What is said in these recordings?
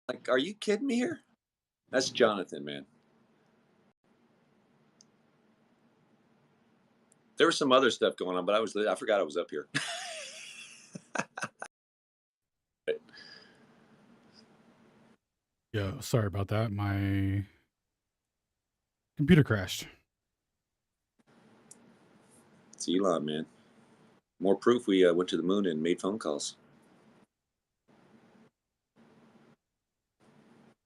Like, are you kidding me here? That's Jonathan, man. There was some other stuff going on, but I forgot I was up here. Yeah, sorry about that. My computer crashed. It's Elon, man. More proof we went to the moon and made phone calls.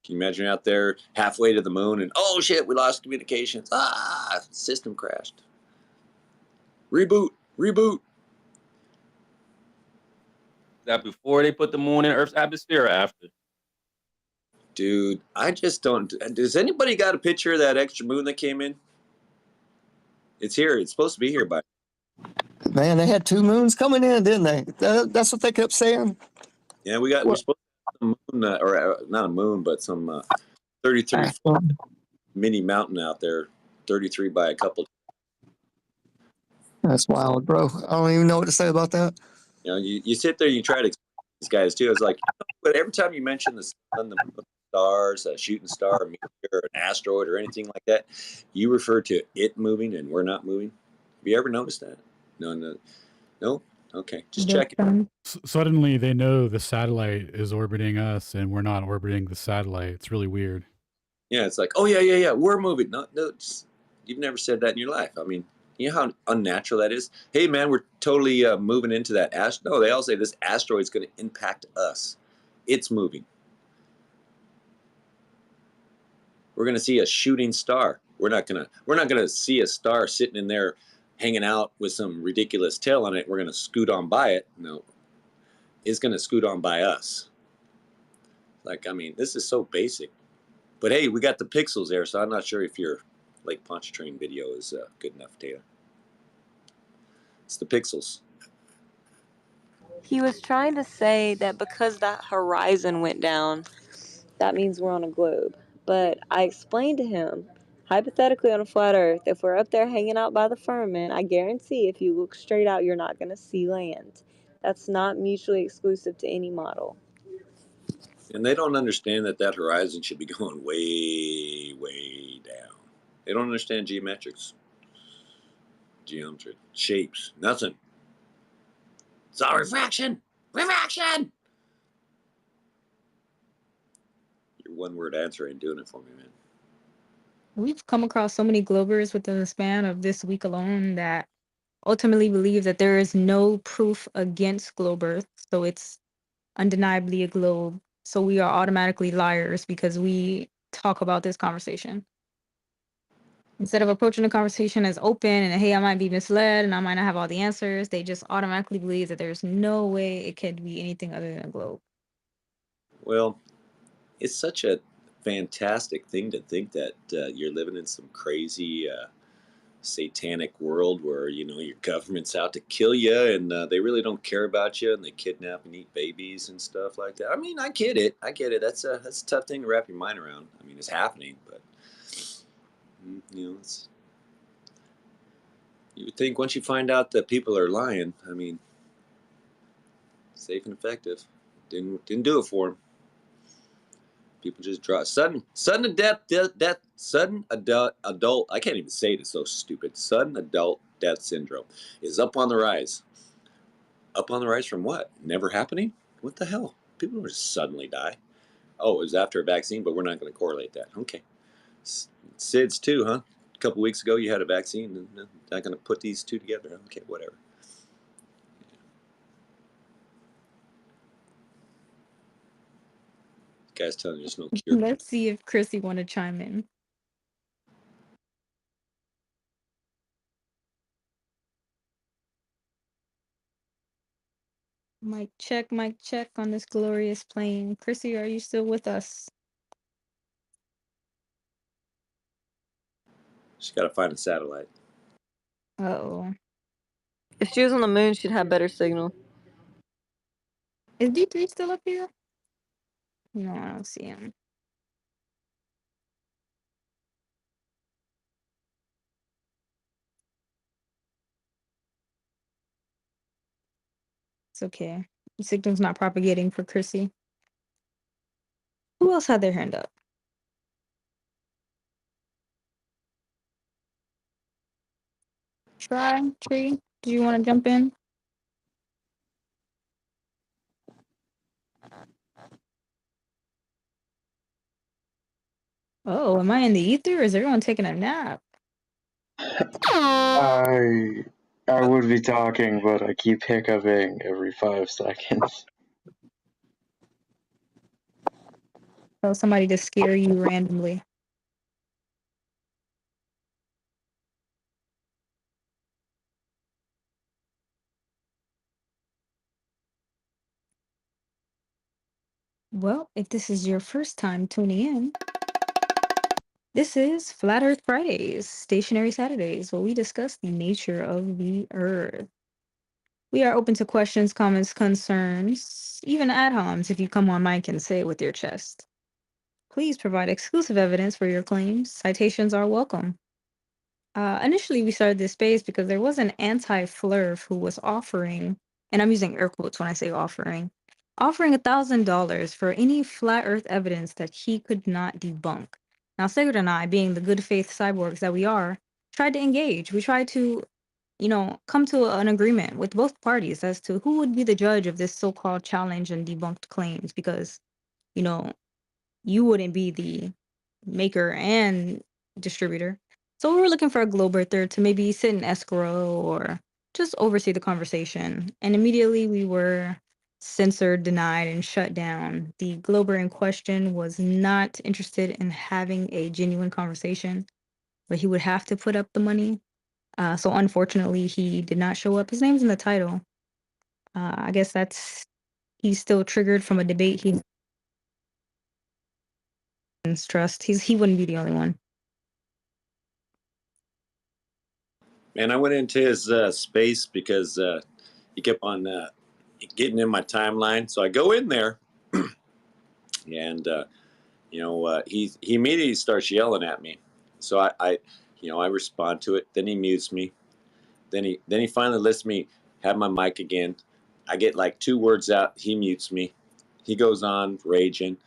Can you imagine out there halfway to the moon and oh shit, we lost communications. Ah, system crashed. Reboot, reboot. That before they put the moon in Earth's atmosphere or after? Dude, I just don't. Does anybody got a picture of that extra moon that came in? It's here. It's supposed to be here by. Man, they had two moons coming in, didn't they? That's what they kept saying. Yeah, we're supposed to have a moon, or not a moon, but some 33 mini mountain out there, 33 by a couple. That's wild, bro. I don't even know what to say about that. You know, you sit there, you try to explain to these guys too. It's like, but every time you mention the sun, the moon, stars, a shooting star, a meteor, an asteroid, or anything like that, you refer to it moving and we're not moving. Have you ever noticed that? No, no, no. Okay, just check it. Suddenly they know the satellite is orbiting us and we're not orbiting the satellite. It's really weird. Yeah, it's like, oh yeah, we're moving. No, no, you've never said that in your life. I mean, you know how unnatural that is. Hey, man, we're totally moving into that asteroid. No, they all say this asteroid's going to impact us. It's moving. We're going to see a shooting star. We're not gonna see a star sitting in there hanging out with some ridiculous tail on it. We're going to scoot on by it. No, it's going to scoot on by us. Like, I mean, this is so basic. But hey, we got the pixels there, so I'm not sure if your Lake Pontchartrain video is good enough, Taylor. It's the pixels. He was trying to say that because that horizon went down, that means we're on a globe. But I explained to him, hypothetically on a flat earth, if we're up there hanging out by the firmament, I guarantee if you look straight out, you're not going to see land. That's not mutually exclusive to any model. And they don't understand that that horizon should be going way, way down. They don't understand geometrics, geometry, shapes, nothing. It's all refraction, refraction. Your one-word answer ain't doing it for me, man. We've come across so many Globers within the span of this week alone that ultimately believe that there is no proof against globe Earth, so it's undeniably a globe. So we are automatically liars because we talk about this conversation. Instead of approaching the conversation as open and hey, I might be misled and I might not have all the answers, they just automatically believe that there's no way it could be anything other than a globe. Well, it's such a fantastic thing to think that you're living in some crazy satanic world where your government's out to kill you and they really don't care about you and they kidnap and eat babies and stuff like that. I mean, I get it. That's a tough thing to wrap your mind around. I mean, it's happening, but you would think once you find out that people are lying, I mean, safe and effective. Didn't do it for them. People just draw sudden adult. I can't even say it. It's so stupid. Sudden adult death syndrome is up on the rise. Up on the rise from what? Never happening? What the hell? People don't just suddenly die. Oh, it was after a vaccine, but we're not going to correlate that. Okay. SIDS too, huh? A couple weeks ago, you had a vaccine. And not going to put these two together. Okay, whatever. Guys telling you there's no cure. Let's see if Chrissy want to chime in. Mic check on this glorious plane. Chrissy, are you still with us? Just got to find a satellite. Uh-oh. If she was on the moon, she'd have better signal. Is D3 still up here? No, I don't see him. It's okay. The signal's not propagating for Chrissy. Who else had their hand up? Tree, do you want to jump in? Oh, am I in the ether or is everyone taking a nap? I would be talking, but I keep hiccuping every 5 seconds. So somebody to scare you randomly. Well, if this is your first time tuning in, this is Flat Earth Fridays, Stationary Saturdays, where we discuss the nature of the Earth. We are open to questions, comments, concerns, even ad homs if you come on mic and say it with your chest. Please provide exclusive evidence for your claims. Citations are welcome. Initially, we started this space because there was an anti-flurf who was offering, and I'm using air quotes when I say offering $1,000 for any flat Earth evidence that he could not debunk. Now, Sigurd and I, being the good faith cyborgs that we are, tried to engage. We tried to, come to an agreement with both parties as to who would be the judge of this so-called challenge and debunked claims, because, you wouldn't be the maker and distributor. So we were looking for a globe earther to maybe sit in escrow or just oversee the conversation. And immediately we were censored, denied, and shut down. The glober in question was not interested in having a genuine conversation, but he would have to put up the money. So unfortunately, he did not show up. His name's in the title. I guess he's still triggered from a debate he trust. He wouldn't be the only one. Man, I went into his space because he kept on getting in my timeline. So I go in there, and he immediately starts yelling at me. So I respond to it. Then he mutes me. Then he finally lets me have my mic again. I get like 2 words out. He mutes me. He goes on raging.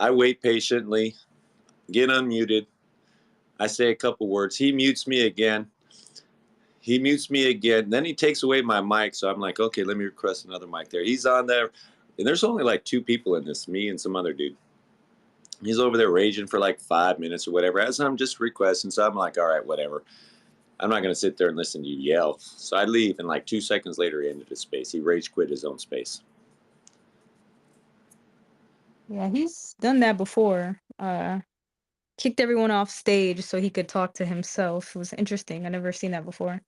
I wait patiently, get unmuted. I say a couple words. He mutes me again. Then he takes away my mic. So I'm like, okay, let me request another mic there. He's on there. And there's only like 2 people in this, me and some other dude. He's over there raging for like 5 minutes or whatever, as I'm just requesting. So I'm like, all right, whatever. I'm not going to sit there and listen to you yell. So I leave, and like 2 seconds later, he ended his space. He rage quit his own space. Yeah, he's done that before. Kicked everyone off stage so he could talk to himself. It was interesting. I never seen that before.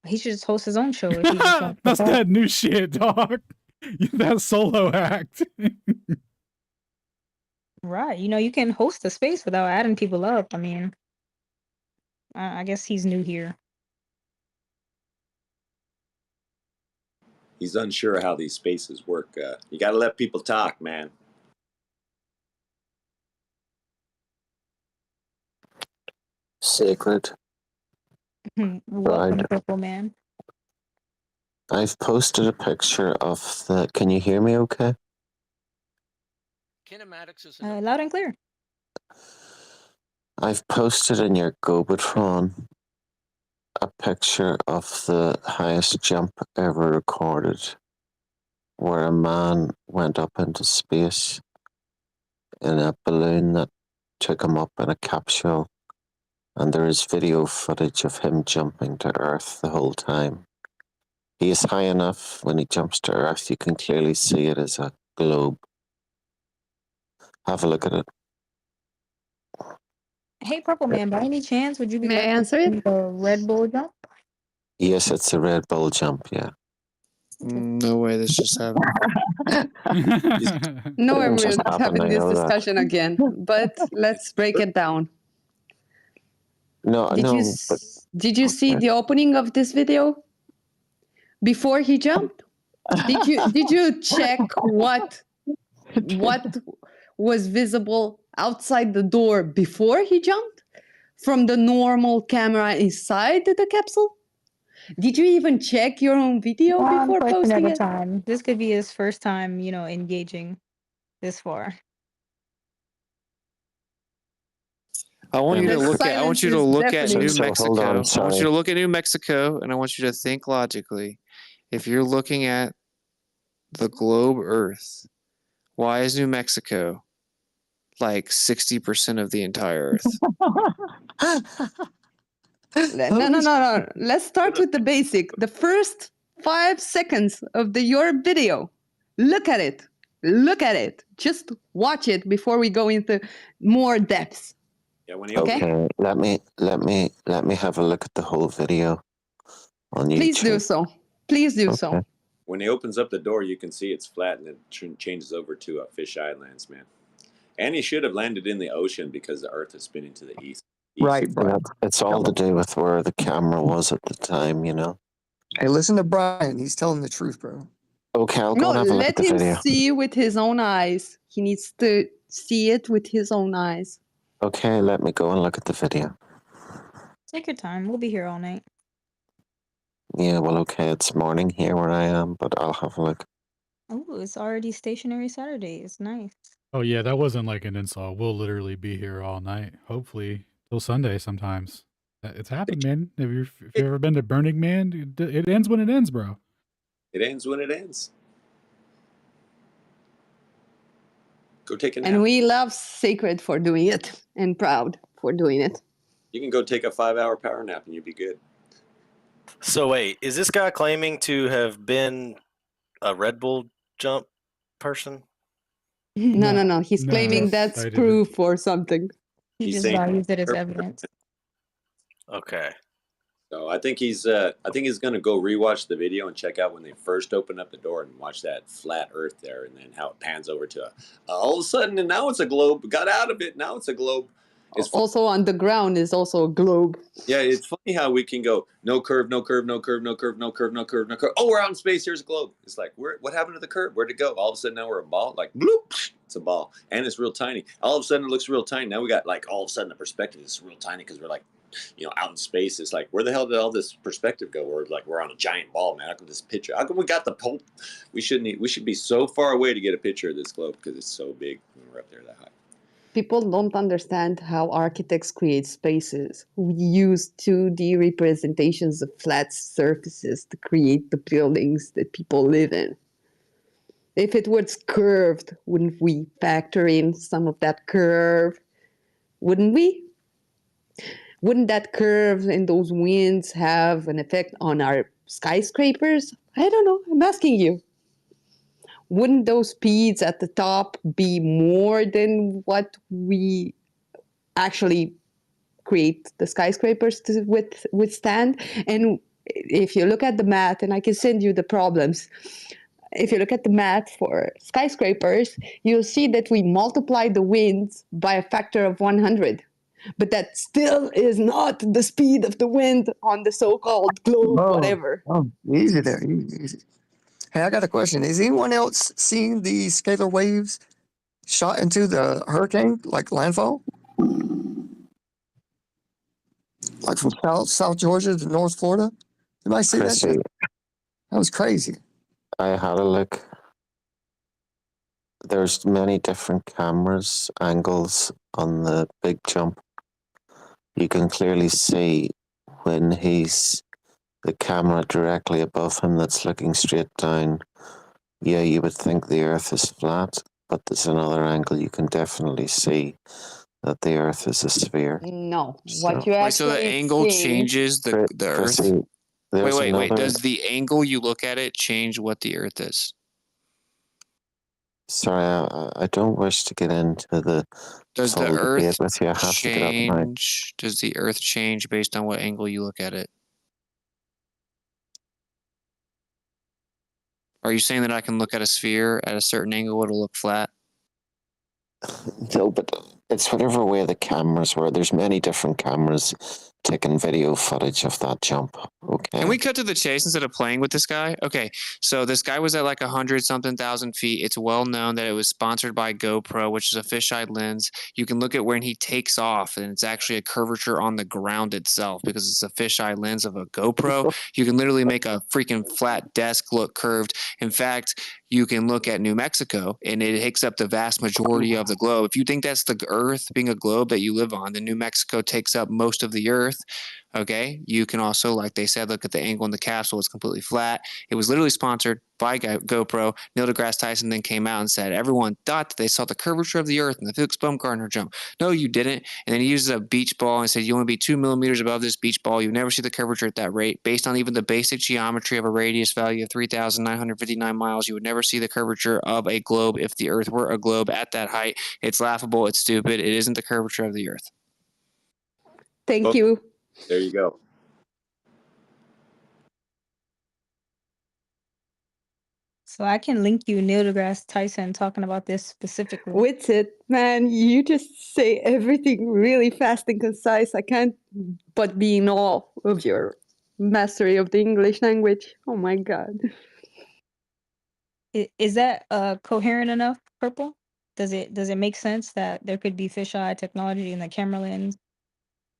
He should just host his own show if he just wants to That's talk. that new shit, dog. That solo act. Right. You can host a space without adding people up. I mean, I guess he's new here. He's unsure how these spaces work. You got to let people talk, man. Sacred. Welcome, Right. Purple Man. I've posted a picture of the. Can you hear me okay? Kinematics is Loud and clear. I've posted in your Gobotron a picture of the highest jump ever recorded, where a man went up into space in a balloon that took him up in a capsule, and there is video footage of him jumping to Earth the whole time. He is high enough when he jumps to Earth, you can clearly see it as a globe. Have a look at it. Hey, Purple Man, by any chance, would you be May I answer it? the Red Bull jump? Yes, it's a Red Bull jump, yeah. No way this just happened. No, Didn't we're just happen, having I this know that. discussion again, but let's break it down. No, Did no, you but did you see the opening of this video before he jumped? Did you check what was visible outside the door before he jumped from the normal camera inside the capsule? Did you even check your own video One before question posting at a it? time. This could be his first time, engaging this far. I want you The to look at. I want silence you to is look at deafening. New So hold Mexico. on, I want sorry. you to look at New Mexico, and I want you to think logically. If you're looking at the globe Earth, why is New Mexico like 60% of the entire Earth? No. Let's start with the basic. The first 5 seconds of your video. Look at it. Look at it. Just watch it before we go into more depths. Yeah, when he Okay. opens, Okay, let me have a look at the whole video on YouTube. Please do so. Please do so. Okay. when he opens up the door, you can see it's flat, and it changes over to a fisheye lens, man. And he should have landed in the ocean because the Earth is spinning to the east. Right, And Brian. it's all to do with where the camera was at the time, you know. Hey, listen to Brian. He's telling the truth, bro. Okay, I'll go No, and have a look at let the him video. see with his own eyes. He needs to see it with his own eyes. Okay, let me go and look at the video. Take your time. We'll be here all night. Yeah, well, okay, it's morning here where I am, but I'll have a look. Oh, it's already stationary Saturday. It's nice. Oh yeah, that wasn't like an insult. We'll literally be here all night, hopefully till Sunday sometimes. It's happened, man. If you've ever been to Burning Man, it ends when it ends, bro. It ends when it ends. Go take a nap. And we love Sacred for doing it and Proud for doing it. You can go take a 5-hour power nap and you'll be good. So wait, is this guy claiming to have been a Red Bull jump person? No. He's No, claiming just that's cited it. proof or something. He He's just saying- values it as evidence. Okay. So I think he's gonna go rewatch the video and check out when they first open up the door and watch that flat Earth there, and then how it pans over to all of a sudden, and now it's a globe. Got out of it, now it's a globe. It's Also on the ground is also a globe. yeah, it's funny how we can go no curve, no curve, no curve, no curve, no curve, no curve, no curve. Oh, we're out in space. Here's a globe. It's like what happened to the curve? Where'd it go? All of a sudden now we're a ball. Like bloop, it's a ball, and it's real tiny. All of a sudden it looks real tiny. Now we got like all of a sudden the perspective is real tiny because we're like, out in space. It's like where the hell did all this perspective go? We're on a giant ball, man. How come this picture? How come we got the Pope? We should be so far away to get a picture of this globe because it's so big when we're up there that high. People don't understand how architects create spaces. We use 2D representations of flat surfaces to create the buildings that people live in. If it was curved, wouldn't we factor in some of that curve? Wouldn't we? Wouldn't that curve and those winds have an effect on our skyscrapers? I don't know. I'm asking you. Wouldn't those speeds at the top be more than what we actually create the skyscrapers to withstand? And if you look at the math, and I can send you the problems, if you look at the math for skyscrapers, you'll see that we multiply the winds by a factor of 100. But that still is not the speed of the wind on the so-called globe, whatever. Oh, easy there. Easy. Hey, I got a question. Is anyone else seeing the scalar waves shot into the hurricane, like landfall? Like from South Georgia to North Florida? Anybody see that Chrissy, shit? That was crazy. I had a look. There's many different cameras angles on the big jump. You can clearly see when the camera directly above him that's looking straight down. Yeah, you would think the Earth is flat, but there's another angle you can definitely see that the Earth is a sphere. No, So- what you Wait, actually so the angle see- changes the Earth? Chrissy, there's Wait. another- Does the angle you look at it change what the Earth is? Sorry, I don't wish to get into the Does the full debate Earth with you. I have to get up now. change? Does the Earth change based on what angle you look at it? Are you saying that I can look at a sphere at a certain angle, it'll look flat? No, but it's whatever way the cameras were. There's many different cameras taking video footage of that jump. Okay. Can we cut to the chase instead of playing with this guy? Okay, so this guy was at like 100-something thousand feet. It's well known that it was sponsored by GoPro, which is a fisheye lens. You can look at when he takes off, and it's actually a curvature on the ground itself because it's a fisheye lens of a GoPro. You can literally make a freaking flat desk look curved. In fact, you can look at New Mexico, and it takes up the vast majority of the globe. If you think that's the Earth being a globe that you live on, then New Mexico takes up most of the Earth. Okay, you can also, like they said, look at the angle in the capsule. It's completely flat. It was literally sponsored by GoPro. Neil deGrasse Tyson then came out and said, everyone thought that they saw the curvature of the Earth in the Felix Baumgartner jump. No, you didn't. And then he uses a beach ball and said, you want to be 2 millimeters above this beach ball. You never see the curvature at that rate. Based on even the basic geometry of a radius value of 3,959 miles, you would never see the curvature of a globe if the Earth were a globe at that height. It's laughable. It's stupid. It isn't the curvature of the Earth. Thank you. There you go. So I can link you Neil deGrasse Tyson talking about this specifically. With it, man, you just say everything really fast and concise. I can't but be in awe of your mastery of the English language. Oh my God. Is that coherent enough, Purple? Does it make sense that there could be fisheye technology in the camera lens,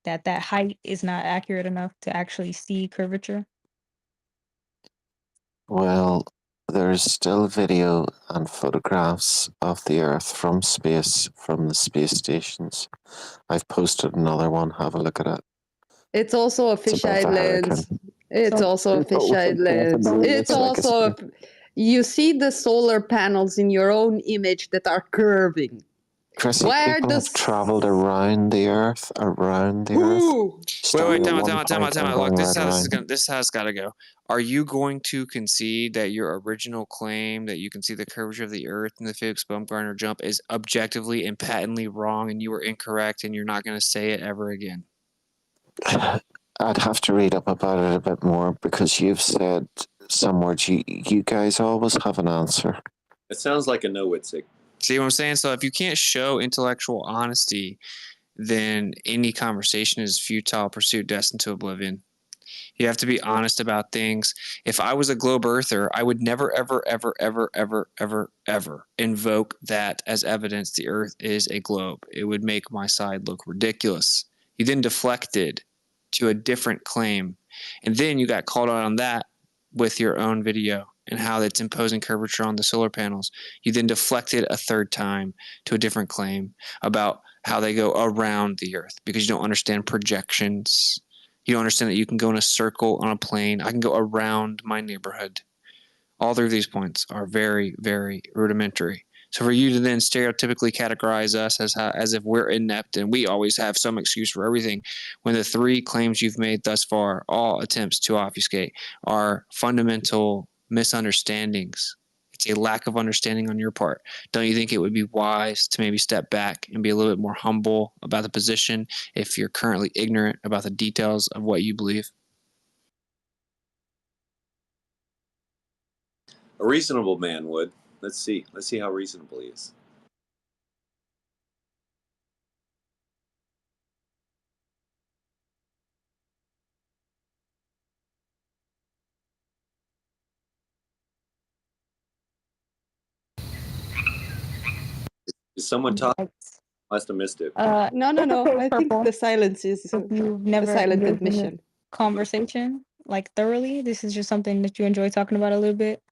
that height is not accurate enough to actually see curvature? Well, there's still video and photographs of the Earth from space, from the space stations. I've posted another one. Have a look at it. It's also a It's about fisheye the lens. hurricane. It's also a fisheye lens. definitely It's looks like a also you see the solar panels in your own image that are curving. Chrissy, Where people have does traveled around the Earth, Who? Wait, starting time at out, one point and Look, going right around. this has got to go. Are you going to concede that your original claim that you can see the curvature of the Earth in the Felix Baumgartner jump is objectively and patently wrong, and you were incorrect, and you're not going to say it ever again? I'd have to read up about it a bit more because you've said some words. You guys always have an answer. It sounds like a no, Witzig. See what I'm saying? So if you can't show intellectual honesty, then any conversation is futile pursuit destined to oblivion. You have to be honest about things. If I was a globe earther, I would never, ever, ever, ever, ever, ever, ever invoke that as evidence the Earth is a globe. It would make my side look ridiculous. You then deflected to a different claim, and then you got called out on that with your own video and how it's imposing curvature on the solar panels. You then deflected a third time to a different claim about how they go around the Earth because you don't understand projections. You don't understand that you can go in a circle on a plane. I can go around my neighborhood. All three of these points are very, very rudimentary. So for you to then stereotypically categorize us as if we're inept and we always have some excuse for everything, when the three claims you've made thus far, all attempts to obfuscate, are fundamental misunderstandings. It's a lack of understanding on your part. Don't you think it would be wise to maybe step back and be a little bit more humble about the position if you're currently ignorant about the details of what you believe? A reasonable man would. Let's see how reasonable he is. Is someone talking? Must have missed it. No. I think the silence is If you've a never silent engaged in this admission. conversation like thoroughly, this is just something that you enjoy talking about a little bit.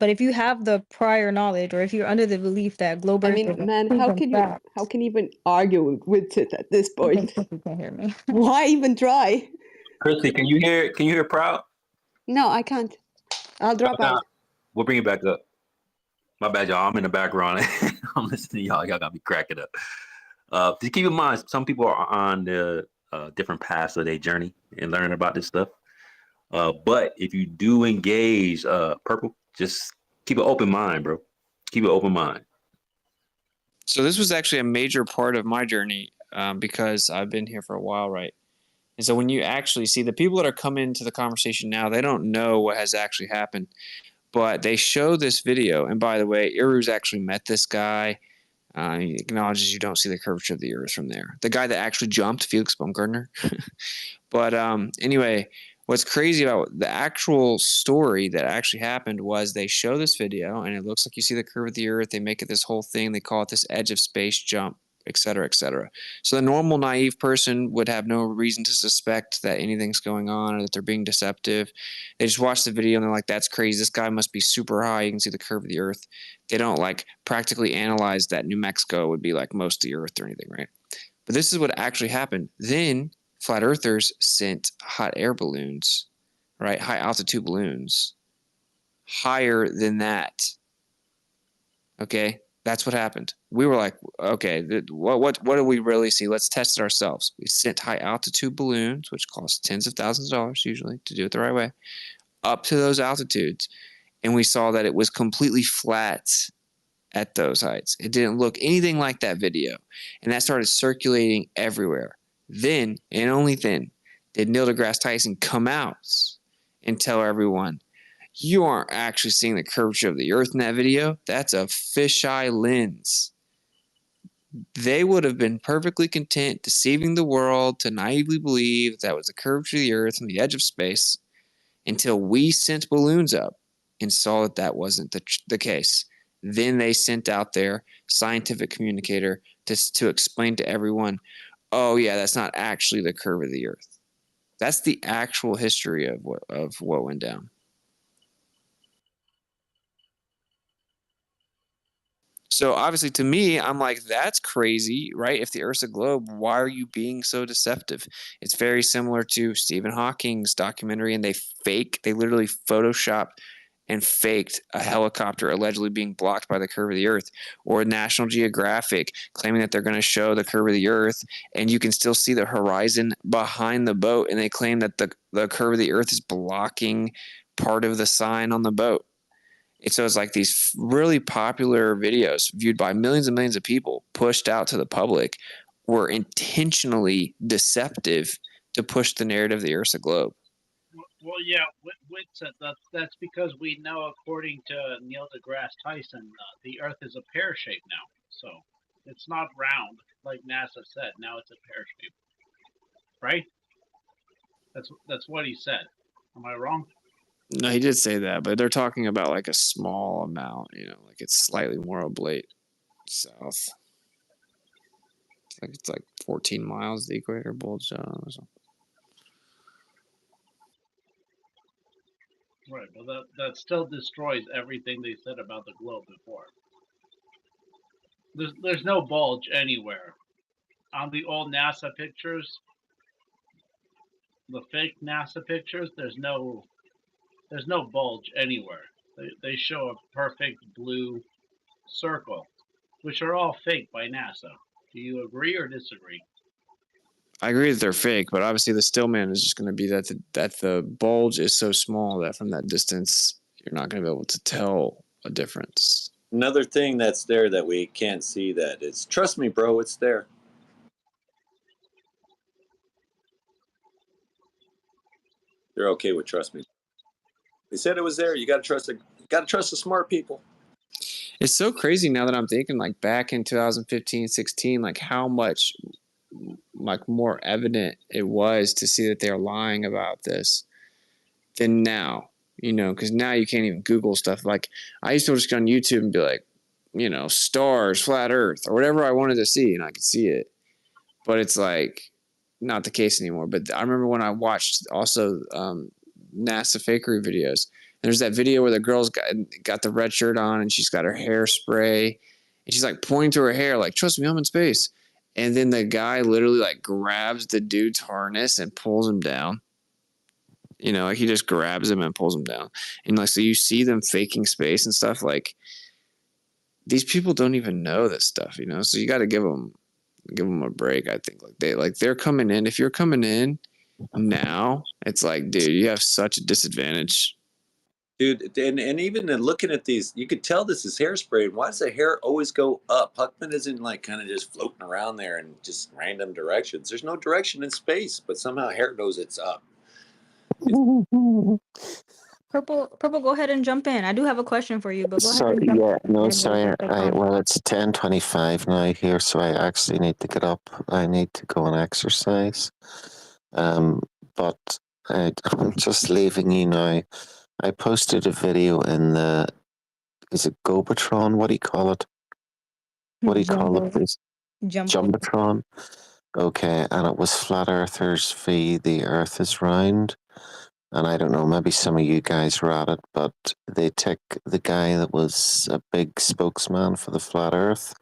But if you have the prior knowledge, or if you're under the belief that global, I mean, man, how can you even argue with it at this point? You can't hear me. Why even try? Chrissy, can you hear Proud? No, I can't. I'll drop out. We'll bring it back up. My bad, y'all. I'm in the background. I'm listening to y'all. Y'all got me cracking up. Just keep in mind, some people are on the different paths of their journey and learning about this stuff. But if you do engage Purple, just keep an open mind, bro. Keep an open mind. So this was actually a major part of my journey because I've been here for a while, right? And so when you actually see the people that are coming into the conversation now, they don't know what has actually happened. But they show this video. And by the way, Iru's actually met this guy. He acknowledges you don't see the curvature of the Earth from there. The guy that actually jumped, Felix Baumgartner. But anyway, what's crazy about the actual story that actually happened was they show this video, and it looks like you see the curve of the Earth. They make it this whole thing. They call it this edge of space jump, et cetera, et cetera. So the normal naive person would have no reason to suspect that anything's going on or that they're being deceptive. They just watch the video and they're like, that's crazy. This guy must be super high. You can see the curve of the Earth. They don't like practically analyze that New Mexico would be like most of the Earth or anything, right? But this is what actually happened. Then flat earthers sent hot air balloons, right? High altitude balloons, higher than that. Okay, that's what happened. We were like, okay, what do we really see? Let's test it ourselves. We sent high altitude balloons, which cost tens of thousands of dollars usually to do it the right way, up to those altitudes, and we saw that it was completely flat at those heights. It didn't look anything like that video, and that started circulating everywhere. Then, and only then, did Neil deGrasse Tyson come out and tell everyone, you aren't actually seeing the curvature of the Earth in that video. That's a fisheye lens. They would have been perfectly content deceiving the world to naively believe that was the curvature of the Earth on the edge of space until we sent balloons up and saw that that wasn't the case. Then they sent out their scientific communicator to explain to everyone, oh yeah, that's not actually the curve of the Earth. That's the actual history of what went down. So obviously to me, I'm like, that's crazy, right? If the Earth's a globe, why are you being so deceptive? It's very similar to Stephen Hawking's documentary, and they literally Photoshopped and faked a helicopter allegedly being blocked by the curve of the Earth, or National Geographic claiming that they're going to show the curve of the Earth and you can still see the horizon behind the boat, and they claim that the curve of the Earth is blocking part of the sign on the boat. So it's like these really popular videos viewed by millions and millions of people, pushed out to the public, were intentionally deceptive to push the narrative the Earth's a globe. Well, yeah, Whit said that's because we know, according to Neil deGrasse Tyson, the Earth is a pear shape now. So it's not round like NASA said. Now it's a pear shape, right? That's what he said. Am I wrong? No, he did say that, but they're talking about like a small amount, like it's slightly more oblate south. It's like 14 miles the equator bulge zone or something. Right, but that still destroys everything they said about the globe before. There's no bulge anywhere. On the old NASA pictures, the fake NASA pictures, there's no bulge anywhere. They show a perfect blue circle, which are all fake by NASA. Do you agree or disagree? I agree that they're fake, but obviously the stillman is just going to be that the bulge is so small that from that distance you're not going to be able to tell a difference. Another thing that's there that we can't see that is, trust me, bro, it's there. They're okay with trust me. They said it was there. You got to trust it. You got to trust the smart people. It's so crazy now that I'm thinking, like back in 2015, 16, like how much like more evident it was to see that they're lying about this than now, because now you can't even Google stuff. Like I used to just go on YouTube and be like, stars, flat earth, or whatever I wanted to see, and I could see it. But it's like not the case anymore. But I remember when I watched also NASA fakery videos. There's that video where the girl's got the red shirt on and she's got her hairspray and she's like pointing to her hair like, trust me, I'm in space. And then the guy literally like grabs the dude's harness and pulls him down. Like he just grabs him and pulls him down. And like, so you see them faking space and stuff. Like these people don't even know this stuff, so you got to give them a break. I think they're coming in. If you're coming in now, it's like, dude, you have such a disadvantage. Dude, and even in looking at these, you could tell this is hairspray. Why does the hair always go up? Huckman isn't like kind of just floating around there in just random directions. There's no direction in space, but somehow hair knows it's up. Purple, go ahead and jump in. I do have a question for you, but go ahead Sorry, and jump yeah, no, in. sorry. Well, it's 10:25 now here, so I actually need to get up. I need to go and exercise. But I'm just leaving you now. I posted a video in the, is it Gobotron? What do you call it? What do you call it, please? Jumbotron. Okay, and it was Flat Earthers v. The Earth is Round. And I don't know, maybe some of you guys were at it, but they take the guy that was a big spokesman for the Flat Earth.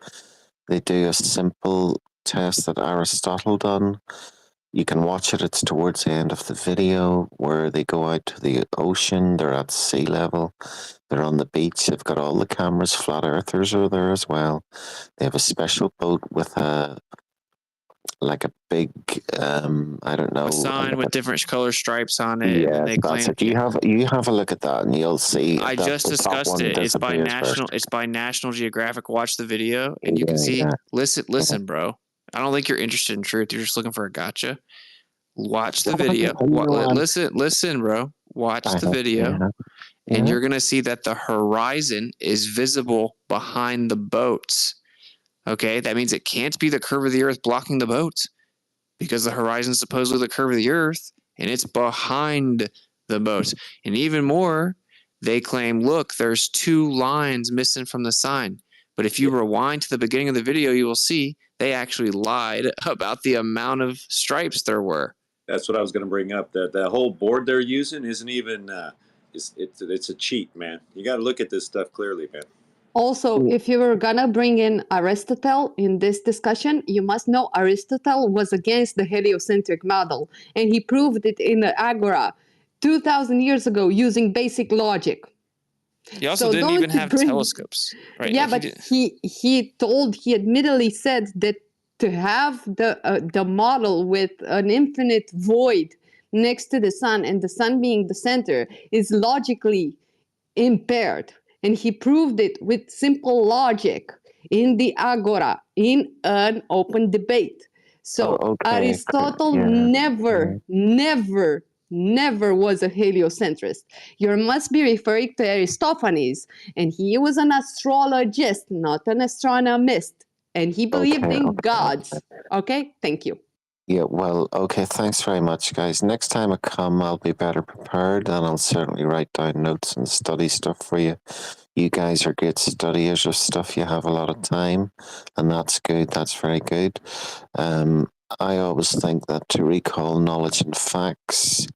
They do a simple test that Aristotle done. You can watch it. It's towards the end of the video where they go out to the ocean. They're at sea level. They're on the beach. They've got all the cameras. Flat Earthers are there as well. They have a special boat with a big, I don't know, a sign with different color stripes on it. Yeah, and they that's claim it. You have a look at that, and you'll see. I that just the top discussed one it. It's by disappears national. first. It's by National Geographic. Watch the video, and you can Yeah, see. yeah. Listen, bro. I don't think you're interested in truth. You're just looking for a gotcha. Watch the Well, video. you know what? Listen, bro. Watch the video, yeah. and you're gonna see that the horizon is visible behind the boats. Okay, that means it can't be the curve of the Earth blocking the boats, because the horizon is supposedly the curve of the Earth, and it's behind the boats. And even more, they claim, look, there's 2 lines missing from the sign. But if you rewind to the beginning of the video, you will see they actually lied about the amount of stripes there were. That's what I was going to bring up. The whole board they're using isn't even. It's a cheat, man. You got to look at this stuff clearly, man. Also, if you were gonna bring in Aristotle in this discussion, you must know Aristotle was against the heliocentric model, and he proved it in the Agora 2,000 years ago using basic logic. He also didn't even have telescopes, right? Yeah, Like but he admittedly said that to have the model with an infinite void next to the sun and the sun being the center is logically impaired. And he proved it with simple logic in the Agora, in an open debate. So Aristotle never was a heliocentrist. You must be referring to Aristophanes, and he was an astrologist, not an astronomist. And he believed in gods. Okay, thank you. Yeah, well, okay, thanks very much, guys. Next time I come, I'll be better prepared, and I'll certainly write down notes and study stuff for you. You guys are good studiers of stuff. You have a lot of time, and that's good. That's very good. I always think that to recall knowledge and facts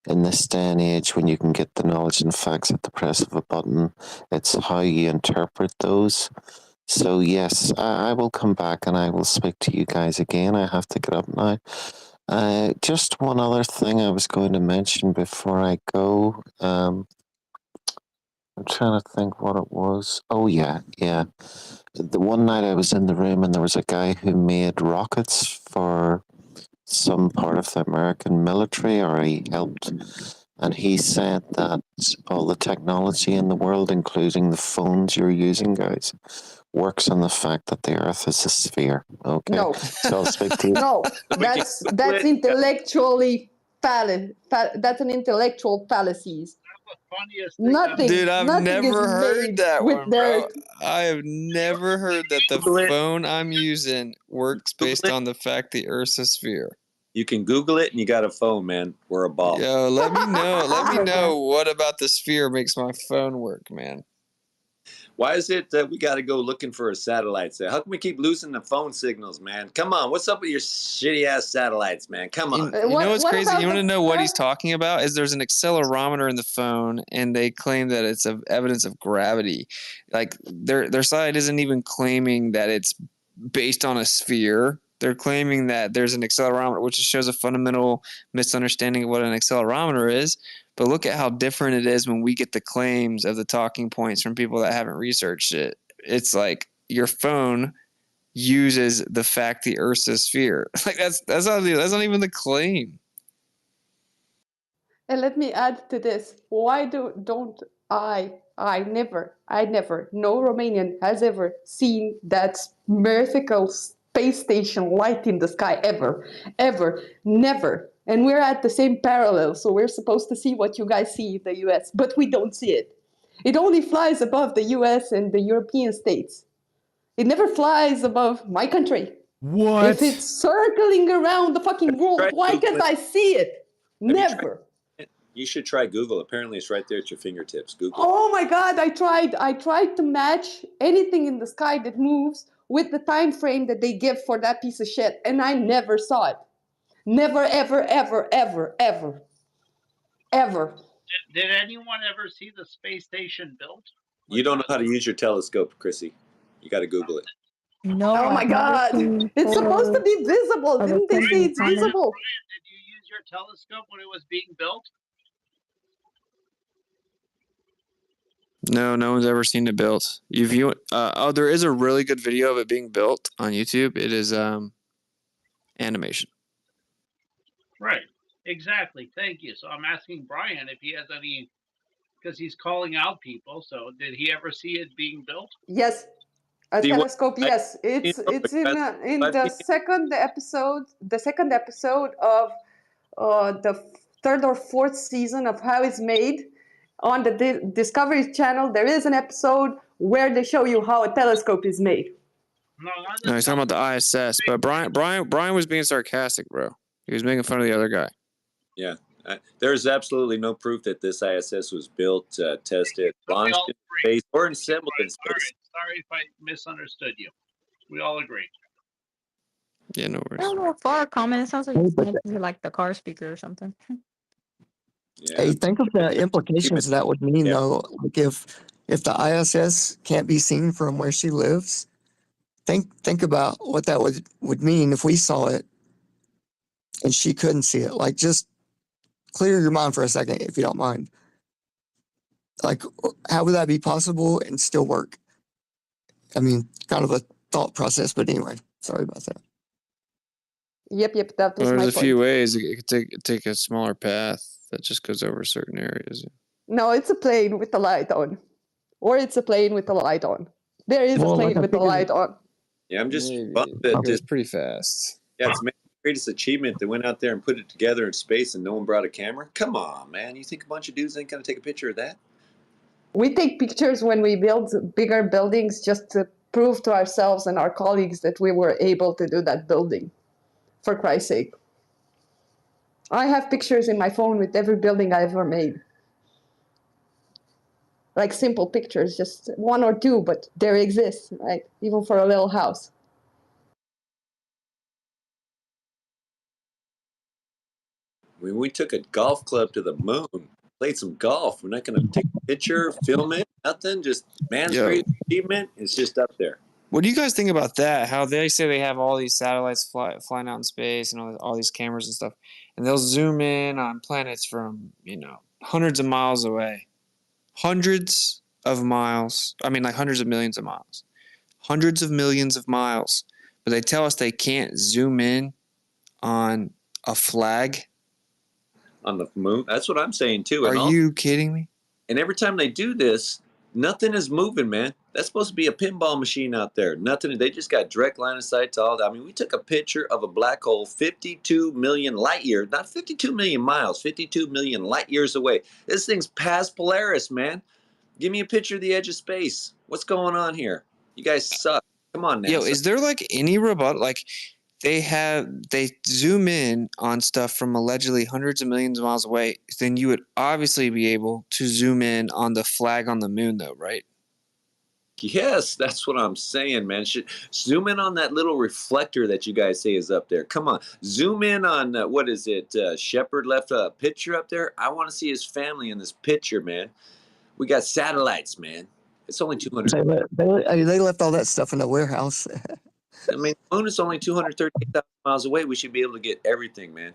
in this day and age, when you can get the knowledge and facts at the press of a button, it's how you interpret those. So yes, I will come back and I will speak to you guys again. I have to get up now. Just one other thing I was going to mention before I go. I'm trying to think what it was. Oh yeah. The one night I was in the room and there was a guy who made rockets for some part of the American military, or he helped. And he said that all the technology in the world, including the phones you're using, guys, works on the fact that the Earth is a sphere. Okay. No. So I'll speak to you. No, that's intellectually that's an intellectual fallacies. Nothing. Dude, I've nothing never is heard made that with one, their- bro. I have never heard that the phone I'm using works based on the fact the Earth's a sphere. You can Google it, and you got a phone, man. We're a ball. Yo, let me know. Let me know what about the sphere makes my phone work, man. Why is it that we got to go looking for a satellite? How come we keep losing the phone signals, man? Come on, what's up with your shitty ass satellites, man? Come on. You know what's crazy? You want to know what he's talking about? Is there's an accelerometer in the phone, and they claim that it's evidence of gravity. Like their side isn't even claiming that it's based on a sphere. They're claiming that there's an accelerometer, which shows a fundamental misunderstanding of what an accelerometer is. But look at how different it is when we get the claims of the talking points from people that haven't researched it. It's like your phone uses the fact the Earth's a sphere. Like that's not even the claim. And let me add to this. Why don't I never, no Romanian has ever seen that mythical space station light in the sky ever, never. And we're at the same parallel, so we're supposed to see what you guys see in the US, but we don't see it. It only flies above the US and the European states. It never flies above my country. What? If it's circling around the fucking world, Try why can't Googling. I see it? Have you tried Never. it? You should try Google. Apparently, it's right there at your fingertips. Google. Oh my God, I tried to match anything in the sky that moves with the time frame that they give for that piece of shit, and I never saw it. Never, ever, ever, ever, ever, ever. Did anyone ever see the space station built? You don't know how to use your telescope, Chrissy. You got to Google it. No, Oh my I've never God, seen it's supposed to photos be visible. of Didn't they say attending it's comments. visible? Brian, did you use your telescope when it was being built? No, no one's ever seen it built. You view it. There is a really good video of it being built on YouTube. It is animation. Right. Exactly. Thank you. So I'm asking Brian if he has any, because he's calling out people. So did he ever see it being built? Yes, a See, what telescope. I Yes, it's in the second episode of the third or fourth season of How It's Made on the Discovery Channel. There is an episode where they show you how a telescope is made. No, he's talking about the ISS. But Brian was being sarcastic, bro. He was making fun of the other guy. Yeah. There's absolutely no proof that this ISS was built, tested, launched in space, or assembled in space. All right. Sorry if I misunderstood you. We all agree. Yeah, no I worries. don't know, for a comment, it sounds like it's meant to be like the car speaker or something. Yeah. Hey, think of the implications that would mean, though. Like if the ISS can't be seen from where she lives, think about what that would mean if we saw it and she couldn't see it. Like, just clear your mind for a second, if you don't mind. Like, how would that be possible and still work? I mean, kind of a thought process, but anyway, sorry about that. Yep, that was Well, my there's a point. few ways. It could take a smaller path that just goes over certain areas. No, it's a plane with the light on. Or it's a plane with the light on. There is a Well, plane like I with the figured- light on. Yeah, I'm just Maybe. bummed It that goes this. pretty fast. Yeah, it's the greatest achievement that went out there and put it together in space, and no one brought a camera. Come on, man! You think a bunch of dudes ain't gonna take a picture of that? We take pictures when we build bigger buildings just to prove to ourselves and our colleagues that we were able to do that building, for Christ's sake. I have pictures in my phone with every building I ever made. Like simple pictures, just one or two, but they exist, right? Even for a little house. When we took a golf club to the moon, played some golf, we're not gonna take a picture, film it, nothing. Just man's Yo. greatest achievement is just up there. What do you guys think about that? How they say they have all these satellites flying out in space and all these cameras and stuff, and they'll zoom in on planets from hundreds of miles away, hundreds of miles. I mean, like hundreds of millions of miles, hundreds of millions of miles. But they tell us they can't zoom in on a flag. On the moon. That's what I'm saying too. Are you kidding me? And every time they do this, nothing is moving, man. That's supposed to be a pinball machine out there. Nothing. They just got direct line of sight to all that. I mean, we took a picture of a black hole 52 million light years, not 52 million miles, 52 million light years away. This thing's past Polaris, man. Give me a picture of the edge of space. What's going on here? You guys suck. Come on, NASA. Yo, is there like any rebuttal? Like they zoom in on stuff from allegedly hundreds of millions of miles away, then you would obviously be able to zoom in on the flag on the moon, though, right? Yes, that's what I'm saying, man. Zoom in on that little reflector that you guys say is up there. Come on, zoom in on what is it? Shepard left a picture up there. I want to see his family in this picture, man. We got satellites, man. It's only 200. They left all that stuff in the warehouse. I mean, the moon is only 238,000 miles away. We should be able to get everything, man.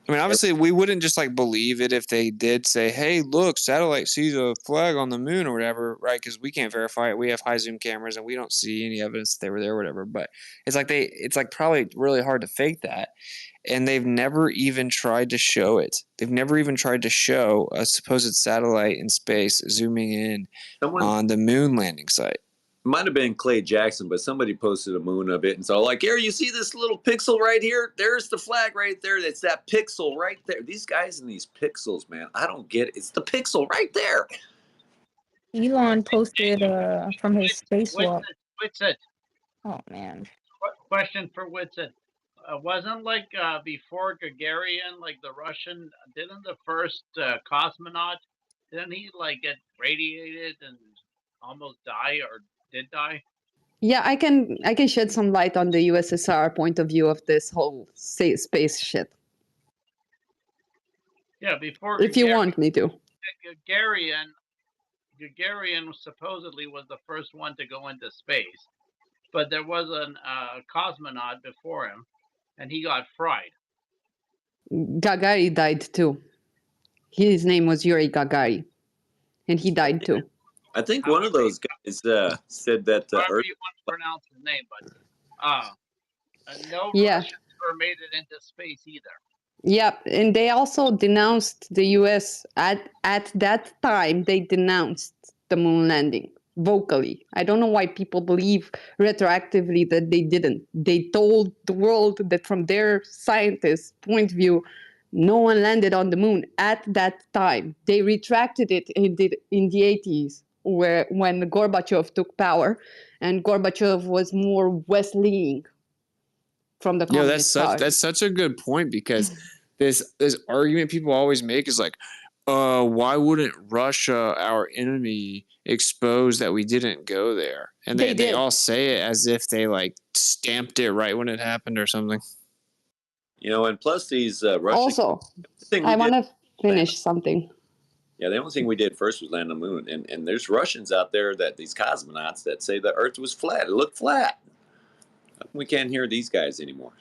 I mean, obviously, we wouldn't just like believe it if they did say, "Hey, look, satellite sees a flag on the moon" or whatever, right? Because we can't verify it. We have high zoom cameras, and we don't see any evidence that they were there, or whatever. But it's like probably really hard to fake that, and they've never even tried to show it. They've never even tried to show a supposed satellite in space zooming in on the moon landing site. might have been Clay Jackson, but somebody posted a moon of it, and so like, here, you see this little pixel right here? There's the flag right there. It's that pixel right there. These guys and these pixels, man, I don't get it. It's the pixel right there. Elon posted from his spacewalk. Witsit. Oh man. Question for Witsit. Wasn't like before Gagarin, like the Russian, didn't the first cosmonaut, didn't he like get radiated and almost die or did die? Yeah, I can shed some light on the USSR point of view of this whole space shit. Yeah, before if you want me to. Gagarin supposedly was the first one to go into space, but there was a cosmonaut before him, and he got fried. Gagarin died too. His name was Yuri Gagarin, and he died too. I think one of those guys said that However you want to pronounce his name, but no Yeah. Russians ever made it into space either. Yeah, and they also denounced the US at that time. They denounced the moon landing vocally. I don't know why people believe retroactively that they didn't. They told the world that from their scientists' point of view, no one landed on the moon at that time. They retracted it in the 80s, when Gorbachev took power, and Gorbachev was more West-leaning from the Communist Party. That's such a good point, because this argument people always make is like, why wouldn't Russia, our enemy, expose that we didn't go there? And they all say it as if they like stamped it right when it happened or something. You know, and plus these Russian. Also, I want to finish something. Yeah, the only thing we did first was land on the moon, and there's Russians out there, that these cosmonauts that say the Earth was flat. It looked flat. We can't hear these guys anymore.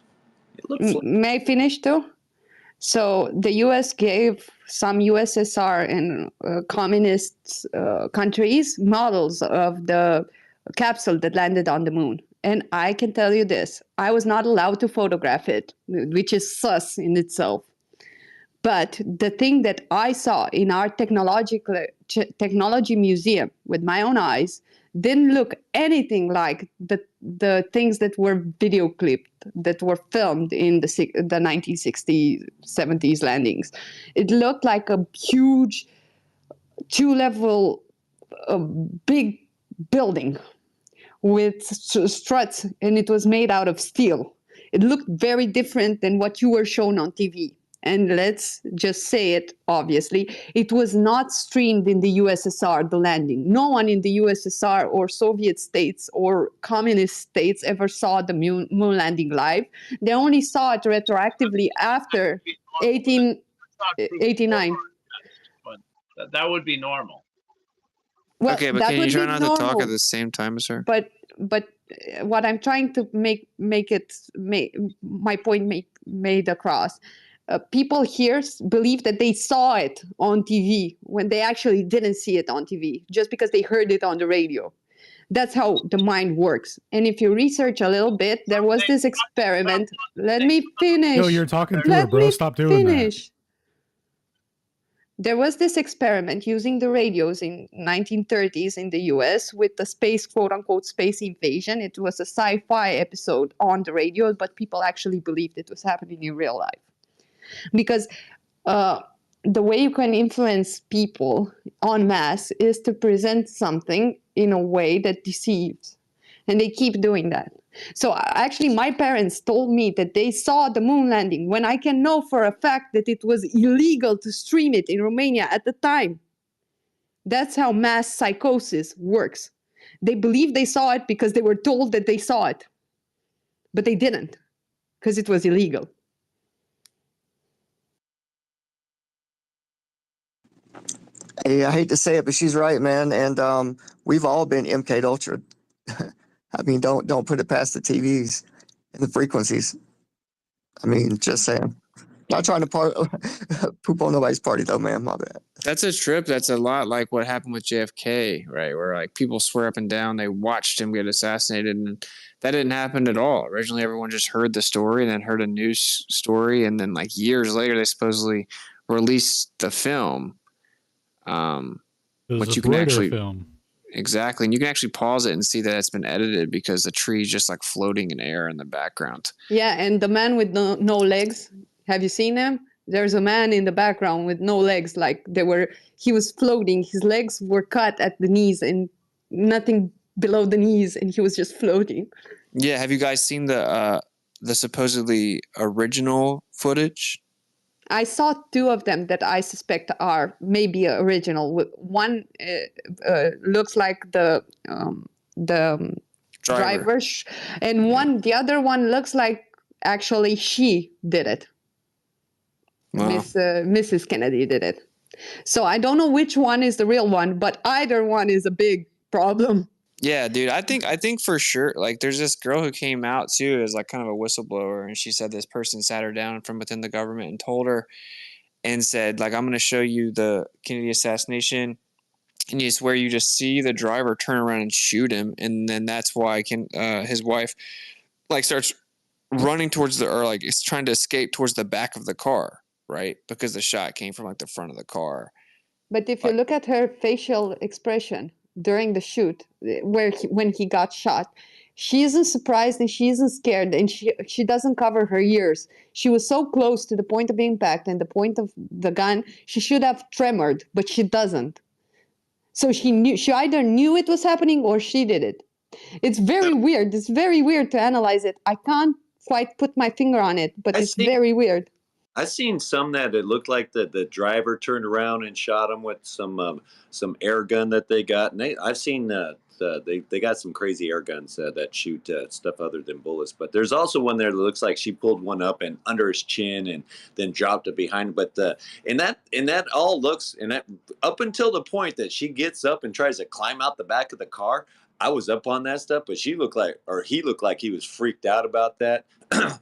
It looked flat. May I finish too? So the U.S. gave some USSR and communist countries models of the capsule that landed on the moon. And I can tell you this, I was not allowed to photograph it, which is sus in itself. But the thing that I saw in our technology museum with my own eyes didn't look anything like the things that were video clipped, that were filmed in the 1960s, 70s landings. It looked like a huge 2-level big building with struts, and it was made out of steel. It looked very different than what you were shown on TV. And let's just say it, obviously, it was not streamed in the USSR, the landing. No one in the USSR or Soviet states or communist states ever saw the moon landing live. They only saw it retroactively after 1889. But that would be normal. Well, okay, but that can you would try be not normal. to talk at the same time, sir? But what I'm trying to make my point made across. People here believe that they saw it on TV when they actually didn't see it on TV, just because they heard it on the radio. That's how the mind works. And if you research a little bit, there was this experiment. Let me finish. Yo, you're talking through it, bro. Stop doing that. There was this experiment using the radios in 1930s in the US with the space, quote unquote, space invasion. It was a sci-fi episode on the radio, but people actually believed it was happening in real life. Because the way you can influence people en masse is to present something in a way that deceives. And they keep doing that. So actually, my parents told me that they saw the moon landing when I can know for a fact that it was illegal to stream it in Romania at the time. That's how mass psychosis works. They believe they saw it because they were told that they saw it. But they didn't, because it was illegal. Hey, I hate to say it, but she's right, man. And we've all been MK Ultra. I mean, don't put it past the TVs and the frequencies. I mean, just saying. Not trying to poop on nobody's party, though, man. My bad. That's a trip. That's a lot like what happened with JFK, right? Where like people swear up and down they watched him get assassinated, and that didn't happen at all. Originally, everyone just heard the story and then heard a news story, and then like years later, they supposedly released the film. It was But a you can Breuder actually film. Exactly. And you can actually pause it and see that it's been edited because the tree's just like floating in air in the background. Yeah, and the man with no legs, have you seen him? There's a man in the background with no legs, like he was floating. His legs were cut at the knees and nothing below the knees, and he was just floating. Yeah, have you guys seen the supposedly original footage? I saw two of them that I suspect are maybe original. One looks like the driver, and the other one looks like actually she did it. Wow. Mrs. Kennedy did it. So I don't know which one is the real one, but either one is a big problem. Yeah, dude. I think for sure. Like, there's this girl who came out too as like kind of a whistleblower, and she said this person sat her down from within the government and told her, and said like, I'm going to show you the Kennedy assassination, and you swear you just see the driver turn around and shoot him, and then that's why his wife like starts running towards or like is trying to escape towards the back of the car, right? Because the shot came from like the front of the car. But if you look at her facial expression during the shoot, when he got shot, she isn't surprised and she isn't scared, and she doesn't cover her ears. She was so close to the point of impact and the point of the gun, she should have tremored, but she doesn't. So she either knew it was happening or she did it. It's very weird. It's very weird to analyze it. I can't quite put my finger on it, but it's very weird. I've seen some that it looked like the driver turned around and shot him with some air gun that they got. And I've seen they got some crazy air guns that shoot stuff other than bullets. But there's also one there that looks like she pulled one up and under his chin and then dropped it behind him. But and that all looks, and that up until the point that she gets up and tries to climb out the back of the car, I was up on that stuff, but he looked like he was freaked out about that.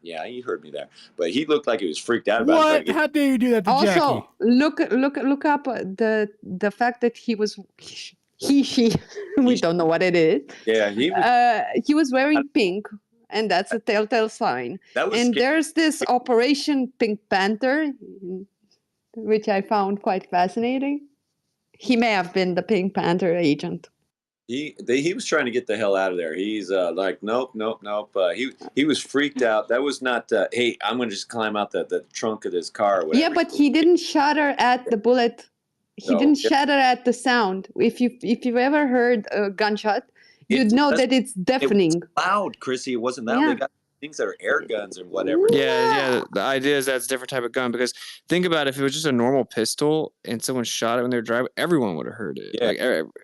Yeah, you heard me there. But he looked like he was freaked out about What? How dare you do that to Jackie? Also, look up the fact that he we don't know what it is. Yeah, he was wearing pink, and that's a telltale sign. And there's this Operation Pink Panther, which I found quite fascinating. He may have been the Pink Panther agent. He was trying to get the hell out of there. He's like, nope. He was freaked out. That was not, hey, I'm going to just climb out the trunk of this car. Or whatever. Yeah, but he didn't shudder at the bullet. He didn't shudder at the sound. If you've ever heard a gunshot, you'd know that it's deafening. It was loud, Chrissy. It wasn't that. Yeah. They got things that are air guns and whatever. Yeah. The idea is that's a different type of gun, because think about it, if it was just a normal pistol and someone shot it when they were driving, everyone would have heard it. Yeah. Like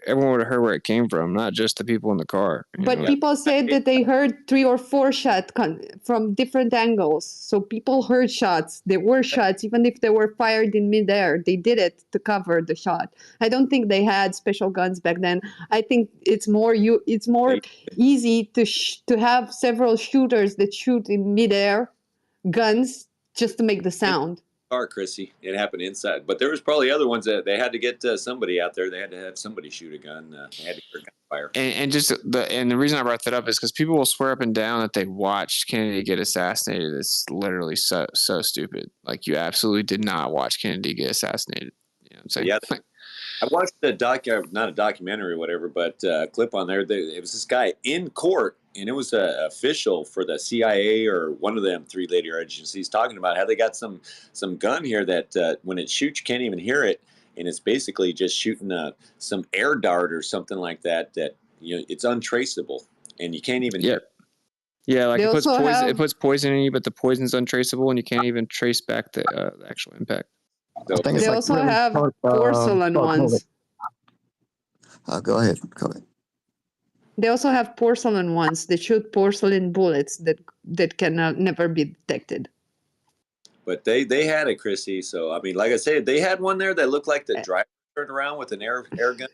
everyone would have heard where it came from, not just the people in the car. But people said that they heard 3 or 4 shots from different angles. So people heard shots. There were shots, even if they were fired in midair. They did it to cover the shot. I don't think they had special guns back then. I think it's more easy to have several shooters that shoot in midair guns just to make the sound. Car, Chrissy. It happened inside. But there was probably other ones that they had to get somebody out there. They had to have somebody shoot a gun. They had to hear gunfire. And the reason I brought that up is because people will swear up and down that they watched Kennedy get assassinated. It's literally so stupid. Like, you absolutely did not watch Kennedy get assassinated. You know what I'm saying? Yeah. I watched not a documentary or whatever, but a clip on there. It was this guy in court, and it was an official for the CIA or one of them 3 later agencies talking about how they got some gun here that when it shoots, you can't even hear it, and it's basically just shooting some air dart or something like that. That it's untraceable, and you can't even hear it. Yeah, like it puts poison in you, but the poison's untraceable, and you can't even trace back the actual impact. They also have porcelain ones. Go ahead. They also have porcelain ones. They shoot porcelain bullets that can never be detected. But they had it, Chrissy. So I mean, like I said, they had one there that looked like the driver turned around with an air gun.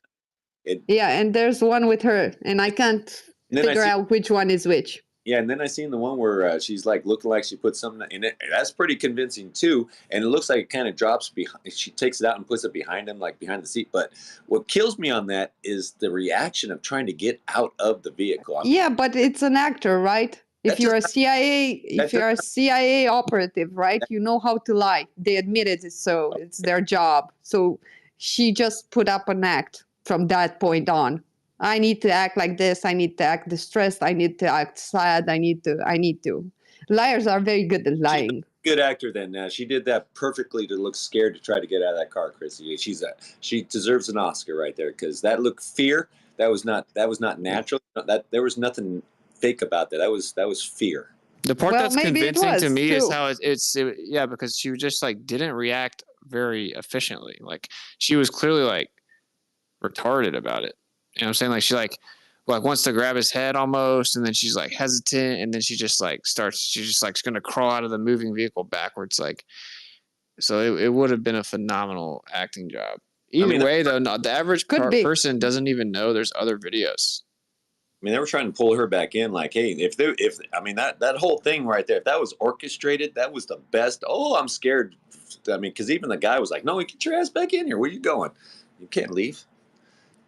And there's one with her, and I can't figure out which one is which. Yeah, and then I seen the one where she's like looking like she put something in it. That's pretty convincing too. And it looks like it kind of drops behind. She takes it out and puts it behind him, like behind the seat. But what kills me on that is the reaction of trying to get out of the vehicle. Yeah, but it's an actor, right? If you're a CIA operative, right? You know how to lie. They admitted it, so it's their job. So she just put up an act from that point on. I need to act like this. I need to act distressed. I need to act sad. I need to. Liars are very good at lying. Good actor then. She did that perfectly to look scared to try to get out of that car, Chrissy. She deserves an Oscar right there, because that look fear. That was not natural. That there was nothing fake about that. That was fear. The part Well, that's maybe it convincing to was, me is too. how yeah, because she just like didn't react very efficiently. Like she was clearly like retarded about it. You know what I'm saying? Like she like wants to grab his head almost, and then she's like hesitant, and then she's just like gonna crawl out of the moving vehicle backwards. Like, so it would have been a phenomenal acting job. Either way, though, the average person doesn't even know there's other videos. I mean, they were trying to pull her back in, like, hey, that whole thing right there, if that was orchestrated, that was the best. Oh, I'm scared. I mean, because even the guy was like, no, get your ass back in here. Where you going? You can't leave.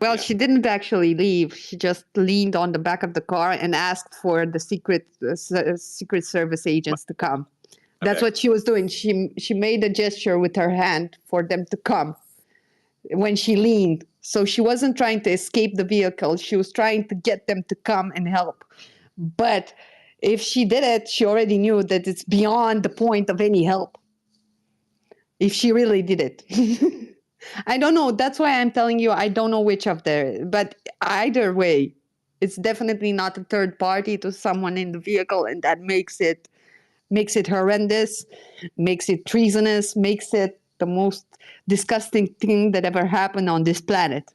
Well, she didn't actually leave. She just leaned on the back of the car and asked for the Secret Service agents to come. That's what she was doing. She made a gesture with her hand for them to come when she leaned. So she wasn't trying to escape the vehicle. She was trying to get them to come and help. But if she did it, she already knew that it's beyond the point of any help. If she really did it. I don't know. That's why I'm telling you, I don't know which of the, but either way, it's definitely not a third party to someone in the vehicle, and that makes it horrendous, makes it treasonous, makes it the most disgusting thing that ever happened on this planet.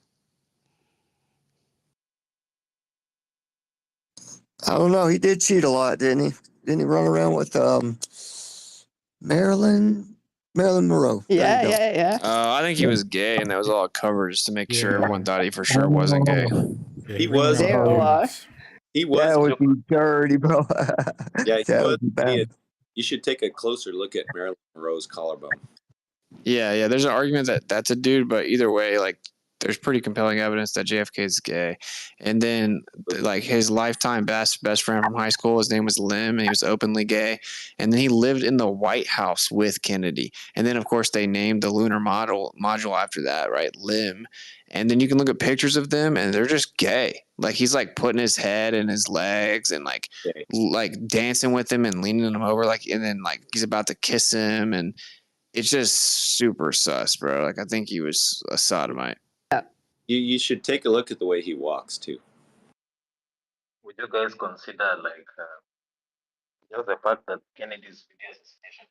I don't know. He did cheat a lot, didn't he? Didn't he run around with Marilyn Monroe? Yeah. I think he was gay, and that was all covered just to make sure everyone thought he for sure wasn't gay. Yeah, He was. He was. That would be dirty, bro. Yeah, he That was. would be bad. You should take a closer look at Marilyn Monroe's collarbone. Yeah. There's an argument that that's a dude, but either way, like, there's pretty compelling evidence that JFK is gay. And then, like, his lifetime best friend from high school, his name was Lim, and he was openly gay. And then he lived in the White House with Kennedy. And then, of course, they named the lunar module after that, right? Lim. And then you can look at pictures of them, and they're just gay. Like, he's like putting his head in his legs and like dancing with him and leaning him over, like, and then like he's about to kiss him, and it's just super sus, bro. Like, I think he was a sodomite. You should take a look at the way he walks too. Would you guys consider like just the fact that Kennedy's video assassination?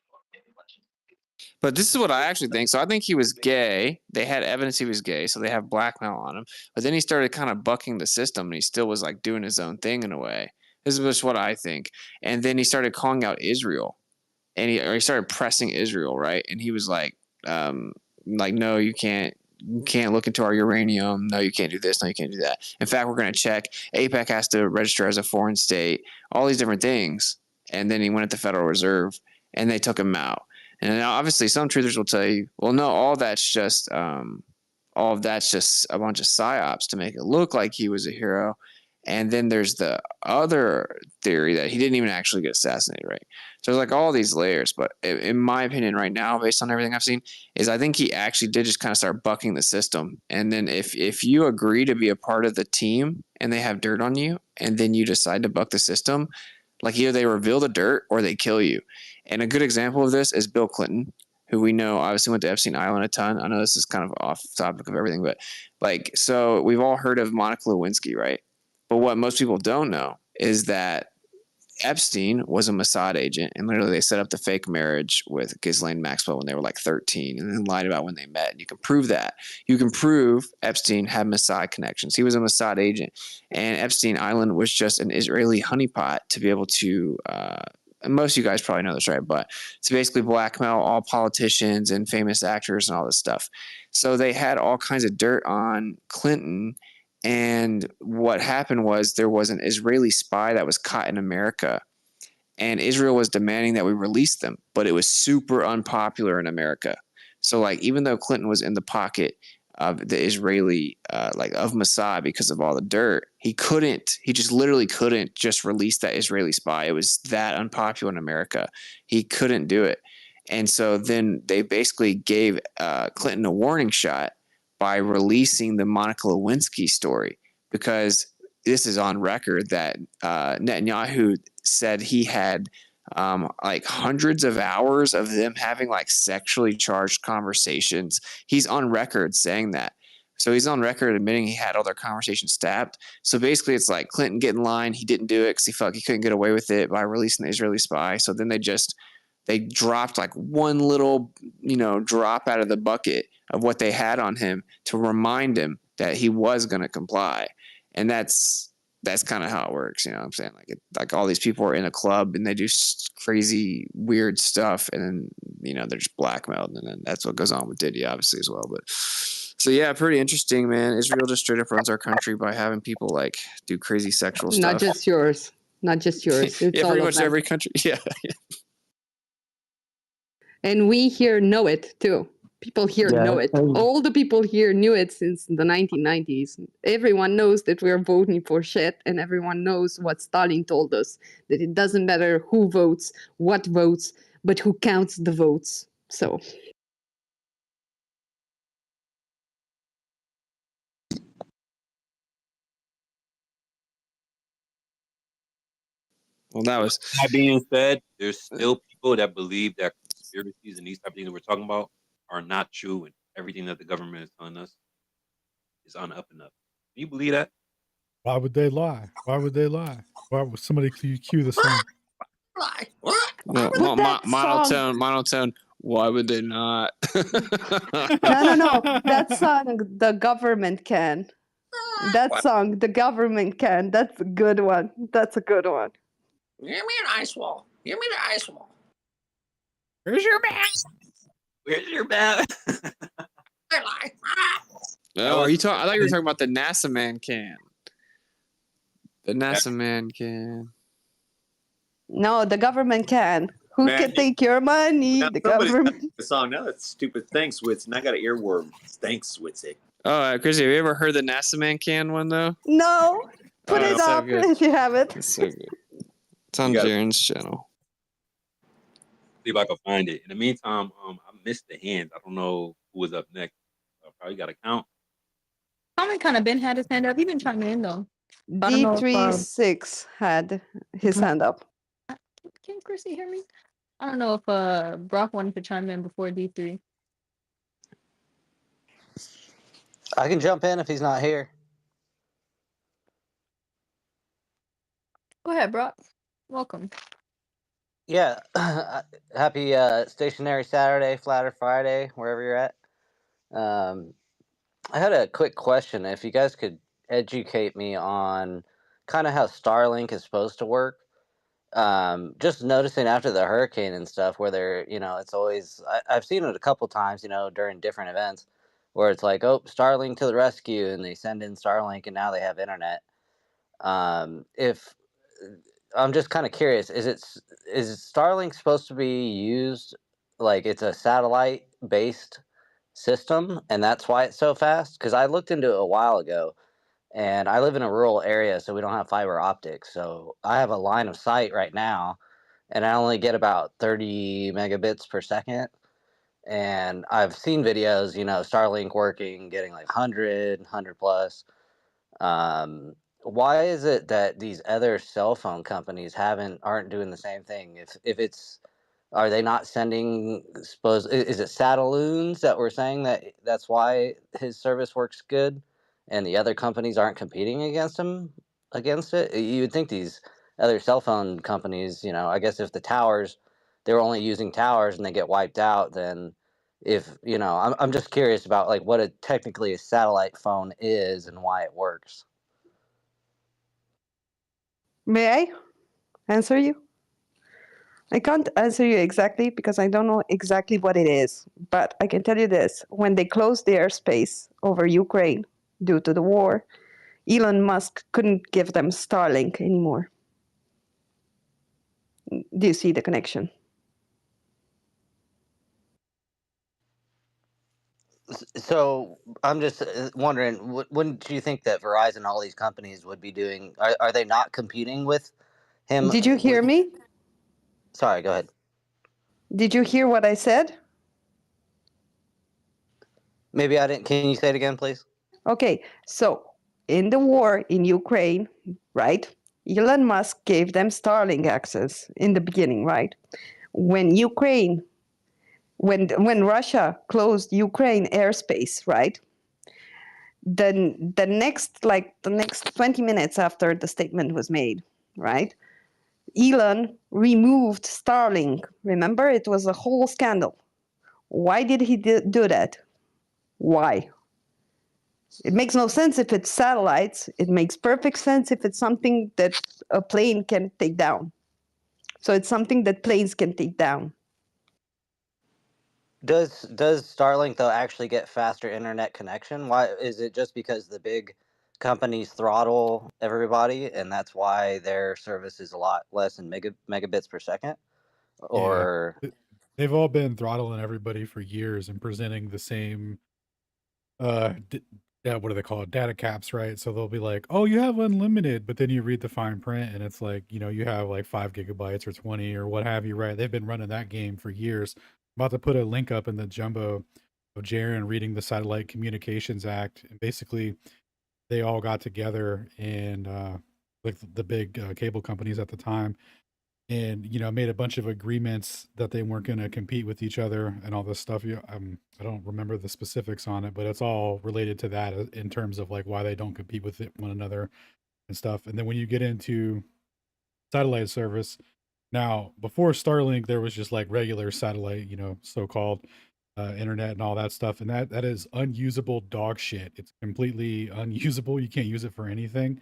But this is what I actually think. So I think he was gay. They had evidence he was gay, so they have blackmail on him. But then he started kind of bucking the system, and he still was like doing his own thing in a way. This is just what I think. And then he started calling out Israel, and he started pressing Israel, right? And he was like, no, you can't look into our uranium. No, you can't do this. No, you can't do that. In fact, we're going to check. APEC has to register as a foreign state. All these different things. And then he went at the Federal Reserve, and they took him out. And now, obviously, some truthers will tell you, well, no, all of that's just a bunch of psyops to make it look like he was a hero. And then there's the other theory that he didn't even actually get assassinated, right? So there's like all these layers. But in my opinion right now, based on everything I've seen, is I think he actually did just kind of start bucking the system. And then if you agree to be a part of the team and they have dirt on you, and then you decide to buck the system, like either they reveal the dirt or they kill you. And a good example of this is Bill Clinton, who we know obviously went to Epstein Island a ton. I know this is kind of off topic of everything, but like, so we've all heard of Monica Lewinsky, right? But what most people don't know is that Epstein was a Mossad agent, and literally they set up the fake marriage with Ghislaine Maxwell when they were like 13, and then lied about when they met. And you can prove that. You can prove Epstein had Mossad connections. He was a Mossad agent, and Epstein Island was just an Israeli honeypot to be able to and most of you guys probably know this, right? But to basically blackmail all politicians and famous actors and all this stuff. So they had all kinds of dirt on Clinton. And what happened was there was an Israeli spy that was caught in America, and Israel was demanding that we release them, but it was super unpopular in America. So like, even though Clinton was in the pocket of the Israeli, of Mossad because of all the dirt, he just literally couldn't just release that Israeli spy. It was that unpopular in America. He couldn't do it. And so then they basically gave Clinton a warning shot by releasing the Monica Lewinsky story, because this is on record that Netanyahu said he had like hundreds of hours of them having like sexually charged conversations. He's on record saying that. So he's on record admitting he had all their conversations tapped. So basically it's like Clinton get in line. He didn't do it because he couldn't get away with it by releasing the Israeli spy. So then they dropped like one little, drop out of the bucket of what they had on him to remind him that he was going to comply. And that's kind of how it works. You know what I'm saying? Like all these people are in a club and they do crazy, weird stuff. And then, they're just blackmailed. And then that's what goes on with Diddy, obviously, as well. But so, yeah, pretty interesting, man. Israel just straight up runs our country by having people like do crazy sexual stuff. Not just yours. It's yeah, all pretty of much them. every country. Yeah. And we here know it too. People here know it. All the people here knew it since the 1990s. Everyone knows that we're voting for shit, and everyone knows what Stalin told us, that it doesn't matter who votes, what votes, but who counts the votes. So well, that being said, there's still people that believe that conspiracies and these type of things that we're talking about are not true, and everything that the government is telling us is on up and up. Do you believe that? Why would they lie? Why would somebody cue the song? Lie. What? No, monotone. Why would they not? no. That song, the government can. That song, the government can. That's a good one. Give me an ice wall. Give me the ice wall. Where's your map? Where's your map? Oh, are you talking? I thought you were talking about the NASA man can. The NASA man can. No, the government can. Who can take your money? The government. The song now that's stupid. Thanks, Witz, and I got an earworm. Thanks, Witzik. Oh, Chrissy, have you ever heard the NASA man can one though? No. Put it up if you have it. It's so good. It's on Jaren's channel. See if I can find it. In the meantime, I missed the hands. I don't know who was up next. I probably got to count. Common kind of been had his hand up. He been chiming in though. D36 had his hand up. Can Chrissy hear me? I don't know if Brock wanted to chime in before D3. I can jump in if he's not here. Go ahead, Brock. Welcome. Yeah. Happy Stationary Saturday, Flatter Friday, wherever you're at. I had a quick question. If you guys could educate me on kind of how Starlink is supposed to work. Just noticing after the hurricane and stuff where they're, it's always, I've seen it a couple times, during different events where it's like, oh, Starlink to the rescue, and they send in Starlink and now they have internet. If I'm just kind of curious, is Starlink supposed to be used like it's a satellite based system and that's why it's so fast? Because I looked into it a while ago. And I live in a rural area, so we don't have fiber optics. So I have a line of sight right now, and I only get about 30 megabits per second. And I've seen videos, Starlink working, getting like 100 plus. Why is it that these other cell phone companies aren't doing the same thing? Are they not sending? Is it Satelloons that we're saying that's why his service works good? And the other companies aren't competing against it. You would think these other cell phone companies, I guess if they were only using towers and they get wiped out, then I'm just curious about like what technically a satellite phone is and why it works. May I answer you? I can't answer you exactly because I don't know exactly what it is, but I can tell you this. When they closed the airspace over Ukraine due to the war, Elon Musk couldn't give them Starlink anymore. Do you see the connection? So I'm just wondering, wouldn't you think that Verizon, all these companies would be doing, are they not competing with him? Did you hear me? Sorry, go ahead. Did you hear what I said? Maybe I didn't. Can you say it again, please? Okay, so in the war in Ukraine, right? Elon Musk gave them Starlink access in the beginning, right? When Russia closed Ukraine airspace, right? Then the next 20 minutes after the statement was made, right? Elon removed Starlink. Remember, it was a whole scandal. Why did he do that? Why? It makes no sense if it's satellites. It makes perfect sense if it's something that a plane can take down. So it's something that planes can take down. Does Starlink though actually get faster internet connection? Why is it just because the big companies throttle everybody and that's why their service is a lot less in megabits per second? Yeah. Or They've all been throttling everybody for years and presenting the same what do they call it? Data caps, right? So they'll be like, "Oh, you have unlimited," but then you read the fine print and it's like, you have like 5 gigabytes or 20 or what have you, right? They've been running that game for years. I'm about to put a link up in the jumbo of Jaron reading the Satellite Communications Act, and basically they all got together and like the big cable companies at the time, and made a bunch of agreements that they weren't going to compete with each other and all this stuff. I don't remember the specifics on it, but it's all related to that in terms of like why they don't compete with one another and stuff. And then when you get into satellite service, now before Starlink, there was just like regular satellite, so-called internet and all that stuff, and that is unusable dog shit. It's completely unusable. You can't use it for anything.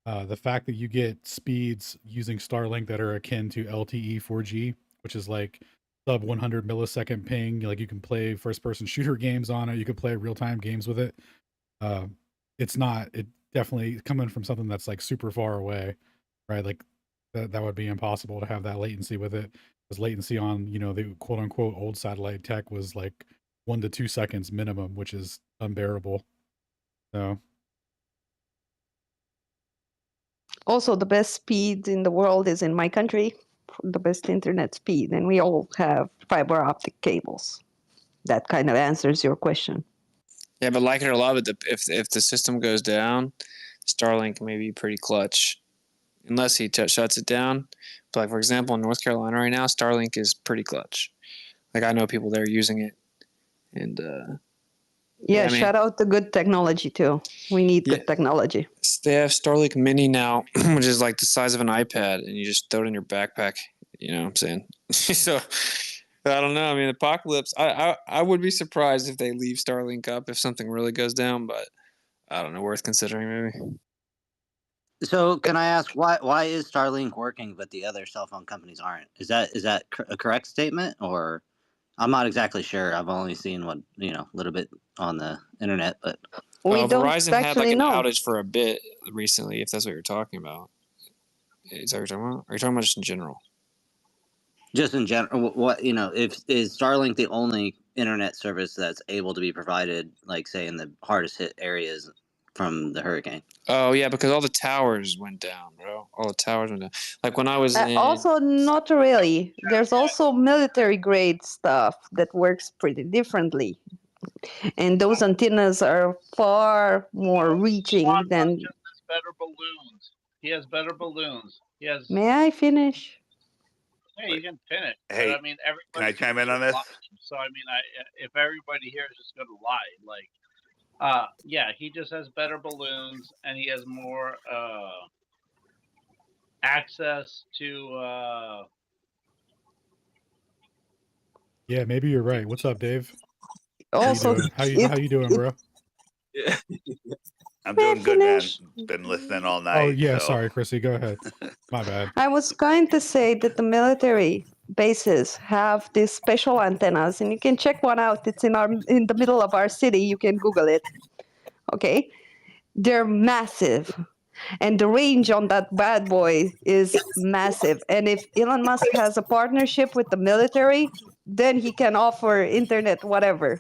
The fact that you get speeds using Starlink that are akin to LTE 4G, which is like sub 100 millisecond ping, like you can play first person shooter games on it, you can play real time games with it. It definitely coming from something that's like super far away, right? Like that would be impossible to have that latency with it. Because latency on, the quote unquote old satellite tech was like 1 to 2 seconds minimum, which is unbearable. So Also, the best speed in the world is in my country, the best internet speed, and we all have fiber optic cables. That kind of answers your question. Yeah, but like it or love it, if the system goes down, Starlink may be pretty clutch, unless he shuts it down. But like for example, in North Carolina right now, Starlink is pretty clutch. Like I know people there using it, and yeah, I mean, shout out the good technology too. We need good technology. They have Starlink Mini now, which is like the size of an iPad, and you just throw it in your backpack. You know what I'm saying? So I don't know. I mean, apocalypse. I would be surprised if they leave Starlink up if something really goes down, but I don't know. Worth considering, maybe. so can I ask why is Starlink working but the other cell phone companies aren't? Is that a correct statement, or I'm not exactly sure. I've only seen a little bit on the internet, but Verizon had like an outage for a bit recently. If that's what you're talking about, is that what you're talking about? Or are you talking about just in general? Just in general, what is Starlink the only internet service that's able to be provided, like say in the hardest hit areas from the hurricane? Oh yeah, because all the towers went down, bro. All the towers went down. Like when I was in. Also, not really. There's also military grade stuff that works pretty differently, and those antennas are far more reaching than. Better balloons. He has better balloons. He has. May I finish? Yeah, you can finish. Hey, but I mean, everybody. Can I chime in on this? So I mean, if everybody here is just going to lie, like, yeah, he just has better balloons and he has more access to. yeah, maybe you're right. What's up, Dave? Also, how you doing, bro? I'm doing good, man. Been listening all night. Oh yeah, so. sorry, Chrissy. Go ahead. My bad. I was going to say that the military bases have these special antennas, and you can check one out. It's in the middle of our city. You can Google it. Okay, they're massive, and the range on that bad boy is massive. And if Elon Musk has a partnership with the military, then he can offer internet whatever,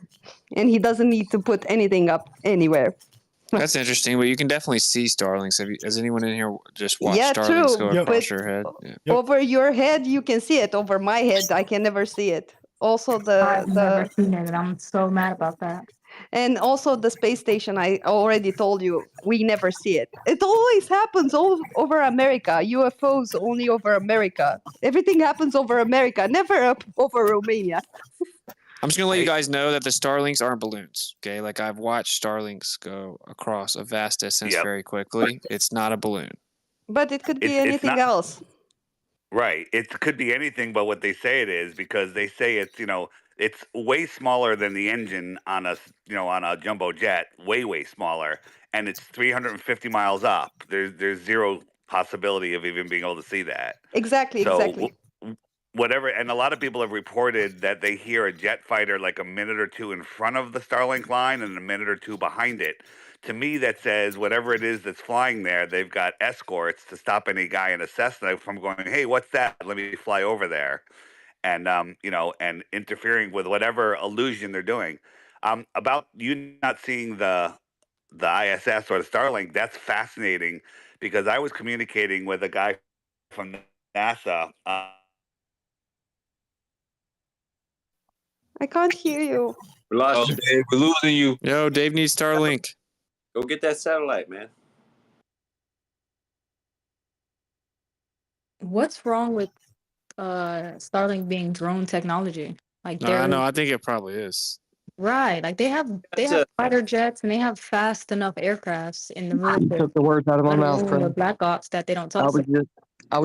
and he doesn't need to put anything up anywhere. That's interesting, but you can definitely see Starlinks. Has anyone in here just watched Yeah, Starlinks true, go across your head? Yeah. Over your head, you can see it. Over my head, I can never see it. Also I've never seen it, and I'm so mad about that. And also the space station, I already told you, we never see it. It always happens all over America. UFOs only over America. Everything happens over America, never up over Romania. I'm just gonna let you guys know that the Starlinks aren't balloons. Okay, like I've watched Starlinks go across a vast distance very quickly. It's not a balloon. But it could be It's anything not- else. Right. It could be anything but what they say it is, because they say it's, it's way smaller than the engine on on a jumbo jet, way smaller, and it's 350 miles up. There's zero possibility of even being able to see that. Exactly. Whatever, and a lot of people have reported that they hear a jet fighter like a minute or two in front of the Starlink line and a minute or two behind it. To me, that says whatever it is that's flying there, they've got escorts to stop any guy in a Cessna from going, "Hey, what's that? Let me fly over there," and and interfering with whatever illusion they're doing. About you not seeing the ISS or the Starlink, that's fascinating, because I was communicating with a guy from NASA. I can't hear you. We lost you, Dave. We're losing you. Yo, Dave needs Starlink. Go get that satellite, man. What's wrong with Starlink being drone technology? Like they're No, I think it probably is. right. Like they have fighter jets and they have fast enough aircrafts in the You military. took the words out of my let mouth, alone friend. with Black Ops that they don't I talk was about.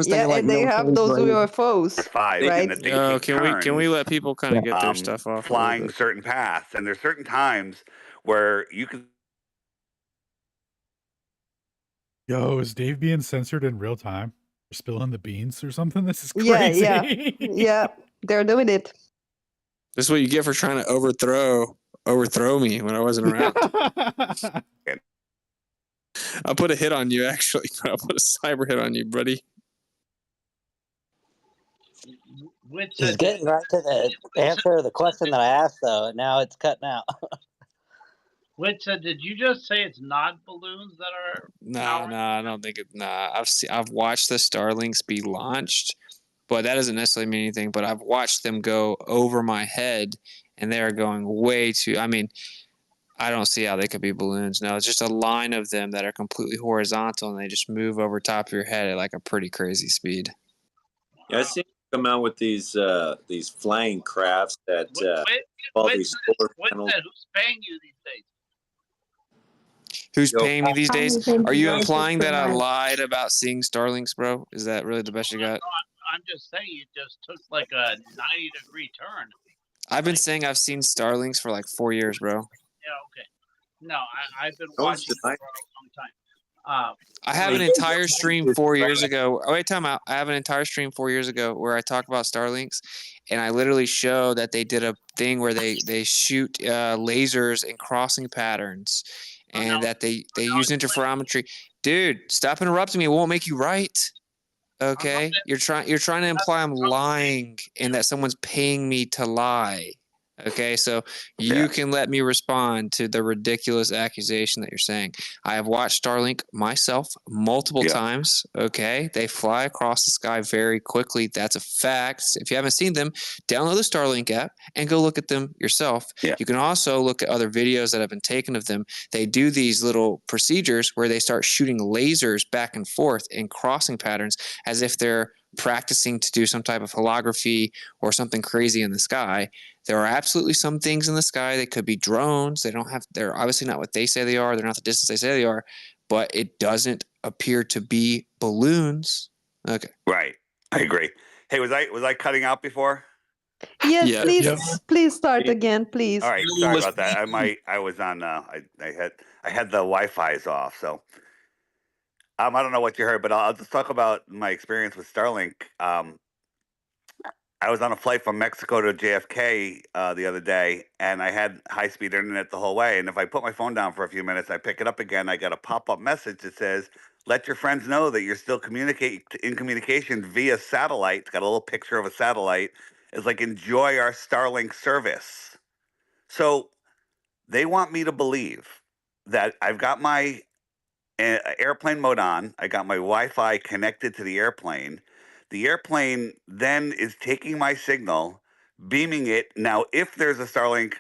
thinking like and they have those military grade. UFOs, right? And that they take Can we let people kind of get their stuff off a little flying bit? certain paths, and there's certain times where you can. Yo, is Dave being censored in real time? You're spilling the beans or something? This is crazy. Yeah. They're doing it. This is what you get for trying to overthrow me when I wasn't around. I'll put a hit on you, actually. I'll put a cyber hit on you, buddy. He's getting right to the answer to the question that I asked, though. And now it's cutting out. Which did you just say it's not balloons that are? Nah, I don't think it. Nah, I've watched the Starlinks be launched, but that doesn't necessarily mean anything. But I've watched them go over my head, and they are going way too. I mean, I don't see how they could be balloons. No, it's just a line of them that are completely horizontal, and they just move over top of your head at like a pretty crazy speed. Yeah, I see them come out with these flying crafts that all these solar panels. Who's paying you these days? Who's paying me these days? Are you implying that I lied about seeing Starlinks, bro? Is that really the best you got? I'm just saying you just took like a 90-degree turn. I've been saying I've seen Starlinks for like 4 years, bro. Yeah, okay. No, I've been watching for a long time. I have an entire stream 4 years ago. Oh, wait, time out. I have an entire stream 4 years ago where I talk about Starlinks, and I literally show that they did a thing where they shoot lasers in crossing patterns, and that they use interferometry. Dude, stop interrupting me. It won't make you right. Okay, you're trying to imply I'm lying and that someone's paying me to lie. Okay, so you can let me respond to the ridiculous accusation that you're saying. I have watched Starlink myself multiple times. Okay, they fly across the sky very quickly. That's a fact. If you haven't seen them, download the Starlink app and go look at them yourself. You can also look at other videos that have been taken of them. They do these little procedures where they start shooting lasers back and forth in crossing patterns as if they're practicing to do some type of holography or something crazy in the sky. There are absolutely some things in the sky. They could be drones. They're obviously not what they say they are. They're not the distance they say they are, but it doesn't appear to be balloons. Okay. Right. I agree. Hey, was I cutting out before? Yes, please start again, please. All right, sorry about that. I was on. I had the Wi-Fi's off, so I don't know what you heard, but I'll just talk about my experience with Starlink. I was on a flight from Mexico to JFK the other day, and I had high-speed internet the whole way. And if I put my phone down for a few minutes, I pick it up again. I got a pop-up message that says, "Let your friends know that you're still in communication via satellite." It's got a little picture of a satellite. It's like, enjoy our Starlink service. So they want me to believe that I've got my airplane mode on. I got my Wi-Fi connected to the airplane. The airplane then is taking my signal beaming it. Now, if there's a Starlink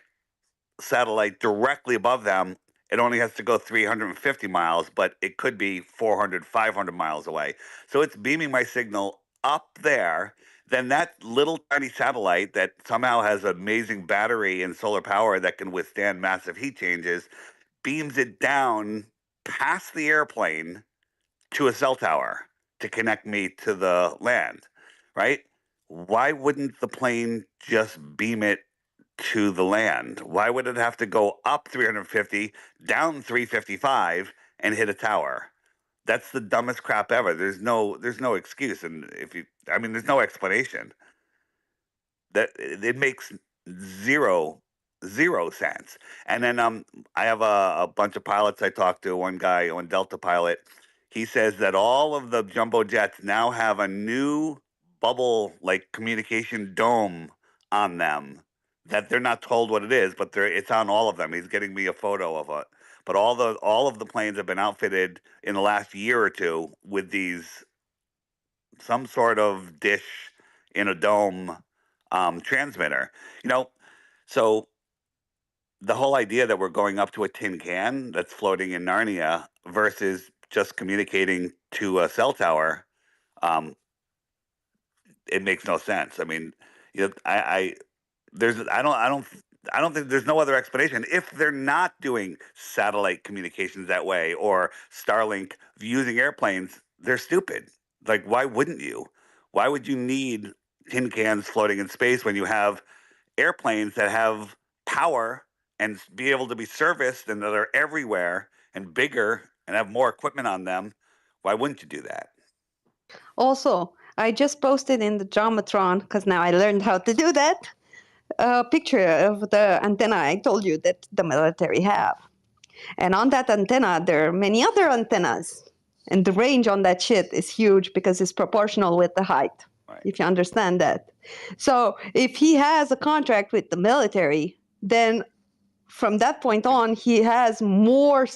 satellite directly above them, it only has to go 350 miles, but it could be 400, 500 miles away. So it's beaming my signal up there. Then that little tiny satellite that somehow has amazing battery and solar power that can withstand massive heat changes beams it down past the airplane to a cell tower to connect me to the land, right? Why wouldn't the plane just beam it to the land? Why would it have to go up 350, down 355, and hit a tower? That's the dumbest crap ever. There's no excuse, and there's no explanation. That it makes zero sense. And then I have a bunch of pilots I talked to. One Delta pilot, he says that all of the jumbo jets now have a new bubble like communication dome on them that they're not told what it is, but it's on all of them. He's getting me a photo of it. But all of the planes have been outfitted in the last year or two with these some sort of dish in a dome transmitter. So the whole idea that we're going up to a tin can that's floating in Narnia versus just communicating to a cell tower, it makes no sense. I mean, I don't think there's no other explanation. If they're not doing satellite communications that way or Starlink using airplanes, they're stupid. Like, why wouldn't you? Why would you need tin cans floating in space when you have airplanes that have power and be able to be serviced and that are everywhere and bigger and have more equipment on them? Why wouldn't you do that? Also, I just posted in the Geometron, because now I learned how to do that, a picture of the antenna I told you that the military have. And on that antenna, there are many other antennas. And the range on that shit is huge because it's proportional with the height, if you understand that. So if he has a contract with the military, then from that point on, he has more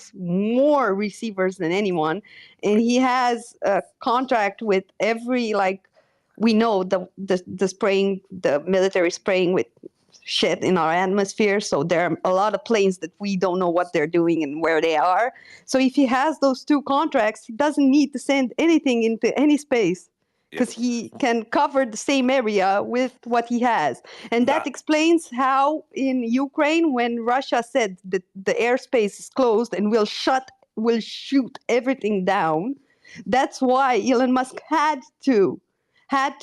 receivers than anyone. And he has a contract with every, we know the spraying, the military spraying with shit in our atmosphere. So there are a lot of planes that we don't know what they're doing and where they are. So if he has those two contracts, he doesn't need to send anything into any space because he can cover the same area with what he has. And that explains how in Ukraine, when Russia said that the airspace is closed and will shoot everything down, that's why Elon Musk had to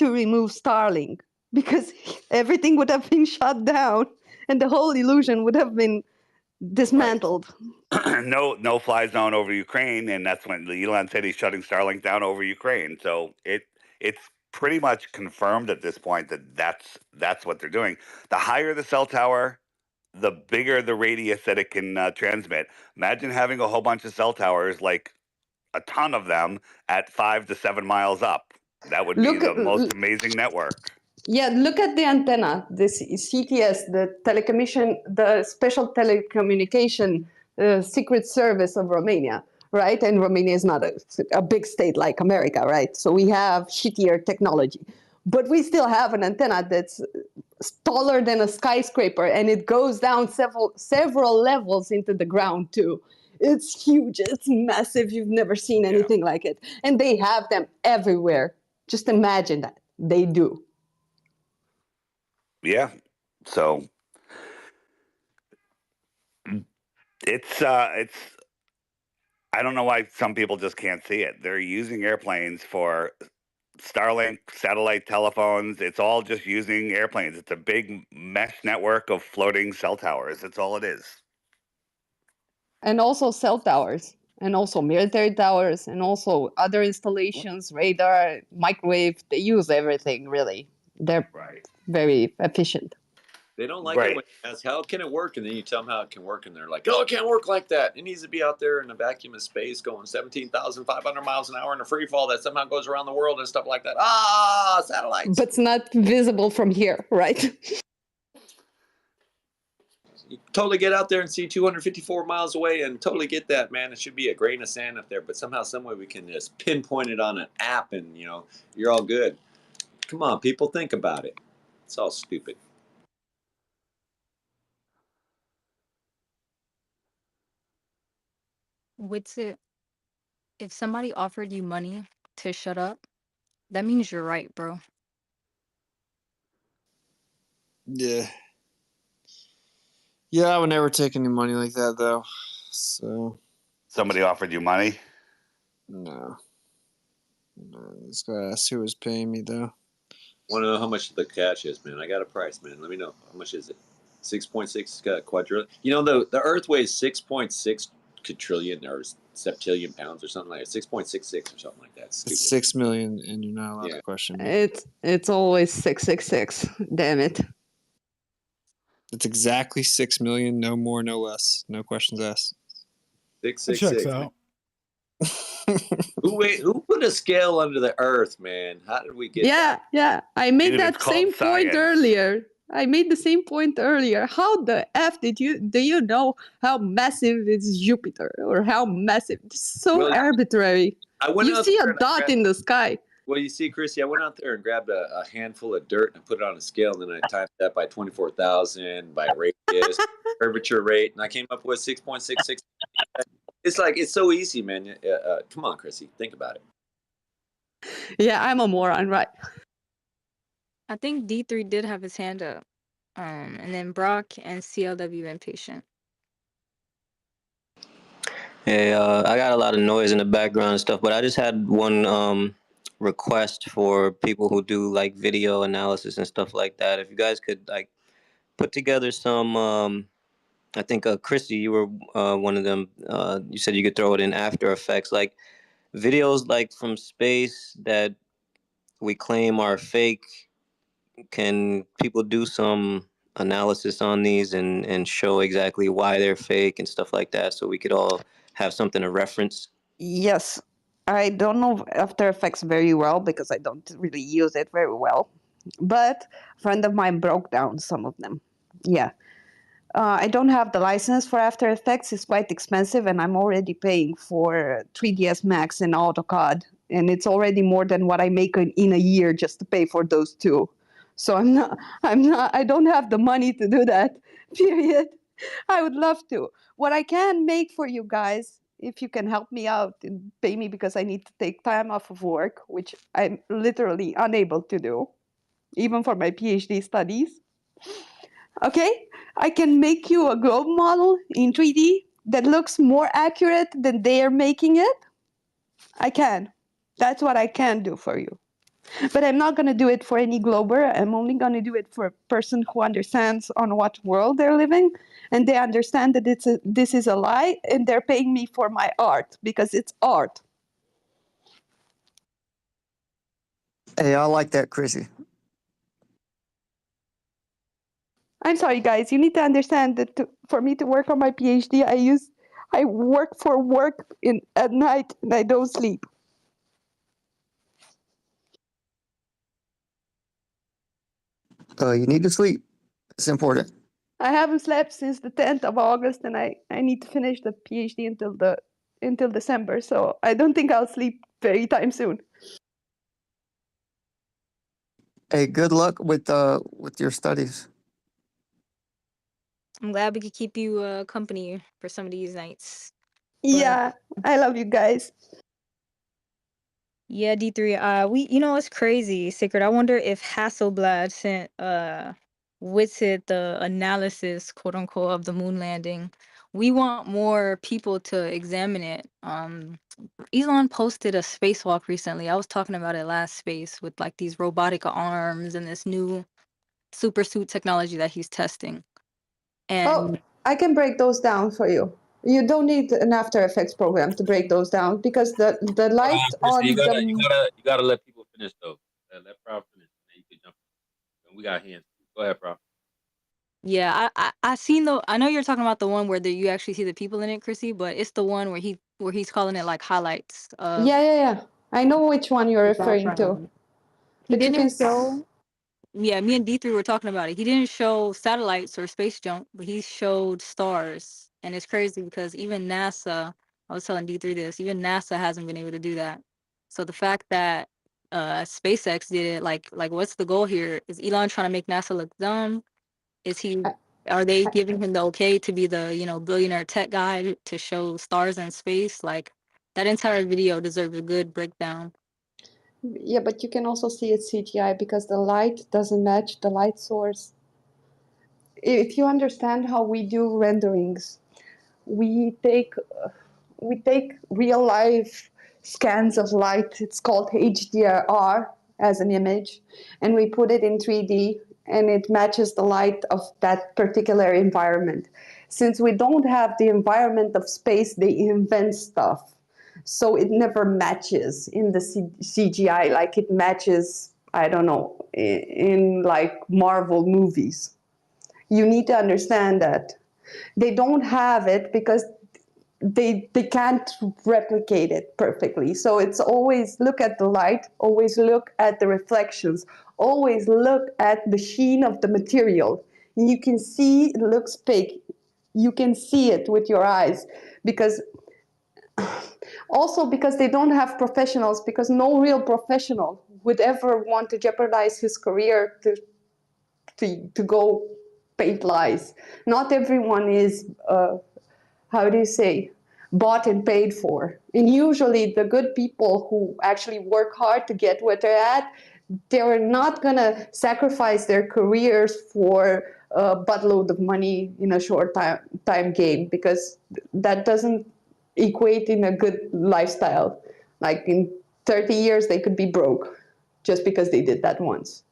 remove Starlink, because everything would have been shut down and the whole illusion would have been dismantled. No fly zone over Ukraine, and that's when Elon said he's shutting Starlink down over Ukraine. So it's pretty much confirmed at this point that that's what they're doing. The higher the cell tower, the bigger the radius that it can transmit. Imagine having a whole bunch of cell towers, like a ton of them, at 5 to 7 miles up. That would be the most amazing network. Yeah, look at the antenna. This CTS, the Special Telecommunication Secret Service of Romania, right? And Romania is not a big state like America, right? So we have shittier technology. But we still have an antenna that's taller than a skyscraper, and it goes down several levels into the ground too. It's huge. It's massive. You've never seen anything like it. And they have them everywhere. Just imagine that. They do. Yeah. So it's I don't know why some people just can't see it. They're using airplanes for Starlink, satellite telephones. It's all just using airplanes. It's a big mesh network of floating cell towers. That's all it is. And also cell towers, and also military towers, and also other installations, radar, microwave. They use everything, really. They're very efficient. They don't like it when you ask, how can it work? And then you tell them how it can work. And they're like, oh, it can't work like that. It needs to be out there in a vacuum of space going 17,500 miles an hour in a free fall that somehow goes around the world and stuff like that. Satellites. But it's not visible from here, right? You totally get out there and see 254 miles away and totally get that, man. It should be a grain of sand up there. But somehow, some way we can just pinpoint it on an app and, you're all good. Come on, people, think about it. It's all stupid. Witsit, if somebody offered you money to shut up, that means you're right, bro. Yeah. Yeah, I would never take any money like that though. So Somebody offered you money? no. This guy asked who was paying me though. Want to know how much the catch is, man? I got a price, man. Let me know. How much is it? 6.6 quadrillion. You know, the Earth weighs 6.6 quadrillion or septillion pounds or something like that. 6.66 or something like that. It's Stupid. 6 million, and you're not allowed Yeah. to question me. It's always 666. Damn it. It's exactly 6 million, no more, no less. No questions asked. It 666. checks out. Who put a scale under the Earth, man? How did we get Yeah, yeah. I made Dude, it's that called same point science. earlier. I made the same point earlier. How the F do you know how massive is Jupiter or how massive? It's so Well, arbitrary. I went You out see there a and I dot grabbed, in the sky. well, you see, Chrissy, I went out there and grabbed a handful of dirt and put it on a scale, and then I timed that by 24,000 by radius, curvature rate, and I came up with 6.66. It's so easy, man. Come on, Chrissy, think about it. Yeah, I'm a moron, right? I think D3 did have his hand up. And then Brock and CLW impatient. Hey, I got a lot of noise in the background and stuff, but I just had one request for people who do like video analysis and stuff like that. If you guys could like put together some, I think Chrissy, you were one of them. You said you could throw it in After Effects, like videos like from space that we claim are fake. Can people do some analysis on these and show exactly why they're fake and stuff like that, so we could all have something to reference? Yes. I don't know After Effects very well because I don't really use it very well. But a friend of mine broke down some of them. Yeah. I don't have the license for After Effects. It's quite expensive, and I'm already paying for 3ds Max and AutoCAD, and it's already more than what I make in a year just to pay for those two. So I don't have the money to do that. Period. I would love to. What I can make for you guys, if you can help me out and pay me because I need to take time off of work, which I'm literally unable to do, even for my PhD studies. Okay, I can make you a globe model in 3D that looks more accurate than they are making it. I can. That's what I can do for you. But I'm not going to do it for any glober. I'm only going to do it for a person who understands on what world they're living, and they understand that this is a lie, and they're paying me for my art because it's art. Hey, I like that, Chrissy. I'm sorry, guys. You need to understand that for me to work on my PhD, I work for work at night and I don't sleep. You need to sleep. It's important. I haven't slept since the 10th of August, and I need to finish the PhD until December. So I don't think I'll sleep very time soon. Hey, good luck with your studies. I'm glad we could keep you company for some of these nights. Yeah, I love you guys. Yeah, D3. It's crazy, Sacred. I wonder if Hasselblad sent Witsit the analysis, quote unquote, of the moon landing. We want more people to examine it. Elon posted a spacewalk recently. I was talking about it last space with like these robotic arms and this new super suit technology that he's testing. And I can break those down for you. You don't need an After Effects program to break those down because the light on you gotta let people finish though. Let Prof finish, and then you can jump in. And we got hands. Go ahead, Prof. yeah, I seen I know you're talking about the one where you actually see the people in it, Chrissy, but it's the one where he's calling it like highlights of Yeah. I know which one you're referring to. background. He But you didn't can show. Yeah, me and D3 were talking about it. He didn't show satellites or space junk, but he showed stars. And it's crazy because even NASA, I was telling D3 this, even NASA hasn't been able to do that. So the fact that SpaceX did it, like what's the goal here? Is Elon trying to make NASA look dumb? Is he Are they giving him the okay to be the, billionaire tech guy to show stars in space? Like, that entire video deserves a good breakdown. Yeah, but you can also see it's CGI because the light doesn't match the light source. If you understand how we do renderings, we take real life scans of light. It's called HDR as an image, and we put it in 3D, and it matches the light of that particular environment. Since we don't have the environment of space, they invent stuff, so it never matches in the CGI like it matches, I don't know, in like Marvel movies. You need to understand that they don't have it because they can't replicate it perfectly. So it's always look at the light, always look at the reflections, always look at the sheen of the material. You can see it looks fake. You can see it with your eyes because also because they don't have professionals, because no real professional would ever want to jeopardize his career to go paint lies. Not everyone is how do you say, bought and paid for. And usually the good people who actually work hard to get where they're at, they're not going to sacrifice their careers for a buttload of money in a short time game, because that doesn't equate in a good lifestyle. Like in 30 years, they could be broke just because they did that once.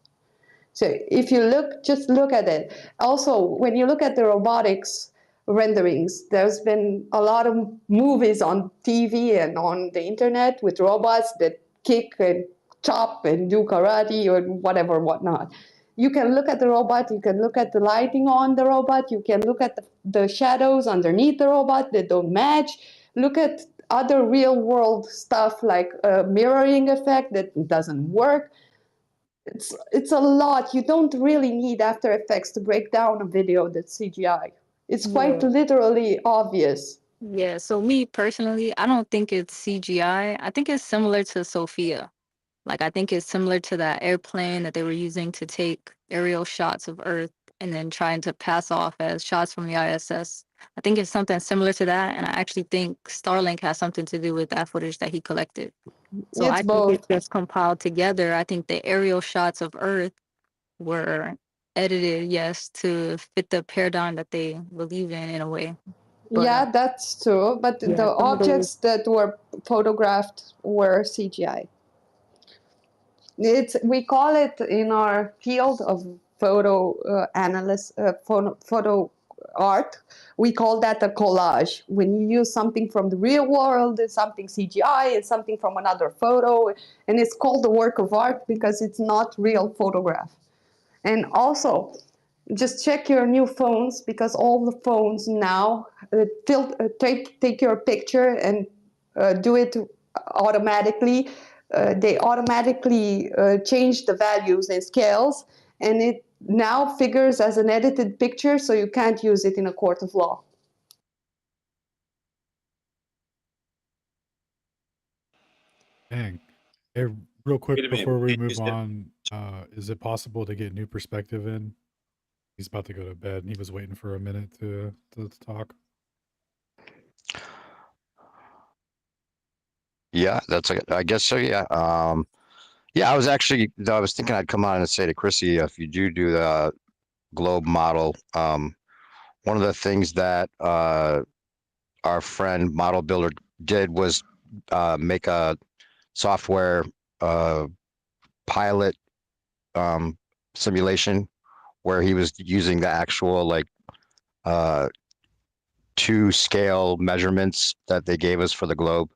So if you look, just look at it. Also, when you look at the robotics renderings, there's been a lot of movies on TV and on the internet with robots that kick and chop and do karate or whatever, whatnot. You can look at the robot, you can look at the lighting on the robot, you can look at the shadows underneath the robot that don't match. Look at other real world stuff like a mirroring effect that doesn't work. It's a lot. You don't really need After Effects to break down a video that's CGI. It's quite Yeah. literally obvious. Yeah, so me personally, I don't think it's CGI. I think it's similar to Sophia. Like, I think it's similar to that airplane that they were using to take aerial shots of Earth and then trying to pass off as shots from the ISS. I think it's something similar to that, and I actually think Starlink has something to do with that footage that he collected. So It's I think both. it's just compiled together. I think the aerial shots of Earth were edited, yes, to fit the paradigm that they believe in a way. But Yeah, that's true. But yeah, the some of those, objects that were photographed were CGI. We call it in our field of photo analyst, photo art. We call that a collage. When you use something from the real world and something CGI and something from another photo, and it's called the work of art because it's not real photograph. And also, just check your new phones, because all the phones now take your picture and do it automatically. They automatically change the values and scales, and it now figures as an edited picture, so you can't use it in a court of law. Dang. Hey, real Wait quick a minute. before we Can't you move say- on, is it possible to get new perspective in? He's about to go to bed and he was waiting for a minute to talk. Yeah, I guess so. Yeah. Yeah, I was thinking I'd come on and say to Chrissy, if you do the globe model, one of the things that our friend model builder did was make a software pilot simulation where he was using the actual like 2 scale measurements that they gave us for the globe.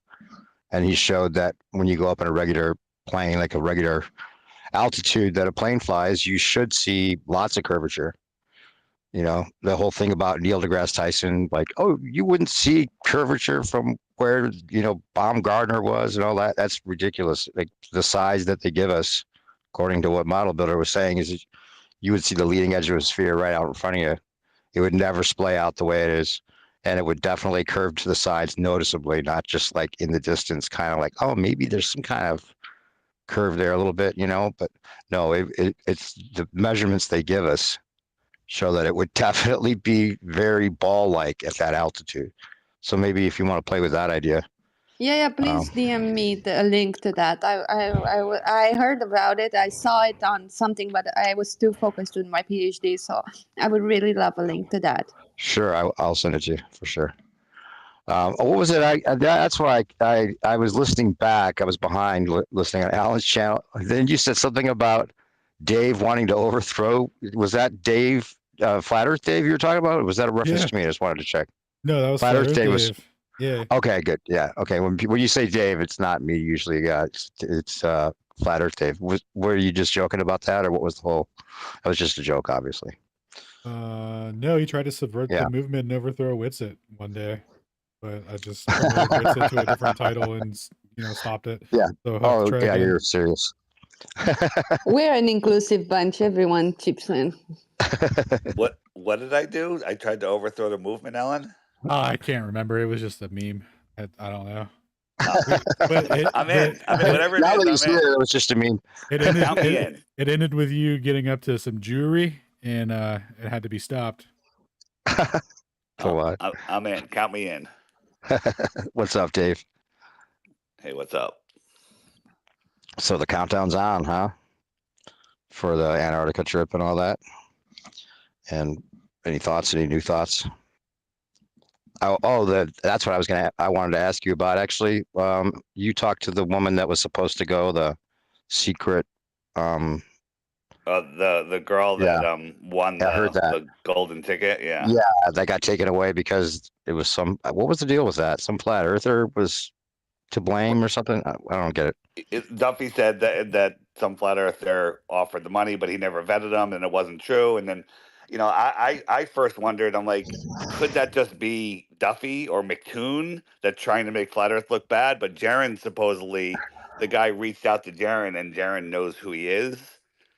And he showed that when you go up in a regular plane, like a regular altitude that a plane flies, you should see lots of curvature. You know, the whole thing about Neil deGrasse Tyson, like, oh, you wouldn't see curvature from where, Baumgartner was and all that. That's ridiculous. Like the size that they give us, according to what Model Builder was saying, is you would see the leading edge of a sphere right out in front of you. It would never splay out the way it is. And it would definitely curve to the sides noticeably, not just like in the distance, kind of like, oh, maybe there's some kind of curve there a little bit, but no, it's the measurements they give us show that it would definitely be very ball-like at that altitude. So maybe if you want to play with that idea. Yeah, please DM me a link to that. I heard about it. I saw it on something, but I was too focused with my PhD, so I would really love a link to that. Sure, I'll send it to you for sure. What was it? That's why I was listening back. I was behind listening on Alan's channel. Then you said something about Dave wanting to overthrow. Was that Dave, Flat Earth Dave you were talking about? Or was that a reference Yeah. to me? I just wanted to check. No, that was Flat Earth Dave was. Dave. Yeah. Okay, good. Yeah. Okay. When you say Dave, it's not me usually. Yeah, it's Flat Earth Dave. Were you just joking about that, or what was the whole? That was just a joke, obviously. No, he tried to subvert Yeah. the movement and overthrow Witsit one day, but I just promoted Witsit to a different title and stopped it. Yeah. So Oh, try yeah. again. You're serious. We're an inclusive bunch. Everyone chips in. What did I do? I tried to overthrow the movement, Ellen. I can't remember. It was just a meme. I don't know. I'm in. Whatever it now is, that he's I'm in. here, it was just a meme. It ended. Count me in. It ended with you getting up to some jewelry, and it had to be stopped. I'm in. Count me in. What's up, Dave? Hey, what's up? So the countdown's on, huh? For the Antarctica trip and all that. And any thoughts? Any new thoughts? That's what I wanted to ask you about. Actually, you talked to the woman that was supposed to go, the secret. The girl that won the golden ticket. Yeah. Yeah, that got taken away because it was what was the deal with that? Some flat earther was to blame or something? I don't get it. Duffy said that some flat earther offered the money, but he never vetted them, and it wasn't true. And then, I first wondered, I'm like, could that just be Duffy or McToon that trying to make flat Earth look bad? But Jaron, supposedly, the guy reached out to Jaron, and Jaron knows who he is.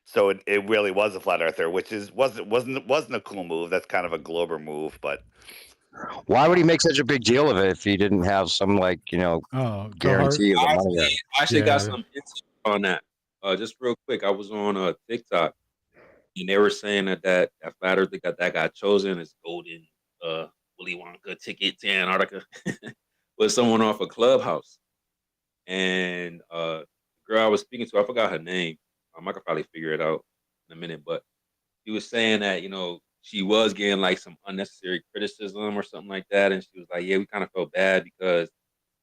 So it really was a flat earther, which wasn't a cool move. That's kind of a Glober move, but. Why would he make such a big deal of it if he didn't have some guarantee of the money? I actually got some insight on that. Just real quick, I was on TikTok, and they were saying that flat earth that got chosen as golden Willy Wonka ticket to Antarctica was someone off a Clubhouse, and the girl I was speaking to, I forgot her name. I could probably figure it out in a minute, but he was saying that she was getting like some unnecessary criticism or something like that. And she was like, yeah, we kind of felt bad because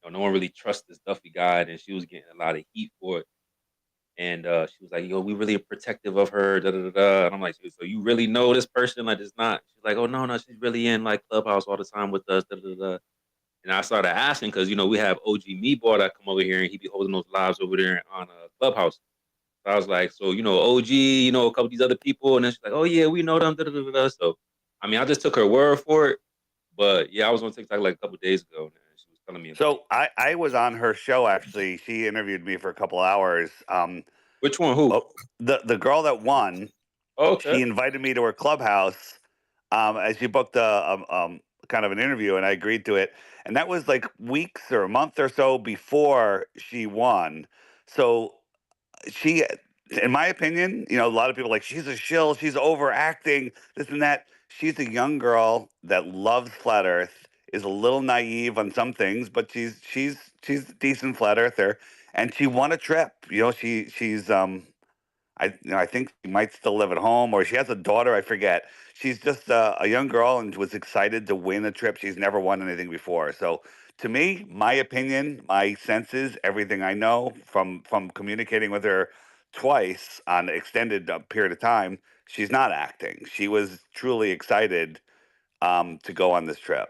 no one really trusts this Duffy guy. And she was getting a lot of heat for it. And she was like, we really protective of her. Da, da, da, da. And I'm like, so you really know this person? Like, it's not. She's like, oh, no, she's really in like Clubhouse all the time with us. Da, da, da. And I started asking because, we have OG Meatball that come over here and he be holding those lives over there on Clubhouse. I was like, so, OG, a couple of these other people. And then she's like, oh, yeah, we know them. Da, da, da, da. So, I just took her word for it. But, yeah, I was on TikTok like a couple of days ago. And she was telling me. So, I was on her show, actually. She interviewed me for a couple of hours. Which one? Who? The girl that won. Okay. She invited me to her clubhouse as she booked a kind of an interview, and I agreed to it. And that was like weeks or a month or so before she won. So, she, in my opinion, a lot of people are like, she's a shill, she's overacting, this and that. She's a young girl that loves flat Earth, is a little naive on some things, but she's a decent flat earther, and she won a trip. She's I think she might still live at home, or she has a daughter. I forget. She's just a young girl and was excited to win a trip. She's never won anything before. So, to me, my opinion, my senses, everything I know from communicating with her twice on an extended period of time, she's not acting. She was truly excited to go on this trip.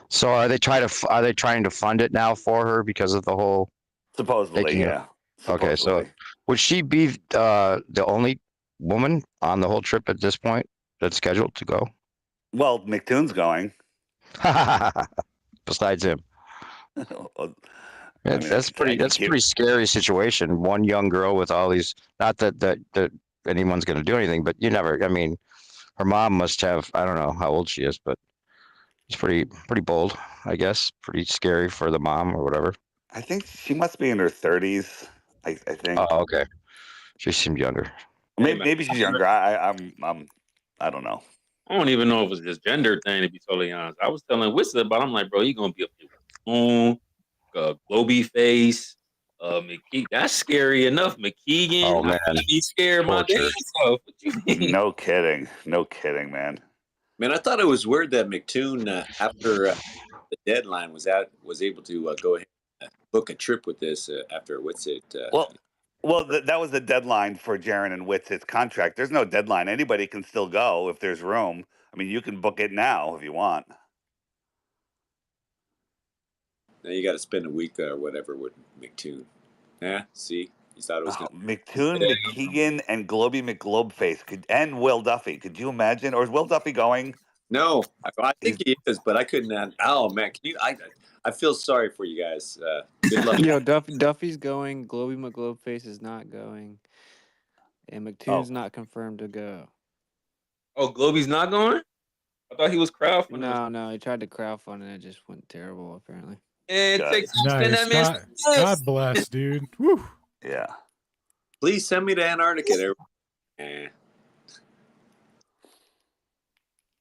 So are they trying to fund it now for her because of the whole? Supposedly, yeah. Okay, so would she be the only woman on the whole trip at this point that's scheduled to go? Well, McToon's going. Besides him. That's a pretty scary situation. One young girl with all these, not that anyone's going to do anything, but her mom must have, I don't know how old she is, but it's pretty bold, I guess. Pretty scary for the mom or whatever. I think she must be in her 30s. I think. Oh, okay. She seemed younger. Maybe she's younger. I don't know. I don't even know if it's just gender thing, to be totally honest. I was telling Wissa, but I'm like, bro, you gonna be up here with Globy face, McKee. That's scary enough. McKeegan, Oh man, I be scared my torture. days off. What you mean? No kidding, man. Man, I thought it was weird that McToon, after the deadline was out, was able to go ahead and book a trip with this after Witsit. Well, that was the deadline for Jaron and Witz's contract. There's no deadline. Anybody can still go if there's room. I mean, you can book it now if you want. Now you got to spend a week or whatever with McToon. Yeah, see, you thought it was going McToon, McKeegan, and Globy McGlobeface and Will Duffy. Could you imagine? Or is Will Duffy going? No, I think he is, but I couldn't. Oh man, can you? I feel sorry for you guys. Good luck. Duffy's going. Globy McGlobeface is not going, and McToon's not confirmed to go. Oh, Globy's not going? I thought he was crowdfunding. No, he tried to crowdfund and it just went terrible. Apparently. And Nice. God bless, dude. Woo. Yeah. Please send me to Antarctica.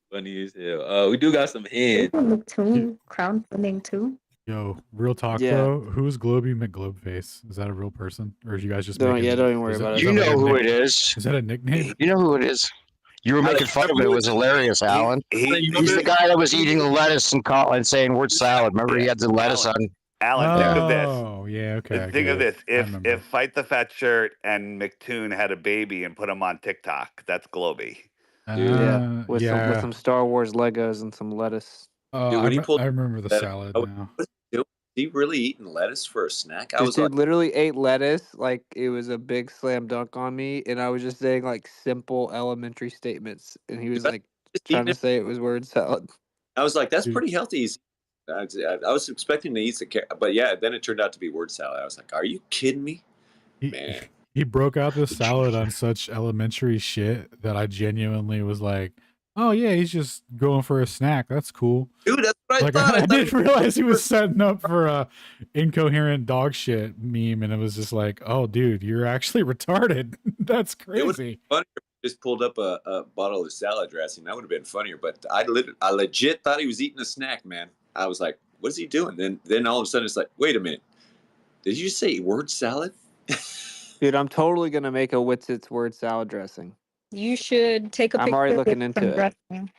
Funny as hell. We do got some heads. McToon crowdfunding too. Yo, real talk though. Who's Globy McGlobeface? Is that a real person, or is you guys just? Don't even worry about it. You know who it is. Is that a nickname? You know who it is. You were making fun of it. It was hilarious, Alan. He's the guy that was eating the lettuce and saying word salad. Remember, he had the lettuce on. Alan, think of this. Oh, yeah, okay. Think of this. If Fight the Fat Shirt and McToon had a baby and put him on TikTok, that's Globy. With some Star Wars Legos and some lettuce. Dude, when he pulled I remember the salad now. What is he doing? Is he really eating lettuce for a snack? I This was dude like, literally ate lettuce like it was a big slam dunk on me, and I was just saying like simple elementary statements, and he was like trying to say it was word salad. I was like, that's pretty healthy. I was expecting to eat the carrot, but yeah, then it turned out to be word salad. I was like, are you kidding me? Man. He broke out the salad on such elementary shit that I genuinely was like, oh yeah, he's just going for a snack. That's cool. Dude, that's what I thought. I didn't realize he was setting up for a incoherent dog shit meme, and it was just like, oh dude, you're actually retarded. That's crazy. It would have been funnier if he just pulled up a bottle of salad dressing. That would have been funnier, but I legit thought he was eating a snack, man. I was like, what is he doing? Then all of a sudden it's like, wait a minute. Did you say word salad? Dude, I'm totally gonna make a Witsits word salad dressing. You should take a picture. I'm already of looking it into from it. dressing.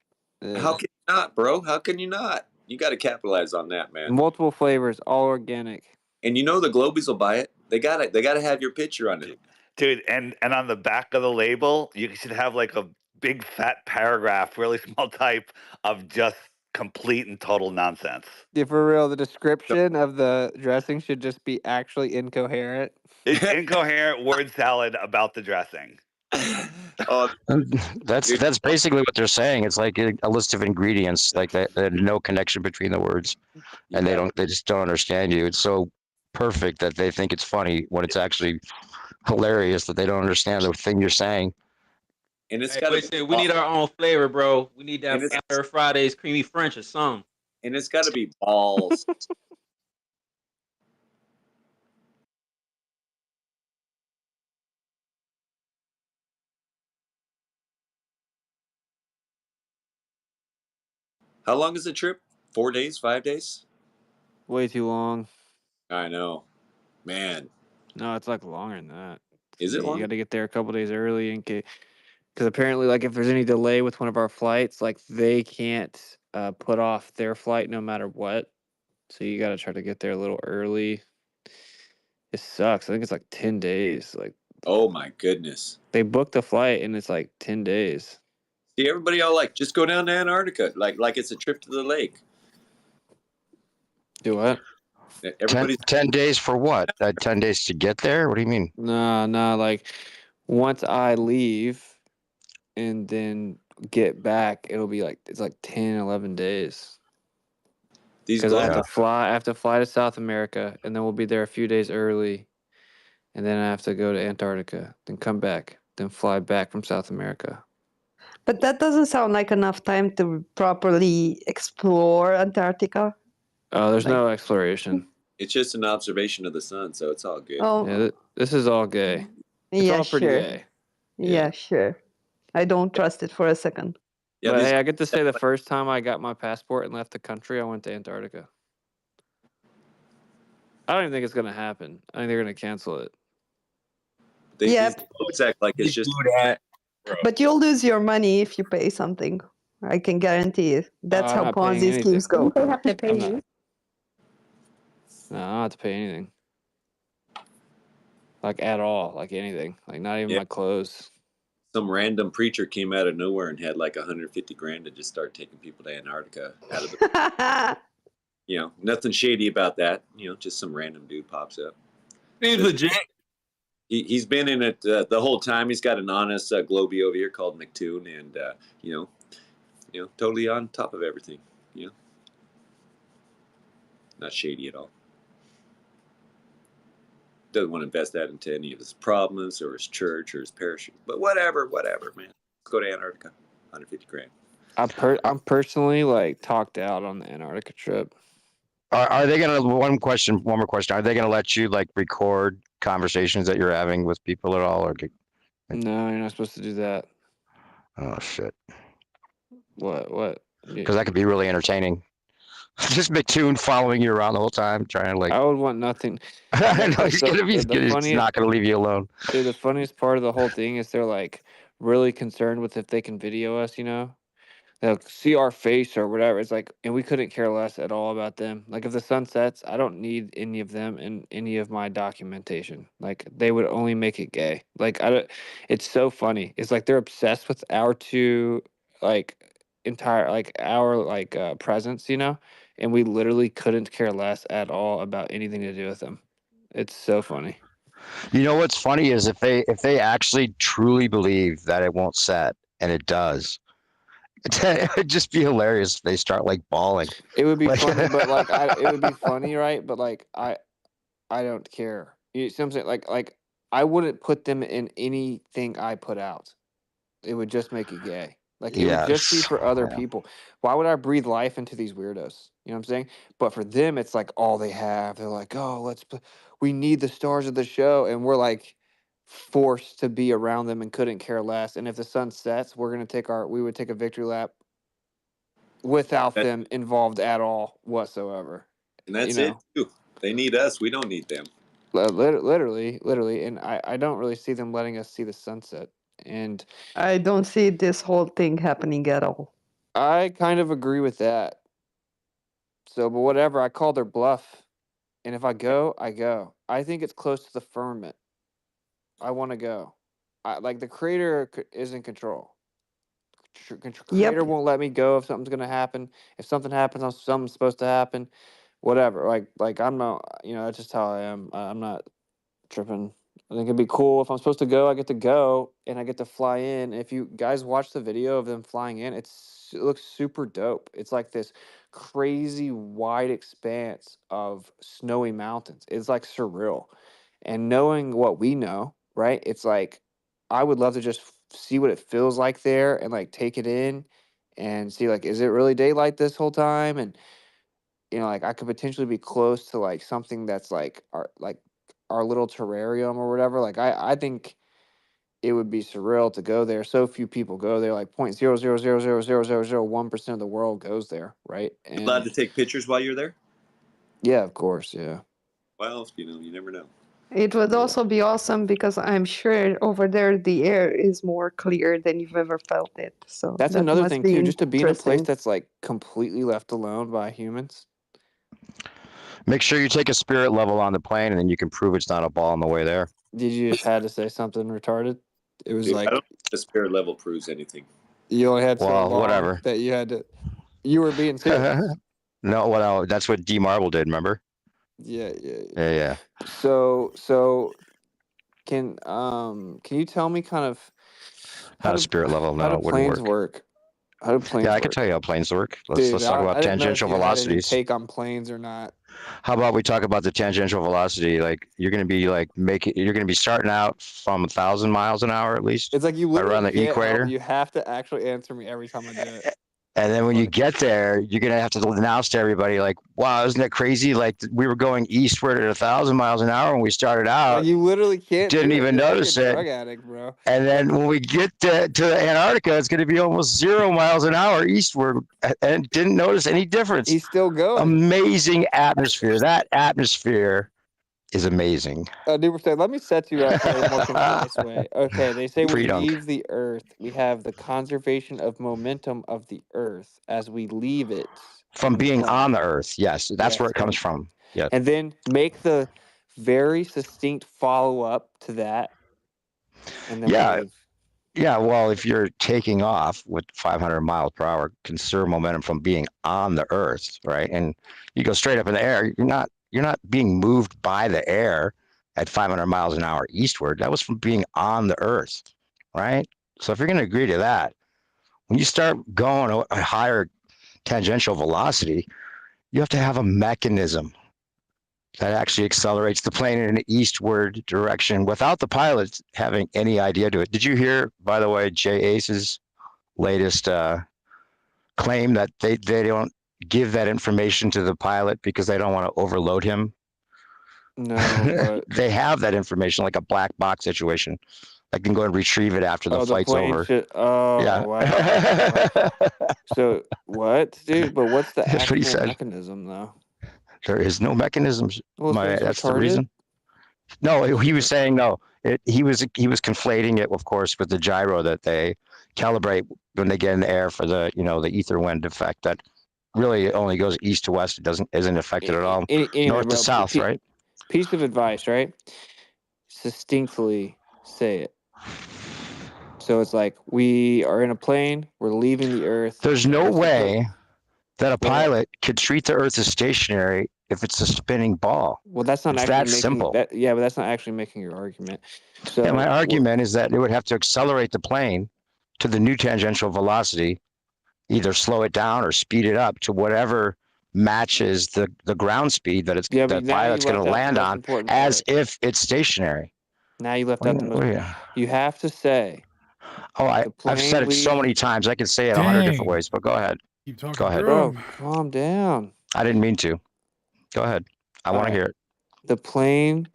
How can you not, bro? How can you not? You got to capitalize on that, man. Multiple flavors, all organic. And you know the Globies will buy it. They got it. They got to have your picture on it, dude. And on the back of the label, you should have like a big fat paragraph, really small type of just complete and total nonsense. Yeah, for real, the description of the dressing should just be actually incoherent. It's incoherent word salad about the dressing. That's basically what they're saying. It's like a list of ingredients, like that, no connection between the words, and they just don't understand you. It's so perfect that they think it's funny when it's actually hilarious that they don't understand the thing you're saying. And it's we need our own flavor, bro. We need that Batter Fridays creamy French or something. And it's got to be balls. How long is the trip? 4 days, 5 days? Way too long. I know, man. No, it's like longer than that. Is it long? You got to get there a couple days early because apparently, like, if there's any delay with one of our flights, like they can't put off their flight no matter what. So you got to try to get there a little early. It sucks. I think it's like 10 days. Like, oh my goodness. They booked the flight and it's like 10 days. See, everybody all like, just go down to Antarctica, like it's a trip to the lake. Do what? 10 days for what? 10 days to get there? What do you mean? No. Like, once I leave and then get back, it'll be like, it's like 10, 11 days. Because I have to fly to South America, and then we'll be there a few days early, and then I have to go to Antarctica, then come back, then fly back from South America. But that doesn't sound like enough time to properly explore Antarctica. Oh, there's no exploration. It's just an observation of the sun, so it's all good. Oh. Yeah, this is all gay. It's all pretty gay. Yeah, sure. I don't trust it for a second. Yeah, But these hey, I get to say the first time I got my passport and left the country, I went to Antarctica. I don't even think it's gonna happen. I think they're gonna cancel it. these Yep. folks act like it's just But you'll lose your money if you pay something. I can guarantee it. That's I'm how not paying Ponzi schemes anything. go. They have to pay I'm not. you. No, I don't have to pay anything. Like at all. Like anything. Like not even yeah. my clothes. Some random preacher came out of nowhere and had like 150 grand to just start taking people to Antarctica out of the. Nothing shady about that. Just some random dude pops up. Seems legit. He's been in it the whole time. He's got an honest Globie over here called McToon, and totally on top of everything. Not shady at all. Doesn't want to invest that into any of his problems or his church or his parish. But whatever, man. Let's go to Antarctica. 150 grand. I'm personally like talked out on the Antarctica trip. Are they gonna? One more question. Are they gonna let you like record conversations that you're having with people at all, or? No, you're not supposed to do that. Oh shit! What? Because that could be really entertaining. Just McToon following you around the whole time, trying to like. I would want nothing. I know he's not gonna leave you alone. Dude, the funniest part of the whole thing is they're like really concerned with if they can video us, They'll see our face or whatever. It's like, and we couldn't care less at all about them. Like, if the sun sets, I don't need any of them in any of my documentation. Like, they would only make it gay. Like, I don't. It's so funny. It's like they're obsessed with our two, like, presence, and we literally couldn't care less at all about anything to do with them. It's so funny. You know what's funny is if they actually truly believe that it won't set and it does. It would just be hilarious if they start like bawling. It would be funny, but like it would be funny, right? But like I don't care. You see what I'm saying? Like I wouldn't put them in anything I put out. It would just make it gay. Like it would just be for other people. Why would I breathe life into these weirdos? You know what I'm saying? But for them, it's like all they have. They're like, oh, we need the stars of the show, and we're like forced to be around them and couldn't care less. And if the sun sets, we would take a victory lap without them involved at all whatsoever. And that's it too. They need us. We don't need them. Literally, and I don't really see them letting us see the sunset. And I don't see this whole thing happening at all. I kind of agree with that. So, but whatever, I call their bluff. And if I go, I go. I think it's close to the firmament. I want to go. Like the creator is in control. Creator won't let me go if something's gonna happen. If something happens, something's supposed to happen. Whatever. Like I'm not. That's just how I am. I'm not tripping. I think it'd be cool if I'm supposed to go. I get to go and I get to fly in. If you guys watch the video of them flying in, it looks super dope. It's like this crazy wide expanse of snowy mountains. It's like surreal. And knowing what we know, right? It's like I would love to just see what it feels like there and like take it in and see like is it really daylight this whole time? And like I could potentially be close to like something that's like our little terrarium or whatever. Like I think it would be surreal to go there. So few people go there, like 0.0000001% of the world goes there, right? And allowed to take pictures while you're there? Yeah, of course, yeah. Well, you never know. It would also be awesome because I'm sure over there the air is more clear than you've ever felt it. So that's that another must thing be too, just to be in a place interesting. that's like completely left alone by humans. Make sure you take a spirit level on the plane, and then you can prove it's not a ball on the way there. Did you just had to say something retarded? It was like I don't think the spirit level proves anything. You only had so long whatever. that you had to. You were being serious. No, that's what D Marble did. Remember? Yeah. So can you tell me kind of how to spirit level? No, how do it wouldn't planes work? How do planes Yeah, I work? can tell you how planes work. Let's Dude, talk about I didn't know if tangential you had any velocities. take on planes or not. How about we talk about the tangential velocity? Like you're going to be starting out from 1,000 miles an hour at least. It's like you around literally the can't help equator. it. You have to actually answer me every time I do it. And then when you get there, you're going to have to announce to everybody, like, wow, isn't that crazy? Like, we were going eastward at 1,000 miles an hour when we started out. You literally can't Didn't do it. even You're notice like a it. drug addict, bro. And then when we get to Antarctica, it's going to be almost 0 miles an hour eastward, and didn't notice any difference. He's still going. Amazing atmosphere. That atmosphere is amazing. Duper said, let me set you up for a more concise way. Okay, they say we Pre-dunk. leave the Earth. We have the conservation of momentum of the Earth as we leave it. From in the being plane. on the Earth, yes, that's where Yes, it comes and- from. Yeah. And then make the very succinct follow up to that. And then we Yeah. leave. Yeah, well, if you're taking off with 500 miles per hour, conserve momentum from being on the Earth, right? And you go straight up in the air. You're not being moved by the air at 500 miles an hour eastward. That was from being on the Earth, right? So if you're going to agree to that, when you start going a higher tangential velocity, you have to have a mechanism that actually accelerates the plane in an eastward direction without the pilots having any idea to it. Did you hear, by the way, Jay Ace's latest claim that they don't give that information to the pilot because they don't want to overload him? No, but they have that information, like a black box situation. I can go and retrieve it after the flight's plane over. should. Oh, Yeah. wow. So what, dude? But what's the That's what he actual said. mechanism, though? There is no mechanisms. Well, so it's That's the retarded? reason. No, he was saying no. He was conflating it, of course, with the gyro that they calibrate when they get in the air for the the ether wind effect that really only goes east to west. It isn't affected at all Anyway, north to bro, south, right? Piece of advice, right? Succinctly say it. So it's like we are in a plane. We're leaving the Earth. There's no We're supposed- way that a Go ahead. pilot could treat the Earth as stationary if it's a spinning ball. Well, that's not It's actually that making simple. that. Yeah, but that's not actually making your argument. So Yeah, my argument is that it would have to accelerate the plane to the new tangential velocity, either slow it down or speed it up to whatever matches the ground speed that Yeah, the but now pilot's you going to left out the land most on, important as part. if it's stationary. Now you left out the most. Yeah. You have to say. Oh, I've said it so leaves- many times. I could say it 100 different ways, but go ahead. Keep talking Go ahead. Bro, calm down. I didn't mean to. Go ahead. I want to hear it. The plane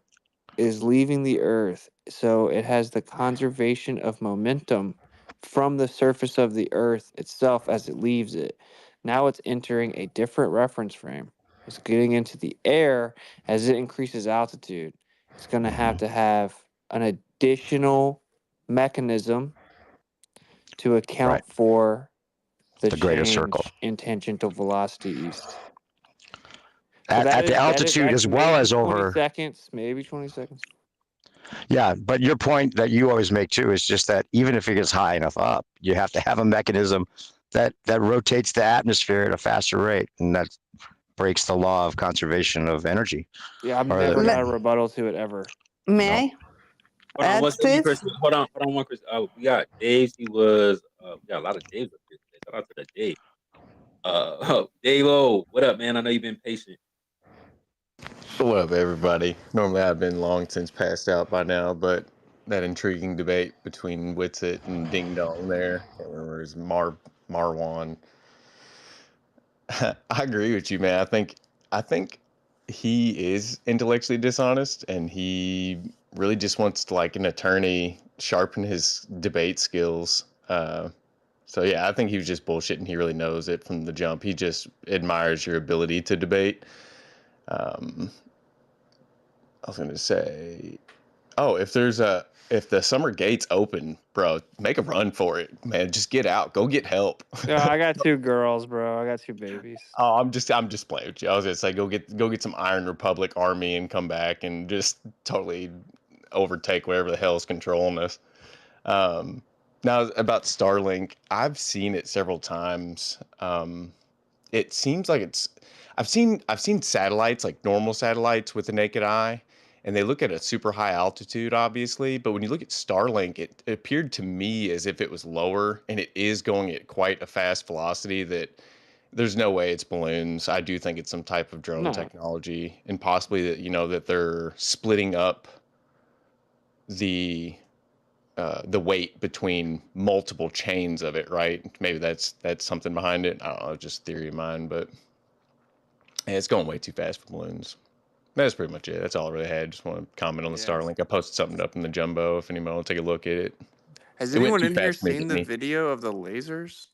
is leaving the Earth, so it has the conservation of momentum from the surface of the Earth itself as it leaves it. Now it's entering a different reference frame. It's getting into the air as it increases altitude. It's going to have an additional mechanism to account for the greater change circle. in tangential velocity east. At the altitude as well as 20 over. seconds, maybe 20 seconds. Yeah, but your point that you always make too is just that even if it gets high enough up, you have to have a mechanism that rotates the atmosphere at a faster rate, and that breaks the law of conservation of energy. Yeah, I've Or never the- got a rebuttal to it ever. May I? Hold on Add one second, this? Chris. Hold on one, Chris. We got Dave. We got a lot of Daves up here today. Shout out to the Dave. Dave-O, what up, man? I know you've been patient. What up, everybody? Normally I've been long since passed out by now, but that intriguing debate between Witsit and Ding Dong there, I can't remember his Marwan. I agree with you, man. I think he is intellectually dishonest, and he really just wants to, like an attorney, sharpen his debate skills. So yeah, I think he was just bullshitting. He really knows it from the jump. He just admires your ability to debate. I was gonna say, oh, if the summer gates open, bro, make a run for it, man. Just get out, go get help. No, I got two girls, bro. I got two babies. Oh, I'm just playing with you. I was gonna say, go get some Iron Republic army and come back and just totally overtake whatever the hell is controlling us. Now about Starlink, I've seen it several times. It seems like I've seen satellites, like normal satellites with the naked eye, and they look at a super high altitude, obviously. But when you look at Starlink, it appeared to me as if it was lower, and it is going at quite a fast velocity. That there's no way it's balloons. I do think it's some type of drone No. technology, and possibly that that they're splitting up the the weight between multiple chains of it, right? Maybe that's something behind it. I don't know, just theory of mine, but yeah, it's going way too fast for balloons. That's pretty much it. That's all I really had. Just want to comment on the Yeah. Starlink. I posted something up in the Jumbo if anyone will take a look at it. Has It went anyone too in here fast for me to seen hit the me. video of the lasers?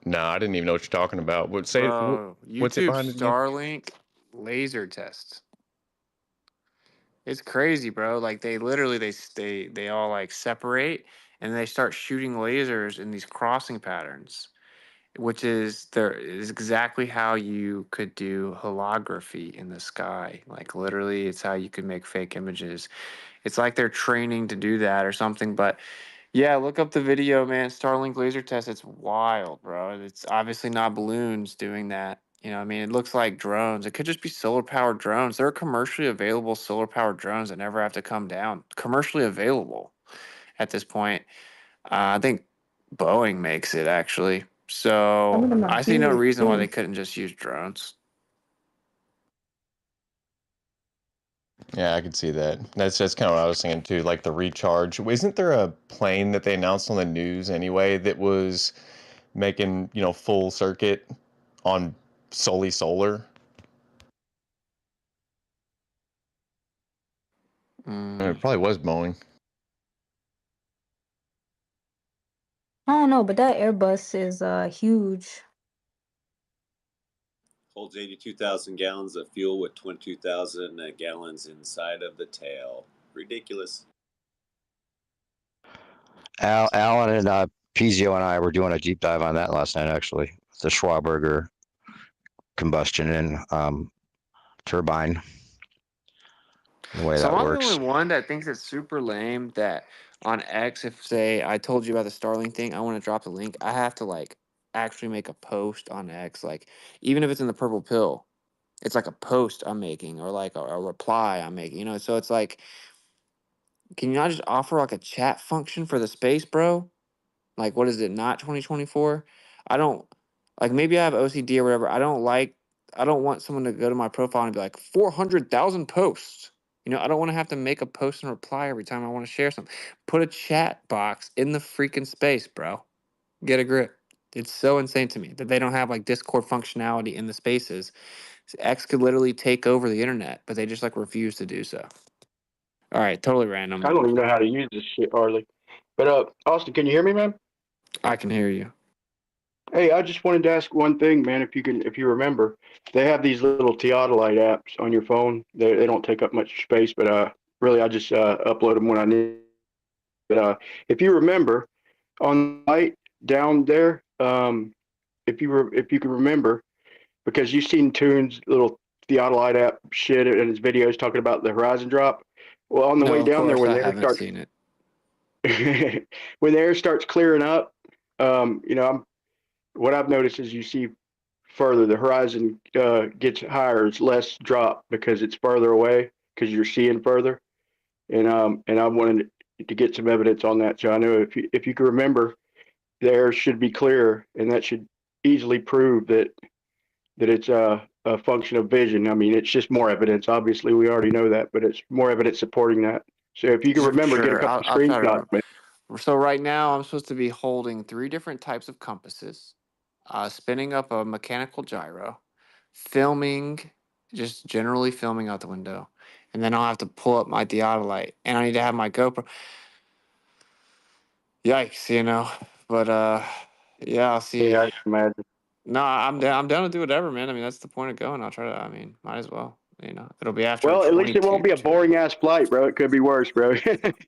No, I didn't even know what you're talking about. What's it Bro, YouTube behind it again? Starlink laser tests. It's crazy, bro. Like they literally they all like separate and they start shooting lasers in these crossing patterns, which is exactly how you could do holography in the sky. Like literally, it's how you could make fake images. It's like they're training to do that or something. But yeah, look up the video, man. Starlink laser test. It's wild, bro. It's obviously not balloons doing that. You know, what I mean, it looks like drones. It could just be solar powered drones. There are commercially available solar powered drones that never have to come down. Commercially available at this point. I think Boeing makes it actually. Some of So them are I see no huge reason why they too. couldn't just use drones. Yeah, I could see that. That's kind of what I was thinking too. Like the recharge. Isn't there a plane that they announced on the news anyway that was making full circuit on solely solar? It probably was Boeing. I don't know, but that Airbus is huge. Holds 82,000 gallons of fuel with 22,000 gallons inside of the tail. Ridiculous. Alan and Pizio and I were doing a deep dive on that last night, actually. The Schwaberger combustion and turbine, the way So that am I the only works. one that thinks it's super lame that on X, if say I told you about the Starlink thing, I want to drop the link, I have to like actually make a post on X, like even if it's in the purple pill, it's like a post I'm making or like a reply I'm making, So it's like, can you not just offer like a chat function for the space, bro? Like, what is it? Not 2024. I don't like. Maybe I have OCD or whatever. I don't want someone to go to my profile and be like 400,000 posts. I don't want to have to make a post and reply every time I want to share something. Put a chat box in the freaking space, bro. Get a grip. It's so insane to me that they don't have like Discord functionality in the spaces. X could literally take over the internet, but they just like refuse to do so. All right, totally random. I don't even know how to use this shit hardly. But Austin, can you hear me, man? I can hear you. Hey, I just wanted to ask one thing, man. If you remember, they have these little Theodolite apps on your phone. They don't take up much space, but really, I just upload them when I need. But if you remember, on the right down there, if you can remember, because you've seen Toon's little Theodolite app shit and his videos talking about the horizon drop. Well, on the No, way of down there, course when I the air haven't starts seen it. when the air starts clearing up, what I've noticed is you see further. The horizon gets higher. It's less drop because it's further away because you're seeing further. And I wanted to get some evidence on that. So I know if you can remember, the air should be clear, and that should easily prove that it's a function of vision. I mean, it's just more evidence. Obviously, we already know that, but it's more evidence supporting that. So if you can remember, get a Sure, couple I'll try to screenshots. remember. So right now, I'm supposed to be holding 3 different types of compasses, spinning up a mechanical gyro, filming, just generally filming out the window, and then I'll have to pull up my theodolite, and I need to have my GoPro. Yikes. But yeah, I'll see. Yeah, I can imagine. No, I'm down. I'm down to do whatever, man. I mean, that's the point of going. I'll try to. I mean, might as well. It'll be after Well, at least it 22. won't be a boring ass flight, bro. It could be worse, bro.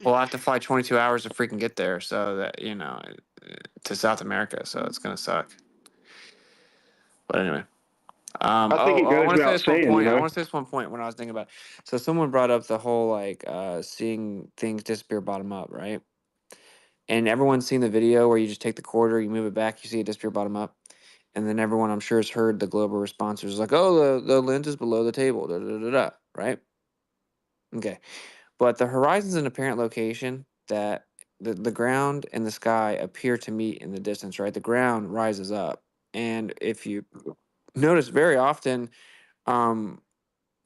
Well, I have to fly 22 hours to freaking get there, so that to South America, so it's gonna suck. But anyway, I think it I goes want to say without this one saying, point. I want to say this one point when I was thinking about. So someone brought up the whole like seeing things disappear bottom up, right? And everyone's seen the video where you just take the quarter, you move it back, you see it disappear bottom up, and then everyone I'm sure has heard the global responses like, "Oh, the lens is below the table," da da da da, right? Okay. But the horizon's an apparent location that the ground and the sky appear to meet in the distance, right? The ground rises up. And if you notice very often, um,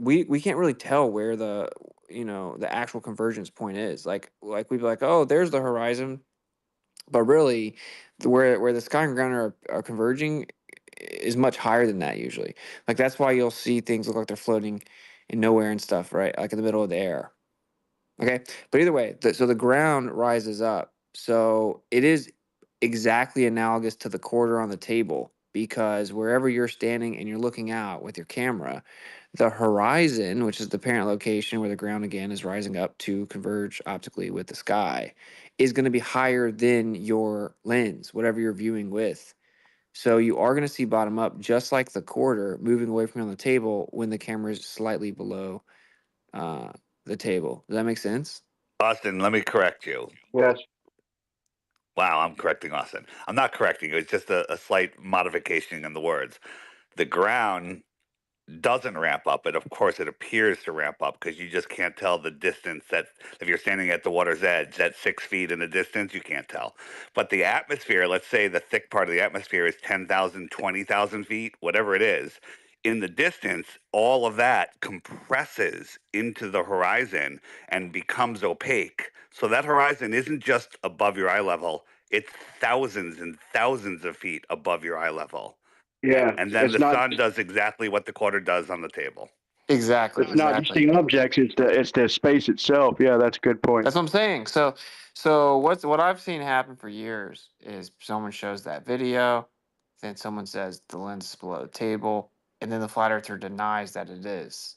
we can't really tell where the the actual convergence point is. Like we'd be like, oh, there's the horizon, but really, where the sky and ground are converging is much higher than that usually. Like that's why you'll see things look like they're floating in nowhere and stuff, right? Like in the middle of the air. Okay, but either way, so the ground rises up. So it is exactly analogous to the quarter on the table because wherever you're standing and you're looking out with your camera, the horizon, which is the parent location where the ground again is rising up to converge optically with the sky, is going to be higher than your lens, whatever you're viewing with. So you are going to see bottom up, just like the quarter moving away from you on the table when the camera is slightly below uh, the table. Does that make sense? Austin, let me correct you. Yes. Wow, I'm correcting Austin. I'm not correcting you. It's just a slight modification in the words. The ground doesn't ramp up, but of course it appears to ramp up because you just can't tell the distance. That if you're standing at the water's edge, that 6 feet in the distance, you can't tell. But the atmosphere, let's say the thick part of the atmosphere is 10,000, 20,000 feet, whatever it is. In the distance, all of that compresses into the horizon and becomes opaque. So that horizon isn't just above your eye level, it's thousands and thousands of feet above your eye level. Yeah, And then it's the not sun does exactly what the quarter does on the table. Exactly. it's not just the objects; it's the space itself. Yeah, that's a good point. That's what I'm saying. So what I've seen happen for years is someone shows that video, then someone says the lens is below the table, and then the flat earther denies that it is.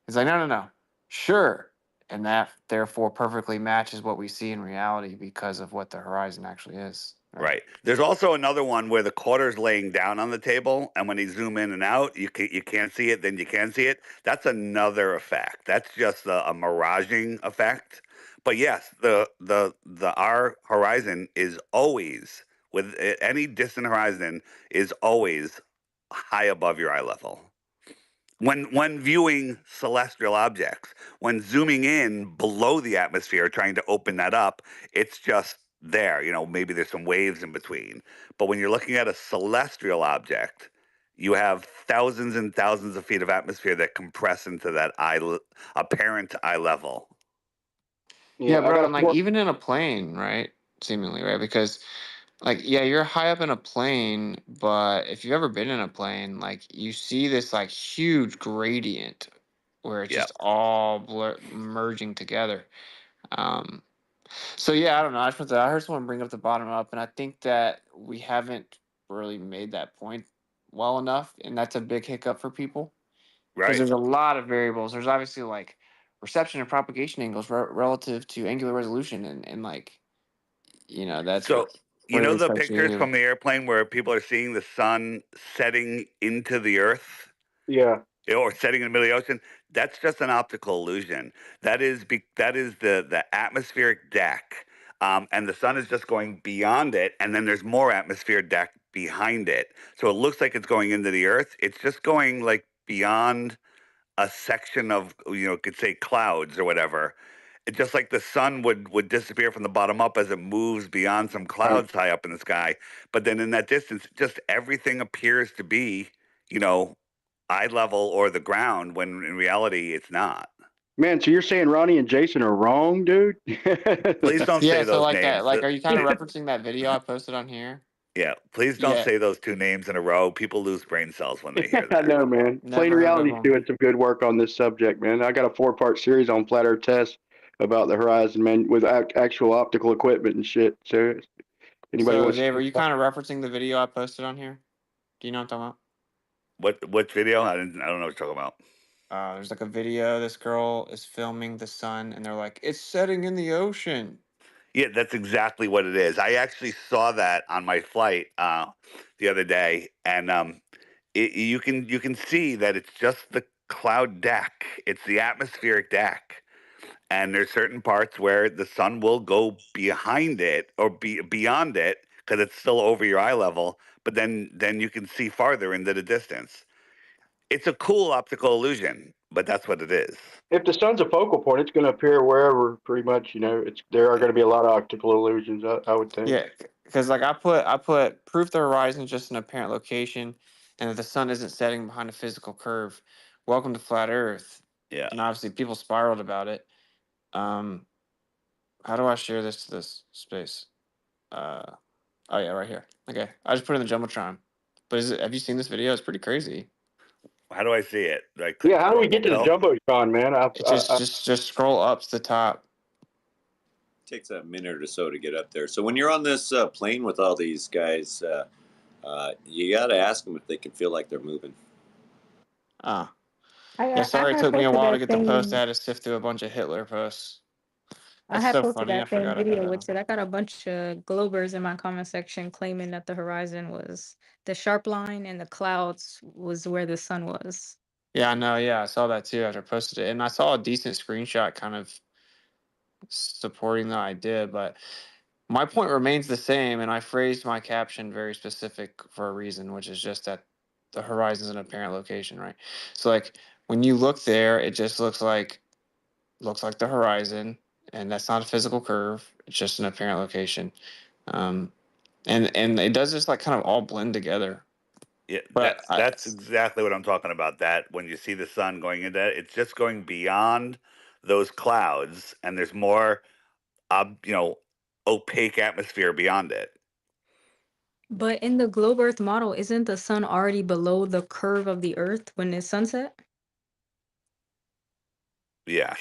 It's like, no. Sure. And that therefore perfectly matches what we see in reality because of what the horizon actually is. Right. There's also another one where the quarter's laying down on the table, and when you zoom in and out, you can't see it. Then you can see it. That's another effect. That's just a miraging effect. But yes, the our horizon is always with any distant horizon is always high above your eye level. When viewing celestial objects, when zooming in below the atmosphere, trying to open that up, it's just there. Maybe there's some waves in between. But when you're looking at a celestial object, you have thousands and thousands of feet of atmosphere that compress into that apparent eye level. Yeah, bro, and like even in a plane, right? Seemingly, right? Because like yeah, you're high up in a plane, but if you've ever been in a plane, like you see this like huge gradient where it's just all merging together. Um so yeah, I don't know. I heard someone bring up the bottom up, and I think that we haven't really made that point well enough, and that's a big hiccup for people. Because Right. there's a lot of variables. There's obviously like reception and propagation angles relative to angular resolution, and like that's So, where they the start pictures to. from the airplane where people are seeing the sun setting into the earth? Yeah. Or setting in the middle of the ocean, that's just an optical illusion. That is the atmospheric deck, and the sun is just going beyond it, and then there's more atmosphere deck behind it. So it looks like it's going into the earth. It's just going like beyond a section of could say clouds or whatever. It's just like the sun would disappear from the bottom up as it moves beyond some clouds high up in the sky. But then in that distance, just everything appears to be, you know, eye level or the ground when in reality it's not. Man, so you're saying Ronnie and Jason are wrong, dude? Please don't Yeah, say so those like names. are you kind of referencing that video I posted on here? Yeah, please don't Yeah. say those two names in a row. People lose brain cells when they hear I that. know, man. Never Plain heard of Reality's them. doing some good work on this subject, man. I got a 4-part series on flat Earth tests about the horizon, man, with actual optical equipment and shit. So, anybody So wants Dave, are to you kind of referencing the video I posted on here? Do you know what I'm talking What video? I don't know what you're talking about. There's like a video. This girl is filming the sun, and they're like, "It's setting in the ocean." Yeah, that's exactly what it is. I actually saw that on my flight the other day, and you can see that it's just the cloud deck. It's the atmospheric deck, and there's certain parts where the sun will go behind it or beyond it because it's still over your eye level. But then you can see farther into the distance. It's a cool optical illusion, but that's what it is. If the sun's a focal point, it's going to appear wherever, pretty much. There are going to be a lot of optical illusions, I would think. Yeah, because like I put proof the horizon is just an apparent location, and that the sun isn't setting behind a physical curve. welcome to Flat Earth. Yeah. And obviously people spiraled about it. How do I share this to this space? Oh yeah, right here. Okay, I just put it in the Jumbotron. But have you seen this video? It's pretty crazy. How do I see it? Do I Yeah, how do we purple get to the pill? Jumbotron, man? It just scroll up to the top. Takes a minute or so to get up there. So when you're on this plane with all these guys, you got to ask them if they can feel like they're moving. Ah. I, Yeah, I sorry it had took me a posted while to that get the post. I same. had to sift through a bunch of Hitler posts. I That's had so posted funny. I that same forgot I had video that with on. it. I got a bunch of Globers in my comment section claiming that the horizon was the sharp line and the clouds was where the sun was. Yeah, I know. Yeah, I saw that too after I posted it. And I saw a decent screenshot kind of supporting the idea, but my point remains the same. And I phrased my caption very specific for a reason, which is just that the horizon is an apparent location, right? So like when you look there, it just looks like the horizon, and that's not a physical curve. It's just an apparent location. And it does just like kind of all blend together. Yeah, But that's exactly what I'm talking about. That when you see the sun going into that, it's just going beyond those clouds, and there's more, opaque atmosphere beyond it. But in the globe Earth model, isn't the sun already below the curve of the Earth when it's sunset? Yes,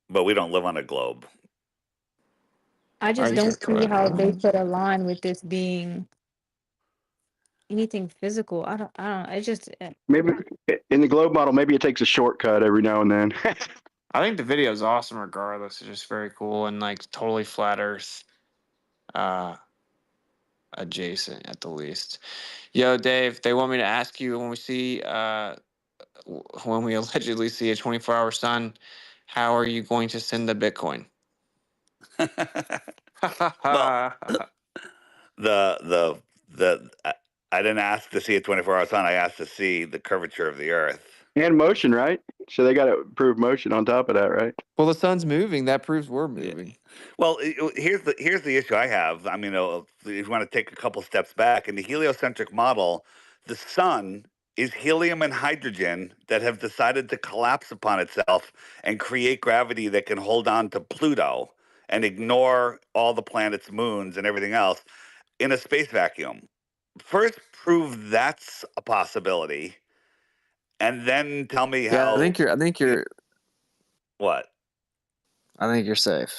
but we don't live on a globe. I just don't see how they could align with this being anything physical. I don't. It just. Maybe in the globe model, maybe it takes a shortcut every now and then. I think the video is awesome regardless. It's just very cool and like totally flat Earth adjacent at the least. Yo, Dave, they want me to ask you when we allegedly see a 24-hour sun, how are you going to send the Bitcoin? Well, I didn't ask to see a 24-hour sun. I asked to see the curvature of the Earth. And motion, right? So they got to prove motion on top of that, right? Well, the sun's moving. That proves we're moving. Yeah. Well, here's the issue I have. I mean, if you want to take a couple steps back in the heliocentric model, the sun is helium and hydrogen that have decided to collapse upon itself and create gravity that can hold on to Pluto and ignore all the planets, moons, and everything else in a space vacuum. First, prove that's a possibility, and then tell me how. Yeah, I think you're. What? I think you're safe.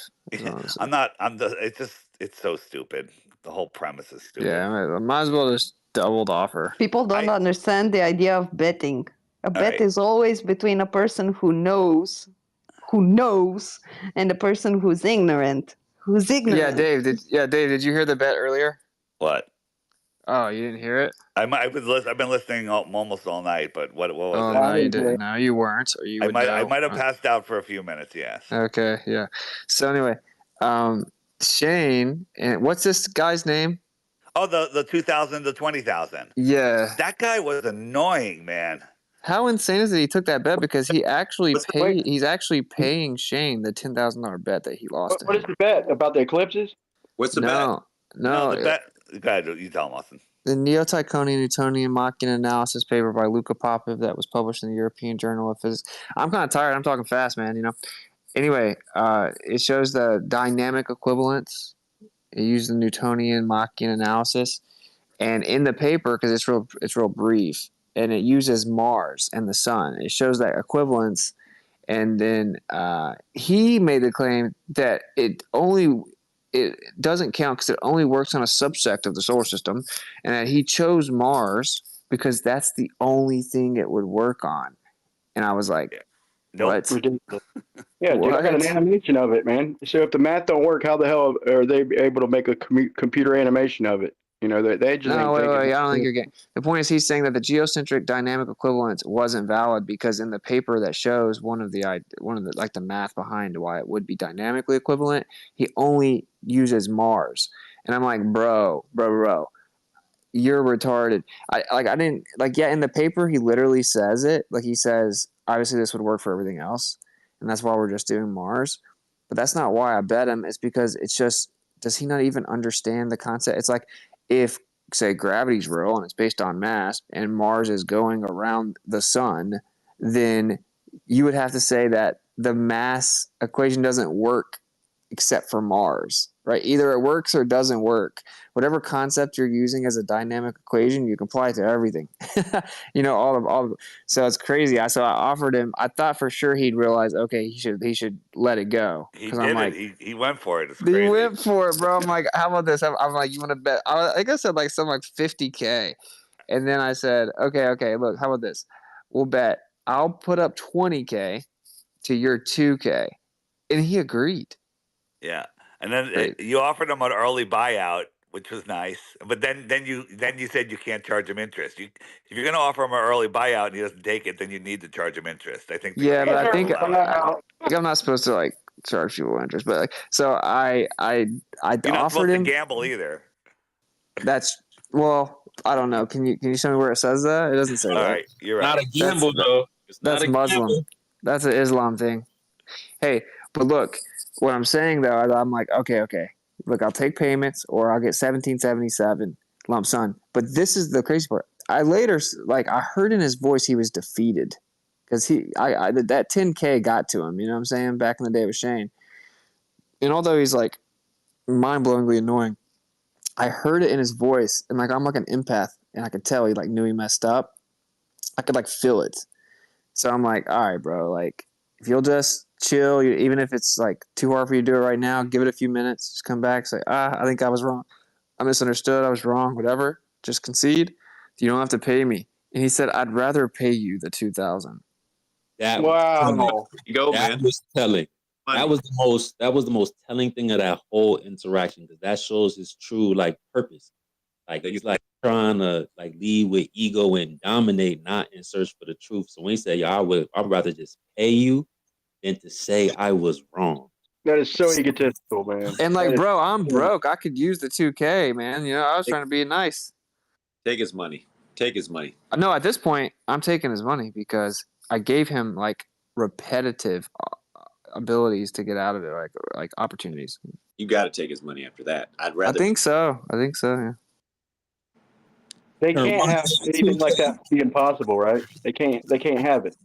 I'm not. It's so stupid. The whole premise is stupid. Yeah, I might as well just double the offer. People don't understand the idea of betting. A bet right. is always between a person who knows, and a person who's ignorant. Yeah, Dave. Did you hear the bet earlier? What? Oh, you didn't hear it? I've been listening almost all night. But what was Oh it? no, you didn't. No, you weren't. Or you I would might know. have passed out for a few minutes. Yes. Okay, yeah. So anyway, Shane, and what's this guy's name? Oh, the 2,000 to 20,000. Yeah. That guy was annoying, man. How insane is it he took that bet because he's actually paying Shane the $10,000 bet that he lost. What is the bet about the eclipses? What's the bet? No, the bet. Go ahead, you tell him, Austin. The Neo-Tychonian Newtonian Machine analysis paper by Luka Popov that was published in the European Journal of Physics. I'm kind of tired. I'm talking fast, man. Anyway, it shows the dynamic equivalence. It used the Newtonian Machine analysis, and in the paper, because it's real brief, and it uses Mars and the sun. It shows that equivalence, and then he made the claim that it doesn't count because it only works on a subsect of the solar system, and that he chose Mars because that's the only thing it would work on. And I was like, what? Ridiculous. Yeah, dude, I got an animation of it, man. So if the math don't work, how the hell are they able to make a computer animation of it? They just No, ain't wait, thinking. I don't think you're getting. The point is, he's saying that the geocentric dynamic equivalence wasn't valid because in the paper that shows one of the like the math behind why it would be dynamically equivalent, he only uses Mars, and I'm like, bro, you're retarded. In the paper he literally says it, like he says obviously this would work for everything else, and that's why we're just doing Mars, but that's not why I bet him. It's because it's just, does he not even understand the concept? It's like if say gravity's real and it's based on mass, and Mars is going around the sun, then you would have to say that the mass equation doesn't work except for Mars, right? Either it works or it doesn't work. Whatever concept you're using as a dynamic equation, you can apply it to everything. All of. So it's crazy. So I offered him. I thought for sure he'd realize, okay, he should let it go. He Because did I'm like, he went for it. It's he crazy. went for it, bro. I'm like, how about this? I'm like, you want to bet? I think I said like something like 50K, and then I said, okay, look, how about this? We'll bet. I'll put up 20K to your 2K, and he agreed. Yeah, and then Right. you offered him an early buyout, which was nice. But then you said you can't charge him interest. If you're going to offer him an early buyout and he doesn't take it, then you need to charge him interest. I think. Yeah, but I think allow it. I'm not supposed to like charge people interest, but like, so I You're not offered supposed him. to gamble either. That's well, I don't know. Can you show me where it says that? It doesn't say All that. right, you're right. Not a gamble though. It's not That's a Muslim. gamble. That's an Islam thing. Hey, but look, what I'm saying though, I'm like, okay. Look, I'll take payments or I'll get 1777 lump sum. But this is the crazy part. I later, like, I heard in his voice he was defeated because that 10K got to him. You know what I'm saying? Back in the day with Shane. And although he's like mind-blowingly annoying, I heard it in his voice, and like I'm like an empath, and I could tell he like knew he messed up. I could like feel it. So I'm like, all right, bro, like if you'll just chill, even if it's like too hard for you to do it right now, give it a few minutes, just come back, say, I think I was wrong. I misunderstood, I was wrong, whatever. Just concede. You don't have to pay me. And he said, I'd rather pay you the 2,000. That Wow. go, That man. was telling. Funny. That was the most telling thing of that whole interaction, because that shows his true like purpose. Like he's like trying to like lead with ego and dominate, not in search for the truth. So when he said, "Yeah, I'd rather just pay you than to say I was wrong." That is so egotistical, man. And like, That is- bro, I'm broke. I could use the 2K, man. I was trying to be nice. Take his money. Take his money. No, at this point, I'm taking his money because I gave him like repetitive abilities to get out of it, like opportunities. You got to take his money after that. I'd I rather. think so. Yeah. They can't have anything like that be impossible, right? They can't have it.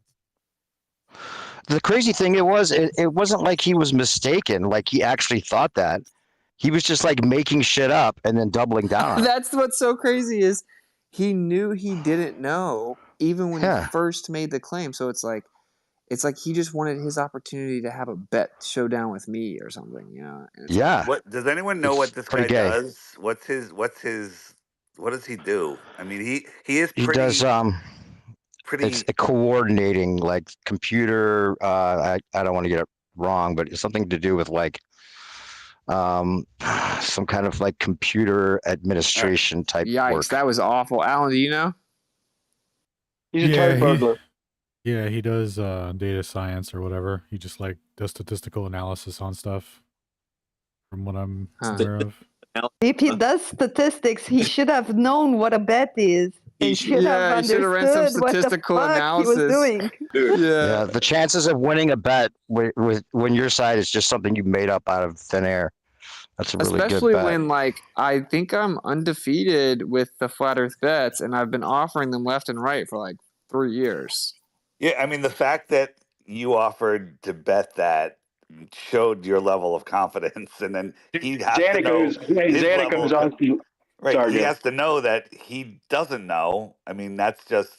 The crazy thing it wasn't like he was mistaken. Like he actually thought that. He was just like making shit up and then doubling down. on it. That's what's so crazy is he knew he didn't know even when he first made the claim. So it's like he just wanted his opportunity to have a bet showdown with me or something, Yeah. What does anyone know? It's What this guy pretty gay. does? What does he do? I mean, he is He pretty. does pretty. It's a coordinating like computer. I don't want to get it wrong, but it's something to do with like some kind of like computer administration type Yikes, work. that was awful. Alan, do you know? He's a type burglar. Yeah, he does data science or whatever. He just like does statistical analysis on stuff. From what I'm aware of. If he does statistics, he should have known what a bet is. He should have understood ran some statistical what the fuck he was doing. Yeah, the chances of winning a bet when your side is just something you made up out of thin air. That's a really Especially good bet. when like I think I'm undefeated with the flat earth bets, and I've been offering them left and right for like 3 years. Yeah, I mean, the fact that you offered to bet that showed your level of confidence, and then he has to know his level Xanaco's of- on. Right, Sorry, he Jeff. has to know that he doesn't know. I mean, that's just.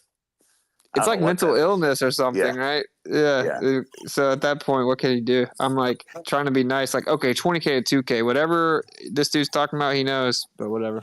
I It's don't like know what mental that is. illness or something, right? Yeah. So at that point, what can he do? I'm like trying to be nice, like, okay, 20K to 2K, whatever this dude's talking about, he knows, but whatever.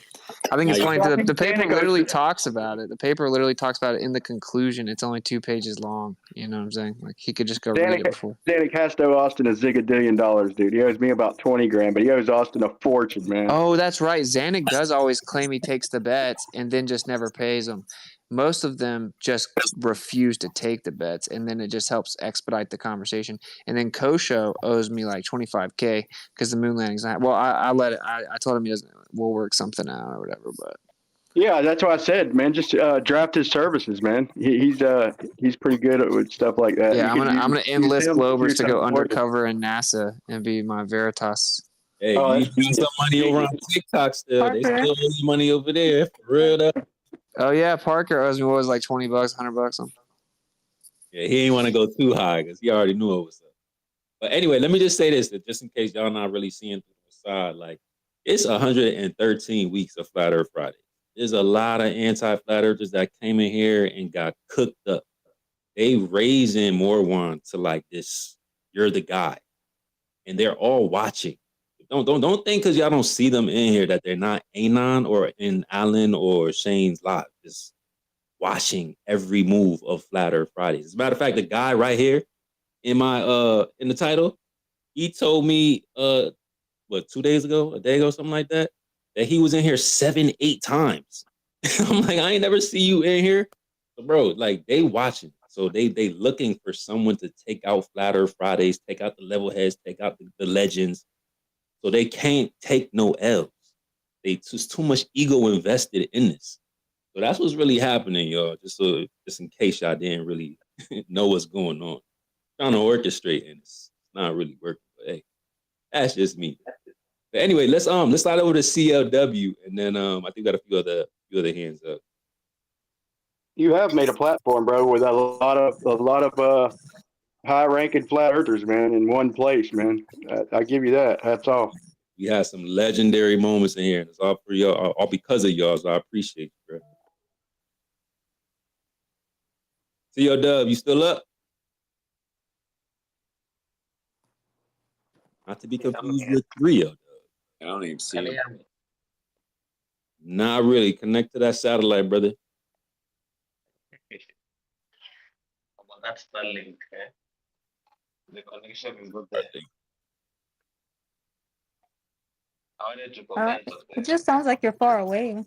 I think it's funny. The paper literally talks about it. The paper literally talks about it in the conclusion. It's only 2 pages long. You know what I'm saying? Like he could just go read it before. Danik has to owe Austin a zigadillion dollars, dude. He owes me about 20 grand, but he owes Austin a fortune, man. Oh, that's right. Zanuck does always claim he takes the bets and then just never pays them. Most of them just refuse to take the bets, and then it just helps expedite the conversation. And then Kosho owes me like 25K because the moon landing's not. Well, I let it. I told him he doesn't. We'll work something out or whatever. But yeah, that's what I said, man. Just draft his services, man. He's pretty good with stuff like that. yeah, I'm gonna enlist Globers to go undercover undercover in NASA and be my Veritas. Hey, Oh, you that's got some money over on TikTok still. They Parker. still owe you money over there. For real though. Oh yeah, Parker owes me what was it, like $20, $100. Yeah, he ain't want to go too high because he already knew what was up. But anyway, let me just say this, that just in case y'all not really seeing through the facade, like it's 113 weeks of Flat Earth Friday. There's a lot of anti-flat earthers that came in here and got cooked up. They raising Morwan to like this, you're the guy. And they're all watching. Don't think because y'all don't see them in here that they're not Anon or in Alan or Shane's live. Just watching every move of Flat Earth Fridays. As a matter of fact, the guy right here in my in the title, he told me 2 days ago, a day ago, something like that, that he was in here 7-8 times. I'm like, I ain't never see you in here. So bro, like they watching. So they looking for someone to take out Flat Earth Fridays, take out the level heads, take out the legends. So they can't take no L's. They just too much ego invested in this. So that's what's really happening, y'all. Just in case y'all didn't really know what's going on. Trying to orchestrate and it's not really working. But hey, that's just me. But anyway, let's slide over to CLW and then I think we got a few other hands up. You have made a platform, bro, with a lot of high-ranking flat earthers, man, in one place, man. I give you that. Hats off. We had some legendary moments in here, and it's all for y'all, all because of y'all. So I appreciate you, bro. CL Dub, you still up? Not to be confused with Rio, Dub. I don't even see it. Not really. Connect to that satellite, brother. Well, that's the link. The connection is good there. I wanted to comment on It just sounds like you're far away.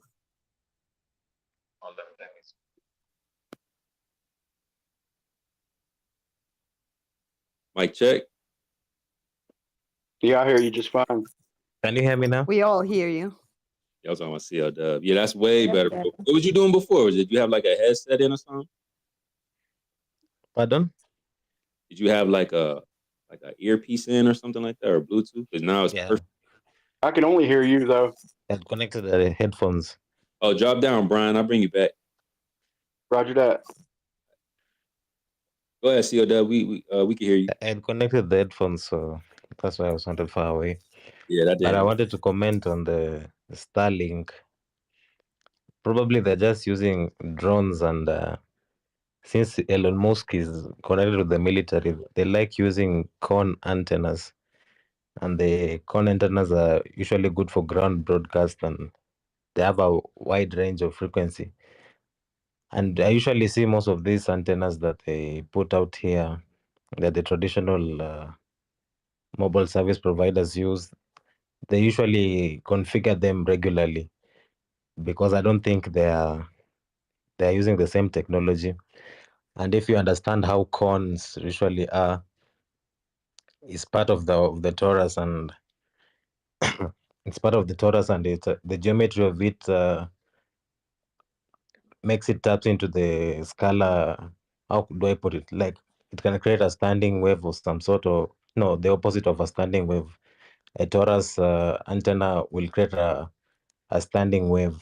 all the time. Mic check. Yeah, I hear you just fine. Can you hear me now? We all hear you. Y'all was talking about CL Dub. Yeah, that's way better. Bro. What was you doing before? Did you have like a headset in or something? Pardon? Did you have like a earpiece in or something like that, or Bluetooth? Because now it's perfect. I can only hear you though. I've connected the headphones. Oh, drop down, Brian. I'll bring you back. Roger that. Go ahead, CL Dub. We can hear you. I had connected the headphones, so that's why I was sounded far away. Yeah, that did. But I wanted to comment on the Starlink. Probably they're just using drones, and since Elon Musk is connected to the military, they like using corn antennas, and the corn antennas are usually good for ground broadcast, and they have a wide range of frequency. And I usually see most of these antennas that they put out here that the traditional mobile service providers use. They usually configure them regularly because I don't think they're using the same technology. And if you understand how cons usually are, it's part of the torus, and it's part of the torus, and the geometry of it makes it tap into the scalar. How do I put it? Like it can create a standing wave of some sort, or no, the opposite of a standing wave. A torus antenna will create a standing wave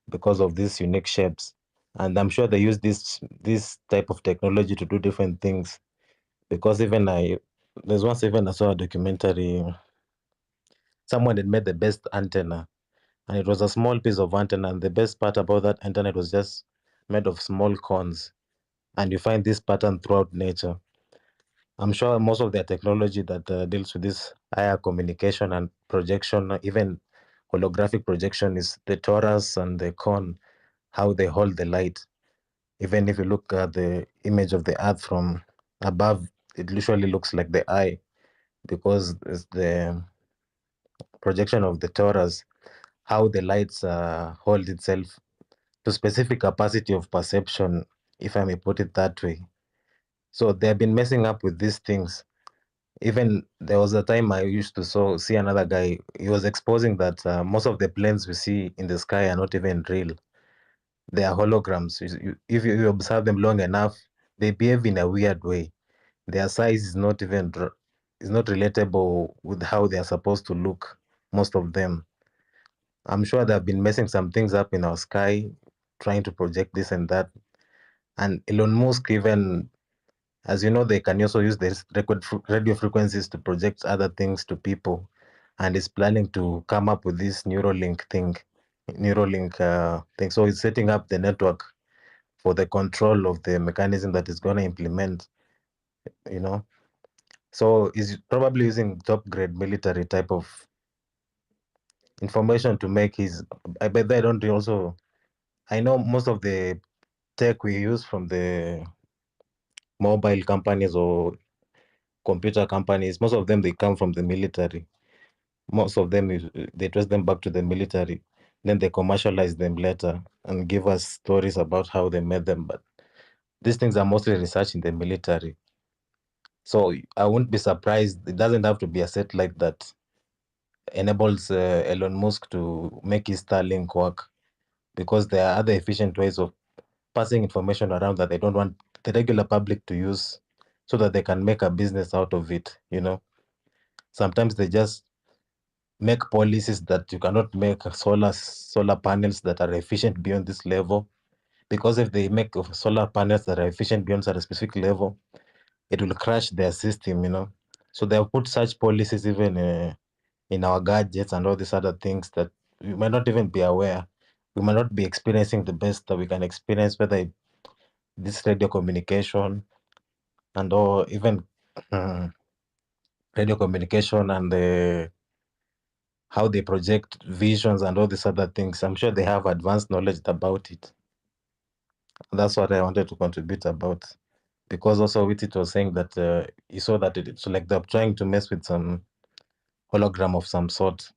because of these unique shapes. And I'm sure they use this type of technology to do different things. Because there's once even I saw a documentary. Someone had made the best antenna, and it was a small piece of antenna. And the best part about that antenna, it was just made of small cones, and you find this pattern throughout nature. I'm sure most of their technology that deals with this higher communication and projection, even holographic projection, is the torus and the cone, how they hold the light. Even if you look at the image of the earth from above, it literally looks like the eye because it's the projection of the torus, how the lights hold itself to specific capacity of perception, if I may put it that way. So they've been messing up with these things. Even there was a time I used to see another guy. He was exposing that most of the planes we see in the sky are not even real. They are holograms. If you observe them long enough, they behave in a weird way. Their size is not even is not relatable with how they are supposed to look, most of them. I'm sure they've been messing some things up in our sky, trying to project this and that. And Elon Musk, even, as you know, they can also use the radio frequencies to project other things to people. And is planning to come up with this Neuralink thing. So he's setting up the network for the control of the mechanism that is going to implement, you know. So he's probably using top grade military type of information to make his. I bet they don't also. I know most of the tech we use from the mobile companies or computer companies, most of them they come from the military. Most of them they trace them back to the military. Then they commercialize them later and give us stories about how they made them. But these things are mostly research in the military. So I wouldn't be surprised. It doesn't have to be a satellite that enables Elon Musk to make his Starlink work, because there are other efficient ways of passing information around that they don't want the regular public to use, so that they can make a business out of it. Sometimes they just make policies that you cannot make solar panels that are efficient beyond this level, because if they make solar panels that are efficient beyond a specific level, it will crash their system. So they'll put such policies even in our gadgets and all these other things that we might not even be aware. We might not be experiencing the best that we can experience, whether this radio communication and or even radio communication and how they project visions and all these other things. I'm sure they have advanced knowledge about it. That's what I wanted to contribute about. Because also with it was saying that you saw that it's like they're trying to mess with some hologram of some sort.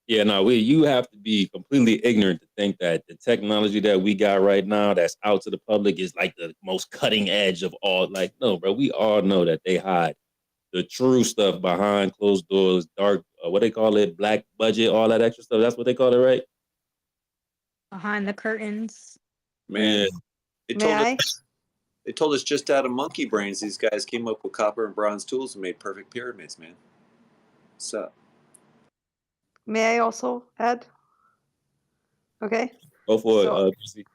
Yeah, no, you have to be completely ignorant to think that the technology that we got right now that's out to the public is like the most cutting edge of all. Like, no, bro, we all know that they hide the true stuff behind closed doors, dark, what they call it, black budget, all that extra stuff. That's what they call it, right? Behind the curtains. Man, Yeah. they told us just out of monkey brains, these guys came up with copper and bronze tools and made perfect pyramids, man. What's up? May I also add? Okay. Go for So, it.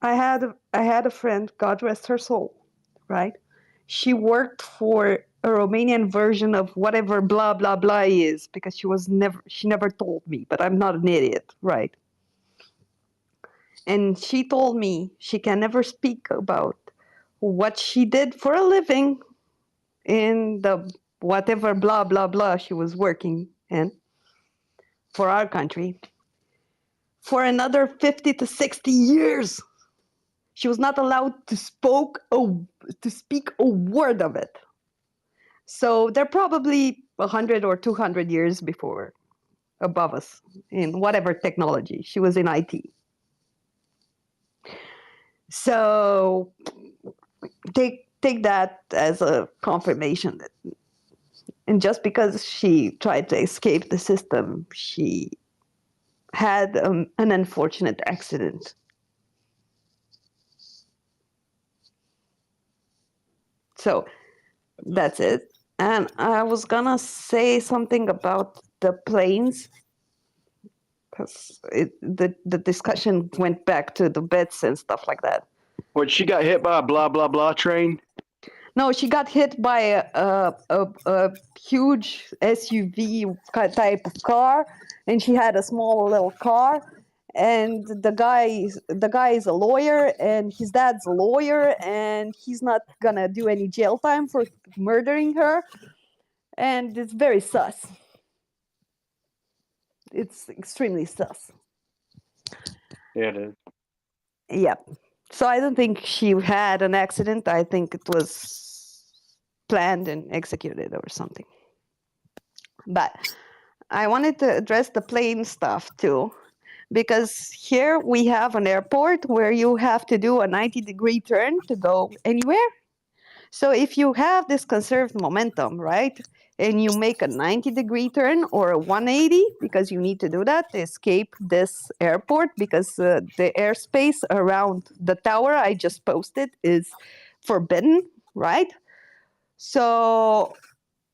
I had a friend, God rest her soul, right? She worked for a Romanian version of whatever blah blah blah is, because she never told me, but I'm not an idiot, right? And she told me she can never speak about what she did for a living in the whatever blah blah blah she was working in for our country for another 50 to 60 years. She was not allowed to speak a word of it. So they're probably 100 or 200 years above us in whatever technology. She was in IT. So take that as a confirmation that, and just because she tried to escape the system, she had an unfortunate accident. So that's it. And I was gonna say something about the planes, because the discussion went back to the beds and stuff like that. What, she got hit by a blah blah blah train? No, she got hit by a huge SUV type of car, and she had a small little car. And the guy is a lawyer, and his dad's a lawyer, and he's not gonna do any jail time for murdering her. And it's very sus. It's extremely sus. Yeah, it is. Yep. So I don't think she had an accident. I think it was planned and executed or something. But I wanted to address the plane stuff too, because here we have an airport where you have to do a 90-degree turn to go anywhere. So if you have this conserved momentum, right, and you make a 90-degree turn or a 180, because you need to do that to escape this airport, because the airspace around the tower I just posted is forbidden, right? So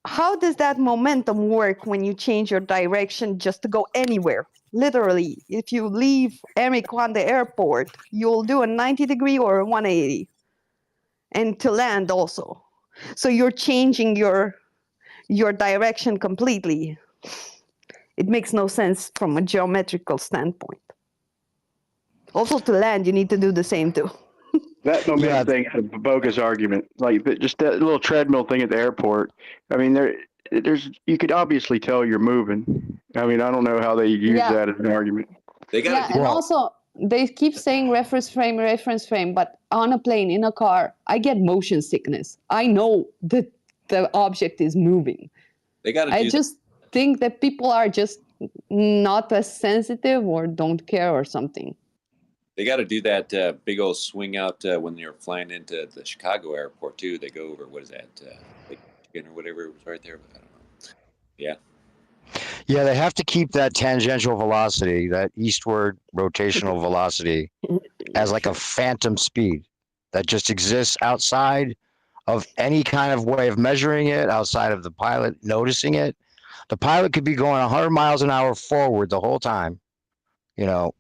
how does that momentum work when you change your direction just to go anywhere? Literally, if you leave Airquande Airport, you'll do a 90-degree or a 180, and to land also. So you're changing your direction completely. It makes no sense from a geometrical standpoint. Also, to land, you need to do the same too. That momentum thing is a bogus argument. Like just that little treadmill thing at the airport. I mean, there's you could obviously tell you're moving. I mean, I don't know how they use Yeah. that as an argument. They got Yeah, and also they keep saying reference frame, but on a plane, in a car, I get motion sickness. I know that the object is moving. They got to I do just think that people are just not as sensitive or don't care or something. They got to do that big old swing out when you're flying into the Chicago airport too. They go over, what is that, Lake Michigan or whatever it was right there. I don't know. Yeah. Yeah, they have to keep that tangential velocity, that eastward rotational velocity, as like a phantom speed that just exists outside of any kind of way of measuring it, outside of the pilot noticing it. The pilot could be going 100 miles an hour forward the whole time. You know,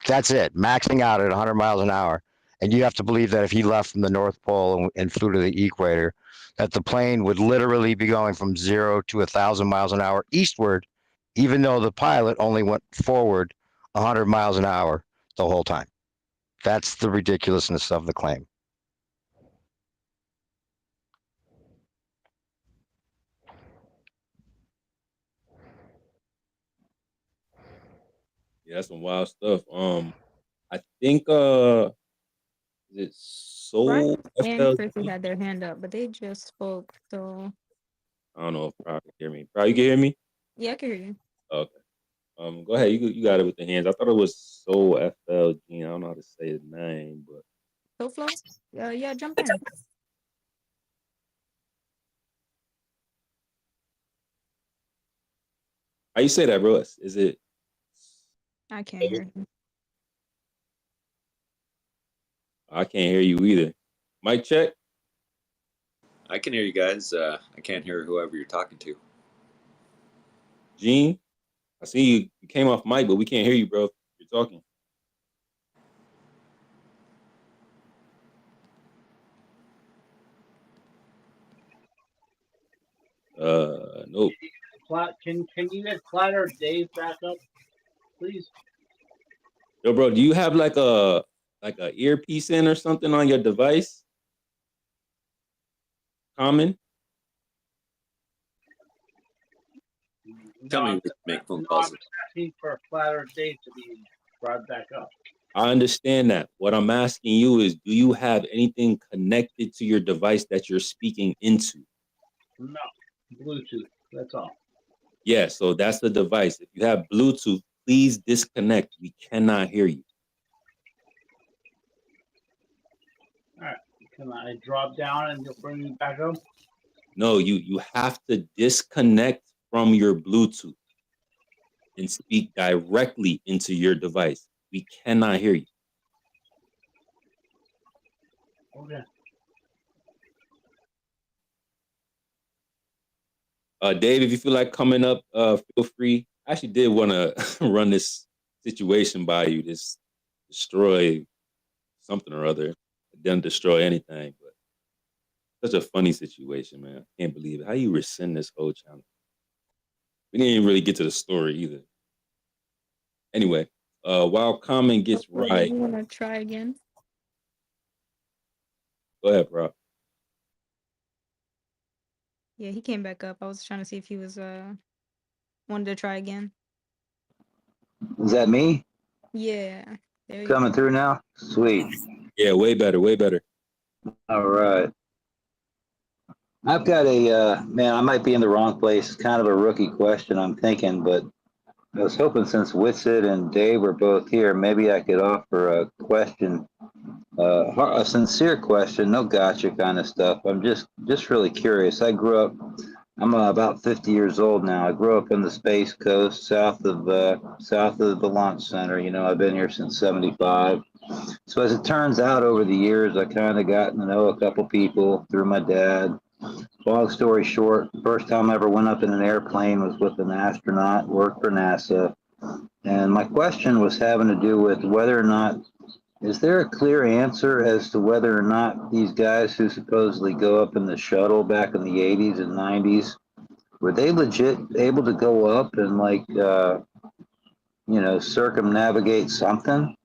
that's it, maxing out at 100 miles an hour. And you have to believe that if he left from the North Pole and flew to the equator, that the plane would literally be going from 0 to 1,000 miles an hour eastward, even though the pilot only went forward 100 miles an hour the whole time. That's the ridiculousness of the claim. Yeah, that's some wild stuff. I think it's Brian Soul and FL. Chrissy had their hand up, but they just spoke, so I don't know if Pryor can hear me. Pryor, you can hear me? yeah, I can hear you. Okay. Go ahead. You got it with the hands. I thought it was Soul FLG. I don't know how to say his name, but So Flo? Yeah, jump in. how you say that, bro? Is it? I can't hear him. I can't hear you either. Mic check. I can hear you guys. I can't hear whoever you're talking to. Gene, I see you. You came off mic, but we can't hear you, bro. You're talking. Nope. Can you get Clatter Dave back up, please? Yo, bro, do you have like a earpiece in or something on your device? Common. Tell me we make phone calls. I'm asking for Clatter Dave to be brought back up. I understand that. What I'm asking you is, do you have anything connected to your device that you're speaking into? No, Bluetooth. That's all. Yeah, so that's the device. If you have Bluetooth, please disconnect. We cannot hear you. All right. Can I drop down and you'll bring me back up? No, you have to disconnect from your Bluetooth and speak directly into your device. We cannot hear you. Okay. Dave, if you feel like coming up, feel free. I actually did want to run this situation by you. This destroy something or other. It doesn't destroy anything, but such a funny situation, man. I can't believe it. How you rescind this whole channel? We didn't even really get to the story either. Anyway, while Common gets right. You want to try again? Go ahead, bro. Yeah, he came back up. I was trying to see if he was wanted to try again. Is that me? Yeah. There you Coming go. through now? Sweet. Yeah, way better, way better. All right. I've got a, man, I might be in the wrong place. Kind of a rookie question, I'm thinking, but I was hoping since Witsit and Dave were both here, maybe I could offer a question, a sincere question, no gotcha kind of stuff. I'm just really curious. I grew up, I'm about 50 years old now. I grew up in the Space Coast, south of the launch center. You know, I've been here since '75. So as it turns out, over the years, I kind of gotten to know a couple people through my dad. Long story short, first time I ever went up in an airplane was with an astronaut, worked for NASA. And my question was having to do with whether or not, is there a clear answer as to whether or not these guys who supposedly go up in the shuttle back in the 80s and 90s, were they legit able to go up and circumnavigate something?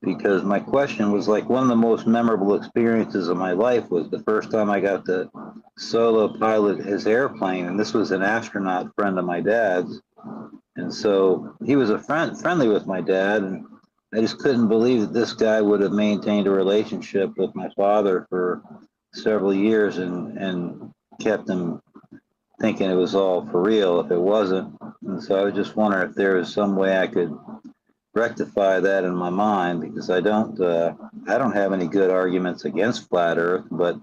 Because my question was like one of the most memorable experiences of my life was the first time I got to solo pilot his airplane, and this was an astronaut friend of my dad's. And so he was friendly with my dad, and I just couldn't believe that this guy would have maintained a relationship with my father for several years and kept him thinking it was all for real if it wasn't. And so I was just wondering if there was some way I could rectify that in my mind, because I don't have any good arguments against flat Earth, but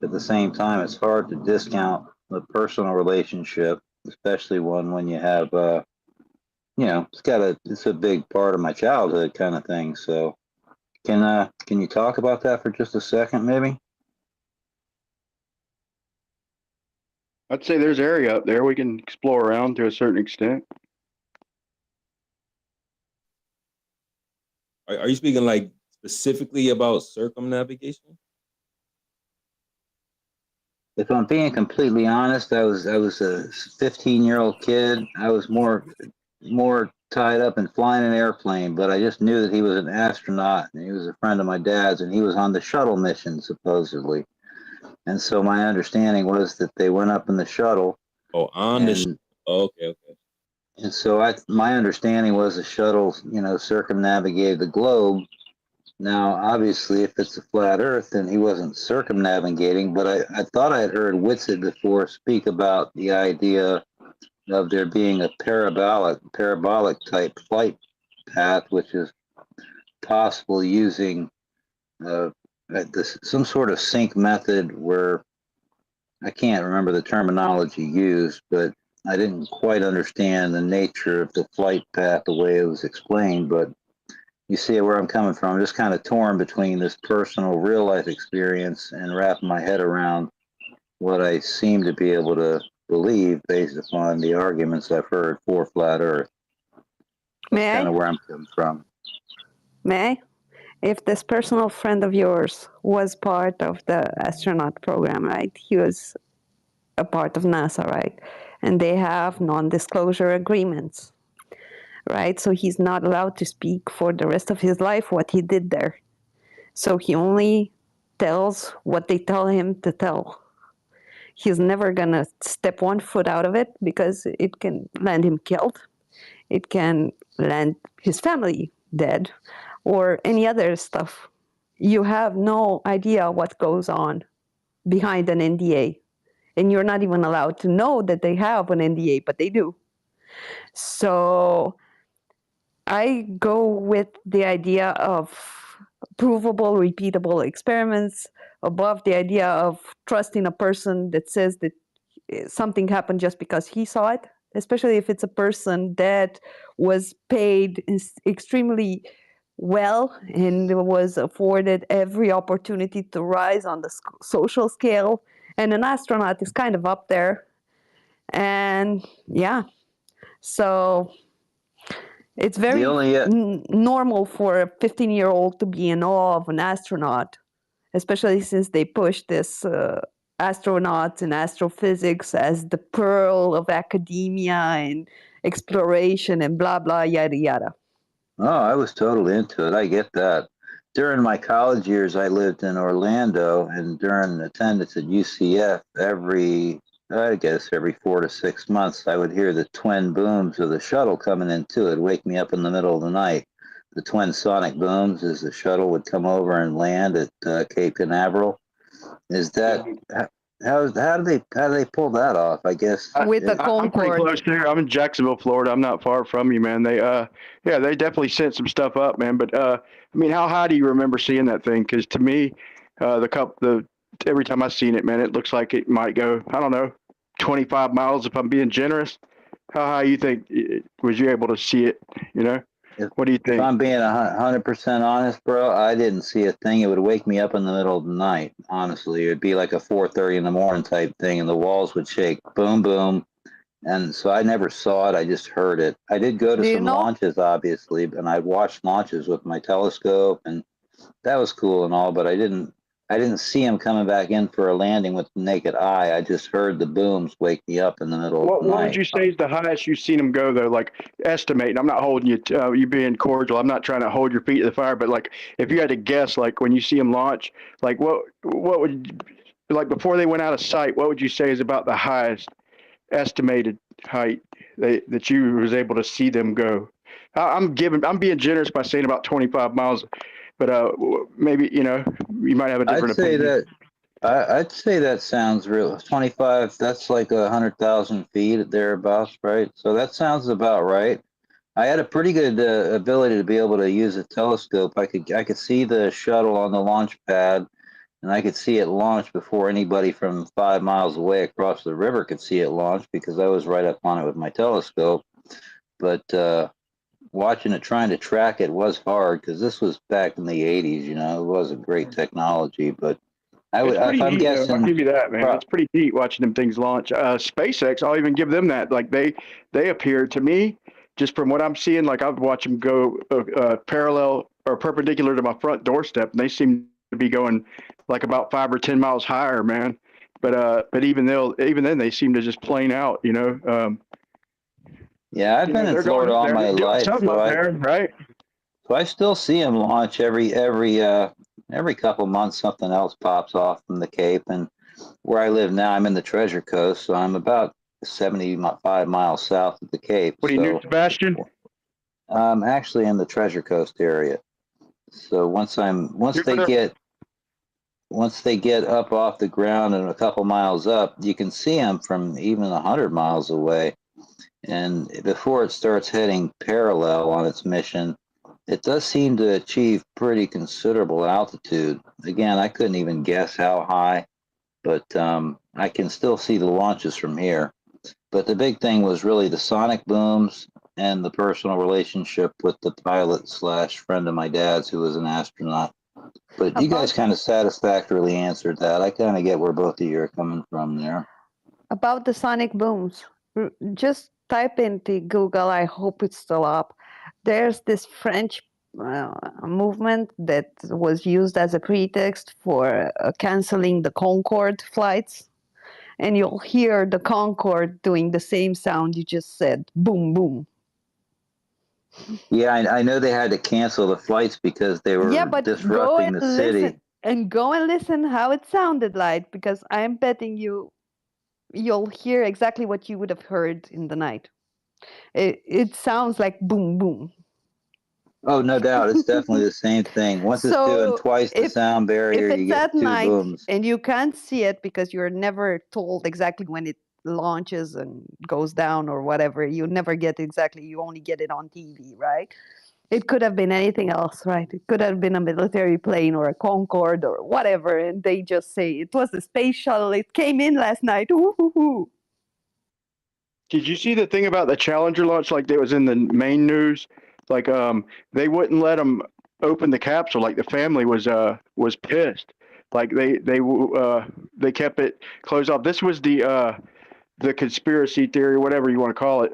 at the same time, it's hard to discount the personal relationship, especially one when you have it's a big part of my childhood kind of thing. So can you talk about that for just a second, maybe? I'd say there's area up there we can explore around to a certain extent. Are you speaking like specifically about circumnavigation? If I'm being completely honest, I was a 15-year-old kid. I was more tied up in flying an airplane, but I just knew that he was an astronaut and he was a friend of my dad's, and he was on the shuttle mission supposedly. And so my understanding was that they went up in the shuttle. Oh, on the okay. And so my understanding was the shuttle, circumnavigated the globe. Now, obviously, if it's a flat Earth, then he wasn't circumnavigating. But I thought I had heard Whitsitt before speak about the idea of there being a parabolic type flight path, which is possible using some sort of sync method where I can't remember the terminology used, but I didn't quite understand the nature of the flight path the way it was explained. But you see where I'm coming from. I'm just kind of torn between this personal real life experience and wrapping my head around what I seem to be able to believe based upon the arguments I've heard for flat Earth. That's kind of where I'm coming from. May I? If this personal friend of yours was part of the astronaut program, right? He was a part of NASA, right? And they have non-disclosure agreements, right? So he's not allowed to speak for the rest of his life what he did there. So he only tells what they tell him to tell. He's never gonna step one foot out of it because it can land him killed. It can land his family dead or any other stuff. You have no idea what goes on behind an NDA. And you're not even allowed to know that they have an NDA, but they do. So I go with the idea of provable, repeatable experiments above the idea of trusting a person that says that something happened just because he saw it, especially if it's a person that was paid extremely well and was afforded every opportunity to rise on the social scale. And an astronaut is kind of up there. And yeah, so it's very normal for a 15-year-old to be in awe of an astronaut, especially since they push this astronauts and astrophysics as the pearl of academia and exploration and blah, blah, yada, yada. Oh, I was totally into it. I get that. During my college years, I lived in Orlando, and during attendance at UCF, every 4 to 6 months, I would hear the twin booms of the shuttle coming into it, wake me up in the middle of the night. The twin sonic booms as the shuttle would come over and land at Cape Canaveral. Is that how do they pull that off? I guess with the I'm pretty close there. I'm in Jacksonville, Florida. I'm not far from you, man. They they definitely sent some stuff up, man. But I mean, how high do you remember seeing that thing? Because to me, every time I've seen it, man, it looks like it might go, I don't know, 25 miles if I'm being generous. How high you think was you able to see it? You know? What do you If think? I'm being 100% honest, bro, I didn't see a thing. It would wake me up in the middle of the night. Honestly, it'd be like a 4:30 in the morning type thing, and the walls would shake, boom, boom. And so I never saw it. I just heard it. I did go to Do you some know? launches, obviously, and I watched launches with my telescope, and that was cool and all. But I didn't see him coming back in for a landing with the naked eye. I just heard the booms wake me up in the middle of the What would night. you say is the highest you've seen them go though? Like estimate. I'm not holding you. You being cordial. I'm not trying to hold your feet to the fire. But like, if you had to guess, like when you see them launch, like what would, like before they went out of sight, what would you say is about the highest estimated height that you was able to see them go? I'm being generous by saying about 25 miles, but maybe you might have a different opinion. I'd say that sounds real. 25. That's like 100,000 feet thereabouts, right? So that sounds about right. I had a pretty good ability to be able to use a telescope. I could see the shuttle on the launch pad, and I could see it launch before anybody from 5 miles away across the river could see it launch because I was right up on it with my telescope. But watching it, trying to track it was hard because this was back in the 80s. It wasn't great technology, but It's pretty if I'm neat, though. I'll guessing, give you that, man. It's pretty neat watching them things launch. SpaceX, I'll even give them that. Like they appear to me, just from what I'm seeing, like I'd watch them go parallel or perpendicular to my front doorstep, and they seem to be going like about 5 or 10 miles higher, man. But even then, they seem to just plane out. yeah, I've been in They're going Florida up all there. my They're doing life, something so up there, right? I still see them launch every couple months. Something else pops off from the Cape, and where I live now, I'm in the Treasure Coast, so I'm about 75 miles south of the Cape. What are you, New So Sebastian? I'm actually in the Treasure Coast area. So once they get up off the ground and a couple miles up, you can see them from even 100 miles away. And before it starts heading parallel on its mission, it does seem to achieve pretty considerable altitude. Again, I couldn't even guess how high, but I can still see the launches from here. But the big thing was really the sonic booms and the personal relationship with the pilot / friend of my dad's who was an astronaut. But you guys kind of satisfactorily answered that. I kind of get where both of you are coming from there. About the sonic booms, just type into Google. I hope it's still up. There's this French movement that was used as a pretext for canceling the Concorde flights. And you'll hear the Concorde doing the same sound you just said, boom, boom. Yeah, I know they had to cancel the flights because they were disrupting the city. Go and listen how it sounded like, because I'm betting you'll hear exactly what you would have heard in the night. It sounds like boom, boom. Oh, no doubt. It's definitely the same thing. Once it's doing twice the sound barrier, If you it's get at 2 night booms. and you can't see it because you're never told exactly when it launches and goes down or whatever, you never get exactly, you only get it on TV, right? It could have been anything else, right? It could have been a military plane or a Concorde or whatever, and they just say it was a space shuttle. It came in last night. Ooh. Did you see the thing about the Challenger launch? Like it was in the main news. Like they wouldn't let them open the capsule. Like the family was pissed. Like they kept it closed off. This was the conspiracy theory, whatever you want to call it.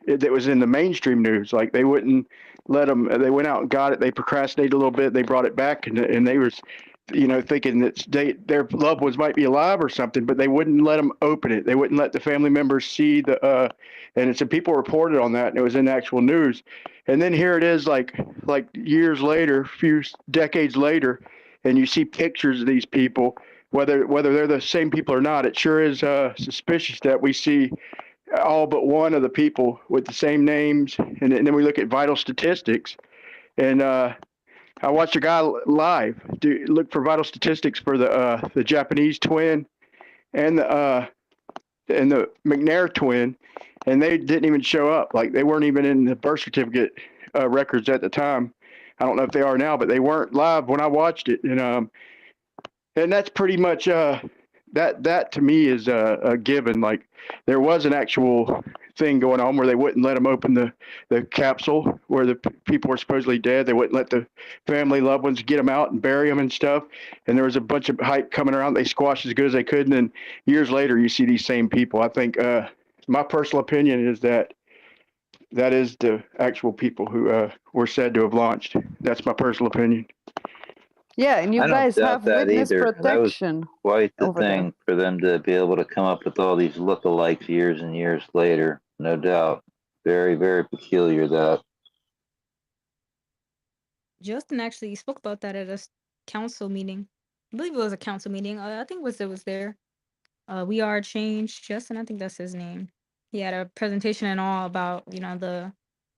It was in the mainstream news. Like they wouldn't let them. They went out and got it. They procrastinated a little bit. They brought it back, and they was, thinking that their loved ones might be alive or something, but they wouldn't let them open it. They wouldn't let the family members see and some people reported on that, and it was in the actual news. And then here it is, like years later, few decades later, and you see pictures of these people. Whether they're the same people or not, it sure is suspicious that we see all but one of the people with the same names, and then we look at vital statistics. And I watched a guy live look for vital statistics for the Japanese twin and the McNair twin, and they didn't even show up. Like they weren't even in the birth certificate records at the time. I don't know if they are now, but they weren't live when I watched it. And that's pretty much that to me is a given. Like there was an actual thing going on where they wouldn't let them open the capsule where the people were supposedly dead. They wouldn't let the family loved ones get them out and bury them and stuff. And there was a bunch of hype coming around. They squashed as good as they could. And then years later, you see these same people. I think my personal opinion is that is the actual people who were said to have launched. That's my personal opinion. Yeah, and you I don't guys doubt have that witness either. That was protection quite the over there. thing for them to be able to come up with all these lookalikes years and years later. No doubt. Very, very peculiar that. Justin actually spoke about that at a council meeting. I believe it was a council meeting. I think it was there. We Are Change. Justin, I think that's his name. He had a presentation and all about, the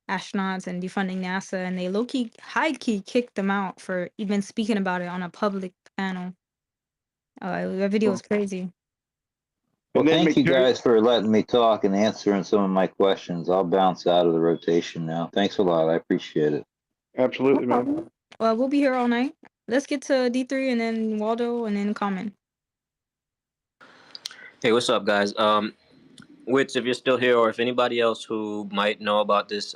astronauts and defunding NASA, and they low-key, high-key kicked them out for even speaking about it on a public panel. That video was crazy. Well, And then thank you McJay, guys for letting me talk and answering some of my questions. I'll bounce out of the rotation now. Thanks a lot. I appreciate it. absolutely, No man. problem. Well, we'll be here all night. Let's get to D3 and then Waldo and then Common. Hey, what's up, guys? Wits, if you're still here, or if anybody else who might know about this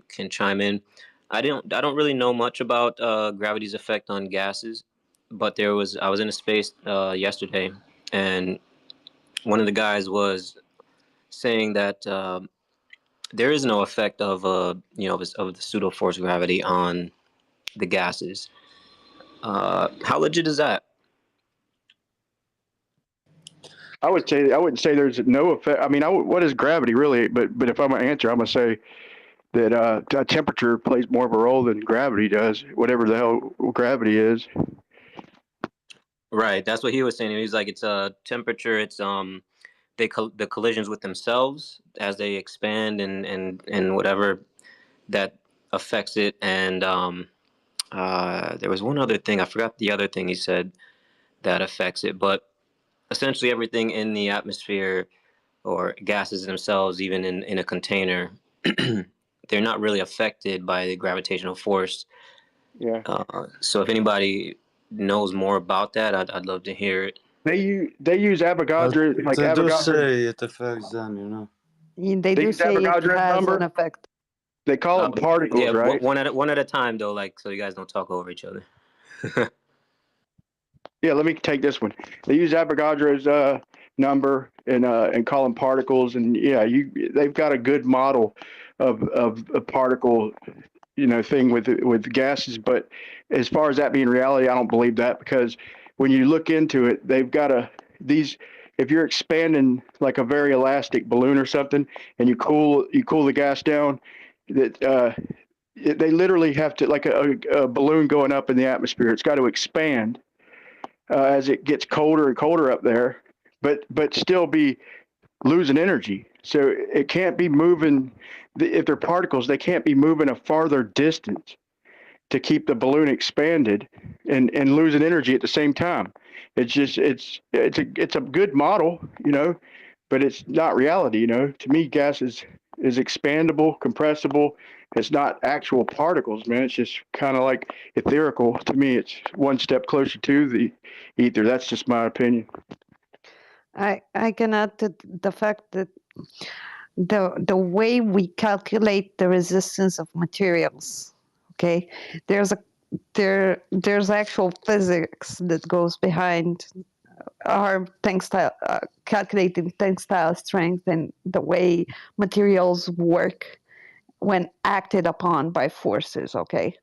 can chime in. I don't really know much about gravity's effect on gases, but I was in a space yesterday, and one of the guys was saying that there is no effect of of the pseudo force gravity on the gases. How legit is that? I wouldn't say there's no effect. I mean, what is gravity really? But if I'm gonna answer, I'm gonna say that temperature plays more of a role than gravity does. Whatever the hell gravity is. Right, that's what he was saying. He was like, it's temperature. It's the collisions with themselves as they expand and whatever that affects it. And there was one other thing, I forgot the other thing he said that affects it, but essentially everything in the atmosphere or gases themselves, even in a container, they're not really affected by the gravitational force. Yeah. So if anybody knows more about that, I'd love to hear it. They use Avogadro, like They do Avogadro. say it affects them, They They do use say it Avogadro's has an number. effect. They call them particles, Yeah, right? one at a time though, like so you guys don't talk over each other. Yeah, let me take this one. They use Avogadro's number and call them particles, and yeah, they've got a good model of a particle, thing with gases. But as far as that being reality, I don't believe that, because when you look into it, they've got these. If you're expanding like a very elastic balloon or something, and you cool the gas down, that they literally have to, like a balloon going up in the atmosphere. It's got to expand as it gets colder and colder up there, but still be losing energy. So it can't be moving. If they're particles, they can't be moving a farther distance to keep the balloon expanded and losing energy at the same time. It's just it's a good model, but it's not reality. To me, gas is expandable, compressible. It's not actual particles, man. It's just kind of like etherical. To me, it's one step closer to the ether. That's just my opinion. I can add to the fact that the way we calculate the resistance of materials, okay, there's actual physics that goes behind our tensile calculating tensile strength and the way materials work when acted upon by forces, okay?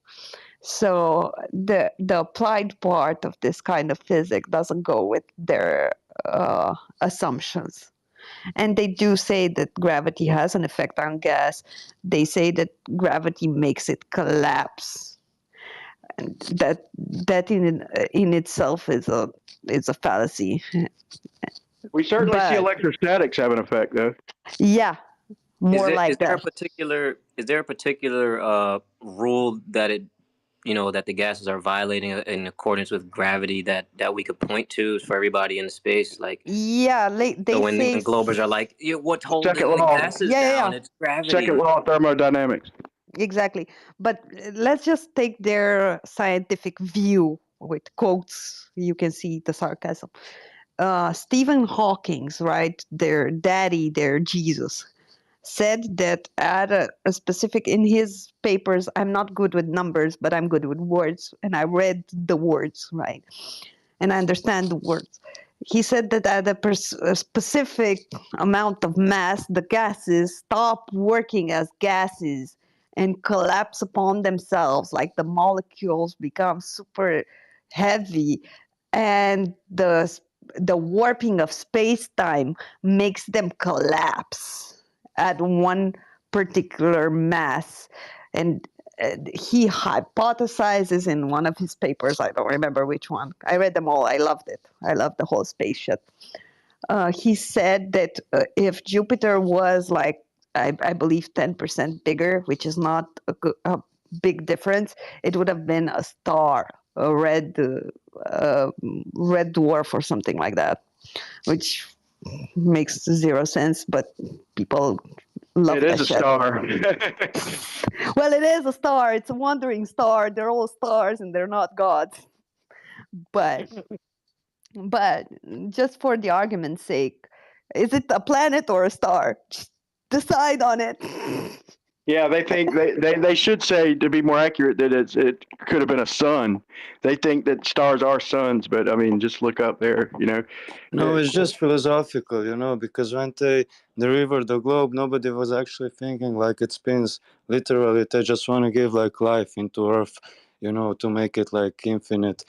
So the applied part of this kind of physics doesn't go with their assumptions. And they do say that gravity has an effect on gas. They say that gravity makes it collapse. And that in itself is a fallacy. We certainly see But electrostatics have an effect, though. yeah, more like Is there that. a particular rule that that the gases are violating in accordance with gravity that we could point to for everybody in the space? Like, Yeah, they so when say Globers are like, what's Second holding the law. gases yeah, down? yeah. It's gravity. Second law of thermodynamics. Exactly. But let's just take their scientific view with quotes. You can see the sarcasm. Stephen Hawking's, right? Their daddy, their Jesus, said that at a specific, in his papers, I'm not good with numbers, but I'm good with words. And I read the words, right? And I understand the words. He said that at a specific amount of mass, the gases stop working as gases and collapse upon themselves, like the molecules become super heavy, and the warping of space-time makes them collapse at one particular mass. And he hypothesizes in one of his papers, I don't remember which one. I read them all. I loved it. I loved the whole space shit. He said that if Jupiter was like, I believe 10% bigger, which is not a big difference, it would have been a star, a red dwarf or something like that, which makes zero sense, but people love It that is a shit. star. Well, it is a star. It's a wandering star. They're all stars and they're not gods. But just for the argument's sake, is it a planet or a star? Just decide on it. Yeah, they think they should say, to be more accurate, that it could have been a sun. They think that stars are suns, but I mean, just look up there, you know. No, it's just philosophical, you know, because when they delivered the globe, nobody was actually thinking like it spins. Literally, they just want to give like life into Earth, you know, to make it like infinite.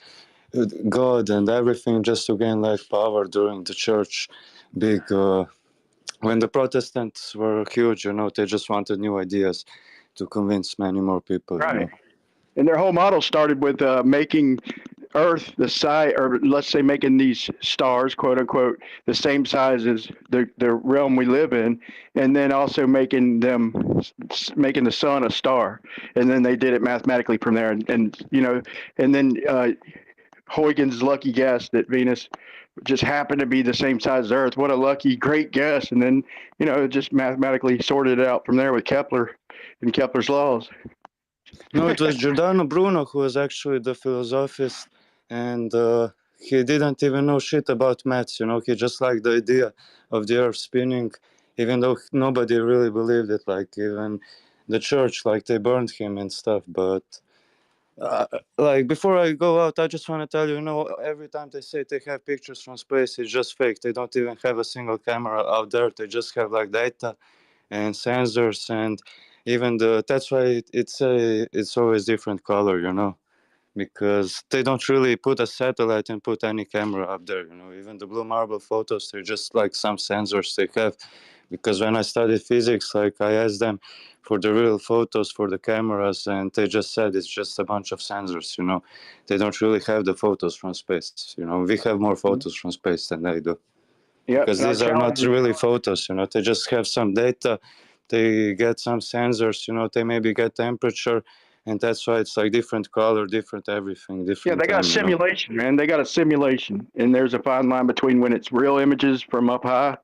God and everything just to gain like power during the church big when the Protestants were huge, you know, they just wanted new ideas to convince many more people, you Right. know. And their whole model started with making Earth the size, or let's say making these stars, quote unquote, the same size as the realm we live in, and then also making the sun a star, and then they did it mathematically from there, and you know, and then Huygens' lucky guess that Venus just happened to be the same size as Earth. What a lucky, great guess! And then you know, just mathematically sorted it out from there with Kepler and Kepler's laws. No, it was Giordano Bruno who was actually the philosophist, and he didn't even know shit about maths, you know, he just liked the idea of the Earth spinning, even though nobody really believed it, like even the church, like they burned him and stuff, but like before I go out, I just want to tell you, you know, every time they say they have pictures from space, it's just fake. They don't even have a single camera out there. They just have like data and sensors, and even that's why it's always different color, you know, because they don't really put a satellite and put any camera up there, you know. Even the blue marble photos, they're just like some sensors they have, because when I studied physics, like I asked them for the real photos for the cameras, and they just said it's just a bunch of sensors, you know. They don't really have the photos from space, you know. We have more photos from space than they do. Yeah, Because these are not really photos, you know. They just have some data, they get some sensors, you know, they maybe get temperature, and that's why it's like different color, different everything, different. Yeah, they got a you know. simulation, man. They got a simulation, and there's a fine line between when it's real images from up high,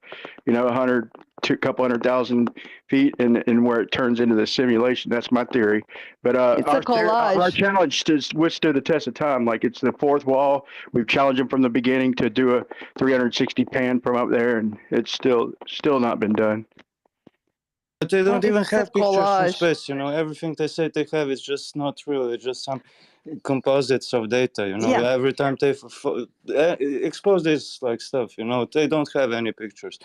you know, 100 to a couple 100,000 feet, and where it turns into the simulation. That's my theory. But It's a our collage. challenge withstood the test of time. Like it's the fourth wall. We've challenged them from the beginning to do a 360 pan from up there, and it's still not been done. But they don't even It's a have pictures from collage. space, you know. Everything they say they have is just not real. It's just some composites of data, you know. Yeah. Every time they expose this like stuff, you know, they don't have any pictures.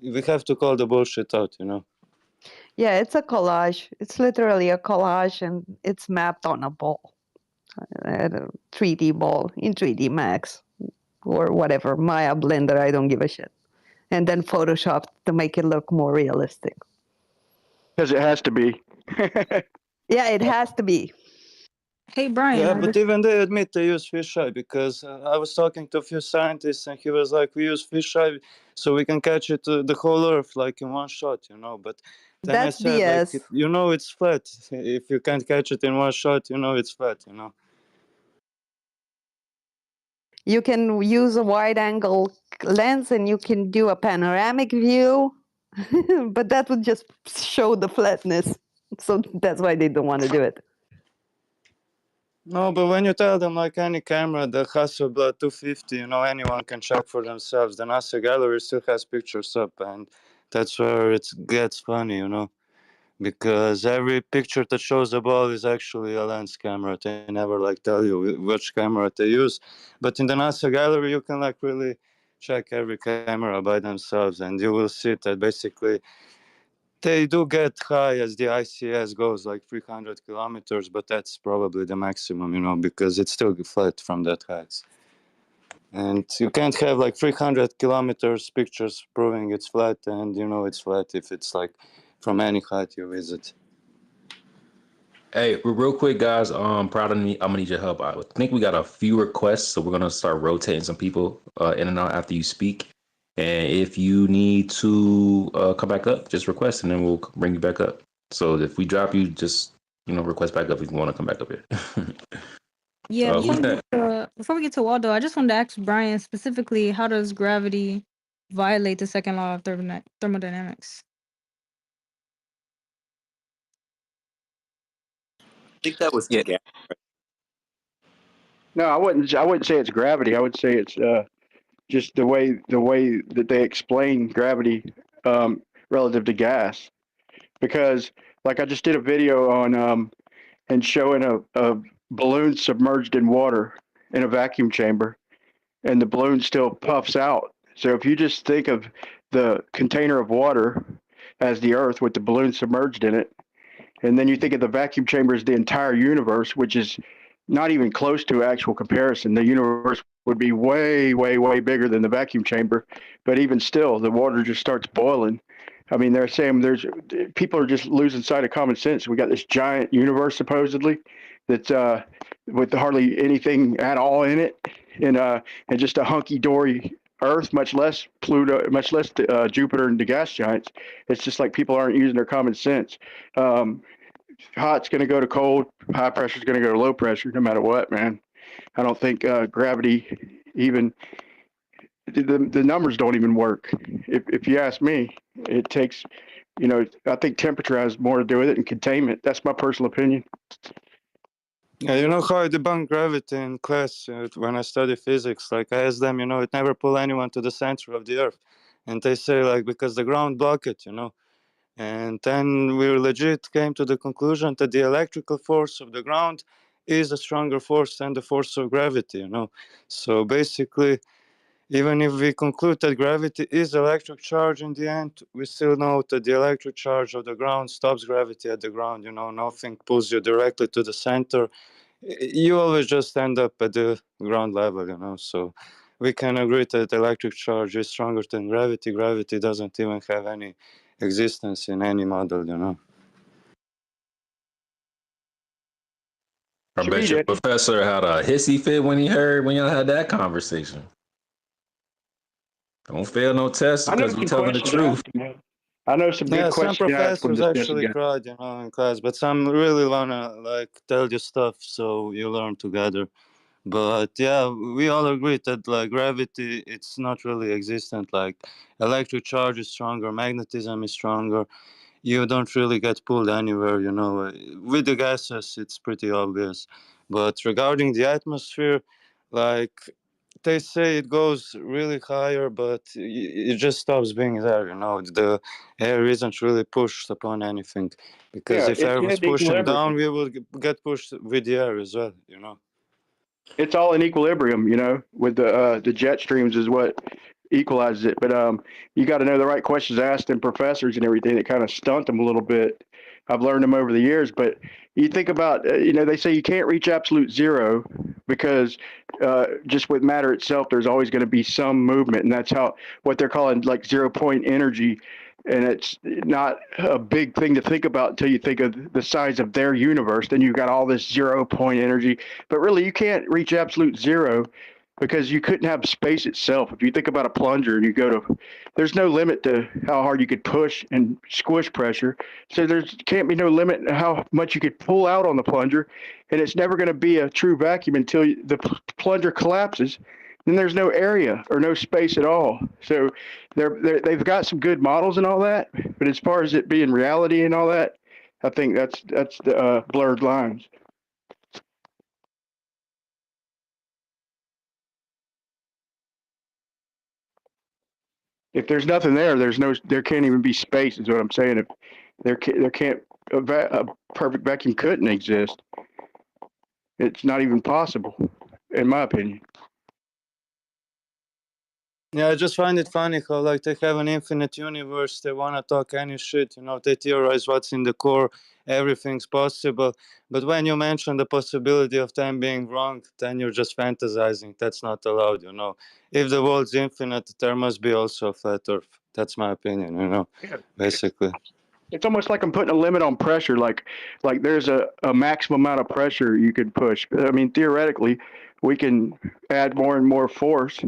We have to call the bullshit out, you know. Yeah, it's a collage. It's literally a collage, and it's mapped on a ball, a 3D ball in 3D Max or whatever, Maya Blender. I don't give a shit. And then Photoshop to make it look more realistic. Because it has to be. Yeah, it has to be. Hey, Brian. Yeah, I but just, even they admit they use fisheye, because I was talking to a few scientists and he was like, we use fisheye so we can catch it the whole Earth like in one shot, you know. But then That's I said, like, BS. you know, it's flat. If you can't catch it in one shot, you know, it's flat, you know. You can use a wide angle lens and you can do a panoramic view, but that would just show the flatness. So that's why they don't want to do it. No, but when you tell them like any camera, the Hasselblad 250, you know, anyone can check for themselves. The NASA gallery still has pictures up, and That's where it gets funny, you know, because every picture that shows the ball is actually a lens camera. They never like tell you which camera they use, but in the NASA gallery you can like really check every camera by themselves, and you will see that basically they do get high as the ICS goes, like 300 kilometers, but that's probably the maximum, you know, because it's still flat from that height. And you can't have like 300 kilometers pictures proving it's flat, and you know it's flat if it's like from any height you visit. Hey, real quick, guys. Proud of me. I'm gonna need your help. I think we got a few requests, so we're gonna start rotating some people in and out after you speak. And if you need to come back up, just request, and then we'll bring you back up. So if we drop you, just request back up if you want to come back up here. Yeah, Who's that? before we get to Waldo, I just wanted to ask Brian specifically, how does gravity violate the second law of thermodynamics? I think that was the gap. No, I wouldn't say it's gravity. I would say it's just the way that they explain gravity relative to gas. Because like I just did a video on and showing a balloon submerged in water in a vacuum chamber, and the balloon still puffs out. So if you just think of the container of water as the Earth with the balloon submerged in it, and then you think of the vacuum chamber as the entire universe, which is not even close to actual comparison. The universe would be way, way, way bigger than the vacuum chamber, but even still, the water just starts boiling. I mean, they're saying people are just losing sight of common sense. We got this giant universe supposedly that's with hardly anything at all in it, and just a hunky dory Earth, much less Pluto, much less Jupiter and the gas giants. It's just like people aren't using their common sense. Hot's going to go to cold, high pressure is going to go to low pressure, no matter what, man. I don't think gravity even the numbers don't even work. If you ask me, it takes, I think temperature has more to do with it and containment. That's my personal opinion. Yeah, you know how I debunk gravity in class when I study physics? Like I ask them, it never pull anyone to the center of the Earth, and they say like because the ground block it, And then we legit came to the conclusion that the electrical force of the ground is a stronger force than the force of gravity, So basically, even if we conclude that gravity is electric charge in the end, we still know that the electric charge of the ground stops gravity at the ground, nothing pulls you directly to the center. You always just end up at the ground level, So we can agree that electric charge is stronger than gravity. Gravity doesn't even have any existence in any model. I bet your professor had a hissy fit when y'all had that conversation. Don't fail no test I know because you're some telling the questions truth. asked, man. I know some good Yeah, some questions asked when professors discussing actually gas. cried, in class, but some really wanna tell you stuff so you learn together. But yeah, we all agree that like gravity, it's not really existent. Like electric charge is stronger, magnetism is stronger. You don't really get pulled anywhere, With the gases, it's pretty obvious. But regarding the atmosphere, like they say it goes really higher, but it just stops being there, The air isn't really pushed upon anything. Because Yeah, if it's air was in pushing equilibrium. down, we would get pushed with the air as well. It's all in equilibrium, with the jet streams is what equalizes it. But you got to know the right questions asked and professors and everything that kind of stunt them a little bit. I've learned them over the years, but you think about, they say you can't reach absolute zero because just with matter itself, there's always going to be some movement, and that's how what they're calling like 0 point energy. And it's not a big thing to think about until you think of the size of their universe. Then you've got all this 0 point energy, but really you can't reach absolute zero because you couldn't have space itself. If you think about a plunger and you go to, there's no limit to how hard you could push and squish pressure. So there's can't be no limit to how much you could pull out on the plunger, and it's never going to be a true vacuum until the plunger collapses. Then there's no area or no space at all. So they've got some good models and all that, but as far as it being reality and all that, I think that's the blurred lines. If there's nothing there can't even be space. Is what I'm saying. If there can't a perfect vacuum couldn't exist. It's not even possible, in my opinion. Yeah, I just find it funny how like they have an infinite universe. They want to talk any shit, you know. They theorize what's in the core. Everything's possible. But when you mention the possibility of them being wrong, then you're just fantasizing. That's not allowed, you know. If the world's infinite, there must be also a flat Earth. That's my opinion, you know. Yeah. Basically. It's almost like I'm putting a limit on pressure. Like there's a maximum amount of pressure you can push. I mean, theoretically, we can add more and more force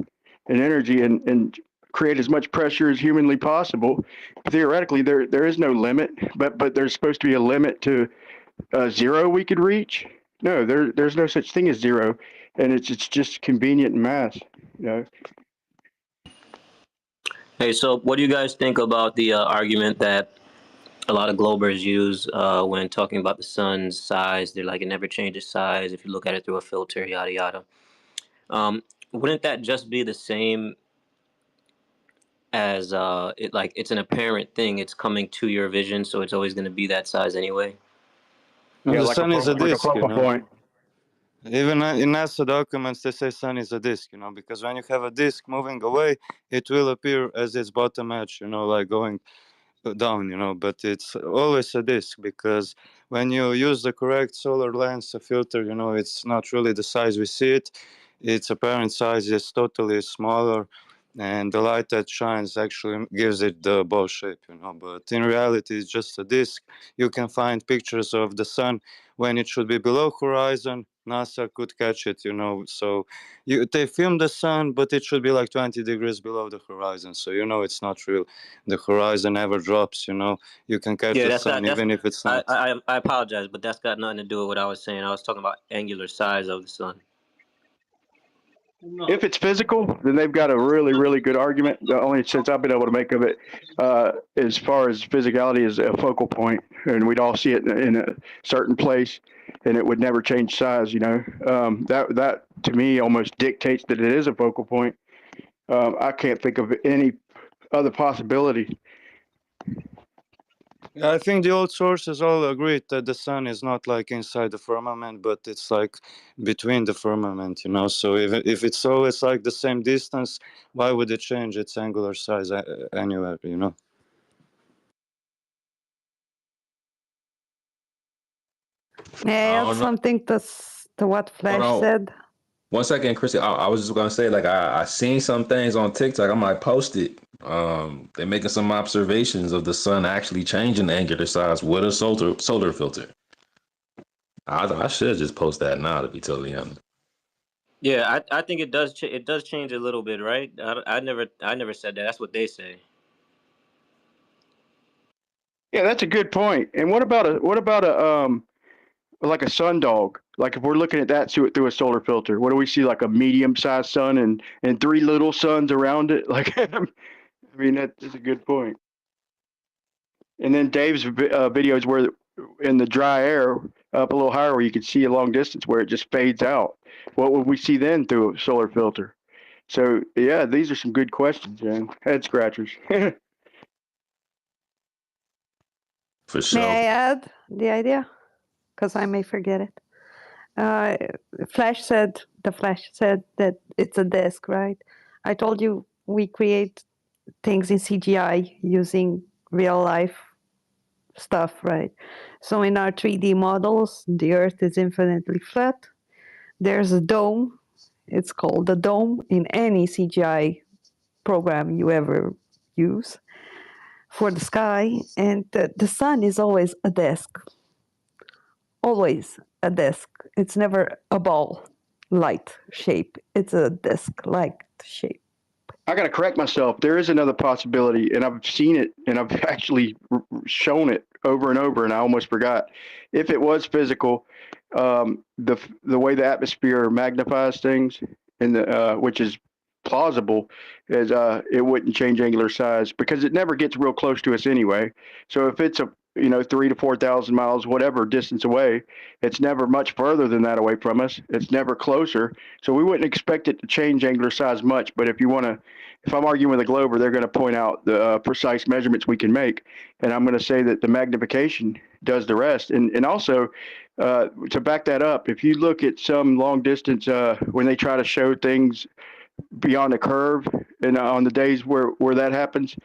and energy and create as much pressure as humanly possible. Theoretically, there is no limit, but there's supposed to be a limit to zero we could reach. No, there's no such thing as zero, and it's just convenient mass. You know. Hey, so what do you guys think about the argument that a lot of globers use when talking about the sun's size? They're like, it never changes size if you look at it through a filter, yada yada. Wouldn't that just be the same as it's an apparent thing? It's coming to your vision, so it's always going to be that size anyway. And Yeah, the like sun is a like disk, you focal know. point. Even in NASA documents, they say sun is a disk, you know, because when you have a disk moving away, it will appear as its bottom edge, you know, like going down, you know, but it's always a disk because when you use the correct solar lens, a filter, you know, it's not really the size we see it. Its apparent size is totally smaller, and the light that shines actually gives it the bow shape, you know, but in reality, it's just a disk. You can find pictures of the sun when it should be below horizon. NASA could catch it, you know, so they film the sun, but it should be like 20 degrees below the horizon, so you know it's not real. The horizon never drops, you know. You can catch Yeah, the sun even if it's not. I apologize, but that's got nothing to do with what I was saying. I was talking about angular size of the sun. If it's physical, then they've got a really, really good argument. The only sense I've been able to make of it, as far as physicality, is a focal point, and we'd all see it in a certain place, and it would never change size. You know, that to me almost dictates that it is a focal point. I can't think of any other possibility. I think the old sources all agreed that the sun is not like inside the firmament, but it's like between the firmament, you know. So if it's always like the same distance, why would it change its angular size anywhere, you know? May I add something to what Flash on. said? 1 second, Chrissy. I was just gonna say, like, I seen some things on TikTok. I might post it. They're making some observations of the sun actually changing the angular size with a solar filter. I should just post that now, to be totally honest. Yeah, I think it does. It does change a little bit, right? I never said that. That's what they say. Yeah, that's a good point. And what about a like a sundog? Like if we're looking at that through a solar filter, what do we see? Like a medium-sized sun and three little suns around it. Like, I mean, that's a good point. And then Dave's videos where in the dry air up a little higher where you can see a long distance where it just fades out. What would we see then through a solar filter? So yeah, these are some good questions, man. Head scratchers. For sure. May I add the idea? Because I may forget it. Flash said that it's a disk, right? I told you we create things in CGI using real life stuff, right? So in our 3D models, the Earth is infinitely flat. There's a dome. It's called a dome in any CGI program you ever use for the sky. And the sun is always a disk. Always a disk. It's never a ball light shape. It's a disk like shape. I got to correct myself. There is another possibility, and I've seen it, and I've actually shown it over and over, and I almost forgot. If it was physical, the way the atmosphere magnifies things, and which is plausible, is it wouldn't change angular size because it never gets real close to us anyway. So if it's 3 to 4,000 miles, whatever distance away. It's never much further than that away from us. It's never closer. So we wouldn't expect it to change angular size much. But if I'm arguing with a glober, they're going to point out the precise measurements we can make. And I'm going to say that the magnification does the rest. And also, to back that up, if you look at some long distance, when they try to show things beyond a curve, and on the days where that happens,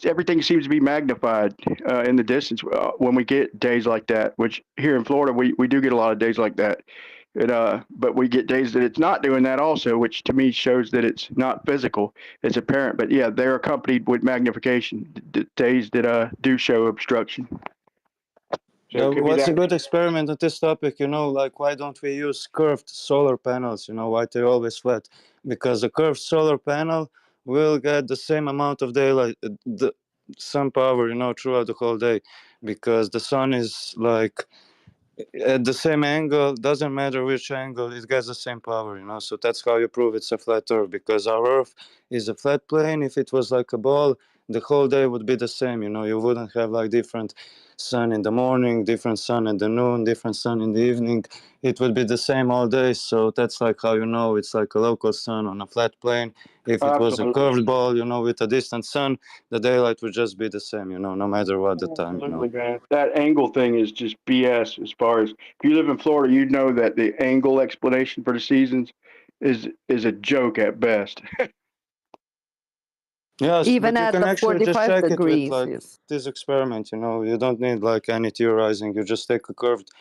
everything seems to be magnified in the distance when we get days like that, which here in Florida, we do get a lot of days like that. But we get days that it's not doing that also, which to me shows that it's not physical, it's apparent. But yeah, they're accompanied with magnification, days that do show obstruction. So What's a good experiment on this topic? Like why don't we use curved solar panels? Why they're always flat? Because a curved solar panel will get the same amount of daylight, the sun power, throughout the whole day, because the sun is like at the same angle. Doesn't matter which angle, it gets the same power. So that's how you prove it's a flat Earth, because our Earth is a flat plane. If it was like a ball, the whole day would be the same. You wouldn't have like different sun in the morning, different sun in the noon, different sun in the evening. It would be the same all day. So that's like how it's like a local sun on a flat plane. If it was a curved ball, with a distant sun, the daylight would just be the same, no matter what the time. Absolutely, man. That angle thing is just BS. As far as if you live in Florida, you know that the angle explanation for the seasons is a joke at best. Yes, Even but you at can the actually just 45 check it with degrees. like Yes. this experiment. You don't need like any theorizing. You just take a curved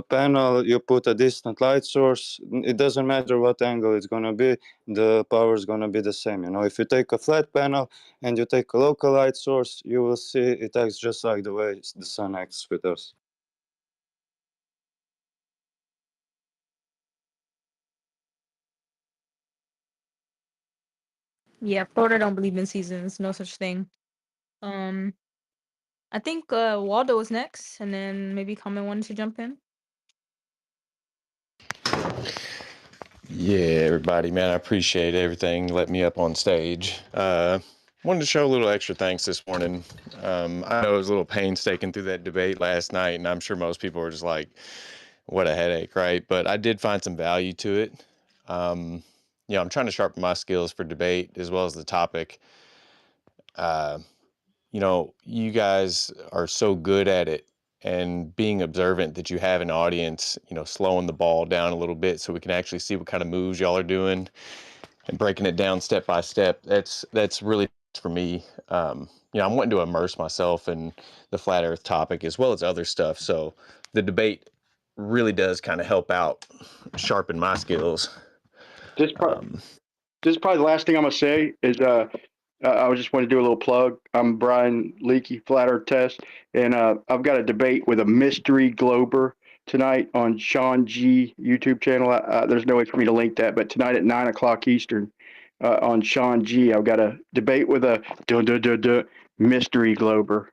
panel, you put a distant light source. It doesn't matter what angle it's gonna be, the power is gonna be the same. If you take a flat panel and you take a local light source, you will see it acts just like the way the sun acts with us. Yeah, Florida don't believe in seasons. No such thing. I think Waldo is next, and then maybe Common wanted to jump in. Yeah, everybody, man, I appreciate everything. Let me up on stage. Wanted to show a little extra thanks this morning. I know it was a little painstaking through that debate last night, and I'm sure most people were just like, what a headache, right? But I did find some value to it. I'm trying to sharpen my skills for debate as well as the topic. You guys are so good at it, and being observant that you have an audience, slowing the ball down a little bit so we can actually see what kind of moves y'all are doing and breaking it down step by step. That's really for me. I'm wanting to immerse myself in the flat earth topic as well as other stuff. So the debate really does kind of help out sharpen my skills. This is probably the last thing I'm gonna say is I just want to do a little plug. I'm Brian Leakey, Flat Earth Test, and I've got a debate with a mystery glober tonight on Sean G YouTube channel. There's no way for me to link that, but tonight at 9 o'clock Eastern on Sean G, I've got a debate with a mystery glober.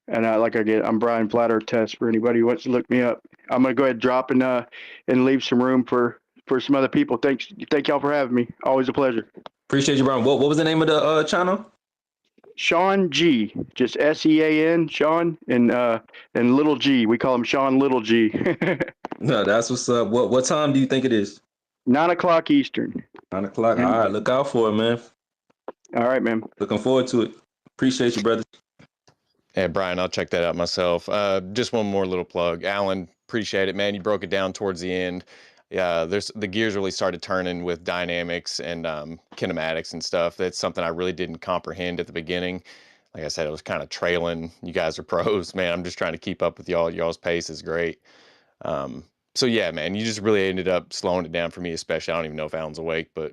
And I'm Brian Flat Earth Test for anybody who wants to look me up. I'm gonna go ahead and drop and leave some room for some other people. Thank y'all for having me. Always a pleasure. Appreciate you, Brian. What was the name of the channel? Sean G, just SEAN, Sean, and little G. We call him Sean Little G. No, that's what's up. What time do you think it is? 9 o'clock Eastern. 9 o'clock. All right, look out for it, man. All right, man. Looking forward to it. Appreciate you, brother. Yeah, Brian, I'll check that out myself. Just one more little plug. Alan, appreciate it, man. You broke it down towards the end. Yeah, the gears really started turning with dynamics and kinematics and stuff. That's something I really didn't comprehend at the beginning. Like I said, it was kind of trailing. You guys are pros, man. I'm just trying to keep up with y'all. Y'all's pace is great. So yeah, man, you just really ended up slowing it down for me, especially. I don't even know if Alan's awake, but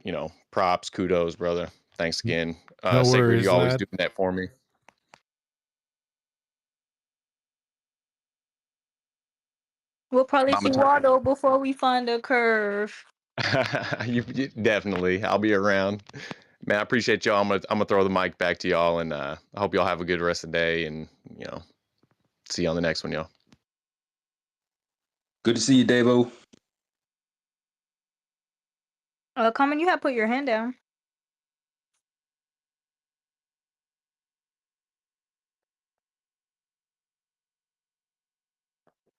props, kudos, brother. Thanks again. No Sacred, worries, you always lad. doing that for me. We'll probably Mama see Turner. Waldo before we find a curve. you definitely. I'll be around. Man, I appreciate y'all. I'm gonna throw the mic back to y'all, and I hope y'all have a good rest of the day, and see you on the next one, y'all. Good to see you, Davo. Common, you have put your hand down.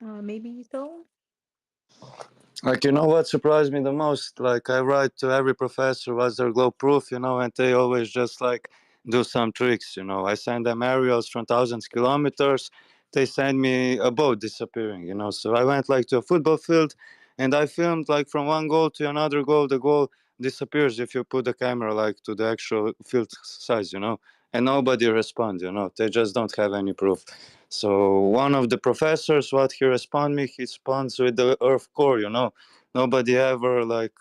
Maybe so. Like, you know what surprised me the most? Like, I write to every professor, was their globe proof, and they always just like do some tricks, I send them aerials from thousands kilometers. They send me a boat disappearing. So I went like to a football field and I filmed like from one goal to another goal. The goal disappears if you put the camera like to the actual field size. And nobody responds. They just don't have any proof. So one of the professors, what he he responds with the Earth core. Nobody ever like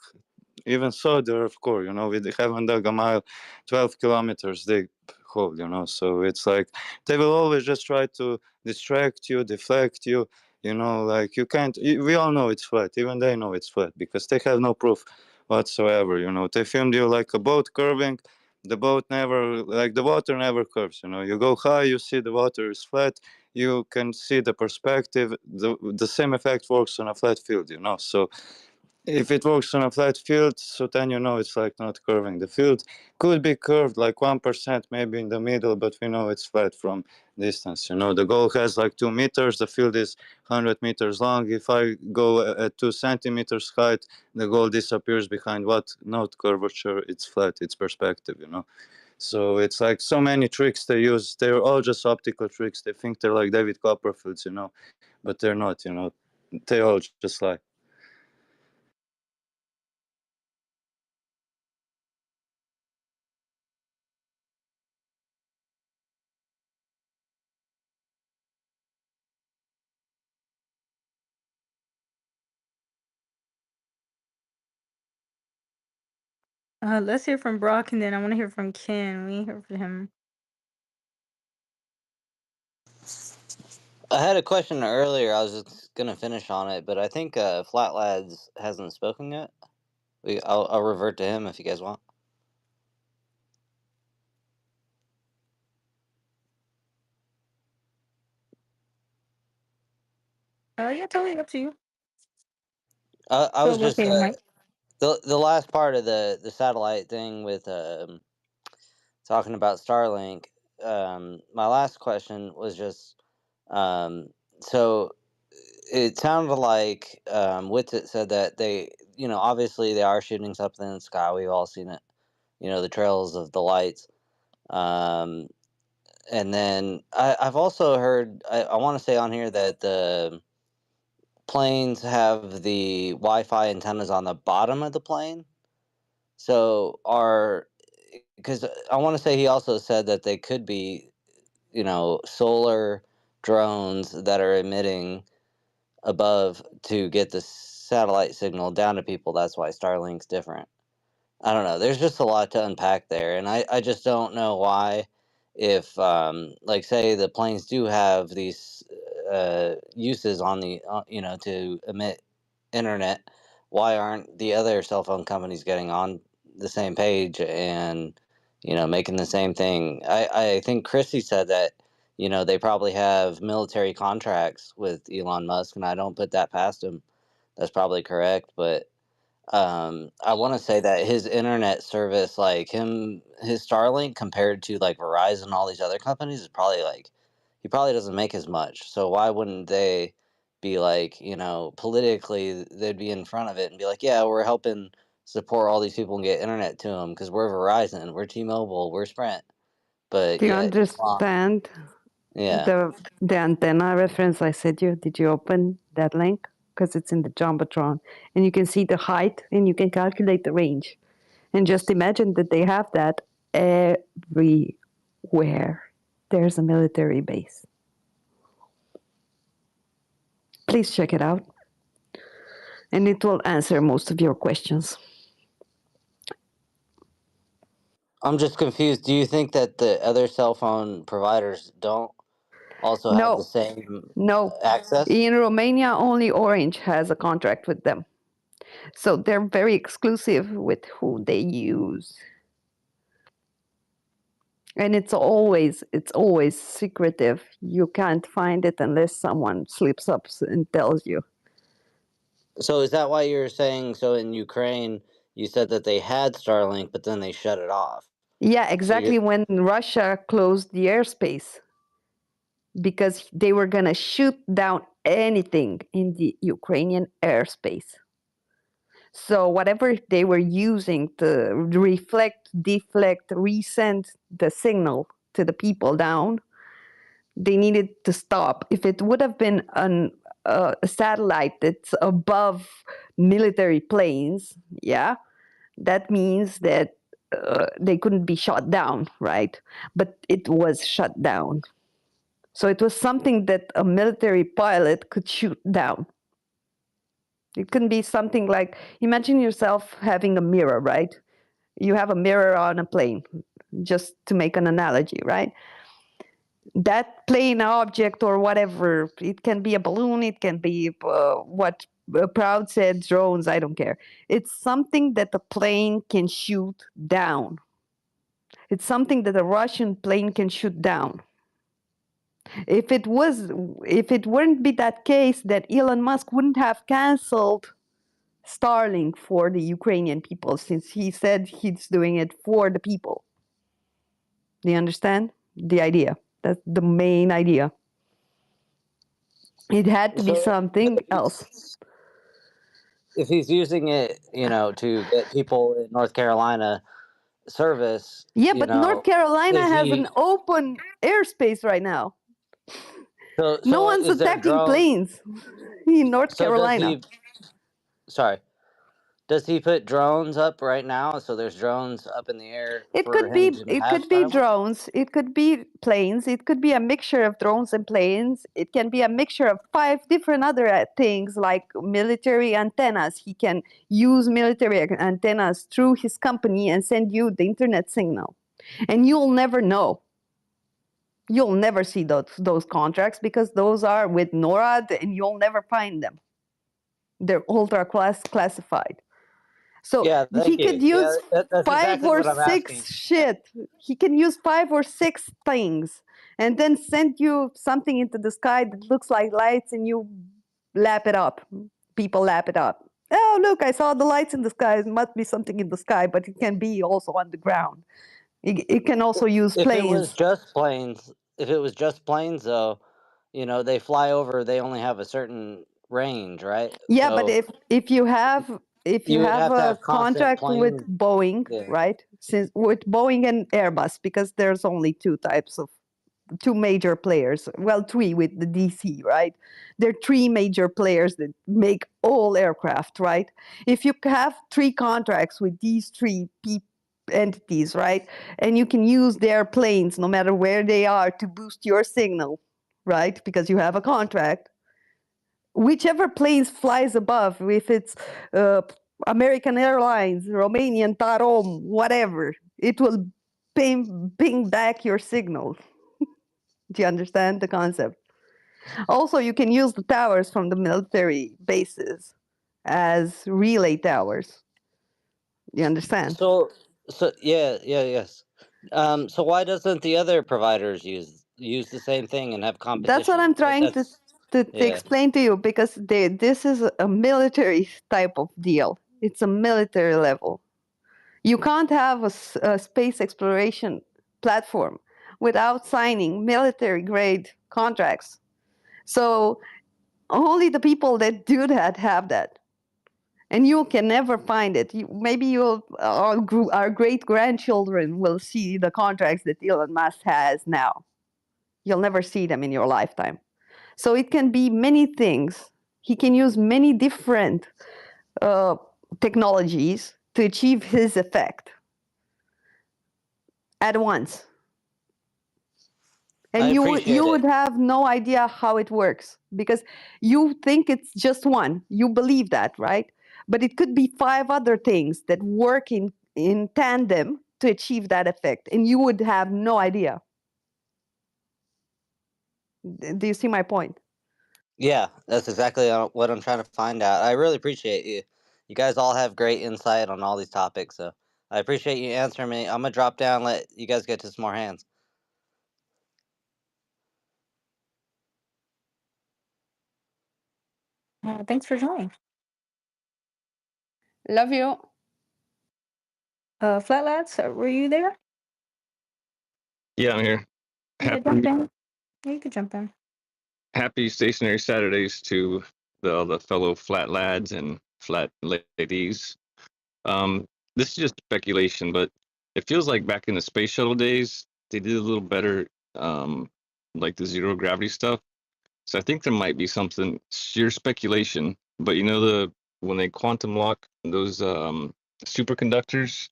even saw the Earth core. We haven't dug a mile, 12 kilometers deep hole. So it's like they will always just try to distract you, deflect you. Like you can't. We all know it's flat. Even they know it's flat because they have no proof whatsoever. They filmed you like a boat curving. The boat never, like the water never curves. You go high, you see the water is flat. You can see the perspective. The same effect works on a flat field. So if it works on a flat field, so then it's like not curving. The field could be curved like 1% maybe in the middle, but we know it's flat from distance. The goal has like 2 meters, the field is 100 meters long. If I go at 2 centimeters height, the goal disappears behind what? Not curvature, it's flat, it's perspective. So it's like so many tricks they use. They're all just optical tricks. They think they're like David Copperfields, but they're not. They all just lie. Let's hear from Brock, and then I want to hear from Ken. We hear from him. I had a question earlier. I was just gonna finish on it, but I think Flat Lads hasn't spoken yet. I'll revert to him if you guys want. Yeah, totally up to you. I So was just okay, Mike. the last part of the satellite thing with talking about Starlink. My last question was just so it sounded like Witsit said that they, obviously they are shooting something in the sky. We've all seen it. The trails of the lights. And then I've also heard, I want to say on here that the planes have the Wi-Fi antennas on the bottom of the plane. So because I want to say he also said that they could be, solar drones that are emitting above to get the satellite signal down to people. That's why Starlink's different. I don't know. There's just a lot to unpack there, and I just don't know why, if like say the planes do have these uses on the to emit internet, why aren't the other cell phone companies getting on the same page and making the same thing? I think Chrissy said that they probably have military contracts with Elon Musk, and I don't put that past him. That's probably correct, but I want to say that his internet service, like his Starlink compared to like Verizon and all these other companies, is probably like he probably doesn't make as much. So why wouldn't they be like, politically they'd be in front of it and be like, yeah, we're helping support all these people and get internet to them because we're Verizon, we're T-Mobile, we're Sprint. But Do you yeah, understand yeah. the antenna reference I sent you? Did you open that link? Because it's in the Jumbotron, and you can see the height and you can calculate the range. And just imagine that they have that everywhere. There's a military base. Please check it out, and it will answer most of your questions. I'm just confused. Do you think that the other cell phone providers don't also have the No, same no. access? In Romania, only Orange has a contract with them. So they're very exclusive with who they use. And it's always secretive. You can't find it unless someone slips up and tells you. So is that why you're saying, so in Ukraine you said that they had Starlink but then they shut it off? Yeah, So exactly when Russia closed the airspace because they were going to shoot down anything in the Ukrainian airspace. So whatever they were using to reflect, deflect, resend the signal to the people down, they needed to stop. If it would have been a satellite that's above military planes, yeah, that means that they couldn't be shot down, right? But it was shut down. So it was something that a military pilot could shoot down. It can be something like, imagine yourself having a mirror, right? You have a mirror on a plane, just to make an analogy, right? That plane object or whatever, it can be a balloon, it can be what Proud said, drones, I don't care. It's something that the plane can shoot down. It's something that a Russian plane can shoot down. If it wouldn't be that case, that Elon Musk wouldn't have canceled Starlink for the Ukrainian people, since he said he's doing it for the people. Do you understand the idea? That's the main idea. It had to be something else. If he's using it, to get people in North Carolina service, Yeah, but North Carolina is has he? an open airspace right now. So No one's is there attacking drones? planes in North So does Carolina. he? Sorry, does he put drones up right now? So there's drones up in the air It for could him be to have Starlink? drones, it could be planes, it could be a mixture of drones and planes. It can be a mixture of 5 different other things like military antennas. He can use military antennas through his company and send you the internet signal. And you'll never know. You'll never see those contracts because those are with NORAD and you'll never find them. They're ultra classified. So Yeah, he thank could you. Yeah, use that's 5 exactly or what I'm 6 asking. shit. He can use 5 or 6 things and then send you something into the sky that looks like lights and you lap it up. People lap it up. Oh, look, I saw the lights in the sky. It must be something in the sky, but it can be also on the ground. It can also use If it was planes. just planes, though, they fly over. They only have a certain range, right? Yeah, but So if you have you would have to a have constant contract with plane. Boeing, Yeah. right? Since with Boeing and Airbus, because there's only two major players. Well, 3 with the DC, right? There are 3 major players that make all aircraft, right? If you have 3 contracts with these 3 entities, right? And you can use their planes no matter where they are to boost your signal, right? Because you have a contract. Whichever plane flies above, if it's American Airlines, Romanian Tarom, whatever, it will ping back your signal. Do you understand the concept? Also, you can use the towers from the military bases as relay towers. You understand? So yes. So why doesn't the other providers use the same thing and have That's what competition? I'm trying to Yeah. explain to you, because this is a military type of deal. It's a military level. You can't have a space exploration platform without signing military grade contracts. So only the people that do that have that. And you can never find it. Maybe our great grandchildren will see the contracts that Elon Musk has now. You'll never see them in your lifetime. So it can be many things. He can use many different technologies to achieve his effect at once. And I you appreciate would it. have no idea how it works because you think it's just one. You believe that, right? But it could be 5 other things that work in tandem to achieve that effect, and you would have no idea. Do you see my point? Yeah, that's exactly what I'm trying to find out. I really appreciate you. You guys all have great insight on all these topics, so I appreciate you answering me. I'm gonna drop down, let you guys get to some more hands. Thanks for joining. Love you. Flat Lads, were you there? Yeah, I'm here. You could jump in. Yeah, you could jump in. happy stationary Saturdays to the fellow flat lads and flat ladies. This is just speculation, but it feels like back in the space shuttle days, they did a little better, like the zero gravity stuff. So I think there might be something, sheer speculation, but when they quantum lock those superconductors,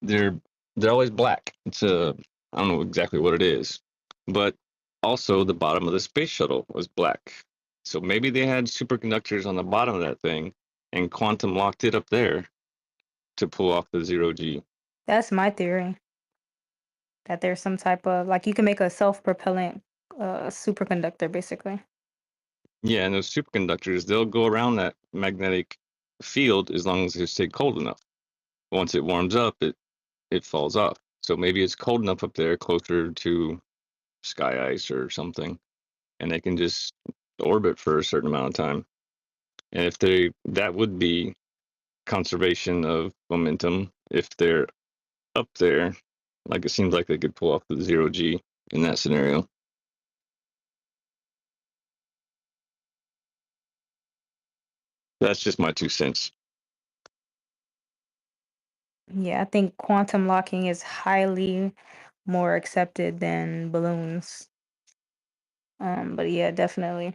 they're always black. I don't know exactly what it is, but also the bottom of the space shuttle was black. So maybe they had superconductors on the bottom of that thing and quantum locked it up there to pull off the 0G. That's my theory. That there's some type of, like, you can make a self-propellant superconductor, basically. Yeah, and those superconductors, they'll go around that magnetic field as long as they stay cold enough. Once it warms up, it falls off. So maybe it's cold enough up there, closer to sky ice or something, and they can just orbit for a certain amount of time. And that would be conservation of momentum if they're up there. Like, it seems like they could pull off the 0G in that scenario. That's just my 2 cents. Yeah, I think quantum locking is highly more accepted than balloons. But yeah, definitely. I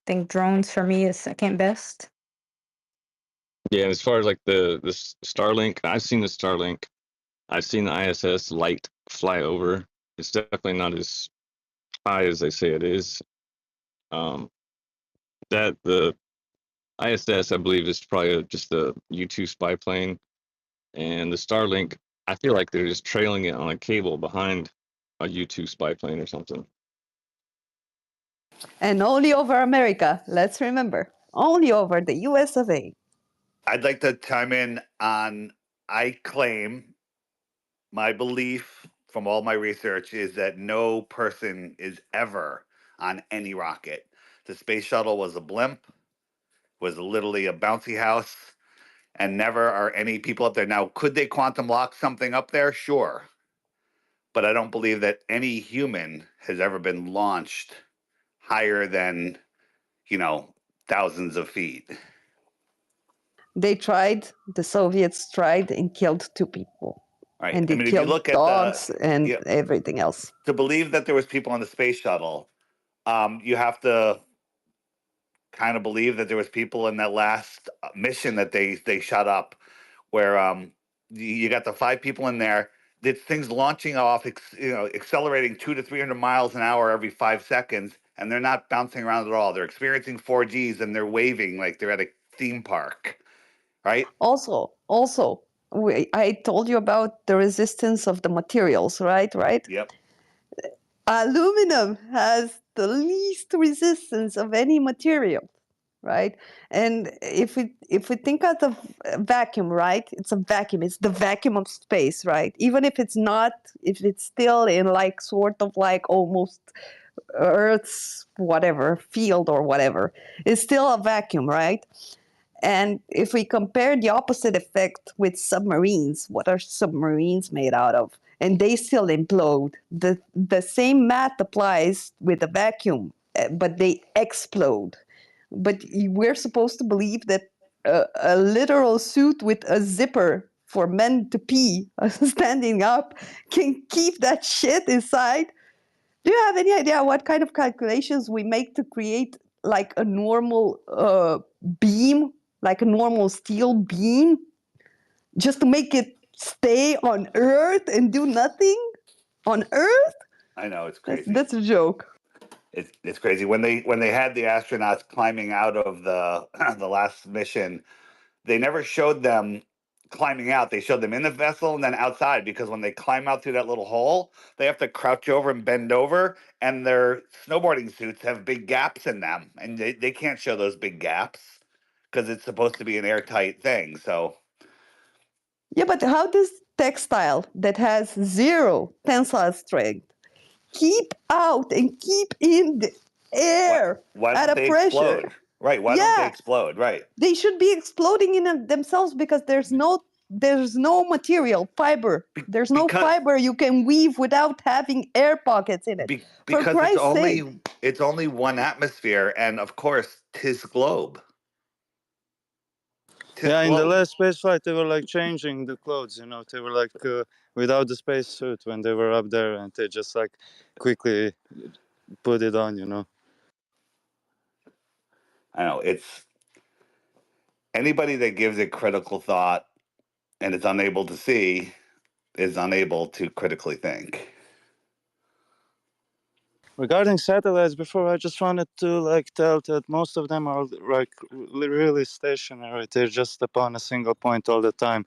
think drones for me is second best. Yeah, as far as like the Starlink, I've seen the Starlink. I've seen the ISS light fly over. It's definitely not as high as they say it is. That the ISS, I believe, is probably just the U-2 spy plane, and the Starlink, I feel like they're just trailing it on a cable behind a U-2 spy plane or something. And only over America, let's remember. Only over the US of A. I'd like to chime in on, I claim, my belief from all my research is that no person is ever on any rocket. The space shuttle was a blimp, was literally a bouncy house, and never are any people up there. Now, could they quantum lock something up there? Sure. But I don't believe that any human has ever been launched higher than, thousands of feet. They tried, the Soviets tried and killed 2 people. Right. And they if you killed look at dogs and everything else. To believe that there was people on the space shuttle, you have to kind of believe that there was people in that last mission that they shot up, where you got the 5 people in there. This thing's launching off, accelerating 200 to 300 miles an hour every 5 seconds, and they're not bouncing around at all. They're experiencing 4Gs and they're waving like they're at a theme park, right? Also, I told you about the resistance of the materials, right? Yep. Aluminum has the least resistance of any material, right? And if we think of the vacuum, right? It's a vacuum. It's the vacuum of space, right? Even if it's not, if it's still in like sort of like almost Earth's whatever field or whatever, it's still a vacuum, right? And if we compare the opposite effect with submarines, what are submarines made out of? And they still implode. The same math applies with a vacuum, but they explode. But we're supposed to believe that a literal suit with a zipper for men to pee standing up can keep that shit inside. Do you have any idea what kind of calculations we make to create like a normal beam, like a normal steel beam, just to make it stay on Earth and do nothing on Earth? I know, it's crazy. That's a joke. It's crazy. When they had the astronauts climbing out of the the last mission, they never showed them climbing out. They showed them in the vessel and then outside, because when they climb out through that little hole, they have to crouch over and bend over, and their snowboarding suits have big gaps in them, and they can't show those big gaps because it's supposed to be an airtight thing. So yeah, but how does textile that has 0 tensile strength keep out and keep in the air why at don't a they pressure? explode? Right? Why don't they explode? Right? They should be exploding in themselves because there's no there's no material fiber. There's no fiber you can weave without having air pockets in it. For Because Christ's sake. it's only one atmosphere, and of course, 'tis globe. Yeah, in the last space flight, they were like changing the clothes, you know, they were like without the space suit when they were up there, and they just like quickly put it on, you know. I know it's anybody that gives it critical thought and is unable to see is unable to critically think. Regarding satellites, before I just wanted to like tell that most of them are like really stationary. They're just upon a single point all the time.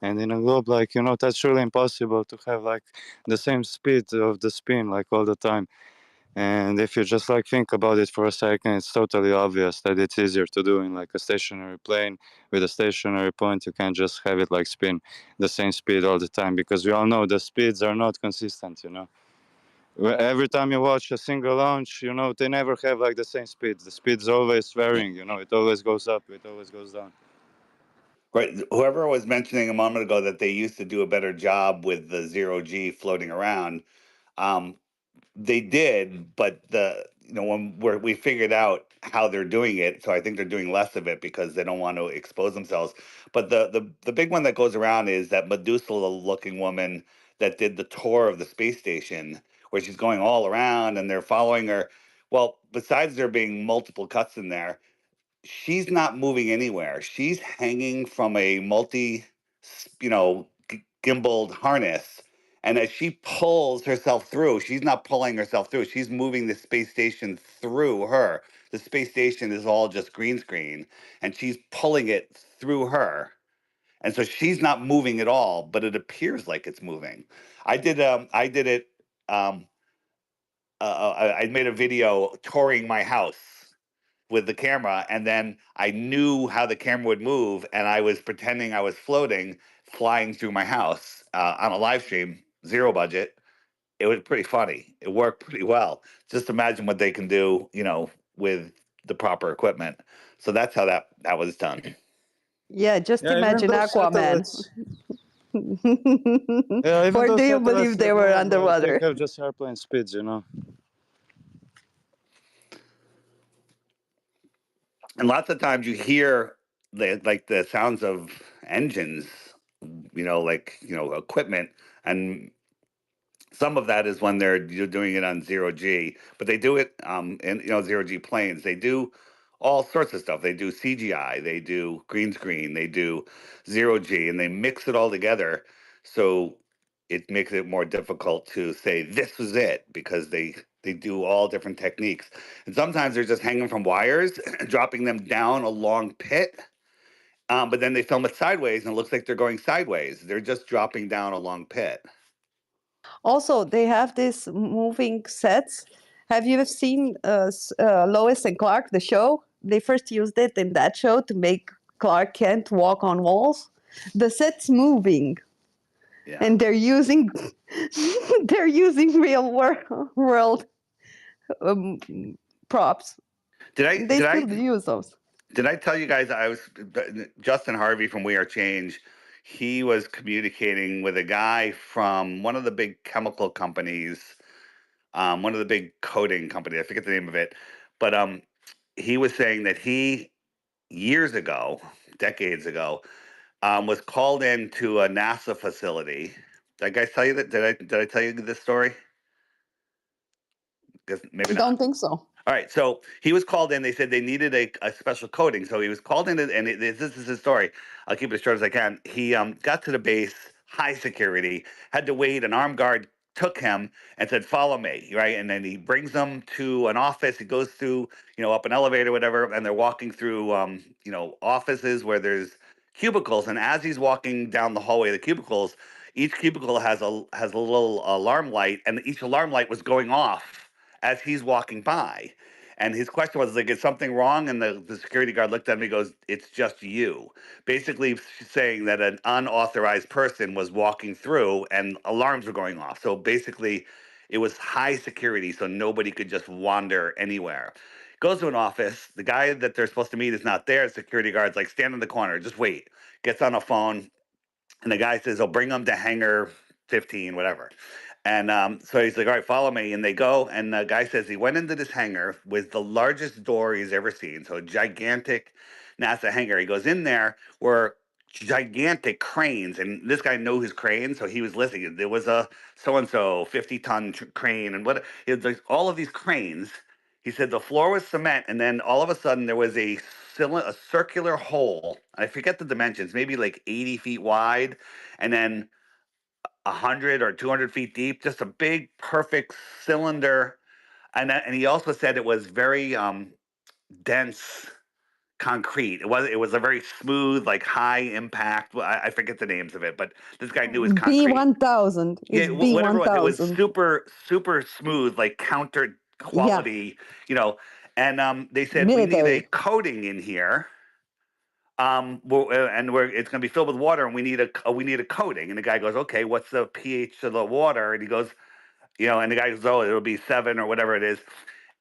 And in a globe, like, you know, that's really impossible to have like the same speed of the spin like all the time. And if you just like think about it for a second, it's totally obvious that it's easier to do in like a stationary plane with a stationary point. You can't just have it like spin the same speed all the time, because we all know the speeds are not consistent, you know. Every time you watch a single launch, you know, they never have like the same speed. The speed's always varying, you know, it always goes up, it always goes down. Right. Whoever was mentioning a moment ago that they used to do a better job with the 0G floating around, they did, but when we figured out how they're doing it, so I think they're doing less of it because they don't want to expose themselves. But the big one that goes around is that Medusa-looking woman that did the tour of the space station, where she's going all around and they're following her. Well, besides there being multiple cuts in there, she's not moving anywhere. She's hanging from a gimbaled harness. And as she pulls herself through, she's not pulling herself through. She's moving the space station through her. The space station is all just green screen, and she's pulling it through her. And so she's not moving at all, but it appears like it's moving. I did it. I made a video touring my house with the camera, and then I knew how the camera would move, and I was pretending I was floating, flying through my house on a live stream, zero budget. It was pretty funny. It worked pretty well. Just imagine what they can do, with the proper equipment. So that's how that was done. Yeah, just Yeah, even imagine those Aquaman. satellites. Yeah, even Or those do you satellites believe they that were move, underwater? they have just airplane speeds, you know. And lots of times you hear the sounds of engines, equipment, and some of that is when you're doing it on 0G, but they do it in 0G planes. They do all sorts of stuff. They do CGI, they do green screen, they do 0G, and they mix it all together. So it makes it more difficult to say this was it, because they do all different techniques. And sometimes they're just hanging from wires, dropping them down a long pit. But then they film it sideways and it looks like they're going sideways. They're just dropping down a long pit. Also, they have these moving sets. Have you seen Lois and Clark, the show? They first used it in that show to make Clark Kent walk on walls. The set's moving, and they're using real world props. They still use those. Did I tell you guys Justin Harvey from We Are Change? He was communicating with a guy from one of the big chemical companies, one of the big coating companies. I forget the name of it, but he was saying that he years ago, decades ago, was called into a NASA facility. Did I guys tell you that? Did I tell you this story? Guess maybe not. Don't think so. All right, so he was called in. They said they needed a special coating, so he was called in, and this is his story. I'll keep it as short as I can. He got to the base, high security, had to wait. An armed guard took him and said, "Follow me," right? And then he brings them to an office. He goes through, up an elevator, whatever, and they're walking through, offices where there's cubicles. And as he's walking down the hallway of the cubicles, each cubicle has a little alarm light, and each alarm light was going off as he's walking by. And his question was like, is something wrong? And the security guard looked at him and he goes, it's just you. Basically saying that an unauthorized person was walking through and alarms were going off. So basically it was high security, so nobody could just wander anywhere. Goes to an office. The guy that they're supposed to meet is not there. The security guard's like, stand in the corner, just wait. Gets on a phone, And the guy says, "I'll bring them to hangar 15, whatever." And so he's like, "All right, follow me." And they go. And the guy says he went into this hangar with the largest door he's ever seen. So a gigantic NASA hangar. He goes in there where gigantic cranes, and this guy knew his crane, so he was listening. There was a so and so 50-ton crane, and what it was like, all of these cranes. He said the floor was cement, and then all of a sudden there was a circular hole. I forget the dimensions, maybe like 80 feet wide, and then 100 or 200 feet deep. Just a big, perfect cylinder. And he also said it was very dense concrete. It was a very smooth, like high impact. I forget the names of it, but this guy knew his concrete. B1000 Yeah, is whatever it was B1000. super super smooth, like counter Yeah, quality, you know. And they said we need a military. coating in here. It's going to be filled with water, and we need a coating. And the guy goes, "Okay, what's the pH of the water?" And he goes, and the guy goes, "Oh, it'll be 7 or whatever it is."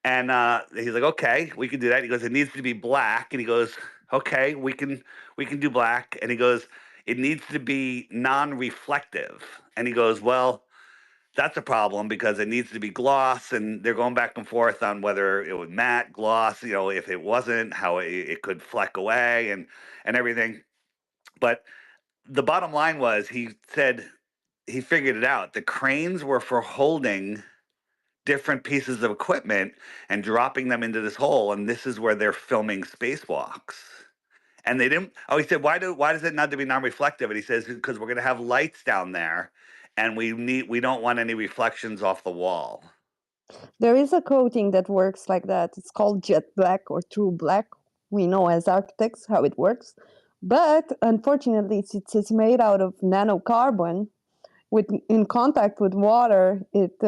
And he's like, "Okay, we can do that." He goes, "It needs to be black." And he goes, "Okay, we can do black." And he goes, "It needs to be non-reflective." And he goes, "Well, that's a problem because it needs to be gloss." And they're going back and forth on whether it was matte gloss, if it wasn't, how it could fleck away and everything. But the bottom line was, he said he figured it out. The cranes were for holding different pieces of equipment and dropping them into this hole, and this is where they're filming spacewalks. And they didn't. Oh, he said, why does it not to be non-reflective? And he says, because we're going to have lights down there, and we don't want any reflections off the wall. There is a coating that works like that. It's called jet black or true black. We know as architects how it works. But unfortunately, it's made out of nanocarbon. In contact with water, it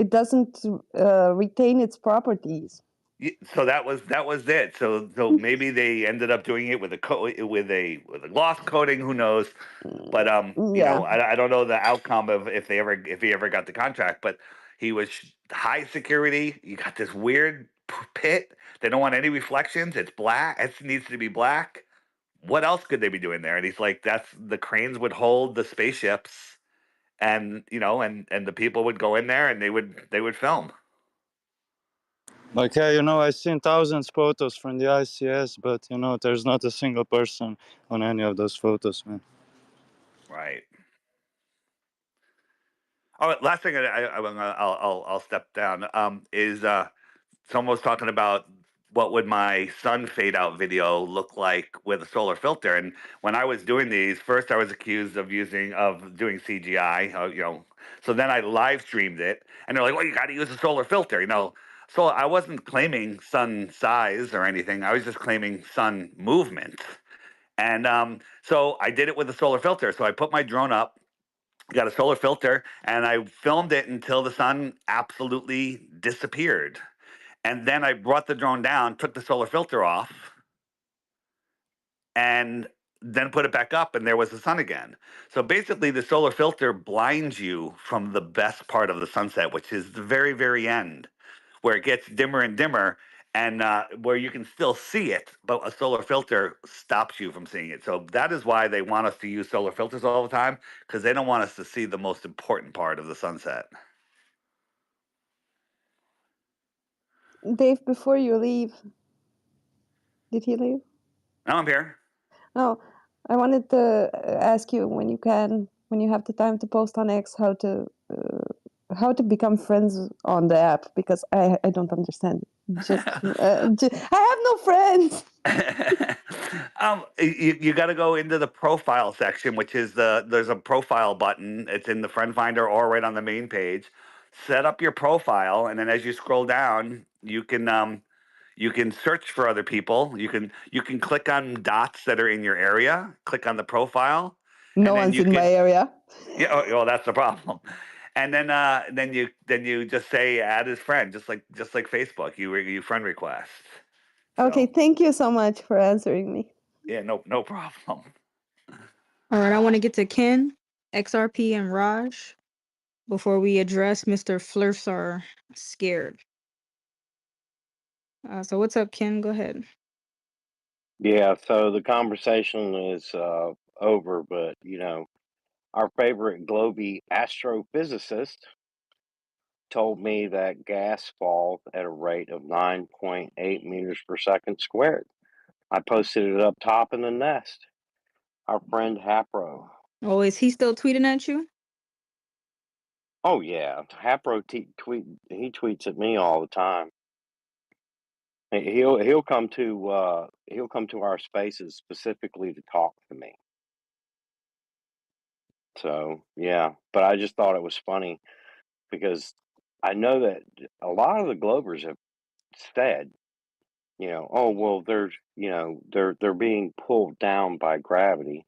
doesn't retain its properties. So that was it. So maybe they ended up doing it with a gloss coating. Who knows? But Yeah. I don't know the outcome of if he ever got the contract. But he was high security. You got this weird pit. They don't want any reflections. It's black. It needs to be black. What else could they be doing there? And he's like, that's the cranes would hold the spaceships, and and the people would go in there and they would film. Like, yeah, I seen thousands photos from the ICS, but there's not a single person on any of those photos, man. Right. Oh, last thing I'll step down is someone was talking about what would my sun fade out video look like with a solar filter. And when I was doing these, first I was accused of doing CGI, so then I live streamed it, and they're like, "Well, you got to use a solar filter," So I wasn't claiming sun size or anything. I was just claiming sun movement. And so I did it with a solar filter. So I put my drone up, got a solar filter, and I filmed it until the sun absolutely disappeared. And then I brought the drone down, took the solar filter off, and then put it back up, and there was the sun again. So basically, the solar filter blinds you from the best part of the sunset, which is the very, very end, where it gets dimmer and dimmer, and where you can still see it, but a solar filter stops you from seeing it. So that is why they want us to use solar filters all the time, because they don't want us to see the most important part of the sunset. Dave, before you leave, did he leave? No, I'm here. Oh, I wanted to ask you when you have the time to post on X how to become friends on the app, because I don't understand it. I have no friends. You got to go into the profile section, which is there's a profile button. It's in the friend finder or right on the main page. Set up your profile, and then as you scroll down, you can search for other people. You can click on dots that are in your area. Click on the profile. No one's in my area. Yeah, well, that's the problem. And then you just say add as friend, just like Facebook. You friend request. Okay, thank you so much for answering me. Yeah, no problem. All right, I want to get to Ken, XRP, and Raj before we address Mr. Flursar Scared. So what's up, Ken? Go ahead. Yeah, so the conversation is over, but our favorite Globey astrophysicist told me that gas falls at a rate of 9.8 meters per second squared. I posted it up top in the nest. Our friend Hapro. Oh, is he still tweeting at you? Oh yeah, Hapro he tweets at me all the time. He'll come to our spaces specifically to talk to me. So yeah, but I just thought it was funny because I know that a lot of the Globers have said, oh well, they're being pulled down by gravity.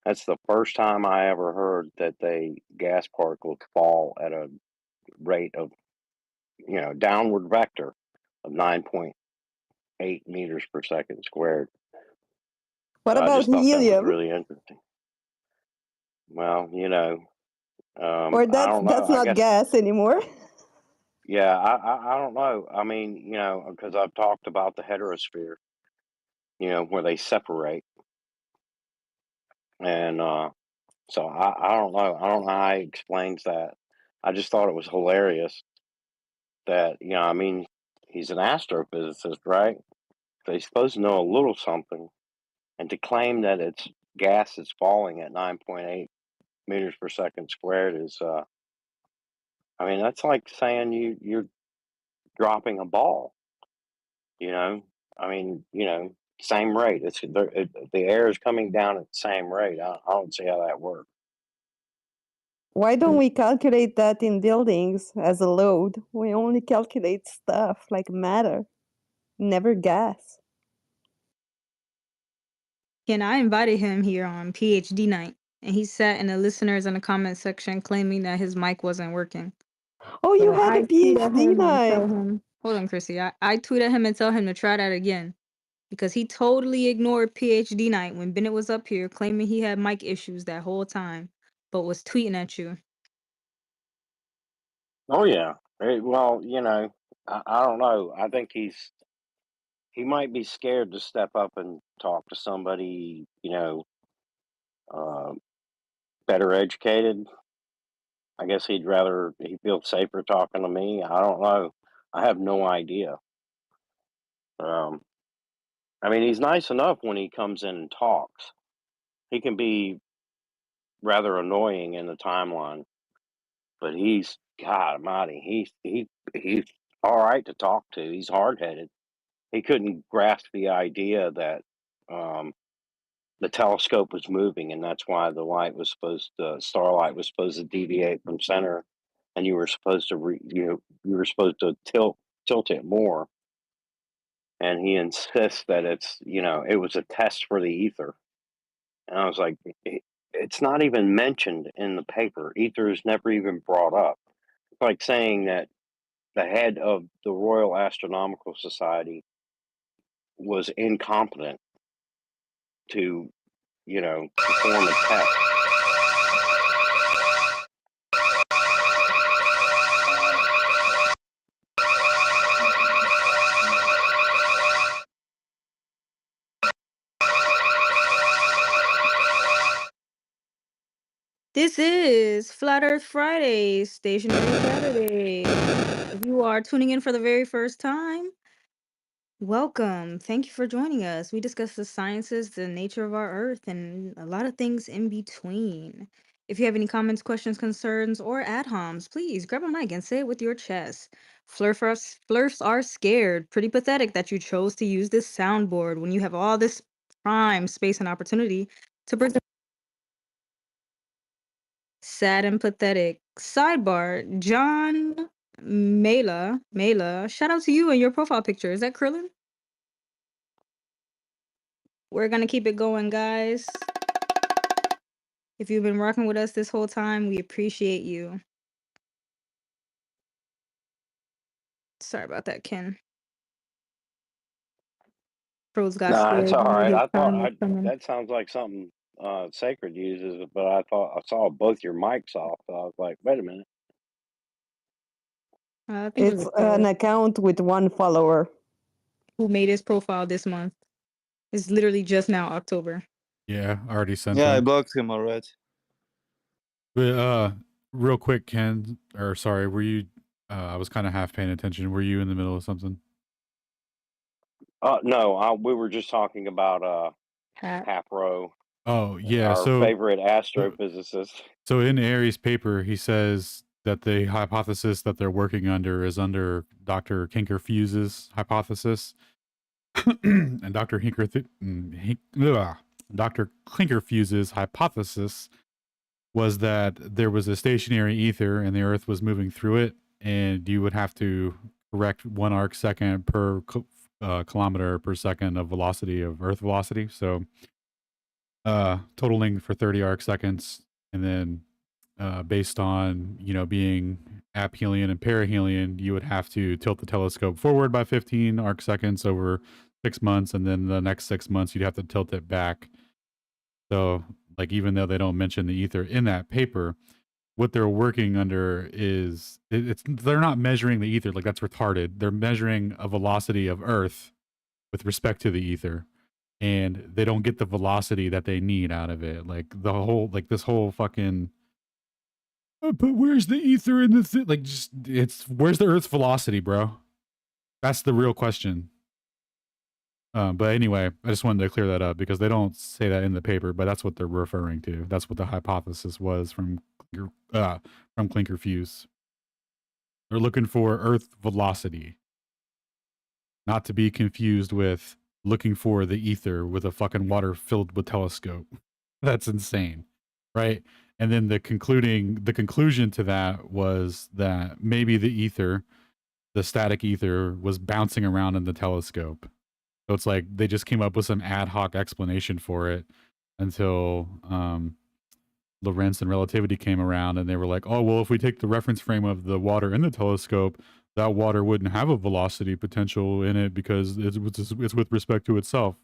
That's the first time I ever heard that gas particles fall at a rate of downward vector of 9.8 meters per second squared. What So I about just thought that was helium? really interesting. Well, Or I don't know. that's I not guess, gas anymore? yeah, I don't know. I mean, because I've talked about the heterosphere, where they separate. And so I don't know. I don't know how he explains that. I just thought it was hilarious that, I mean, he's an astrophysicist, right? So he's supposed to know a little something. And to claim that it's gas is falling at 9.8 meters per second squared is, I mean, that's like saying you're dropping a ball, I mean, same rate. The air is coming down at the same rate. I don't see how that works. Why don't we calculate that in buildings as a load? We only calculate stuff like matter, never gas. And I invited him here on PhD night, and he sat in the listeners in the comment section claiming that his mic wasn't working. Oh, you So had a I tweet at PhD him and tell night. him, hold on, Chrissy. I tweet at him and tell him to try that again because he totally ignored PhD night when Bennett was up here claiming he had mic issues that whole time, but was tweeting at you. Oh yeah. Well, I don't know. I think he might be scared to step up and talk to somebody, uh, better educated. I guess he feels safer talking to me. I don't know. I have no idea. Um, I mean, he's nice enough when he comes in and talks. He can be rather annoying in the timeline, but God Almighty, he's all right to talk to. He's hard headed. He couldn't grasp the idea that the telescope was moving, and that's why starlight was supposed to deviate from center, and you were supposed to you were supposed to tilt it more. And he insists that it was a test for the ether. And I was like, it's not even mentioned in the paper. Ether is never even brought up. It's like saying that the head of the Royal Astronomical Society was incompetent to, perform a test. This is Flat Earth Friday, Stationary Saturday. If you are tuning in for the very first time, welcome. Thank you for joining us. We discuss the sciences, the nature of our Earth, and a lot of things in between. If you have any comments, questions, concerns, or ad-homs, please grab a mic and say it with your chest. Flurfs are scared. Pretty pathetic that you chose to use this soundboard when you have all this prime space and opportunity to present. Sad and pathetic. Sidebar, John Mela, shout out to you and your profile picture. Is that Krillin? We're gonna keep it going, guys. If you've been rocking with us this whole time, we appreciate you. Sorry about that, Ken. Pros got No, it's scared. all He knew right. his I time thought was coming. that sounds like something Sacred uses, but I thought I saw both your mics off. So I was like, wait a minute. I think it was It's a an pro account with one follower. who made his profile this month. It's literally just now October. Yeah, I already sent Yeah, I them. blocked him already. But real quick, Ken, or sorry, were you? I was kind of half paying attention. Were you in the middle of something? No, we were just talking about Hat. Hapro, Oh yeah, our so favorite astrophysicist. so in Aries' paper, he says that the hypothesis that they're working under is under Dr. Kinker-Fuse's hypothesis, and Dr. Dr. Kinker-Fuse's hypothesis was that there was a stationary ether and the Earth was moving through it, and you would have to correct 1 arc second per kilometer per second of velocity of Earth velocity. So totaling for 30 arc seconds, and then based on being aphelion and perihelion, you would have to tilt the telescope forward by 15 arc seconds over 6 months, and then the next 6 months you'd have to tilt it back. So, like, even though they don't mention the ether in that paper, what they're working under is they're not measuring the ether, like that's retarded. They're measuring a velocity of Earth with respect to the ether, and they don't get the velocity that they need out of it. Like this whole fucking but where's the ether in the like just it's where's the Earth's velocity, bro? That's the real question. But anyway, I just wanted to clear that up because they don't say that in the paper, but that's what they're referring to. That's what the hypothesis was from Klinker-Fuse. They're looking for Earth velocity, not to be confused with looking for the ether with a fucking water filled with telescope. That's insane, right? And then the conclusion to that was that maybe the ether, the static ether, was bouncing around in the telescope. So it's like they just came up with some ad hoc explanation for it until Lorentz and relativity came around, and they were like, oh, well, if we take the reference frame of the water in the telescope, that water wouldn't have a velocity potential in it because it's with respect to itself.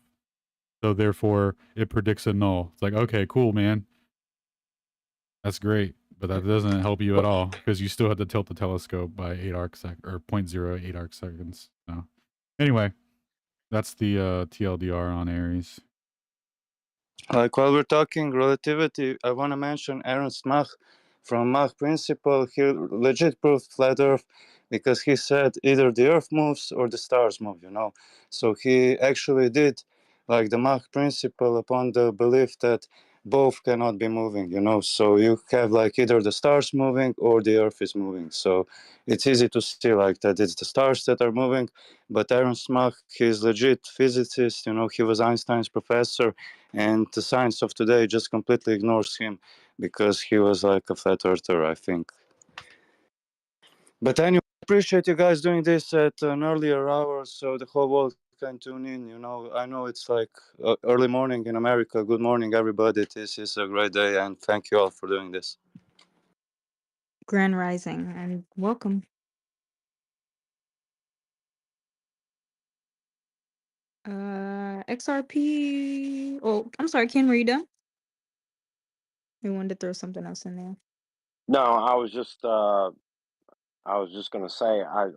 So therefore, it predicts a null. It's like, okay, cool, man. That's great. But that doesn't help you at all because you still have to tilt the telescope by 8 arc sec or 0.08 arc seconds. So anyway, that's the TLDR on Aries. Like while we're talking relativity, I want to mention Ernst Mach from Mach principle. He legit proved flat Earth because he said either the Earth moves or the stars move, So he actually did like the Mach principle upon the belief that both cannot be moving, So you have like either the stars moving or the Earth is moving. So it's easy to see like that it's the stars that are moving. But Ernst Mach, he's legit physicist, he was Einstein's professor. And the science of today just completely ignores him because he was like a flat earther, I think. But anyway, I appreciate you guys doing this at an earlier hour so the whole world can tune in. I know it's like early morning in America. Good morning, everybody. This is a great day, and thank you all for doing this. Grand Rising, and welcome. XRP. Oh, I'm sorry, Ken, were you done? We wanted to throw something else in there. No, I was just gonna say I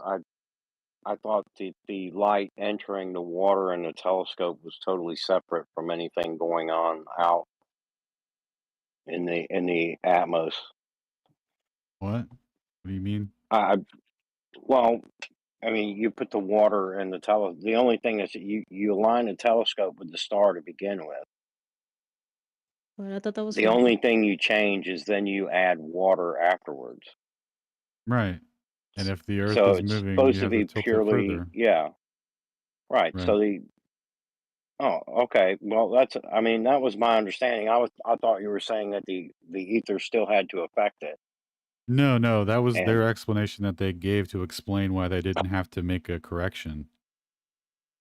thought the light entering the water in the telescope was totally separate from anything going on out in the atmos. What? What do you mean? Well, I mean, you put the water in the the only thing is that you align the telescope with the star to begin with. But I thought that was The fine. only thing you change is then you add water afterwards. Right. And if the Earth So is it's moving, supposed you to have to be tilt it purely, further. yeah. Right. Right. So okay. Well, that was my understanding. I thought you were saying that the ether still had to affect it. No, that was And their explanation that they gave to explain why they didn't have to make a correction.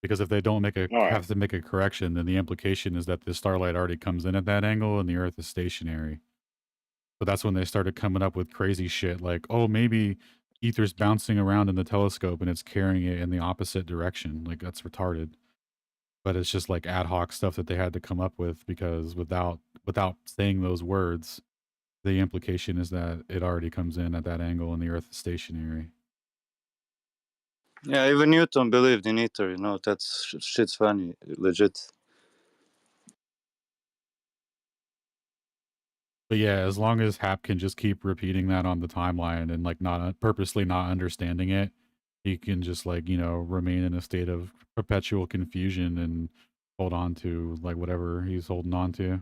Because if they don't all right. have to make a correction, then the implication is that the starlight already comes in at that angle and the Earth is stationary. So that's when they started coming up with crazy shit like, oh, maybe ether's bouncing around in the telescope and it's carrying it in the opposite direction. Like, that's retarded. But it's just like ad hoc stuff that they had to come up with because without saying those words, the implication is that it already comes in at that angle and the Earth is stationary. Yeah, even Newton believed in ether, that's shit's funny, legit. But yeah, as long as Hap can just keep repeating that on the timeline and like not purposely not understanding it, he can just like, remain in a state of perpetual confusion and hold on to like whatever he's holding on to.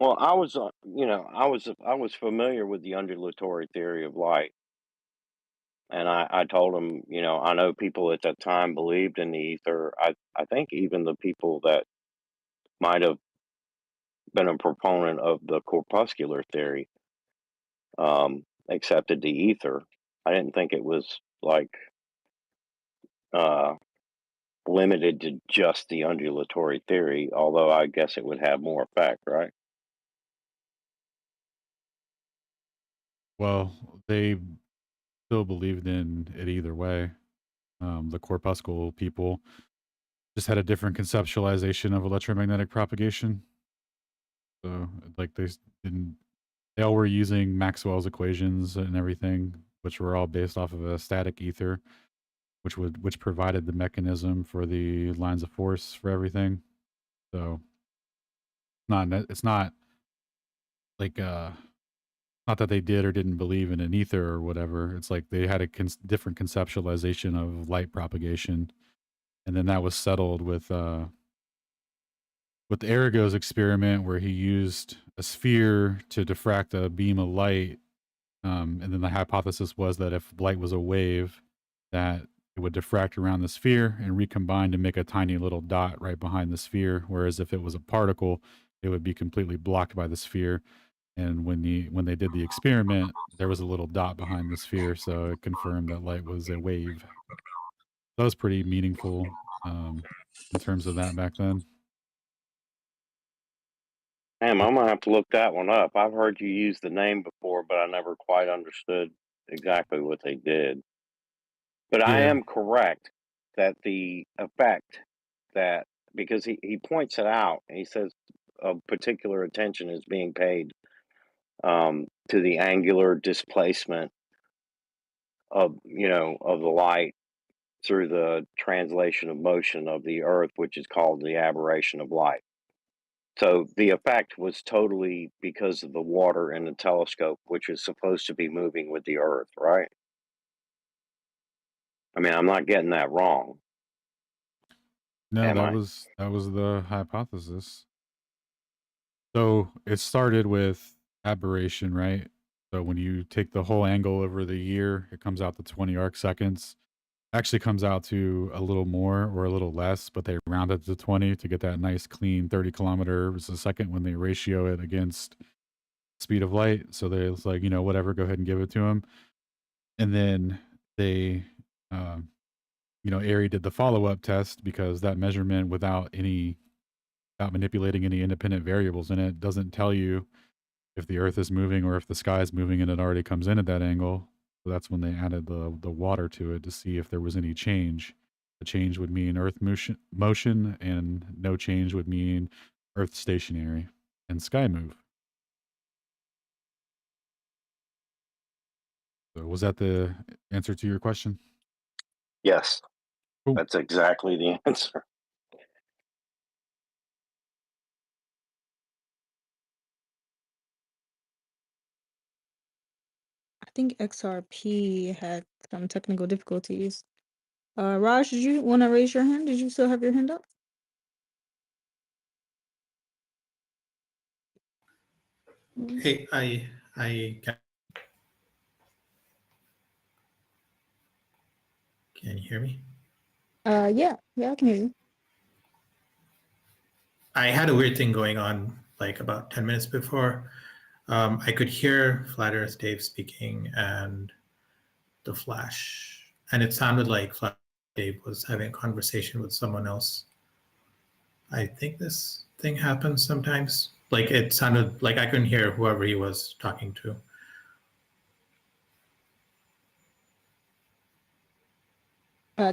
Well, I was familiar with the undulatory theory of light, and I told him, I know people at that time believed in the ether. I think even the people that might have been a proponent of the corpuscular theory accepted the ether. I didn't think it was like uh, limited to just the undulatory theory, although I guess it would have more effect, right? Well, they still believed in it either way. The corpuscle people just had a different conceptualization of electromagnetic propagation. So like didn't they all were using Maxwell's equations and everything, which were all based off of a static ether, which provided the mechanism for the lines of force for everything. So it's not like not that they did or didn't believe in an ether or whatever. It's like they had a different conceptualization of light propagation, and then that was settled with Arago's experiment where he used a sphere to diffract a beam of light. And then the hypothesis was that if light was a wave, that it would diffract around the sphere and recombine to make a tiny little dot right behind the sphere. Whereas if it was a particle, it would be completely blocked by the sphere. And when they did the experiment, there was a little dot behind the sphere, so it confirmed that light was a wave. That was pretty meaningful in terms of that back then. Damn, I'm gonna have to look that one up. I've heard you use the name before, but I never quite understood exactly what they did. But I Yeah. am correct that the effect that, because he points it out, and he says particular attention is being paid to the angular displacement of of the light through the translation of motion of the Earth, which is called the aberration of light. So the effect was totally because of the water in the telescope, which is supposed to be moving with the Earth, right? I mean, I'm not getting that wrong, No, am that I? was the hypothesis. So it started with aberration, right? So when you take the whole angle over the year, it comes out to 20 arc seconds. Actually comes out to a little more or a little less, but they round it to 20 to get that nice clean 30 kilometers a second when they ratio it against speed of light. So they was like, whatever, go ahead and give it to them. And then they, um, Airy did the follow up test because that measurement without manipulating any independent variables in it doesn't tell you if the earth is moving or if the sky is moving, and it already comes in at that angle. So that's when they added the water to it to see if there was any change. The change would mean earth motion, and no change would mean earth stationary and sky move. So was that the answer to your question? Yes, Cool. that's exactly the answer. I think XRP had some technical difficulties. Raj, did you want to raise your hand? Did you still have your hand up? Hey, I can you hear me? Yeah, I can hear you. I had a weird thing going on like about 10 minutes before. I could hear Flat Earth Dave speaking and the Flash, and it sounded like Flat Earth Dave was having a conversation with someone else. I think this thing happens sometimes. Like it sounded like I couldn't hear whoever he was talking to.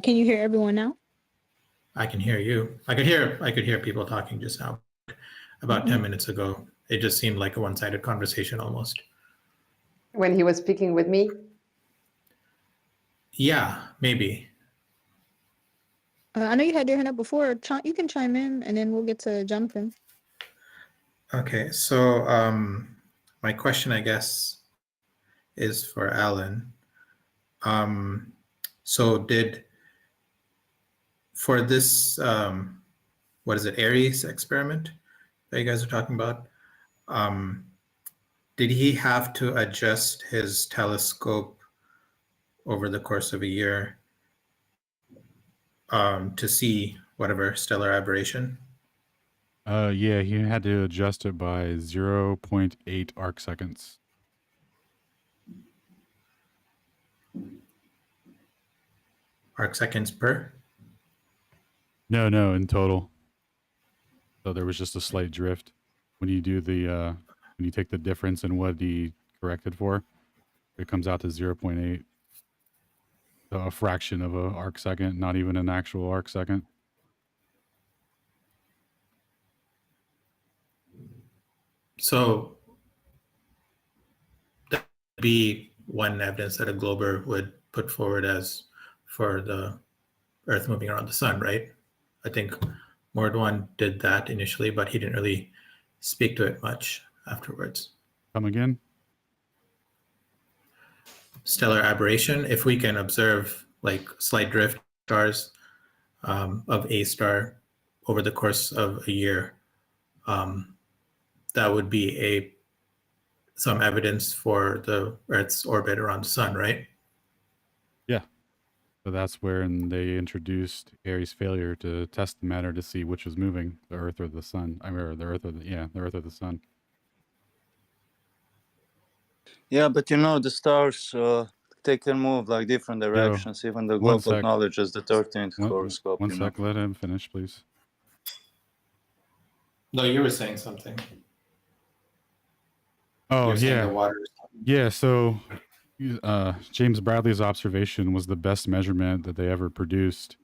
Can you hear everyone now? I can hear you. I could hear people talking just now. About 10 minutes ago, it just seemed like a one-sided conversation almost. When he was speaking with me? Yeah, maybe. I know you had your hand up before. You can chime in, and then we'll get to Jonathan. Okay, so my question, I guess, is for Alan. So for this, what is it, Aries experiment that you guys are talking about, did he have to adjust his telescope over the course of a year to see whatever stellar aberration? Yeah, he had to adjust it by 0.8 arc seconds. Arc seconds per? No, in total. So there was just a slight drift when you do the when you take the difference in what he corrected for, it comes out to 0.8. So a fraction of a arc second, not even an actual arc second. So that would be one evidence that a glober would put forward as for the Earth moving around the sun, right? I think Mordwan did that initially, but he didn't really speak to it much afterwards. Come again? Stellar aberration, if we can observe like slight drift stars of a star over the course of a year, that would be some evidence for the Earth's orbit around the sun, right? Yeah. So that's where they introduced Airy's failure to test the matter to see which was moving, the Earth or the Sun. I mean, the Earth or the Earth or the Sun. Yeah, but you know, the stars, they can move like different directions. Even the globe acknowledges the 13th horoscope. One sec, let him finish, please. No, you were saying something. Oh, yeah. The water. Yeah, so James Bradley's observation was the best measurement that they ever produced.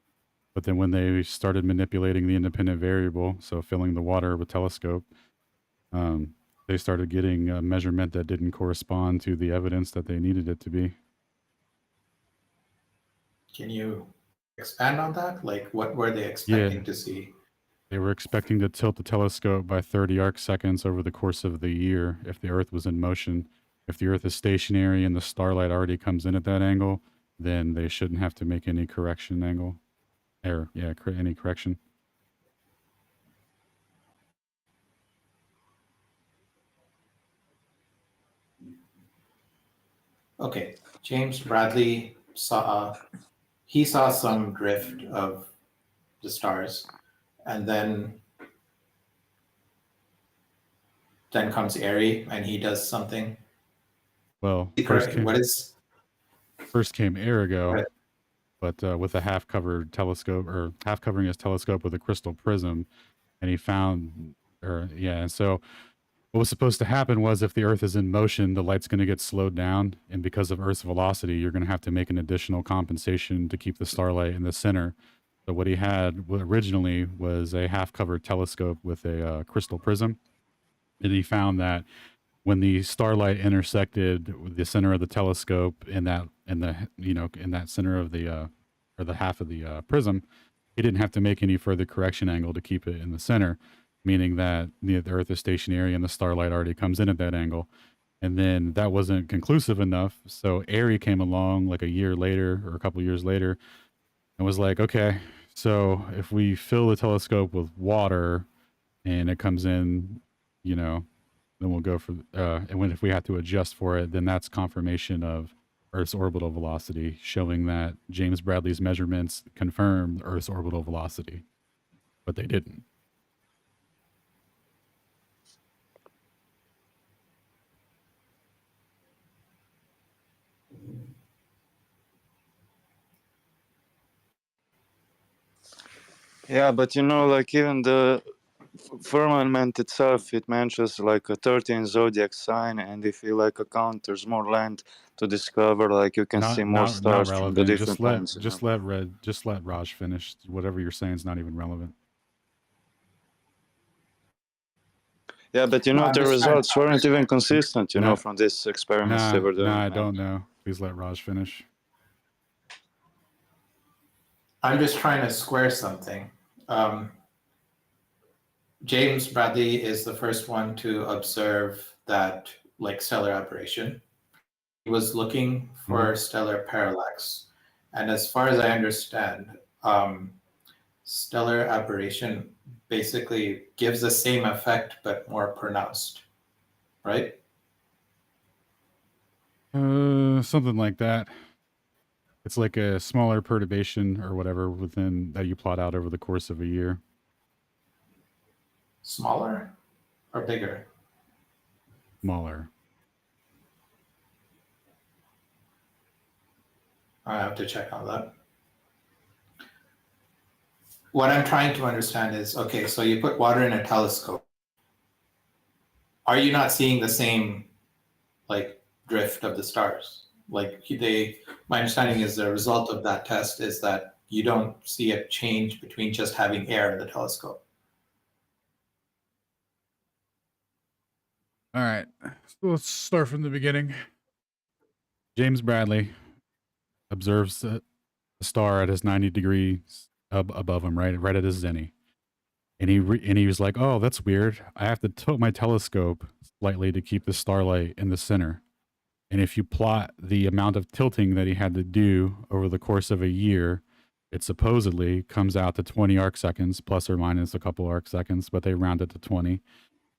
But then when they started manipulating the independent variable, so filling the water with telescope, they started getting a measurement that didn't correspond to the evidence that they needed it to be. Can you expand on that? Like, what were they expecting to see? They were expecting to tilt the telescope by 30 arc seconds over the course of the year if the Earth was in motion. If the Earth is stationary and the starlight already comes in at that angle, then they shouldn't have to make any correction angle. Any correction. Okay, James Bradley saw some drift of the stars, and then comes Airy, and he does something. Well, first came Arago, right, but with a half-covered telescope, or half-covering his telescope with a crystal prism, and he found, and so what was supposed to happen was if the Earth is in motion, the light's going to get slowed down, and because of Earth's velocity, you're going to have to make an additional compensation to keep the starlight in the center. So what he had originally was a half-covered telescope with a crystal prism, and he found that when the starlight intersected the center of the telescope in that center of the or the half of the prism, he didn't have to make any further correction angle to keep it in the center, meaning that the Earth is stationary and the starlight already comes in at that angle. And then that wasn't conclusive enough, so Airy came along like a year later or a couple years later and was like, okay, so if we fill the telescope with water and it comes in, then we'll go for, and if we have to adjust for it, then that's confirmation of Earth's orbital velocity, showing that James Bradley's measurements confirmed Earth's orbital velocity, but they didn't. Yeah, but like even the firmament itself, it mentions like a 13 zodiac sign, and if you account there's more land to discover, you can see more stars from the different planets. Just let Raj finish. Whatever you're saying is not even relevant. Yeah, but the results weren't even consistent, from these experiments they were doing. I don't know. Please let Raj finish. I'm just trying to square something. James Bradley is the first one to observe that like stellar aberration. He was looking for stellar parallax, and as far as I understand, stellar aberration basically gives the same effect but more pronounced, right? Something like that. It's like a smaller perturbation or whatever within that you plot out over the course of a year. Smaller or bigger? Smaller. I have to check on that. What I'm trying to understand is, okay, so you put water in a telescope. Are you not seeing the same like drift of the stars? Like my understanding is the result of that test is that you don't see a change between just having air in the telescope. All right. So let's start from the beginning. James Bradley observes a star at his 90 degrees above him, right at his zenith. And he was like, "Oh, that's weird. I have to tilt my telescope slightly to keep the starlight in the center." And if you plot the amount of tilting that he had to do over the course of a year, it supposedly comes out to 20 arc seconds, plus or minus a couple arc seconds, but they round it to 20.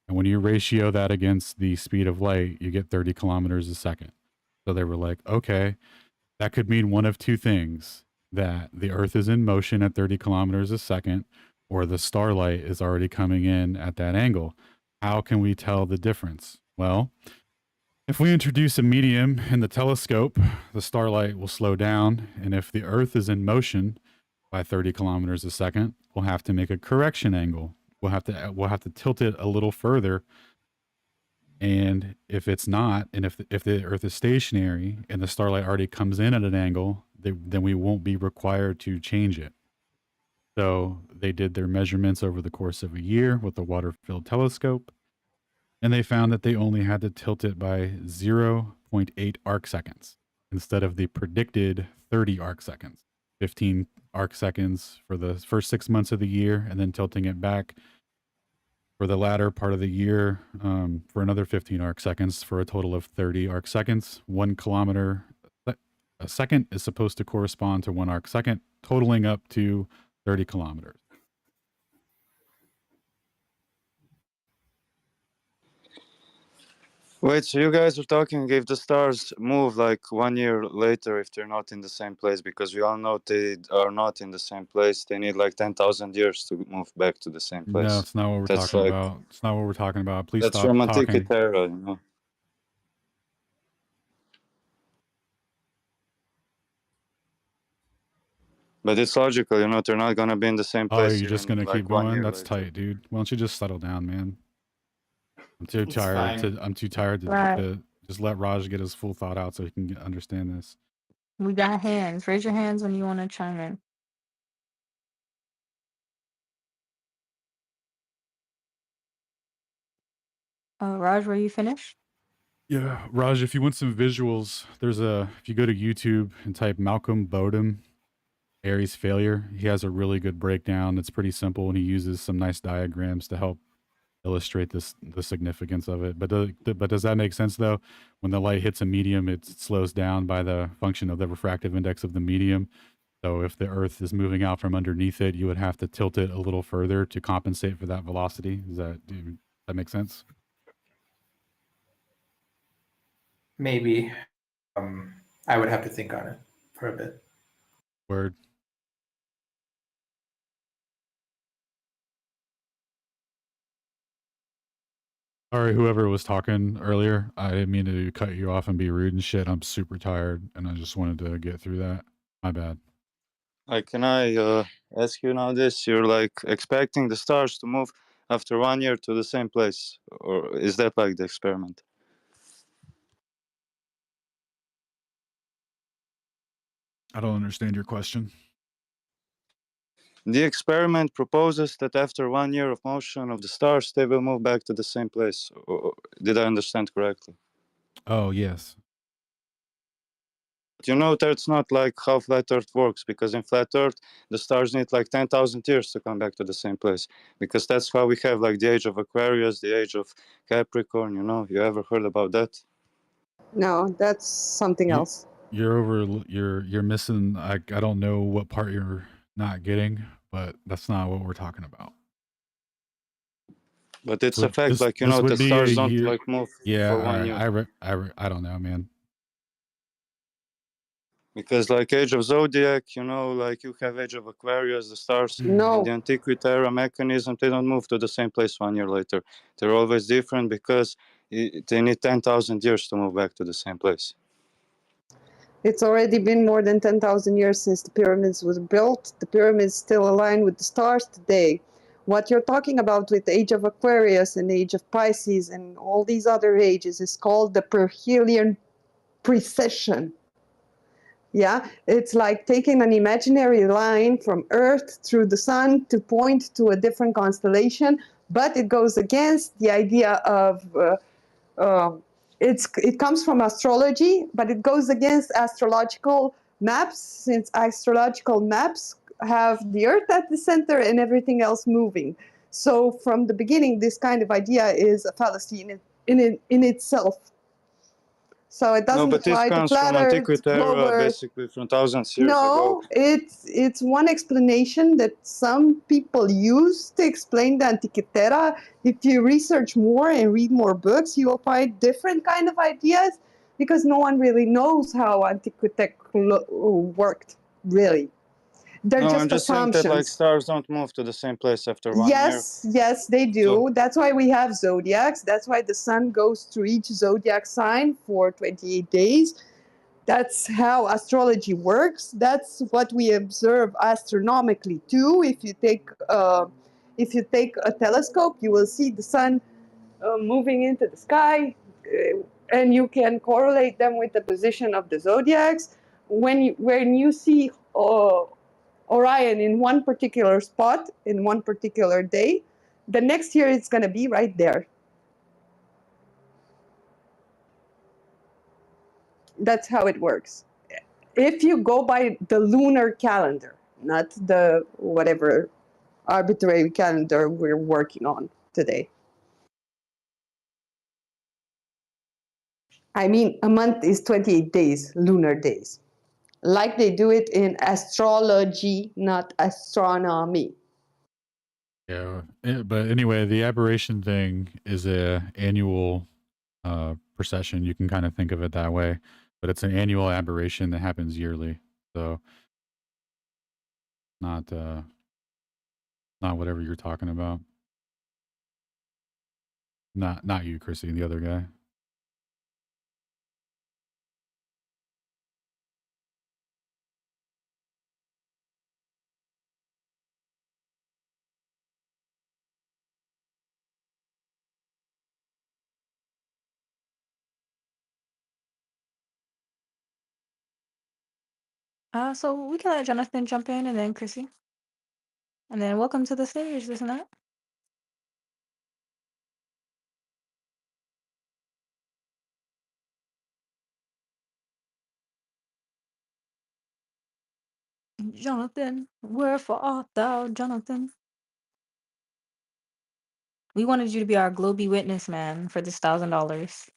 And when you ratio that against the speed of light, you get 30 kilometers a second. So they were like, okay, that could mean one of two things: that the Earth is in motion at 30 kilometers a second, or the starlight is already coming in at that angle. How can we tell the difference? Well, if we introduce a medium in the telescope, the starlight will slow down. And if the Earth is in motion by 30 kilometers a second, we'll have to make a correction angle. We'll have to tilt it a little further. And if it's not, and if the Earth is stationary and the starlight already comes in at an angle, then we won't be required to change it. So they did their measurements over the course of a year with the water-filled telescope, and they found that they only had to tilt it by 0.8 arc seconds instead of the predicted 30 arc seconds. 15 arc seconds for the first 6 months of the year, and then tilting it back for the latter part of the year for another 15 arc seconds, for a total of 30 arc seconds. 1 kilometer a second is supposed to correspond to 1 arc second, totaling up to 30 kilometers. Wait, so you guys are talking if the stars move like 1 year later if they're not in the same place, because we all know they are not in the same place. They need like 10,000 years to move back to the same place. No, it's not what we're That's talking like, about. It's not what we're talking about. Please that's stop from talking. Antiquity era, you know. But it's logical, you know, they're not gonna be in the same Oh, place. you're just even, gonna like, keep 1 going? year That's later. tight, dude. Why don't you just settle down, man? I'm too It's tired fine. Right. to just let Raj get his full thought out so he can understand this. We got hands. Raise your hands when you want to chime in. Raj, were you finished? Yeah, Raj, if you want some visuals, if you go to YouTube and type Malcolm Bodum, Aries failure, he has a really good breakdown. It's pretty simple, and he uses some nice diagrams to help illustrate the significance of it. But does that make sense though? When the light hits a medium, it slows down by the function of the refractive index of the medium. So if the Earth is moving out from underneath it, you would have to tilt it a little further to compensate for that velocity. Does that make sense? Maybe. I would have to think on it for a bit. Word. Sorry, whoever was talking earlier, I didn't mean to cut you off and be rude and shit. I'm super tired, and I just wanted to get through that. My bad. Like, can I ask you now this? You're like expecting the stars to move after 1 year to the same place, or is that like the experiment? I don't understand your question. The experiment proposes that after 1 year of motion of the stars, they will move back to the same place. Or did I understand correctly? Oh, yes. You know, that's not like how flat Earth works, because in flat Earth, the stars need like 10,000 years to come back to the same place, because that's how we have like the age of Aquarius, the age of Capricorn, you know. You ever heard about that? No, that's something else. You're missing. I don't know what part you're not getting, but that's not what we're talking about. But it's So a fact, this like, you this know, the would be a stars don't year. like move Yeah, for 1 year. I don't know, man. Because like age of Zodiac, you know, like you have age of Aquarius, the stars in No, the Antiquity era mechanism, they don't move to the same place 1 year later. They're always different because they need 10,000 years to move back to the same place. it's already been more than 10,000 years since the pyramids was built. The pyramids still align with the stars today. What you're talking about with the age of Aquarius and the age of Pisces and all these other ages is called the perihelion precession. Yeah, it's like taking an imaginary line from Earth through the sun to point to a different constellation, but it goes against the idea of it comes from astrology, but it goes against astrological maps, since astrological maps have the Earth at the center and everything else moving. So from the beginning, this kind of idea is a fallacy in itself. So it No, doesn't but this apply to comes flat from Earth, Antiquity globe era, Earth. basically from thousands years No, ago. it's one explanation that some people use to explain the Antikythera. If you research more and read more books, you will find different kind of ideas, because no one really knows how Antikythera worked, really. They're No, just I'm just saying that like assumptions. stars don't move to the same place after 1 year. Yes, they do. So That's why we have zodiacs. That's why the sun goes through each zodiac sign for 28 days. That's how astrology works. That's what we observe astronomically too. If you take a telescope, you will see the sun moving into the sky, and you can correlate them with the position of the zodiacs. When you see Orion in one particular spot in one particular day, the next year it's going to be right there. That's how it works. If you go by the lunar calendar, not the whatever arbitrary calendar we're working on today. I mean, a month is 28 days, lunar days. Like they do it in astrology, not astronomy. Yeah, but anyway, the aberration thing is a annual procession. You can kind of think of it that way, but it's an annual aberration that happens yearly. So not whatever you're talking about. Not you, Chrissy, the other guy. So we can let Jonathan jump in and then Chrissy. And then welcome to the stage, isn't that? Jonathan, wherefore art thou, Jonathan? We wanted you to be our Globy witness, man, for this $1,000.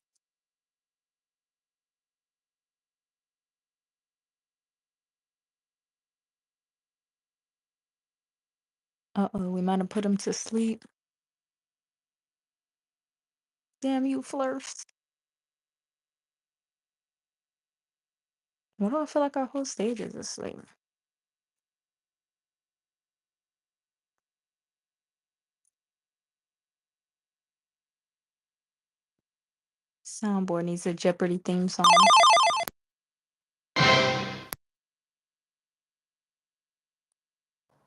We might have put him to sleep. Damn you, Flurfs. Why do I feel like our whole stage is asleep? Soundboard needs a Jeopardy theme song.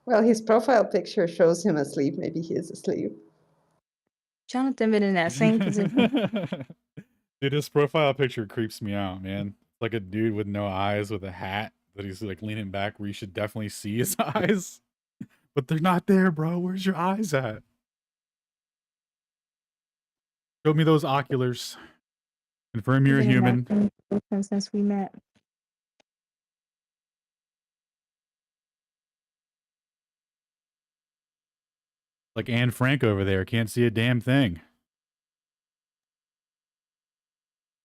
Well, his profile picture shows him asleep. Maybe he is asleep. Jonathan been in that same position. Dude, his profile picture creeps me out, man. Like a dude with no eyes with a hat that he's like leaning back where you should definitely see his eyes. But they're not there, bro. Where's your eyes at? Show me those oculars. Confirm you're a Been in that human. same position since we met. Like Anne Frank over there can't see a damn thing.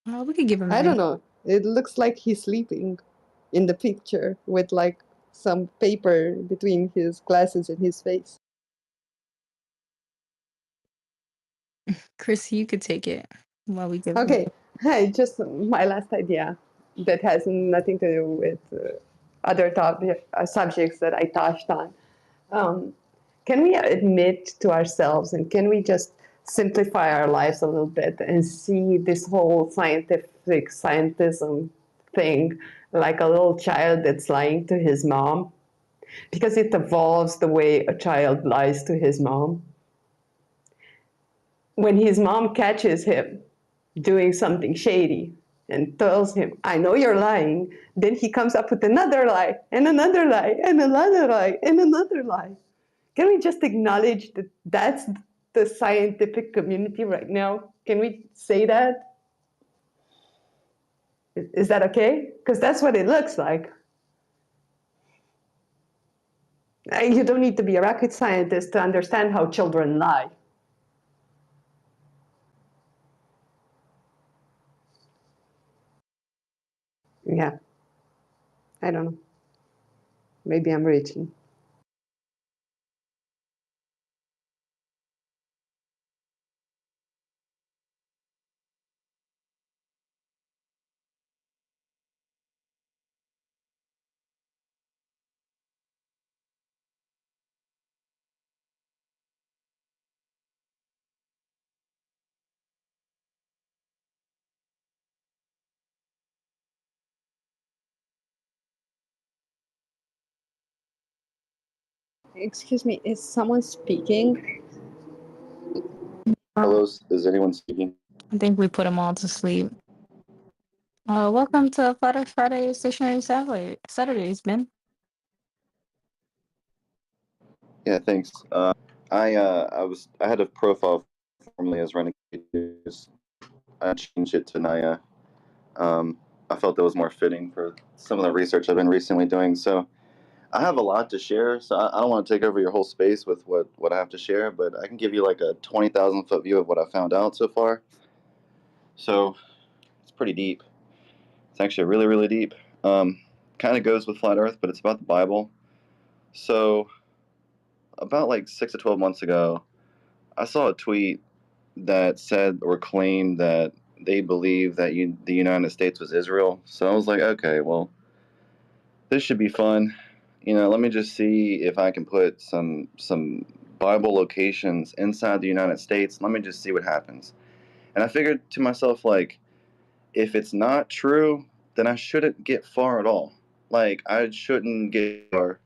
We could give him. I don't know. It looks like he's sleeping in the picture with like some paper between his glasses and his face. Chris, you could take it while we give him. Okay, hi, just my last idea that has nothing to do with other subjects that I touched on. Can we admit to ourselves and can we just simplify our lives a little bit and see this whole scientism thing like a little child that's lying to his mom? Because it evolves the way a child lies to his mom. When his mom catches him doing something shady and tells him, I know you're lying, then he comes up with another lie and another lie and another lie and another lie. Can we just acknowledge that that's the scientific community right now? Can we say that? Is that okay? Because that's what it looks like. You don't need to be a rocket scientist to understand how children lie. Yeah. I don't know. Maybe I'm reaching. Excuse me, is someone speaking? Hello, is anyone speaking? I think we put them all to sleep. Welcome to Flat Earth Friday Stationary Saturdays, Ben. Yeah, thanks. I had a profile formerly as Renegade News. I changed it to Naya. I felt that was more fitting for some of the research I've been recently doing. So I have a lot to share. So I don't want to take over your whole space with what I have to share, but I can give you like a 20,000 foot view of what I found out so far. So it's pretty deep. It's actually really, really deep. Kind of goes with Flat Earth, but it's about the Bible. So about like 6 to 12 months ago, I saw a tweet that said or claimed that they believe that the United States was Israel. So I was like, okay, well, this should be fun. Let me just see if I can put some Bible locations inside the United States. Let me just see what happens. And I figured to myself, like, if it's not true, then I shouldn't get far at all. Like, I shouldn't get far.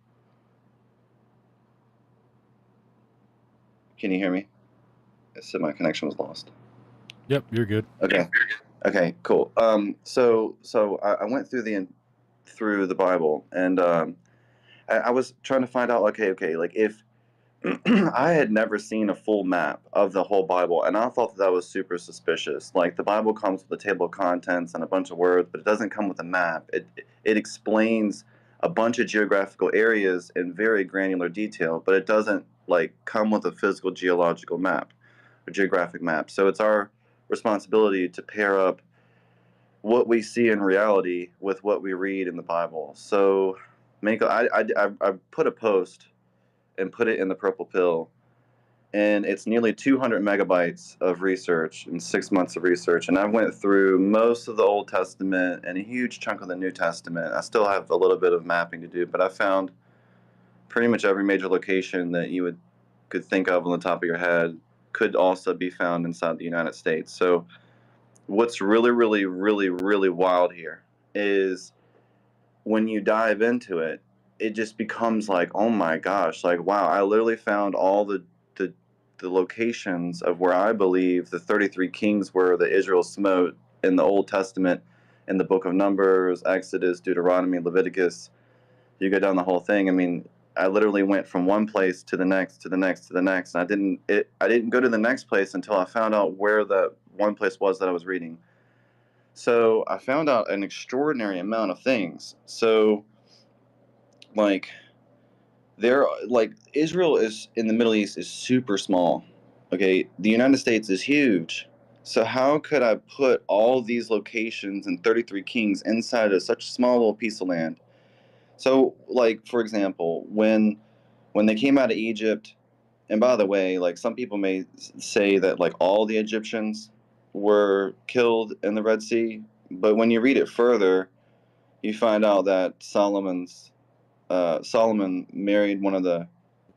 Can you hear me? It said my connection was lost. Yep, you're good. Okay. Okay, cool. So I went through the Bible, and I was trying to find out, okay, like if I had never seen a full map of the whole Bible, and I thought that was super suspicious. Like the Bible comes with a table of contents and a bunch of words, but it doesn't come with a map. It explains a bunch of geographical areas in very granular detail, but it doesn't like come with a physical geological map or geographic map. So it's our responsibility to pair up what we see in reality with what we read in the Bible. So, I put a post and put it in the Purple Pill, and it's nearly 200 megabytes of research and 6 months of research. And I went through most of the Old Testament and a huge chunk of the New Testament. I still have a little bit of mapping to do, but I found pretty much every major location that you could think of on the top of your head could also be found inside the United States. So what's really, really, really, really wild here is when you dive into it, it just becomes like, oh my gosh, like, wow, I literally found all the locations of where I believe the 33 kings were that Israel smote in the Old Testament, in the book of Numbers, Exodus, Deuteronomy, Leviticus. You go down the whole thing. I mean, I literally went from one place to the next, to the next, to the next. And I didn't go to the next place until I found out where the one place was that I was reading. So I found out an extraordinary amount of things. So, like, There, like, Israel is in the Middle East is super small. Okay, the United States is huge. So how could I put all these locations and 33 kings inside of such a small little piece of land? So, like, for example, when they came out of Egypt, and by the way, like, some people may say that like all the Egyptians were killed in the Red Sea, but when you read it further, you find out that Solomon married one of the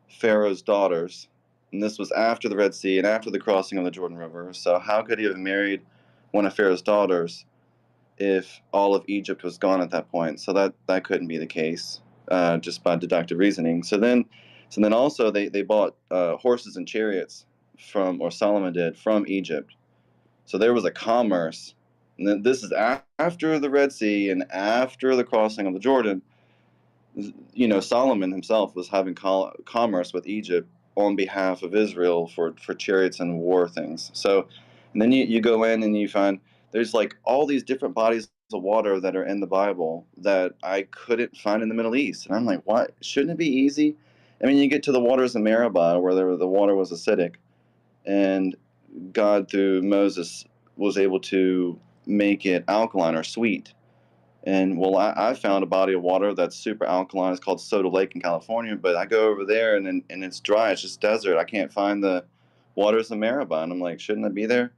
Pharaoh's daughters, and this was after the Red Sea and after the crossing of the Jordan River. So how could he have married one of Pharaoh's daughters if all of Egypt was gone at that point? So that couldn't be the case, just by deductive reasoning. So then also they bought horses and chariots from, or Solomon did, from Egypt. So there was a commerce. And then this is after the Red Sea and after the crossing of the Jordan. Solomon himself was having commerce with Egypt on behalf of Israel for chariots and war things. So, and then you go in and you find there's like all these different bodies of water that are in the Bible that I couldn't find in the Middle East. And I'm like, what? Shouldn't it be easy? I mean, you get to the waters of Meribah where the water was acidic, and God through Moses was able to make it alkaline or sweet. And well, I found a body of water that's super alkaline. It's called Soda Lake in California. But I go over there and it's dry. It's just desert. I can't find the waters of Meribah. And I'm like, shouldn't I be there?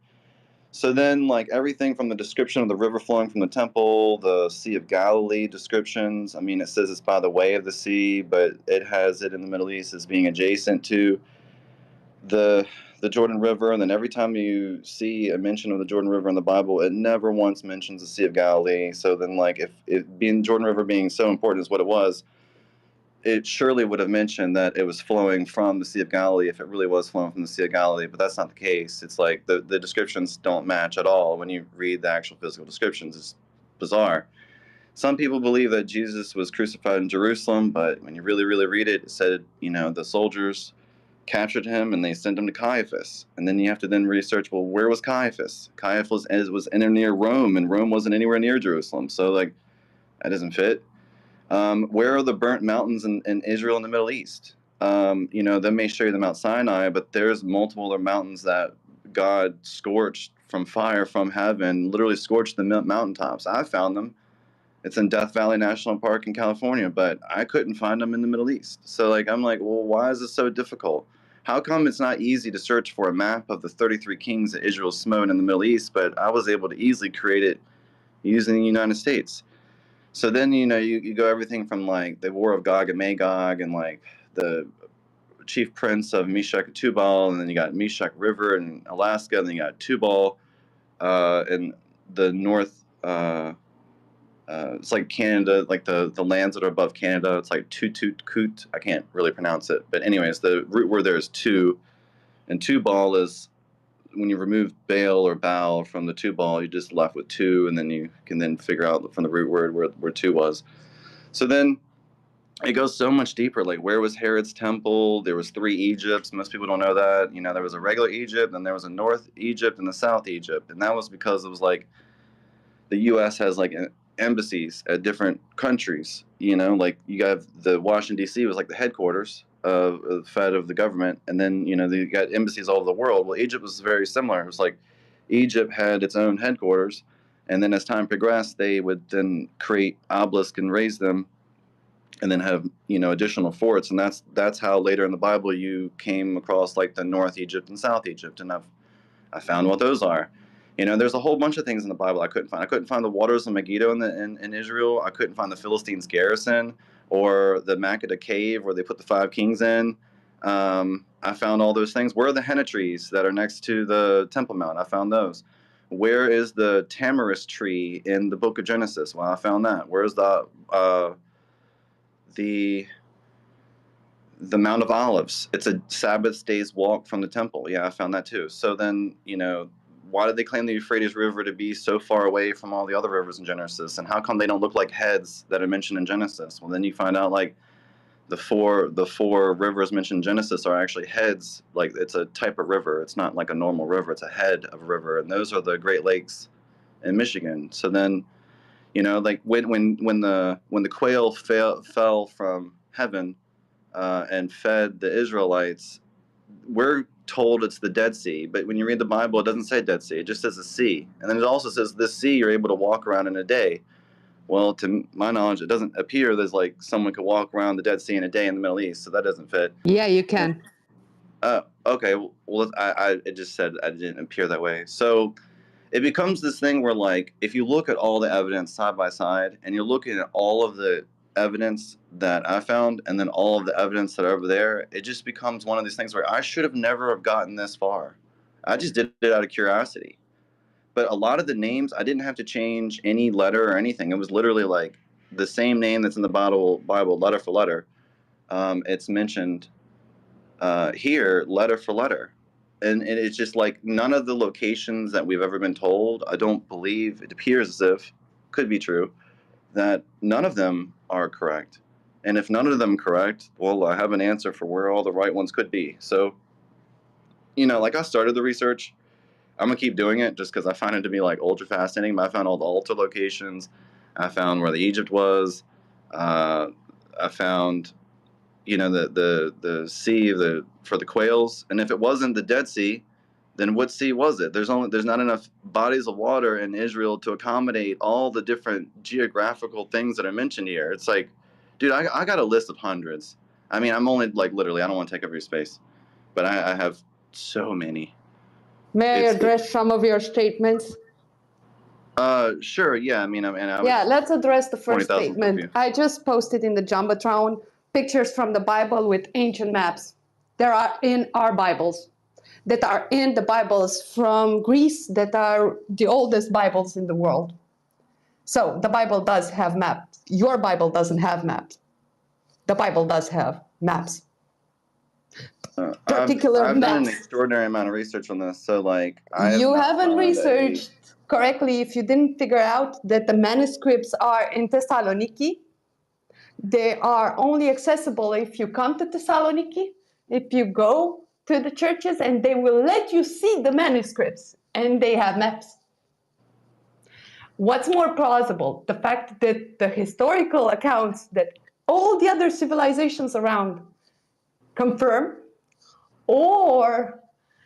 So then, like, everything from the description of the river flowing from the temple, the Sea of Galilee descriptions. I mean, it says it's by the way of the sea, but it has it in the Middle East as being adjacent to the Jordan River. And then every time you see a mention of the Jordan River in the Bible, it never once mentions the Sea of Galilee. So then, like, if being Jordan River being so important as what it was, it surely would have mentioned that it was flowing from the Sea of Galilee if it really was flowing from the Sea of Galilee. But that's not the case. It's like the descriptions don't match at all when you read the actual physical descriptions. It's bizarre. Some people believe that Jesus was crucified in Jerusalem, but when you really, really read it, it said, the soldiers captured him and they sent him to Caiaphas. And then you have to then research, well, where was Caiaphas? Caiaphas was near Rome, and Rome wasn't anywhere near Jerusalem. So, like, that doesn't fit. Where are the burnt mountains in Israel and the Middle East? They may show you the Mount Sinai, but there's multiple other mountains that God scorched from fire from heaven, literally scorched the mountaintops. I found them. It's in Death Valley National Park in California, but I couldn't find them in the Middle East. So, like, I'm like, well, why is this so difficult? How come it's not easy to search for a map of the 33 kings that Israel smote in the Middle East, but I was able to easily create it using the United States? So then, you go everything from, like, the War of Gog and Magog and, like, the chief prince of Meshach and Tubal, and then you got Meshach River in Alaska, and then you got Tubal in the north. It's like Canada, like the lands that are above Canada. It's like Tutut. I can't really pronounce it. But anyways, the root word there is two. And Tubal is when you remove Baal or Baal from the Tubal, you're just left with two. And then you can then figure out from the root word where two was. So then it goes so much deeper. Like, where was Herod's temple? There was 3 Egypts. Most people don't know that. There was a regular Egypt, and there was a North Egypt and the South Egypt. And that was because it was like the U.S. has like embassies at different countries. Like you have the Washington D.C. was like the headquarters of the Fed of the government, and then they got embassies all over the world. Well, Egypt was very similar. It was like Egypt had its own headquarters, and then as time progressed, they would then create obelisks and raise them, and then have additional forts, and that's how later in the Bible you came across like the North Egypt and South Egypt, and I found what those are. There's a whole bunch of things in the Bible I couldn't find. I couldn't find the waters of Megiddo in Israel. I couldn't find the Philistines' garrison or the Makkedah cave where they put the 5 kings in. I found all those things. Where are the henna trees that are next to the Temple Mount? I found those. Where is the tamarisk tree in the book of Genesis? Well, I found that. Where's the Mount of Olives? It's a Sabbath day's walk from the temple. Yeah, I found that too. So then, why did they claim the Euphrates River to be so far away from all the other rivers in Genesis? And how come they don't look like heads that are mentioned in Genesis? Well, then you find out like the four rivers mentioned in Genesis are actually heads. Like, it's a type of river. It's not like a normal river. It's a head of a river. And those are the Great Lakes in Michigan. So then, like when the quail fell from heaven, and fed the Israelites, we're told it's the Dead Sea, but when you read the Bible, it doesn't say Dead Sea. It just says a sea. And then it also says this sea you're able to walk around in a day. Well, to my knowledge, it doesn't appear there's like someone could walk around the Dead Sea in a day in the Middle East, so that doesn't fit. Yeah, you can. Okay, well, it just said I didn't appear that way. So it becomes this thing where, like, if you look at all the evidence side by side, and you're looking at all of the evidence that I found, and then all of the evidence that are over there, it just becomes one of these things where I should have never have gotten this far. I just did it out of curiosity. But a lot of the names, I didn't have to change any letter or anything. It was literally like the same name that's in the Bible letter for letter. It's mentioned here, letter for letter. And it's just like none of the locations that we've ever been told, I don't believe, it appears as if, could be true, that none of them are correct. And if none of them correct, well, I have an answer for where all the right ones could be. So, like I started the research. I'm going to keep doing it just because I find it to be like ultra fascinating. I found all the altar locations. I found where the Egypt was. I found the sea for the quails, and if it wasn't the Dead Sea, then what sea was it? There's not enough bodies of water in Israel to accommodate all the different geographical things that are mentioned here. It's like, dude, I got a list of hundreds. I mean, I'm only like literally, I don't want to take up your space, but I have so many. May I address some of your statements? Sure, yeah. I mean, Yeah, let's address the first 20,000 statement. view. I just posted in the Jumbotron pictures from the Bible with ancient maps. There are in our Bibles, that are in the Bibles from Greece, that are the oldest Bibles in the world. So the Bible does have maps. Your Bible doesn't have maps. The Bible does have maps. Particular I've done an maps. extraordinary amount of research on this, so like You haven't researched correctly if you didn't figure out that the manuscripts are in Thessaloniki. They are only accessible if you come to Thessaloniki, if you go to the churches, and they will let you see the manuscripts, and they have maps. What's more plausible? The fact that the historical accounts that all the other civilizations around confirm, or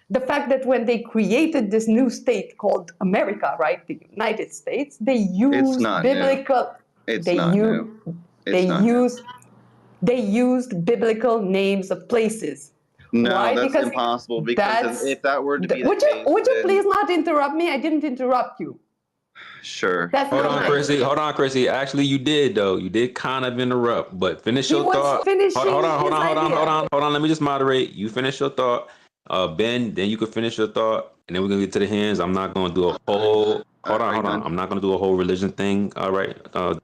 the fact that when they created this new state called America, right, the United States, they used biblical. They used biblical names of places. No, Why? that's Because impossible. Because if that were to be the would case, you please not interrupt me? I didn't interrupt you. Sure. That's Hold not on, nice. Chrissy. Hold on, Chrissy. Actually, you did though. You did kind of interrupt, but finish He your was thought. finishing Hold on, his hold on, hold on, idea. hold on. Let me just moderate. You finish your thought. Ben, then you can finish your thought, and then we're gonna get to the hands. I'm not gonna do a whole. Hold on. I'm not gonna do a whole religion thing. All right. On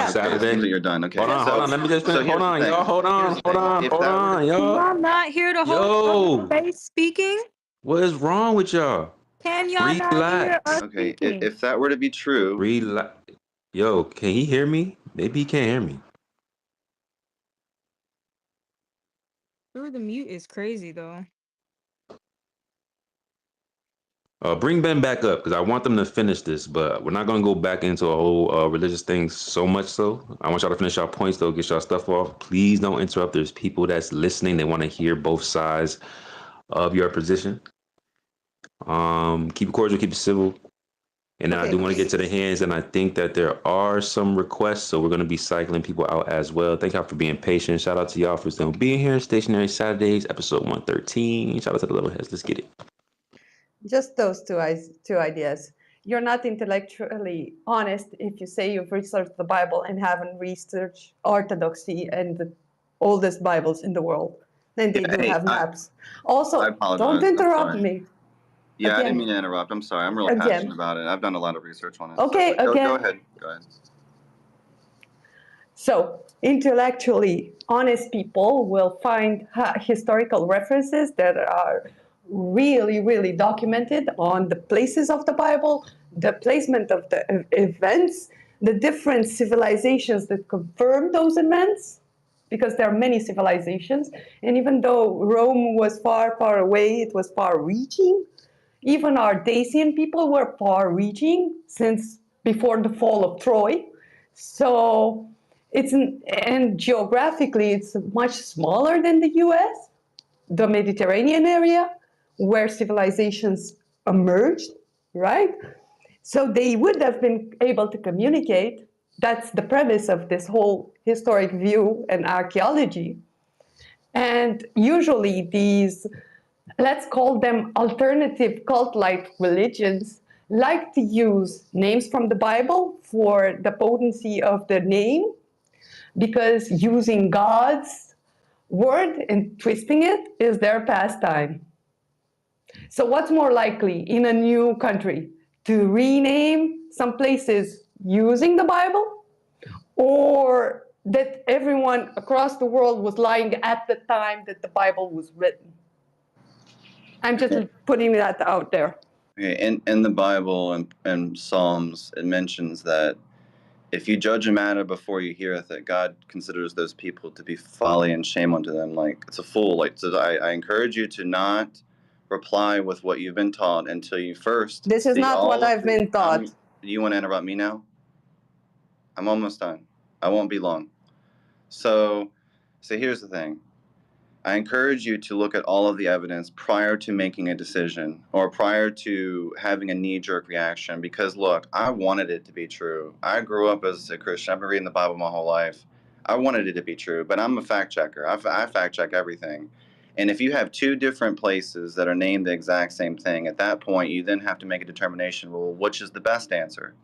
Saturday. It seems that you're done. Okay. Hold on. Let me just finish. Hold on, y'all. Hold on, y'all. Y'all not hear the whole Yo, space speaking? what is wrong with y'all? Can y'all not hear us Okay, speaking? if that were to be true, Yo, can he hear me? Maybe he can't hear me. Through the mute is crazy though. Bring Ben back up because I want them to finish this, but we're not going to go back into a whole religious thing so much so. I want y'all to finish y'all points though, get y'all stuff off. Please don't interrupt. There's people that's listening. They want to hear both sides of your position. Keep it cordial, keep it civil. And I do want to get to the hands, and I think that there are some requests, so we're going to be cycling people out as well. Thank y'all for being patient. Shout out to y'all for still being here. Stationary Saturdays, episode 113. Shout out to the little heads. Let's get it. Just those two ideas. You're not intellectually honest if you say you've researched the Bible and haven't researched Orthodoxy and the oldest Bibles in the world. Then they do have maps. Also, I apologize. don't interrupt me. Yeah, I Again. didn't mean to interrupt. I'm sorry. I'm really Again. passionate about it. I've done a lot of research on it. Okay, so, again. Go ahead. So, intellectually honest people will find historical references that are really, really documented on the places of the Bible, the placement of the events, the different civilizations that confirm those events, because there are many civilizations. And even though Rome was far, far away, it was far-reaching. Even our Dacian people were far-reaching since before the fall of Troy. So and geographically, it's much smaller than the US, the Mediterranean area, where civilizations emerged, right? So they would have been able to communicate. That's the premise of this whole historic view and archaeology. And usually these, let's call them alternative cult-like religions, like to use names from the Bible for the potency of the name, because using God's word and twisting it is their pastime. So what's more likely in a new country? To rename some places using the Bible, or that everyone across the world was lying at the time that the Bible was written? I'm just putting that out there. Okay, in the Bible and Psalms, it mentions that if you judge a matter before you heareth it, God considers those people to be folly and shame unto them. Like, it's a fool. Like, so I encourage you to not reply with what you've been taught until you first This is see not what all of I've been taught. you want to interrupt me now? I'm almost done. I won't be long. So here's the thing. I encourage you to look at all of the evidence prior to making a decision or prior to having a knee-jerk reaction, because look, I wanted it to be true. I grew up as a Christian. I've been reading the Bible my whole life. I wanted it to be true, but I'm a fact checker. I fact check everything. And if you have two different places that are named the exact same thing, at that point you then have to make a determination, well, which is the best answer?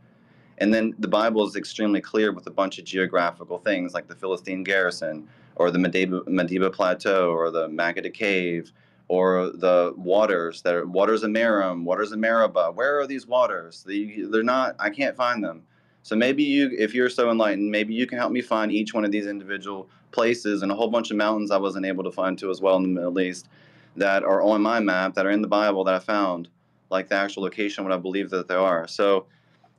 And then the Bible is extremely clear with a bunch of geographical things like the Philistine garrison or the Medeba Plateau or the Makkah Cave or the waters that are waters of Merom, waters of Meribah. Where are these waters? They're not, I can't find them. So maybe you, if you're so enlightened, maybe you can help me find each one of these individual places and a whole bunch of mountains I wasn't able to find too as well in the Middle East that are on my map, that are in the Bible that I found, like the actual location, what I believe that they are. So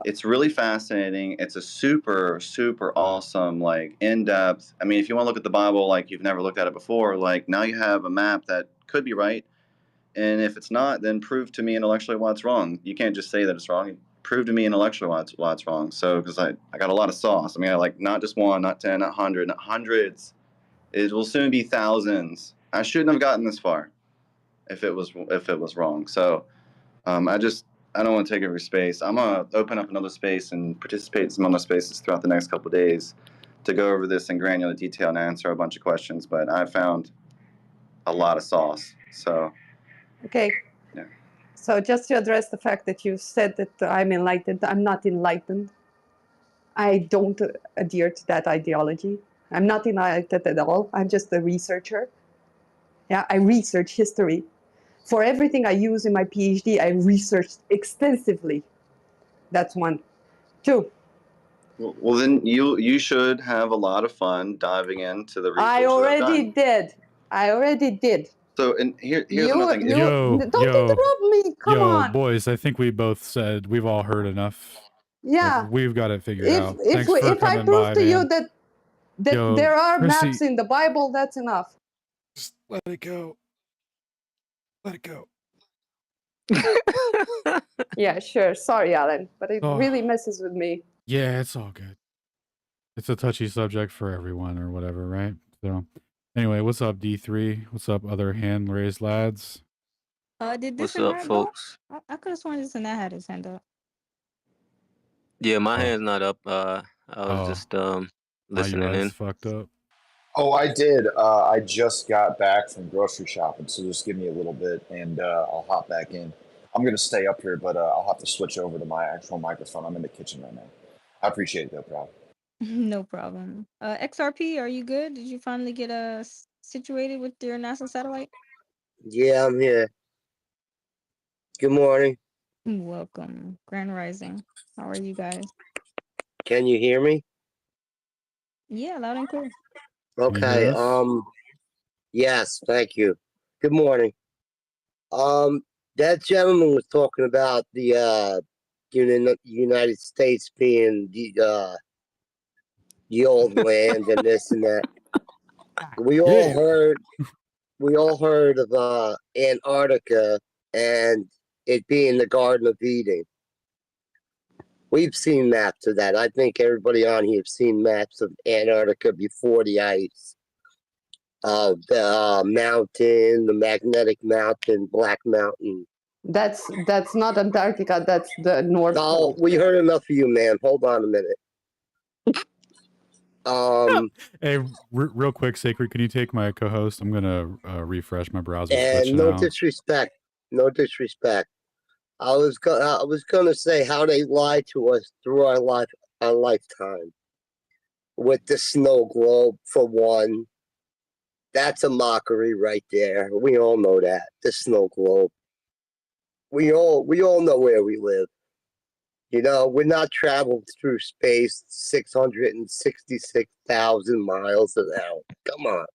it's really fascinating. It's a super, super awesome, like in-depth. I mean, if you want to look at the Bible like you've never looked at it before, like now you have a map that could be right. And if it's not, then prove to me intellectually why it's wrong. You can't just say that it's wrong. Prove to me intellectually why it's wrong. So, because I got a lot of sauce. I mean, I like not just one, not 10, not 100, not hundreds. It will soon be thousands. I shouldn't have gotten this far if it was wrong. So, I don't want to take every space. I'm going to open up another space and participate in some other spaces throughout the next couple of days to go over this in granular detail and answer a bunch of questions. But I found a lot of sauce. So, Okay. yeah. So just to address the fact that you said that I'm enlightened, I'm not enlightened. I don't adhere to that ideology. I'm not enlightened at all. I'm just a researcher. Yeah, I research history. For everything I use in my PhD, I researched extensively. That's one. Two, Well, then you should have a lot of fun diving into the research I that I've already done. did. I already did. So, and here's another thing. Yo, don't interrupt me. Come on. boys, I think we both said we've all heard enough. Yeah. Like, we've got it figured out. If Thanks for I coming prove by, to man. you that Yo, there are Chrissy, maps in the Bible, that's enough. just let it go. Let it go. Yeah, sure. Sorry, Alan, but it Oh. really messes with me. Yeah, it's all good. It's a touchy subject for everyone or whatever, right? So, anyway, what's up, D3? What's up, other hand raised lads? Did What's Discernat up, go? folks? I could have sworn Discernat had his hand up. Yeah, my hand's not up. I was just My listening UI's in. fucked up. Oh, I did. I just got back from grocery shopping, so just give me a little bit, and I'll hop back in. I'm going to stay up here, but I'll have to switch over to my actual microphone. I'm in the kitchen right now. I appreciate it, though, Proud. No problem. XRP, are you good? Did you finally get situated with your NASA satellite? Yeah, I'm here. Good morning. Welcome. Grand Rising. How are you guys? Can you hear me? Yeah, loud and clear. Okay. Yes, thank you. Good morning. That gentleman was talking about the United States being the old land and this and that. We all heard of Antarctica and it being the Garden of Eden. We've seen maps of that. I think everybody on here have seen maps of Antarctica before the ice. The mountain, the magnetic mountain, Black Mountain. That's not Antarctica. That's the North Oh, Pole. we heard enough of you, man. Hold on a minute. Hey, real quick, Sacred, can you take my co-host? I'm gonna refresh my browser. And no disrespect, no disrespect. I was gonna say how they lied to us through our lifetime with the snow globe for one. That's a mockery right there. We all know that, the snow globe. We all know where we live. You know, we're not traveled through space 666,000 miles an hour. Come on.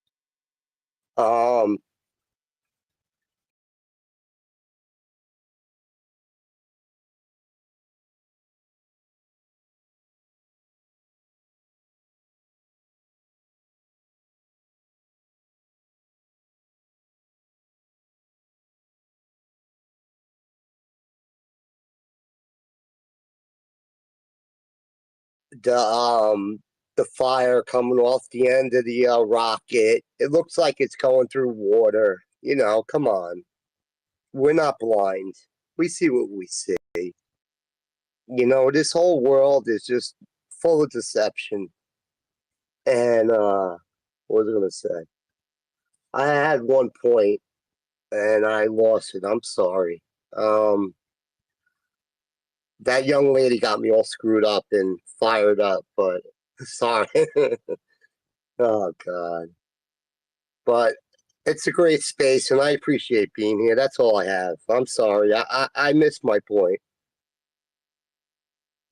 The fire coming off the end of the rocket. It looks like it's going through water. You know, come on. We're not blind. We see what we see. You know, this whole world is just full of deception. And what was I gonna say? I had one point and I lost it. I'm sorry. That young lady got me all screwed up and fired up, but sorry. Oh God. But it's a great space and I appreciate being here. That's all I have. I'm sorry. I missed my point.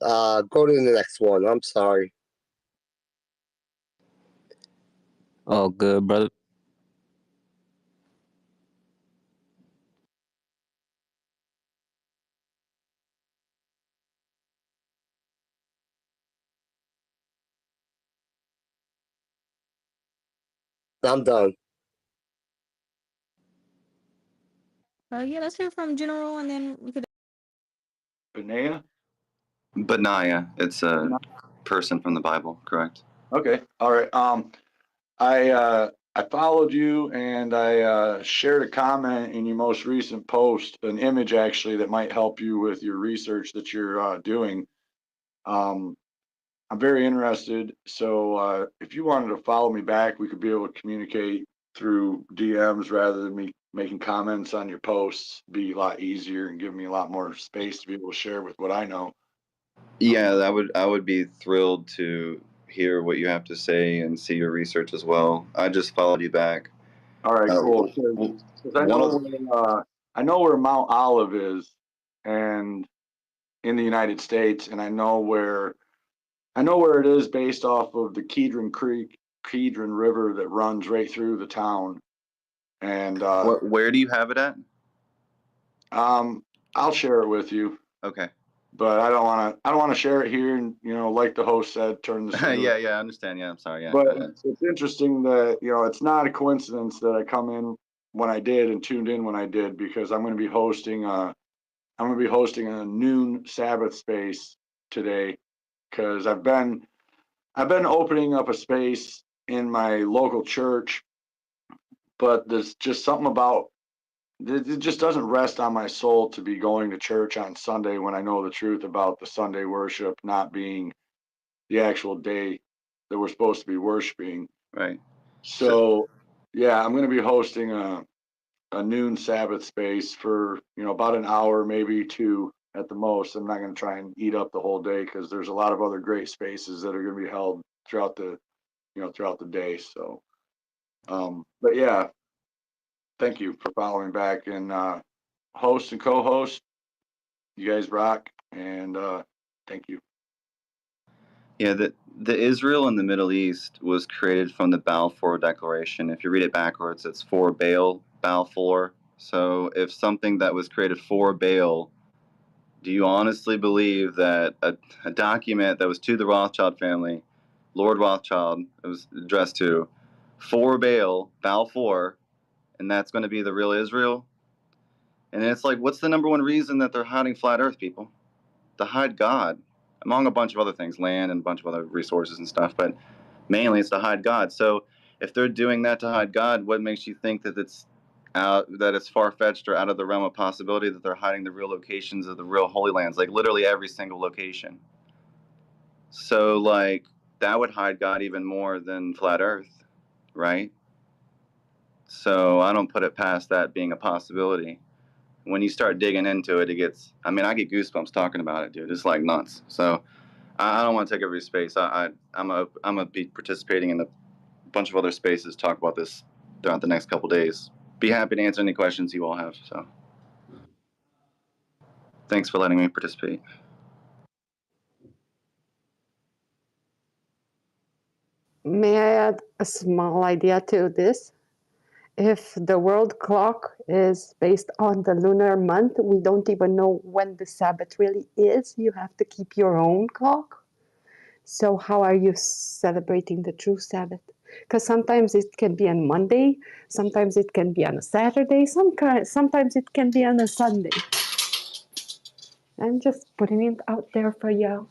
Go to the next one. I'm sorry. Oh, good, brother. I'm done. Yeah, let's hear from General, and then we could. Benaya? Benaiah. It's a person from the Bible, correct? Okay. All right. I followed you and I shared a comment in your most recent post, an image actually that might help you with your research that you're doing. I'm very interested. So if you wanted to follow me back, we could be able to communicate through DMs rather than me making comments on your posts. Be a lot easier and give me a lot more space to be able to share with what I know. Yeah, I would be thrilled to hear what you have to say and see your research as well. I just followed you back. All right, cool. Because I know where Mount Olive is, and in the United States, and I know where it is based off of the Kedron River that runs right through the town. And where do you have it at? I'll share it with you. Okay. But I don't want to share it here, and like the host said, turn this. Yeah, I understand. Yeah, I'm sorry. Yeah. But it's interesting that it's not a coincidence that I come in when I did and tuned in when I did, because I'm going to be hosting a noon Sabbath space today, because I've been opening up a space in my local church, but there's just something about it just doesn't rest on my soul to be going to church on Sunday when I know the truth about the Sunday worship not being the actual day that we're supposed to be worshiping. Right. So yeah, I'm going to be hosting a noon Sabbath space for about an hour, maybe two at the most. I'm not going to try and eat up the whole day, because there's a lot of other great spaces that are going to be held throughout the day. So, but yeah, thank you for following back, and host and co-host, you guys rock, and thank you. Yeah, the Israel in the Middle East was created from the Balfour Declaration. If you read it backwards, it's for Baal, Balfour. So if something that was created for Baal, do you honestly believe that a document that was to the Rothschild family, Lord Rothschild, it was addressed to, for Baal, Balfour, and that's going to be the real Israel? And it's like, what's the number one reason that they're hiding flat Earth, people? To hide God. among a bunch of other things, land and a bunch of other resources and stuff. But mainly it's to hide God. So if they're doing that to hide God, what makes you think that it's far-fetched or out of the realm of possibility that they're hiding the real locations of the real Holy Lands, like literally every single location? So like that would hide God even more than flat Earth, right? So I don't put it past that being a possibility. When you start digging into it, it gets, I mean, I get goosebumps talking about it, dude. It's like nuts. So I don't want to take every space. I'm gonna be participating in a bunch of other spaces, talk about this throughout the next couple days. Be happy to answer any questions you all have. So thanks for letting me participate. May I add a small idea to this? If the world clock is based on the lunar month, we don't even know when the Sabbath really is. You have to keep your own clock. So how are you celebrating the true Sabbath? Because sometimes it can be on Monday, sometimes it can be on a Saturday, sometimes it can be on a Sunday. I'm just putting it out there for you.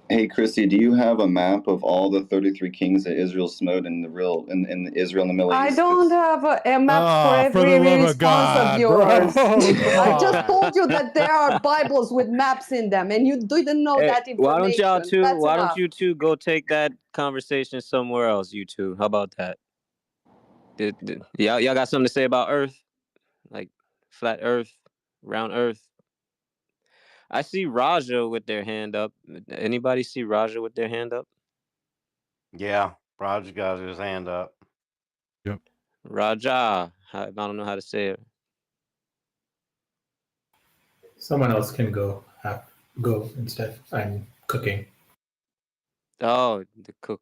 Hey, Chrissy, do you have a map of all the 33 kings that Israel smote in Israel and the Middle East? I don't have a map for For the every love of response of God, yours. bro. Come I just on. told you that there are Bibles with maps in them, and you didn't know Hey, that why don't y'all information. two? That's Why don't enough. you two go take that conversation somewhere else? You two, how about that? Y'all got something to say about Earth, like flat Earth, round Earth? I see Raja with their hand up. Anybody see Raja with their hand up? Yeah, Roger got his hand up. Yep. Raja. I don't know how to say it. Someone else can go instead. I'm cooking. Oh, the cook.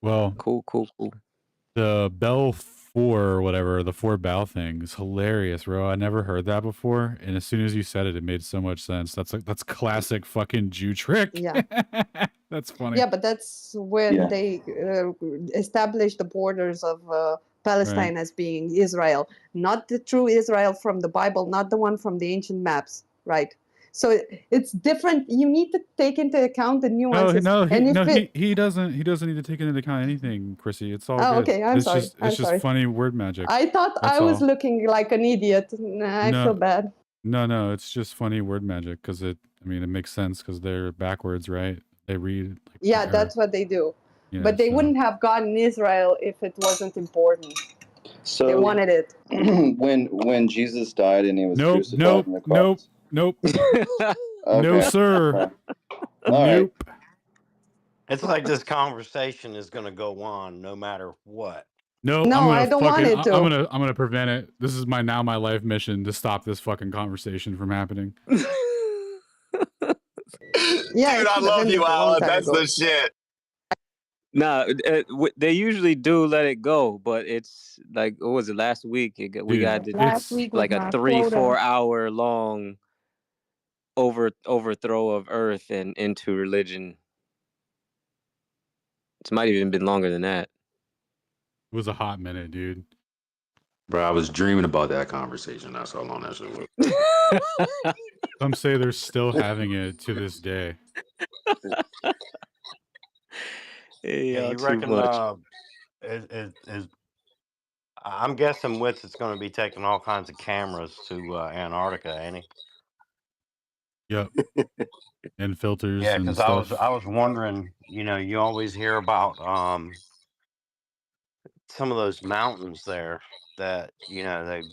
Well, cool. The Bell 4 or whatever, the 4 bow thing is hilarious, bro. I never heard that before, and as soon as you said it, it made so much sense. That's classic fucking Jew trick. Yeah. That's funny. Yeah, but that's when they established the borders of Palestine as being Israel, not the true Israel from the Bible, not the one from the ancient maps, right? So it's different. You need to take into account the nuances. He doesn't need to take into account anything, Chrissy. It's all Oh, good. okay. I'm sorry. It's just funny word magic. I thought That's I was all. looking like an idiot. I feel bad. No, it's just funny word magic because it makes sense because they're backwards, right? They read like Yeah, that's what they do. you know, But they so- wouldn't have gotten Israel if it wasn't important. So They wanted it. when Jesus died and he was crucified on the cross. Nope. Okay. No, sir. Okay. All right. It's like this conversation is going to go on no matter what. No, No, I don't want it to. I'm gonna prevent it. This is my life mission to stop this fucking conversation from happening. Yeah, Dude, I love you, Alan. That's the shit. Nah, they usually do let it go, but it's like, what was it, last week? We got Last week was like a my 3-4 quota. hour long overthrow of Earth and into religion. It might have even been longer than that. It was a hot minute, dude. Bro, I was dreaming about that conversation. That's how long that shit was. Some say they're still having it to this day. Yeah, you reckon I'm guessing Witz is going to be taking all kinds of cameras to Antarctica, ain't he? Yep. And filters Yeah, and because stuff. I was wondering, you always hear about some of those mountains there that they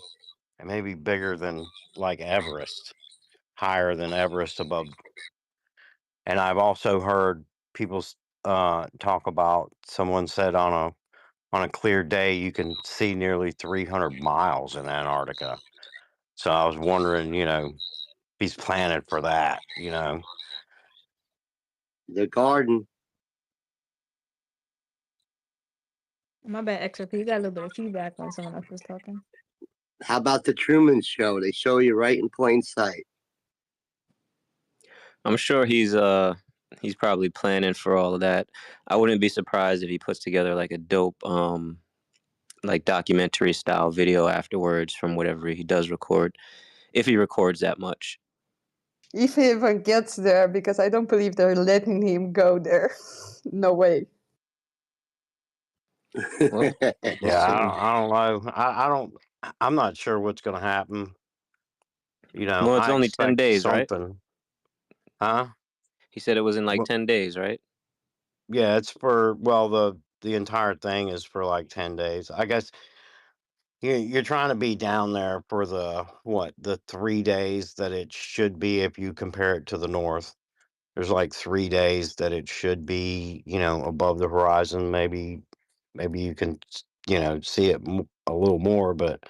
may be bigger than like Everest, higher than Everest above. And I've also heard people talk about, someone said on a clear day you can see nearly 300 miles in Antarctica. So I was wondering, he's planning for that, The garden. My bad, XRP. You got a little bit of feedback when someone else was talking. How about the Truman Show? They show you right in plain sight. I'm sure he's He's probably planning for all of that. I wouldn't be surprised if he puts together like a dope like documentary style video afterwards from whatever he does record, if he records that much. If he even gets there, because I don't believe they're letting him go there. No way. Well, Yeah, I don't know. I'm not sure what's going to happen. You know, Well, it's I only 10 expect days, right? something. Huh? He said it was in like Well, 10 days, right? yeah, it's for, well, the entire thing is for like 10 days. I guess you're trying to be down there for the 3 days that it should be if you compare it to the north. There's like 3 days that it should be, above the horizon. Maybe you can, see it a little more, but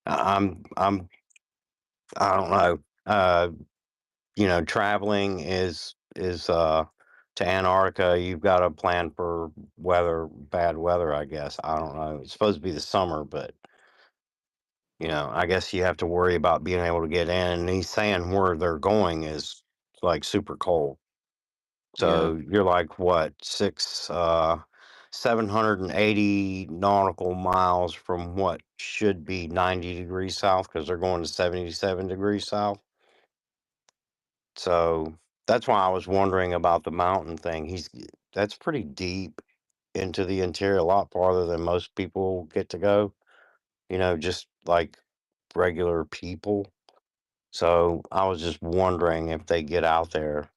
I don't know. Traveling is to Antarctica. You've got to plan for bad weather. I guess I don't know. It's supposed to be the summer, but I guess you have to worry about being able to get in. And he's saying where they're going is like super cold. Yeah. So you're like what 780 nautical miles from what should be 90 degrees south because they're going to 77 degrees south. So that's why I was wondering about the mountain thing. That's pretty deep into the interior, a lot farther than most people get to go. Just like regular people. So I was just wondering if they get out there.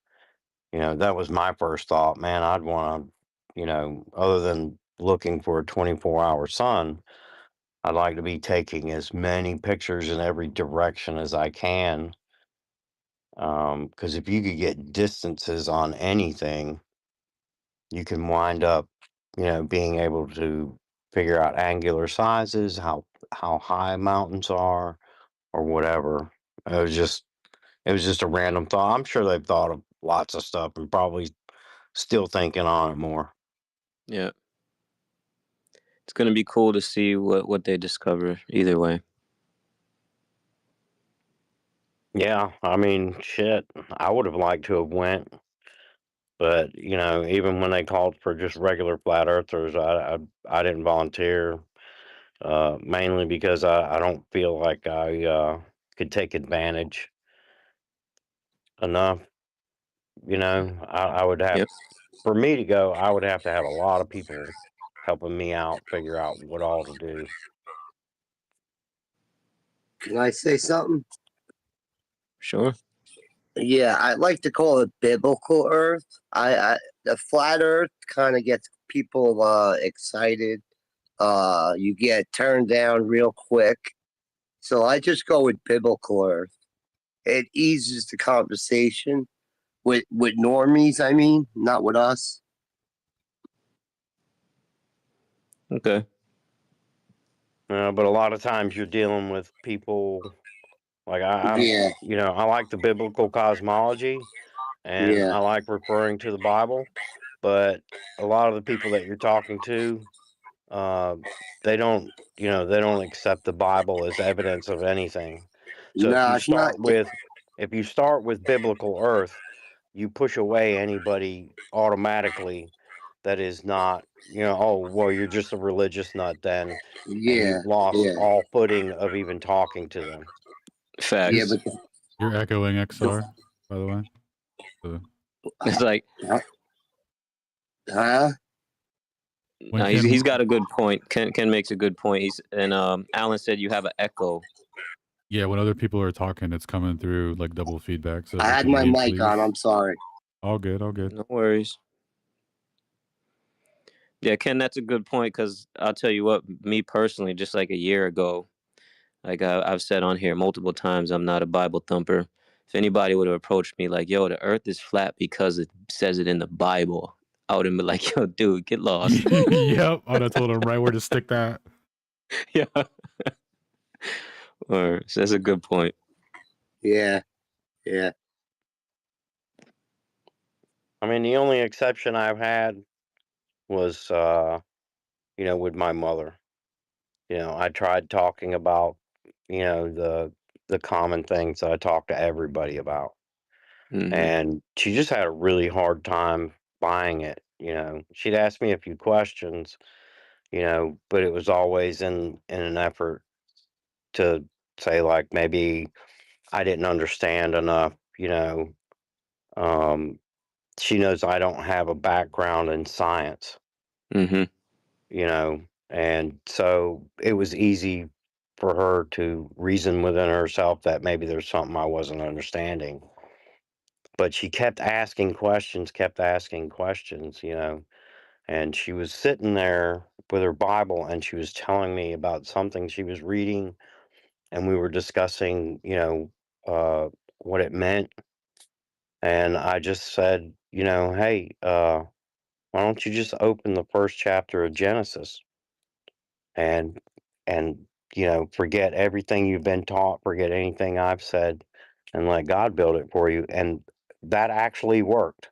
That was my first thought. Man, I'd want to, other than looking for a 24-hour sun, I'd like to be taking as many pictures in every direction as I can. Because if you could get distances on anything, you can wind up, being able to figure out angular sizes, how high mountains are, or whatever. It was just a random thought. I'm sure they've thought of lots of stuff and probably still thinking on it more. Yeah. It's going to be cool to see what they discover either way. Yeah, I mean, shit. I would have liked to have went, but even when they called for just regular flat earthers, I didn't volunteer. Mainly because I don't feel like I could take advantage enough. I would have, Yep. for me to go, I would have to have a lot of people helping me out, figure out what all to do. Can I say something? Sure. Yeah, I like to call it biblical Earth. The flat Earth kind of gets people excited. You get turned down real quick. So I just go with biblical Earth. It eases the conversation with normies. I mean, not with us. Okay. But a lot of times you're dealing with people like Yeah, I like the biblical cosmology and yeah. I like referring to the Bible, but a lot of the people that you're talking to, uh, they don't accept the Bible as evidence of anything. So No, it's not. if you start with biblical Earth, you push away anybody automatically that is not, oh, well, you're just a religious nut then, and Yeah, you've lost yeah, all footing of even talking to them. yeah. Facts. But You're echoing XR, by the way. So It's like, huh? when he's Ken, got a good point. Ken makes a good point. And Alan said you have an echo. yeah, when other people are talking, it's coming through like double feedback. So I if you had could my mute, mic on. please. I'm sorry. All good, all good. No worries. Yeah, Ken, that's a good point because I'll tell you what, me personally, just like a year ago, like I've said on here multiple times, I'm not a Bible thumper. If anybody would have approached me like, yo, the earth is flat because it says it in the Bible, I would have been like, yo, dude, get lost. Yep, I'd have told him right where to stick that. Yeah. So that's a good point. Yeah, yeah. I mean, the only exception I've had was, with my mother. I tried talking about, the common things that I talk to everybody about. And she just had a really hard time buying it. She'd ask me a few questions, but it was always in an effort to say, like, maybe I didn't understand enough. Um, she knows I don't have a background in science, Mm-hmm. and so it was easy for her to reason within herself that maybe there's something I wasn't understanding. But she kept asking questions, and she was sitting there with her Bible and she was telling me about something she was reading, and we were discussing, what it meant. And I just said, hey, why don't you just open the first chapter of Genesis and and forget everything you've been taught, forget anything I've said, and let God build it for you. And that actually worked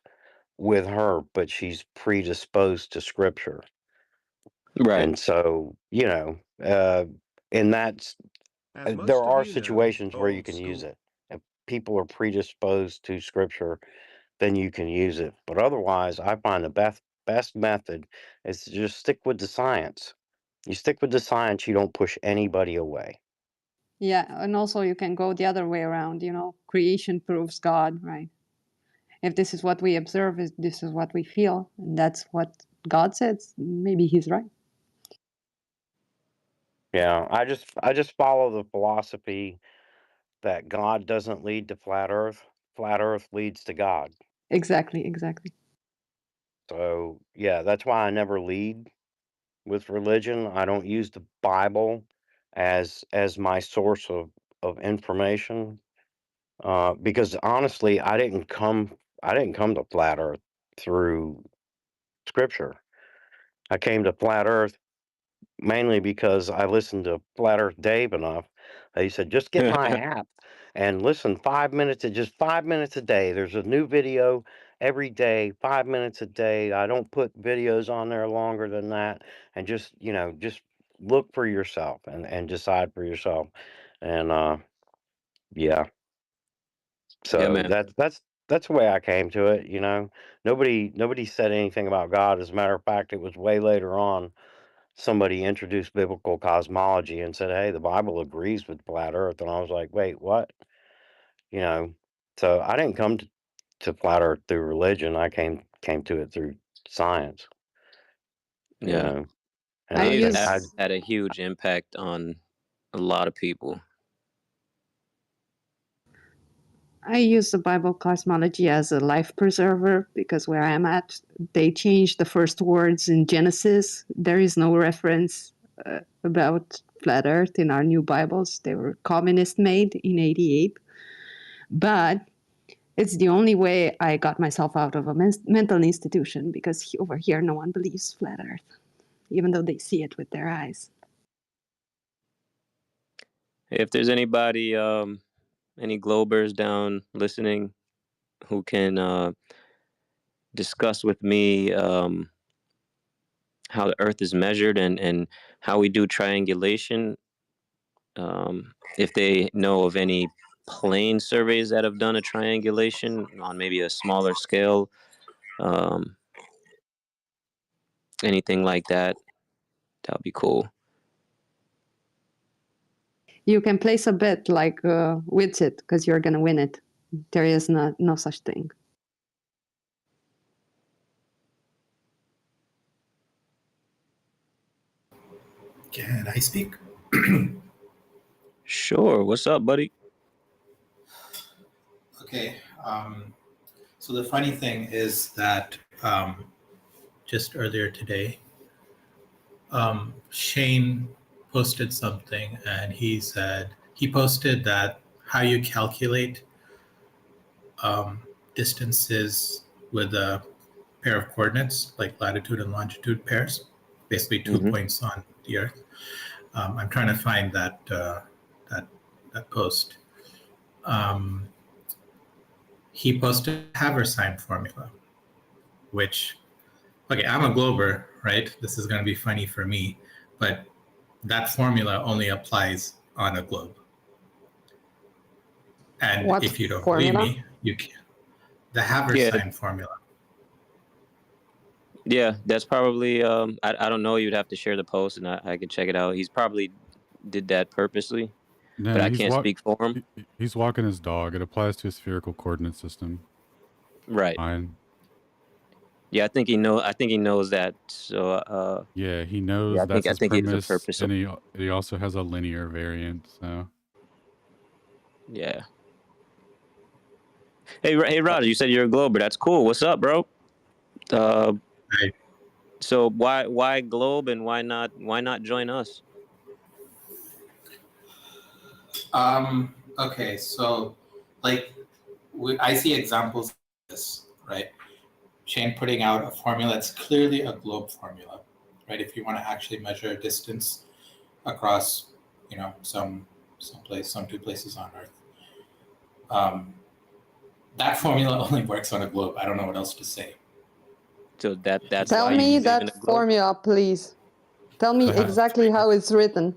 with her, but she's predisposed to scripture. Right. And so, in that, there are situations where you can use it. If people are predisposed to scripture, then you can use it. But otherwise, I find the best method is to just stick with the science. You stick with the science, you don't push anybody away. Yeah, and also you can go the other way around, creation proves God, right? If this is what we observe, this is what we feel, and that's what God says, maybe he's right. Yeah, I just follow the philosophy that God doesn't lead to flat earth. Flat earth leads to God. Exactly. So, yeah, that's why I never lead with religion. I don't use the Bible as my source of information, because honestly, I didn't come to flat Earth through Scripture. I came to flat Earth mainly because I listened to Flat Earth Dave enough. He said, just get my app and listen 5 minutes, just 5 minutes a day. There's a new video every day, 5 minutes a day. I don't put videos on there longer than that. And just look for yourself and decide for yourself. And yeah, Yeah, so man. that's the way I came to it. Nobody said anything about God. As a matter of fact, it was way later on somebody introduced biblical cosmology and said, "Hey, the Bible agrees with flat Earth," and I was like, "Wait, what?" You know. So I didn't come to flat Earth through religion. I came to it through science. You Yeah. know, and I Dave I use had a huge impact on a lot of people. I use the Bible cosmology as a life preserver because where I'm at, they changed the first words in Genesis. There is no reference about flat Earth in our new Bibles. They were communist made in '88, but it's the only way I got myself out of a mental institution because over here no one believes flat Earth, even though they see it with their eyes. If there's anybody, any Globers down listening who can discuss with me how the Earth is measured and how we do triangulation, if they know of any plane surveys that have done a triangulation on maybe a smaller scale, um, anything like that, that would be cool. You can place a bet like with it because you're gonna win it. There is no such thing. Can I speak? Sure. What's up, buddy? Okay. So the funny thing is that just earlier today, Shane posted something, and he posted that how you calculate distances with a pair of coordinates, like latitude and longitude pairs, basically 2 points on the Earth. I'm trying to find that post. He posted Haversine formula, which, okay, I'm a Glober, right? This is going to be funny for me, but that formula only applies on a globe. And What if you don't believe formula? me, you can. The Haversine formula. Yeah, that's probably. I don't know. You'd have to share the post, and I could check it out. He's probably did that purposely, but Nah, I can't speak for him. he's walking his dog. It applies to a spherical coordinate system. Right. Fine. Yeah, I think he knows that. So Yeah, he knows yeah, that's I his think he has a premise, purpose. and he also has a linear variant. So Yeah. Hey, Roger, you said you're a Glober. That's cool. What's up, bro? Right. So why Globe and why not join us? Okay, so like I see examples of this, right? Shane putting out a formula that's clearly a globe formula, right? If you want to actually measure distance across, some two places on Earth. That formula only works on a globe. I don't know what else to say. So that's Tell why me you live in that a globe? formula, please. Tell me exactly how it's written.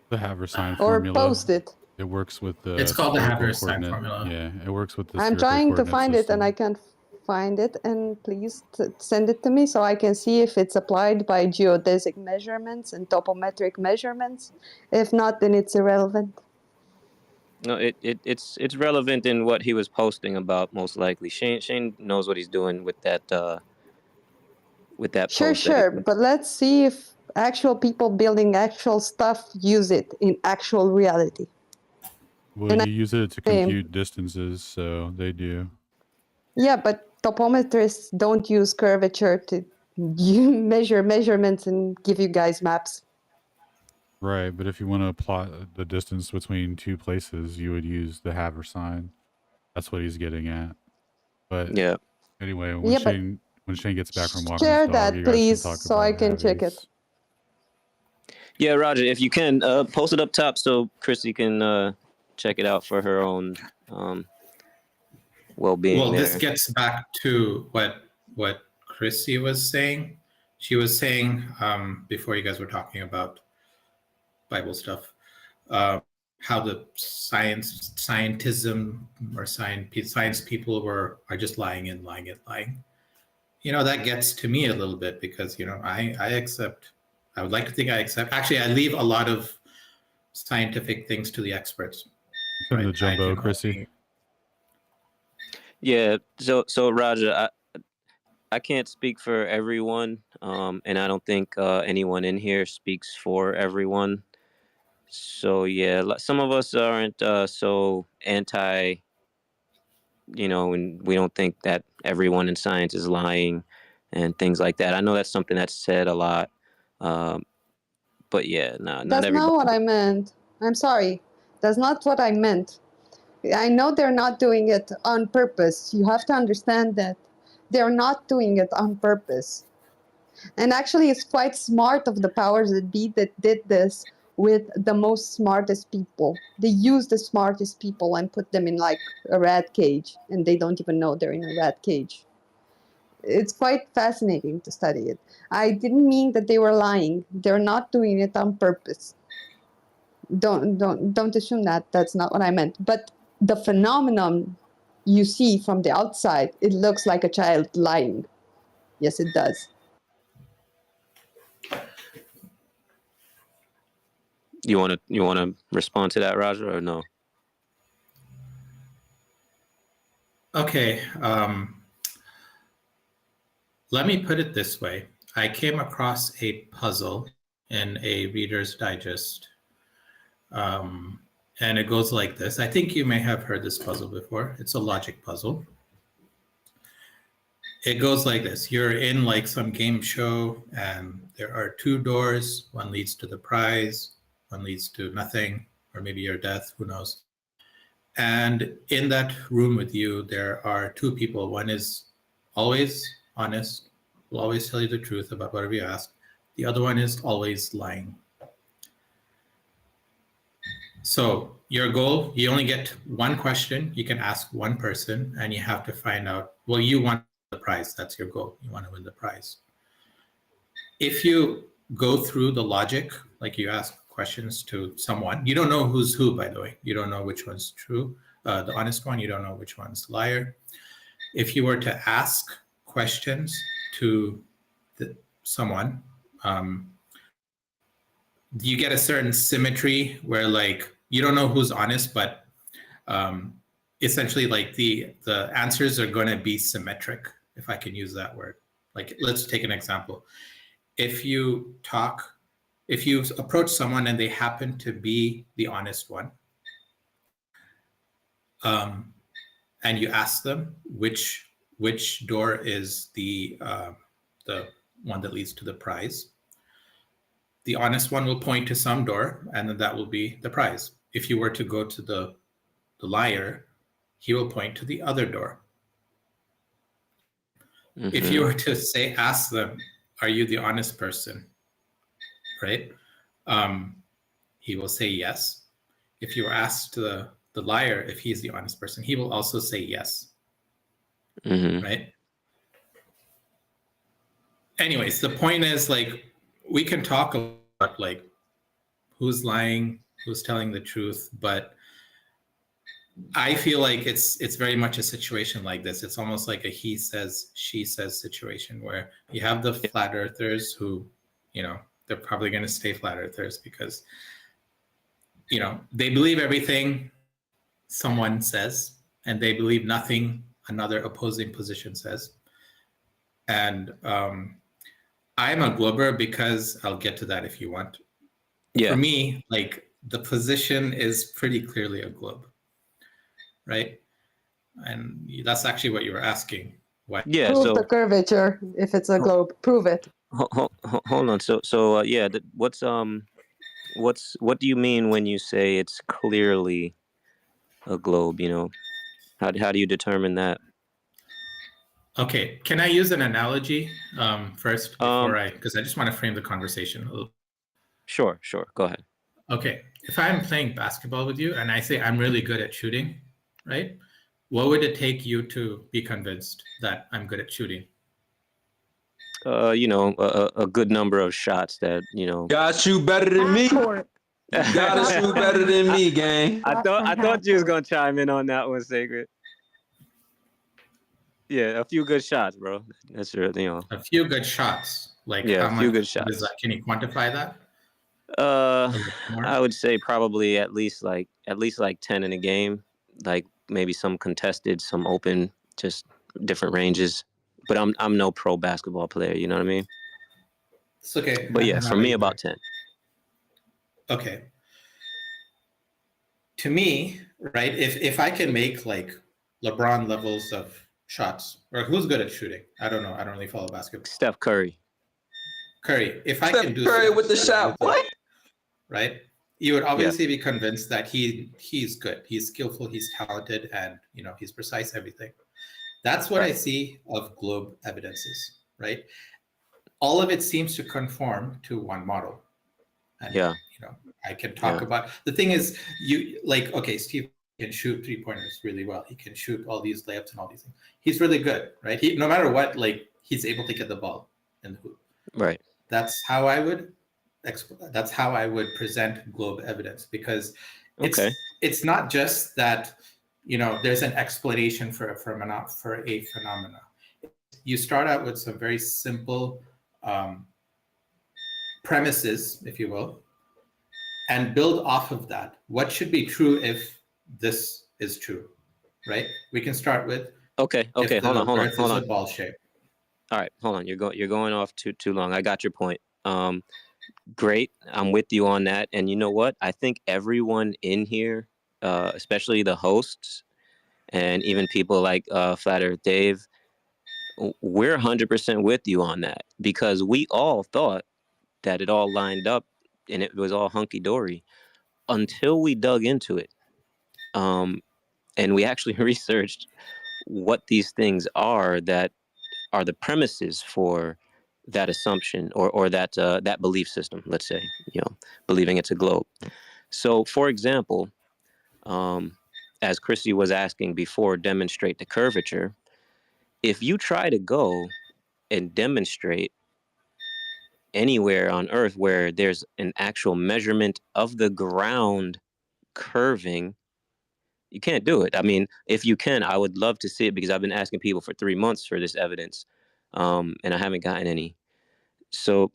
the Haversine Or formula. post it. It works with the It's called the spherical Haversine coordinate. formula. Yeah, it works with the I'm spherical trying to coordinate find it system. and I can't find it. And please send it to me so I can see if it's applied by geodesic measurements and topometric measurements. If not, then it's irrelevant. No, it's relevant in what he was posting about, most likely. Shane knows what he's doing with that Sure, post. that he sure. put. But let's see if actual people building actual stuff use it in actual reality. Well, And you use it to compute distances, so they do. Yeah, but topometrists don't use curvature to measure measurements and give you guys maps. Right, but if you want to plot the distance between two places, you would use the Haversine. That's what he's getting at. But yeah. Anyway, when Yeah, but Shane gets back from walking his share dog, that, you guys please, can talk so about I can check it. Havies. Yeah, Roger, if you can post it up top so Chrissy can check it out for her own well-being. Well, there. this gets back to what Chrissy was saying. She was saying before you guys were talking about Bible stuff, how the scientism or science people are just lying. That gets to me a little bit because I accept. I would like to think I accept. Actually, I leave a lot of scientific things to the experts. Send the jumbo, Chrissy. Yeah, so Roger, I can't speak for everyone, and I don't think anyone in here speaks for everyone. So yeah, some of us aren't so anti, and we don't think that everyone in science is lying and things like that. I know that's something that's said a lot, but yeah, not That's everybody. not what I meant. I'm sorry. That's not what I meant. I know they're not doing it on purpose. You have to understand that they're not doing it on purpose. And actually, it's quite smart of the powers that be that did this with the most smartest people. They use the smartest people and put them in like a rat cage, and they don't even know they're in a rat cage. It's quite fascinating to study it. I didn't mean that they were lying. They're not doing it on purpose. Don't assume that. That's not what I meant. But the phenomenon you see from the outside, it looks like a child lying. Yes, it does. You want to respond to that, Roger, or no? Okay. Let me put it this way. I came across a puzzle in a Reader's Digest, and it goes like this. I think you may have heard this puzzle before. It's a logic puzzle. It goes like this. You're in like some game show, and there are two doors. One leads to the prize, one leads to nothing, or maybe your death, who knows. And in that room with you, there are two people. One is always honest, will always tell you the truth about whatever you ask. The other one is always lying. So your goal, you only get one question. You can ask one person, and you have to find out, well, you want the prize. That's your goal. You want to win the prize. If you go through the logic, like you ask questions to someone, you don't know who's who, by the way. You don't know which one's true. the honest one, you don't know which one's the liar. If you were to ask questions to someone, you get a certain symmetry where like you don't know who's honest, but essentially like the answers are going to be symmetric, if I can use that word. Like, let's take an example. If you approach someone and they happen to be the honest one, and you ask them which door is the one that leads to the prize, the honest one will point to some door, and then that will be the prize. If you were to go to the liar, he will point to the other door. Mm-hmm. If you were to ask them, are you the honest person? Right? He will say yes. If you were asked the liar if he's the honest person, he will also say yes. Mm-hmm. Right? Anyways, the point is, like, we can talk about like who's lying, who's telling the truth, but I feel like it's very much a situation like this. It's almost like a he says, she says situation where you have the flat earthers who, you know, they're probably going to stay flat earthers because, you know, they believe everything someone says and they believe nothing another opposing position says. And I'm a glober because I'll get to that if you want. Yeah. For me, like, the position is pretty clearly a globe, right? And that's actually what you were asking. Why? Yeah. Prove So the curvature if it's a globe. Prove it. hold on. So yeah. What do you mean when you say it's clearly a globe? You know, how do you determine that? Okay, can I use an analogy first before because I just want to frame the conversation a little. Sure. Go ahead. Okay, if I'm playing basketball with you and I say I'm really good at shooting, right? What would it take you to be convinced that I'm good at shooting? You know, a good number of shots that, you know. Gotta shoot better than me. You gotta shoot better than me, gang. I thought you was gonna chime in on that one, Sacred. Yeah, a few good shots, bro. That's your, you know. A few good shots. Like, yeah, how a few much good is shots. that? Can you quantify that? I would say probably at least like 10 in a game. Like maybe some contested, some open, just different ranges. But I'm no pro basketball player, you know what I mean? It's okay. But yeah, for me about 10. Okay. To me, right, if I can make like LeBron levels of shots, or who's good at shooting? I don't know. I don't really follow basketball. Steph Curry. If I can do Curry with the shot, what? Right? You would obviously be convinced that he's good, he's skillful, he's talented, and you know, he's precise, everything. That's what I see of globe evidences, right? All of it seems to conform to one model. And, you know, I can talk about, the thing is, you like, okay, Steve can shoot 3-pointers really well. He can shoot all these layups and all these things. He's really good, right? No matter what, like, he's able to get the ball in the hoop. Right. That's how I would present globe evidence, because it's not just that, you know, there's an explanation for a phenomena. You start out with some very simple premises, if you will, and build off of that. What should be true if this is true, right? We can start with Okay, hold on. Earth is a ball shape. All right, hold on. You're going off too long. I got your point. Great. I'm with you on that. And you know what? I think everyone in here, especially the hosts and even people like Flat Earth Dave, we're 100% with you on that, because we all thought that it all lined up and it was all hunky-dory until we dug into it. And we actually researched what these things are that are the premises for that assumption or that that belief system, let's say, you know, believing it's a globe. So, for example, as Chrissy was asking before, demonstrate the curvature. If you try to go and demonstrate anywhere on Earth where there's an actual measurement of the ground curving, You can't do it. I mean, if you can, I would love to see it because I've been asking people for 3 months for this evidence, and I haven't gotten any. So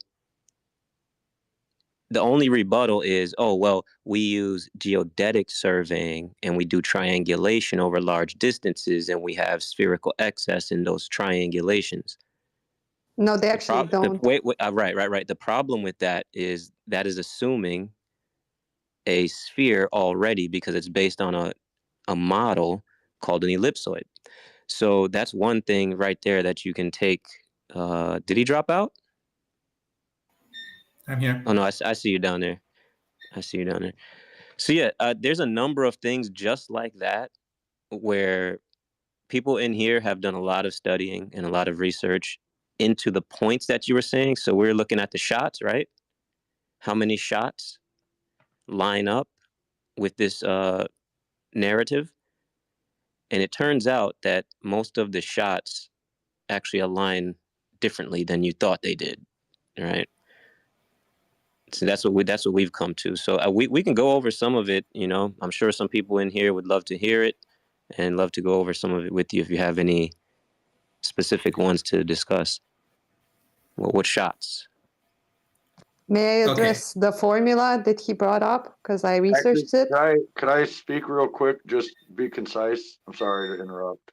the only rebuttal is, oh, well, we use geodetic surveying and we do triangulation over large distances and we have spherical excess in those triangulations. No, they actually don't. Wait, right. The problem with that is assuming a sphere already because it's based on a model called an ellipsoid. So that's one thing right there that you can take. Did he drop out? I'm here. Oh, no, I see you down there. I see you down there. So yeah, there's a number of things just like that where people in here have done a lot of studying and a lot of research into the points that you were saying. So we're looking at the shots, right? How many shots line up with this narrative? And it turns out that most of the shots actually align differently than you thought they did, right? So that's what we've come to. So we can go over some of it. You know, I'm sure some people in here would love to hear it and love to go over some of it with you if you have any specific ones to discuss. What shots? May I address the formula that he brought up? Because I researched it. Could I speak real quick? Just be concise. I'm sorry to interrupt.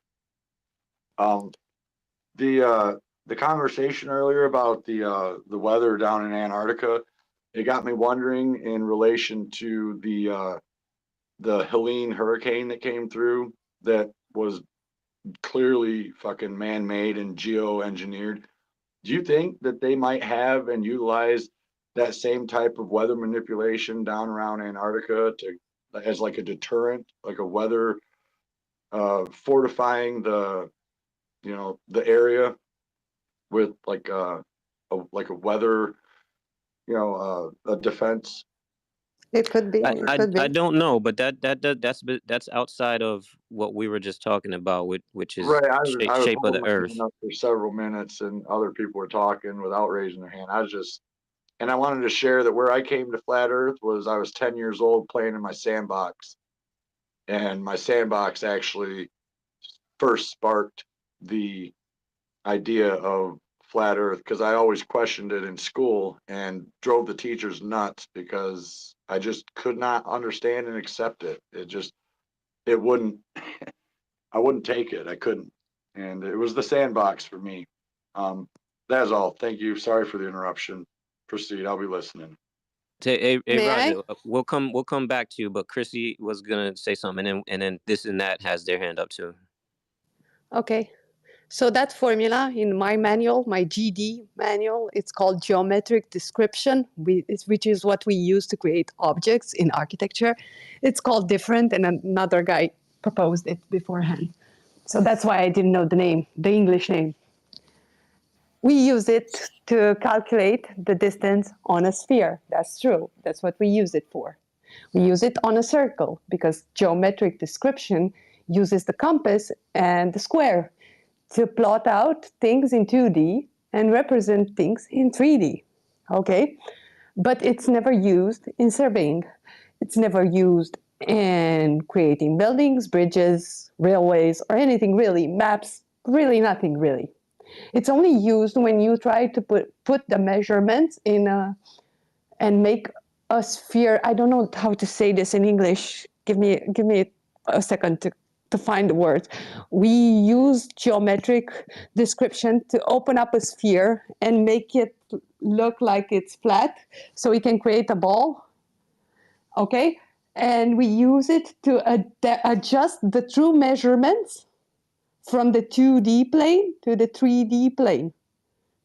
The conversation earlier about the weather down in Antarctica, it got me wondering in relation to the Helene hurricane that came through that was clearly fucking man-made and geo-engineered. Do you think that they might have and utilize that same type of weather manipulation down around Antarctica as like a deterrent, like a weather fortifying the area with like a weather, a defense? It could be. I don't know, but that's outside of what we were just talking about, which is Right. I was shape of the holding my Earth. hand up for several minutes, and other people were talking without raising their hand. And I wanted to share that where I came to Flat Earth was I was 10 years old playing in my sandbox, and my sandbox actually first sparked the idea of flat Earth because I always questioned it in school and drove the teachers nuts because I just could not understand and accept it. It wouldn't, I wouldn't take it. I couldn't. And it was the sandbox for me. That's all. Thank you. Sorry for the interruption. Proceed. I'll be listening. Hey, May Roger, we'll come back to you, but Chrissy was gonna say something, and then this and that has their hand up too. Okay. So that formula in my manual, my GD manual, it's called geometric description, which is what we use to create objects in architecture. It's called different, and another guy proposed it beforehand. So that's why I didn't know the name, the English name. We use it to calculate the distance on a sphere. That's true. That's what we use it for. We use it on a circle because geometric description uses the compass and the square to plot out things in 2D and represent things in 3D, okay? But it's never used in surveying. It's never used in creating buildings, bridges, railways, or anything really, maps, really nothing really. It's only used when you try to put the measurements in and make a sphere. I don't know how to say this in English. Give me a second to find the word. We use geometric description to open up a sphere and make it look like it's flat so we can create a ball, okay? And we use it to adjust the true measurements from the 2D plane to the 3D plane.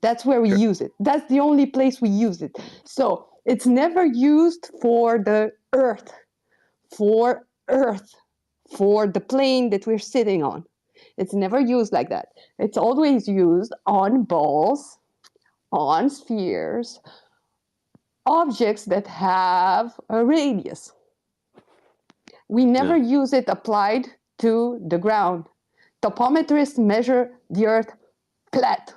That's where we use it. That's the only place we use it. So it's never used for the Earth, for the plane that we're sitting on. It's never used like that. It's always used on balls, on spheres, objects that have a radius. We never use it applied to the ground. Topometrists measure the Earth flat,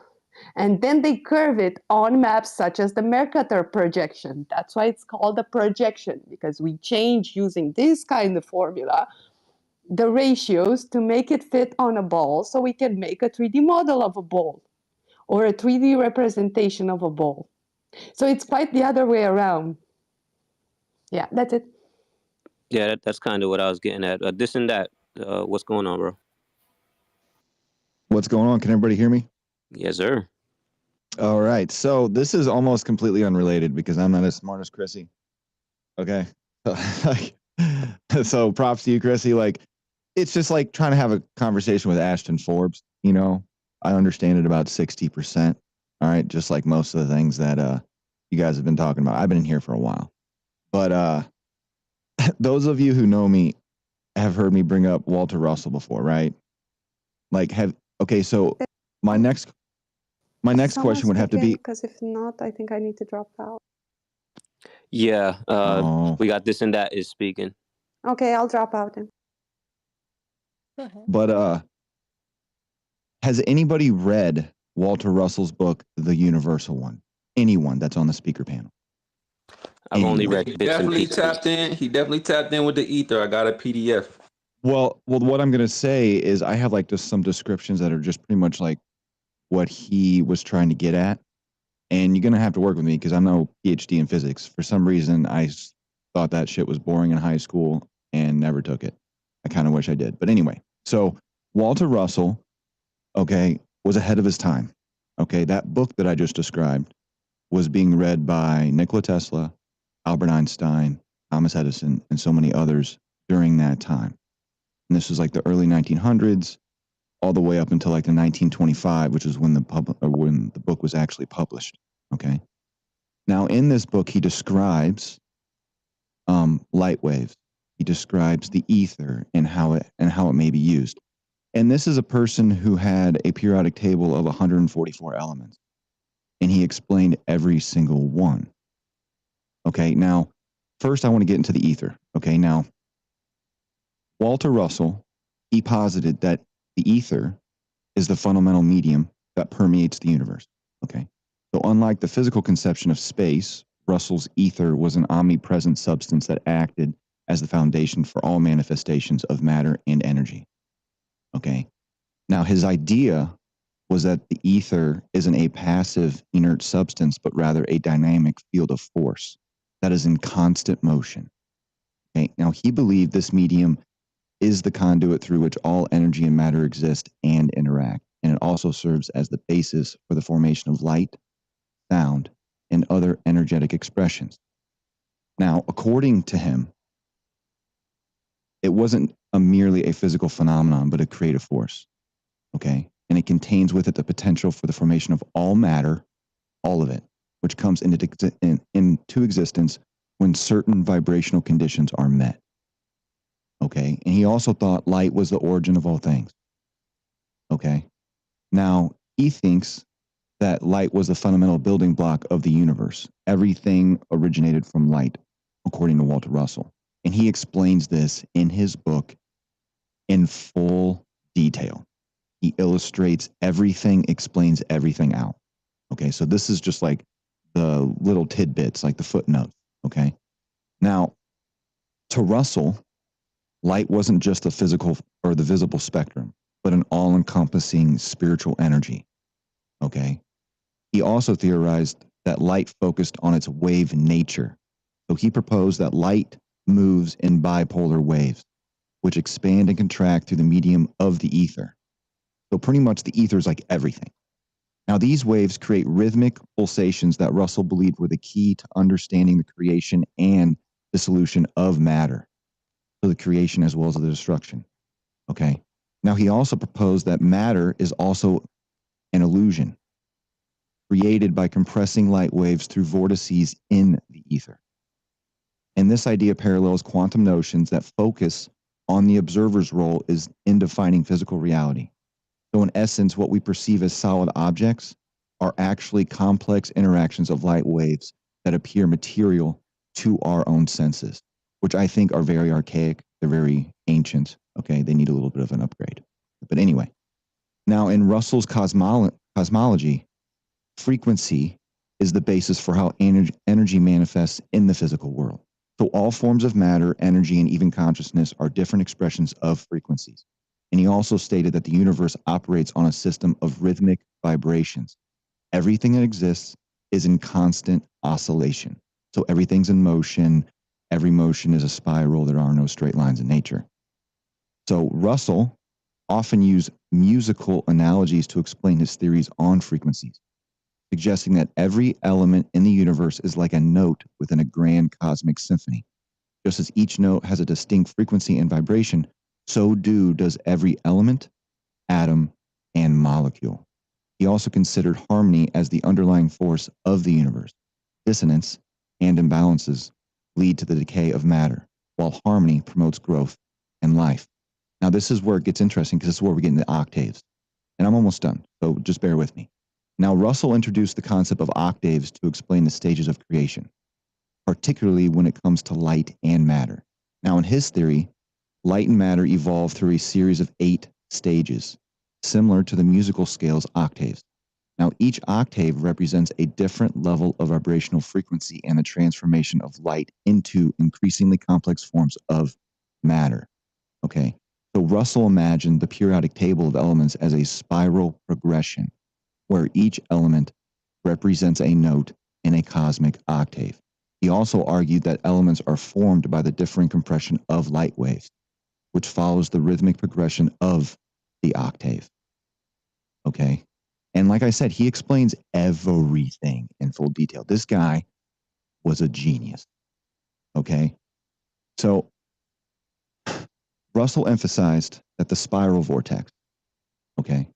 and then they curve it on maps such as the Mercator projection. That's why it's called a projection, because we change using this kind of formula the ratios to make it fit on a ball so we can make a 3D model of a ball or a 3D representation of a ball. So it's quite the other way around. Yeah, that's it. Yeah, that's kind of what I was getting at. This and that. What's going on, bro? What's going on? Can everybody hear me? Yes, sir. All right. So this is almost completely unrelated because I'm not as smart as Chrissy. Okay. So props to you, Chrissy. Like, it's just like trying to have a conversation with Ashton Forbes. You know, I understand it about 60%. All right. Just like most of the things that you guys have been talking about. I've been in here for a while. But those of you who know me have heard me bring up Walter Russell before, right? Like, okay, so my next question would have to be, because if not, I think I need to drop out. Yeah, we got this and that is speaking. Okay, I'll drop out then. but has anybody read Walter Russell's book, The Universal One? Anyone that's on the speaker panel? I've only read He bits and definitely pieces. tapped in. He definitely tapped in with the ether. I got a PDF. Well, what I'm going to say is I have like just some descriptions that are just pretty much like what he was trying to get at. And you're going to have to work with me because I'm no PhD in physics. For some reason, I thought that shit was boring in high school and never took it. I kind of wish I did. But anyway, so Walter Russell, okay, was ahead of his time. Okay, that book that I just described was being read by Nikola Tesla, Albert Einstein, Thomas Edison, and so many others during that time. And this was like the early 1900s, all the way up until like the 1925, which is when the book was actually published. Okay. Now, in this book, he describes light waves. He describes the ether and how it may be used. And this is a person who had a periodic table of 144 elements, and he explained every single one. Okay. Now, first, I want to get into the ether. Okay. Now, Walter Russell, he posited that the ether is the fundamental medium that permeates the universe. Okay. So unlike the physical conception of space, Russell's ether was an omnipresent substance that acted as the foundation for all manifestations of matter and energy. Okay. Now, his idea was that the ether isn't a passive, inert substance, but rather a dynamic field of force that is in constant motion. Okay. Now, he believed this medium is the conduit through which all energy and matter exist and interact. And it also serves as the basis for the formation of light, sound, and other energetic expressions. Now, according to him, it wasn't merely a physical phenomenon, but a creative force. Okay? And it contains with it the potential for the formation of all matter, all of it, which comes into existence when certain vibrational conditions are met. Okay. And he also thought light was the origin of all things. Okay. Now, he thinks that light was the fundamental building block of the universe. Everything originated from light, according to Walter Russell. And he explains this in his book in full detail. He illustrates everything, explains everything out. Okay. So this is just like the little tidbits, like the footnotes. Okay. Now, to Russell, light wasn't just the physical or the visible spectrum, but an all-encompassing spiritual energy. Okay. He also theorized that light focused on its wave nature. So he proposed that light moves in bipolar waves, which expand and contract through the medium of the ether. So pretty much the ether is like everything. Now, these waves create rhythmic pulsations that Russell believed were the key to understanding the creation and dissolution of matter. So the creation as well as the destruction. Okay. Now, he also proposed that matter is also an illusion created by compressing light waves through vortices in the ether. And this idea parallels quantum notions that focus on the observer's role is in defining physical reality. So in essence, what we perceive as solid objects are actually complex interactions of light waves that appear material to our own senses, which I think are very archaic. They're very ancient. Okay. They need a little bit of an upgrade. But anyway, now in Russell's cosmology, frequency is the basis for how energy manifests in the physical world. So all forms of matter, energy, and even consciousness are different expressions of frequencies. And he also stated that the universe operates on a system of rhythmic vibrations. Everything that exists is in constant oscillation. So everything's in motion. Every motion is a spiral. There are no straight lines in nature. So Russell often used musical analogies to explain his theories on frequencies, suggesting that every element in the universe is like a note within a grand cosmic symphony. Just as each note has a distinct frequency and vibration, so does every element, atom, and molecule. He also considered harmony as the underlying force of the universe. Dissonance and imbalances lead to the decay of matter, while harmony promotes growth and life. Now, this is where it gets interesting because this is where we get into octaves. And I'm almost done, so just bear with me. Now, Russell introduced the concept of octaves to explain the stages of creation, particularly when it comes to light and matter. Now, in his theory, light and matter evolve through a series of 8 stages, similar to the musical scale's octaves. Now, each octave represents a different level of vibrational frequency and the transformation of light into increasingly complex forms of matter. Okay, so Russell imagined the periodic table of elements as a spiral progression, where each element represents a note in a cosmic octave. He also argued that elements are formed by the differing compression of light waves, which follows the rhythmic progression of the octave. Okay? And like I said, he explains everything in full detail. This guy was a genius. Okay? So Russell emphasized that the spiral vortex, okay,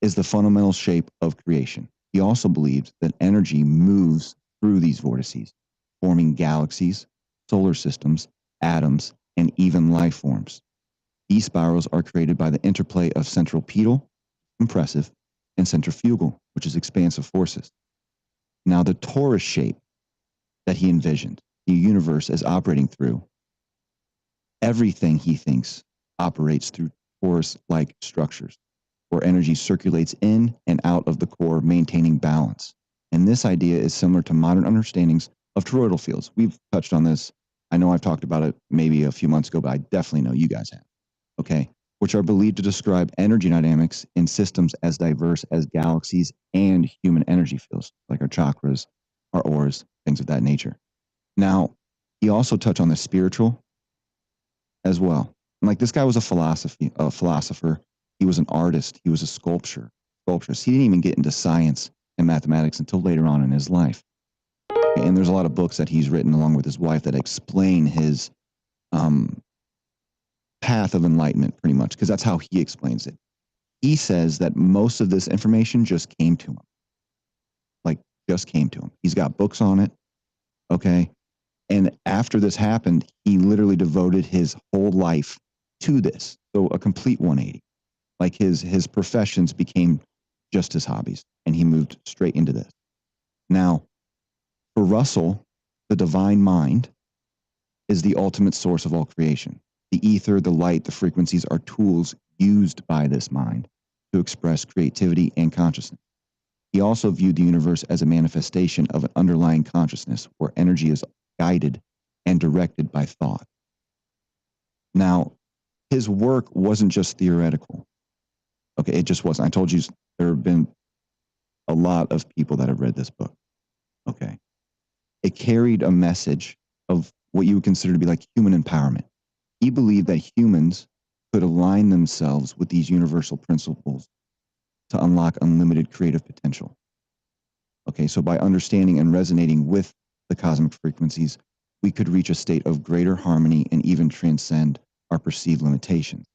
is the fundamental shape of creation. He also believed that energy moves through these vortices, forming galaxies, solar systems, atoms, and even life forms. These spirals are created by the interplay of centripetal, compressive, and centrifugal, which is expansive forces. Now, the torus shape that he envisioned, the universe as operating through, everything he thinks operates through torus-like structures, where energy circulates in and out of the core, maintaining balance. And this idea is similar to modern understandings of toroidal fields. We've touched on this. I know I've talked about it maybe a few months ago, but I definitely know you guys have. Okay, which are believed to describe energy dynamics in systems as diverse as galaxies and human energy fields, like our chakras, our auras, things of that nature. Now, he also touched on the spiritual as well. And like this guy was a philosopher. He was an artist. He was a sculpturist. He didn't even get into science and mathematics until later on in his life. And there's a lot of books that he's written along with his wife that explain his path of enlightenment, pretty much, because that's how he explains it. He says that most of this information just came to him. Like, just came to him. He's got books on it, okay? And after this happened, he literally devoted his whole life to this. So a complete 180. Like his professions became just his hobbies, and he moved straight into this. Now, for Russell, the divine mind is the ultimate source of all creation. The ether, the light, the frequencies are tools used by this mind to express creativity and consciousness. He also viewed the universe as a manifestation of an underlying consciousness where energy is guided and directed by thought. Now, his work wasn't just theoretical. Okay, it just wasn't. I told you there have been a lot of people that have read this book. Okay. It carried a message of what you would consider to be like human empowerment. He believed that humans could align themselves with these universal principles to unlock unlimited creative potential. Okay, so by understanding and resonating with the cosmic frequencies, we could reach a state of greater harmony and even transcend our perceived limitations.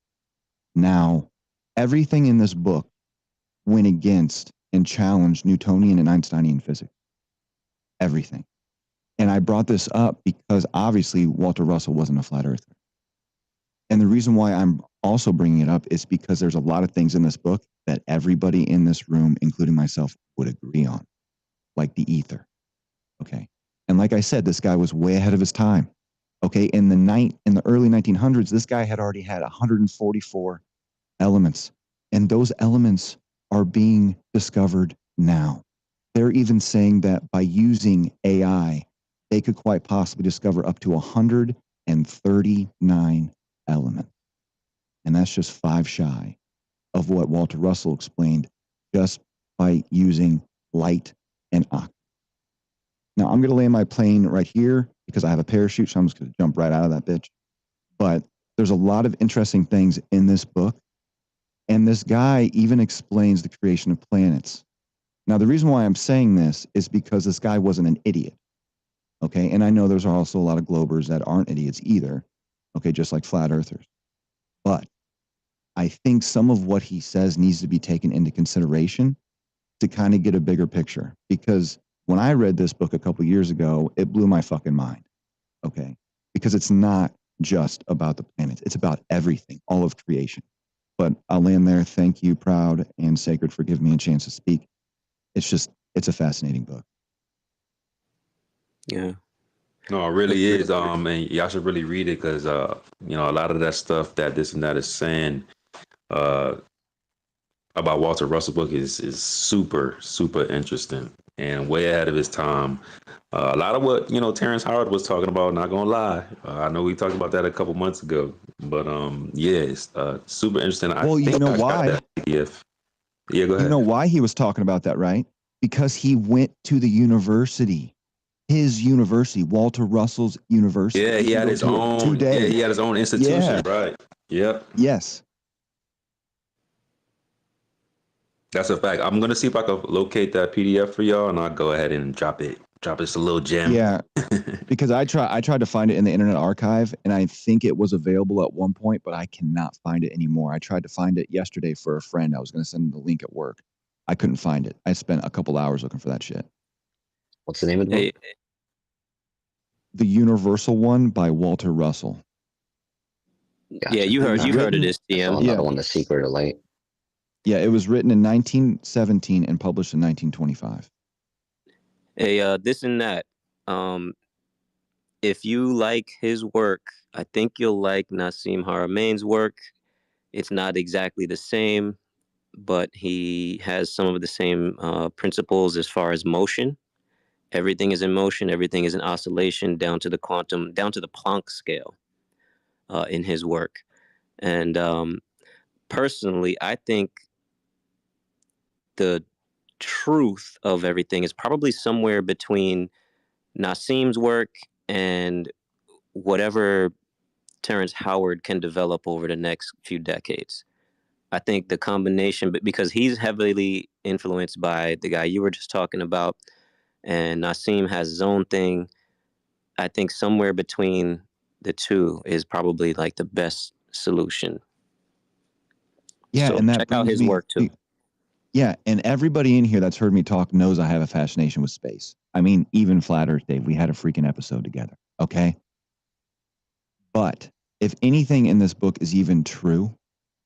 Now, everything in this book went against and challenged Newtonian and Einsteinian physics. Everything. And I brought this up because obviously Walter Russell wasn't a flat earther. And the reason why I'm also bringing it up is because there's a lot of things in this book that everybody in this room, including myself, would agree on, like the ether. Okay. And like I said, this guy was way ahead of his time. Okay. In the early 1900s, this guy had already had 144 elements. And those elements are being discovered now. They're even saying that by using AI, they could quite possibly discover up to 139 elements. And that's just 5 shy of what Walter Russell explained just by using light and oxygen. Now, I'm going to land my plane right here because I have a parachute, so I'm just going to jump right out of that bitch. But there's a lot of interesting things in this book. And this guy even explains the creation of planets. Now, the reason why I'm saying this is because this guy wasn't an idiot. Okay. And I know there's also a lot of globers that aren't idiots either. Okay. Just like flat earthers. But I think some of what he says needs to be taken into consideration to kind of get a bigger picture. Because when I read this book a couple years ago, it blew my fucking mind. Okay. Because it's not just about the planets. It's about everything, all of creation. But I'll land there. Thank you, Proud and Sacred, for giving me a chance to speak. It's a fascinating book. Yeah. No, it really is. And y'all should really read it because, you know, a lot of that stuff that this and that is saying about Walter Russell book is super, super interesting and way ahead of his time. A lot of what, you know, Terrence Howard was talking about, not gonna lie. I know we talked about that a couple months ago, but yeah, it's super interesting. Well, you know why? Yeah, go ahead. You know why he was talking about that, right? Because he went to the university. His university, Walter Russell's university. Yeah, he had his own. Yeah, he had his own institution, Yeah. right? Yep. Yes. That's a fact. I'm gonna see if I can locate that PDF for y'all, and I'll go ahead and drop it. Drop this a little gem. Yeah, because I tried to find it in the Internet Archive, and I think it was available at one point, but I cannot find it anymore. I tried to find it yesterday for a friend. I was going to send him the link at work. I couldn't find it. I spent a couple hours looking for that shit. What's the name of the book? The Universal One by Walter Russell. Gotcha. Yeah, you heard of this, TM. Another one, The Secret of Light. Yeah, it was written in 1917 and published in 1925. Hey, this and that. If you like his work, I think you'll like Nassim Haramein's work. It's not exactly the same, but he has some of the same principles as far as motion. Everything is in motion. Everything is in oscillation down to the quantum, down to the Planck scale in his work. And personally, I think the truth of everything is probably somewhere between Nassim's work and whatever Terrence Howard can develop over the next few decades. I think the combination, but because he's heavily influenced by the guy you were just talking about, and Nassim has his own thing, I think somewhere between the two is probably like the best solution. Yeah, so and that check out brings his me- work too. Yeah, and everybody in here that's heard me talk knows I have a fascination with space. I mean, even Flat Earth Dave, we had a freaking episode together, okay? But if anything in this book is even true,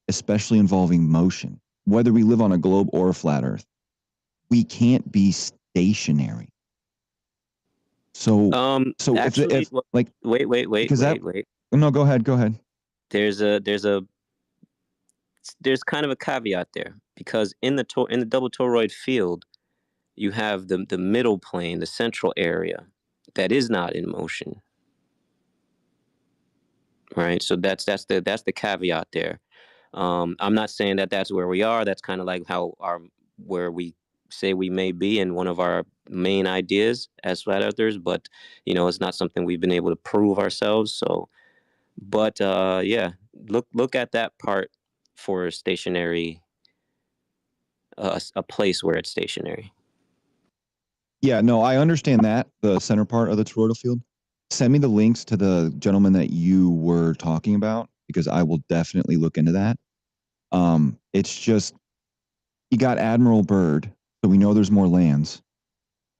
especially involving motion, whether we live on a globe or a flat Earth, we can't be stationary. So, Actually, if like, wait, because that- wait. no, go ahead. There's kind of a caveat there because in the double toroid field, you have the middle plane, the central area, that is not in motion. Right, so that's the caveat there. I'm not saying that that's where we are. That's kind of like where we say we may be in one of our main ideas as flat earthers, but you know, it's not something we've been able to prove ourselves. So, but yeah, look at that part for stationary, a place where it's stationary. Yeah, no, I understand that, the center part of the toroidal field. Send me the links to the gentleman that you were talking about, because I will definitely look into that. It's just, you got Admiral Byrd, so we know there's more lands.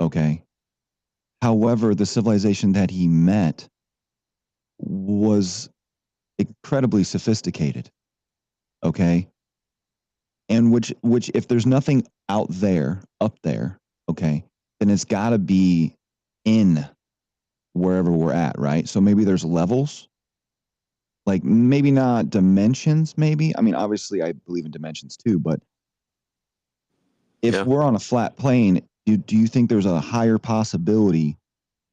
Okay. However, the civilization that he met was incredibly sophisticated. Okay. And which if there's nothing out there, up there, okay, then it's got to be in wherever we're at, right? So maybe there's levels, like maybe not dimensions, maybe. I mean, obviously I believe in dimensions too, but if we're on a flat plane, do you think there's a higher possibility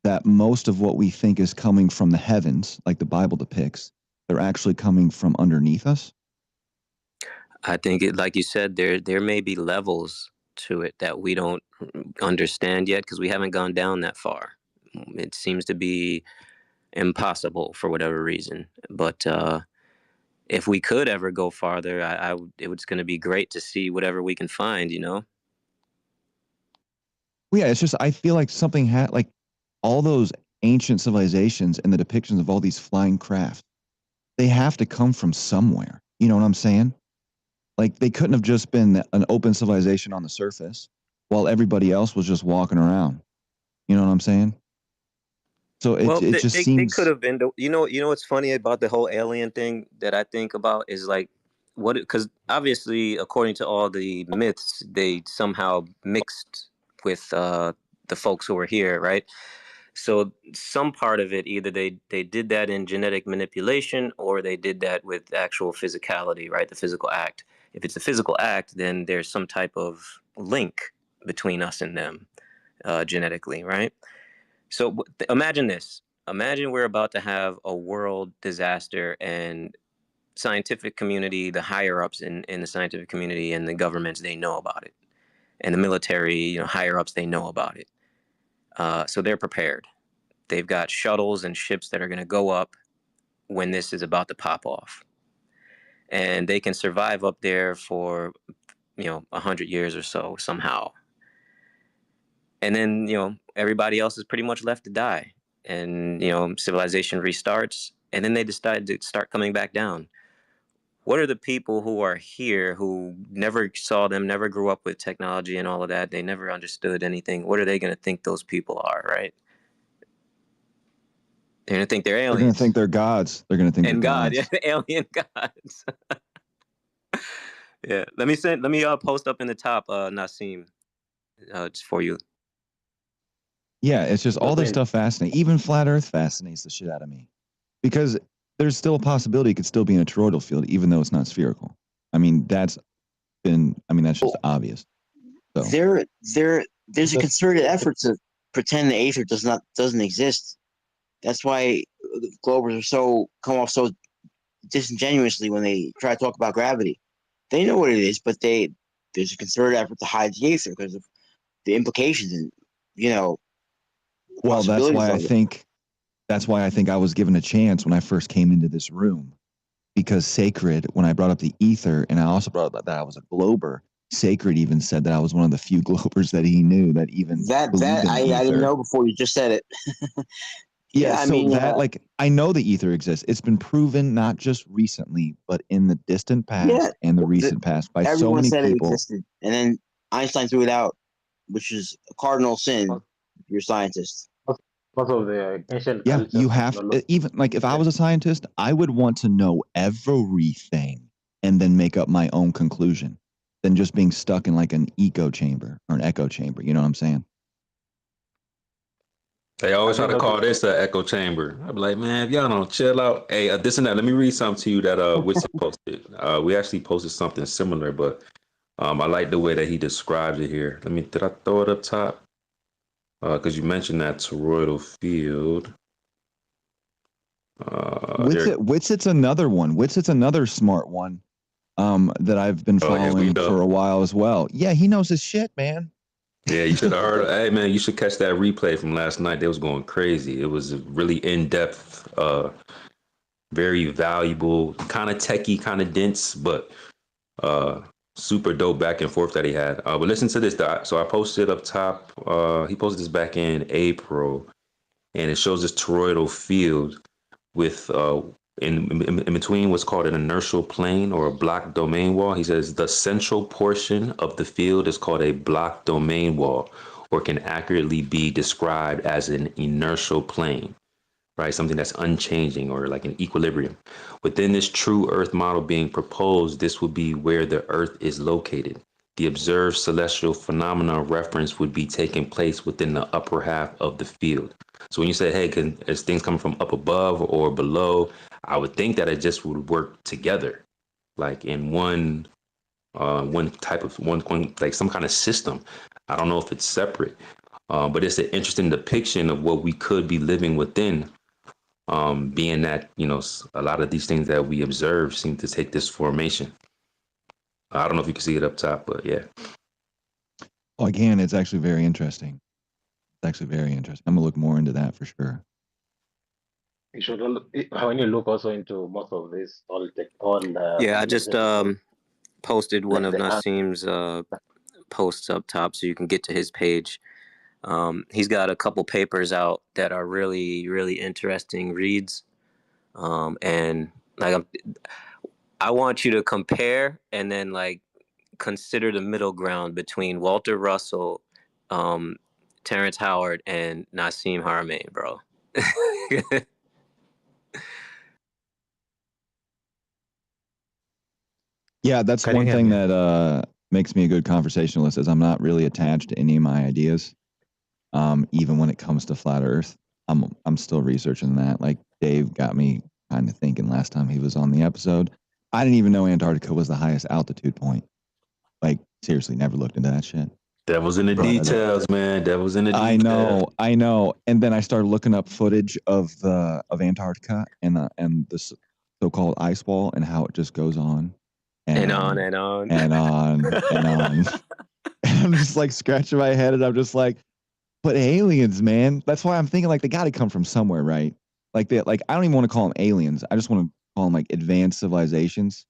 that most of what we think is coming from the heavens, like the Bible depicts, they're actually coming from underneath us? I think it, like you said, there may be levels to it that we don't understand yet because we haven't gone down that far. It seems to be impossible for whatever reason. But if we could ever go farther, it was going to be great to see whatever we can find. You know. Well, yeah, it's just I feel like something had like all those ancient civilizations and the depictions of all these flying craft. They have to come from somewhere. You know what I'm saying? Like they couldn't have just been an open civilization on the surface while everybody else was just walking around. You know what I'm saying? So Well, it they, just they could seems. have been. You know what's funny about the whole alien thing that I think about is like what because obviously according to all the myths they somehow mixed with the folks who were here, right? So some part of it either they did that in genetic manipulation or they did that with actual physicality, right? The physical act. If it's a physical act, then there's some type of link between us and them genetically, right? So imagine this. Imagine we're about to have a world disaster and scientific community, the higher ups in the scientific community and the governments, they know about it. And the military, you know, higher ups, they know about it. So they're prepared. They've got shuttles and ships that are going to go up when this is about to pop off. And they can survive up there for, 100 years or so somehow. And then, everybody else is pretty much left to die. And, civilization restarts. And then they decide to start coming back down. What are the people who are here who never saw them, never grew up with technology and all of that? They never understood anything. What are they going to think those people are, right? They're going to think they're aliens. They're going to think they're gods. They're going to think And they're God, gods. yeah, alien gods. Yeah, let me post up in the top, Nassim, just for you. Yeah, it's just all this stuff fascinates. Even flat Earth fascinates the shit out of me because there's still a possibility it could still be in a toroidal field, even though it's not spherical. I mean, that's just obvious. So. There's a concerted effort to pretend the aether doesn't exist. That's why Globers come off so disingenuously when they try to talk about gravity. They know what it is, but there's a concerted effort to hide the aether because of the implications and Well, that's why I think I was given a chance when I first came into this room, because Sacred, when I brought up the ether, and I also brought up that I was a glober, Sacred even said that I was one of the few globers that he knew that even I didn't know before you just said it. Yeah, I know the ether exists. It's been proven not just recently, but in the distant past and the recent past by so many said people. It existed, and then Einstein threw it out, which is a cardinal sin if you're a scientist. Most of the ancient Yeah, cultures you have even like if I was a scientist, I would want to know everything and then make up my own conclusion than just being stuck in like an echo chamber or an echo chamber. You know what I'm saying? They always try to call this an echo chamber. I'd be like, man, if y'all don't chill out. Hey, this and that. Let me read something to you that Whitson posted. We actually posted something similar, but I like the way that he describes it here. Did I throw it up top? Because you mentioned that toroidal field. Whitsit's another one. Whitsit's another smart one that I've been following for a while as well. Yeah, he knows his shit, man. Yeah, you should have heard. Hey, man, you should catch that replay from last night. They was going crazy. It was really in-depth, very valuable, kind of techie, kind of dense, but super dope back and forth that he had. But listen to this. So I posted up top. He posted this back in April, and it shows this toroidal field with in between what's called an inertial plane or a block domain wall. He says the central portion of the field is called a block domain wall, or can accurately be described as an inertial plane, right? Something that's unchanging or like an equilibrium. Within this true Earth model being proposed, this would be where the Earth is located. The observed celestial phenomena reference would be taking place within the upper half of the field. So when you say, hey, is things coming from up above or below? I would think that it just would work together, like in one type of one like some kind of system. I don't know if it's separate. But it's an interesting depiction of what we could be living within, being that, a lot of these things that we observe seem to take this formation. I don't know if you can see it up top, but yeah. Well, again, it's actually very interesting. It's actually very interesting. I'm gonna look more into that for sure. You should when you look also into most of this, Yeah, I just posted one like of the Nassim's posts up top so you can get to his page. He's got a couple papers out that are really, really interesting reads. And like I want you to compare and then like consider the middle ground between Walter Russell, Terrence Howard, and Nassim Haramein, bro. Yeah, that's Can you one hear thing me? that makes me a good conversationalist is I'm not really attached to any of my ideas. Even when it comes to flat Earth, I'm still researching that. Like Dave got me kind of thinking last time he was on the episode. I didn't even know Antarctica was the highest altitude point. Like seriously, never looked into that shit. Devil's in the details, man. Devil's in the details. I know. And then I started looking up footage of Antarctica and the so-called ice wall and how it just goes on and on and on and on and on. And I'm just like scratching my head, and I'm just like, but aliens, man. That's why I'm thinking like they got to come from somewhere, right? Like I don't even want to call them aliens. I just want to call them like advanced civilizations,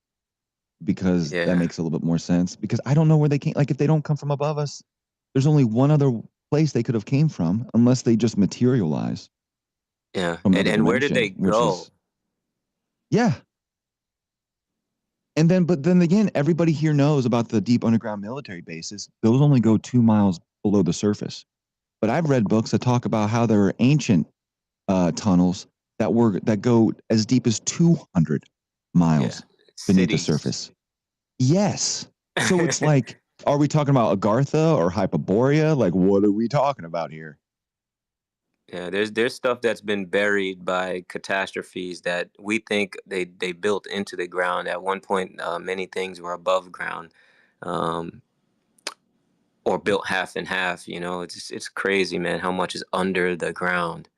because that makes a little bit more sense. Because I don't know where they came. Like if they don't come from above us, there's only one other place they could have came from, unless they just materialize. Yeah, and where did they go? Yeah. And then, but then again, everybody here knows about the deep underground military bases. Those only go 2 miles below the surface. But I've read books that talk about how there are ancient tunnels that go as deep as 200 miles beneath the surface. Yes. So it's like, are we talking about Agartha or Hyperborea? Like, what are we talking about here? Yeah, there's stuff that's been buried by catastrophes that we think they built into the ground. At one point, many things were above ground, or built half and half. It's crazy, man, how much is under the ground.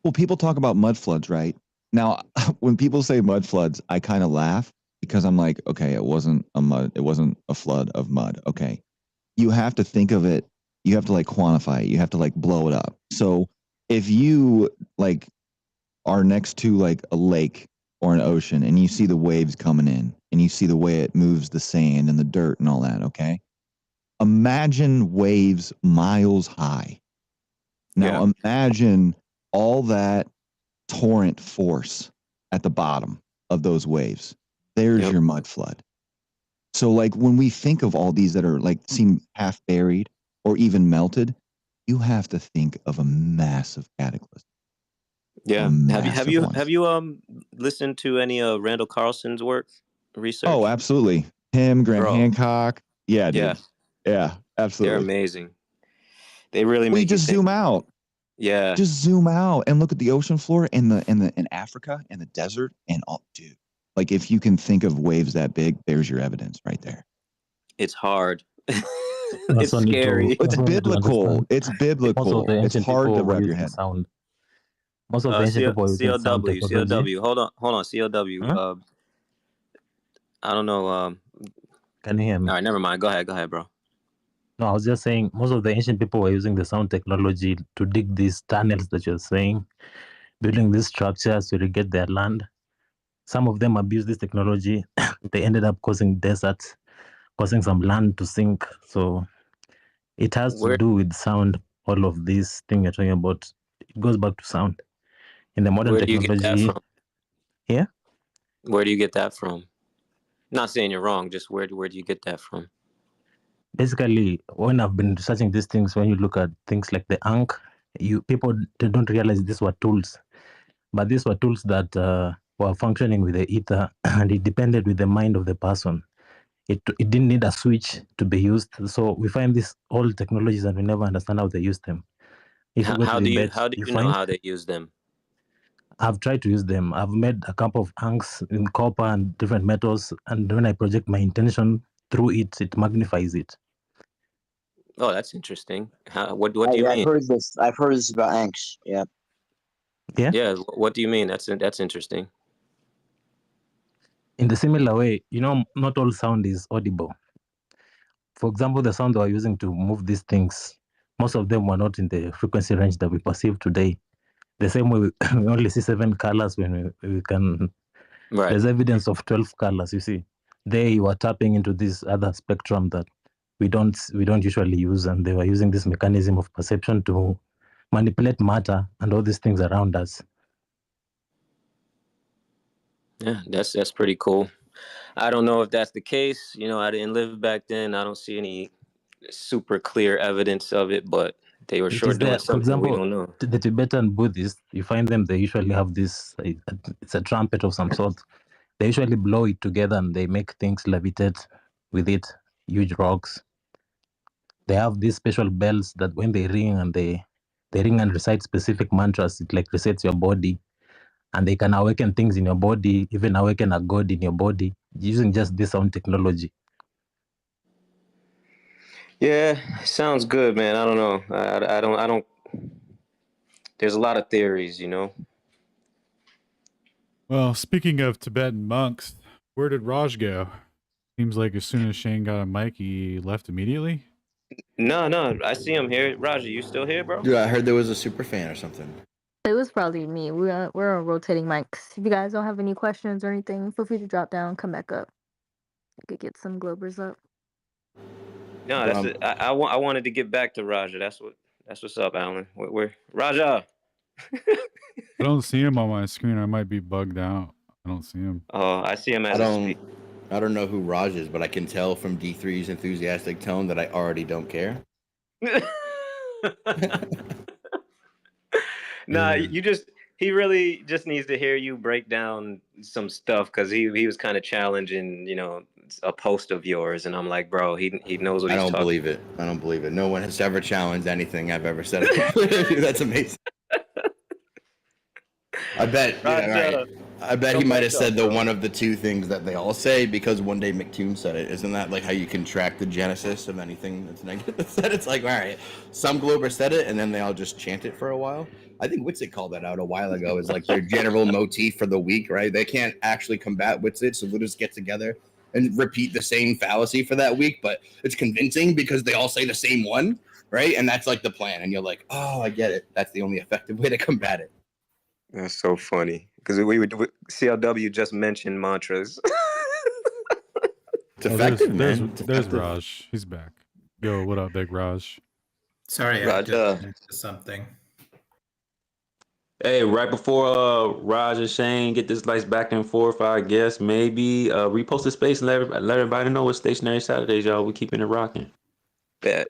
Well, people talk about mud floods, right? Now, when people say mud floods, I kind of laugh, because I'm like, okay, it wasn't a flood of mud. Okay. You have to think of it, you have to like quantify it, you have to like blow it up. So if you like are next to like a lake or an ocean and you see the waves coming in and you see the way it moves the sand and the dirt and all that, okay? Imagine waves miles high. Now imagine all that torrent force at the bottom of those waves. There's your mud flood. So like when we think of all these that are like seem half buried or even melted, you have to think of a massive cataclysm. Yeah. Have you listened to any of Randall Carlson's work, research? Oh, absolutely. Him, Graham Hancock. Yeah, dude. Yeah, absolutely. They're amazing. They really make you just think. Zoom out. Yeah. Just zoom out and look at the ocean floor and in Africa and the desert and all, dude. Like if you can think of waves that big, there's your evidence right there. It's hard. It's scary. It's biblical. It's biblical. It's hard to wrap your head. Sound. Most of the ancient people were using sound technology. CLW. Hold on. CLW. Huh? I don't know. Can you hear me? All right, never mind. Go ahead, bro. No, I was just saying most of the ancient people were using the sound technology to dig these tunnels that you're saying, building these structures to irrigate their land. Some of them abused this technology. They ended up causing deserts, causing some land to sink. So it has to do with sound. All of these things you're talking about, it goes back to sound. In the modern technology, do you get that from? Yeah. Where do you get that from? Not saying you're wrong. Just where do you get that from? Basically, when I've been researching these things, when you look at things like the Ankh, people they don't realize these were tools, but these were tools that were functioning with the ether, and it depended with the mind of the person. It didn't need a switch to be used. So we find these old technologies and we never understand how they use them. How do you know how they use them? I've tried to use them. I've made a couple of ankhs in copper and different metals, and when I project my intention through it, it magnifies it. Oh, that's interesting. What do you I've mean? heard this. I've heard this about Anks. Yeah. Yeah. Yeah, what do you mean? That's interesting. In the similar way, not all sound is audible. For example, the sound they were using to move these things, most of them were not in the frequency range that we perceive today. The same way we only see 7 colors when we can. Right. There's evidence of 12 colors. You see, they were tapping into this other spectrum that we don't usually use, and they were using this mechanism of perception to manipulate matter and all these things around us. Yeah, that's pretty cool. I don't know if that's the case. I didn't live back then. I don't see any super clear evidence of it, but they were It sure is there. doing For something we example, don't know. the Tibetan Buddhists, you find them, they usually have this, it's a trumpet of some sort. They usually blow it together and they make things levitate with it, huge rocks. They have these special bells that when they ring and they ring and recite specific mantras, it like resets your body. And they can awaken things in your body, even awaken a god in your body, using just this sound technology. Yeah, sounds good, man. I don't know. I don't. There's a lot of theories, Well, speaking of Tibetan monks, where did Raj go? Seems like as soon as Shane got a mic, he left immediately. No, I see him here. Roger, you still here, bro? Dude, I heard there was a super fan or something. It was probably me. We're on rotating mics. If you guys don't have any questions or anything, feel free to drop down, come back up. I could get some Globers up. No, that's it. I wanted to get back to Roger. That's what's up, Alan. Where Raja? I don't see him on my screen. I might be bugged out. I don't see him. Oh, I see him as I don't know who Raj is, but I can tell from D3's enthusiastic tone that I already don't care. Nah, he really just needs to hear you break down some stuff because he was kind of challenging, a post of yours, and I'm like, bro, he knows what he's talking. I don't believe it. No one has ever challenged anything I've ever said. That's amazing. I bet. I bet he might have said one of the two things that they all say because one day McToon said it. Isn't that like how you can track the genesis of anything that's negative said? It's like, all right, some Glober said it, and then they all just chant it for a while. I think Witsit called that out a while ago as like their general motif for the week, right? They can't actually combat Witsit, so they'll just get together and repeat the same fallacy for that week, but it's convincing because they all say the same one, right? And that's like the plan, and you're like, oh, I get it. That's the only effective way to combat it. That's so funny because CLW just mentioned mantras. It's effective, man. There's Raj. He's back. Yo, what up, big Raj? Sorry, I just missed something. Hey, right before Raj and Shane get this lights back and forth, I guess maybe repost the space and let everybody know what Stationary Saturdays, y'all. We're keeping it rocking. Bet.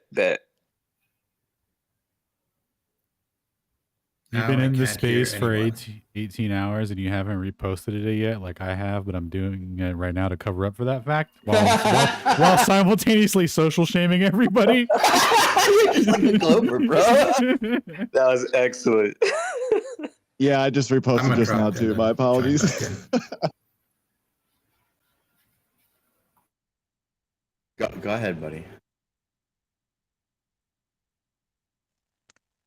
You've been in this space for 18 hours and you haven't reposted it yet, like I have, but I'm doing it right now to cover up for that fact while simultaneously social shaming everybody. Glover, bro. That was excellent. Yeah, I just reposted just now too. My apologies. Go ahead, buddy.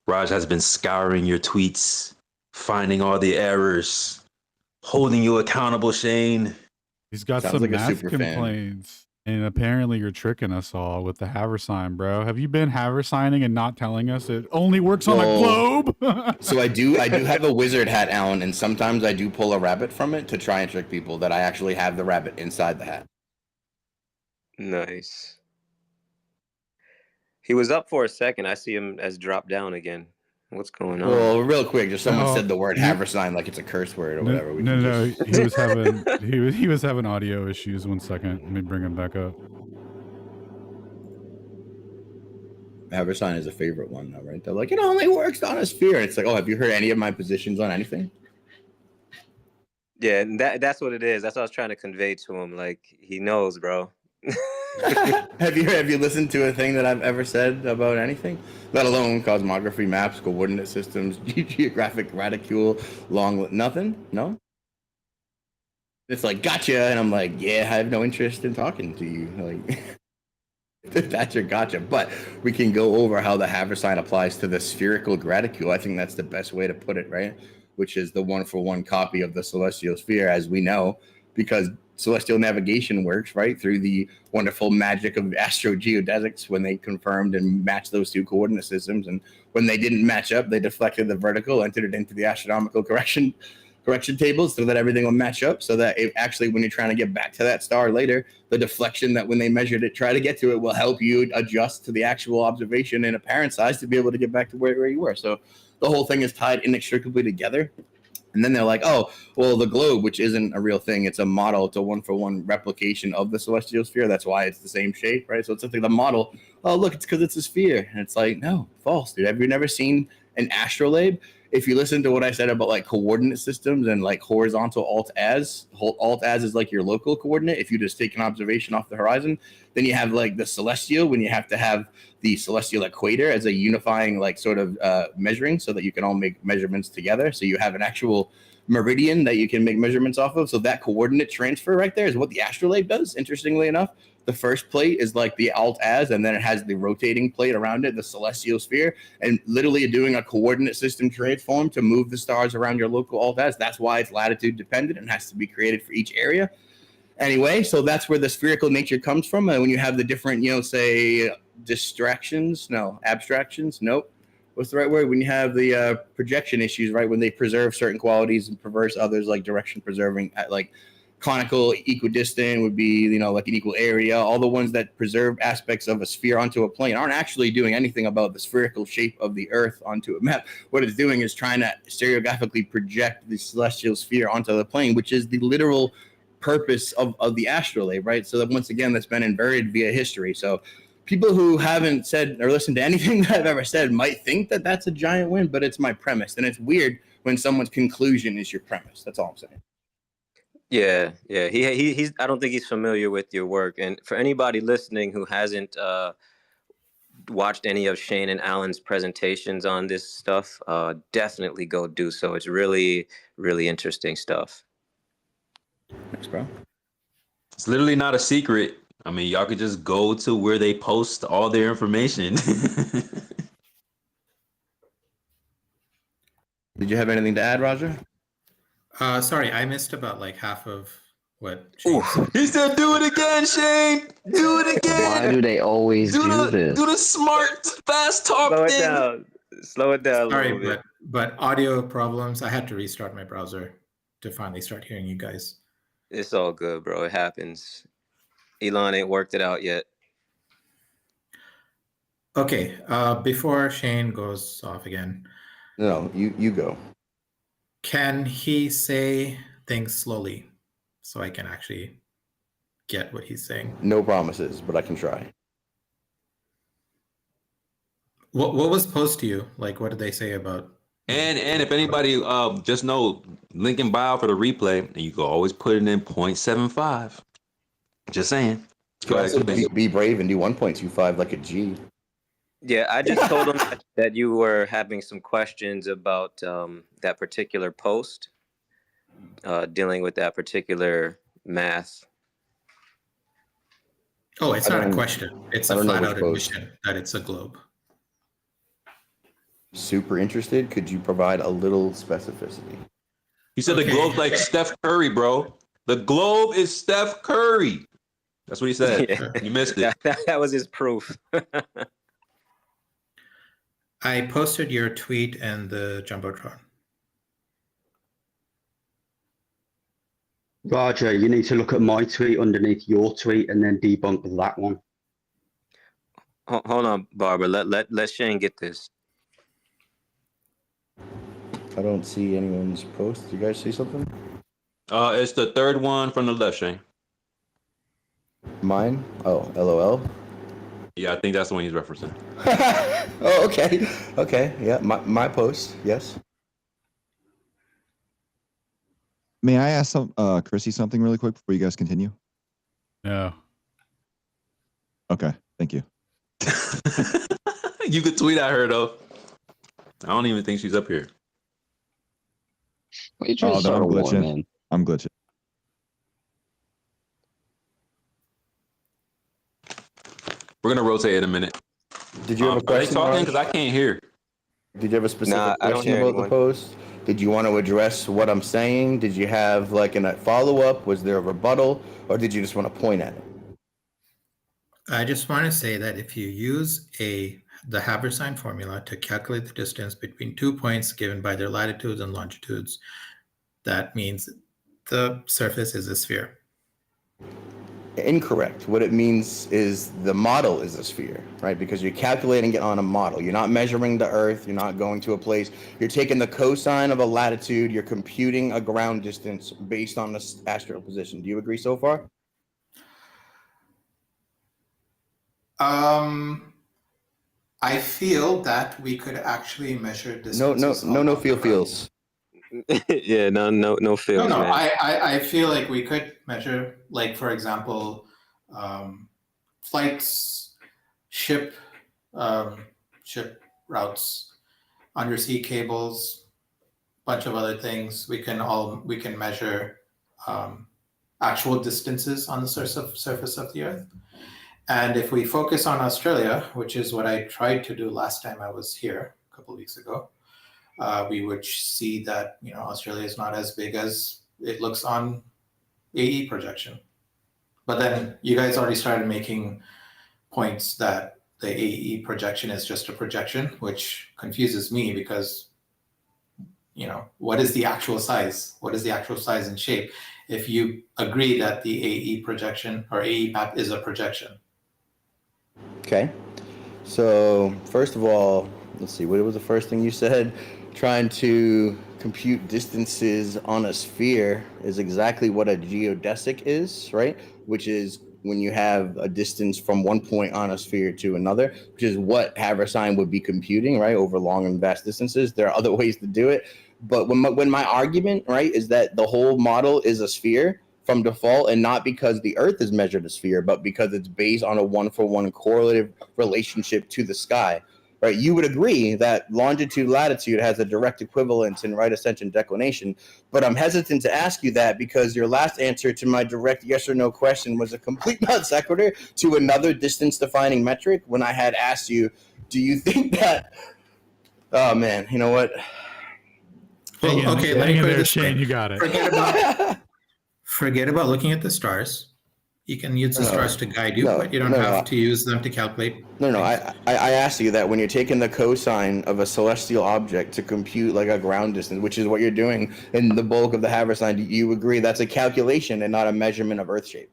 Raj has been scouring your tweets, finding all the errors, holding you accountable, Shane. He's got some math complaints. And apparently you're tricking us all with the Haversign, bro. Have you been Haversigning and not telling us it only works on a globe? So I do have a wizard hat, Alan, and sometimes I do pull a rabbit from it to try and trick people that I actually have the rabbit inside the hat. Nice. He was up for a second. I see him as dropped down again. What's going on? Well, real quick, just someone said the word Haversign like it's a curse word or whatever. He was having audio issues. 1 second, let me bring him back up. Haversign is a favorite one, though, right? They're like, it only works on a sphere. It's like, oh, have you heard any of my positions on anything? Yeah, and that's what it is. That's what I was trying to convey to him. Like, he knows, bro. Have you listened to a thing that I've ever said about anything? Let alone cosmography, maps, coordinate systems, geographic reticule, nothing? No? It's like, gotcha, and I'm like, yeah, I have no interest in talking to you. Like, That's your gotcha. But we can go over how the Haversine applies to the spherical graticule. I think that's the best way to put it, right? Which is the 1-for-1 copy of the celestial sphere, as we know, because celestial navigation works, right? Through the wonderful magic of astrogeodesics when they confirmed and matched those two coordinate systems. And when they didn't match up, they deflected the vertical, entered it into the astronomical correction tables so that everything will match up, so that it actually, when you're trying to get back to that star later, the deflection that when they measured it, try to get to it, will help you adjust to the actual observation in apparent size to be able to get back to where you were. So the whole thing is tied inextricably together. And then they're like, oh, well, the globe, which isn't a real thing, it's a model, it's a 1-for-1 replication of the celestial sphere. That's why it's the same shape, right? So it's like the model, oh, look, it's because it's a sphere. And it's like, no, false, dude. Have you never seen an astrolabe? If you listen to what I said about like coordinate systems and like horizontal alt-as is like your local coordinate. If you just take an observation off the horizon, then you have like the celestial, when you have to have the celestial equator as a unifying like sort of measuring, so that you can all make measurements together. So you have an actual meridian that you can make measurements off of. So that coordinate transfer right there is what the astrolabe does, interestingly enough. The first plate is like the alt-as, and then it has the rotating plate around it, the celestial sphere, and literally doing a coordinate system transform to move the stars around your local alt-as. That's why it's latitude dependent and has to be created for each area. Anyway, so that's where the spherical nature comes from. And when you have the different, say abstractions, nope. What's the right word? When you have the projection issues, right? When they preserve certain qualities and perverse others, like direction preserving, like conical, equidistant would be, like an equal area. All the ones that preserve aspects of a sphere onto a plane aren't actually doing anything about the spherical shape of the Earth onto a map. What it's doing is trying to stereographically project the celestial sphere onto the plane, which is the literal purpose of the astrolabe, right? So that once again, that's been inverted via history. So people who haven't said or listened to anything that I've ever said might think that that's a giant win, but it's my premise. And it's weird when someone's conclusion is your premise. That's all I'm saying. Yeah. He's. I don't think he's familiar with your work. And for anybody listening who hasn't watched any of Shane and Alan's presentations on this stuff, definitely go do so. It's really, really interesting stuff. Thanks, bro. It's literally not a secret. I mean, y'all could just go to where they post all their information. Did you have anything to add, Roger? Sorry, I missed about like half of what Shane said. He said, do it again, Shane. Do it again. Why do they always do this? Do the smart, fast talk thing. Slow it down. Sorry, but audio problems. I had to restart my browser to finally start hearing you guys. It's all good, bro. It happens. Elon ain't worked it out yet. Okay, before Shane goes off again. No, you go. Can he say things slowly so I can actually get what he's saying? No promises, but I can try. What was posed to you? Like, what did they say about? And if anybody just know, link in bio for the replay, and you can always put it in 0.75. Just saying. Go ahead, be brave and do 1.25 like a G. Yeah, I just told him that you were having some questions about that particular post, dealing with that particular math. Oh, it's not a question. It's a flat-out admission that it's a globe. Super interested. Could you provide a little specificity? He said the globe's like Steph Curry, bro. The globe is Steph Curry. That's what he said. Yeah. You missed it. That was his proof. I posted your tweet and the Jumbotron. Roger, you need to look at my tweet underneath your tweet and then debunk that one. Hold on, Barbara. Let Shane get this. I don't see anyone's post. Do you guys see something? It's the third one from the left, Shane. Mine? Oh, LOL. Yeah, I think that's the one he's referencing. Oh, okay. Okay, yeah, my post, yes. May I ask Chrissy something really quick before you guys continue? No. Okay, thank you. You could tweet at her, though. I don't even think she's up here. I'm glitching. I'm glitching. We're gonna rotate in a minute. Did you have a Are they question? talking? Raj? Because I can't hear. Did you have a specific Nah, I don't question hear about the anyone. post? Did you want to address what I'm saying? Did you have like a follow-up? Was there a rebuttal? Or did you just want to point at it? I just want to say that if you use the Habersign formula to calculate the distance between 2 points given by their latitudes and longitudes, that means the surface is a sphere. Incorrect. What it means is the model is a sphere, right? Because you're calculating it on a model. You're not measuring the Earth. You're not going to a place. You're taking the cosine of a latitude. You're computing a ground distance based on the astral position. Do you agree so far? I feel that we could actually measure No distances. feels. Yeah, no feels, No, man. I feel like we could measure, like, for example, flights, ship routes, undersea cables, bunch of other things. We can measure actual distances on the surface of the Earth. And if we focus on Australia, which is what I tried to do last time I was here a couple of weeks ago, we would see that Australia is not as big as it looks on AE projection. But then you guys already started making points that the AE projection is just a projection, which confuses me because what is the actual size? What is the actual size and shape? If you agree that the AE projection or AE map is a projection. Okay. So first of all, let's see, what was the first thing you said? Trying to compute distances on a sphere is exactly what a geodesic is, right? Which is when you have a distance from one point on a sphere to another, which is what Habersign would be computing, right, over long and vast distances. There are other ways to do it. But when my argument, right, is that the whole model is a sphere from default, and not because the Earth is measured a sphere, but because it's based on a one-for-one correlative relationship to the sky, right? You would agree that longitude, latitude has a direct equivalence in right ascension declination, but I'm hesitant to ask you that because your last answer to my direct yes or no question was a complete non sequitur to another distance-defining metric when I had asked you, do you think that, oh man, you know what? Well, okay, let me put it this way. Shane, you got it. Forget about looking at the stars. You can use the stars to guide you, but you don't have to use them to calculate. I asked you that when you're taking the cosine of a celestial object to compute like a ground distance, which is what you're doing in the bulk of the Habersign, do you agree that's a calculation and not a measurement of Earth shape?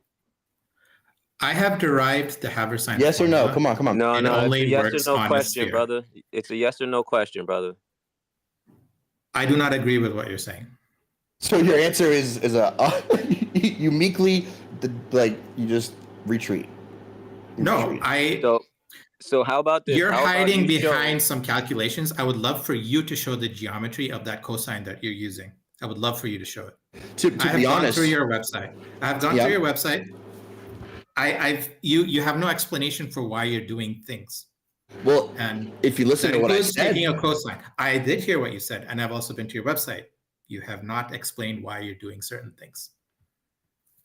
I have derived the Habersign. Yes formula. or no? Come on. No, It it's only a yes works or no on a question, sphere. brother. It's a yes or no question, brother. I do not agree with what you're saying. So your answer is you meekly you just retreat. So how about this? You're How about hiding you show- behind some calculations. I would love for you to show the geometry of that cosine that you're using. I would love for you to show it. To I have be gone honest, through your website. I've gone through your website. You have no explanation for why you're doing things. Well, and if you listen to what I includes said, taking a cosine. I did hear what you said, and I've also been to your website. You have not explained why you're doing certain things.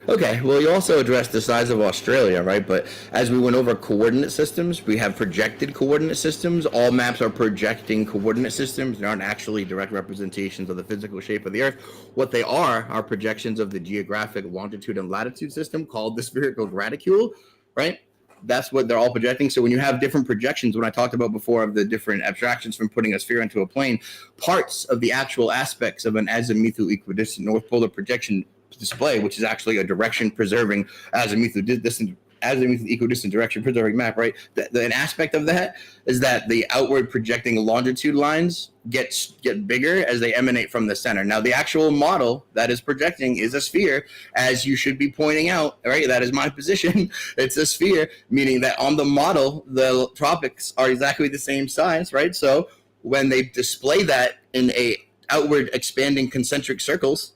Okay, well, you also addressed the size of Australia, right? But as we went over coordinate systems, we have projected coordinate systems. All maps are projecting coordinate systems. They aren't actually direct representations of the physical shape of the Earth. What they are projections of the geographic longitude and latitude system called the spherical graticule, right? That's what they're all projecting. So when you have different projections, when I talked about before of the different abstractions from putting a sphere into a plane, parts of the actual aspects of an azimuthu equidistant north polar projection display, which is actually a direction preserving azimuthu equidistant direction preserving map, right? An aspect of that is that the outward projecting longitude lines get bigger as they emanate from the center. Now, the actual model that is projecting is a sphere, as you should be pointing out, right? That is my position. It's a sphere, meaning that on the model, the tropics are exactly the same size, right? So when they display that in a outward expanding concentric circles,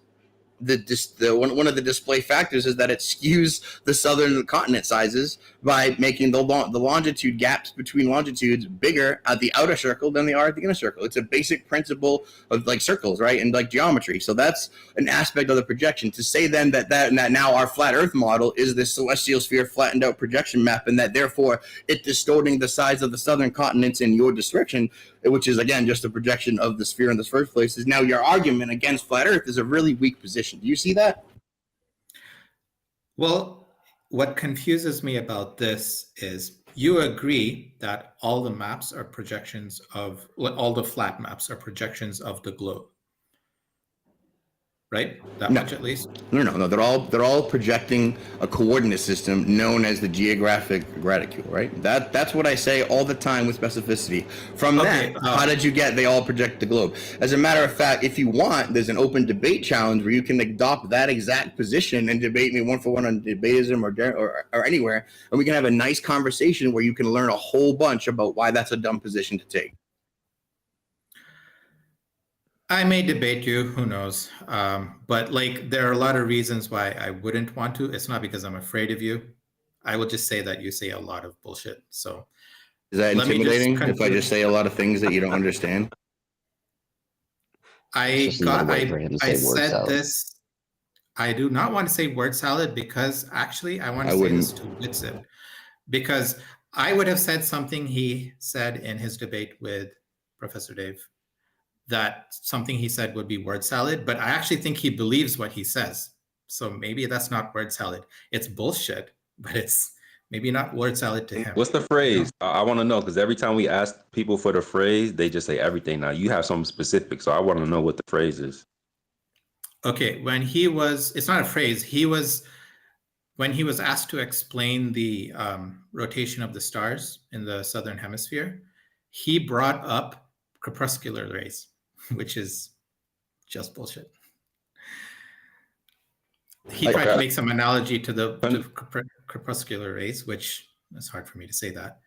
one of the display factors is that it skews the southern continent sizes by making the longitude gaps between longitudes bigger at the outer circle than they are at the inner circle. It's a basic principle of like circles, right, and like geometry. So that's an aspect of the projection. To say then that now our flat Earth model is this celestial sphere flattened out projection map, and that therefore it distorting the size of the southern continents in your description, which is again just a projection of the sphere in the first place, is now your argument against flat Earth is a really weak position. Do you see that? Well, what confuses me about this is you agree that all the maps are projections of, all the flat maps are projections of the globe, right? That much at least? No. They're all projecting a coordinate system known as the geographic reticule, right? That's what I say all the time with specificity. From that, how did you get they all project the globe? As a matter of fact, if you want, there's an open debate challenge where you can adopt that exact position and debate me 1-for-1 on debatism or anywhere, and we can have a nice conversation where you can learn a whole bunch about why that's a dumb position to take. I may debate you, who knows? But like, there are a lot of reasons why I wouldn't want to. It's not because I'm afraid of you. I will just say that you say a lot of bullshit. So is that intimidating if I just say a lot of things that you don't understand? I said this. I do not want to say word salad because actually I want to say this to Whitson, because I would have said something he said in his debate with Professor Dave, that something he said would be word salad, but I actually think he believes what he says. So maybe that's not word salad. It's bullshit, but it's maybe not word salad to him. What's the phrase? I want to know, because every time we ask people for the phrase, they just say everything. Now you have something specific, so I want to know what the phrase is. Okay, it's not a phrase. When he was asked to explain the rotation of the stars in the southern hemisphere, he brought up crepuscular rays, which is just bullshit. He tried to make some analogy to crepuscular rays, which is hard for me to say that.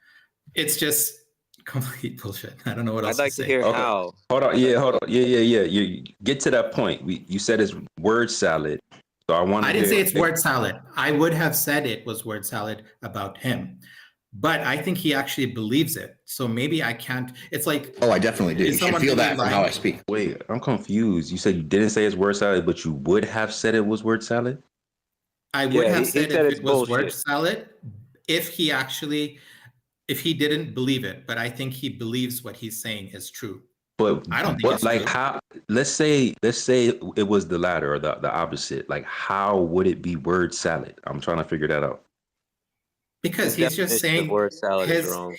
It's just complete bullshit. I don't know what else to say. I'd like to hear how. Hold on. Yeah. You get to that point. You said it's word salad. So I didn't say it's word salad. I would have said it was word salad about him. But I think he actually believes it. So maybe I can't. It's like, oh, I definitely do. You should feel that from how I speak. Wait, I'm confused. You said you didn't say it's word salad, but you would have said it was word salad? I would have said if it was word salad, if he didn't believe it. But I think he believes what he's saying is true. But I don't think it's like true. how? Let's say it was the latter or the opposite. Like, how would it be word salad? I'm trying to figure that out. Because he's just saying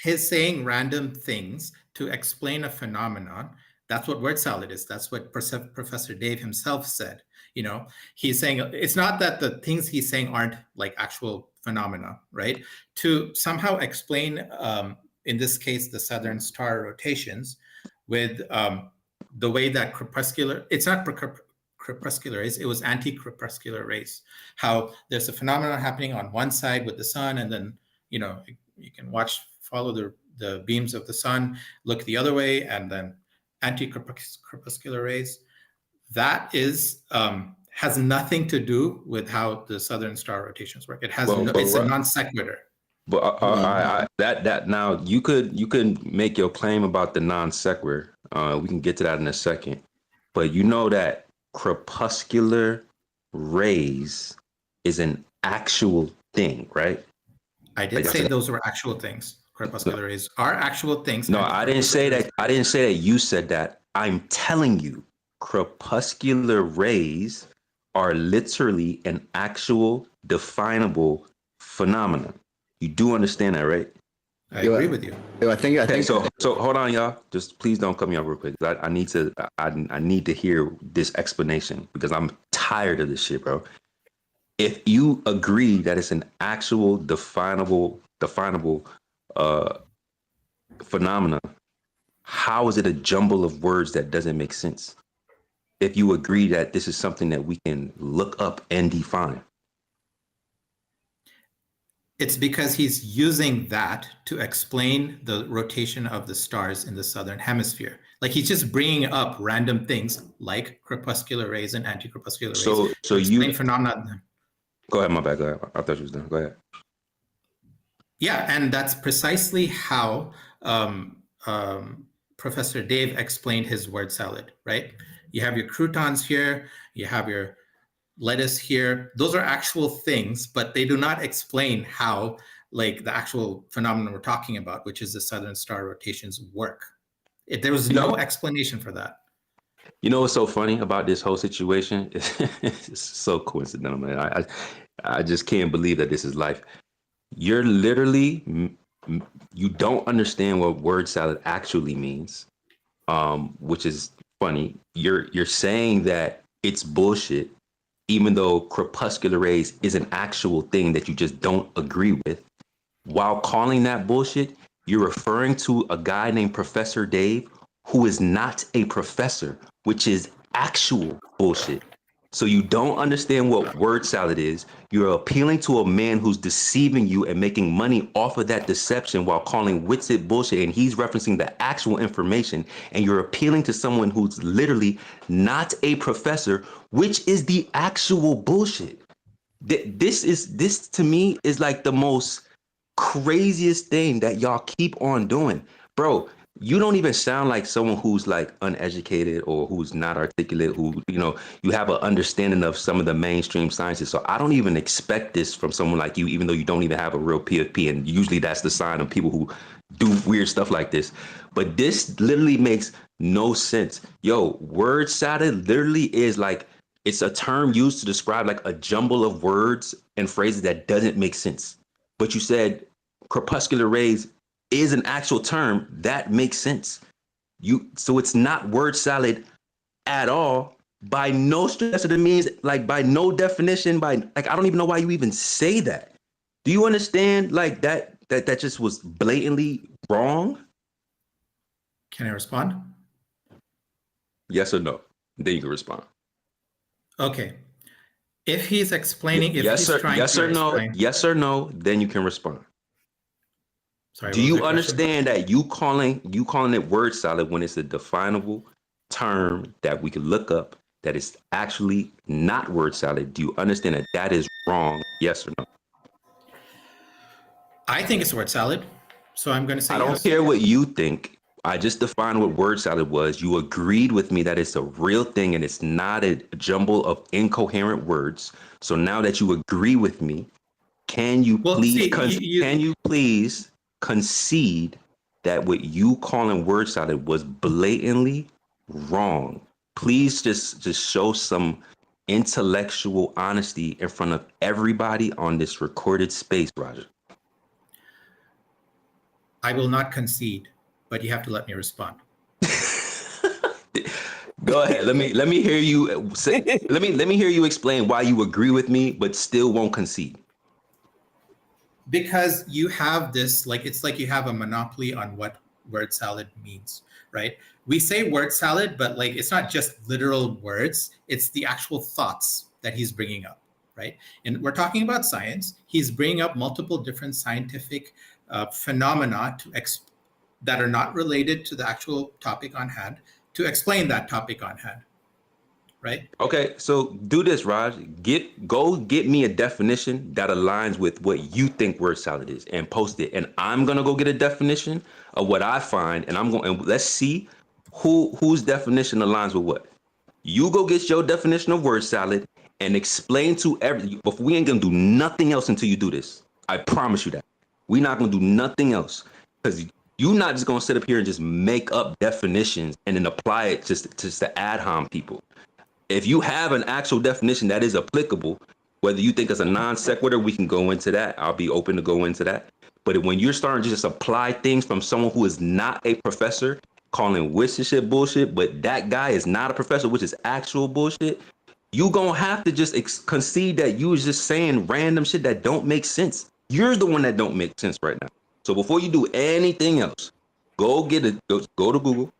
his saying random things to explain a phenomenon. That's what word salad is. That's what Professor Dave himself said. You know, he's saying it's not that the things he's saying aren't like actual phenomena, right? To somehow explain, in this case, the southern star rotations with the way that it's not crepuscular rays, it was anti-crepuscular rays. How there's a phenomenon happening on one side with the sun, and then you can follow the beams of the sun, look the other way, and then anti-crepuscular rays. That is has nothing to do with how the southern star rotations work. It's a non sequitur. But that now you could make your claim about the non sequitur. We can get to that in a second. But you know that crepuscular rays is an actual thing, right? I did say those were actual things. Crepuscular rays are actual things. No, I didn't say that. I didn't say that you said that. I'm telling you, crepuscular rays are literally an actual definable phenomenon. You do understand that, right? I agree with you. I think so. So hold on, y'all. Just please don't cut me off real quick. I need to hear this explanation because I'm tired of this shit, bro. If you agree that it's an actual definable phenomena, how is it a jumble of words that doesn't make sense? If you agree that this is something that we can look up and define. It's because he's using that to explain the rotation of the stars in the southern hemisphere. Like he's just bringing up random things like crepuscular rays and anti-crepuscular rays So to explain phenomena. Go ahead, my bad. Go ahead. I thought you was done. Go ahead. Yeah, and that's precisely how Professor Dave explained his word salad, right? You have your croutons here, you have your lettuce here. Those are actual things, but they do not explain how like the actual phenomenon we're talking about, which is the southern star rotations, work. There was no explanation for that. You know what's so funny about this whole situation? It's so coincidental, man. I just can't believe that this is life. You're literally, you don't understand what word salad actually means, which is funny. You're saying that it's bullshit, even though crepuscular rays is an actual thing that you just don't agree with. While calling that bullshit, you're referring to a guy named Professor Dave, who is not a professor, which is actual bullshit. So you don't understand what word salad is. You're appealing to a man who's deceiving you and making money off of that deception while calling Witsit bullshit, and he's referencing the actual information. And you're appealing to someone who's literally not a professor, which is the actual bullshit. This to me is like the most craziest thing that y'all keep on doing. Bro, you don't even sound like someone who's like uneducated or who's not articulate, who, you know, you have an understanding of some of the mainstream sciences. So I don't even expect this from someone like you, even though you don't even have a real PFP. And usually that's the sign of people who do weird stuff like this. But this literally makes no sense. Yo, word salad literally is like, it's a term used to describe like a jumble of words and phrases that doesn't make sense. But you said crepuscular rays is an actual term that makes sense. So it's not word salad at all by no stretch of the means, like by no definition, by like I don't even know why you even say that. Do you understand like that just was blatantly wrong? Can I respond? Yes or no? Then you can respond. Okay. If he's explaining, if yes he's or trying yes to or no, explain, yes or no, then you can respond. Sorry, Do you understand that you calling it word salad when it's a definable term that we can look up that is actually not word salad? Do you understand that that is wrong? Yes or no? I think it's word salad, so I'm going to say I don't yes. care what you think. I just defined what word salad was. You agreed with me that it's a real thing and it's not a jumble of incoherent words. So now that you agree with me, can you please concede that what you calling word salad was blatantly wrong? Please just show some intellectual honesty in front of everybody on this recorded space, Roger. I will not concede, but you have to let me respond. Go ahead. Let me hear you say. let me hear you explain why you agree with me, but still won't concede. Because you have this, like, it's like you have a monopoly on what word salad means, right? We say word salad, but like, it's not just literal words, it's the actual thoughts that he's bringing up, right? And we're talking about science. He's bringing up multiple different scientific phenomena that are not related to the actual topic on hand to explain that topic on hand, right? Okay, so do this, Raj. Go get me a definition that aligns with what you think word salad is and post it. And I'm gonna go get a definition of what I find, and let's see whose definition aligns with what. You go get your definition of word salad and explain to but we ain't gonna do nothing else until you do this. I promise you that. We're not gonna do nothing else. Because you're not just gonna sit up here and just make up definitions and then apply it just to ad hom people. If you have an actual definition that is applicable, whether you think it's a non sequitur, we can go into that. I'll be open to go into that. But when you're starting to just apply things from someone who is not a professor, calling Witsit shit bullshit, but that guy is not a professor, which is actual bullshit, you gonna have to just concede that you was just saying random shit that don't make sense. You're the one that don't make sense right now. So before you do anything else, go to Google,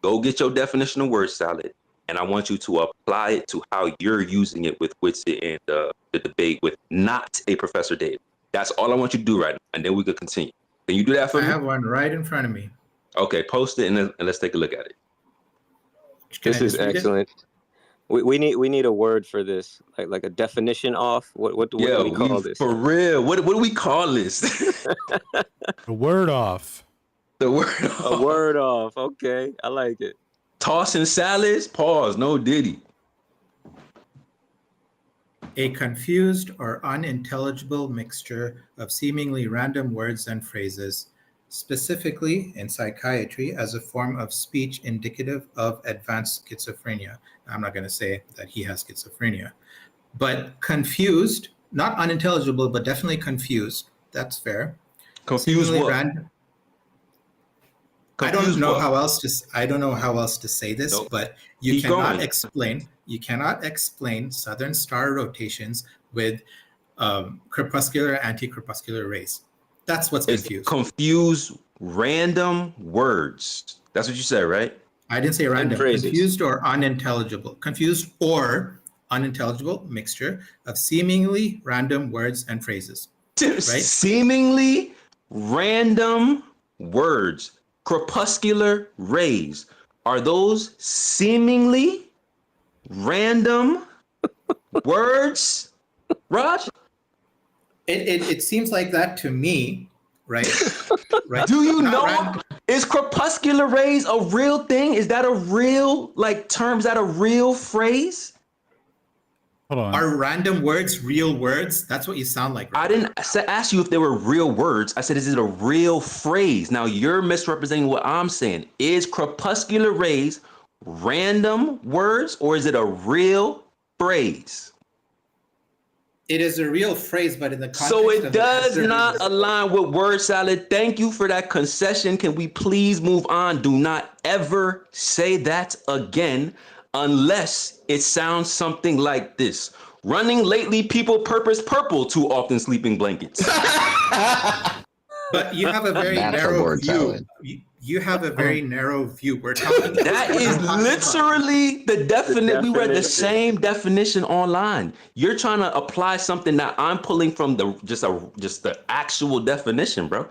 go get your definition of word salad, and I want you to apply it to how you're using it with Witsit and the debate with not a Professor Dave. That's all I want you to do right now, and then we could continue. Can you do that for I me? have one right in front of me. Okay, post it and let's take a look at it. This is excellent. We need a word for this, like a definition off. What do we call this? For real. What do we call this? The word off. The word off. A word off. Okay, I like it. Tossing salads. Pause. No Diddy. A confused or unintelligible mixture of seemingly random words and phrases, specifically in psychiatry as a form of speech indicative of advanced schizophrenia. I'm not going to say that he has schizophrenia, but confused, not unintelligible, but definitely confused. That's fair. Confused Seemingly what? random. Confused I don't know what? how else to. I don't know how else to say this, Nope. but you Keep cannot going. explain. You cannot explain Southern star rotations with crepuscular, anti-crepuscular rays. That's what's It's confused. confused random words. That's what you said, right? I didn't say random. phrases. Confused or unintelligible. Confused or unintelligible mixture of seemingly random words and phrases. Right? Seemingly random words. Crepuscular rays. Are those seemingly random words, Raj? It seems like that to me, right? Right. Do you Not know? random. Is crepuscular rays a real thing? Is that a real term? Is that a real phrase? Hold on. Are random words real words? That's what you sound like. Right? I didn't ask you if they were real words. I said, is it a real phrase? Now you're misrepresenting what I'm saying. Is crepuscular rays random words or is it a real phrase? It is a real phrase, but in the context So it of does the not align with word salad. Thank you for that concession. Can we please move on? Do not ever say that again unless it sounds something like this. Running lately, people purpose purple too often sleeping blankets. But you have a very That's a narrow word view. salad. You have a very narrow view. We're talking. That is literally the definition. We read the same definition online. You're trying to apply something that I'm pulling from just the actual definition, bro.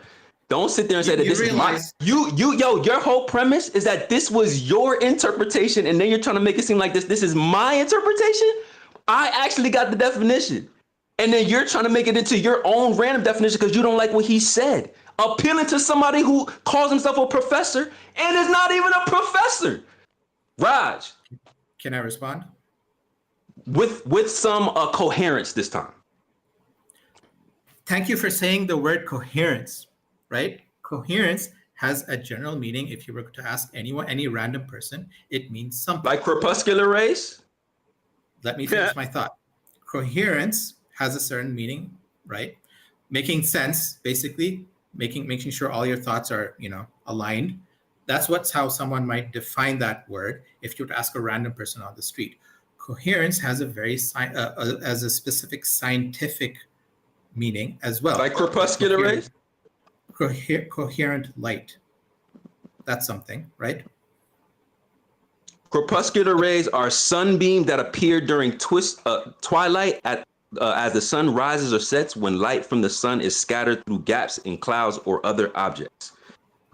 Don't sit there and say that this is my your whole premise is that this was your interpretation, and then you're trying to make it seem like this is my interpretation. I actually got the definition. And then you're trying to make it into your own random definition because you don't like what he said. Appealing to somebody who calls himself a professor and is not even a professor. Raj. Can I respond? With some coherence this time. Thank you for saying the word coherence, right? Coherence has a general meaning. If you were to ask anyone, any random person, it means something. Like crepuscular rays? Let me finish my thought. Coherence has a certain meaning, right? Making sense, basically, making sure all your thoughts are, aligned. That's how someone might define that word if you were to ask a random person on the street. Coherence has a specific scientific meaning as well. Like crepuscular rays? Coherent light. That's something, right? Crepuscular rays are sunbeams that appear during twilight as the sun rises or sets when light from the sun is scattered through gaps in clouds or other objects.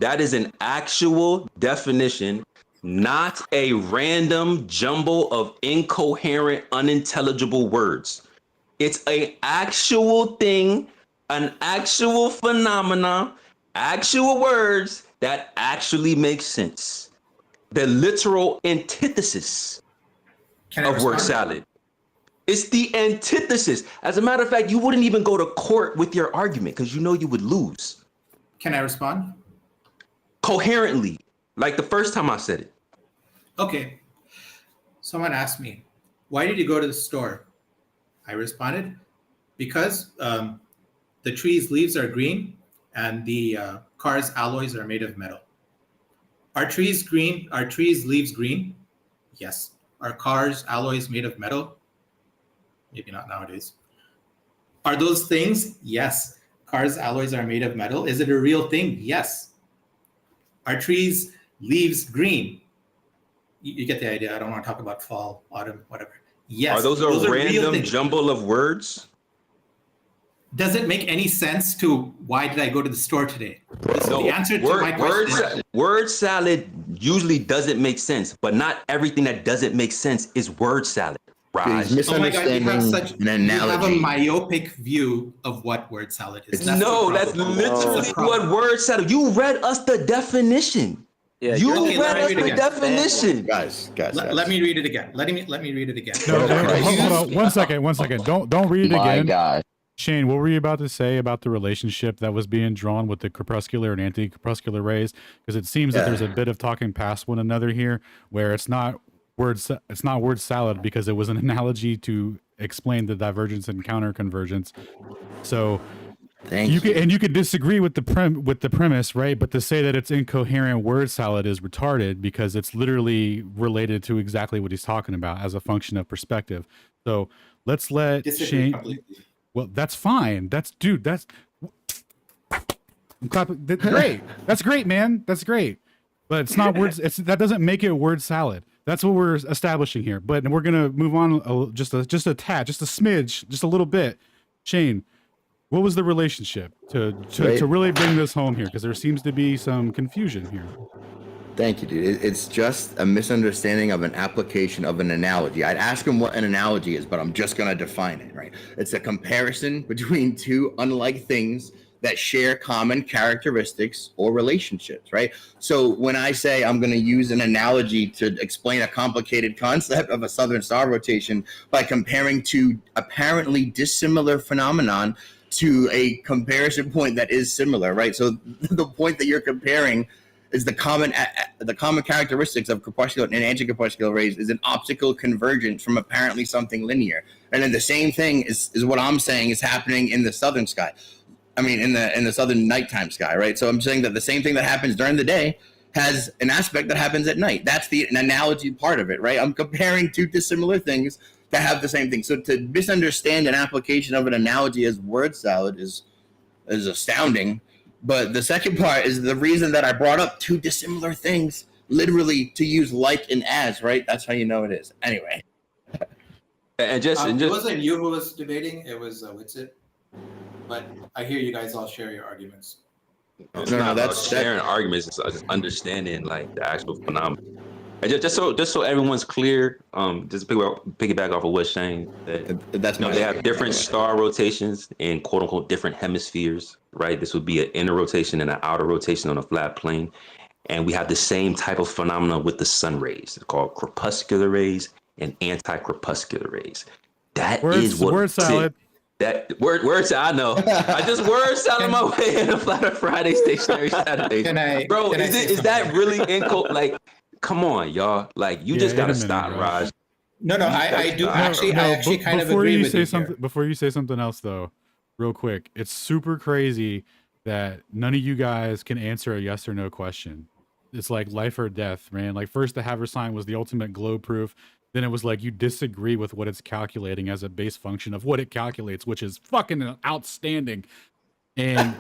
That is an actual definition, not a random jumble of incoherent, unintelligible words. It's an actual thing, an actual phenomenon, actual words that actually make sense. The literal antithesis of word salad. It's the antithesis. As a matter of fact, you wouldn't even go to court with your argument because you know you would lose. Can I respond? Coherently, like the first time I said it. Okay. Someone asked me, why did you go to the store? I responded, because the tree's leaves are green and the car's alloys are made of metal. Are trees green? Are trees' leaves green? Yes. Are cars' alloys made of metal? Maybe not nowadays. Are those things? Yes. Cars' alloys are made of metal. Is it a real thing? Yes. Are trees' leaves green? You get the idea. I don't want to talk about fall, autumn, whatever. Yes. Are those a random jumble of words? does it make any sense to why did I go to the store today? The answer to my question. Word salad usually doesn't make sense, but not everything that doesn't make sense is word salad. Raj. Oh my God, you have a myopic view of what word salad is. That's literally what word salad. You read us the definition. Yeah, you read us the definition. Guys. Let me read it again. Let me read it again. No, hold on. 1 second. 1 second. Don't read it again. God. Shane, what were you about to say about the relationship that was being drawn with the crepuscular and anti-crepuscular rays? Because it seems that there's a bit of talking past one another here, where it's not word salad because it was an analogy to explain the divergence and counter convergence. So you can disagree with the premise, right? But to say that it's incoherent word salad is retarded because it's literally related to exactly what he's talking about as a function of perspective. So let's let Shane. Completely. Well, that's fine. That's I'm clapping. That's great. That's great, man. That's great. But it's not words. That doesn't make it word salad. That's what we're establishing here. But we're gonna move on just a tad, just a smidge, just a little bit. Shane, what was the relationship to really bring this home here? Because there seems to be some confusion here. Thank you, dude. It's just a misunderstanding of an application of an analogy. I'd ask him what an analogy is, but I'm just going to define it, right? It's a comparison between two unlike things that share common characteristics or relationships, right? So when I say I'm going to use an analogy to explain a complicated concept of a southern star rotation by comparing two apparently dissimilar phenomenon to a comparison point that is similar, right? So the point that you're comparing is the common characteristics of crepuscular and anti-crepuscular rays is an optical convergence from apparently something linear. And then the same thing is what I'm saying is happening in the southern sky. I mean, in the southern nighttime sky, right? So I'm saying that the same thing that happens during the day has an aspect that happens at night. That's an analogy part of it, right? I'm comparing two dissimilar things that have the same thing. So to misunderstand an application of an analogy as word salad is astounding. But the second part is the reason that I brought up two dissimilar things, literally to use like and as, right? That's how you know it is. Anyway. It wasn't you who was debating, it was Witsit. But I hear you guys all share your arguments. That's sharing arguments. It's just understanding like the actual phenomenon. And just so everyone's clear, just piggyback off of what Shane said. They have different star rotations in quote unquote different hemispheres, right? This would be an inner rotation and an outer rotation on a flat plane. And we have the same type of phenomena with the sun rays. It's called crepuscular rays and anti-crepuscular rays. Is what word salad. That word salad. I know. I just word salad my way in a Flatter Friday stationary Saturday. Is that really like? Come on, y'all! Like you just gotta stop, Raj. No, I do actually. I actually kind of agree with you. Before you say something else, though, real quick, it's super crazy that none of you guys can answer a yes or no question. It's like life or death, man. Like first, the Haversine was the ultimate glow proof. Then it was like you disagree with what it's calculating as a base function of what it calculates, which is fucking outstanding. And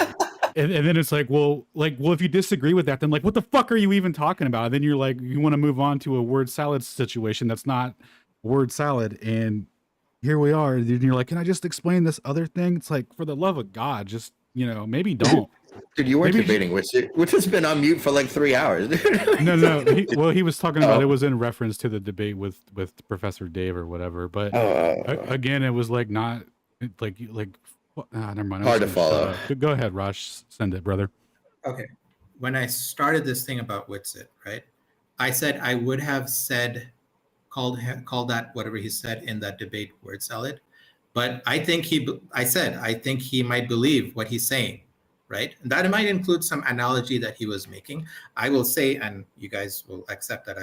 and then it's like, well, if you disagree with that, then like, what the fuck are you even talking about? And then you're like, you want to move on to a word salad situation that's not word salad. And here we are. And you're like, can I just explain this other thing? It's like, for the love of God, just, maybe don't. Dude, you weren't debating which has been on mute for like 3 hours. No. He was talking about it was in reference to the debate with Professor Dave or whatever. But again, it was like not like never mind. Hard to follow. Go ahead, Raj. Send it, brother. Okay. When I started this thing about Witsit, right? I said I would have called that whatever he said in that debate word salad, but I think he might believe what he's saying, right? And that might include some analogy that he was making. I will say, and you guys will accept that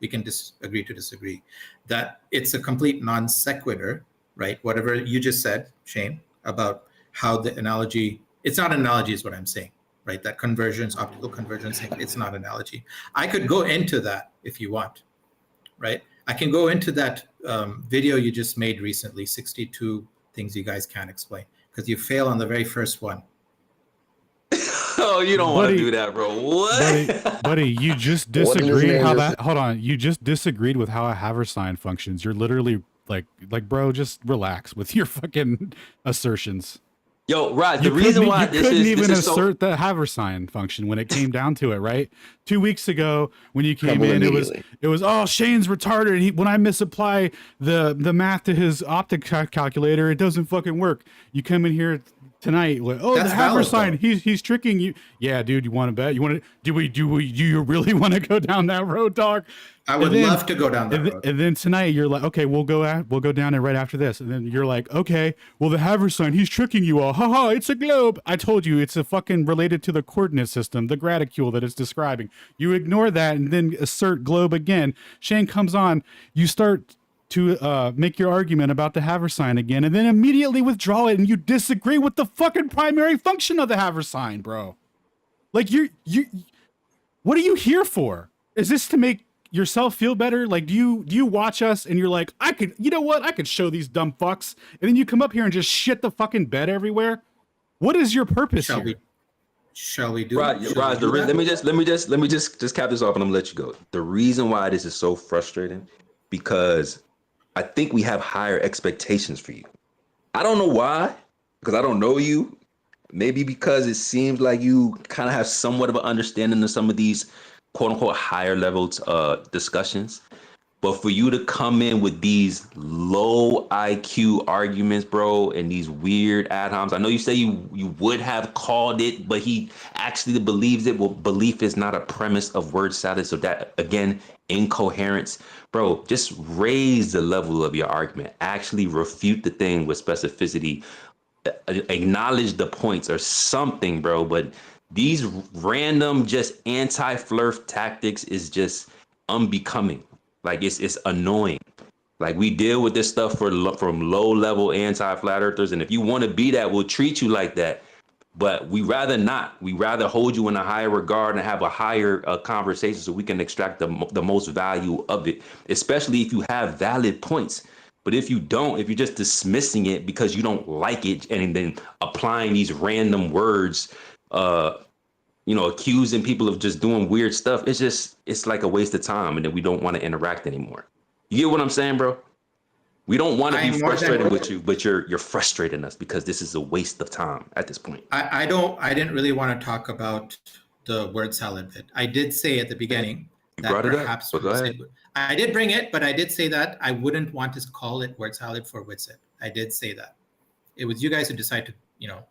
we can agree to disagree, that it's a complete non sequitur, right? Whatever you just said, Shane, about how the analogy, it's not an analogy is what I'm saying, right? That convergence, optical convergence, it's not an analogy. I could go into that if you want, right? I can go into that video you just made recently, 62 things you guys can't explain, because you fail on the very first one. Oh, you don't want to do that, bro. What? Buddy, you just disagreed hold on. You just disagreed with how a Haversine functions. You're literally like, bro, just relax with your fucking assertions. Yo, Rod, the You reason couldn't, why you this couldn't is even this is so assert the haversign function when it came down to it, right? 2 weeks ago when you came Trouble in, immediately. it was oh, Shane's retarded. When I misapply the math to his optic calculator, it doesn't fucking work. You come in here tonight, like, oh, That's the valid, haversign, though. he's tricking you. Yeah, dude, you want to bet? You want to? Do you really want to go down that road, dog? I would love to go down that road. And then tonight you're like, okay, we'll go down it right after this. And then you're like, okay, well, the haversign, he's tricking you all. Haha, it's a globe. I told you it's a fucking related to the coordinate system, the graticule that it's describing. You ignore that and then assert globe again. Shane comes on, you start to make your argument about the haversign again, and then immediately withdraw it, and you disagree with the fucking primary function of the haversign, bro. Like you what are you here for? Is this to make yourself feel better? Like, do you watch us and you're like, you know what? I could show these dumb fucks. And then you come up here and just shit the fucking bed everywhere. What is your purpose here? Shall we do Rod, that? let me just cap this off and I'm gonna let you go. The reason why this is so frustrating, because I think we have higher expectations for you. I don't know why, because I don't know you. Maybe because it seems like you kind of have somewhat of an understanding of some of these quote unquote higher levels discussions. But for you to come in with these low IQ arguments, bro, and these weird ad homs, I know you say you would have called it, but he actually believes it. Well, belief is not a premise of word salad. So that, again, incoherence. Bro, just raise the level of your argument. Actually refute the thing with specificity. Acknowledge the points or something, bro. But these random just anti-flirt tactics is just unbecoming. Like it's annoying. Like we deal with this stuff from low-level anti-flat earthers, and if you want to be that, we'll treat you like that. But we rather not. We rather hold you in a higher regard and have a higher conversation so we can extract the most value of it, especially if you have valid points. But if you don't, if you're just dismissing it because you don't like it and then applying these random words, accusing people of just doing weird stuff, it's like a waste of time, and then we don't want to interact anymore. You get what I'm saying, bro? We don't want to be frustrated with you, but you're frustrating us because this is a waste of time at this point. I didn't really want to talk about the word salad bit. I did say at the beginning you brought it up. Go ahead. I did bring it, but I did say that I wouldn't want to call it word salad for Witsit. I did say that. It was you guys who decided to,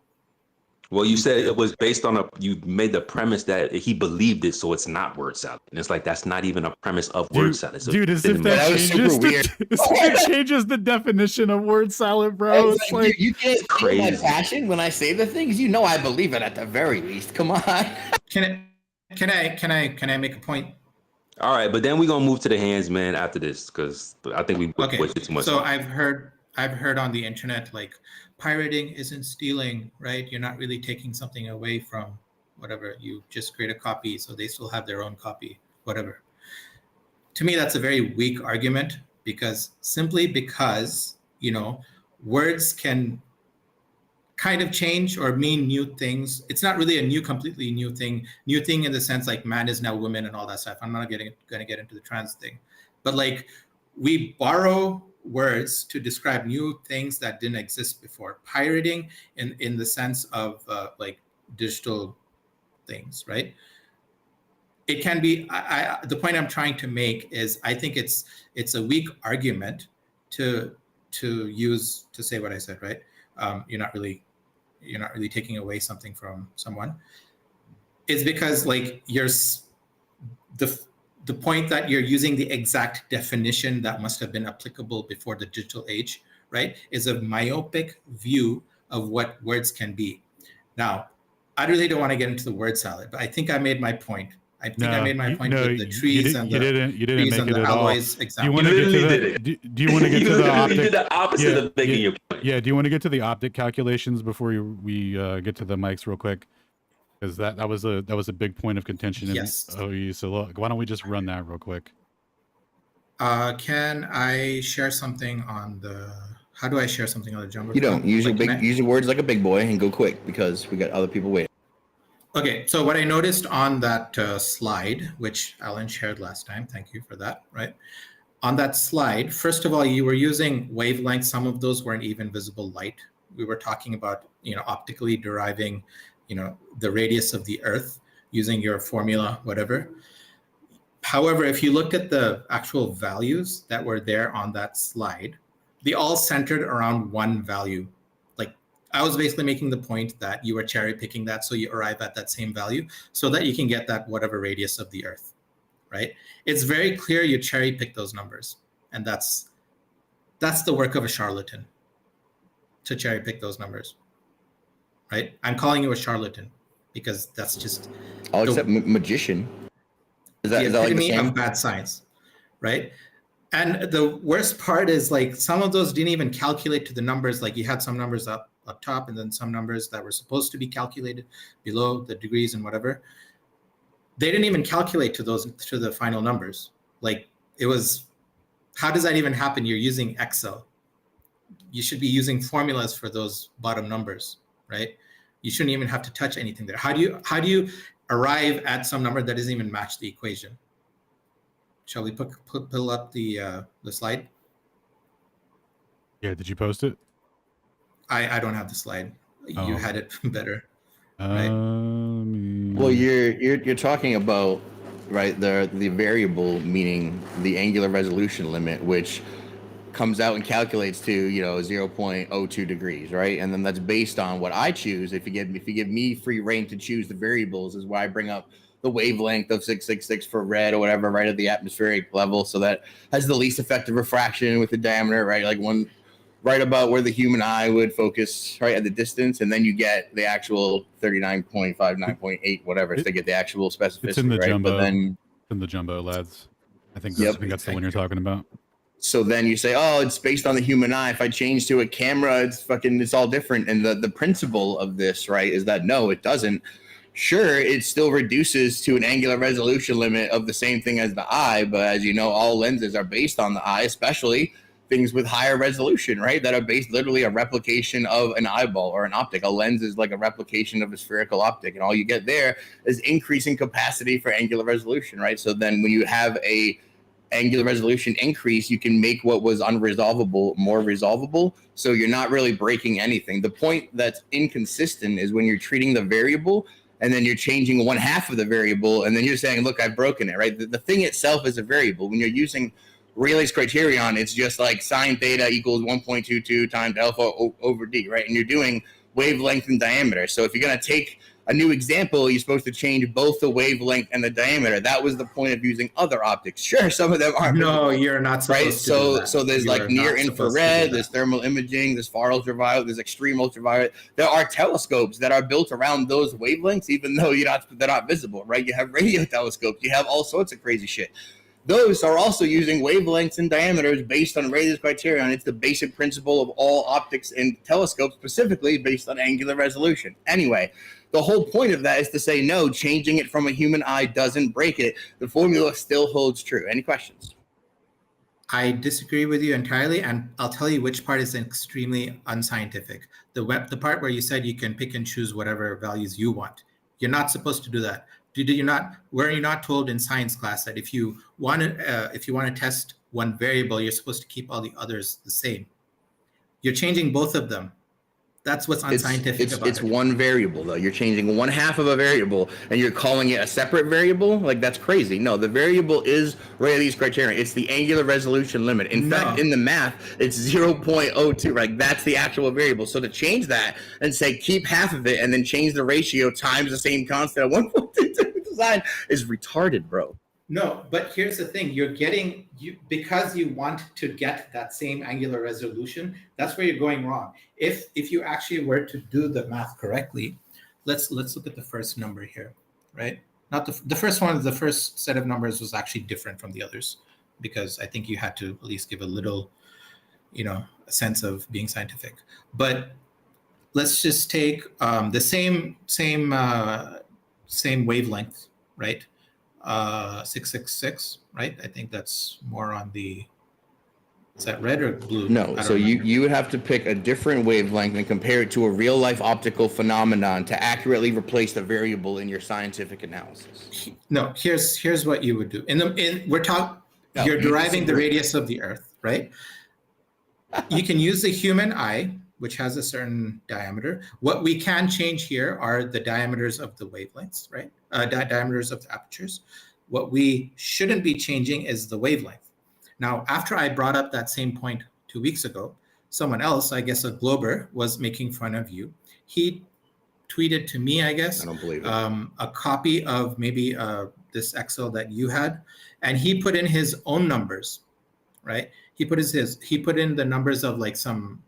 Well, you said it was based on you made the premise that he believed it, so it's not word salad. And it's like, that's not even a premise of word salad. So dude, as if that changes the definition of word salad, bro. It's like, you can't steal my passion when I say the things. You know I believe it at the very least. Come on. Can I make a point? All right, but then we're gonna move to the hands, man, after this, because I think we wasted too much. So I've heard on the internet, like, pirating isn't stealing, right? You're not really taking something away from whatever. You just create a copy, so they still have their own copy, whatever. To me, that's a very weak argument because words can kind of change or mean new things. It's not really a completely new thing in the sense like man is now woman and all that stuff. I'm not going to get into the trans thing, but like we borrow words to describe new things that didn't exist before. Pirating in the sense of like digital things, right? It can be, the point I'm trying to make is I think it's a weak argument to use to say what I said, right? You're not really taking away something from someone. It's because like the point that you're using the exact definition that must have been applicable before the digital age, right, is a myopic view of what words can be. Now, I really don't want to get into the word salad, but I think I made my point. I think I made my point with the trees and the trees and the alloys example. Do you want to get to the optic? You did the opposite of making your point. Yeah, do you want to get to the optic calculations before we get to the mics real quick? Because that was a big point of contention. Yes. So look, why don't we just run that real quick? Can I share something on the? How do I share something on the Jumbo? You don't use your words like a big boy and go quick because we got other people waiting. Okay, so what I noticed on that slide, which Alan shared last time, thank you for that, right? On that slide, first of all, you were using wavelengths. Some of those weren't even visible light, we were talking about, optically deriving, the radius of the Earth using your formula, whatever. However, if you looked at the actual values that were there on that slide, they all centered around one value. Like, I was basically making the point that you were cherry picking that so you arrive at that same value so that you can get that whatever radius of the Earth, right? It's very clear you cherry pick those numbers. And that's the work of a charlatan, to cherry pick those numbers, right? I'm calling you a charlatan because that's just I'll accept magician. Is that the like the epitome same? of bad science, right? And the worst part is, like, some of those didn't even calculate to the numbers. Like, you had some numbers up top and then some numbers that were supposed to be calculated below the degrees and whatever. They didn't even calculate to the final numbers. Like, it was, how does that even happen? You're using Excel. You should be using formulas for those bottom numbers, right? You shouldn't even have to touch anything there. How do you arrive at some number that doesn't even match the equation? Shall we pull up the slide? Yeah, did you post it? I don't have the slide. You had it better. Right? Well, you're talking about, right, the variable, meaning the angular resolution limit, which comes out and calculates to 0.02 degrees, right? And then that's based on what I choose. If you give me free reign to choose the variables, is why I bring up the wavelength of 666 for red or whatever, right at the atmospheric level, so that has the least effective refraction with the diameter, right? Like one right about where the human eye would focus, right at the distance, and then you get the actual 39.5, 9.8, whatever, to get the actual specificity. It's in the right? jumbo. But then it's in the jumbo, lads. I think that's the one you're talking about. So then you say, oh, it's based on the human eye. If I change to a camera, it's all different. And the principle of this, right, is that no, it doesn't. Sure, it still reduces to an angular resolution limit of the same thing as the eye, but as you know, all lenses are based on the eye, especially things with higher resolution, right, that are based literally a replication of an eyeball or an optic. A lens is like a replication of a spherical optic, and all you get there is increasing capacity for angular resolution, right? So then when you have a angular resolution increase, you can make what was unresolvable more resolvable. So you're not really breaking anything. The point that's inconsistent is when you're treating the variable and then you're changing one half of the variable, and then you're saying, look, I've broken it, right? The thing itself is a variable. When you're using Rayleigh's criterion, it's just like sine theta equals 1.22 times alpha over d, right? And you're doing wavelength and diameter. So if you're going to take a new example, you're supposed to change both the wavelength and the diameter. That was the point of using other optics. Sure, some of them aren't. No, you're not supposed to do that. So there's like near infrared, there's thermal imaging, there's far ultraviolet, there's extreme ultraviolet. There are telescopes that are built around those wavelengths, even though they're not visible, right? You have radio telescopes, you have all sorts of crazy shit. Those are also using wavelengths and diameters based on Rayleigh's criterion. It's the basic principle of all optics and telescopes, specifically based on angular resolution. Anyway, the whole point of that is to say, no, changing it from a human eye doesn't break it. The formula still holds true. Any questions? I disagree with you entirely, and I'll tell you which part is extremely unscientific. The part where you said you can pick and choose whatever values you want. You're not supposed to do that. Were you not told in science class that if you want to test one variable, you're supposed to keep all the others the same? You're changing both of them. That's what's unscientific about it. It's one variable, though. You're changing one half of a variable, and you're calling it a separate variable? Like, that's crazy. No, the variable is Rayleigh's criterion. It's the angular resolution limit. In fact, in the math, it's 0.02. Like, that's the actual variable. So to change that and say keep half of it and then change the ratio times the same constant at 1.22 design is retarded, bro. No, but here's the thing. Because you want to get that same angular resolution, that's where you're going wrong. If you actually were to do the math correctly, let's look at the first number here, right? Not the first one, the first set of numbers was actually different from the others, because I think you had to at least give a little, a sense of being scientific. But let's just take the same wavelength, right? 666, right? I think that's more on the, is that red or blue? No, so you would have to pick a different wavelength and compare it to a real life optical phenomenon to accurately replace the variable in your scientific analysis. No, here's what you would do. You're deriving the radius of the Earth, right? You can use the human eye, which has a certain diameter. What we can change here are the diameters of the wavelengths, right? Diameters of the apertures. What we shouldn't be changing is the wavelength. Now, after I brought up that same point 2 weeks ago, someone else, I guess a Glober, was making fun of you. He tweeted to me, I guess, I don't believe it. A copy of maybe this Excel that you had, and he put in his own numbers, right? He put in the numbers of like some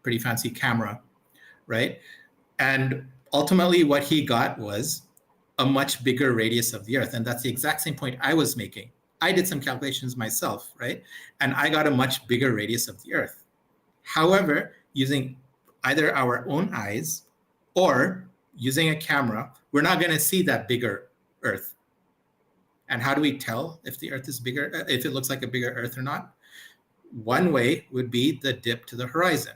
pretty fancy camera, right? And ultimately what he got was a much bigger radius of the Earth. And that's the exact same point I was making. I did some calculations myself, right? And I got a much bigger radius of the Earth. However, using either our own eyes or using a camera, we're not going to see that bigger Earth. And how do we tell if the Earth is bigger, if it looks like a bigger Earth or not? One way would be the dip to the horizon.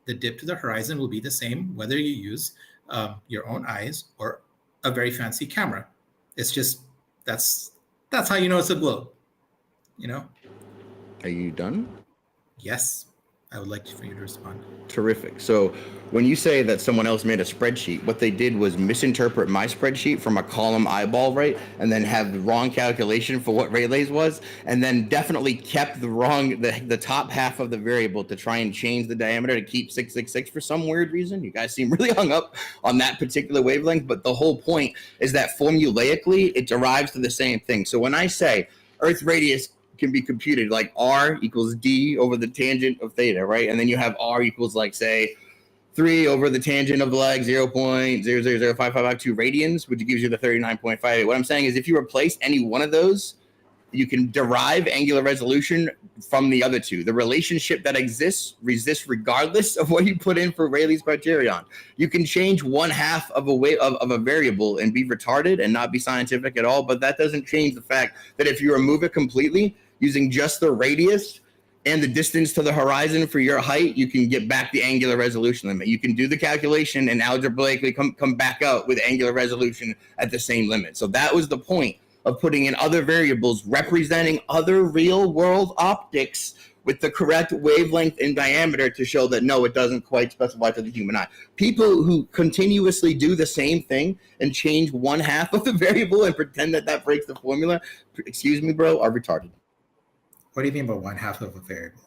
The dip to the horizon will be the same whether you use your own eyes or a very fancy camera. It's just, that's how you know it's a globe, you know? Are you done? Yes, I would like for you to respond. Terrific. So when you say that someone else made a spreadsheet, what they did was misinterpret my spreadsheet from a column eyeball, right? And then have the wrong calculation for what Rayleigh's was, and then definitely kept the top half of the variable to try and change the diameter to keep 666 for some weird reason. You guys seem really hung up on that particular wavelength, but the whole point is that formulaically, it derives to the same thing. So when I say Earth radius can be computed like R equals D over the tangent of theta, right? And then you have R equals like, say, 3 over the tangent of like 0.000552 radians, which gives you the 39.58. What I'm saying is if you replace any one of those, you can derive angular resolution from the other two. The relationship that exists regardless of what you put in for Rayleigh's criterion. You can change one half of a variable and be retarded and not be scientific at all, but that doesn't change the fact that if you remove it completely, using just the radius and the distance to the horizon for your height, you can get back the angular resolution limit. You can do the calculation and algebraically come back out with angular resolution at the same limit. So that was the point of putting in other variables representing other real world optics with the correct wavelength and diameter to show that no, it doesn't quite specify to the human eye. People who continuously do the same thing and change one half of the variable and pretend that that breaks the formula, excuse me, bro, are retarded. What do you mean by one half of a variable?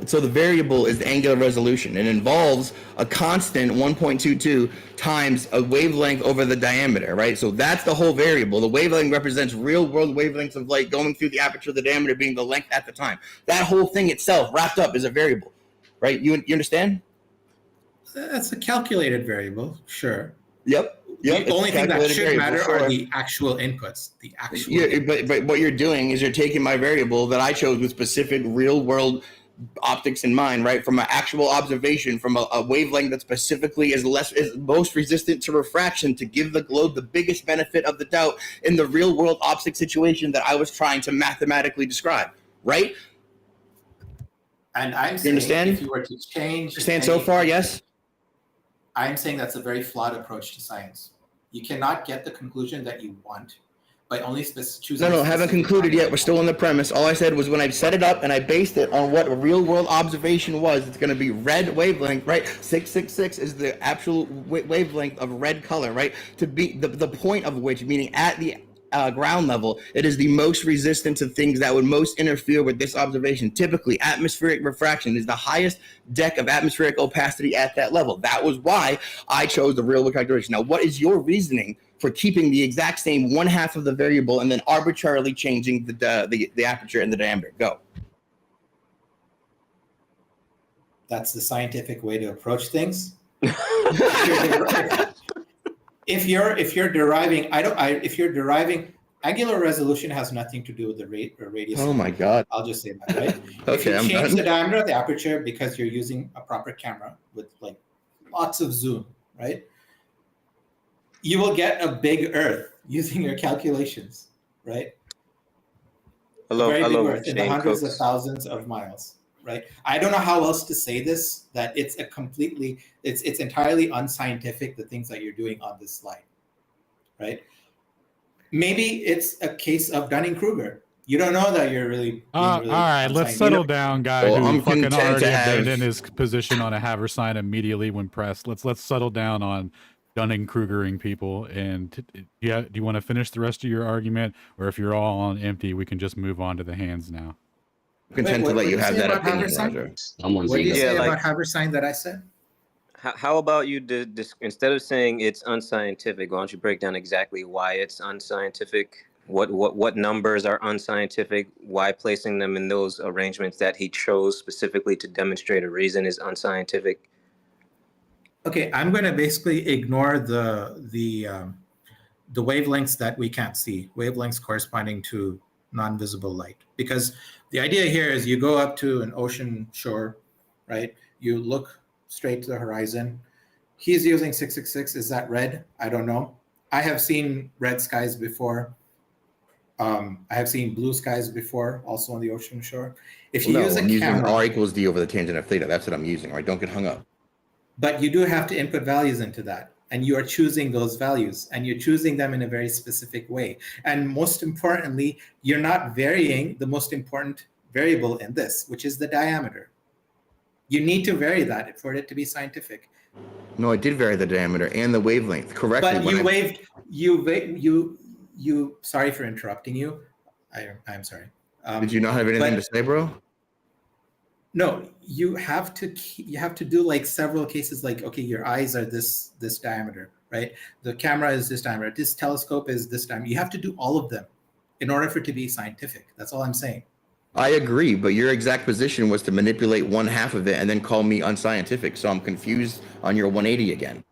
So the variable is the angular resolution. It involves a constant 1.22 times a wavelength over the diameter, right? So that's the whole variable. The wavelength represents real world wavelengths of light going through the aperture of the diameter being the length at the time. That whole thing itself wrapped up is a variable, right? You understand? That's a calculated variable, sure. Yep. The only thing that should matter are the actual inputs. But what you're doing is you're taking my variable that I chose with specific real world optics in mind, right? From an actual observation, from a wavelength that specifically is most resistant to refraction to give the globe the biggest benefit of the doubt in the real world optic situation that I was trying to mathematically describe, right? And I'm You saying understand? if you were to change... Understand so far, yes? I'm saying that's a very flawed approach to science. You cannot get the conclusion that you want by only choosing... No, haven't concluded yet. We're still on the premise. All I said was when I set it up and I based it on what a real world observation was, it's going to be red wavelength, right? 666 is the actual wavelength of red color, right? To be the point of which, meaning at the ground level, it is the most resistant to things that would most interfere with this observation. Typically, atmospheric refraction is the highest deck of atmospheric opacity at that level. That was why I chose the real world calculation. Now, what is your reasoning for keeping the exact same one half of the variable and then arbitrarily changing the aperture and the diameter? Go. That's the scientific way to approach things. If you're deriving angular resolution has nothing to do with the radius. Oh my God. I'll just say that, right? Okay, if you change done. the diameter of the aperture because you're using a proper camera with like lots of zoom, right? You will get a big Earth using your calculations, right? A very big Earth in the hundreds of thousands of miles, right? I don't know how else to say this, that it's entirely unscientific, the things that you're doing on this slide, right? Maybe it's a case of Dunning-Kruger. You don't know that you're really being really all right, let's settle down, guy Well, who I'm fucking content already to have- abandoned his position on a haver sign immediately when pressed. Let's settle down on Dunning-Krugering people. And do you want to finish the rest of your argument, or if you're all on empty, we can just move on to the hands now? I'm content to let you have that opinion, Roger. Someone's What do you ego. say Yeah, like- about haver-sign that I said? How about you, instead of saying it's unscientific, why don't you break down exactly why it's unscientific? What numbers are unscientific? Why placing them in those arrangements that he chose specifically to demonstrate a reason is unscientific? Okay, I'm going to basically ignore the wavelengths that we can't see, wavelengths corresponding to non-visible light. Because the idea here is you go up to an ocean shore, right? You look straight to the horizon. He's using 666. Is that red? I don't know. I have seen red skies before. I have seen blue skies before, also on the ocean shore. If you use a I'm using camera, R equals D over the tangent of theta. That's what I'm using. All right, don't get hung up. but you do have to input values into that. And you are choosing those values, and you're choosing them in a very specific way. And most importantly, you're not varying the most important variable in this, which is the diameter. You need to vary that for it to be scientific. No, I did vary the diameter and the wavelength correctly. But you sorry for interrupting you. I'm sorry. Did you not have anything to say, bro? No, you have to do like several cases, like, okay, your eyes are this diameter, right? The camera is this diameter. This telescope is this diameter. You have to do all of them in order for it to be scientific. That's all I'm saying. I agree, but your exact position was to manipulate one half of it and then call me unscientific. So I'm confused on your 180 again.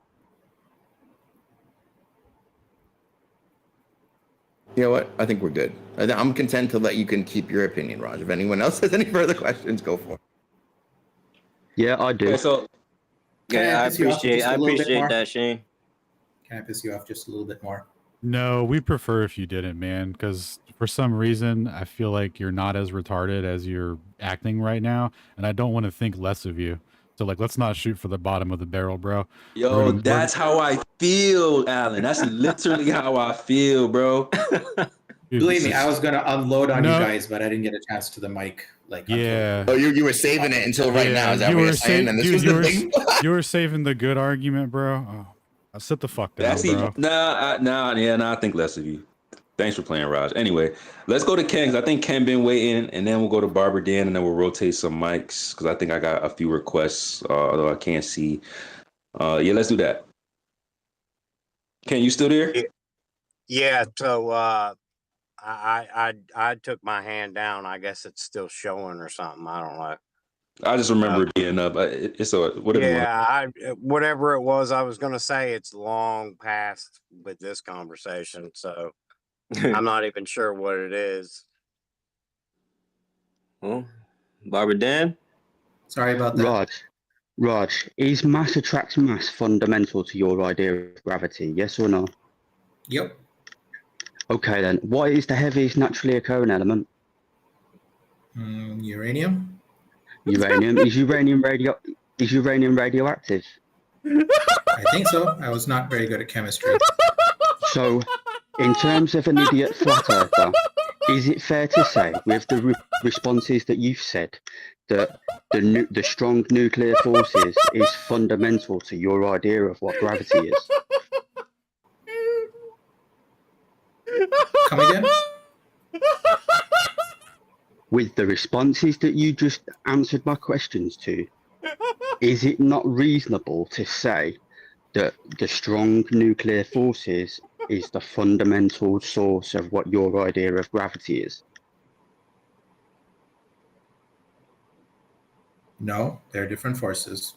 You know what? I think we're good. I'm content to let you can keep your opinion, Raj. If anyone else has any further questions, go for it. Yeah, I do. Okay, so Yeah, I appreciate more? that, Shane. Can I piss you off just a little bit more? No, we prefer if you didn't, man, because for some reason I feel like you're not as retarded as you're acting right now, and I don't want to think less of you. So, like, let's not shoot for the bottom of the barrel, bro. Yo, that's how I feel, Alan. That's literally how I feel, bro. Believe me, I was gonna unload on No. you guys, but I didn't get a chance to the mic. Like, Yeah. Oh, you were saving it until right now. Is that what you're saying? And this was the thing? You were saving the good argument, bro. Oh, I'll sit the fuck down, That's bro. even, I think less of you. Thanks for playing, Raj. Anyway, let's go to Ken, 'cause I think Ken been waiting, and then we'll go to Barbara Dan, and then we'll rotate some mics, because I think I got a few requests, although I can't see. Yeah, let's do that. Ken, you still there? Yeah, so I took my hand down. I guess it's still showing or something. I don't know. I just remember it being up. It's whatever. Yeah, whatever it was, I was gonna say it's long past with this conversation, so I'm not even sure what it is. Well, Barbara Dan? Sorry about that. Raj, is mass attracts mass fundamental to your idea of gravity? Yes or no? Yep. Okay then, what is the heaviest naturally occurring element? Uranium. Uranium. Is uranium radioactive? I think so. I was not very good at chemistry. So, in terms of an idiot flat earther, is it fair to say, with the responses that you've said, that the strong nuclear forces is fundamental to your idea of what gravity is? Come again? With the responses that you just answered my questions to, is it not reasonable to say that the strong nuclear forces is the fundamental source of what your idea of gravity is? No, they're different forces.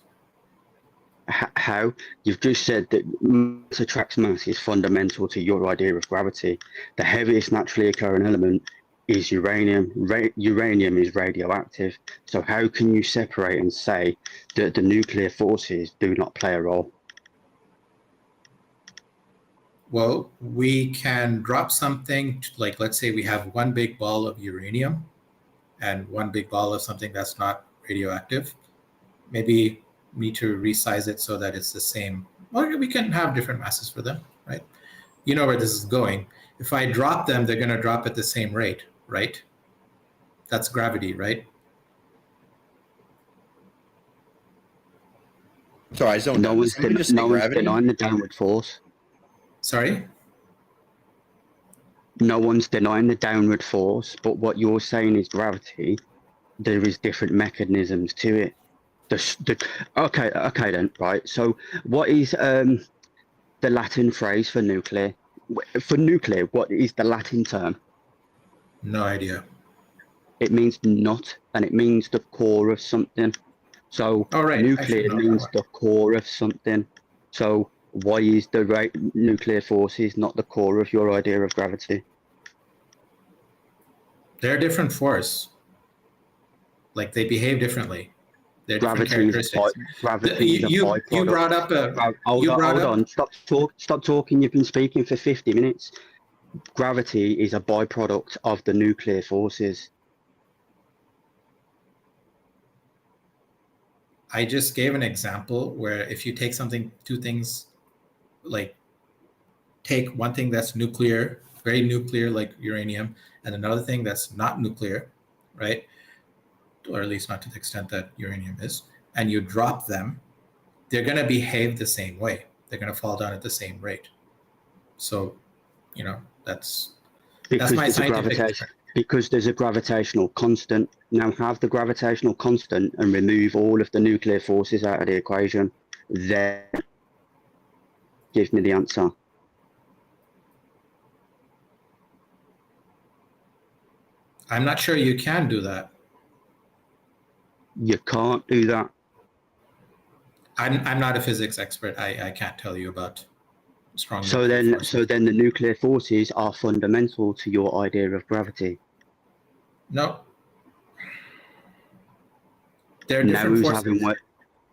How? You've just said that mass attracts mass is fundamental to your idea of gravity. The heaviest naturally occurring element is uranium. Uranium is radioactive. So how can you separate and say that the nuclear forces do not play a role? Well, we can drop something, like let's say we have one big ball of uranium and one big ball of something that's not radioactive. Maybe we need to resize it so that it's the same. Or we can have different masses for them, right? You know where this is going. If I drop them, they're going to drop at the same rate, right? That's gravity, right? Sorry, I zoned No out. Did one's, somebody just say no one's gravity? denying the downward force. Sorry? No one's denying the downward force, but what you're saying is gravity. There is different mechanisms to it. Okay then, right. So what is the Latin phrase for nuclear? For nuclear, what is the Latin term? No idea. It means nut, and it means the core of something. So Oh, right. I should nuclear know that means one. the core of something. So why is the nuclear forces not the core of your idea of gravity? They're a different force. Like they behave differently. They're different Gravity is a characteristics. byproduct. You brought up a. Hold on. Stop talking. You've been speaking for 50 minutes. Gravity is a byproduct of the nuclear forces. I just gave an example where if you take two things, like take one thing that's nuclear, very nuclear, like uranium, and another thing that's not nuclear, right? Or at least not to the extent that uranium is, and you drop them, they're going to behave the same way. They're going to fall down at the same rate. So, that's my scientific. Because there's a gravitational constant. Now have the gravitational constant and remove all of the nuclear forces out of the equation. Then give me the answer. I'm not sure you can do that. You can't do that. I'm not a physics expert. I can't tell you about strong. So then the nuclear forces are fundamental to your idea of gravity. No. They're different forces.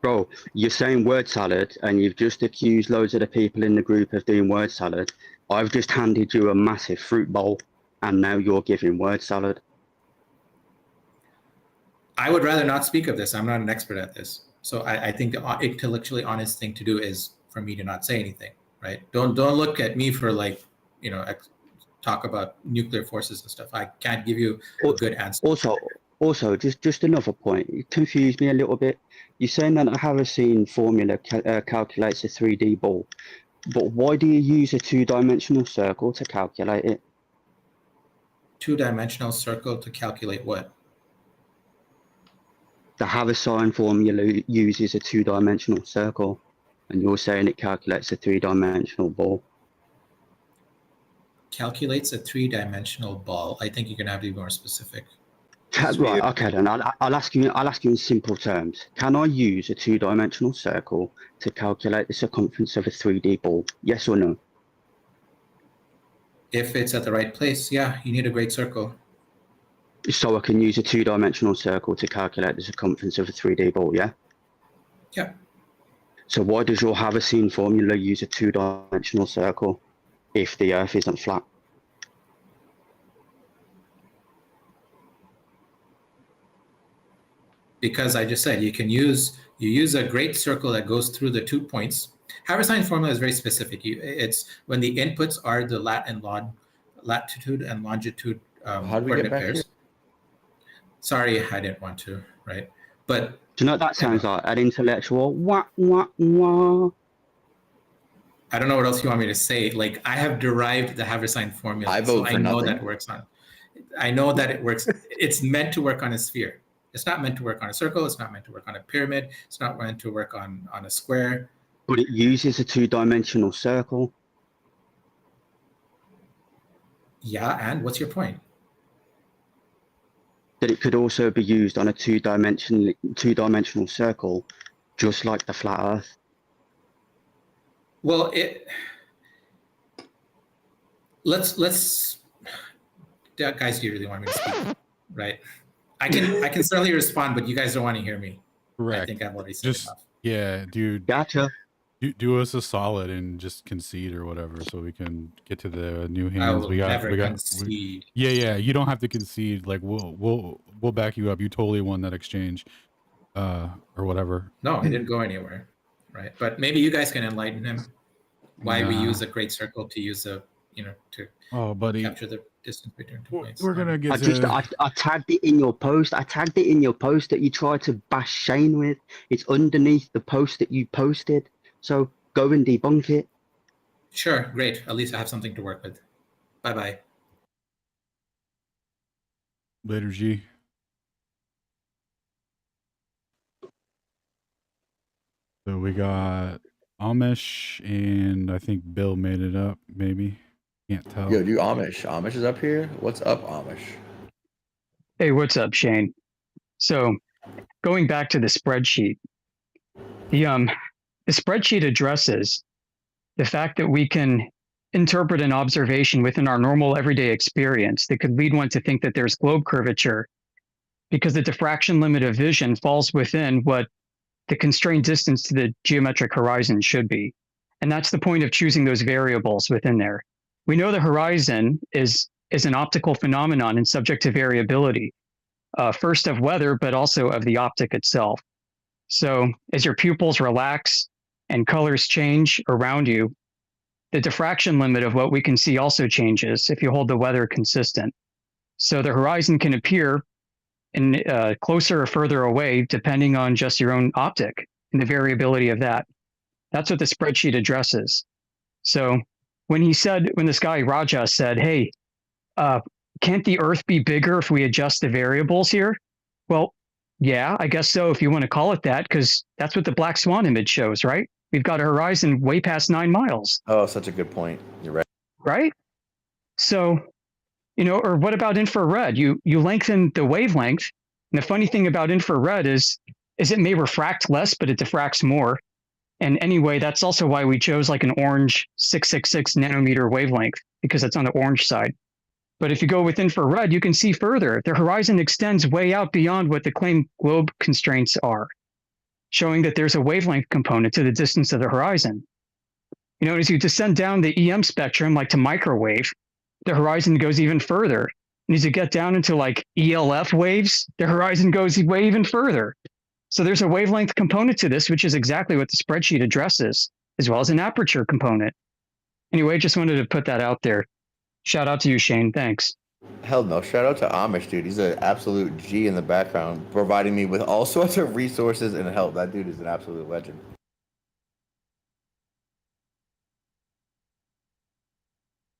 Bro, you're saying word salad, and you've just accused loads of the people in the group of doing word salad. I've just handed you a massive fruit bowl, and now you're giving word salad. I would rather not speak of this. I'm not an expert at this. So I think the intellectually honest thing to do is for me to not say anything, right? Don't look at me for talk about nuclear forces and stuff. I can't give you a good answer. Also, just another point. It confused me a little bit. You're saying that a Harrison formula calculates a 3D ball, but why do you use a two-dimensional circle to calculate it? Two-dimensional circle to calculate what? The Harrison formula uses a two-dimensional circle, and you're saying it calculates a three-dimensional ball. Calculates a three-dimensional ball. I think you're gonna have to be more specific. Right. Okay. Then I'll ask you in simple terms. Can I use a two-dimensional circle to calculate the circumference of a 3D ball? Yes or no? If it's at the right place, yeah, you need a great circle. So I can use a two-dimensional circle to calculate the circumference of a 3D ball, yeah? Yeah. So why does your Harrison formula use a two-dimensional circle if the Earth isn't flat? Because I just said you use a great circle that goes through the 2 points. Harrison formula is very specific. It's when the inputs are the latitude and longitude How do we get back pairs. here? Sorry, I didn't want to, right? But do you know what that sounds like? An intellectual wah wah wah. I don't know what else you want me to say. Like I have derived the Harrison formula. I vote for know nothing. that works on. I know that it works. It's meant to work on a sphere. It's not meant to work on a circle. It's not meant to work on a pyramid. It's not meant to work on a square. But it uses a two-dimensional circle. Yeah, and what's your point? That it could also be used on a two-dimensional circle, just like the flat Earth. Well, let's guys, do you really want me to speak? Right? I can certainly respond, but you guys don't want to hear me. Correct. I think I've already said enough. Yeah, dude. Gotcha. Do us a solid and just concede or whatever, so we can get to the new hands. We got. Concede. Yeah. You don't have to concede. Like we'll back you up. You totally won that exchange, or whatever. No, it didn't go anywhere, right? But maybe you guys can enlighten him why we use a great circle to use a Oh, buddy, capture the distance between two points. we're gonna get I tagged it in your post. I tagged it in your post that you tried to bash Shane with. It's underneath the post that you posted. So go and debunk it. Sure, great. At least I have something to work with. Bye-bye. Later, G. So we got Amish, and I think Bill made it up. Maybe can't tell. Yo, do Amish. Amish is up here. What's up, Amish? Hey, what's up, Shane? So, going back to the spreadsheet, the spreadsheet addresses the fact that we can interpret an observation within our normal everyday experience that could lead one to think that there's globe curvature because the diffraction limit of vision falls within what the constrained distance to the geometric horizon should be. And that's the point of choosing those variables within there. We know the horizon is an optical phenomenon and subject to variability, first of weather, but also of the optic itself. So as your pupils relax and colors change around you, the diffraction limit of what we can see also changes if you hold the weather consistent. So the horizon can appear in closer or further away depending on just your own optic and the variability of that. That's what the spreadsheet addresses. So when this guy Raja said, hey, can't the Earth be bigger if we adjust the variables here? Well, yeah, I guess so if you want to call it that, because that's what the black swan image shows, right? We've got a horizon way past 9 miles. Oh, such a good point. You're right. Right? So, or what about infrared? You lengthen the wavelength. And the funny thing about infrared is it may refract less, but it diffracts more. And anyway, that's also why we chose like an orange 666 nanometer wavelength, because it's on the orange side. But if you go with infrared, you can see further. The horizon extends way out beyond what the claimed globe constraints are, showing that there's a wavelength component to the distance of the horizon. As you descend down the EM spectrum, like to microwave, the horizon goes even further. And as you get down into like ELF waves, the horizon goes way even further. So there's a wavelength component to this, which is exactly what the spreadsheet addresses, as well as an aperture component. Anyway, just wanted to put that out there. Shout out to you, Shane. Thanks. Hell no. Shout out to Amish, dude. He's an absolute G in the background, providing me with all sorts of resources and help. That dude is an absolute legend.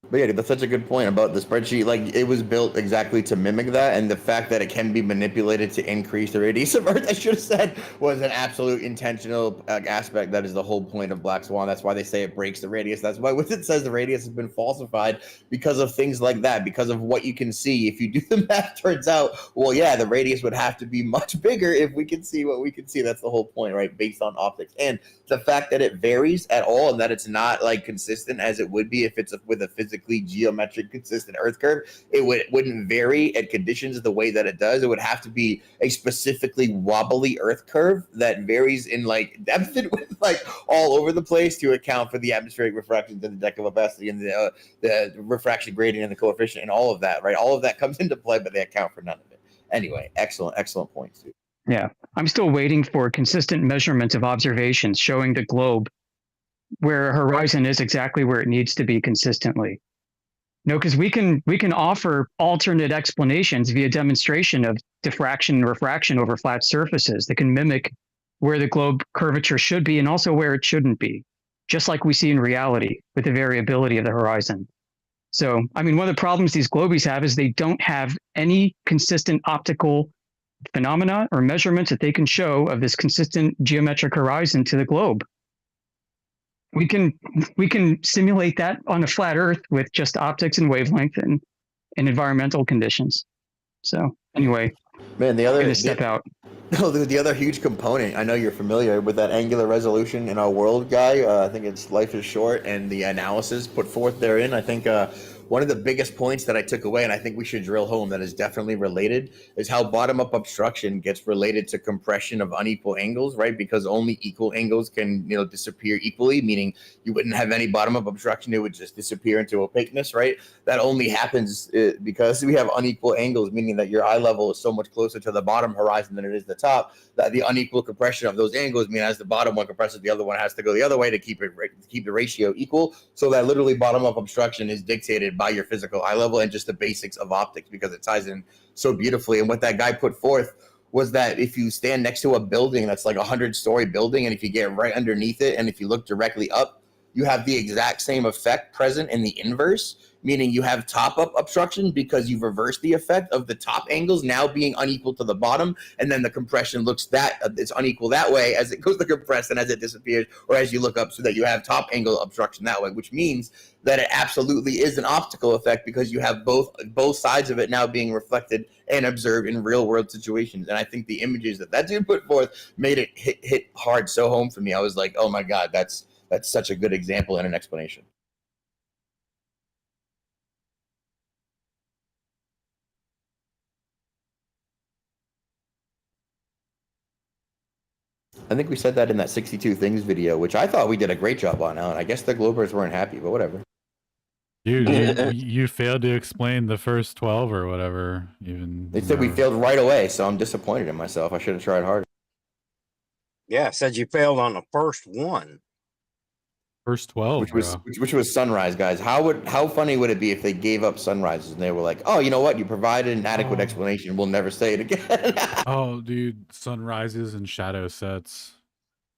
But yeah, that's such a good point about the spreadsheet. Like, it was built exactly to mimic that, and the fact that it can be manipulated to increase the radius of Earth, I should have said, was an absolute intentional aspect. That is the whole point of Black Swan. That's why they say it breaks the radius. That's why when it says the radius has been falsified, because of things like that, because of what you can see. If you do the math, turns out, well, yeah, the radius would have to be much bigger if we can see what we can see. That's the whole point, right? Based on optics. And the fact that it varies at all and that it's not like consistent as it would be if it's with a physically geometric consistent Earth curve, it wouldn't vary at conditions the way that it does. It would have to be a specifically wobbly Earth curve that varies in like depth and width, like all over the place to account for the atmospheric refractions and the decadal opacity and the refraction gradient and the coefficient and all of that, right? All of that comes into play, but they account for none of it. Anyway, excellent points, dude. Yeah, I'm still waiting for consistent measurements of observations showing the globe where a horizon is exactly where it needs to be consistently. Because we can offer alternate explanations via demonstration of diffraction and refraction over flat surfaces that can mimic where the globe curvature should be and also where it shouldn't be, just like we see in reality with the variability of the horizon. So, one of the problems these globies have is they don't have any consistent optical phenomena or measurements that they can show of this consistent geometric horizon to the globe. We can simulate that on a flat Earth with just optics and wavelength and environmental conditions. So anyway, man, the other step out. No, the other huge component, I know you're familiar with that angular resolution in our world guy. I think it's Life is Short and the analysis put forth therein. I think one of the biggest points that I took away, and I think we should drill home that is definitely related, is how bottom-up obstruction gets related to compression of unequal angles, right? Because only equal angles can, disappear equally, meaning you wouldn't have any bottom-up obstruction. It would just disappear into opaqueness, right? That only happens because we have unequal angles, meaning that your eye level is so much closer to the bottom horizon than it is the top, that the unequal compression of those angles mean as the bottom one compresses, the other one has to go the other way to keep the ratio equal. So that literally bottom-up obstruction is dictated by your physical eye level and just the basics of optics, because it ties in so beautifully. And what that guy put forth was that if you stand next to a building that's like 100-story building, and if you get right underneath it, and if you look directly up, you have the exact same effect present in the inverse, meaning you have top-up obstruction because you've reversed the effect of the top angles now being unequal to the bottom, and then the compression looks it's unequal that way as it goes to compress and as it disappears, or as you look up, so that you have top angle obstruction that way, which means that it absolutely is an optical effect because you have both sides of it now being reflected and observed in real-world situations. And I think the images that dude put forth made it hit hard so home for me. I was like, oh my God, that's such a good example and an explanation. I think we said that in that 62 Things video, which I thought we did a great job on, Alan. I guess the Globers weren't happy, but whatever. Dude, you failed to explain the first 12 or whatever. They said we failed right away, so I'm disappointed in myself. I should have tried harder. Yeah, said you failed on the first one. First 12, which was sunrise, guys. How funny would it be if they gave up sunrises and they were like, oh, you know what? You provided an adequate explanation. We'll never say it again. Oh, dude, sunrises and shadow sets.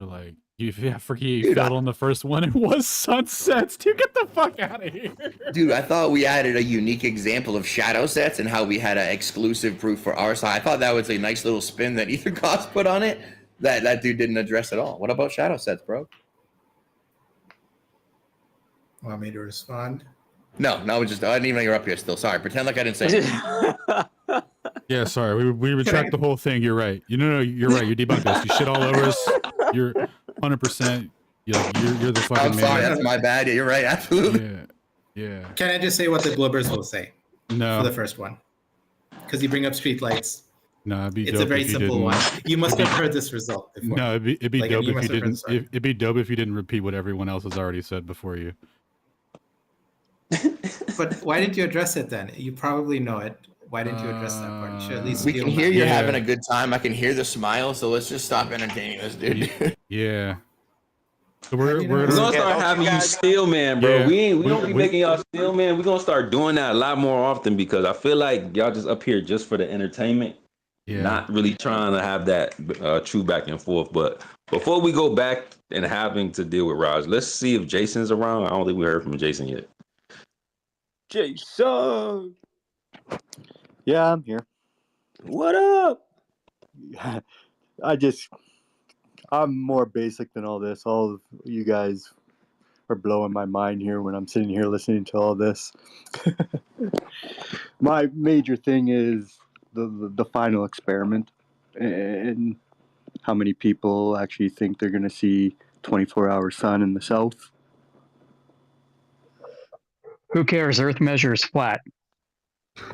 Like, you failed on the first one. It was sunsets. Dude, get the fuck out of here. Dude, I thought we added a unique example of shadow sets and how we had an exclusive proof for our side. I thought that was a nice little spin that Ethan Koss put on it that dude didn't address at all. What about shadow sets, bro? Want me to respond? No, I didn't even know you're up here still. Sorry, pretend like I didn't say it. Yeah, sorry. We retract the whole thing. You're right. No, you're right. You debunked us. You shit all over us. You're 100%. You're the fucking I'm sorry. That's my bad. Yeah, you're right. Absolutely. Yeah. Can I just say what the Globers will say? No. For the first one. Because you bring up streetlights. No, it'd be it's dope a very if you simple didn't. one. You must have heard this result before. No, it'd be dope if you didn't. Sorry. It'd be dope if you didn't repeat what everyone else has already said before you. But why didn't you address it then? You probably know it. Why didn't you address that part? You should at least We feel can hear that. you're having a good time. I can hear the smile, so let's just stop entertaining us, dude. Yeah. So we're gonna start having you steel man, bro. Yeah. We don't be making y'all steel man. We're gonna start doing that a lot more often because I feel like y'all just up here just for the entertainment. Yeah. Not really trying to have that true back and forth. But before we go back and having to deal with Raj, let's see if Jason's around. I don't think we heard from Jason yet. Jason. Yeah, I'm here. What up? I'm more basic than all this. All of you guys are blowing my mind here when I'm sitting here listening to all this. My major thing is the final experiment and how many people actually think they're going to see 24-hour sun in the south. Who cares? Earth measures flat.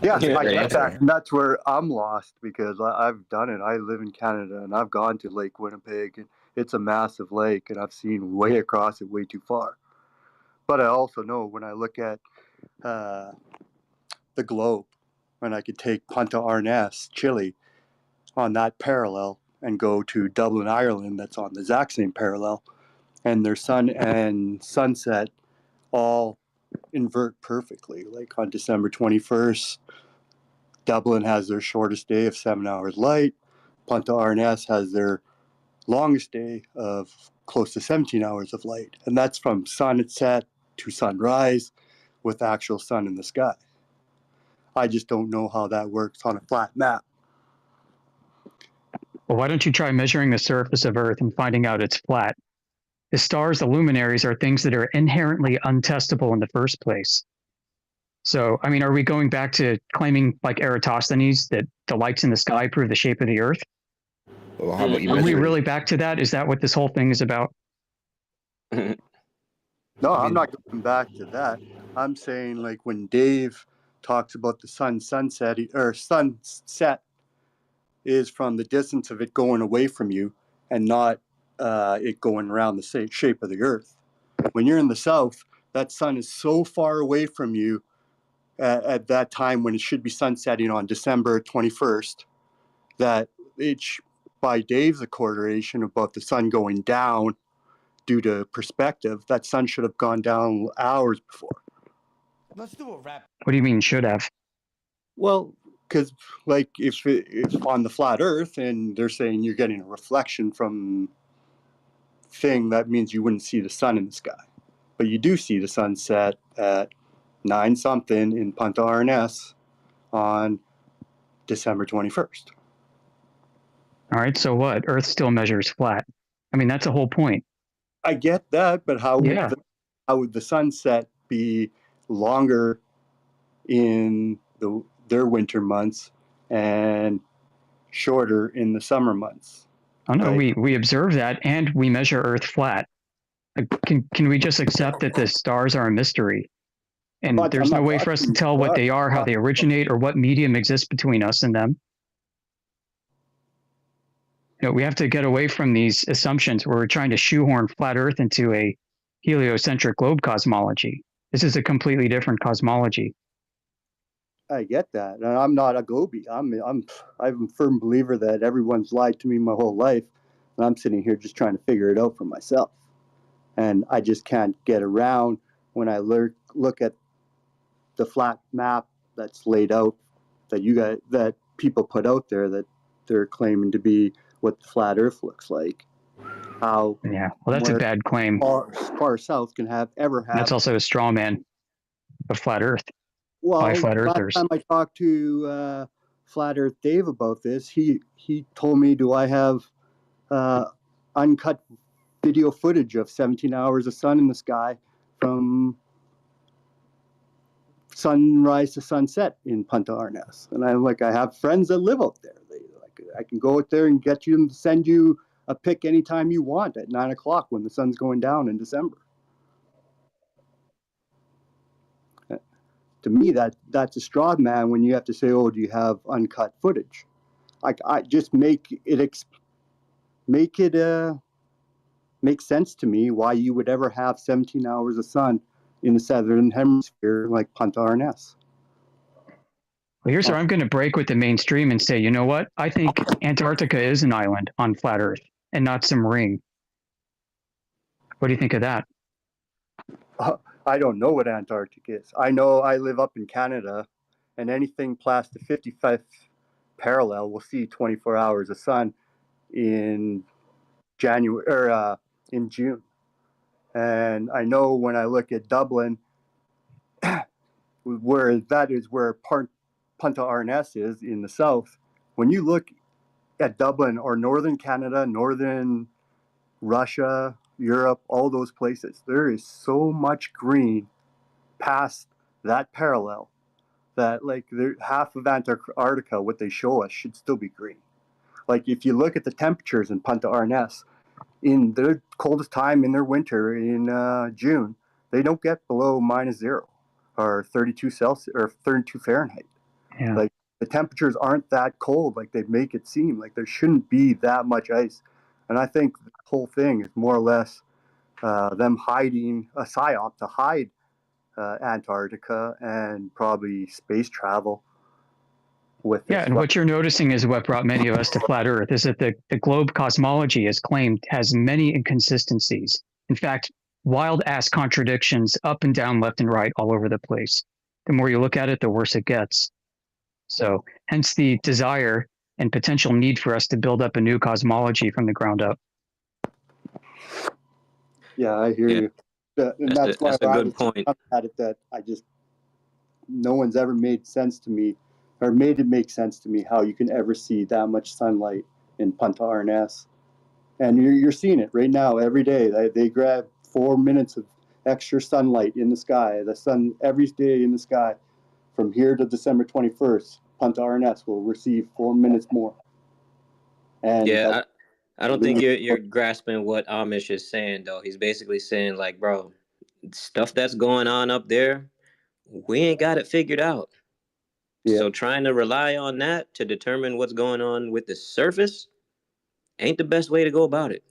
Yeah, I get that. And that's where I'm lost because I've done it. I live in Canada and I've gone to Lake Winnipeg and it's a massive lake and I've seen way across it way too far. But I also know when I look at the globe, when I could take Punta Arnas, Chile, on that parallel and go to Dublin, Ireland, that's on the exact same parallel, and their sun and sunset all invert perfectly. Like on December 21st, Dublin has their shortest day of 7 hours light. Punta Arnas has their longest day of close to 17 hours of light. And that's from sunset to sunrise with actual sun in the sky. I just don't know how that works on a flat map. Well, why don't you try measuring the surface of Earth and finding out it's flat? The stars, the luminaries, are things that are inherently untestable in the first place. So, I mean, are we going back to claiming, like Eratosthenes, that the lights in the sky prove the shape of the Earth? Well, how about you Are we measure it? really back to that? Is that what this whole thing is about? No, I'm not going back to that. I'm saying like when Dave talks about the sunset or sunset is from the distance of it going away from you and not it going around the shape of the earth. When you're in the south, that sun is so far away from you at that time when it should be sunsetting on December 21st that it's by Dave's accordation about the sun going down due to perspective, that sun should have gone down hours before. Let's do a wrap. What do you mean should have? Well, because like if it's on the flat Earth and they're saying you're getting a reflection from thing, that means you wouldn't see the sun in the sky, but you do see the sunset at 9 something in Punta Arenas on December 21st. All right, so what? Earth still measures flat. I mean, that's the whole point. I get that, but how would the sunset be longer in their winter months and shorter in the summer months? Oh no, we observe that and we measure Earth flat. Can we just accept that the stars are a mystery? And there's no way for us to tell what they are, how they originate, or what medium exists between us and them. You know, we have to get away from these assumptions where we're trying to shoehorn flat Earth into a heliocentric globe cosmology. This is a completely different cosmology. I get that, and I'm not a globie. I'm a firm believer that everyone's lied to me my whole life, and I'm sitting here just trying to figure it out for myself. And I just can't get around when I look at the flat map that's laid out that people put out there that they're claiming to be what the flat Earth looks like. How? Yeah, well, that's a bad claim. Far south can ever have. That's also a straw man of flat Earth. Well, by flat last earthers. time I talked to Flat Earth Dave about this, he told me, do I have uncut video footage of 17 hours of sun in the sky from sunrise to sunset in Punta Arenas? And I'm like, I have friends that live out there. I can go out there and get you to send you a pic anytime you want at 9 o'clock when the sun's going down in December. To me, that's a straw man when you have to say, "Oh, do you have uncut footage?" I just make it make sense to me why you would ever have 17 hours of sun in the southern hemisphere like Punta Arenas. Well, here's where I'm going to break with the mainstream and say, you know what? I think Antarctica is an island on flat Earth and not some ring. What do you think of that? I don't know what Antarctica is. I know I live up in Canada, and anything past the 55th parallel will see 24 hours of sun in January or in June. And I know when I look at Dublin, where that is where Punta Arenas is in the south. When you look at Dublin or northern Canada, northern Russia, Europe, all those places, there is so much green past that parallel that like half of Antarctica, what they show us should still be green. Like if you look at the temperatures in Punta Arenas, in their coldest time in their winter in June, they don't get below -0 or 32 Celsius or 32 Fahrenheit. Yeah. Like the temperatures aren't that cold like they make it seem. Like there shouldn't be that much ice. And I think the whole thing is more or less them hiding a psyop to hide Antarctica and probably space travel with this. Yeah, and what you're noticing is what brought many of us to flat Earth is that the globe cosmology is claimed has many inconsistencies. In fact, wild ass contradictions up and down, left and right, all over the place. The more you look at it, the worse it gets. So hence the desire and potential need for us to build up a new cosmology from the ground up. Yeah, I hear you. And that's why a I good was point. at it that no one's ever made sense to me or made it make sense to me how you can ever see that much sunlight in Punta Arenas. And you're seeing it right now every day. They grab 4 minutes of extra sunlight in the sky. The sun every day in the sky from here to December 21st, Punta Arenas will receive 4 minutes more. And yeah, I don't think you're grasping what Amish is saying though. He's basically saying like, bro, stuff that's going on up there we ain't got it figured out. Yeah. So trying to rely on that to determine what's going on with the surface ain't the best way to go about it.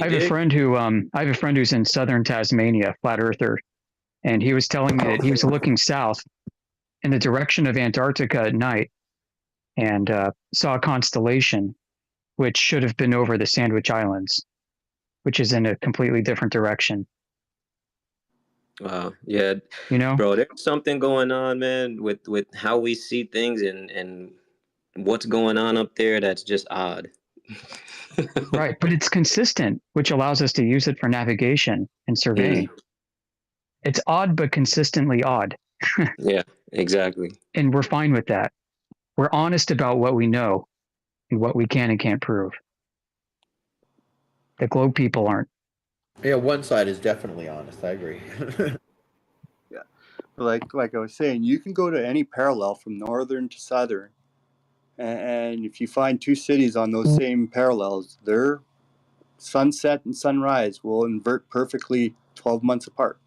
I have a friend who's in southern Tasmania, flat earther, and he was telling me that he was looking south in the direction of Antarctica at night and saw a constellation which should have been over the Sandwich Islands, which is in a completely different direction. Yeah, you know, bro, there's something going on, man, with how we see things and what's going on up there that's just odd. Right, but it's consistent, which allows us to use it for navigation and surveying. It's odd, but consistently odd. Yeah, exactly. And we're fine with that. We're honest about what we know and what we can and can't prove. The globe people aren't. Yeah, one side is definitely honest. I agree. Yeah, like I was saying, you can go to any parallel from northern to southern, and if you find two cities on those same parallels, their sunset and sunrise will invert perfectly 12 months apart.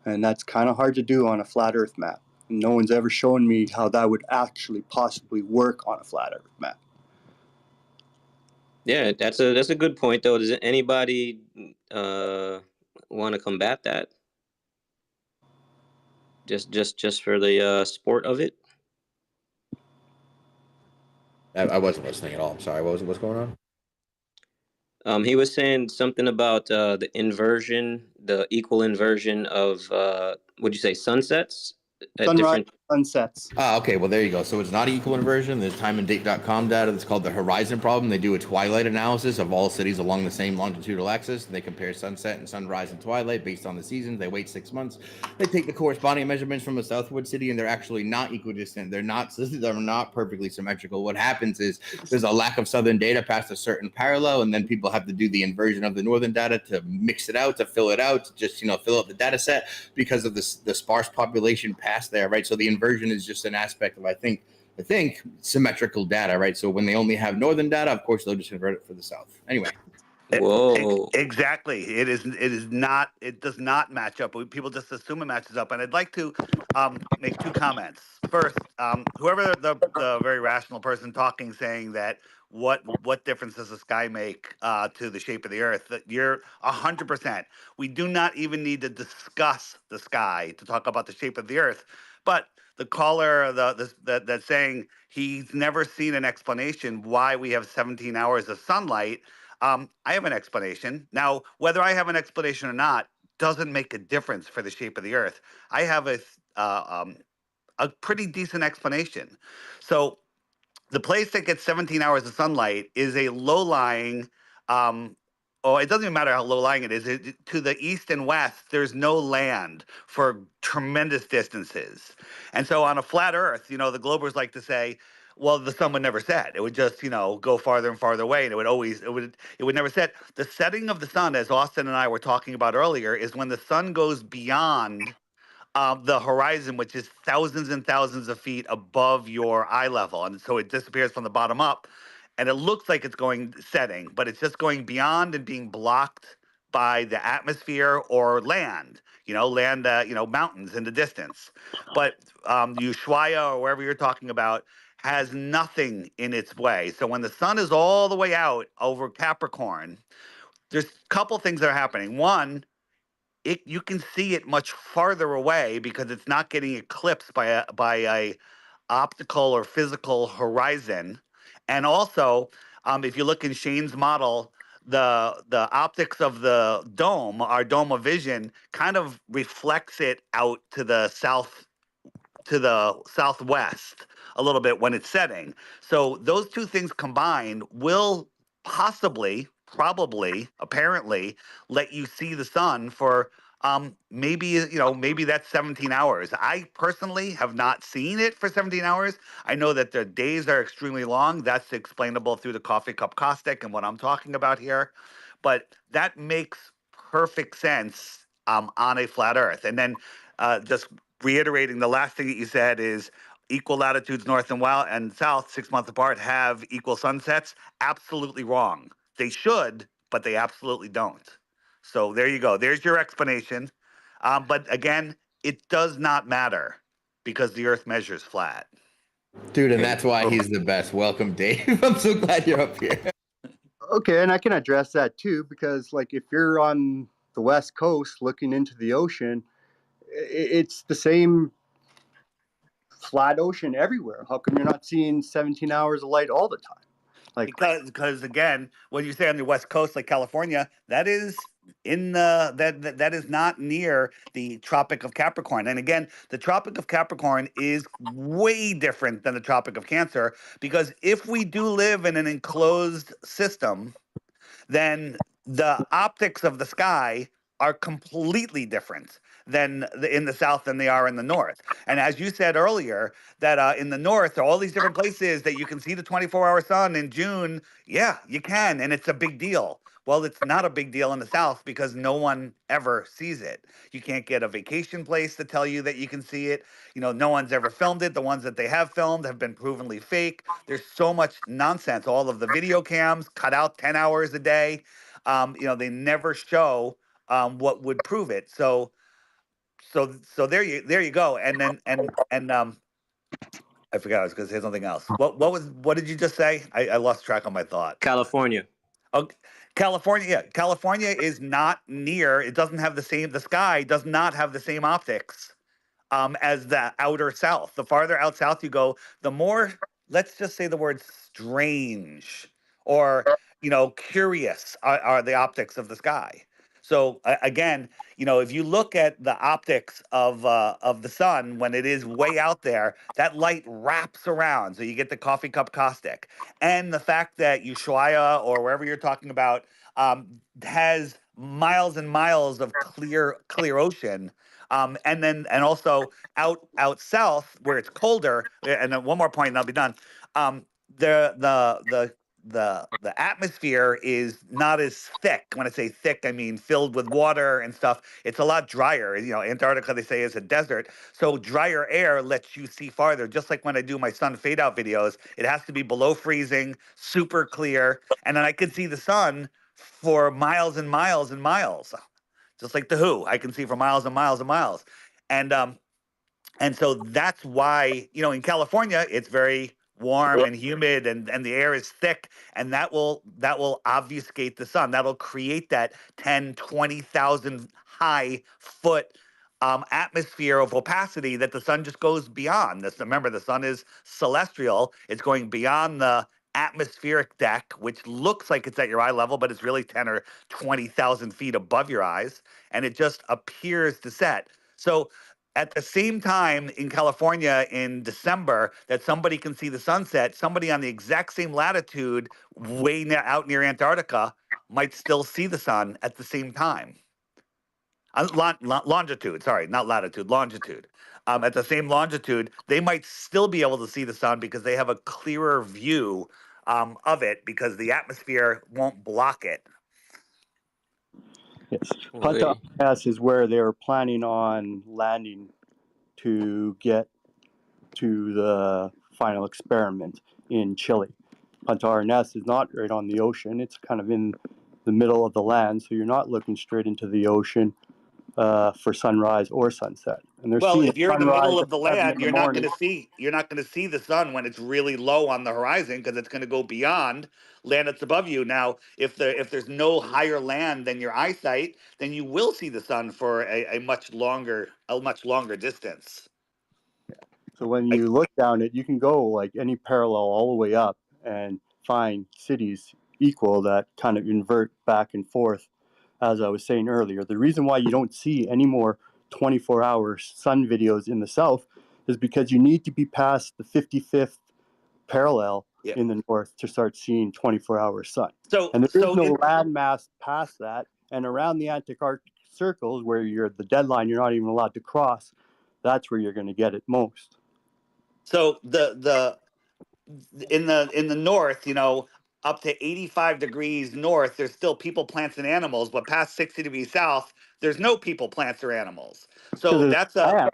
And that's kind of hard to do on a flat Earth map. And no one's ever shown me how that would actually possibly work on a flat Earth map. Yeah, that's a good point though. Does anybody want to combat that? Just for the sport of it? I wasn't listening at all. I'm sorry. What's going on? He was saying something about the inversion, the equal inversion of what'd you say, sunsets at Sunrise, different sunsets. Okay. Well, there you go. So it's not equal inversion. There's timeanddate.com data that's called the horizon problem. They do a twilight analysis of all cities along the same longitudinal axis. They compare sunset and sunrise and twilight based on the seasons. They wait 6 months. They take the corresponding measurements from a southward city, and they're actually not equidistant. They're not perfectly symmetrical. What happens is there's a lack of southern data past a certain parallel, and then people have to do the inversion of the northern data to mix it out, to fill it out, to just fill out the data set because of the sparse population past there, right? So the inversion is just an aspect of I think symmetrical data, right? So when they only have northern data, of course they'll just convert it for the south. Anyway. Whoa. Exactly. It is not. It does not match up. People just assume it matches up. And I'd like to make two comments. First, whoever the very rational person talking, saying that what difference does the sky make to the shape of the Earth? That you're 100%. We do not even need to discuss the sky to talk about the shape of the Earth. But the caller, that's saying he's never seen an explanation why we have 17 hours of sunlight. I have an explanation. Now, whether I have an explanation or not doesn't make a difference for the shape of the Earth. I have a pretty decent explanation. So the place that gets 17 hours of sunlight is a low-lying, it doesn't even matter how low-lying it is. To the east and west, there's no land for tremendous distances. And so on a flat Earth, the Globers like to say, well, the sun would never set. It would just, go farther and farther away, and it would never set. The setting of the sun, as Austin and I were talking about earlier, is when the sun goes beyond the horizon, which is thousands and thousands of feet above your eye level. And so it disappears from the bottom up. And it looks like it's setting, but it's just going beyond and being blocked by the atmosphere or land, mountains in the distance. But Ushuaia, or wherever you're talking about, has nothing in its way. So when the sun is all the way out over Capricorn, there's a couple things that are happening. One, you can see it much farther away because it's not getting eclipsed by a optical or physical horizon. And also, if you look in Shane's model, the optics of the dome, our dome of vision, kind of reflects it out to the southwest a little bit when it's setting. So those two things combined will possibly, probably, apparently let you see the sun for maybe that's 17 hours. I personally have not seen it for 17 hours. I know that the days are extremely long. That's explainable through the coffee cup caustic and what I'm talking about here. But that makes perfect sense on a flat Earth. And then just reiterating the last thing that you said is equal latitudes north and south, 6 months apart, have equal sunsets. Absolutely wrong. They should, but they absolutely don't. So there you go. There's your explanation. But again, it does not matter because the Earth measures flat. Dude, and that's why he's the best. Welcome, Dave. I'm so glad you're up here. Okay, and I can address that too, because like if you're on the West Coast looking into the ocean, it's the same flat ocean everywhere. How come you're not seeing 17 hours of light all the time? Like because again, when you say on the West Coast, like California, that is in the that is not near the Tropic of Capricorn. And again, the Tropic of Capricorn is way different than the Tropic of Cancer, because if we do live in an enclosed system, then the optics of the sky are completely different than in the south than they are in the north. And as you said earlier, that in the north, all these different places that you can see the 24-hour sun in June. Yeah, you can, and it's a big deal. Well, it's not a big deal in the south because no one ever sees it. You can't get a vacation place to tell you that you can see it. You know, no one's ever filmed it. The ones that they have filmed have been provenly fake. There's so much nonsense. All of the video cams cut out 10 hours a day. You know, they never show what would prove it. So there you go. And then I forgot I was going to say something else. What did you just say? I lost track of my thought. California. Oh, California. Yeah, California is not near. It doesn't have the same. The sky does not have the same optics as the outer south. The farther out south you go, the more, let's just say the word strange or, you know, curious are the optics of the sky. So again, you know, if you look at the optics of the sun when it is way out there, that light wraps around, so you get the coffee cup caustic, and the fact that Ushuaia or wherever you're talking about has miles and miles of clear ocean. And also out south where it's colder. And then one more point, and I'll be done. The atmosphere is not as thick. When I say thick, I mean filled with water and stuff. It's a lot drier. You know, Antarctica, they say, is a desert. So drier air lets you see farther. Just like when I do my sun fade out videos, it has to be below freezing, super clear, and then I can see the sun for miles and miles and miles. Just like the Who, I can see for miles and miles and miles. And so that's why, you know, in California, it's very warm and humid and the air is thick, and that will obfuscate the sun. That'll create that 10, 20,000 high foot atmosphere of opacity that the sun just goes beyond. Remember, the sun is celestial. It's going beyond the atmospheric deck, which looks like it's at your eye level, but it's really 10 or 20,000 feet above your eyes, and it just appears to set. So at the same time in California in December that somebody can see the sunset, somebody on the exact same latitude, out near Antarctica, might still see the sun at the same time. Longitude, sorry, not latitude, longitude. At the same longitude, they might still be able to see the sun because they have a clearer view of it because the atmosphere won't block it. yes, Punta Arenas is where they're planning on landing to get to the final experiment in Chile. Punta Arenas is not right on the ocean. It's kind of in the middle of the land, so you're not looking straight into the ocean for sunrise or sunset. And they're Well, seeing if you're in the sunrise middle at of the 7 land, in the morning. you're not going to see the sun when it's really low on the horizon because it's going to go beyond land that's above you. Now, if there's no higher land than your eyesight, then you will see the sun for a much longer distance. So when you look down it, you can go like any parallel all the way up and find cities equal that kind of invert back and forth. As I was saying earlier, the reason why you don't see any more 24-hour sun videos in the south is because you need to be past the 55th parallel in the north to start seeing 24-hour sun. And there is no landmass past that. And around the Antarctic circles, where you're the deadline, you're not even allowed to cross. That's where you're going to get it most. So in the north, you know, up to 85 degrees north, there's still people, plants, and animals. But past 60 degrees south, there's no people, plants, or animals. So that's that's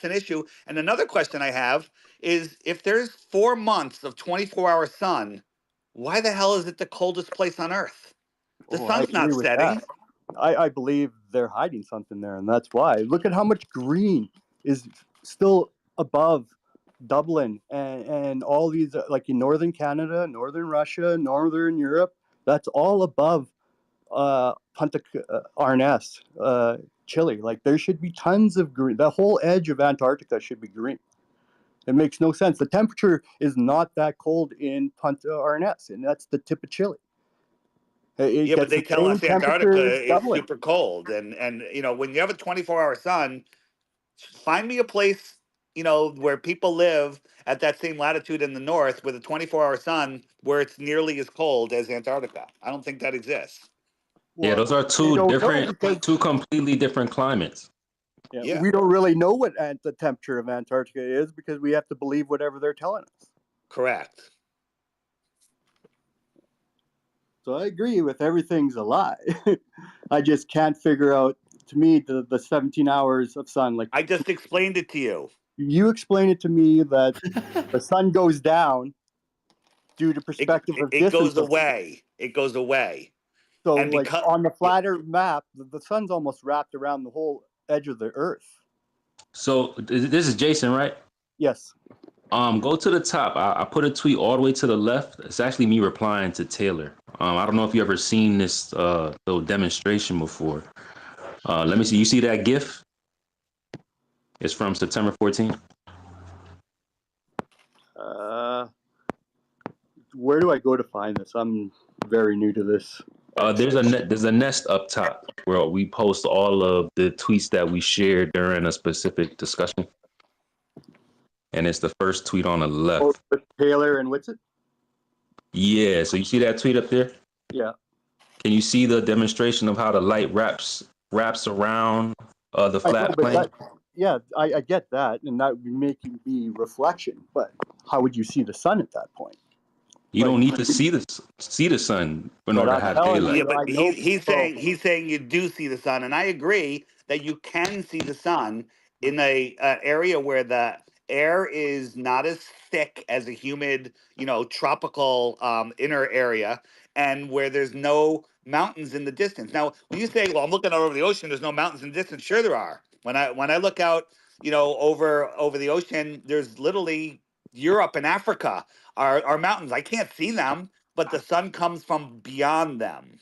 an issue. And another question I have is, if there's 4 months of 24-hour sun, why the hell is it the coldest place on Earth? The I sun's not agree with setting. that. I believe they're hiding something there, and that's why. Look at how much green is still above Dublin and all these, like in northern Canada, northern Russia, northern Europe. That's all above Punta Arnes, Chile. Like there should be tons of green. The whole edge of Antarctica should be green. It makes no sense. The temperature is not that cold in Punta Arnes, and that's the tip of Chile. It Yeah, but gets they the tell same us Antarctica temperature as is Dublin. super cold, and you know when you have a 24-hour sun, find me a place where people live at that same latitude in the north with a 24-hour sun where it's nearly as cold as Antarctica. I don't think that exists. Yeah, those are We two don't know because completely different climates. Yeah. we don't really know what the temperature of Antarctica is because we have to believe whatever they're telling us. Correct. So I agree with everything's a lie. I just can't figure out, to me, the 17 hours of sun. Like I just explained it to you. you explain it to me that the sun goes down due to It, perspective it, of it distance. goes away. It goes away. So And like because on the flatter map, the sun's almost wrapped around the whole edge of the earth. So this is Jason, right? Yes. Go to the top. I put a tweet all the way to the left. It's actually me replying to Taylor. I don't know if you ever seen this little demonstration before. Let me see. You see that GIF? It's from September 14th. Where do I go to find this? I'm very new to this. There's a nest up top where we post all of the tweets that we shared during a specific discussion. And it's the first tweet on the left. Oh, with Taylor and Whitsett? Yeah, so you see that tweet up there? Yeah. Can you see the demonstration of how the light wraps around the flat plane? I get that, and that would be making the reflection. But how would you see the sun at that point? You don't need to see the sun in But order to I'm have telling daylight. yeah, you, I but know he's saying you do see the sun, and I agree that you can see the sun in a area where the air is not as thick as a humid, tropical inner area, and where there's no mountains in the distance. Now, when you say, "Well, I'm looking out over the ocean," there's no mountains in the distance. Sure, there are. When I look out, over the ocean, there's literally Europe and Africa are mountains. I can't see them, but the sun comes from beyond them,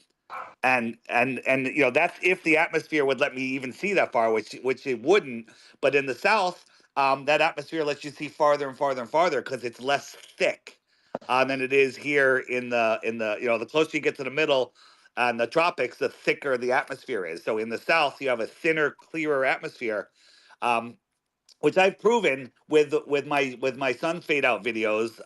and that's if the atmosphere would let me even see that far, which it wouldn't. But in the south, that atmosphere lets you see farther and farther and farther because it's less thick than it is here in the closer you get to the middle and the tropics, the thicker the atmosphere is. So in the south, you have a thinner, clearer atmosphere. Which I've proven with my sun fade out videos.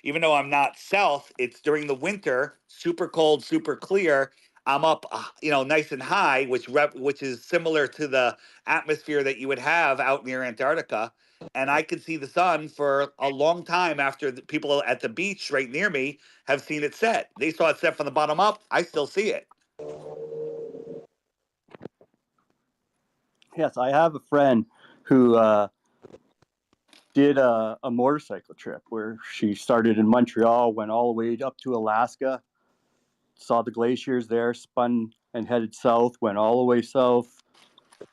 Even though I'm not south, it's during the winter, super cold, super clear. I'm up, nice and high, which is similar to the atmosphere that you would have out near Antarctica. And I could see the sun for a long time after the people at the beach right near me have seen it set. They saw it set from the bottom up. I still see it. Yes, I have a friend who did a motorcycle trip where she started in Montreal, went all the way up to Alaska, saw the glaciers there, spun and headed south, went all the way south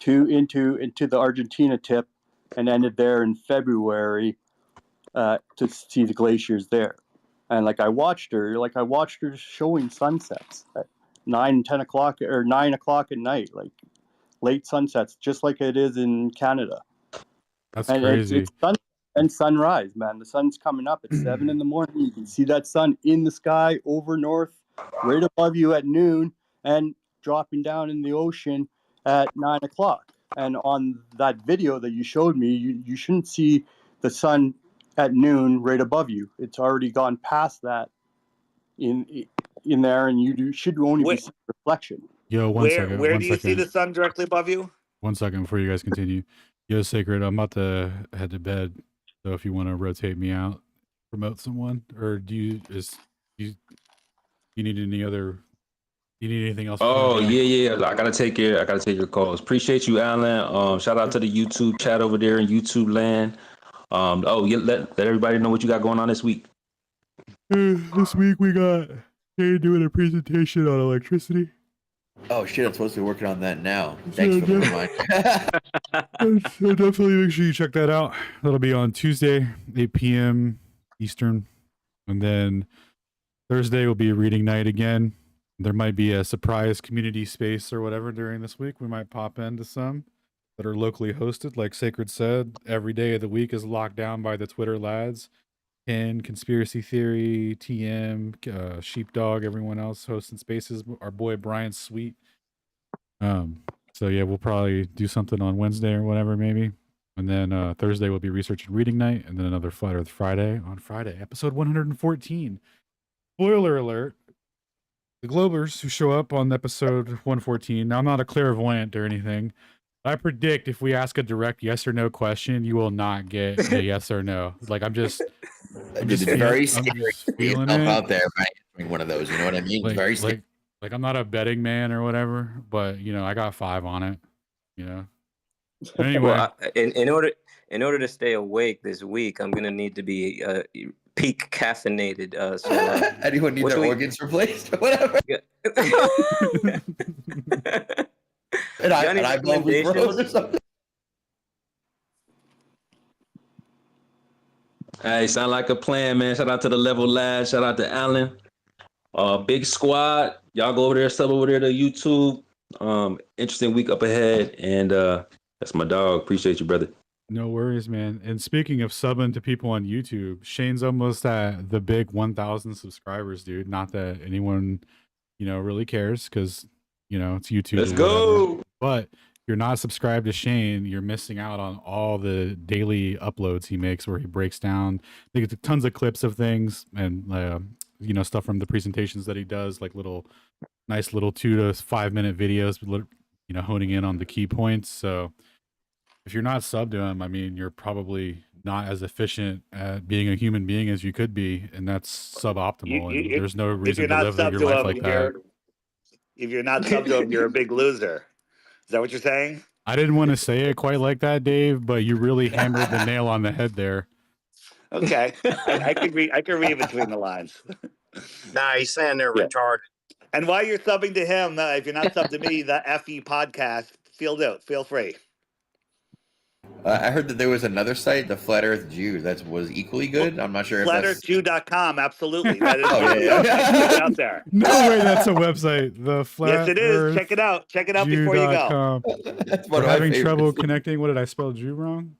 into the Argentina tip, and ended there in February to see the glaciers there. And I watched her showing sunsets at 10 o'clock or 9 o'clock at night, like late sunsets, just like it is in Canada. That's and crazy. It's sun and sunrise, man. The sun's coming up at 7 in the morning. You can see that sun in the sky over north, right above you at noon, and dropping down in the ocean at 9 o'clock. And on that video that you showed me, you shouldn't see the sun at noon right above you. It's already gone past that in there, and you should only be seeing reflection. Yo, one second. Where do you see the sun directly above you? 1 second before you guys continue. Yo, Sacred, I'm about to head to bed. So if you want to rotate me out, promote someone, or do you need any other? You need anything else? Oh yeah. I gotta take your calls. Appreciate you, Alan. Shout out to the YouTube chat over there in YouTube land. Let everybody know what you got going on this week. This week we got You're doing a presentation on electricity. Oh shit! I'm supposed to be working on that now. Thanks for the reminder. So definitely make sure you check that out. That'll be on Tuesday, 8 p.m. Eastern, and then Thursday will be a reading night again. There might be a surprise community space or whatever during this week. We might pop into some that are locally hosted. Like Sacred said, every day of the week is locked down by the Twitter lads. Ken, Conspiracy Theory, TM, Sheepdog, everyone else hosting spaces. Our boy Brian Sweet. So yeah, we'll probably do something on Wednesday or whatever, maybe. And then Thursday will be research and reading night, and then another Flat Earth Friday on Friday, episode 114. Spoiler alert. The Globers who show up on episode 114. Now, I'm not a clairvoyant or anything. I predict if we ask a direct yes or no question, you will not get a yes or no. Like I'm just very scary to put feeling yourself it. out there by answering one of those. You know what I mean? Like, Very scary. like I'm not a betting man or whatever, but you know I got 5 on it. You know. But anyway, Well, in order to stay awake this week, I'm gonna need to be peak caffeinated. Anyone need their organs replaced or whatever? and I blow rose or something. Hey, sound like a plan, man. Shout out to the Level Lad. Shout out to Alan. Big squad. Y'all go over there, sub over there to YouTube. Interesting week up ahead. And that's my dog. Appreciate you, brother. no worries, man. And speaking of subbing to people on YouTube, Shane's almost at the big 1,000 subscribers, dude. Not that anyone, you know, really cares because, you know, it's YouTube. Let's or go. whatever. But if you're not subscribed to Shane, you're missing out on all the daily uploads he makes where he breaks down. They get tons of clips of things and, you know, stuff from the presentations that he does, like nice little 2 to 5 minute videos, you know, honing in on the key points. So if you're not subbed to him, I mean, you're probably not as efficient at being a human being as you could be, and that's suboptimal. And there's no reason to live your life like that. If you're not subbed to him, you're a big loser. Is that what you're saying? I didn't want to say it quite like that, Dave, but you really hammered the nail on the head there. Okay, I can read between the lines. Nah, he's saying they're retarded. And while you're subbing to him, if you're not subbed to me, the FE podcast, feel free. I heard that there was another site, the Flat Earth Jew, that was equally good. I'm not sure if that's... FlatEarthJew.com, absolutely. That is out there. No way, that's a website. The Flat Yes, it is. Earth Check it out. Check it out before you go. That's We're one of my having favorites. trouble connecting. What did I spell Jew wrong?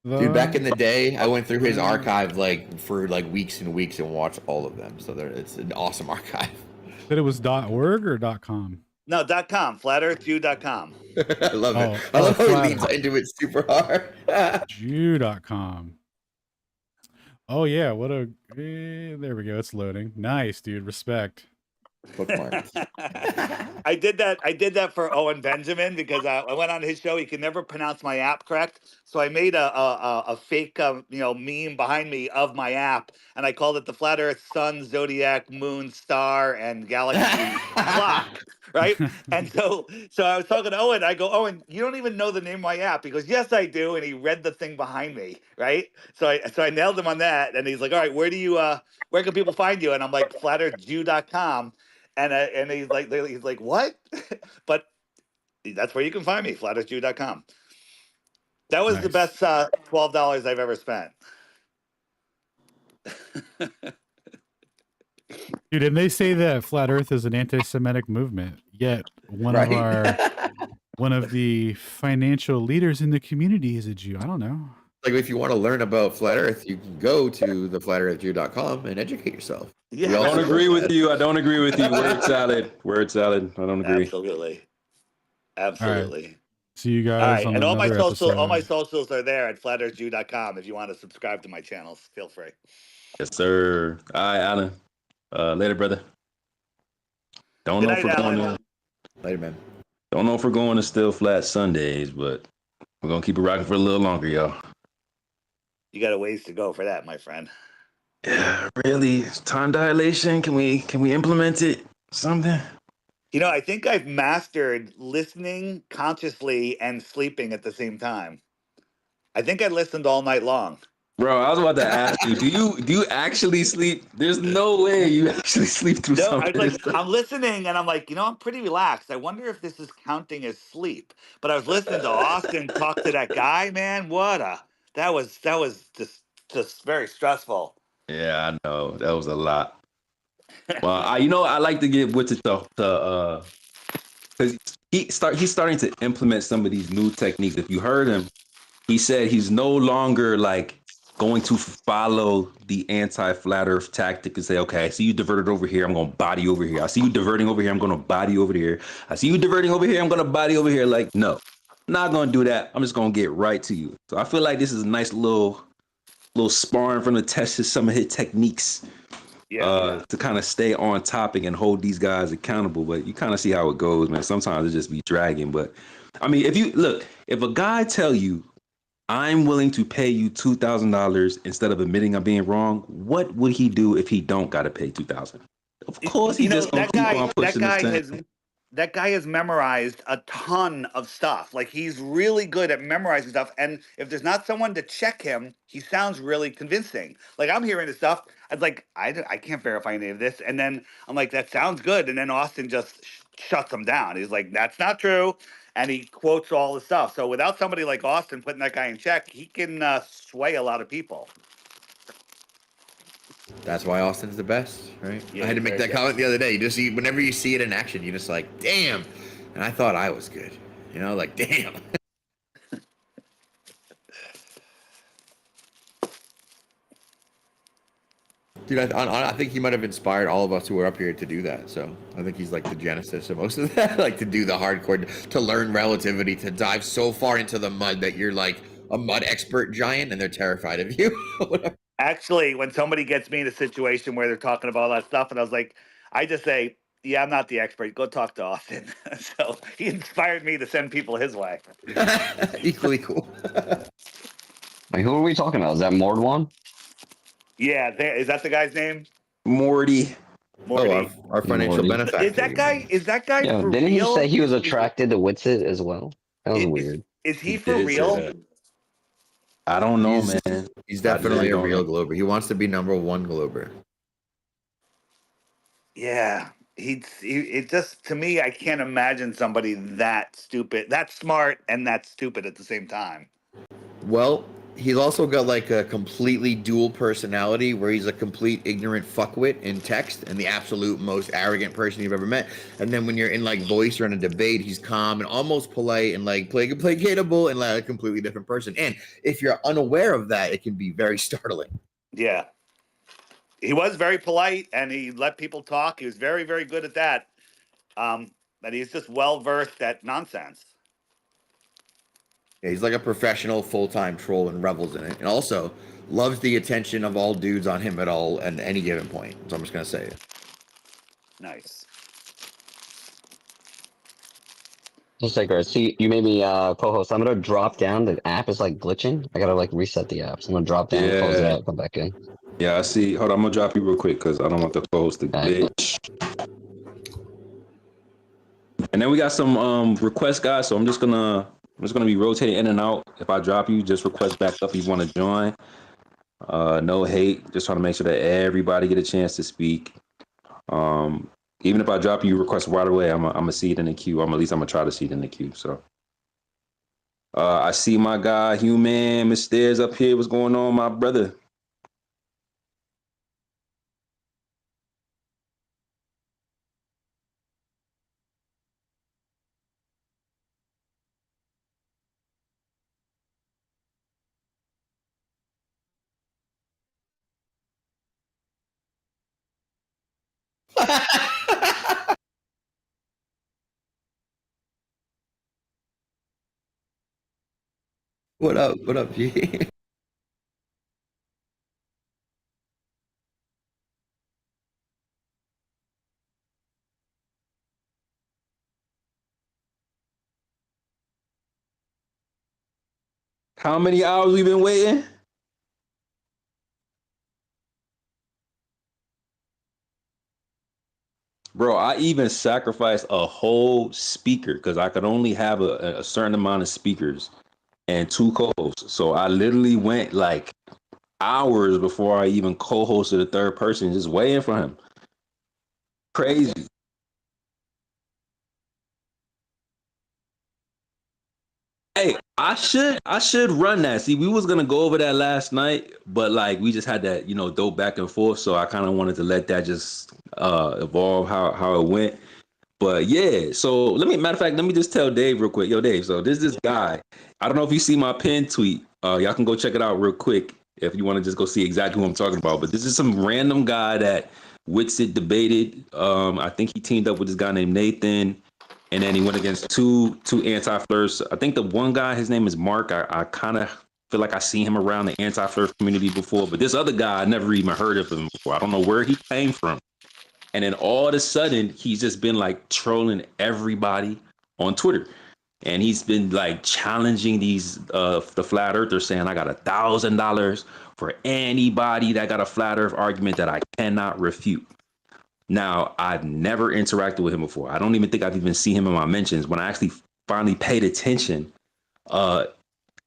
Dude, back in the day, I went through his archive for weeks and weeks and watched all of them. So it's an awesome archive. Said it was .org or .com? No, .com. FlatEarthJew.com. I love it. I love how he leans into it super hard. Jew.com. Oh yeah, what a there we go. It's loading. Nice, dude. Respect. I did that for Owen Benjamin because I went on his show. He could never pronounce my app correct, so I made a fake meme behind me of my app, and I called it the Flat Earth Sun Zodiac Moon Star and Galaxy Clock. Right, and so I was talking to Owen. I go, Owen, you don't even know the name of my app. He goes, yes, I do, and he read the thing behind me. Right, so I nailed him on that, and he's like, all right, where can people find you? And I'm like, FlatEarthJew.com. And he's like, what? But that's where you can find me, FlatEarthJew.com. That was the best $12 I've ever spent. Dude, and they say that Flat Earth is an anti-Semitic movement. Yet one of the financial leaders in the community is a Jew. I don't know. Like if you want to learn about Flat Earth, you can go to theflatearthjew.com and educate yourself. Yeah, I don't agree with you. Word salad. Word salad. I don't agree. Absolutely. Right. See you guys. All right, on and all my another socials are there at FlatEarthJew.com. If you want to subscribe to my channels, feel free. Yes, sir. All right, Alan. Later, brother. Don't know if we're going to later, man. Don't know if we're going to Still Flat Sundays, but we're gonna keep it rocking for a little longer, y'all. You got a ways to go for that, my friend. Yeah, really. Time dilation. Can we implement it? Something? You know, I think I've mastered listening consciously and sleeping at the same time. I think I listened all night long. Bro, I was about to ask you, do you actually sleep? There's no way you actually sleep through No, some I of was this like, stuff. I'm listening, and I'm like, I'm pretty relaxed. I wonder if this is counting as sleep. But I was listening to Austin talk to that guy, man. That was just very stressful. Yeah, I know. That was a lot. Well, I like to get with it to because he's starting to implement some of these new techniques. If you heard him, he said he's no longer like going to follow the anti-flat earth tactic and say, okay, I see you diverted over here, I'm gonna body over here. I see you diverting over here, I'm gonna body over here. I see you diverting over here, I'm gonna body over here. Like, no, I'm not gonna do that. I'm just gonna get right to you. So I feel like this is a nice little sparring from the test of some of his techniques to kind of stay on topic and hold these guys accountable. But you kind of see how it goes, man. Sometimes it just be dragging. But I mean, if a guy tell you, I'm willing to pay you $2,000 instead of admitting I'm being wrong, what would he do if he don't got to pay 2,000? Of course, he just gonna keep on pushing this thing. That guy has memorized a ton of stuff. Like he's really good at memorizing stuff. And if there's not someone to check him, he sounds really convincing. Like I'm hearing this stuff. I'm like, I can't verify any of this. And then I'm like, that sounds good. And then Austin just shuts him down. He's like, that's not true. And he quotes all the stuff. So without somebody like Austin putting that guy in check, he can sway a lot of people. That's why Austin's the best, right? Yeah, I had to make that comment the other day. Whenever you see it in action, you're just like, damn. And I thought I was good. Like, damn. Dude, I think he might have inspired all of us who are up here to do that. So I think he's like the genesis of most of that, like to do the hardcore, to learn relativity, to dive so far into the mud that you're like a mud expert giant and they're terrified of you. Actually, when somebody gets me in a situation where they're talking about all that stuff, and I was like, I just say, yeah, I'm not the expert. Go talk to Austin. So he inspired me to send people his way. Equally cool. Wait, who are we talking about? Is that Mordwan? Yeah, is that the guy's name? Morty. Morty. Our financial Morty. benefactor. Is that guy Yeah, for didn't real? he say he was attracted to Witsit as well? That was weird. Is he for real? I don't know, man. He's definitely a real Glober. He wants to be #1 Glober. Yeah. It just, to me, I can't imagine somebody that stupid, that smart, and that stupid at the same time. Well, he's also got like a completely dual personality where he's a complete ignorant fuckwit in text and the absolute most arrogant person you've ever met. And then when you're in like voice or in a debate, he's calm and almost polite and like placatable and like a completely different person. And if you're unaware of that, it can be very startling. Yeah. He was very polite and he let people talk. He was very, very good at that. But he's just well versed at nonsense. Yeah, he's like a professional full-time troll and revels in it. And also loves the attention of all dudes on him at any given point. So I'm just gonna say it. Nice. Just like, see, you made me co-host. I'm gonna drop down. The app is like glitching. I gotta like reset the app. So I'm gonna drop down, close it out, come back in. Yeah, I see. Hold on, I'm gonna drop you real quick because I don't want the co-host to glitch. And then we got some requests, guys. So I'm just gonna be rotating in and out. If I drop you, just request back up if you want to join. No hate. Just trying to make sure that everybody get a chance to speak. Even if I drop you request right away, I'm a see it in the queue. At least I'm gonna try to see it in the queue. So I see my guy Human Mysterious up here. What's going on, my brother? What up? What up, G? How many hours we been waiting? Bro, I even sacrificed a whole speaker because I could only have a certain amount of speakers and 2 co-hosts. So I literally went like hours before I even co-hosted a third person, just waiting for him. Crazy. Hey, I should run that. See, we was gonna go over that last night, but like we just had that, dope back and forth. So I kind of wanted to let that just evolve how it went. But yeah, so matter of fact, let me just tell Dave real quick. Yo, Dave, so this guy. I don't know if you see my pin tweet. Y'all can go check it out real quick if you want to just go see exactly who I'm talking about. But this is some random guy that Witsit debated. I think he teamed up with this guy named Nathan, and then he went against two anti-flirts. I think the one guy, his name is Mark. I kind of feel like I seen him around the anti-flirt community before, but this other guy, I never even heard of him before. I don't know where he came from. And then all of a sudden, he's just been like trolling everybody on Twitter. And he's been like challenging these the flat earthers, saying I got $1,000 for anybody that got a flat earth argument that I cannot refute. Now, I've never interacted with him before. I don't even think I've even seen him in my mentions. When I actually finally paid attention,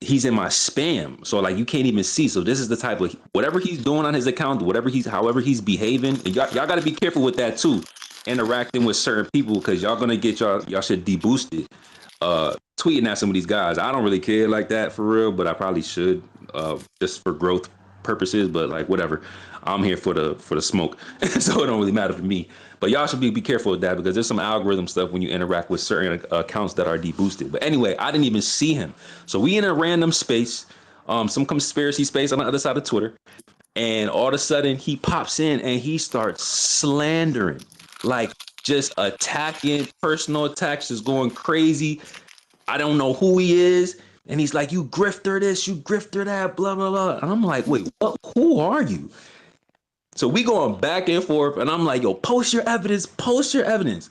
he's in my spam. So like you can't even see. So this is the type of whatever he's doing on his account, however he's behaving. And y'all got to be careful with that too. Interacting with certain people, because y'all gonna get y'all shit deboosted. Tweeting at some of these guys. I don't really care like that for real, but I probably should just for growth purposes. But like whatever. I'm here for the smoke. So it don't really matter for me. But y'all should be careful with that, because there's some algorithm stuff when you interact with certain accounts that are deboosted. But anyway, I didn't even see him. So we in a random space, some conspiracy space on the other side of Twitter. And all of a sudden he pops in and he starts slandering, like just attacking, personal attacks, just going crazy. I don't know who he is. And he's like, you grifter this, you grifter that, blah, blah, blah. And I'm like, wait, what? Who are you? So we going back and forth, and I'm like, yo, post your evidence, post your evidence.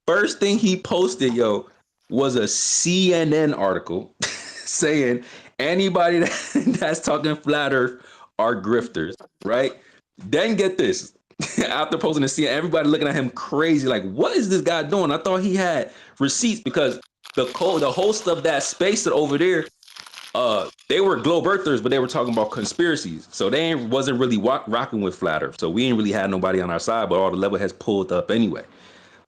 First thing he posted, yo, was a CNN article saying anybody that's talking flat earth are grifters, right? Then get this. After posting the CNN, everybody looking at him crazy, like, what is this guy doing? I thought he had receipts, because the host of that space over there, they were globe earthers, but they were talking about conspiracies. So they wasn't really rocking with flat earth. So we ain't really had nobody on our side, but all the level has pulled up anyway.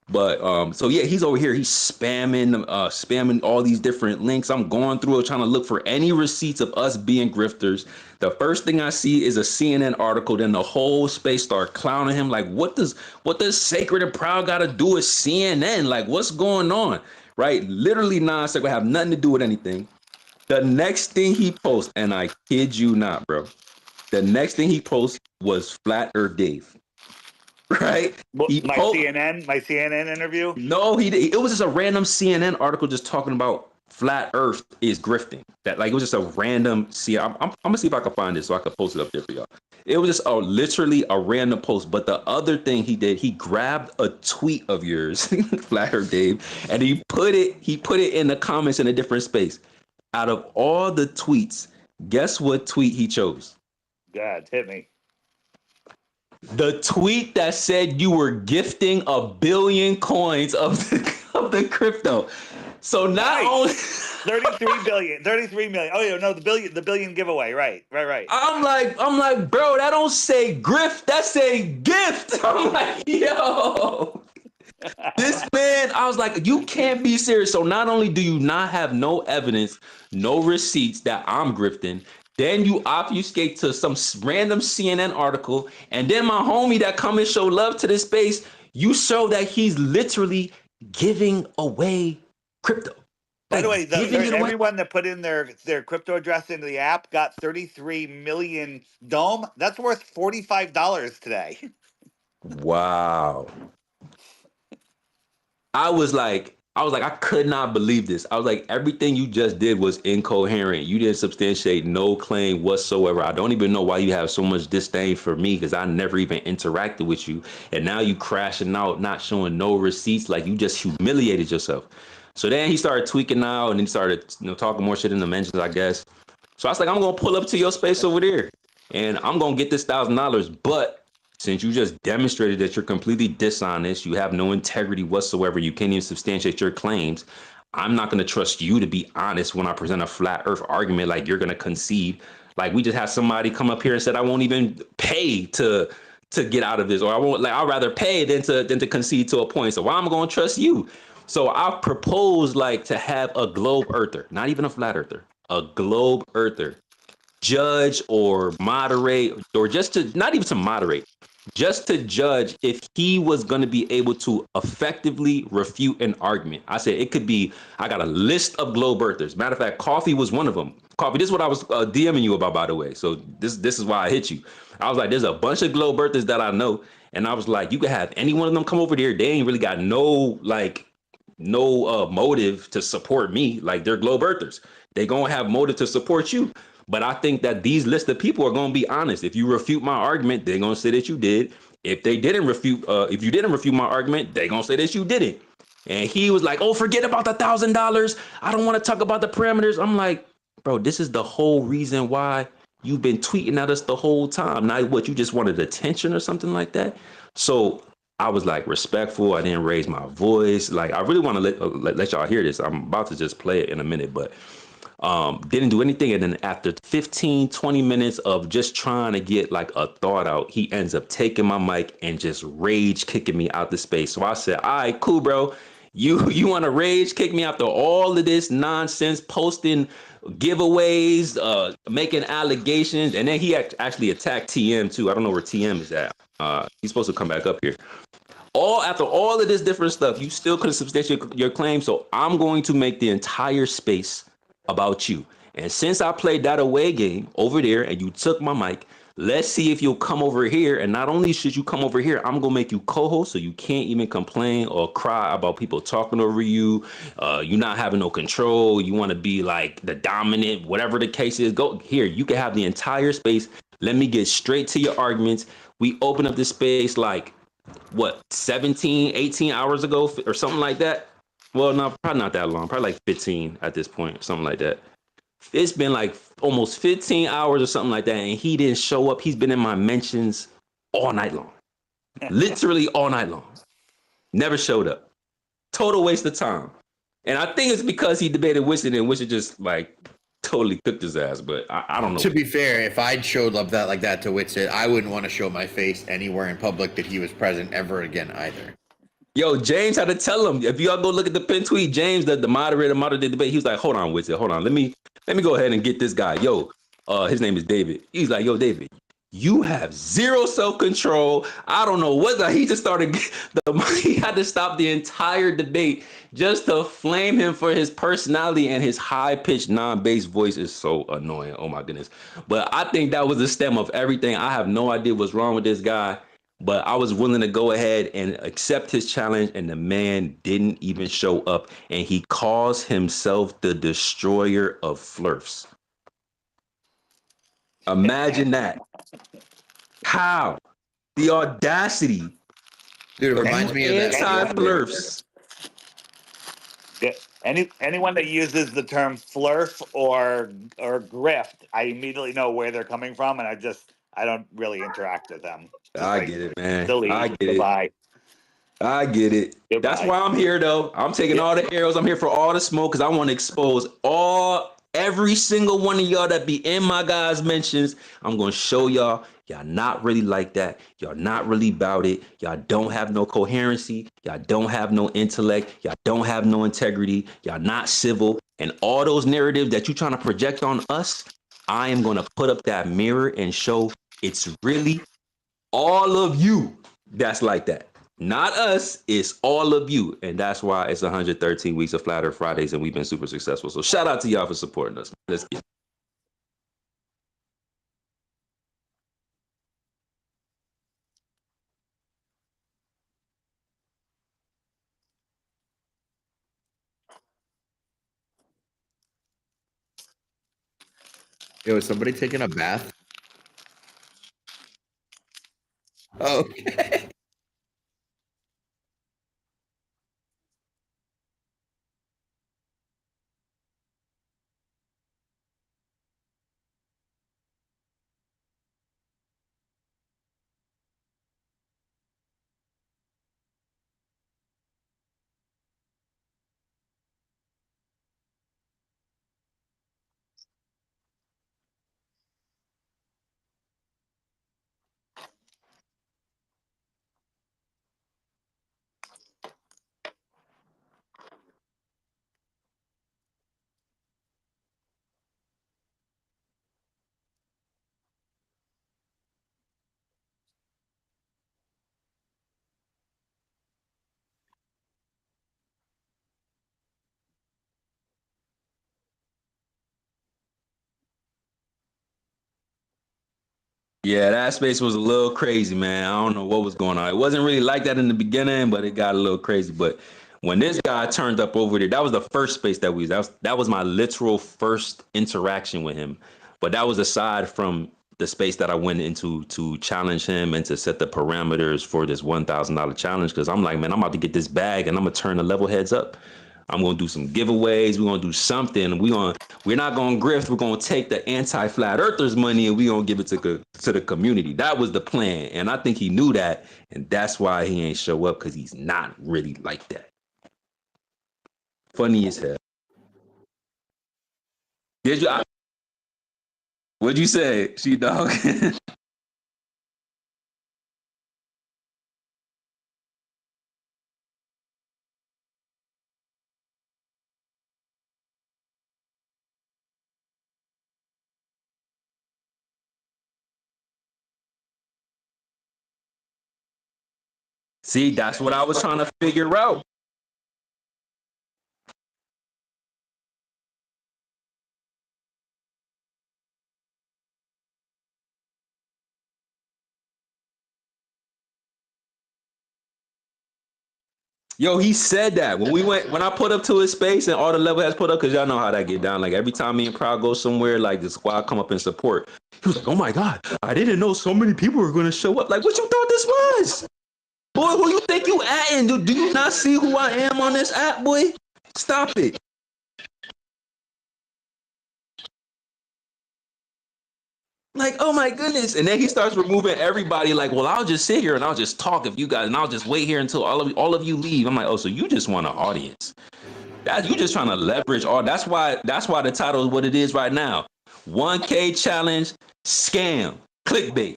But so yeah, he's over here. He's spamming all these different links. I'm going through it trying to look for any receipts of us being grifters. The first thing I see is a CNN article. Then the whole space start clowning him. Like, what does Sacred and Proud got to do with CNN? Like, what's going on? Right? Literally non-sacred, have nothing to do with anything. The next thing he posts, and I kid you not, bro, the next thing he posts was Flat Earth Dave. Right? My CNN interview? No, it was just a random CNN article just talking about flat Earth is grifting. That like it was just a random. I'm gonna see if I can find this so I can post it up there for y'all. It was just literally a random post. But the other thing he did, he grabbed a tweet of yours, Flat Earth Dave, and he put it in the comments in a different space. Out of all the tweets, guess what tweet he chose? God, hit me. The tweet that said you were gifting 1 billion coins of the crypto. So not only 33 million. Oh yeah, no, the billion giveaway. Right. I'm like, bro, that don't say grift, that say gift. I'm like, yo. This man, I was like, you can't be serious. So not only do you not have no evidence, no receipts that I'm grifting, then you obfuscate to some random CNN article, and then my homie that come and show love to this space, you show that he's literally giving away crypto. By the way, everyone that put in their crypto address into the app got 33 million dome. That's worth $45 today. Wow. I was like, I could not believe this. I was like, everything you just did was incoherent. You didn't substantiate no claim whatsoever. I don't even know why you have so much disdain for me, because I never even interacted with you. And now you crashing out, not showing no receipts, like you just humiliated yourself. So then he started tweaking out, and then he started talking more shit in the mentions, I guess. So I was like, I'm going to pull up to your space over there, and I'm going to get this $1,000. But since you just demonstrated that you're completely dishonest, you have no integrity whatsoever, you can't even substantiate your claims, I'm not going to trust you to be honest when I present a flat earth argument like you're going to concede. Like we just had somebody come up here and said, I won't even pay to get out of this, or I won't, like, I'd rather pay than to concede to a point. So why am I going to trust you? So I proposed like to have a globe earther, not even a flat earther, a globe earther judge or moderate, or just to not even to moderate, just to judge if he was going to be able to effectively refute an argument. I said it could be, I got a list of globe earthers. Matter of fact, Coffee was one of them. Coffee, this is what I was DMing you about, by the way. So this is why I hit you. I was like, there's a bunch of globe earthers that I know. And I was like, you could have any one of them come over there. They ain't really got no motive to support me. Like, they're globe earthers. They gonna have motive to support you. But I think that these list of people are gonna be honest. If you refute my argument, they're gonna say that you did. If they didn't refute, if you didn't refute my argument, they're gonna say that you didn't. And he was like, oh, forget about the $1,000. I don't want to talk about the parameters. I'm like, bro, this is the whole reason why you've been tweeting at us the whole time. Not what, you just wanted attention or something like that. So I was like respectful. I didn't raise my voice. Like, I really want to let y'all hear this. I'm about to just play it in a minute, but didn't do anything. And then after 15, 20 minutes of just trying to get like a thought out, he ends up taking my mic and just rage kicking me out the space. So I said, all right, cool, bro. You want to rage kick me after all of this nonsense, posting giveaways, making allegations, and then he actually attacked TM too. I don't know where TM is at. He's supposed to come back up here. After all of this different stuff, you still couldn't substantiate your claim. So I'm going to make the entire space about you. And since I played that away game over there and you took my mic, let's see if you'll come over here. And not only should you come over here, I'm gonna make you co-host so you can't even complain or cry about people talking over you. You not having no control. You want to be like the dominant, whatever the case is. Go here. You can have the entire space. Let me get straight to your arguments. We open up this space like what, 17, 18 hours ago or something like that. Well, no, probably not that long. Probably like 15 at this point, something like that. It's been like almost 15 hours or something like that, and he didn't show up. He's been in my mentions all night long. Literally all night long. Never showed up. Total waste of time. And I think it's because he debated Wishing, and Wishing just like totally cooked his ass, but I don't know. To be fair, if I'd showed up like that to Witsit, I wouldn't want to show my face anywhere in public that he was present ever again either. Yo, James had to tell him. If y'all go look at the pin tweet, James, the moderator the debate, he was like, hold on, Witsit, hold on. Let me go ahead and get this guy. Yo, his name is David. He's like, yo, David, you have zero self-control. I don't know what he just started. He had to stop the entire debate just to flame him for his personality, and his high-pitched, non-bass voice is so annoying. Oh my goodness. But I think that was the stem of everything. I have no idea what's wrong with this guy, but I was willing to go ahead and accept his challenge, and the man didn't even show up, and he calls himself the destroyer of flirfs. Imagine that. How? The audacity. Dude, it reminds me of that. Anti-flirfs. Anyone that uses the term flirf or grift, I immediately know where they're coming from, and I don't really interact with them. I get it, man. Delete. I get Goodbye. I get it. Goodbye. That's why I'm here, though. I'm taking all the arrows. I'm here for all the smoke because I want to expose every single one of y'all that be in my guys' mentions. I'm going to show y'all not really like that. Y'all not really about it. Y'all don't have no coherency. Y'all don't have no intellect. Y'all don't have no integrity. Y'all not civil. And all those narratives that you're trying to project on us, I am going to put up that mirror and show it's really all of you that's like that. Not us, it's all of you. And that's why it's 113 weeks of Flat Earth Fridays, and we've been super successful. So shout out to y'all for supporting us. Let's get it. Yo, is somebody taking a bath? Oh, okay. Yeah, that space was a little crazy, man. I don't know what was going on. It wasn't really like that in the beginning, but it got a little crazy. But when this guy turned up over there, that was the first space that we was. That was my literal first interaction with him. But that was aside from the space that I went into to challenge him and to set the parameters for this $1,000 challenge. Because I'm like, man, I'm about to get this bag and I'm gonna turn the level heads up. I'm gonna do some giveaways. We're gonna do something. We're not gonna grift. We're gonna take the anti-flat earthers money and we're gonna give it to the community. That was the plan, and I think he knew that, and that's why he ain't show up, because he's not really like that. Funny as hell. Did you? What'd you say, she dog? See, that's what I was trying to figure out. Yo, he said that when I put up to his space and all the level has put up, because y'all know how that get down. Like every time me and Proud go somewhere, like the squad come up and support. He was like, "Oh my god, I didn't know so many people were going to show up." Like, what you thought this was? Boy, who you think you at? And do you not see who I am on this app, boy? Stop it. Like, oh my goodness. And then he starts removing everybody. Like, well, I'll just sit here and I'll just talk if you guys, and I'll just wait here until all of you leave. I'm like, oh, so you just want an audience? That you just trying to leverage all. That's why the title is what it is right now. 1K challenge scam clickbait,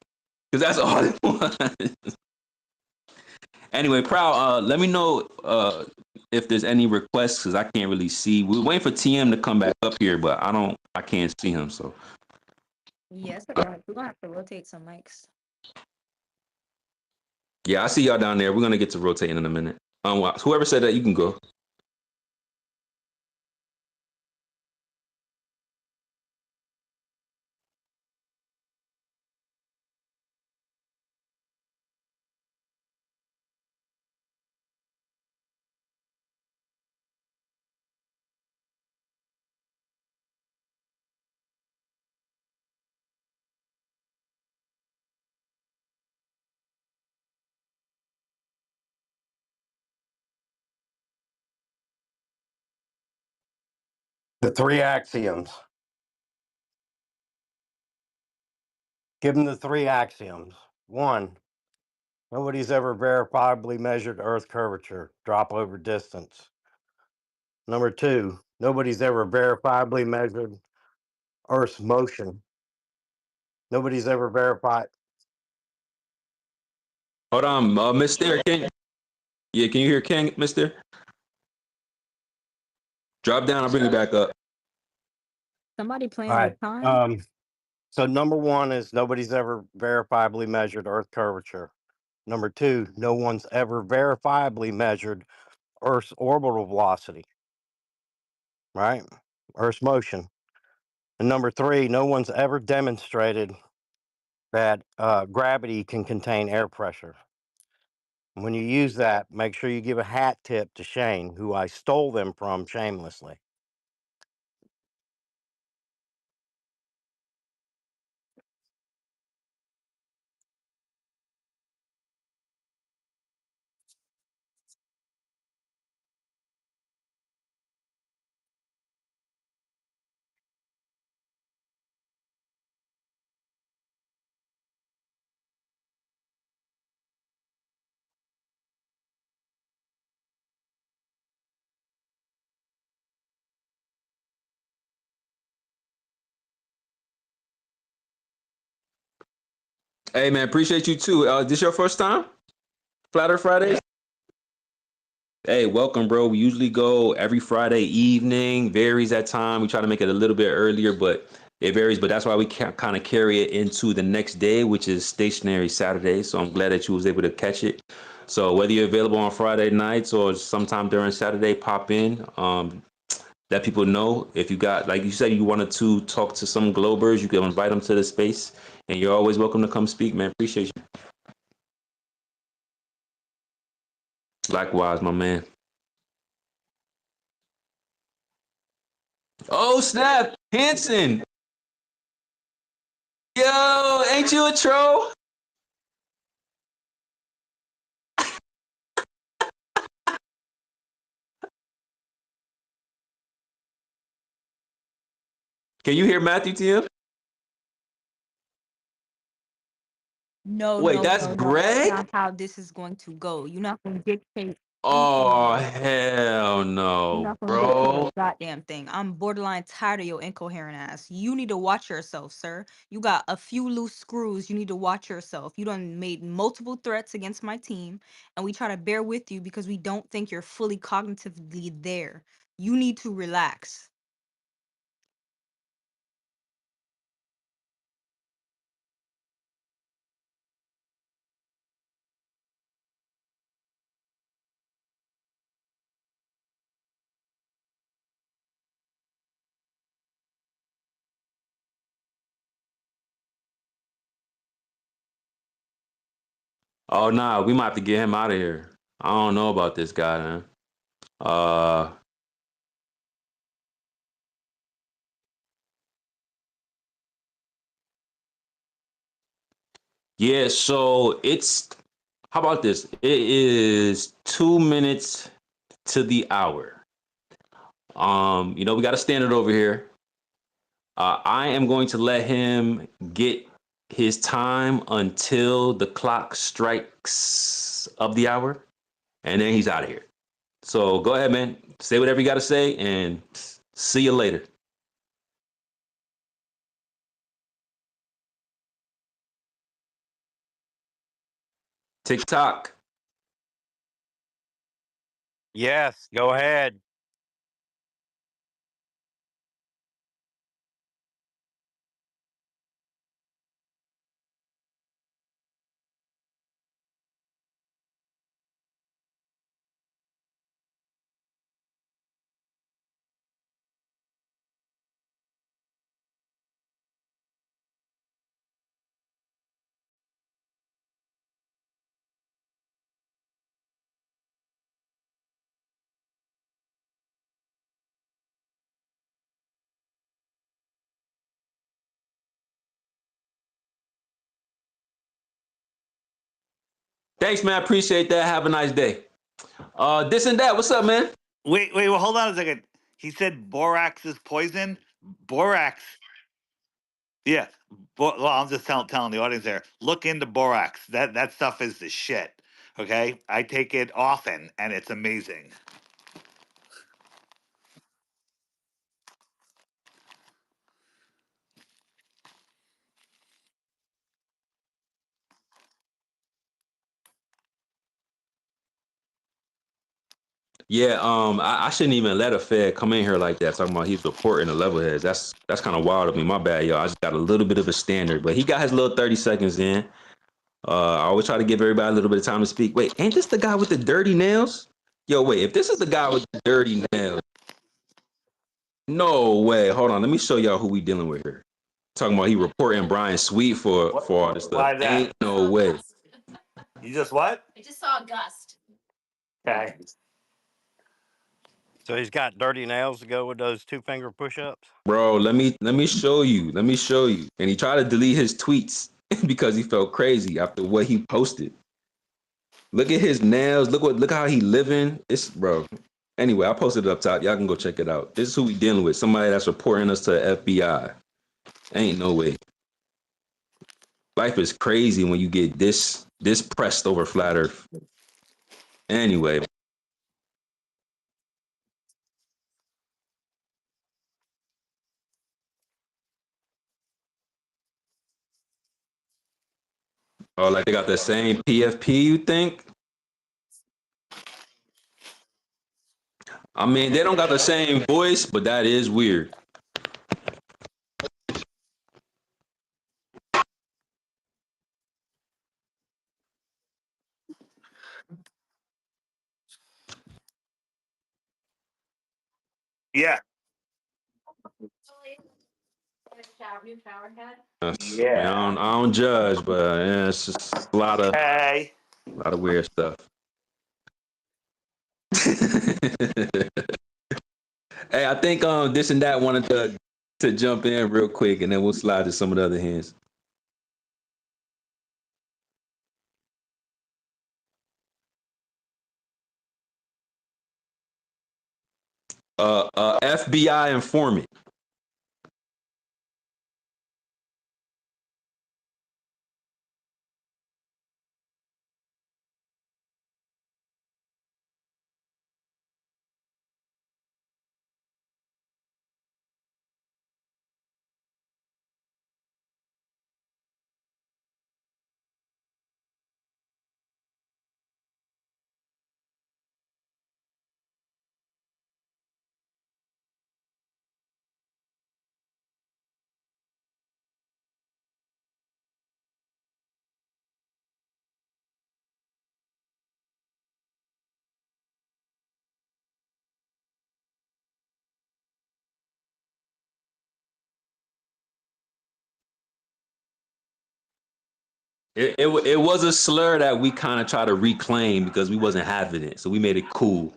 because that's all it was. Anyway, Proud, let me know if there's any requests, because I can't really see. We're waiting for TM to come back up here, but I can't see him. So Yes, we're gonna have to rotate some mics. yeah, I see y'all down there. We're gonna get to rotating in a minute. Whoever said that, you can go. The three axioms. Give them the three axioms. One, nobody's ever verifiably measured Earth curvature, drop over distance. Number two, nobody's ever verifiably measured Earth's motion. Nobody's ever verified. Hold on, Mister King. Yeah, can you hear King, Mister? Drop down. I'll bring you back up. Somebody playing All right. with time. So number one is nobody's ever verifiably measured Earth curvature. Number two, no one's ever verifiably measured Earth's orbital velocity, right? Earth's motion. And number three, no one's ever demonstrated that gravity can contain air pressure. When you use that, make sure you give a hat tip to Shane, who I stole them from shamelessly. Hey man, appreciate you too. This your first time? Flat Earth Fridays? Hey, welcome, bro. We usually go every Friday evening. Varies at time. We try to make it a little bit earlier, but it varies. But that's why we kind of carry it into the next day, which is stationary Saturday. So I'm glad that you was able to catch it. So whether you're available on Friday nights or sometime during Saturday, pop in. let people know. If you got, like you said, you wanted to talk to some Globers, you can invite them to the space, and you're always welcome to come speak, man. Appreciate you. Likewise, my man. Oh snap, Hanson. Yo, ain't you a troll? Can you hear Matthew TM? No, Wait, no, that's no, no. That's Greg? not how this is going to go. You're not going to dictate. Oh Mm-mm. hell You're no, not going to dictate a bro. goddamn thing. I'm borderline tired of your incoherent ass. You need to watch yourself, sir. You got a few loose screws. You need to watch yourself. You done made multiple threats against my team, and we try to bear with you because we don't think you're fully cognitively there. You need to relax. Oh nah, we might have to get him out of here. I don't know about this guy, man. Uh yeah, so it's how about this? It is 2 minutes to the hour. We got a standard over here. I am going to let him get his time until the clock strikes of the hour, and then he's out of here. So go ahead, man. Say whatever you got to say, and see you later. TikTok. Yes, go ahead. Thanks, man. I appreciate that. Have a nice day. This and that. What's up, man? Wait, well, hold on a second. He said borax is poison. Borax, yeah. Well, I'm just telling the audience there. Look into borax. That stuff is the shit. Okay, I take it often, and it's amazing. Yeah, I shouldn't even let a Fed come in here like that, talking about he's reporting the level heads. That's kind of wild of me. My bad, y'all. I just got a little bit of a standard, but he got his little 30 seconds in. I always try to give everybody a little bit of time to speak. Wait, ain't this the guy with the dirty nails? Yo, wait, if this is the guy with the dirty nails, no way. Hold on, let me show y'all who we dealing with here. Talking about he reporting Brian Sweet for all this stuff. Why is that? Ain't no way. You just what? I just saw a gust. Okay. So he's got dirty nails to go with those 2-finger push-ups. Bro, let me show you. Let me show you. And he tried to delete his tweets because he felt crazy after what he posted. Look at his nails. Look how he living. It's bro. Anyway, I posted it up top. Y'all can go check it out. This is who we dealing with. Somebody that's reporting us to the FBI. Ain't no way. Life is crazy when you get this pressed over flat Earth. Anyway. Oh, like they got the same PFP, you think? I mean, they don't got the same voice, but that is weird. Yeah. Man, I don't judge, but yeah, it's just a lot of weird stuff. Hey, I think this and that wanted to jump in real quick, and then we'll slide to some of the other hands. FBI informant. It was a slur that we kind of try to reclaim because we wasn't having it, so we made it cool.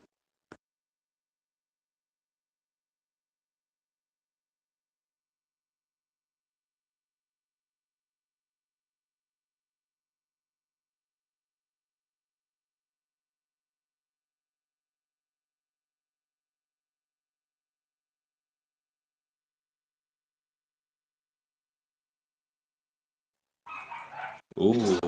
Ooh.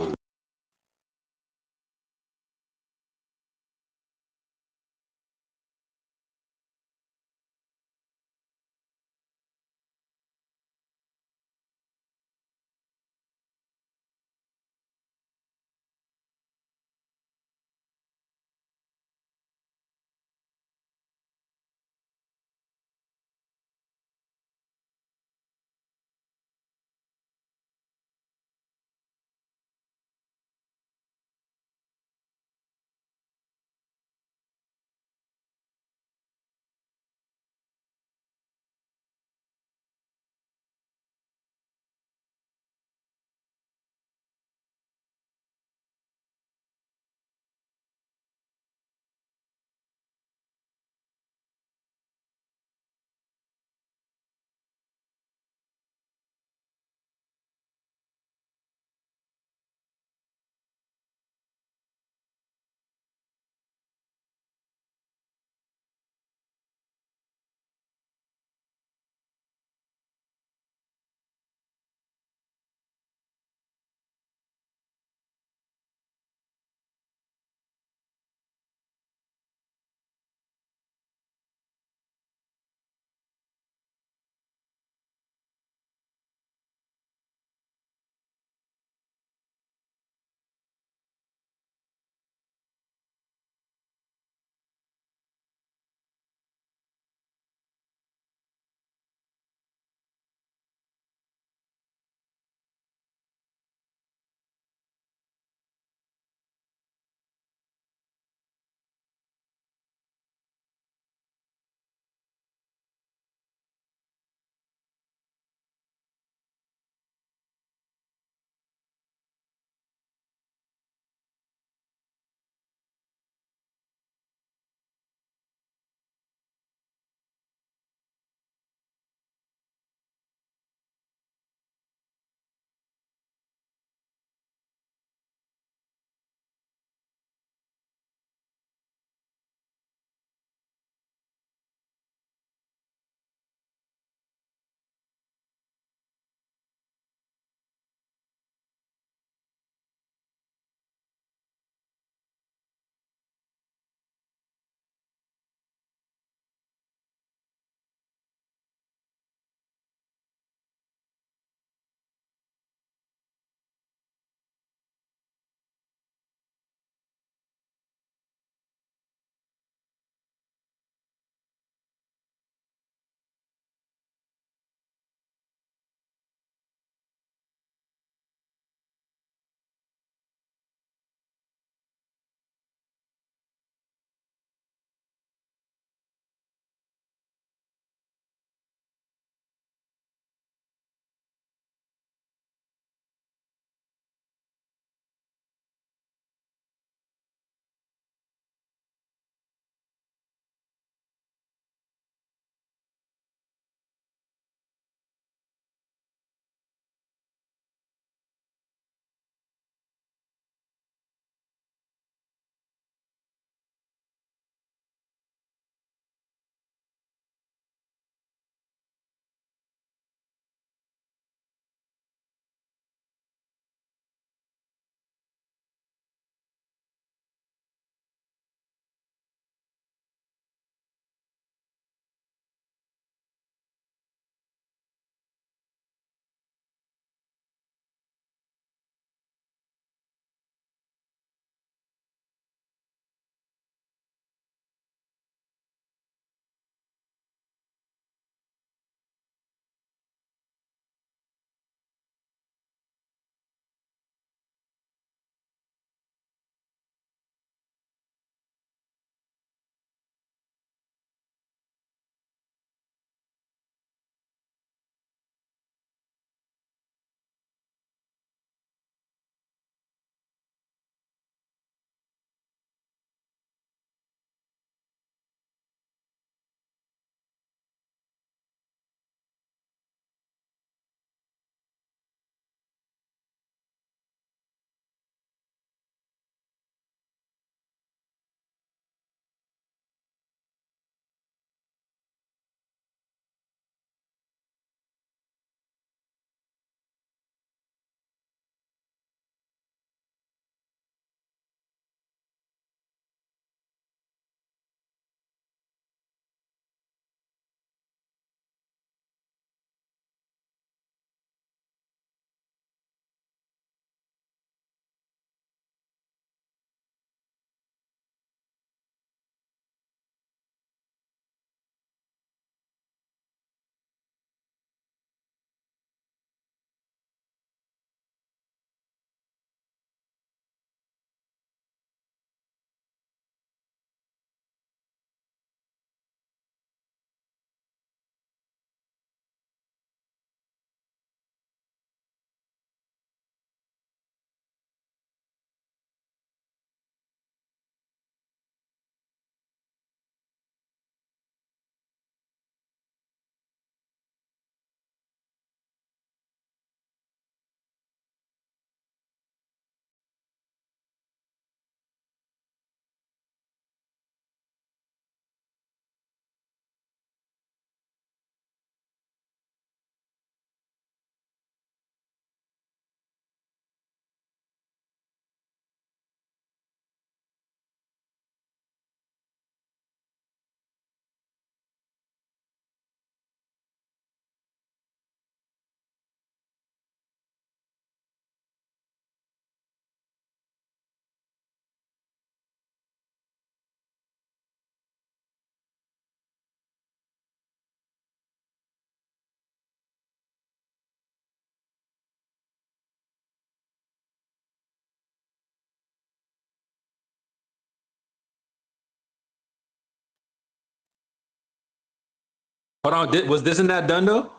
Hold on, was this and that done though?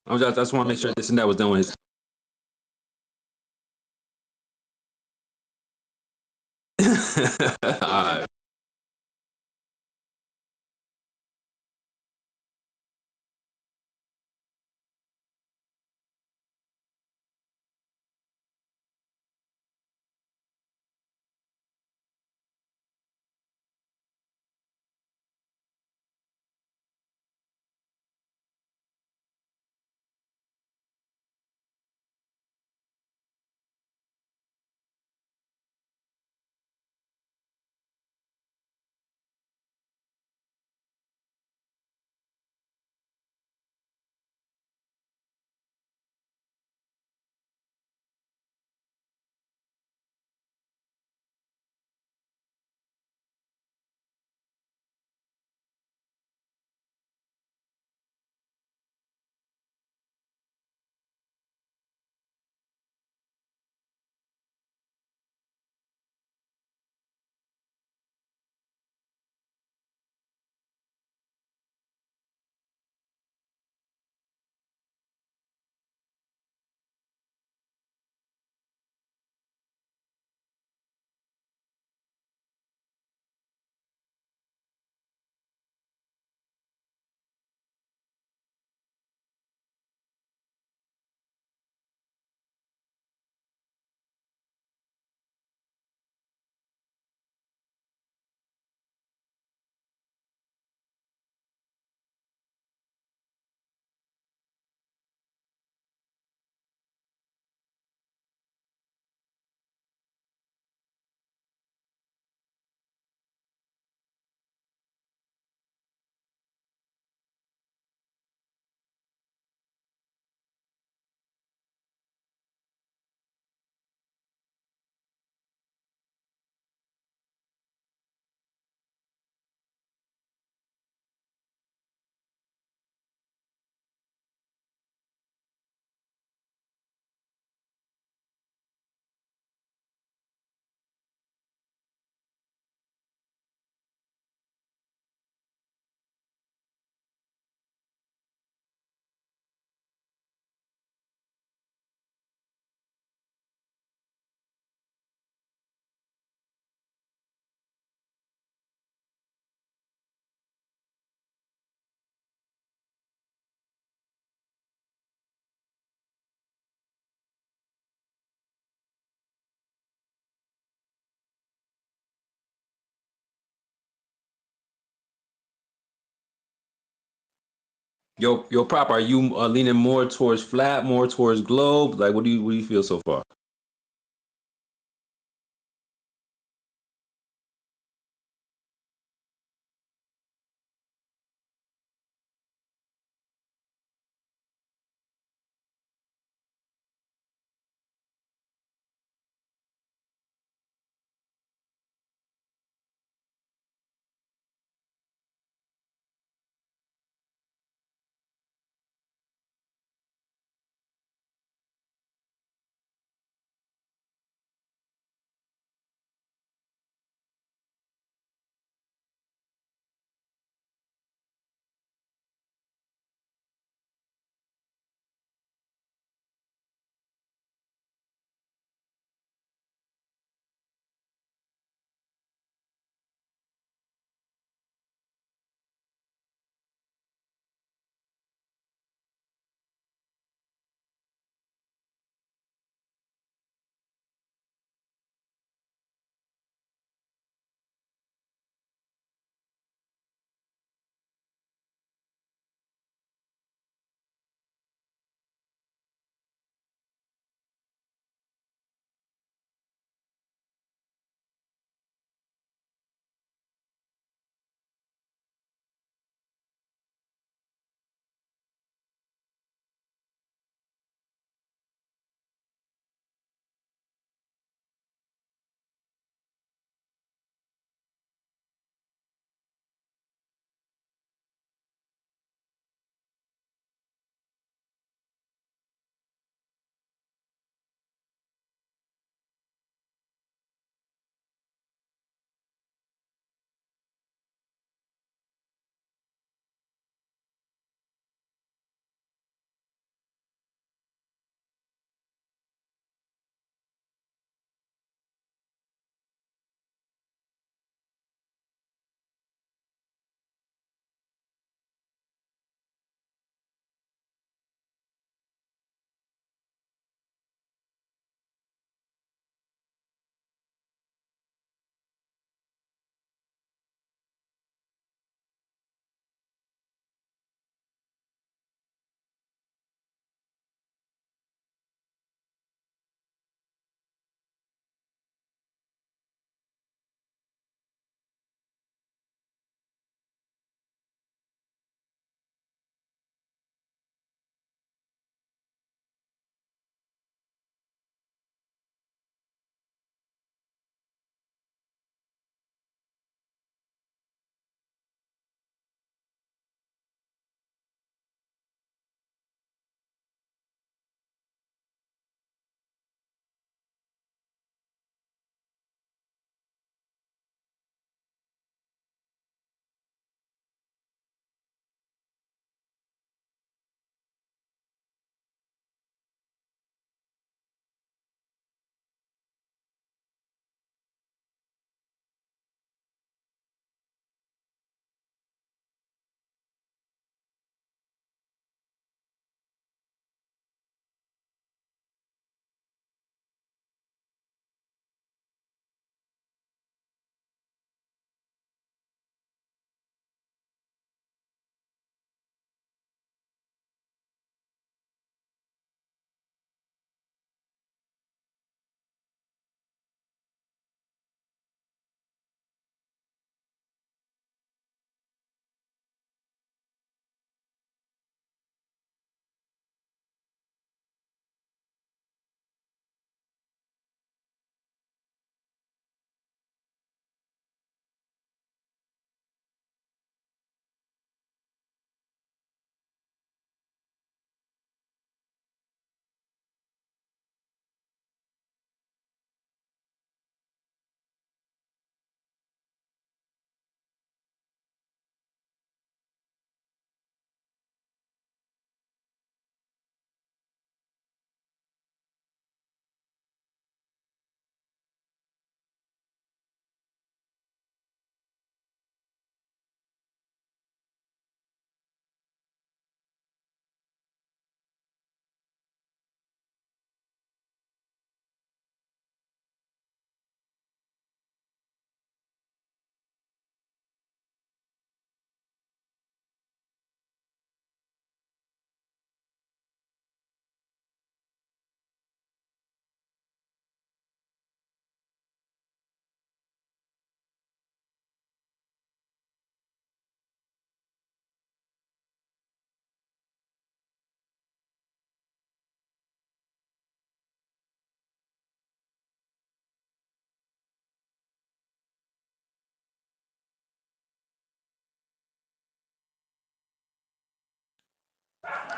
I just want to make sure this and that was done with his. All right. Yo, Prop, are you leaning more towards flat, more towards globe? Like, what do you feel so far?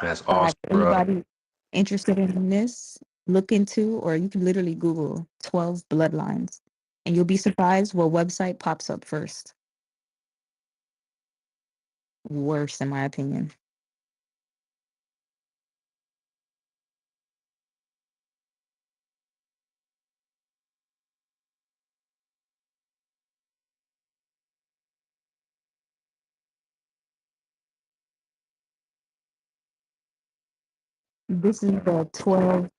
That's awesome, bro. Anybody interested in this, look into, or you can literally Google 12 bloodlines and you'll be surprised what website pops up first. Worse, in my opinion. This is the 12.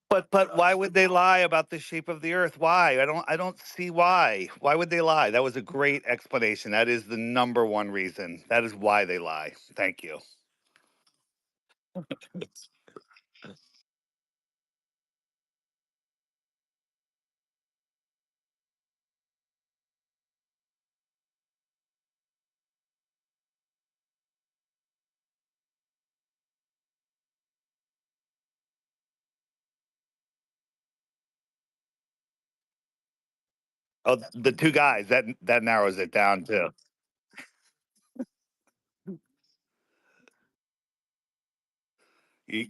But why would they lie about the shape of the Earth? Why? I don't see why. Why would they lie? That was a great explanation. That is the number one reason. That is why they lie. Thank you. Oh, the two guys that narrows it down too. You-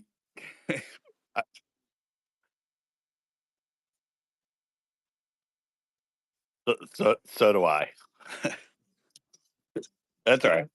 so do I. That's all right.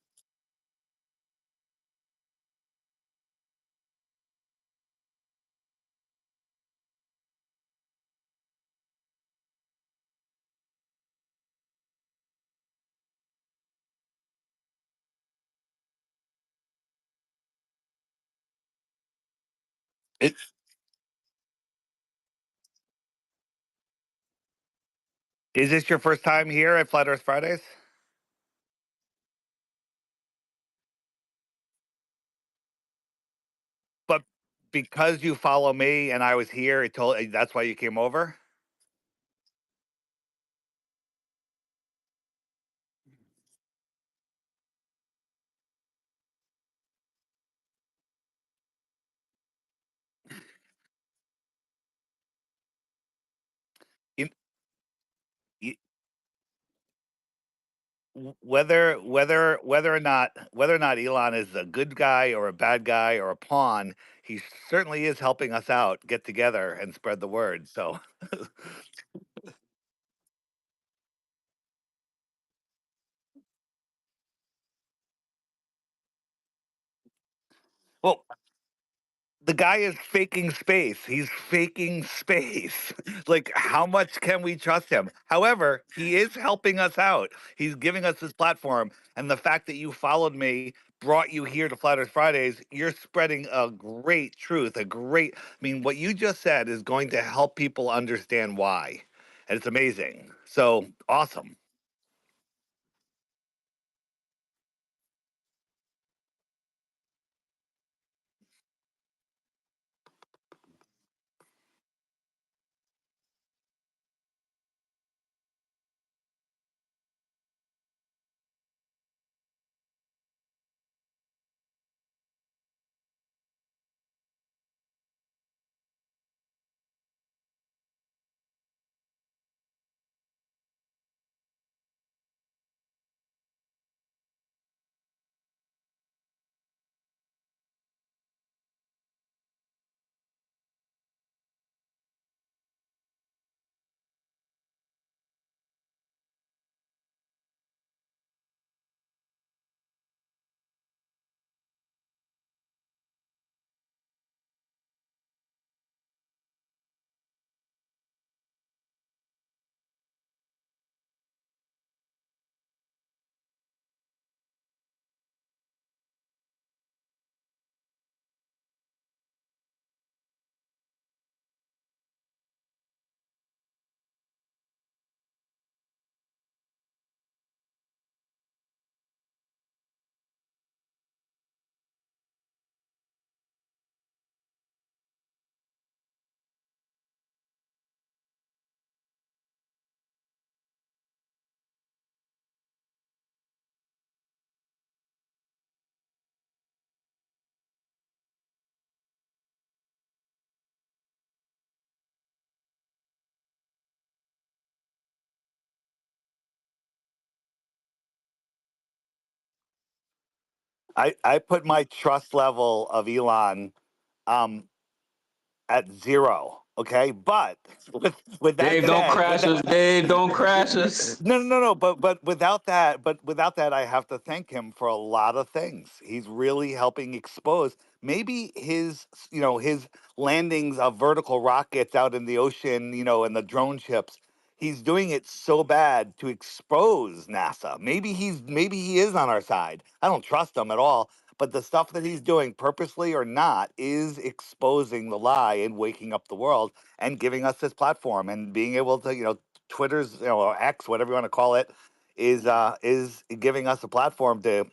It, is this your first time here at Flat Earth Fridays? But because you follow me and I was here, that's why you came over. You, you, whether or not Elon is a good guy or a bad guy or a pawn, he certainly is helping us out get together and spread the word. So, well, the guy is faking space. He's faking space. Like, how much can we trust him? However, he is helping us out. He's giving us this platform. And the fact that you followed me brought you here to Flat Earth Fridays, you're spreading a great truth, I mean, what you just said is going to help people understand why. And it's amazing. So awesome. I put my trust level of Elon um, at 0. Okay, but with that Dave, don't said, crash us. Dave, don't crash us. no. But without that, I have to thank him for a lot of things. He's really helping expose maybe his landings of vertical rockets out in the ocean, and the drone ships. He's doing it so bad to expose NASA. Maybe he is on our side. I don't trust him at all. But the stuff that he's doing, purposely or not, is exposing the lie and waking up the world and giving us this platform and being able to, Twitter's, or X, whatever you want to call it, is giving us a platform to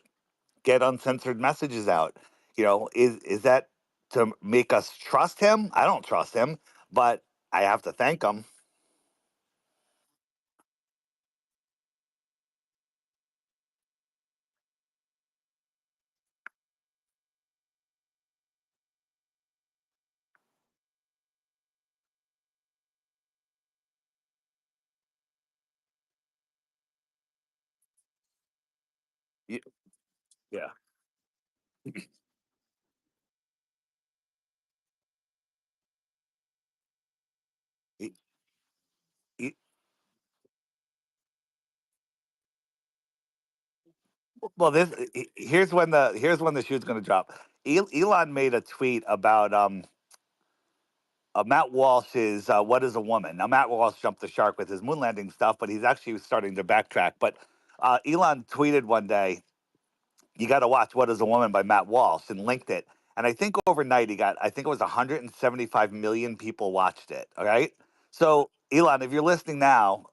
get uncensored messages out. Is that to make us trust him? I don't trust him, but I have to thank him. Yeah. Y- y- Well, here's when the shoe's going to drop. Elon made a tweet about Matt Walsh's "What Is a Woman." Now, Matt Walsh jumped the shark with his moon landing stuff, but he's actually starting to backtrack. But Elon tweeted one day, "You got to watch What Is a Woman" by Matt Walsh, and linked it. And I think overnight he got, I think it was 175 million people watched it. All right. So Elon, if you're listening now,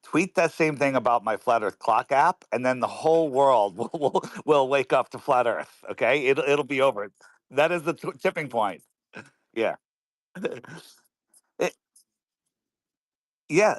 tweet that same thing about my Flat Earth Clock app, and then the whole world will wake up to Flat Earth. Okay, it'll be over. That is the tipping point. Yeah. It, yeah,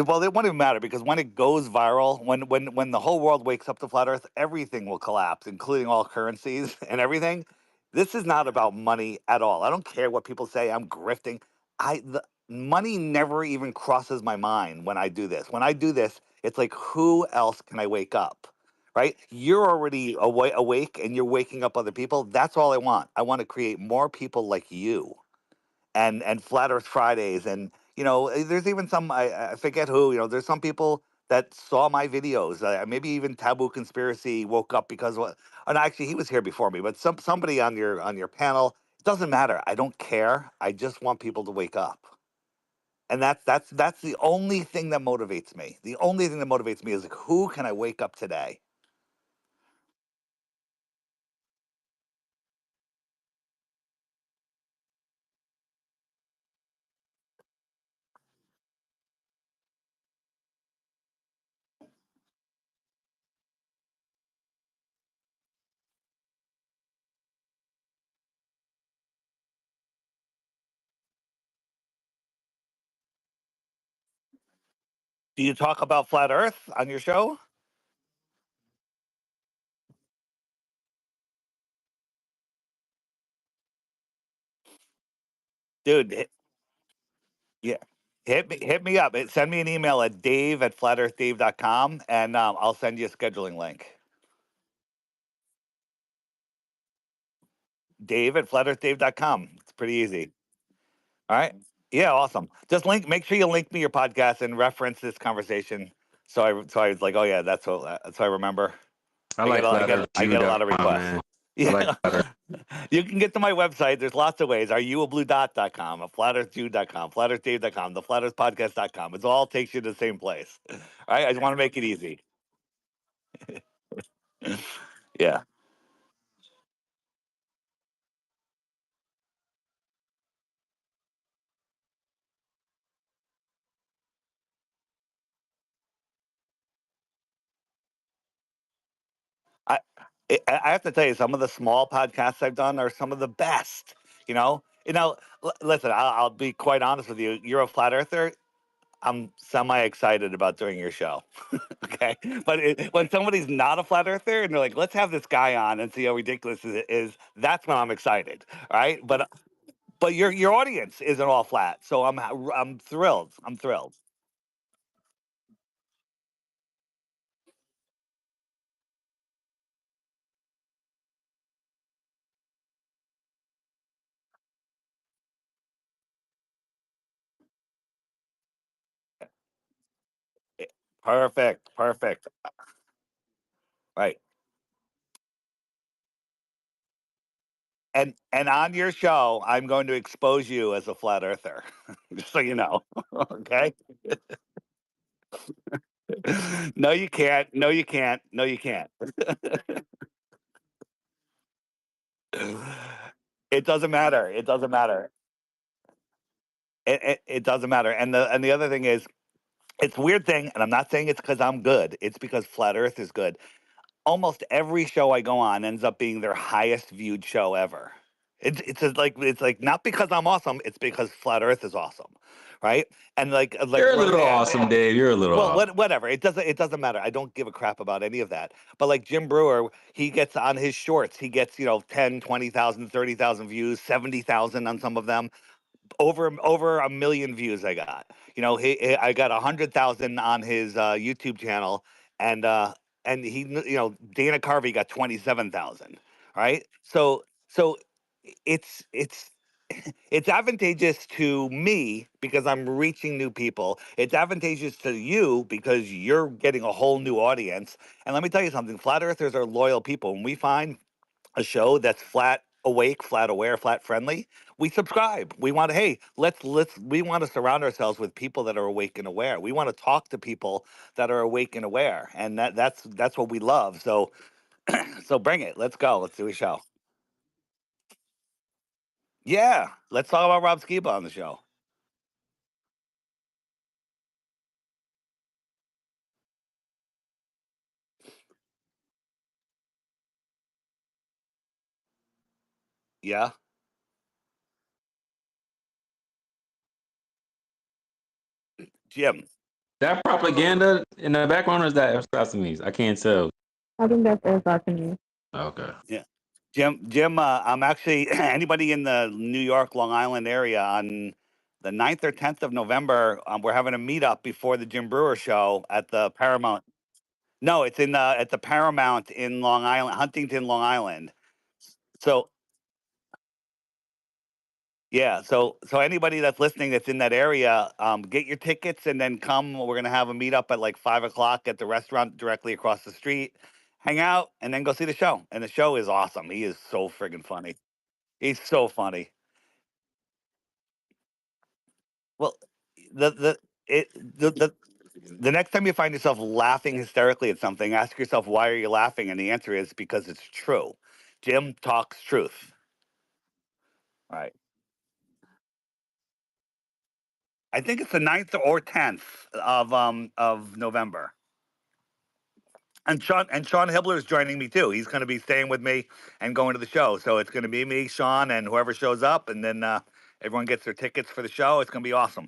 well, it won't even matter because when it goes viral, when the whole world wakes up to flat Earth, everything will collapse, including all currencies and everything. This is not about money at all. I don't care what people say. I'm grifting. The money never even crosses my mind when I do this. When I do this, it's like, who else can I wake up? Right? You're already awake, and you're waking up other people. That's all I want. I want to create more people like you and Flat Earth Fridays, and there's even some I forget who. There's some people that saw my videos. Maybe even Taboo Conspiracy woke up because what? And actually, he was here before me. But somebody on your panel. It doesn't matter. I don't care. I just want people to wake up, and that's the only thing that motivates me. The only thing that motivates me is like, who can I wake up today? Do you talk about flat Earth on your show? Dude, yeah. Hit me up. Send me an email at dave@flatearthdave.com, and I'll send you a scheduling link. Dave@flatearthdave.com. It's pretty easy. All right. Yeah, awesome. Just make sure you link me your podcast and reference this conversation. So I was like, oh yeah, that's what I remember. I like I get a lot of flatearthjew.com, requests. man. I like Yeah. Flat Earth. You can get to my website. There's lots of ways. Areyoubluedot.com, a flatearthjew.com, flatearthdave.com, the flatearthpodcast.com. It all takes you to the same place. All right. I just want to make it easy. Yeah. I I have to tell you, some of the small podcasts I've done are some of the best. Listen, I'll be quite honest with you. You're a flat earther. I'm semi excited about doing your show. Okay, but when somebody's not a flat earther and they're like, "Let's have this guy on and see how ridiculous it is," that's when I'm excited. All right, but your audience isn't all flat, so I'm thrilled. I'm thrilled. Eh, Perfect, perfect. Right. And on your show, I'm going to expose you as a flat earther, just so you know. Okay. No, you can't. No, you can't. No, you can't. It doesn't matter. It doesn't matter. It doesn't matter. And the other thing is, it's a weird thing, and I'm not saying it's because I'm good. It's because Flat Earth is good. Almost every show I go on ends up being their highest viewed show ever. It's like not because I'm awesome. It's because Flat Earth is awesome, right? And like You're a little Roseanne. awesome, Dave. You're a little Well, awesome. whatever. It doesn't matter. I don't give a crap about any of that. But like Jim Brewer, he gets on his shorts. He gets 10, 20,000, 30,000 views, 70,000 on some of them. Over a million views I got. I got 100,000 on his YouTube channel, and and Dana Carvey got 27,000. Right? So it's it's advantageous to me because I'm reaching new people. It's advantageous to you because you're getting a whole new audience. And let me tell you something, flat earthers are loyal people. When we find a show that's flat awake, flat aware, flat friendly, we subscribe. We want to, hey, we want to surround ourselves with people that are awake and aware. We want to talk to people that are awake and aware. And that's what we love. So so bring it. Let's go. Let's do a show. Yeah. Let's talk about Rob Skiba on the show. Yeah. Jim. That propaganda in the background, or is that Sesame? I can't tell. I think that's Air. Okay. Yeah. Jim, I'm actually anybody in the New York, Long Island area on the 9th or 10th of November, we're having a meetup before the Jim Brewer show at the Paramount. No, it's in at the Paramount in Long Island, Huntington, Long Island. So yeah, so anybody that's listening that's in that area, get your tickets and then come. We're gonna have a meetup at like 5 o'clock at the restaurant directly across the street. Hang out and then go see the show. And the show is awesome. He is so friggin' funny. He's so funny. Well, the it the next time you find yourself laughing hysterically at something, ask yourself why are you laughing, and the answer is because it's true. Jim talks truth. All right. I think it's the 9th or 10th of November. And Sean Hibbler is joining me too. He's going to be staying with me and going to the show. So it's going to be me, Sean, and whoever shows up, and then everyone gets their tickets for the show. It's going to be awesome.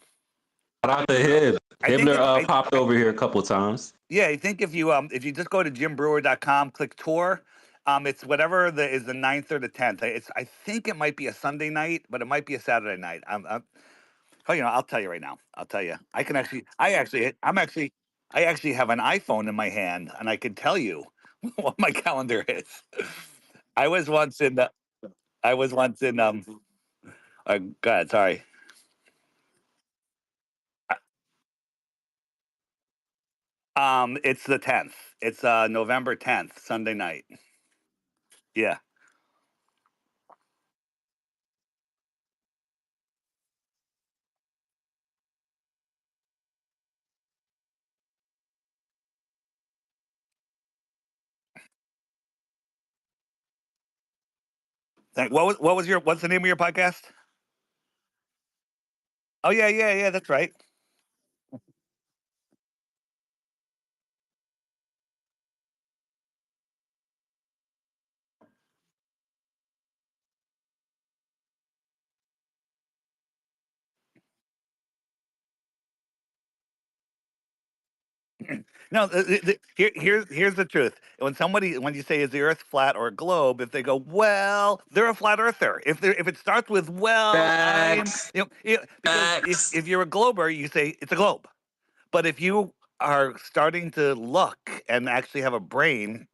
Shout out to Hib. I think Hibbler popped over here a couple times. Yeah, I think if you just go to jimbrewer.com, click tour, it's whatever is the 9th or the 10th. I think it might be a Sunday night, but it might be a Saturday night. Oh, I'll tell you right now. I'll tell you. I actually have an iPhone in my hand, and I can tell you what my calendar is. I was once in the. I was once in Go ahead. Sorry. It's the 10th. It's November 10th, Sunday night. Yeah. What's the name of your podcast? Oh yeah, that's right. No, here's the truth. When you say is the Earth flat or a globe, if they go, well, they're a flat earther. If it starts with well, I'm Facts. because Facts. if you're a glober, you say it's a globe. But if you are starting to look and actually have a brain,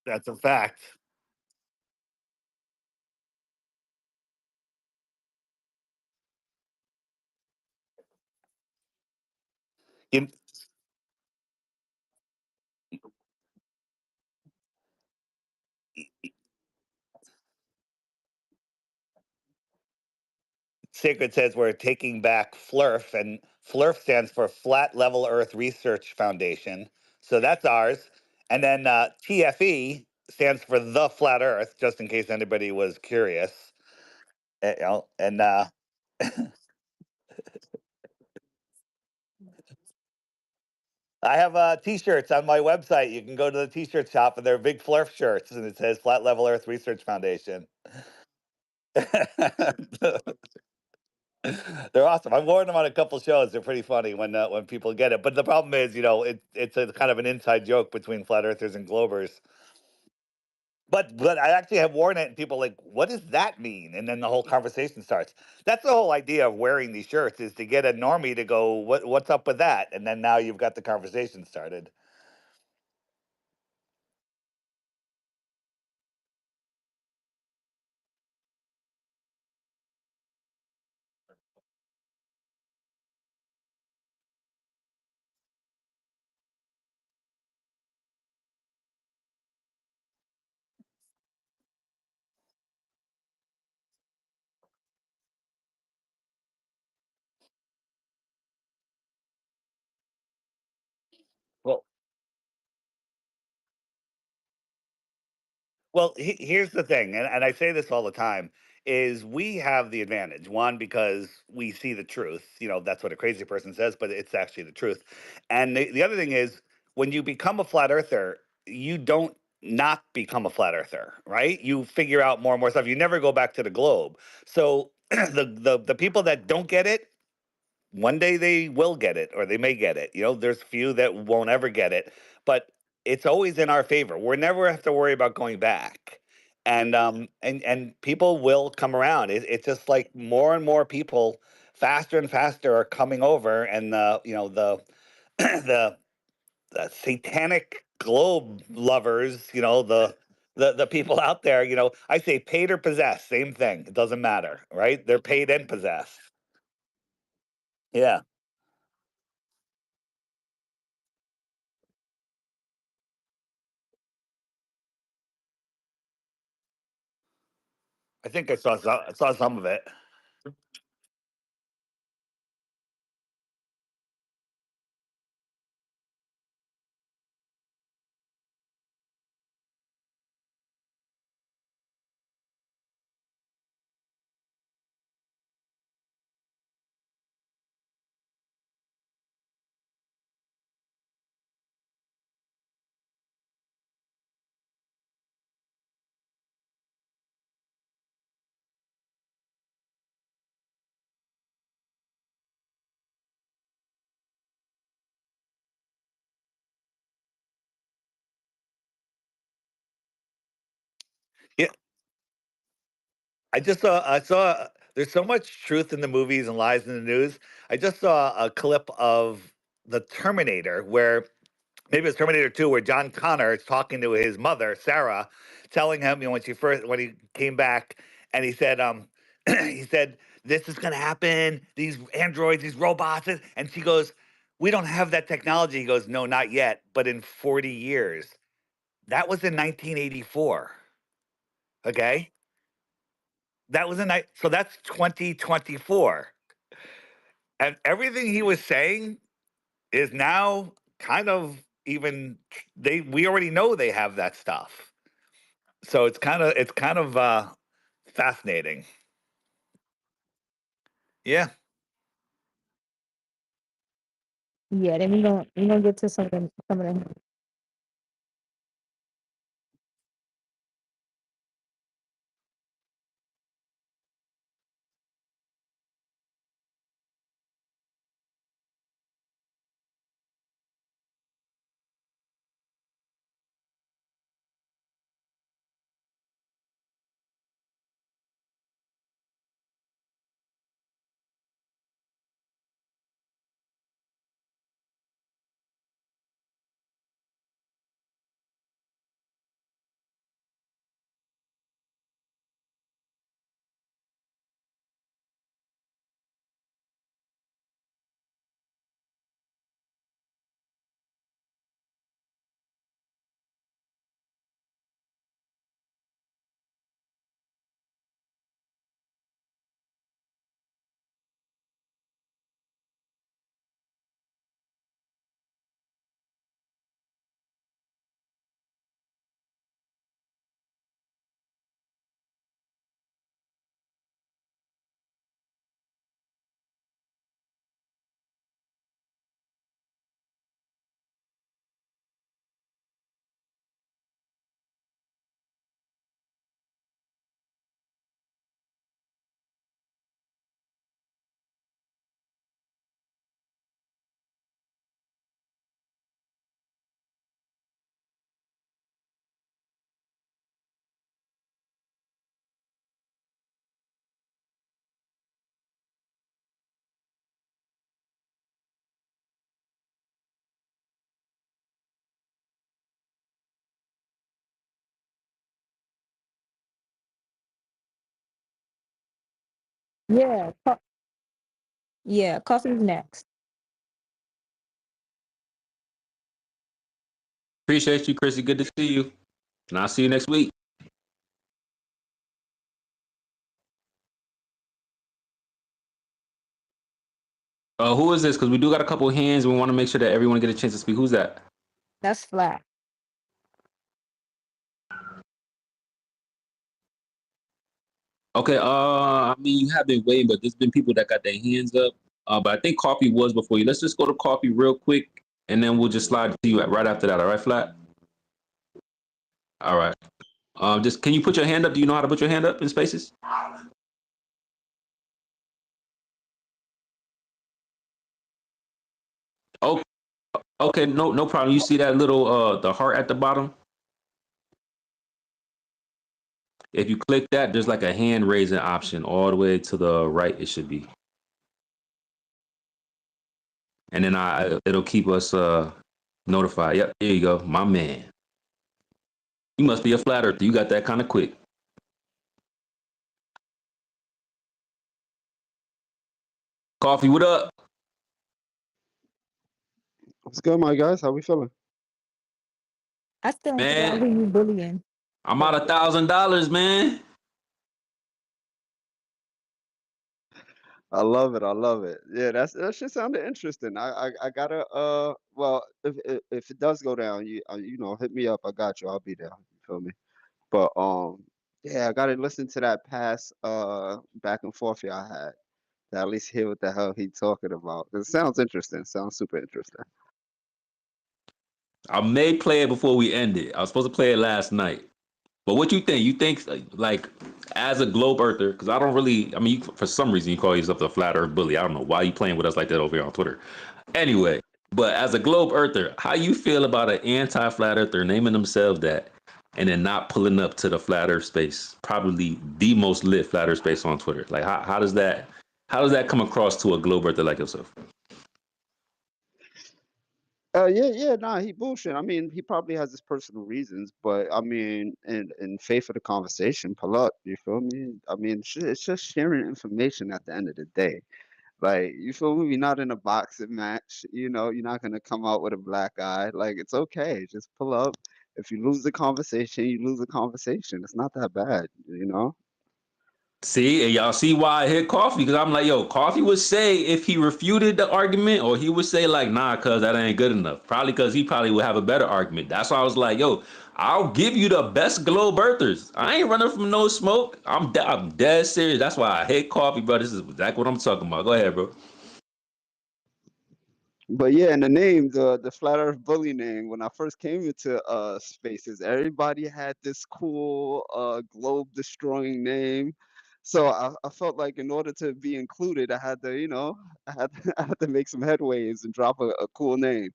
That's a fact. You, Sacred says we're taking back FLERF, and FLERF stands for Flat Level Earth Research Foundation. So that's ours. And then TFE stands for the Flat Earth, just in case anybody was curious. And I have T-shirts on my website. You can go to the T-shirt shop, and they're big FLERF shirts, and it says Flat Level Earth Research Foundation. They're awesome. I've worn them on a couple shows. They're pretty funny when people get it. But the problem is, it's a kind of an inside joke between flat earthers and Globers. But I actually have worn it, and people are like, what does that mean? And then the whole conversation starts. That's the whole idea of wearing these shirts, is to get a normie to go, what's up with that? And then now you've got the conversation started. Well, Well, here's the thing, and I say this all the time, is we have the advantage. One, because we see the truth. That's what a crazy person says, but it's actually the truth. And the other thing is, when you become a flat earther, you don't not become a flat earther, right? You figure out more and more stuff. You never go back to the globe. So the people that don't get it, one day they will get it, or they may get it. There's few that won't ever get it, but it's always in our favor. We're never have to worry about going back. And people will come around. It's just like more and more people, faster and faster, are coming over, and the the satanic globe lovers, the people out there, I say paid or possessed, same thing. It doesn't matter, right? They're paid and possessed. Yeah. I think I saw some of it. Yeah, I saw there's so much truth in the movies and lies in the news. I just saw a clip of the Terminator, where maybe it's Terminator 2, where John Connor is talking to his mother, Sarah, telling him, when he came back, and he said, he said, this is gonna happen, these androids, these robots, and she goes, we don't have that technology. He goes, no, not yet, but in 40 years. That was in 1984. Okay. That was a night. So that's 2024. And everything he was saying is now kind of even we already know they have that stuff. So it's kind of fascinating. Yeah. Yeah, then we gonna get to some of them. Yeah. Yeah. Coffee's next. Appreciate you, Chrissy. Good to see you. And I'll see you next week. Who is this? Because we do got a couple hands. We want to make sure that everyone get a chance to speak. Who's that? That's flat. Okay. I mean, you have been waiting, but there's been people that got their hands up. But I think Coffee was before you. Let's just go to Coffee real quick, and then we'll just slide to you right after that. All right, Flat. All right. Just can you put your hand up? Do you know how to put your hand up in spaces? Oh, okay. No problem. You see that little the heart at the bottom? If you click that, there's like a hand raising option all the way to the right. It should be, and then it'll keep us notified. Yep, there you go, my man. You must be a flat earther. You got that kind of quick. Coffee, what up? What's good, my guys? How we feeling? I still ain't figure out Man, who you bullying. I'm out $1,000, man. I love it. I love it. Yeah, that shit sounded interesting. I gotta well, if it does go down, you know, hit me up. I got you. I'll be there. You feel me? But yeah, I gotta listen to that past back and forth y'all had to at least hear what the hell he talking about. It sounds interesting. Sounds super interesting. I may play it before we end it. I was supposed to play it last night. But what you think? You think like as a globe earther? Because I don't really. I mean, for some reason you call yourself a flat earth bully. I don't know why you playing with us like that over here on Twitter. Anyway, but as a globe earther, how you feel about an anti-flat earther naming themselves that and then not pulling up to the flat earth space? Probably the most lit flat earth space on Twitter. Like how does that come across to a globe earther like yourself? Yeah, nah, he bullshit. I mean, he probably has his personal reasons, but I mean, in favor of the conversation, pull up. You feel me? I mean, it's just sharing information at the end of the day. Like, you feel me? We're not in a boxing match. You know, you're not gonna come out with a black eye. Like, it's okay. Just pull up. If you lose the conversation, you lose the conversation. It's not that bad, you know? See, and y'all see why I hit Coffee, because I'm like, yo, Coffee would say if he refuted the argument, or he would say like, nah, cuz that ain't good enough. Probably because he probably would have a better argument. That's why I was like, yo, I'll give you the best globe earthers. I ain't running from no smoke. I'm dead serious. That's why I hate Coffee, bro. This is exactly what I'm talking about. Go ahead, bro. But yeah, and the name, the Flat Earth Bully name, when I first came into spaces, everybody had this cool globe destroying name. So I felt like in order to be included, I had to, you know, I had to make some headways and drop a cool name.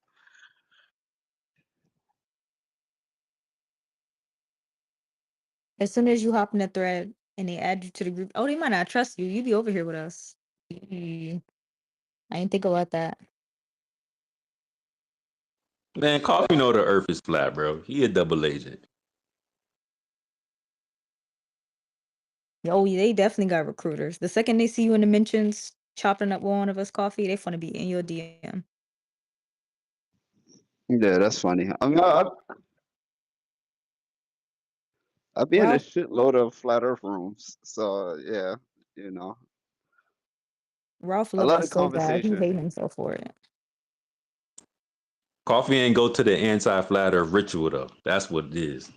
As soon as you hop in the thread and they add you to the group, oh, they might not trust you. You be over here with us. I didn't think about that. Man, Coffee know the earth is flat, bro. He a double agent. Oh, they definitely got recruiters. The second they see you in the mentions chopping up one of us coffee, they want to be in your DM. Yeah, that's funny. I mean, I've been in a Ralph, shitload of Flat Earth rooms. So yeah, you know, Ralph I love love the us so bad. He conversation. hate himself for it. Coffee ain't go to the anti-flat earth ritual though. That's what it is.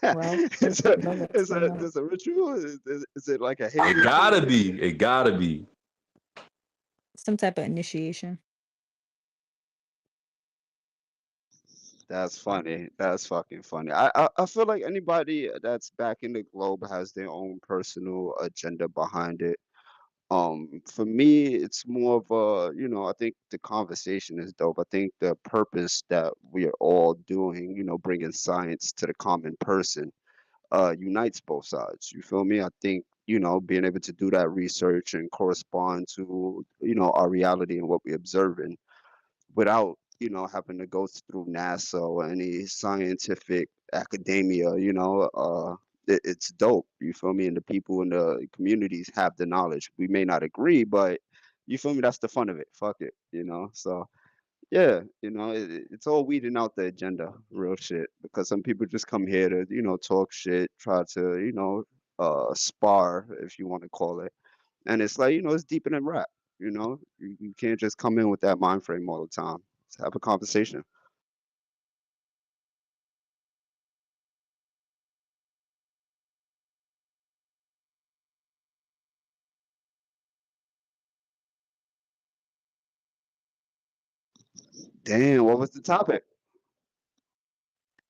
Ralph It's just a, love us so much. there's a ritual. Is it like a hate It ritual? gotta be. It gotta be. Some type of initiation. That's funny. That's fucking funny. I feel like anybody that's back in the globe has their own personal agenda behind it. For me, it's more of a, you know, I think the conversation is dope. I think the purpose that we are all doing, you know, bringing science to the common person, unites both sides. You feel me? I think, you know, being able to do that research and correspond to, you know, our reality and what we're observing without, you know, having to go through NASA or any scientific academia, you know, it's dope. You feel me? And the people in the communities have the knowledge. We may not agree, but you feel me? That's the fun of it. Fuck it, you know. So yeah, you know, it's all weeding out the agenda, real shit. Because some people just come here to, you know, talk shit, try to, you know, spar, if you want to call it. And it's like, you know, it's deeper than rap. You know, you can't just come in with that mind frame all the time. Let's have a conversation. Damn, what was the topic?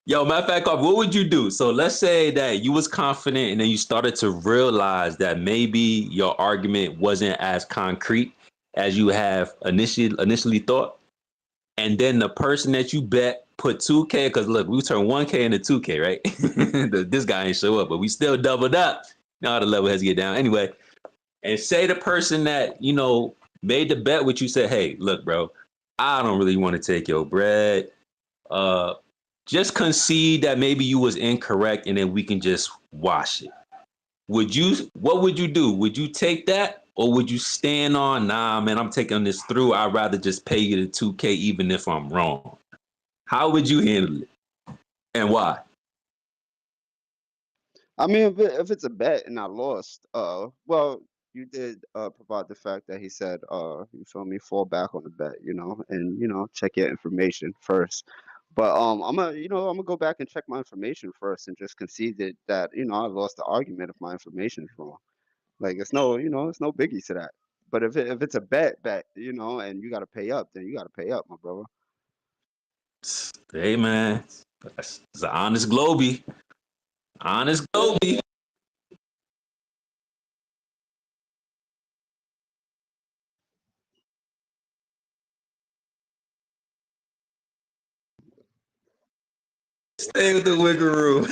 Yo, matter of fact, what would you do? So let's say that you was confident and then you started to realize that maybe your argument wasn't as concrete as you have initially thought. And then the person that you bet put 2K, because look, we turned 1K into 2K, right? This guy ain't show up, but we still doubled up. Now the level has to get down. Anyway, and say the person that, you know, made the bet with you said, hey, look, bro, I don't really want to take your bread. Just concede that maybe you was incorrect and then we can just wash it. What would you do? Would you take that or would you stand on, nah, man, I'm taking this through. I'd rather just pay you the 2K even if I'm wrong. How would you handle it and why? I mean, if it's a bet and I lost, well, you did provide the fact that he said, you feel me, fall back on the bet, you know, and you know, check your information first. But I'm gonna go back and check my information first and just concede that you know I lost the argument if my information is wrong. Like it's no, you know, it's no biggie to that. But if it's a bet, you know, and you gotta pay up, then you gotta pay up, my brother. Hey, man, it's an honest Globey. Honest Globey. Stay with the wiggle room.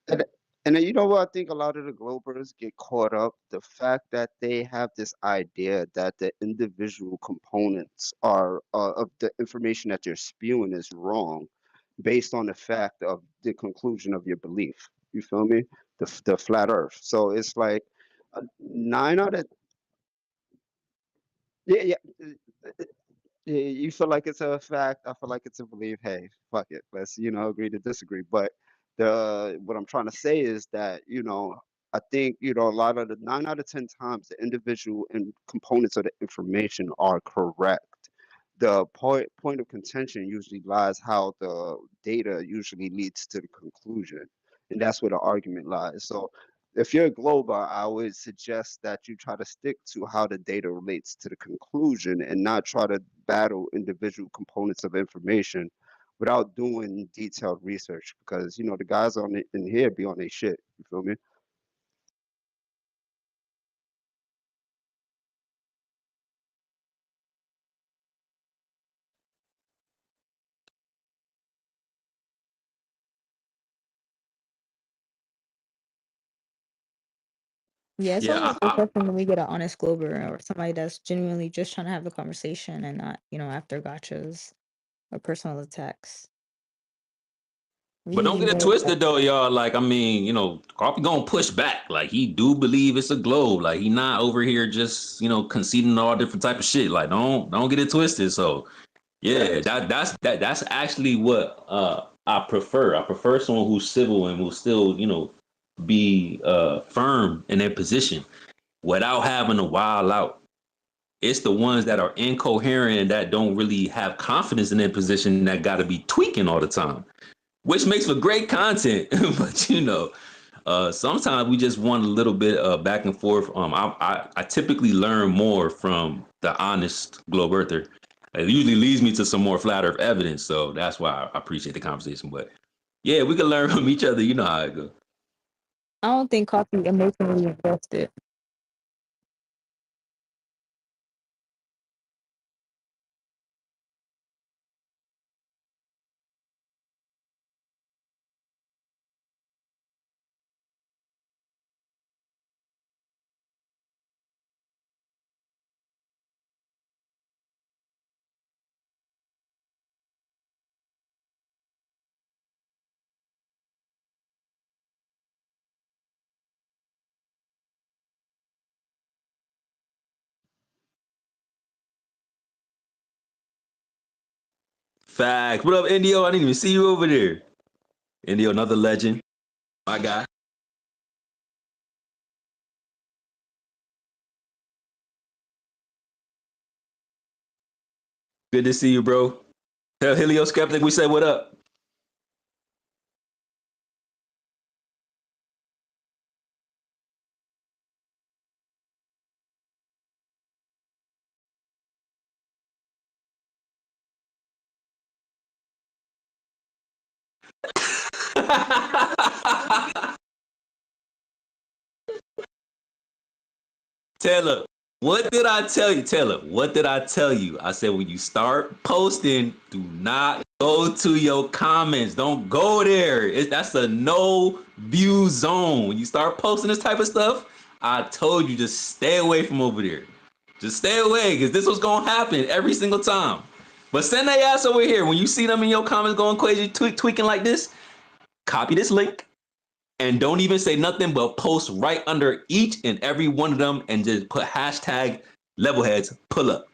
And and then you know what I think a lot of the Globers get caught up? The fact that they have this idea that the individual components are of the information that they're spewing is wrong based on the fact of the conclusion of your belief. You feel me? The flat earth. So it's like 9 out of yeah, yeah. Yeah, you feel like it's a fact. I feel like it's a belief. Hey, fuck it. Let's, you know, agree to disagree. But what I'm trying to say is that, you know, I think, you know, a lot of the 9 out of 10 times the individual and components of the information are correct. The point of contention usually lies how the data usually leads to the conclusion. And that's where the argument lies. So if you're a Glober, I would suggest that you try to stick to how the data relates to the conclusion and not try to battle individual components of information without doing detailed research because you know the guys on it in here be on their shit. You feel me? Yeah, it's Yeah, always refreshing when we get an honest Glober or somebody that's genuinely just trying to have the conversation and not, after gotchas or personal attacks. We but don't need get it more of that. twisted though, y'all. Like, I mean, you know, Coffee gonna push back. Like, he do believe it's a globe. Like, he not over here just, you know, conceding all different type of shit. Like, don't get it twisted. So, yeah, that's actually what I prefer. I prefer someone who's civil and will still, you know, be firm in their position without having to wild out. It's the ones that are incoherent and that don't really have confidence in their position that got to be tweaking all the time, which makes for great content. But you know, sometimes we just want a little bit back and forth. I typically learn more from the honest globe earther It usually leads me to some more flat earth evidence. So that's why I appreciate the conversation. But yeah, we can learn from each other. You know how it goes. I don't think coffee emotionally invested. Fact. What up, Indio? I didn't even see you over there. Indio, another legend. My guy. Good to see you, bro. Tell Helio Skeptic we say what up. Taylor, what did I tell you? Taylor, what did I tell you? I said when you start posting, do not go to your comments. Don't go there. That's a no view zone. When you start posting this type of stuff, I told you just stay away from over there. Just stay away because this was going to happen every single time. But send that ass over here. When you see them in your comments going crazy, tweaking like this, copy this link and don't even say nothing but post right under each and every one of them and just put hashtag levelheads pull up.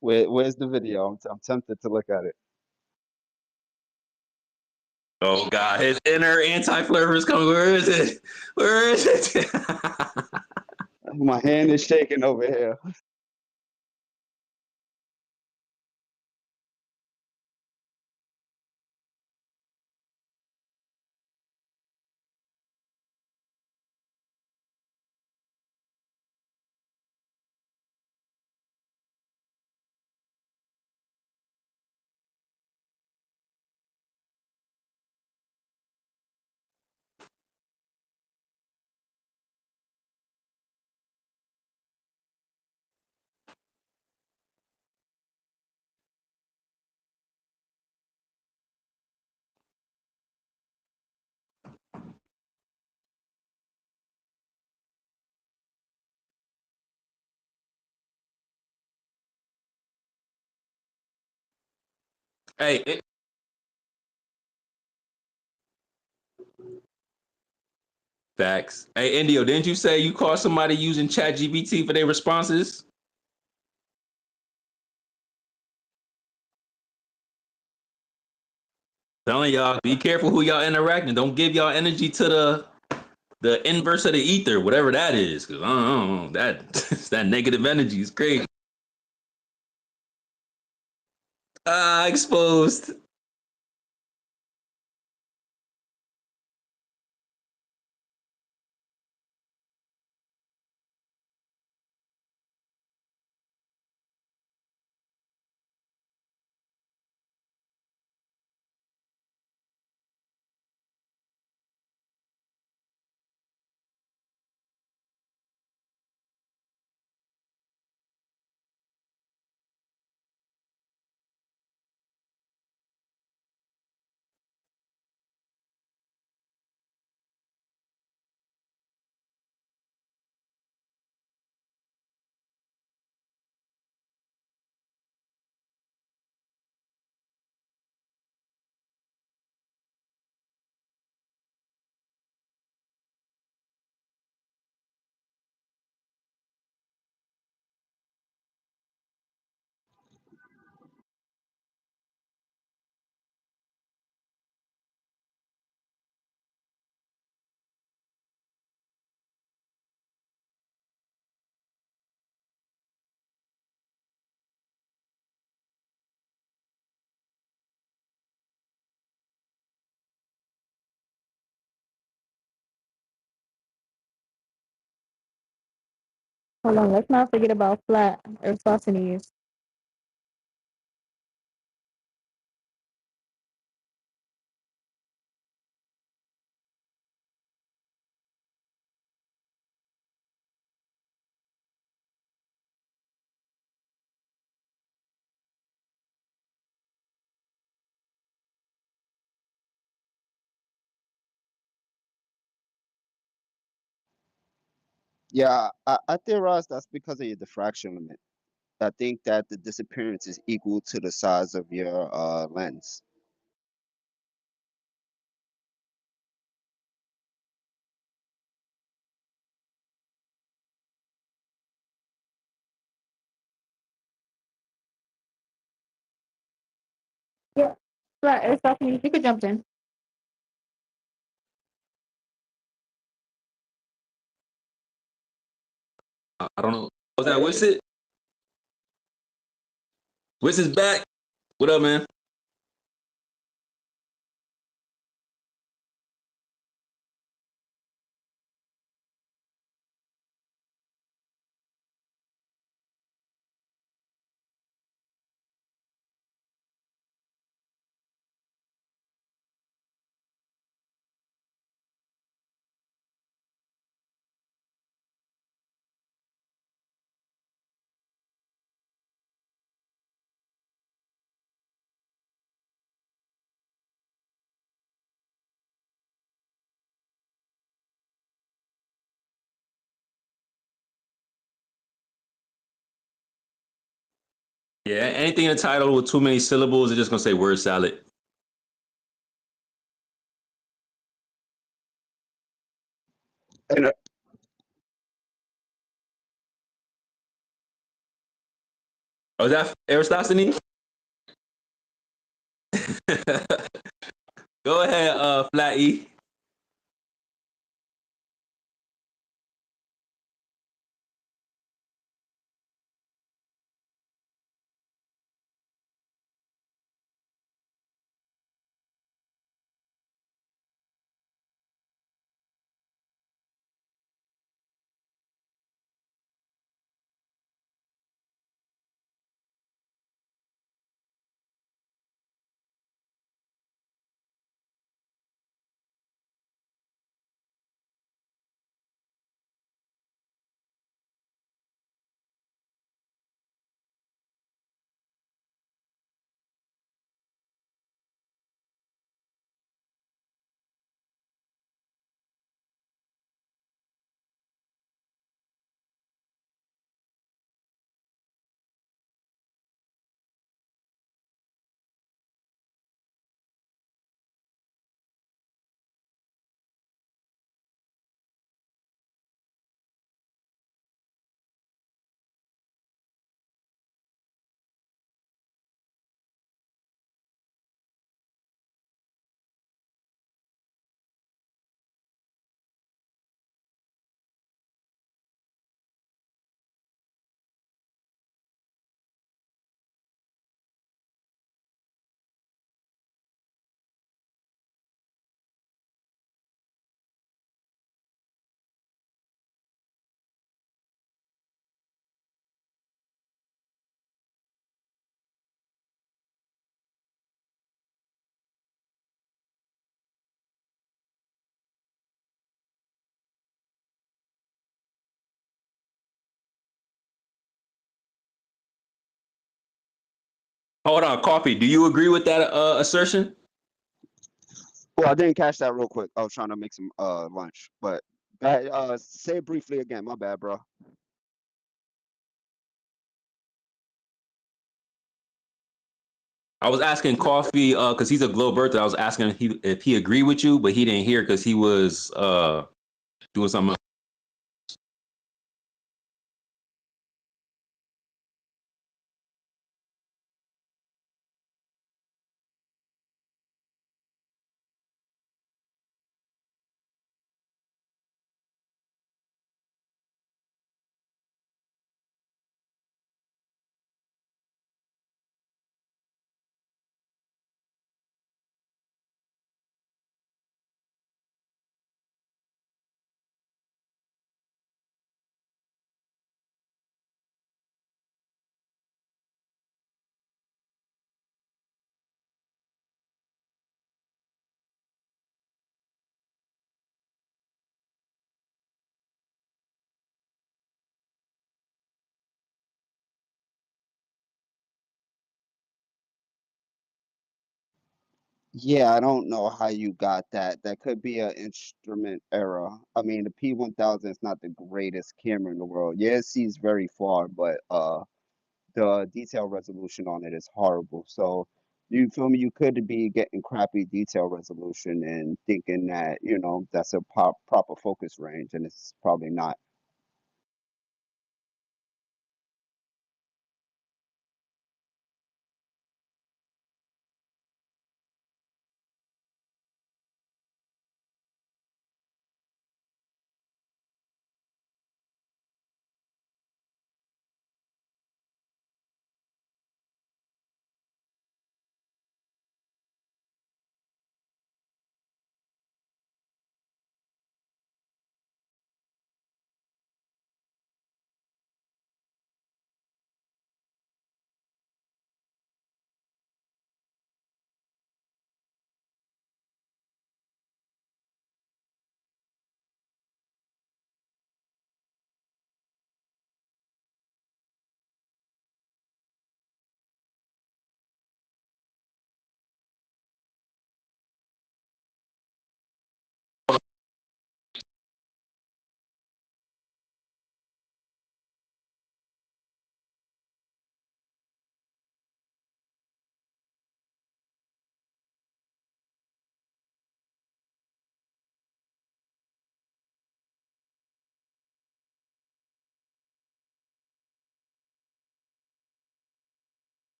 Where's the video? I'm tempted to look at it. Oh God, his inner anti-flavor is coming. Where is it? Where is it? My hand is shaking over here. Hey, facts. Hey, Indio, didn't you say you caught somebody using ChatGPT for their responses? Telling y'all, be careful who y'all interacting. Don't give y'all energy to the inverse of the ether, whatever that is. Cause I don't know, that that negative energy is crazy. Exposed. Hold on, let's not forget about flat Eratosthenes. Yeah, I theorize that's because of your diffraction limit. I think that the disappearance is equal to the size of your lens. Yeah, flat Eratosthenes. You could jump in. I don't know. Was that Wissit? Wissit's back. What up, man? Yeah, anything in the title with too many syllables, it's just gonna say word salad. And Oh, is that Aristosthenes? Go ahead, Flat E. Hold on, Coffee. Do you agree with that assertion? well, I didn't catch that real quick. I was trying to make some lunch, but say it briefly again. My bad, bro. I was asking Coffee because he's a globe earther. I was asking if he agreed with you, but he didn't hear because he was doing something. Yeah, I don't know how you got that. That could be an instrument error. I mean, the P1000 is not the greatest camera in the world. Yeah, it sees very far, but the detail resolution on it is horrible. So you feel me? You could be getting crappy detail resolution and thinking that, you know, that's a proper focus range, and it's probably not.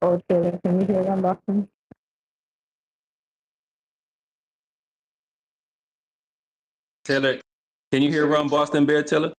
Oh, Taylor, can you hear unboxing? Taylor, can you hear Rum Boston Bear, Taylor?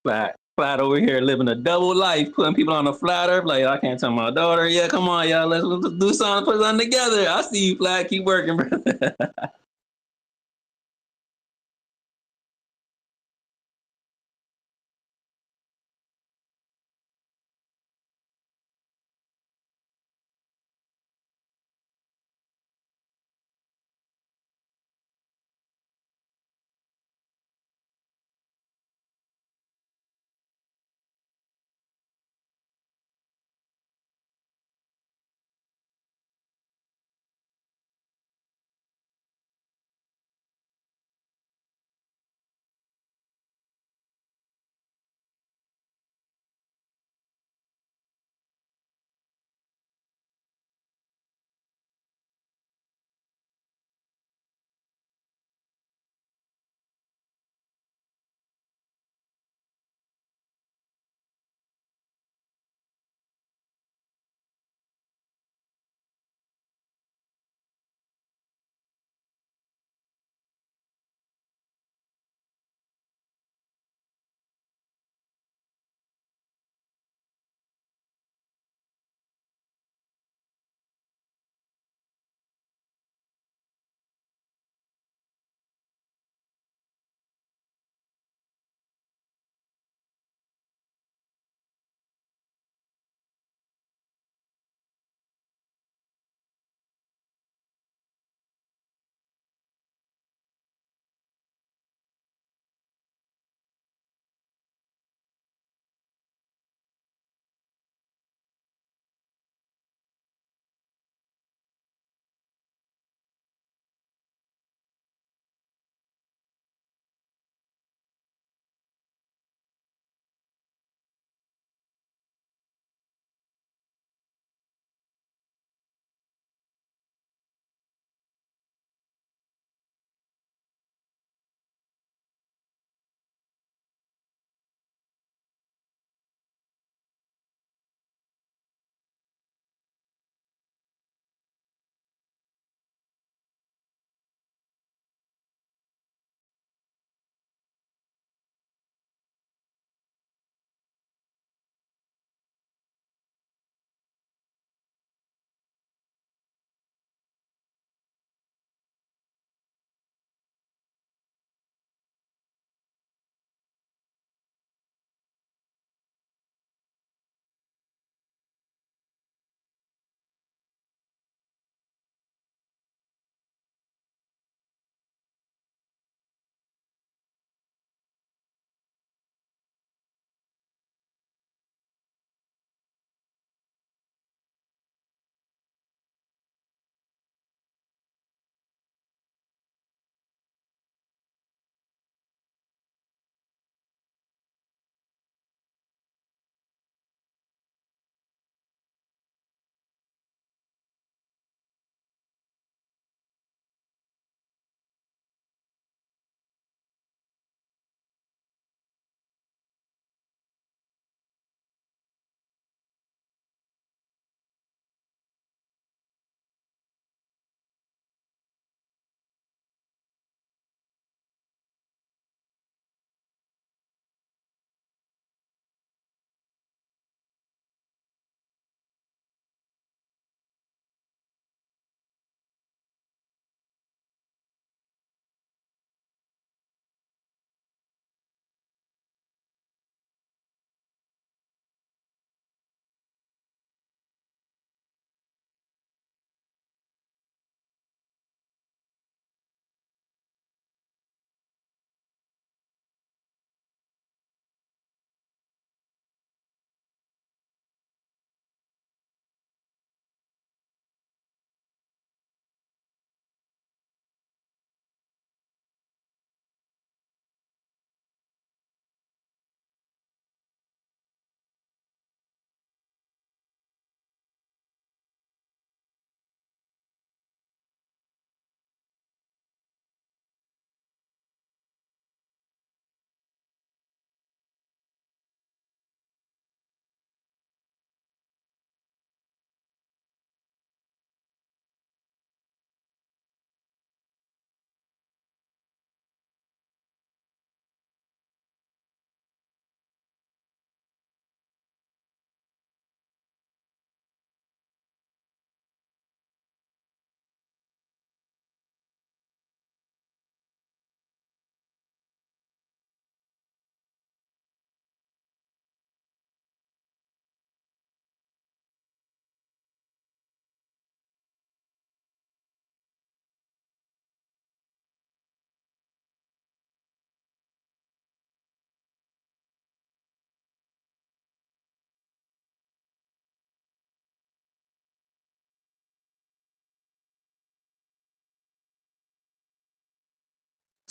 Flat over here living a double life, putting people on a flat earth. Like, I can't tell my daughter, yeah, come on, y'all, let's do something, put something together. I see you, Flat. Keep working, brother.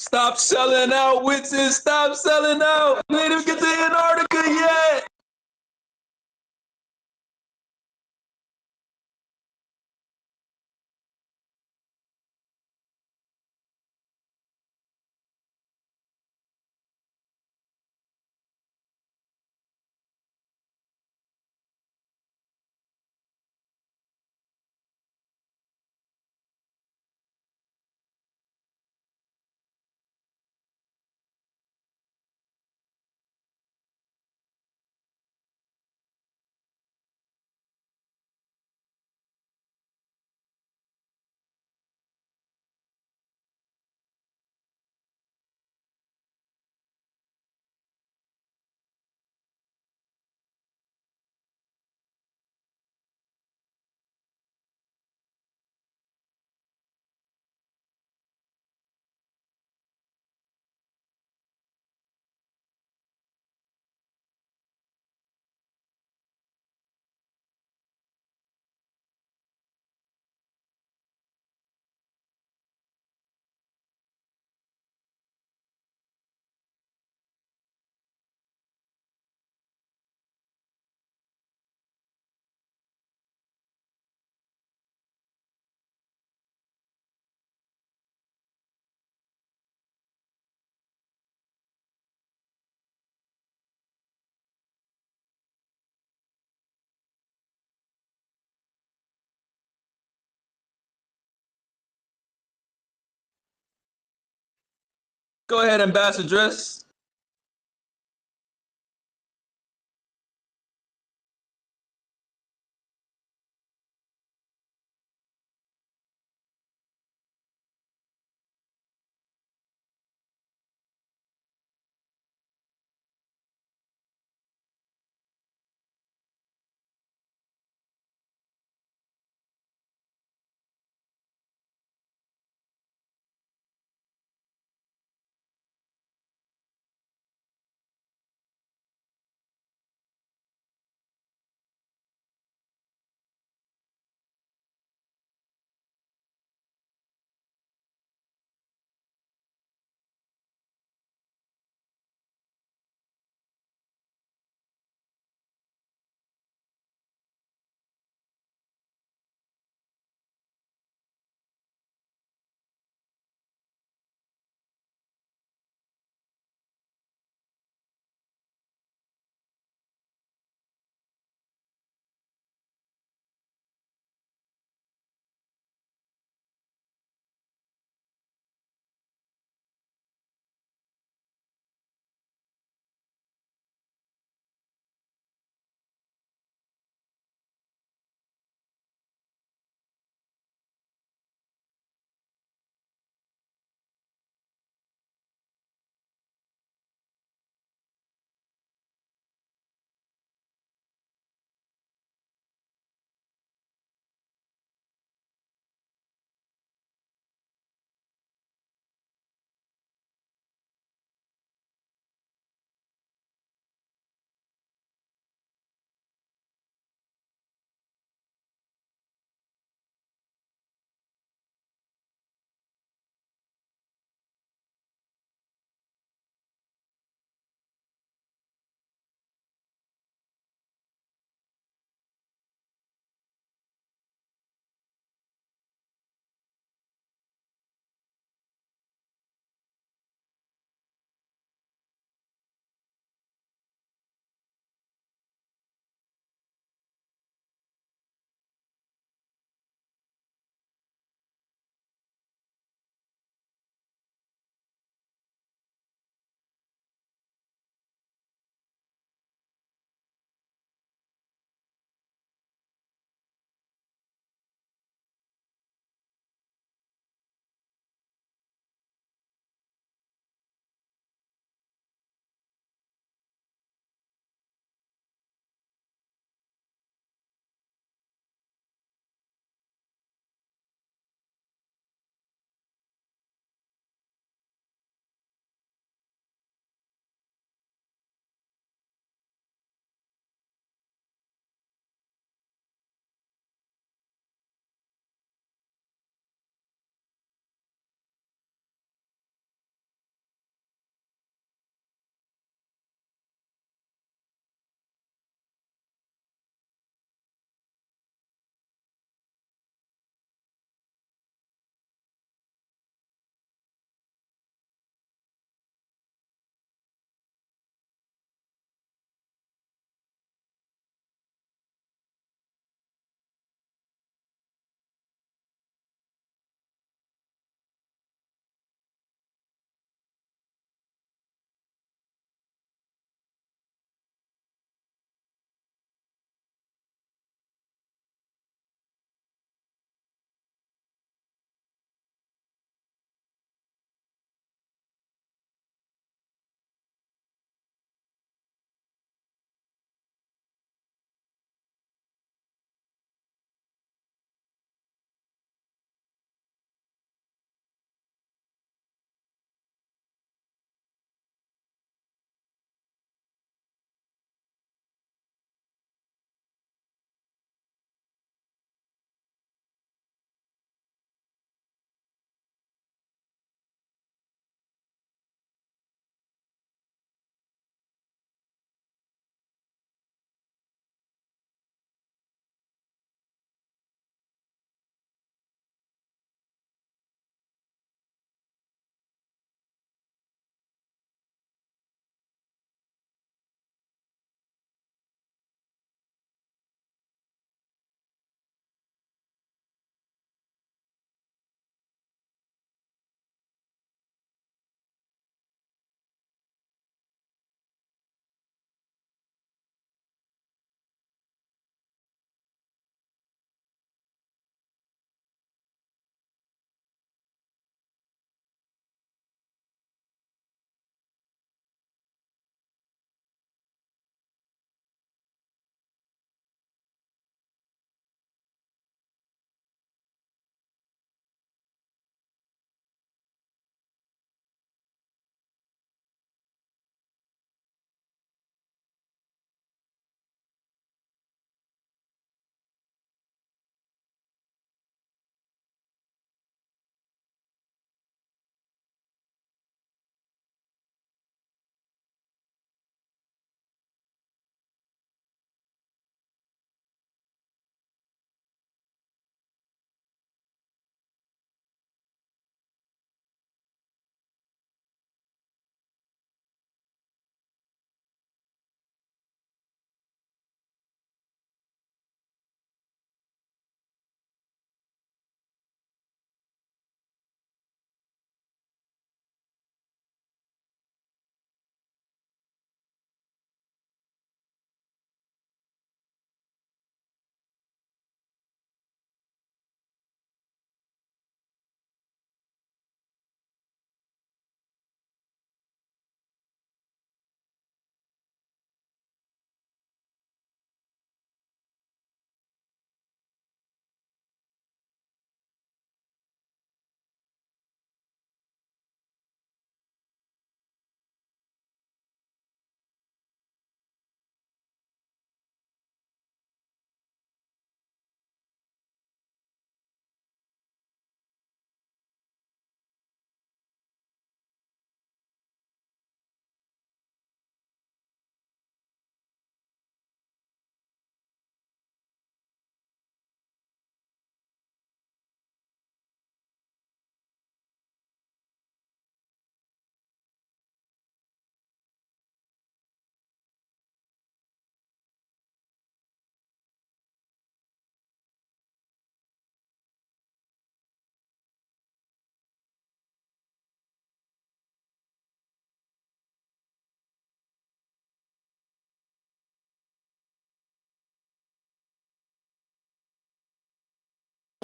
Stop selling out, witches. Stop selling out. We ain't even get to Antarctica yet. Go ahead, Ambassadress.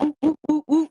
Ooh, ooh, ooh, ooh.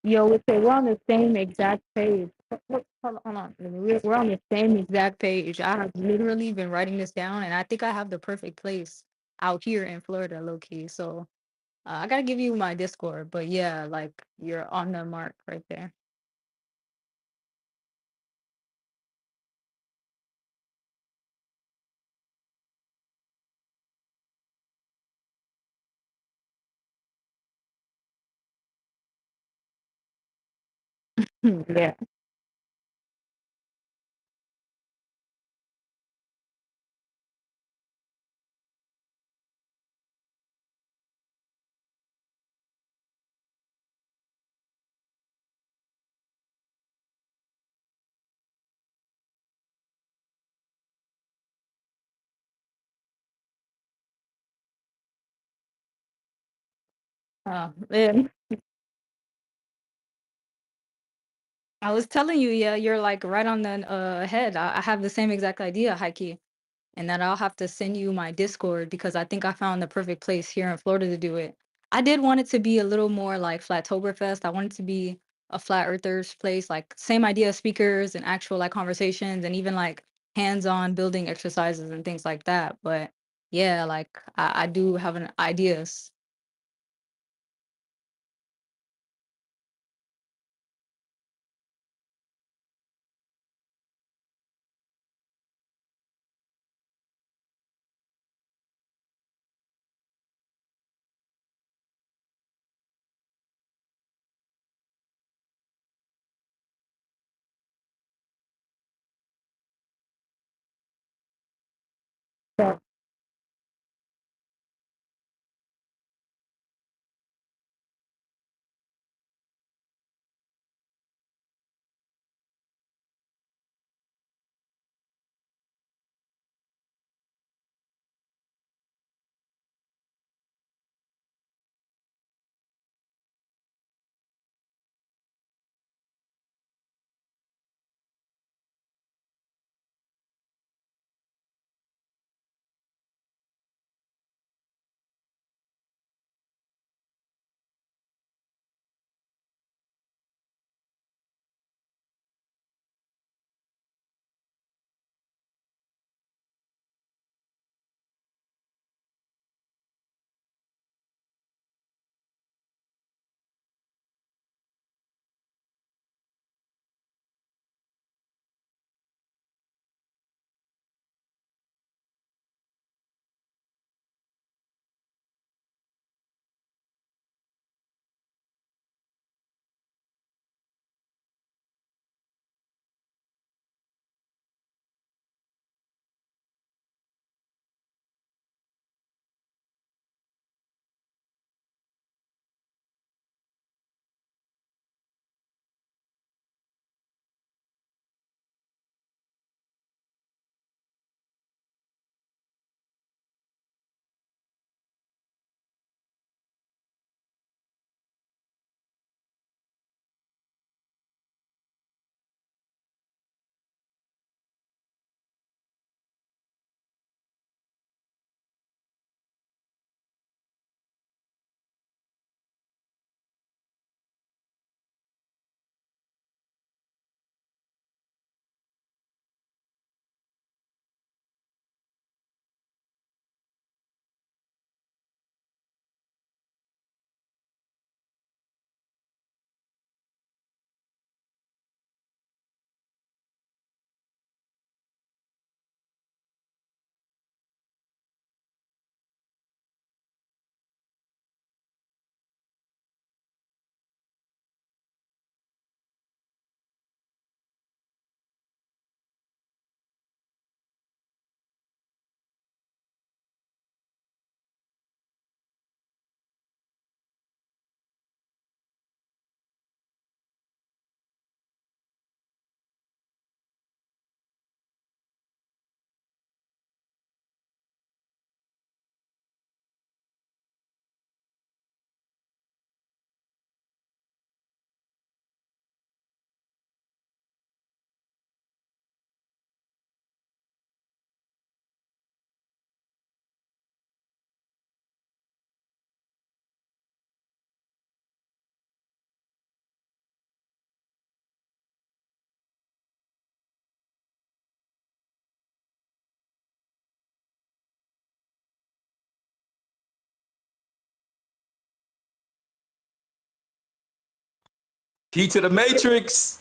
Yo, we're on the same exact page. Hold on. We're on the same exact page. I have literally been writing this down, and I think I have the perfect place out here in Florida, low key. So I gotta give you my Discord, but yeah, like you're on the mark right there. Yeah. Man. I was telling you, yeah, you're like right on the head. I have the same exact idea, Heike. And then I'll have to send you my Discord because I think I found the perfect place here in Florida to do it. I did want it to be a little more like Flattoberfest. I want it to be a flat earthers place, like same idea, speakers and actual like conversations and even like hands-on building exercises and things like that. But yeah, like I do have an ideas. So Key to the Matrix.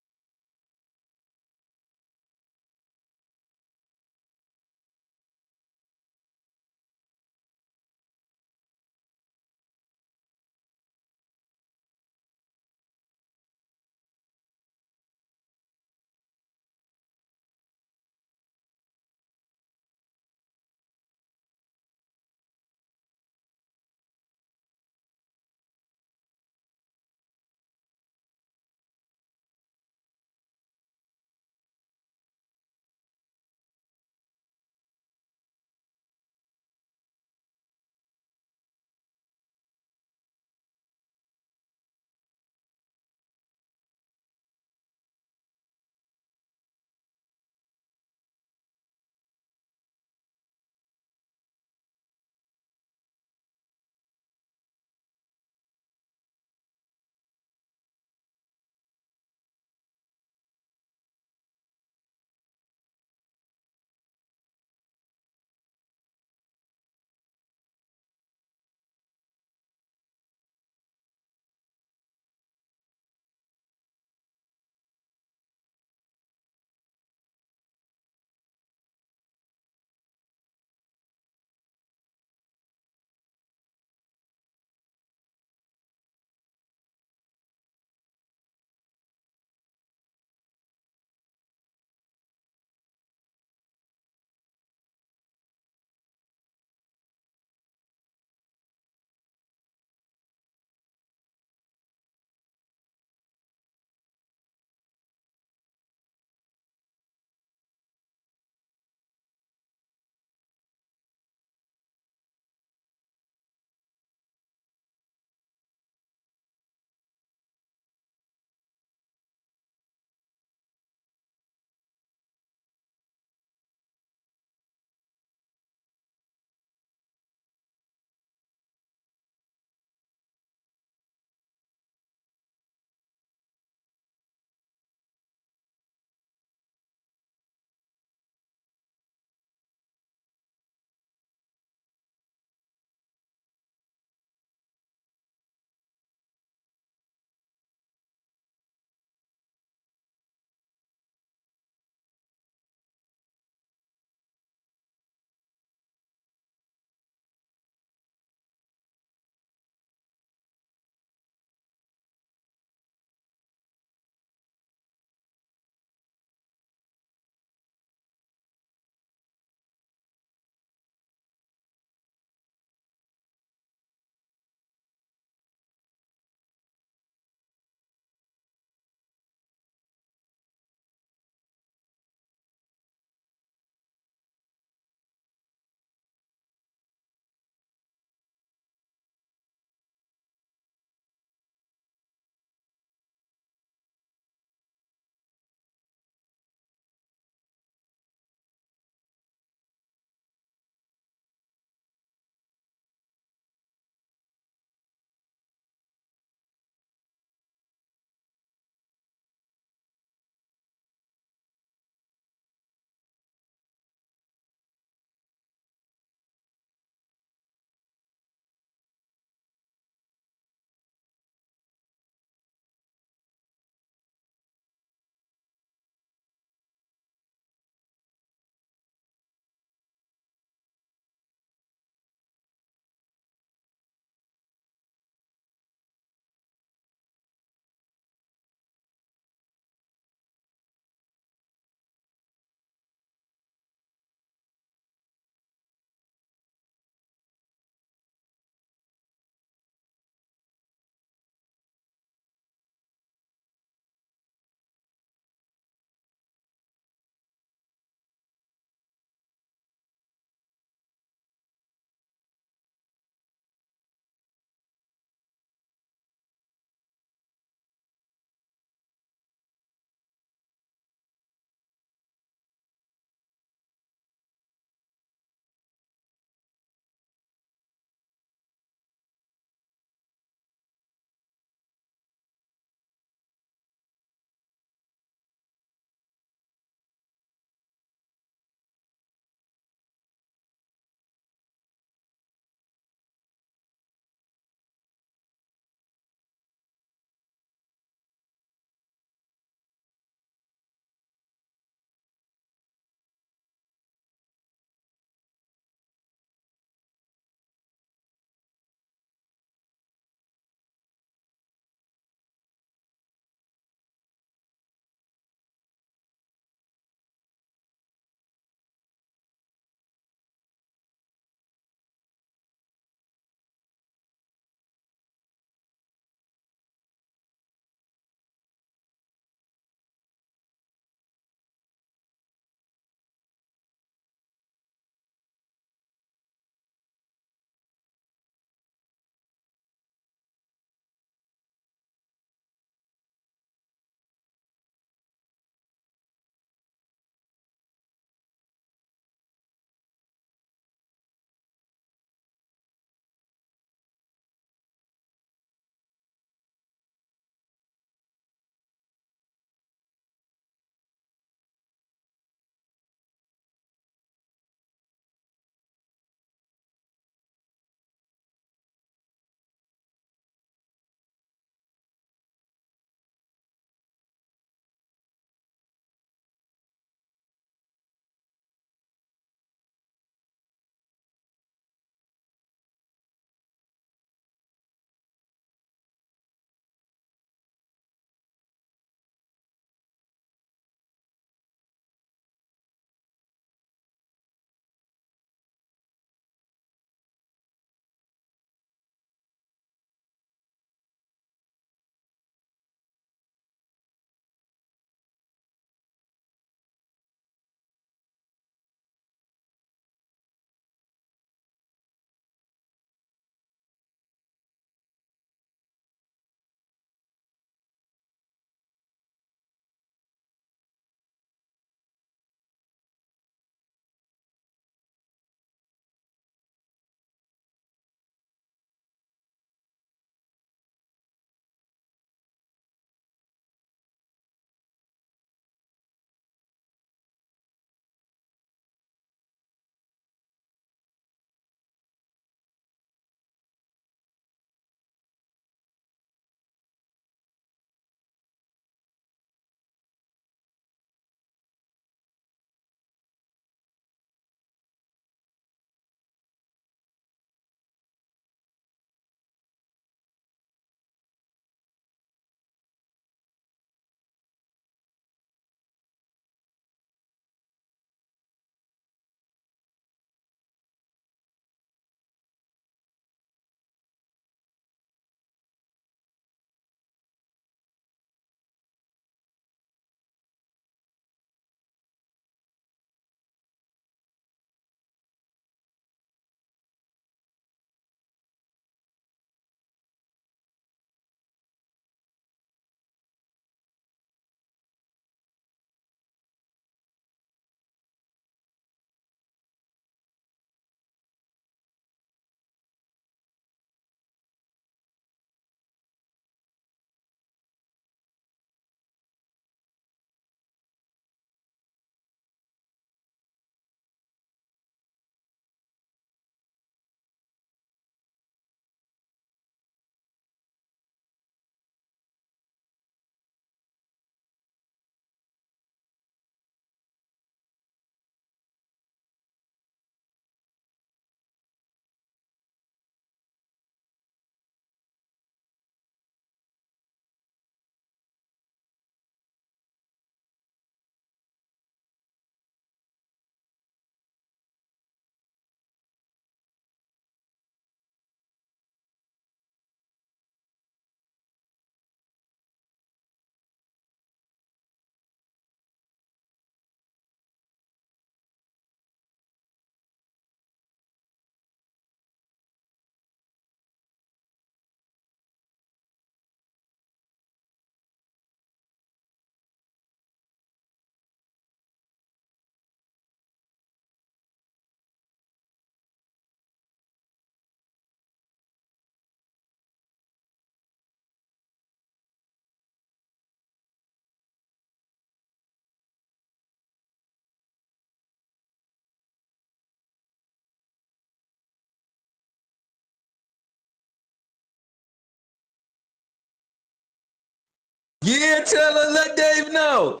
Yeah, tell her, let Dave know.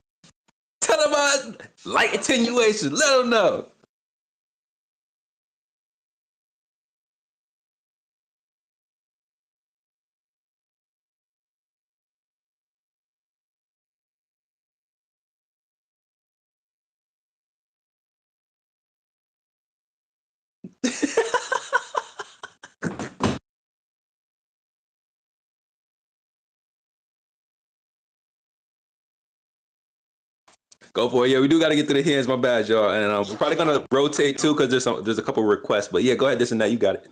Tell him about light attenuation. Let him know. Go for it. Yeah, we do got to get to the hands. My bad, y'all. And we're probably gonna rotate too because there's a couple requests. But yeah, go ahead. This and that. You got it.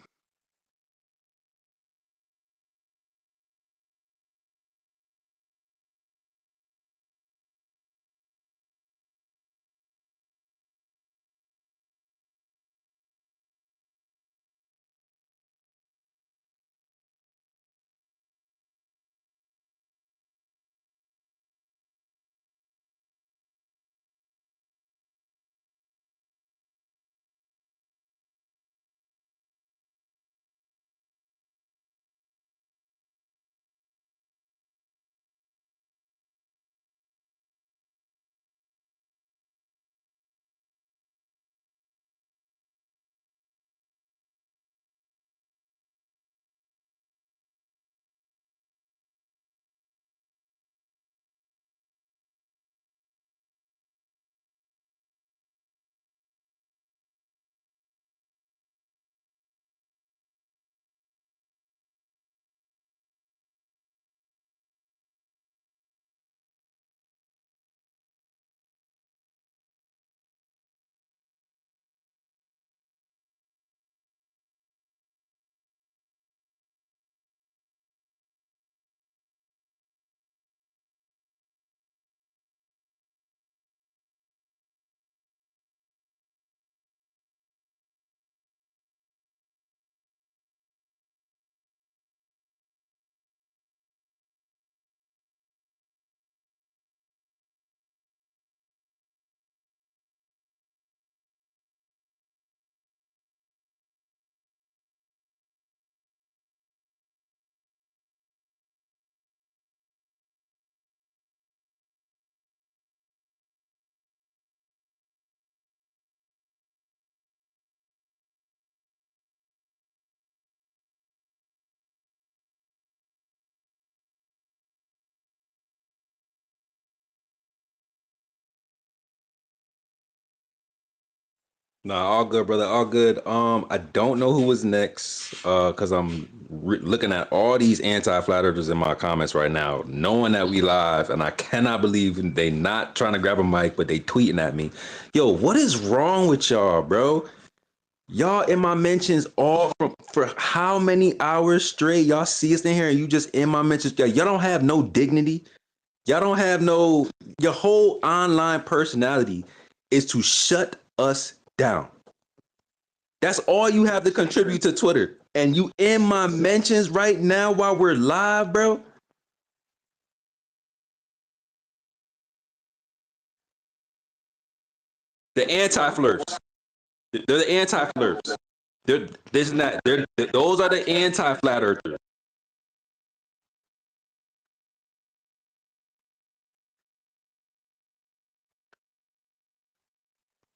Nah, all good, brother. All good. I don't know who was next, because I'm looking at all these anti-flat earthers in my comments right now, knowing that we live, and I cannot believe they not trying to grab a mic, but they tweeting at me. Yo, what is wrong with y'all, bro? Y'all in my mentions all for how many hours straight? Y'all see us in here, and you just in my mentions. Y'all don't have no dignity. Y'all don't have no. Your whole online personality is to shut us down. That's all you have to contribute to Twitter. And you in my mentions right now while we're live, bro. The anti-flirts. They're the anti-flirts. They're not. Those are the anti-flat earthers.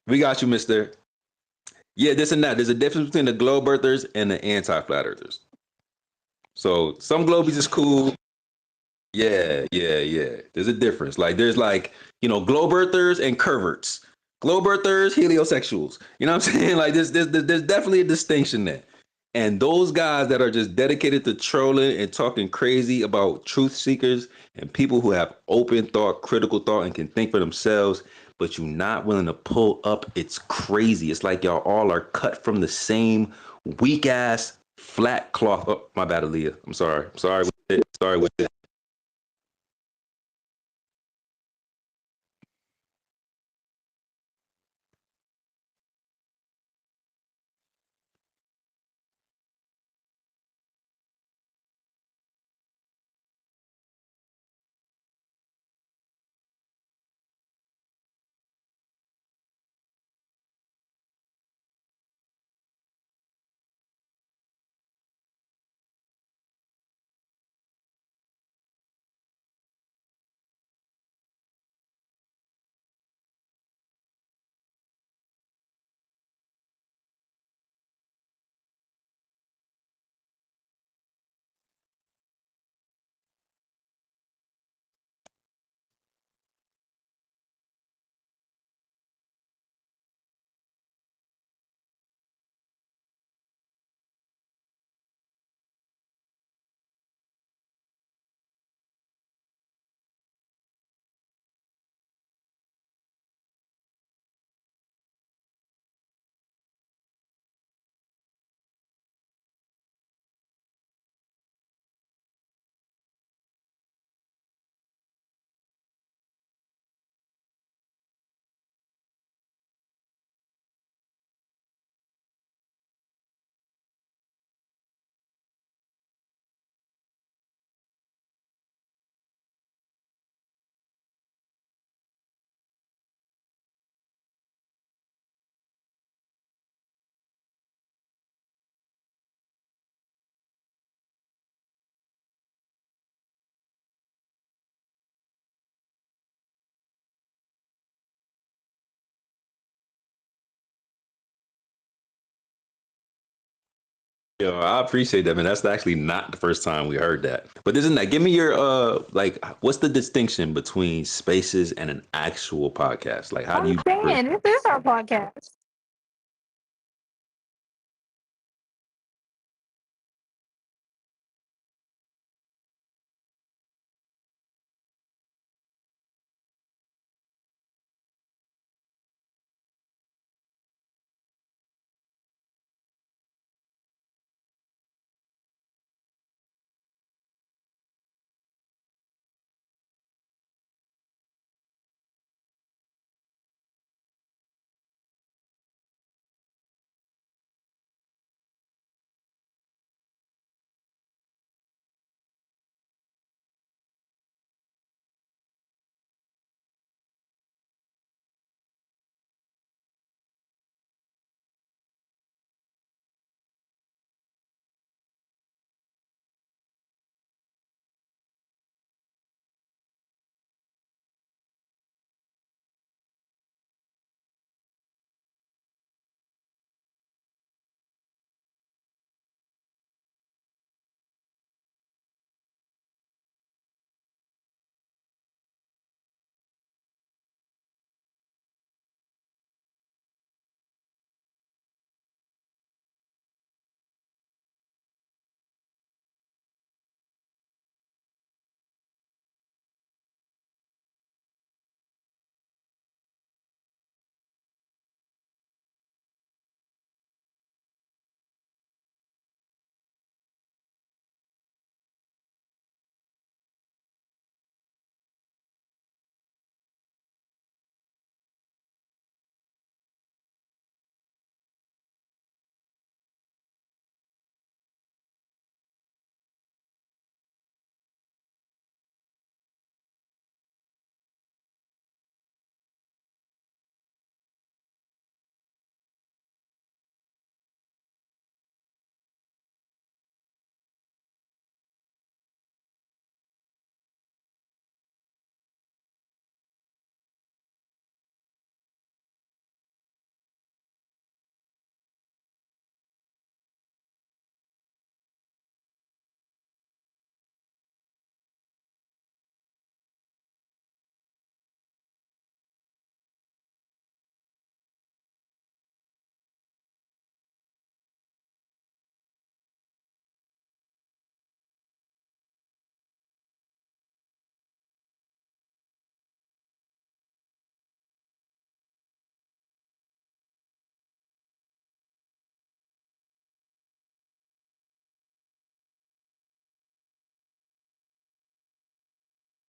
We got you, mister. Yeah, this and that. There's a difference between the globe earthers and the anti-flat earthers. So some globies is cool. Yeah, yeah, yeah. There's a difference. Like there's like, globe earthers and curverts. Globe earthers, heliosexuals. You know what I'm saying? Like there's definitely a distinction there. And those guys that are just dedicated to trolling and talking crazy about truth seekers and people who have open thought, critical thought, and can think for themselves, but you're not willing to pull up, it's crazy. It's like y'all all are cut from the same weak ass flat cloth. Oh, my bad, Aaliyah. I'm sorry. Sorry with it. Sorry with it. Yo, I appreciate that, man. That's actually not the first time we heard that. But isn't that? Give me your like, what's the distinction between spaces and an actual podcast? Like, how do I'm you? saying this is our podcast.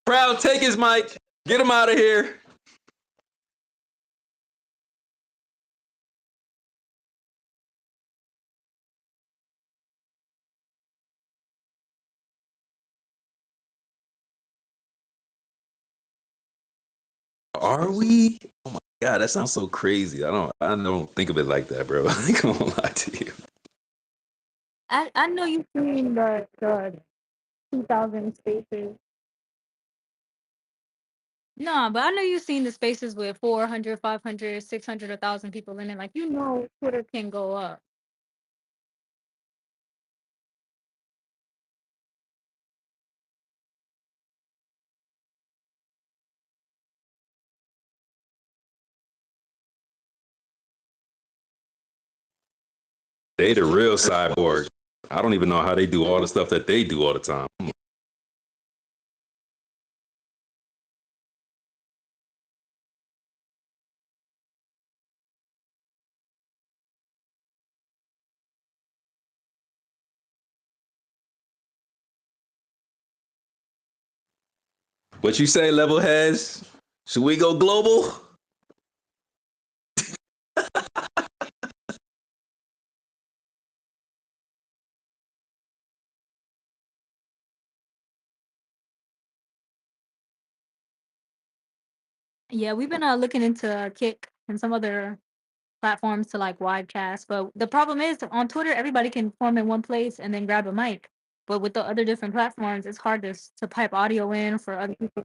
Proud, take his mic. Get him out of here. Are we? Oh my god, that sounds so crazy. I don't think of it like that, bro. I ain't gonna lie to you. I know you've seen the 2000 spaces. No, but I know you've seen the spaces with 400, 500, 600, 1,000 people in it. Like, Twitter can go up. They the real cyborg. I don't even know how they do all the stuff that they do all the time. What you say, level heads? Should we go global? Yeah, we've been looking into Kick and some other platforms to like widecast. But the problem is on Twitter, everybody can form in one place and then grab a mic. But with the other different platforms, it's hard to pipe audio in for other people.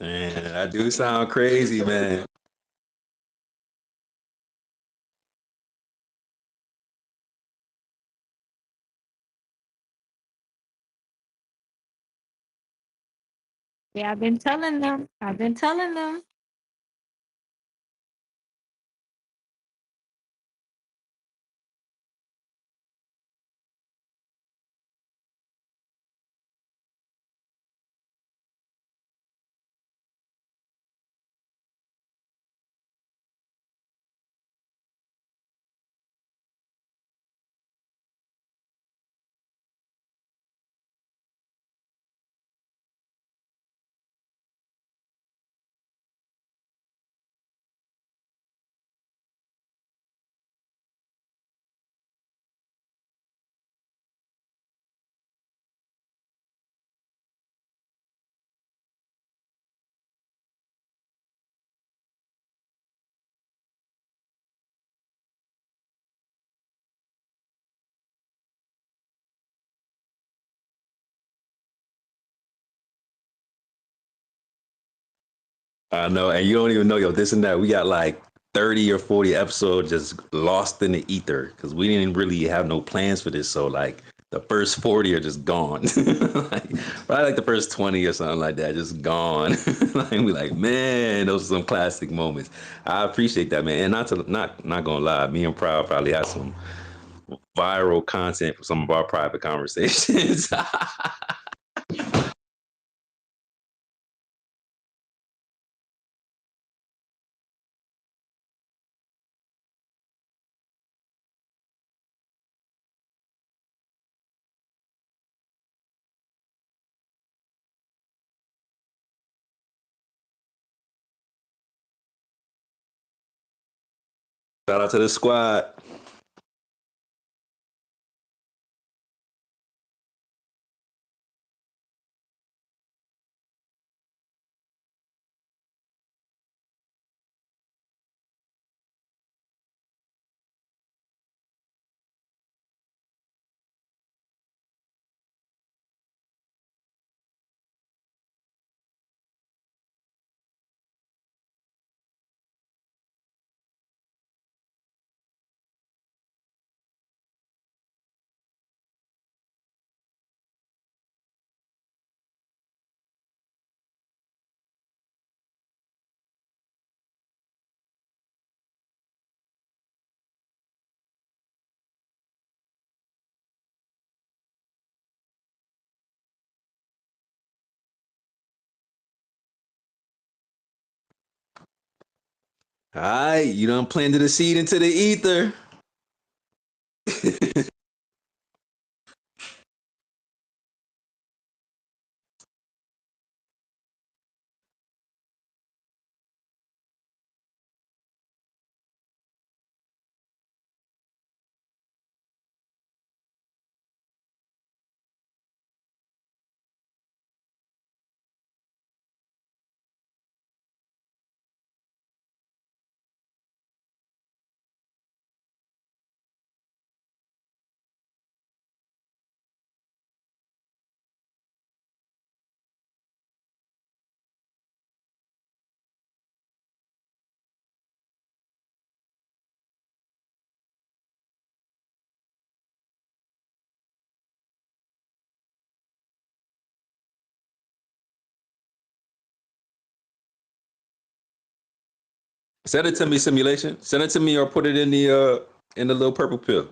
Man, that do sound crazy, man. Yeah, I've been telling them. I've been telling them. I know, and you don't even know, yo, this and that. We got like 30 or 40 episodes just lost in the ether because we didn't really have no plans for this. So like the first 40 are just gone. Like, probably like the first 20 or something like that, just gone. Like we like, man, those are some classic moments. I appreciate that, man. And not gonna lie, me and Proud probably have some viral content for some of our private conversations. Shout out to the squad. All right, you done planted a seed into the ether. Send it to me, simulation. Send it to me or put it in the little purple pill.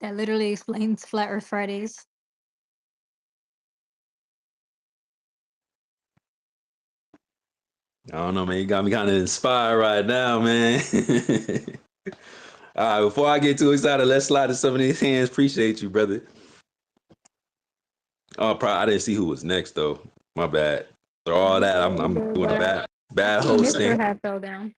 That literally explains Flat Earth Fridays. I don't know, man. You got me kind of inspired right now, man. All right, before I get too excited, let's slide to some of these hands. Appreciate you, brother. Oh, I didn't see who was next though. My bad. For all that, I'm doing a bad hosting. Mr. hat fell down.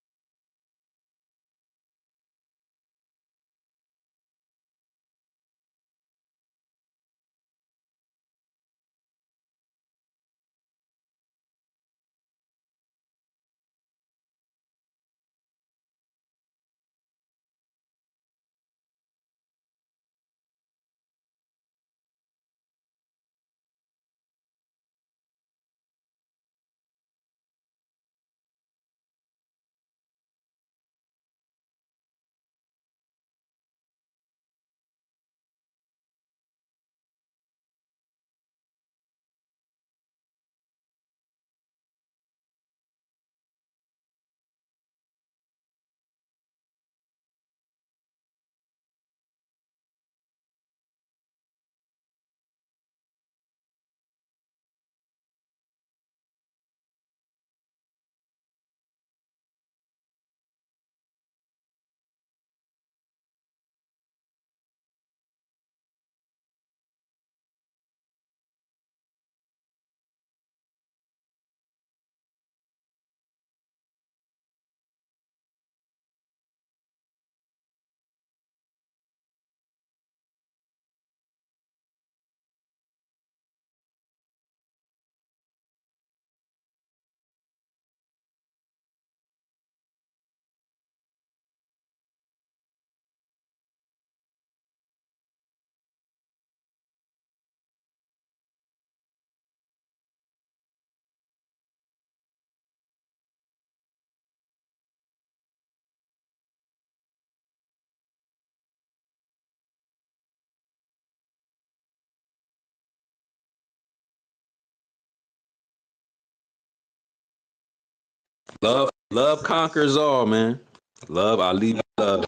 Love conquers all, man. Love, I leave love.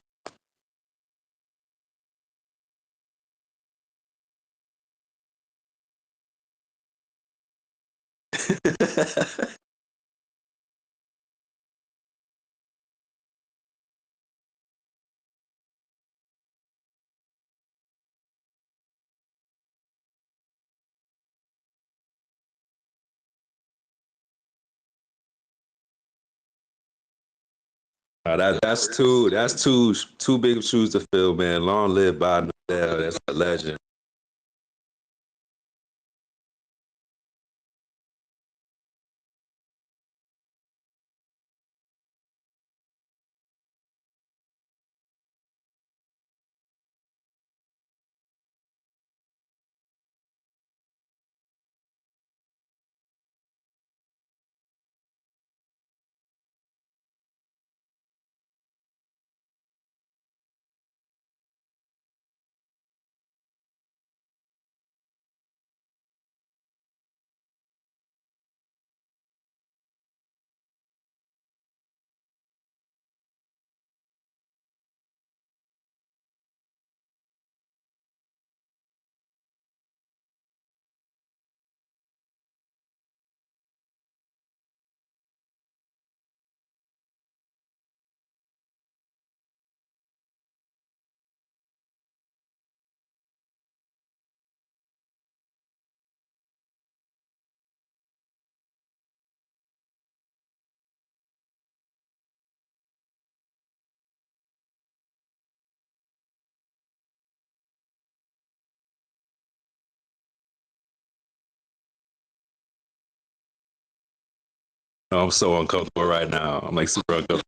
That's two big of shoes to fill, man. Long live Bob Nodell. That's a legend. No, I'm so uncomfortable right now. I'm like super uncomfortable.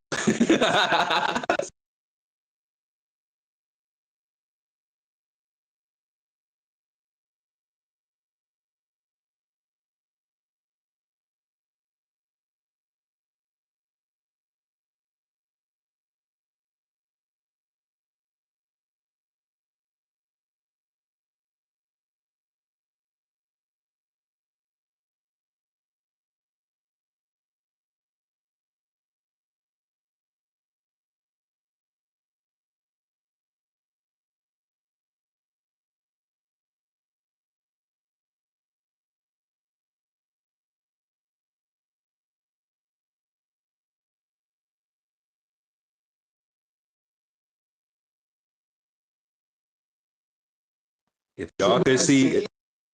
If y'all could see,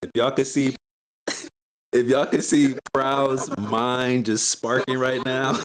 if y'all could see, if y'all could see Proud's mind just sparking right now.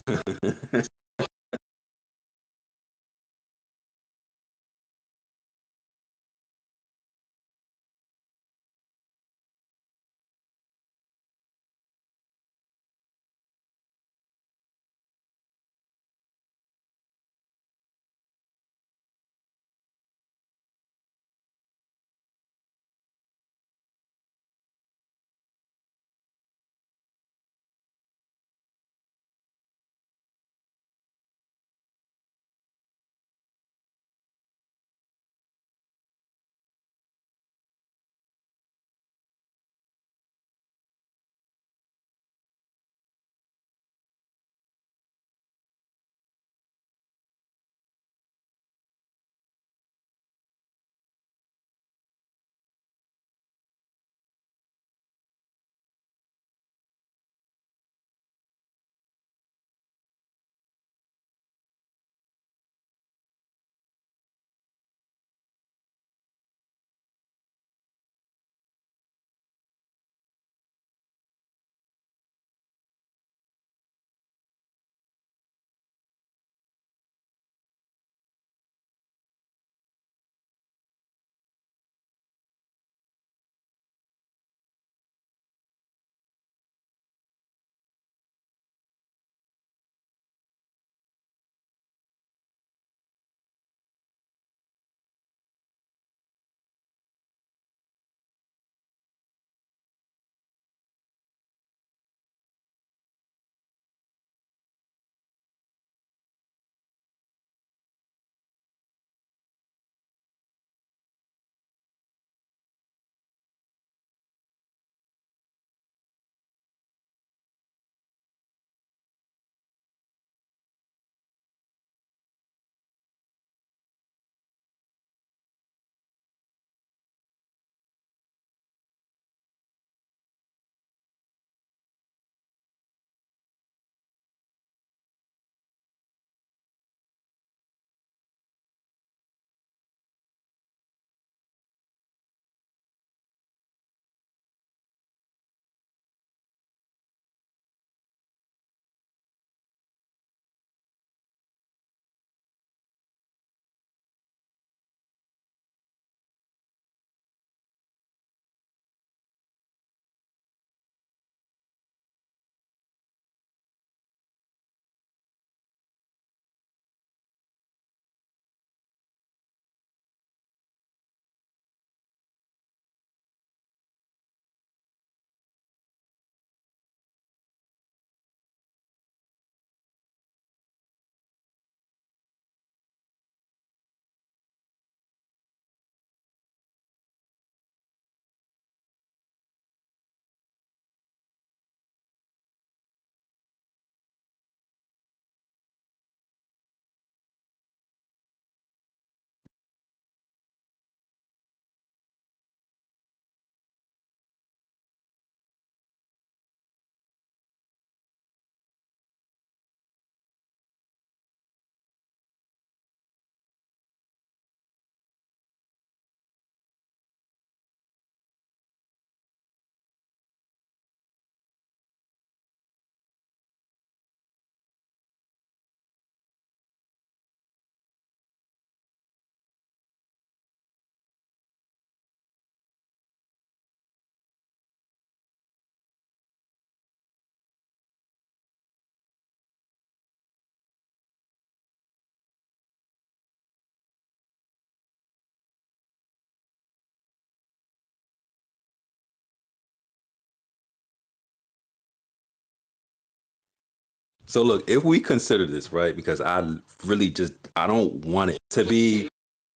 So look, if we consider this, right, because I don't want it to be,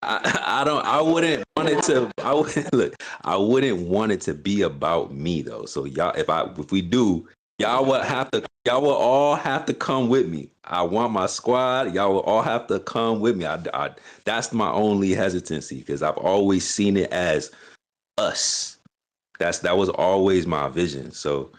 I wouldn't want it to, I would look, I wouldn't want it to be about me though. So y'all, if we do, y'all will all have to come with me. I want my squad. Y'all will all have to come with me. That's my only hesitancy because I've always seen it as us. That was always my vision. So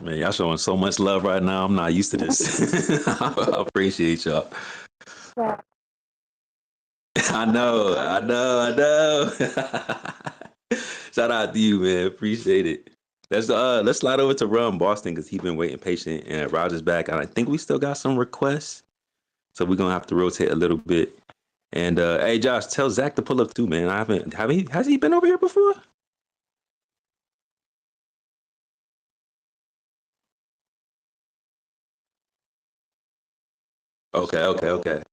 Man, y'all showing so much love right now. I'm not used to this. I appreciate y'all. I know. Shout out to you, man. Appreciate it. Let's slide over to Rum Boston because he's been waiting patient, and Roger's back. And I think we still got some requests, so we're gonna have to rotate a little bit. And hey, Josh, tell Zach to pull up too, man. Has he been over here before? Okay.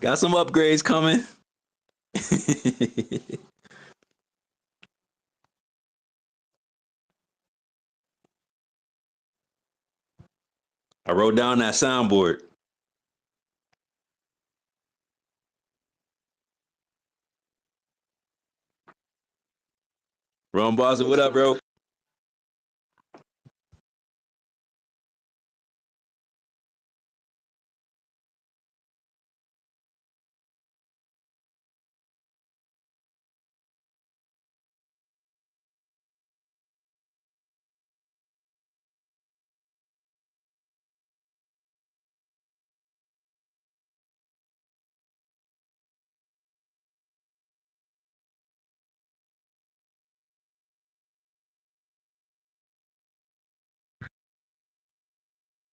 Got some upgrades coming. I wrote down that soundboard. Rum Boston, what up, bro?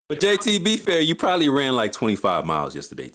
But JT, be fair, you probably ran like 25 miles yesterday.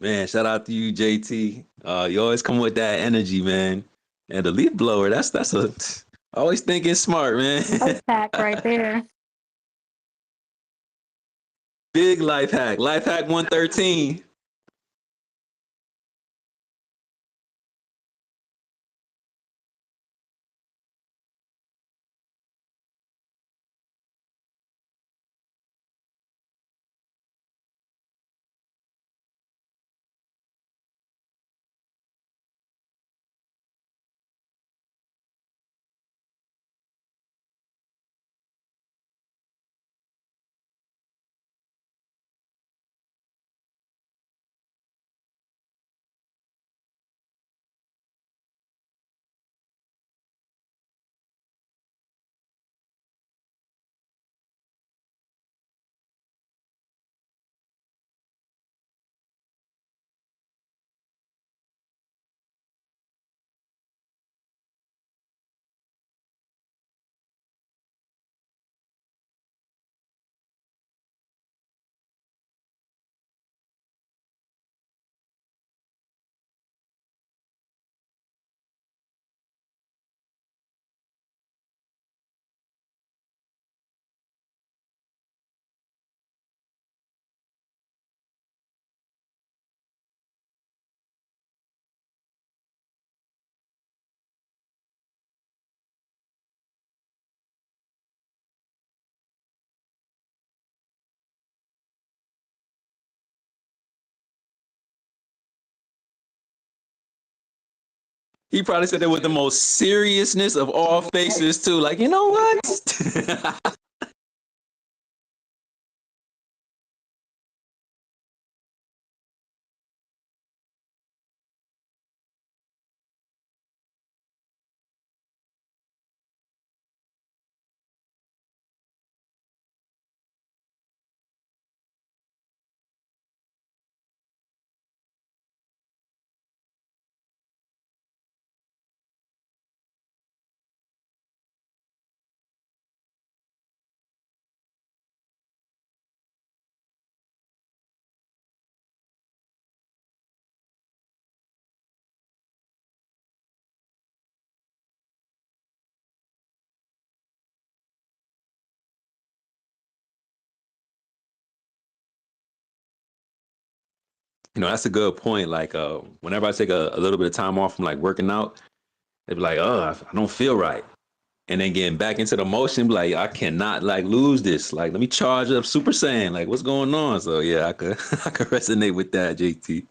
Man, shout out to you, JT. You always come with that energy, man. And the leaf blower, that's a always thinking smart, man. Life hack right there. Big life hack. Life hack 113. He probably said that with the most seriousness of all faces, too. Like, you know what? You know, that's a good point. Like, whenever I take a little bit of time off from like working out, they be like, oh, I don't feel right. And then getting back into the motion, be like, I cannot like lose this. Like, let me charge up Super Saiyan. Like, what's going on? So yeah, I could I could resonate with that, JT.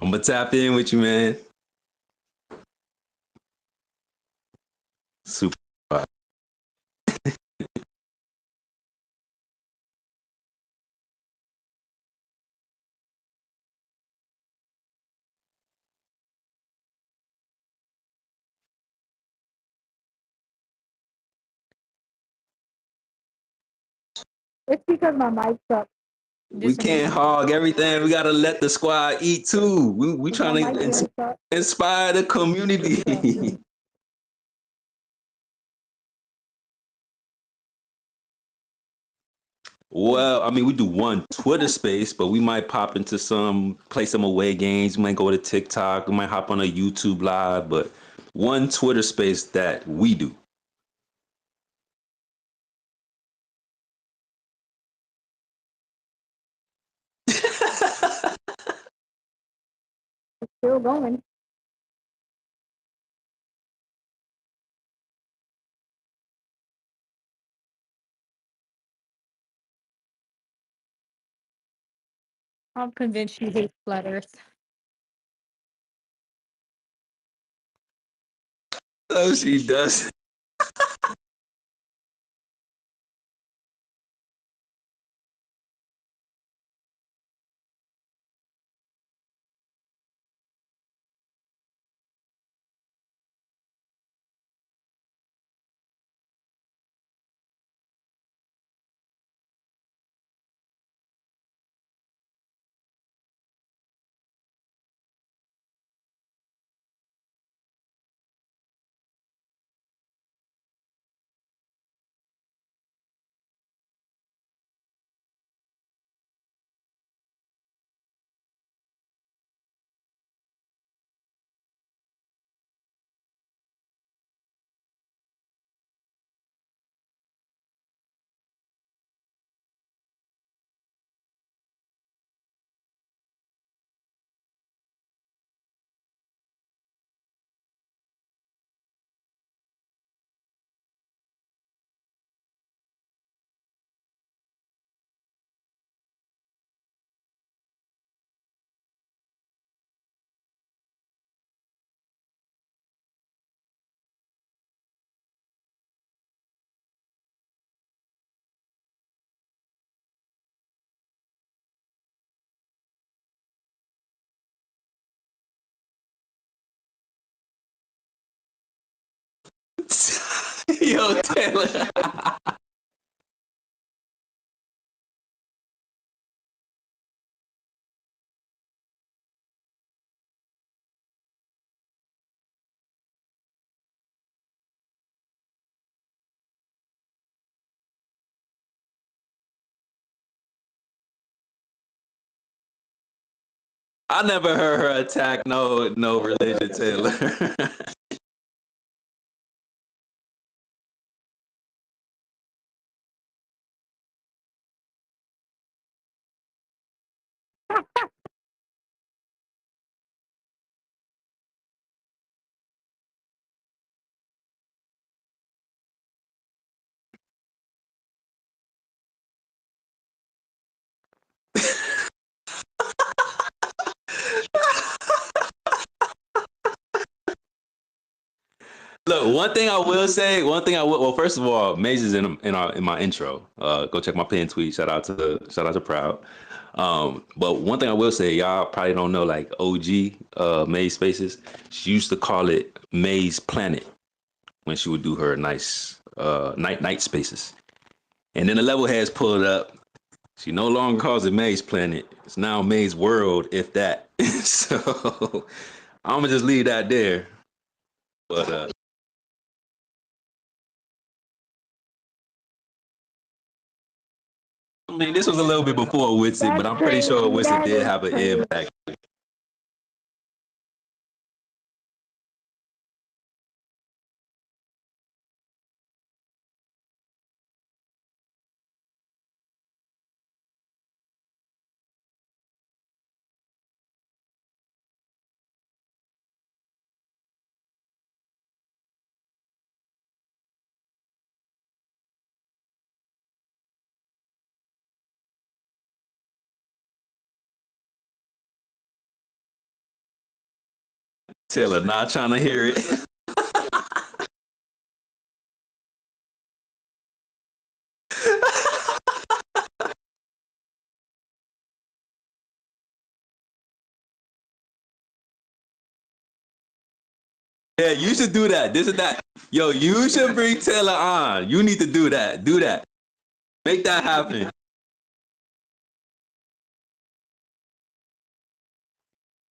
I'm gonna tap in with you, man. Super. It's because my mic's up. We can't hog everything. We gotta let the squad eat too. We trying to inspire the community. Well, I mean, we do one Twitter space, but we might pop into play some away games. We might go to TikTok. We might hop on a YouTube live, but one Twitter space that we do. Still going. I'm convinced she hates flat Earth. Oh, she does. Yo, Taylor. I never heard her attack no religion, Taylor. Look, one thing I will. Well, first of all, Maze is in my intro. Go check my pin tweet. Shout out to Proud. But one thing I will say, y'all probably don't know, like OG Maze Spaces. She used to call it Maze Planet when she would do her nice night spaces. And then the level heads pulled up. She no longer calls it Maze Planet. It's now Maze World, if that. So I'm gonna just leave that there. But I mean, this was a little bit before Witsit, but I'm pretty sure Witsit did have an impact. Taylor not trying to hear it. Yeah, you should do that. This is that. Yo, you should bring Taylor on. You need to do that. Do that. Make that happen.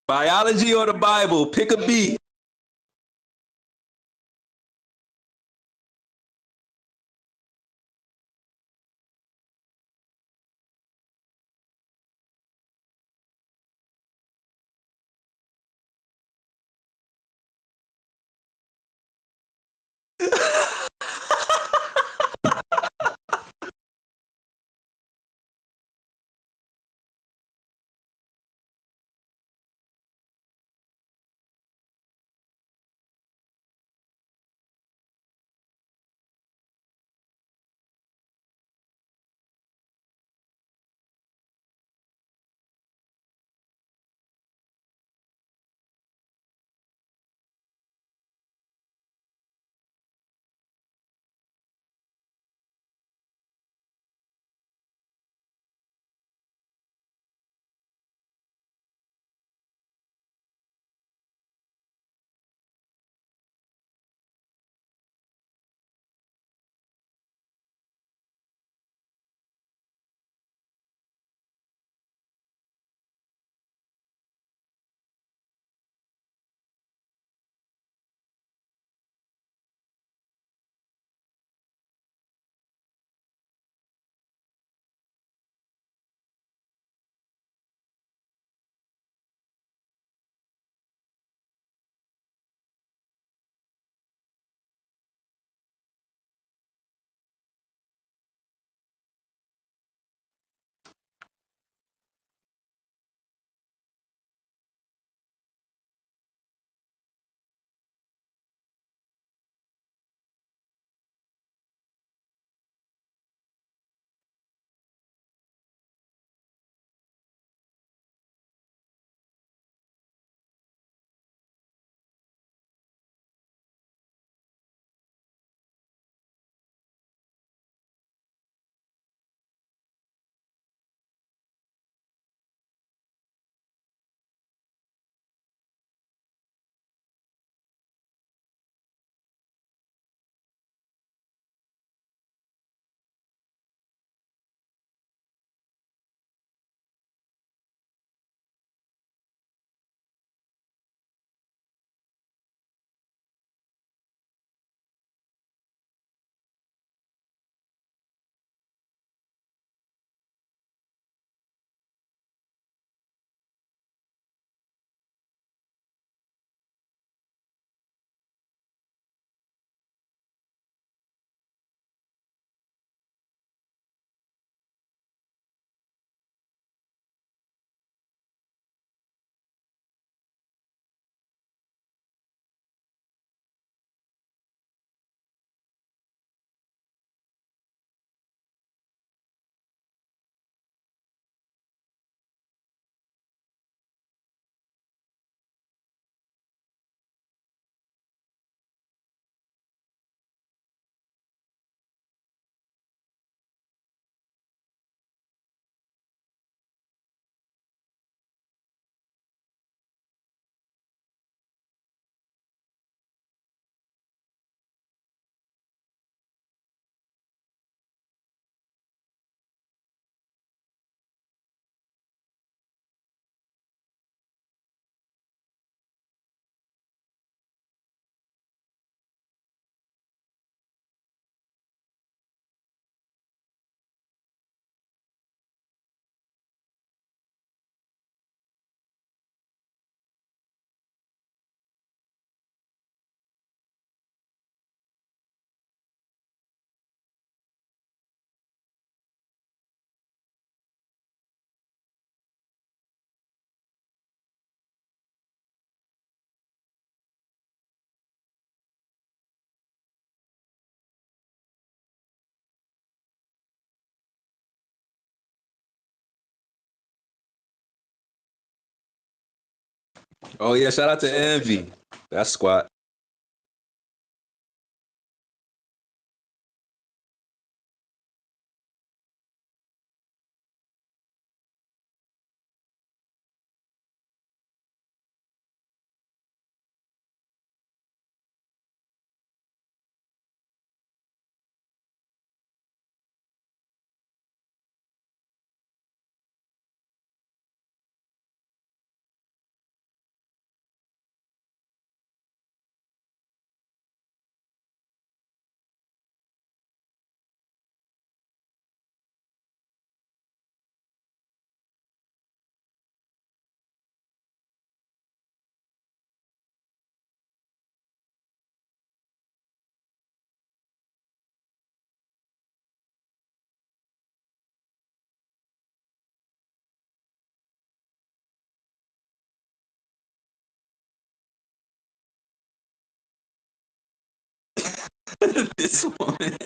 Biology or the Bible? Pick a B. Oh yeah, shout out to Envy. That's squat. This woman.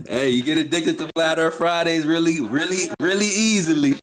Hey, you get addicted to Flat Earth Fridays really easily.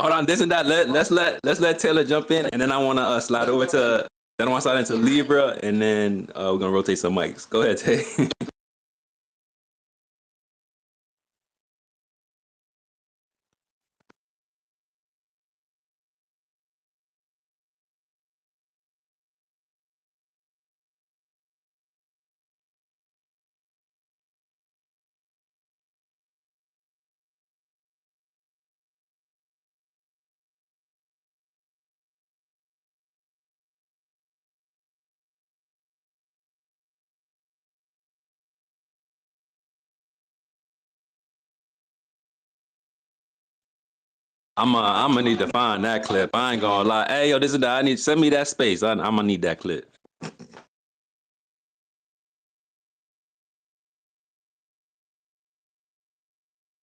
Hold on, this and that. Let's let Taylor jump in, and then I want to slide over to. Then I want to slide into Libra, and then we're gonna rotate some mics. Go ahead, Tay. I'm gonna need to find that clip. I ain't gonna lie. Hey, yo, this is I need send me that space. I'm gonna need that clip.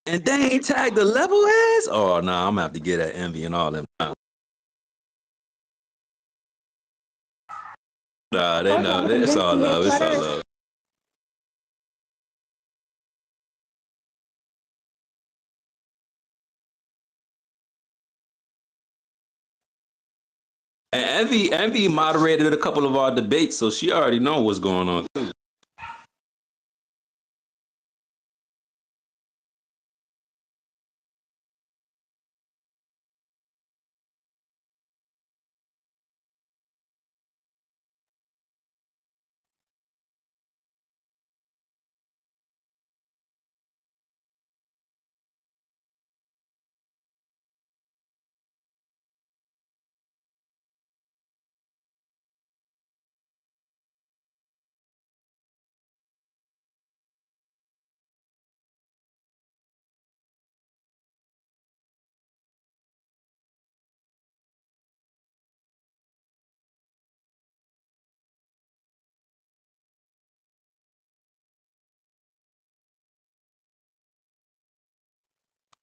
And they ain't tagged the level heads? Oh no, I'm gonna have to get that envy and all them. Nah, they Told you know. I'm It's convinced all to hear love. It's all Flutter. love. And Envy moderated a couple of our debates, so she already know what's going on too.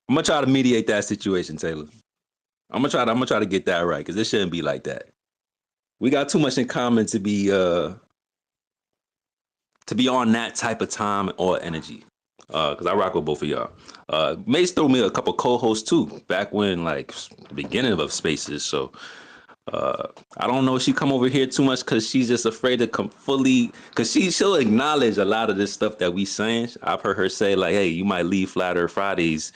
I'm gonna try to mediate that situation, Taylor. I'm gonna try to get that right because it shouldn't be like that. We got too much in common to be on that type of time or energy. Because I rock with both of y'all. Mace threw me a couple co-hosts too, back when like the beginning of Spaces. So I don't know if she come over here too much because she's just afraid to come fully. Because she'll acknowledge a lot of this stuff that we saying. I've heard her say like, "Hey, you might leave Flat Earth Fridays,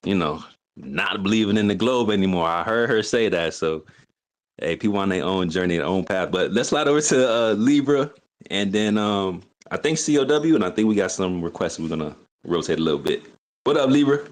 you know, not believing in the globe anymore." I heard her say that. So hey, people on their own journey, their own path. But let's slide over to Libra, and then I think COW, and I think we got some requests. We're gonna rotate a little bit. What up, Libra?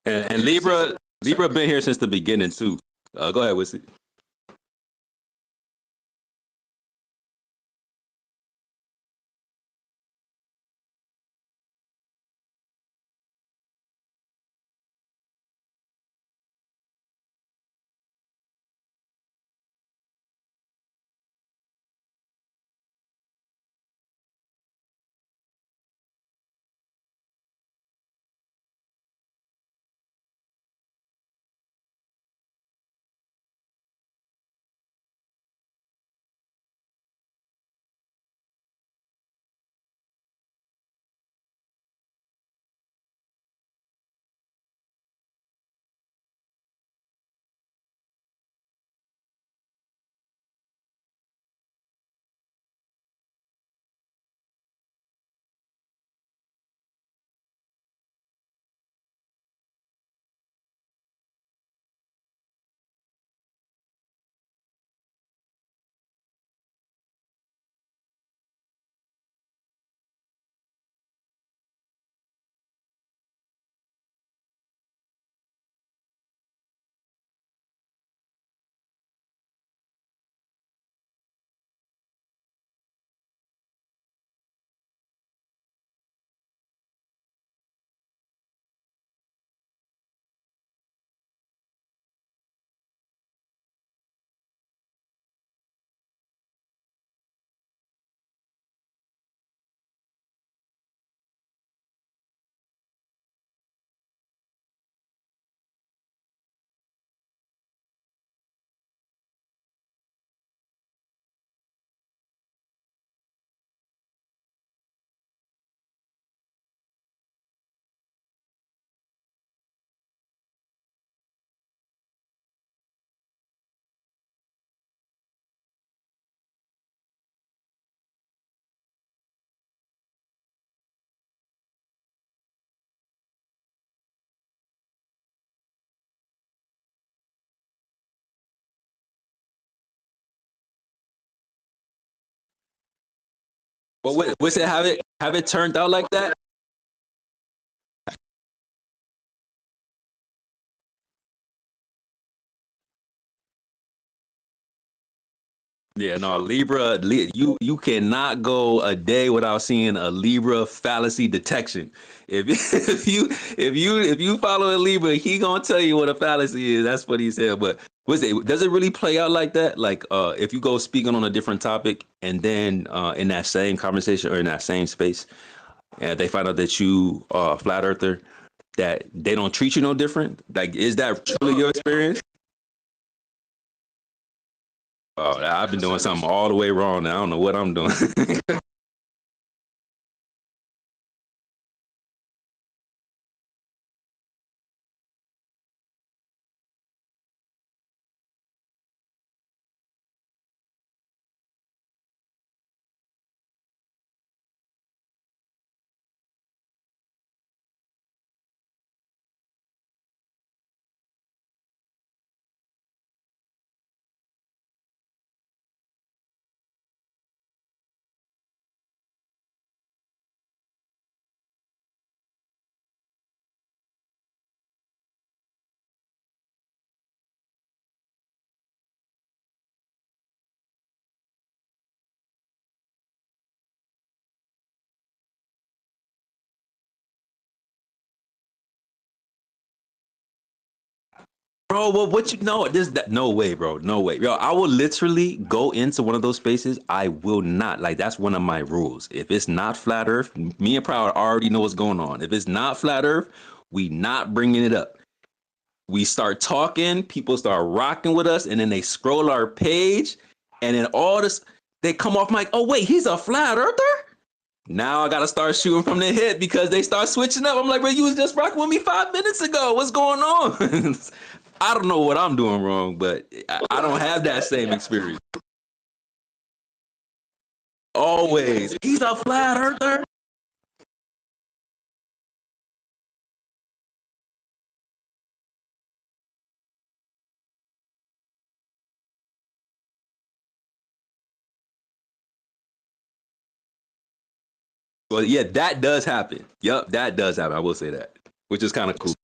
And Libra been here since the beginning too. Go ahead, Wissy. But what's it have it turned out like that? Yeah, no, you cannot go a day without seeing a Libra fallacy detection. If if you follow a Libra, he gonna tell you what a fallacy is. That's what he said. But does it really play out like that? Like if you go speaking on a different topic and then in that same conversation or in that same space, and they find out that you flat earther, that they don't treat you no different? Like, is that truly your experience? Oh, I've been doing something all the way wrong now. I don't know what I'm doing. Bro, well, what you know? No way, bro. No way. Yo, I will literally go into one of those spaces. I will not. Like, that's one of my rules. If it's not flat Earth, me and Proud already know what's going on. If it's not flat Earth, we not bringing it up. We start talking, people start rocking with us, and then they scroll our page, and then all this, they come off mic. Oh wait, he's a flat earther. Now I gotta start shooting from the hip because they start switching up. I'm like, bro, you was just rocking with me 5 minutes ago. What's going on? I don't know what I'm doing wrong, but I don't have that same experience. Always, he's a flat earther. Well, yeah, that does happen. Yep, that does happen. I will say that, which is kind of cool.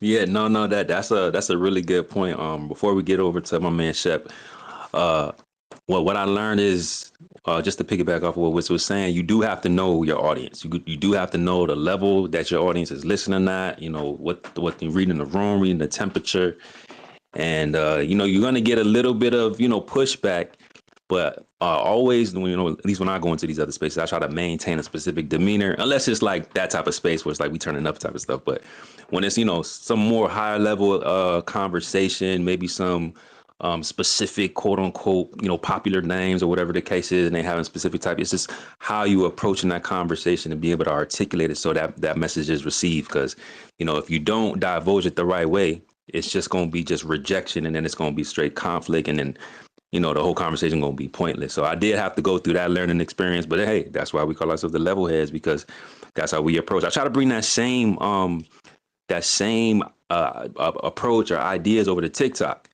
Yeah, no, that's a really good point. Before we get over to my man Shep, uh, what I learned is just to piggyback off of what Wiz was saying, you do have to know your audience. You do have to know the level that your audience is listening at. You know what you read in the room, reading the temperature, and you know you're gonna get a little bit of pushback, but always at least when I go into these other spaces, I try to maintain a specific demeanor, unless it's like that type of space where it's like we turning up type of stuff. But when it's some more higher level conversation, maybe some specific quote unquote popular names or whatever the case is, and they having specific type, it's just how you approaching that conversation and be able to articulate it so that that message is received. Because if you don't divulge it the right way, it's just going to be just rejection, and then it's going to be straight conflict, and then the whole conversation going to be pointless. So I did have to go through that learning experience, but hey, that's why we call ourselves the level heads, because that's how we approach. I try to bring that same approach or ideas over to TikTok,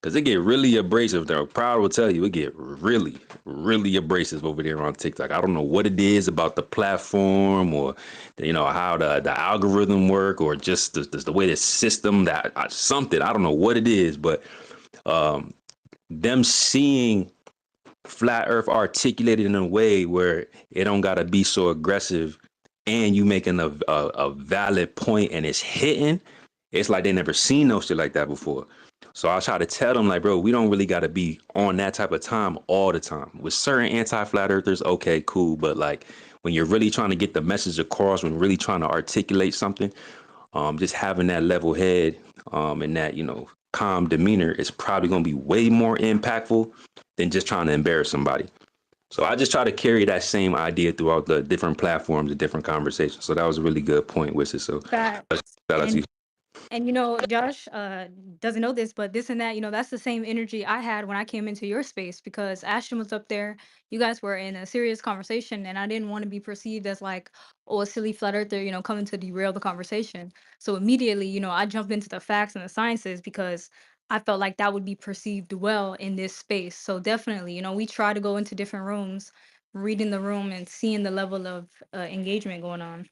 because it get really abrasive there. Proud will tell you, it get really, really abrasive over there on TikTok. I don't know what it is about the platform, or how the algorithm work, or just the way the system that something. I don't know what it is, but them seeing flat earth articulated in a way where it don't gotta be so aggressive, and you making a valid point and it's hitting, it's like they never seen no shit like that before. So I try to tell them, like, bro, we don't really gotta be on that type of time all the time. With certain anti-flat earthers, okay, cool, but like when you're really trying to get the message across, when really trying to articulate something, just having that level head and that calm demeanor is probably going to be way more impactful than just trying to embarrass somebody. So I just try to carry that same idea throughout the different platforms and different conversations. So that was a really good point, Wissy. So Facts. shout out to you. And Josh doesn't know this, but this and that, that's the same energy I had when I came into your space, because Ashton was up there. You guys were in a serious conversation, and I didn't want to be perceived as like, oh, a silly flat earther, coming to derail the conversation. So immediately, I jumped into the facts and the sciences, because I felt like that would be perceived well in this space. So definitely, we try to go into different rooms, reading the room and seeing the level of engagement going on.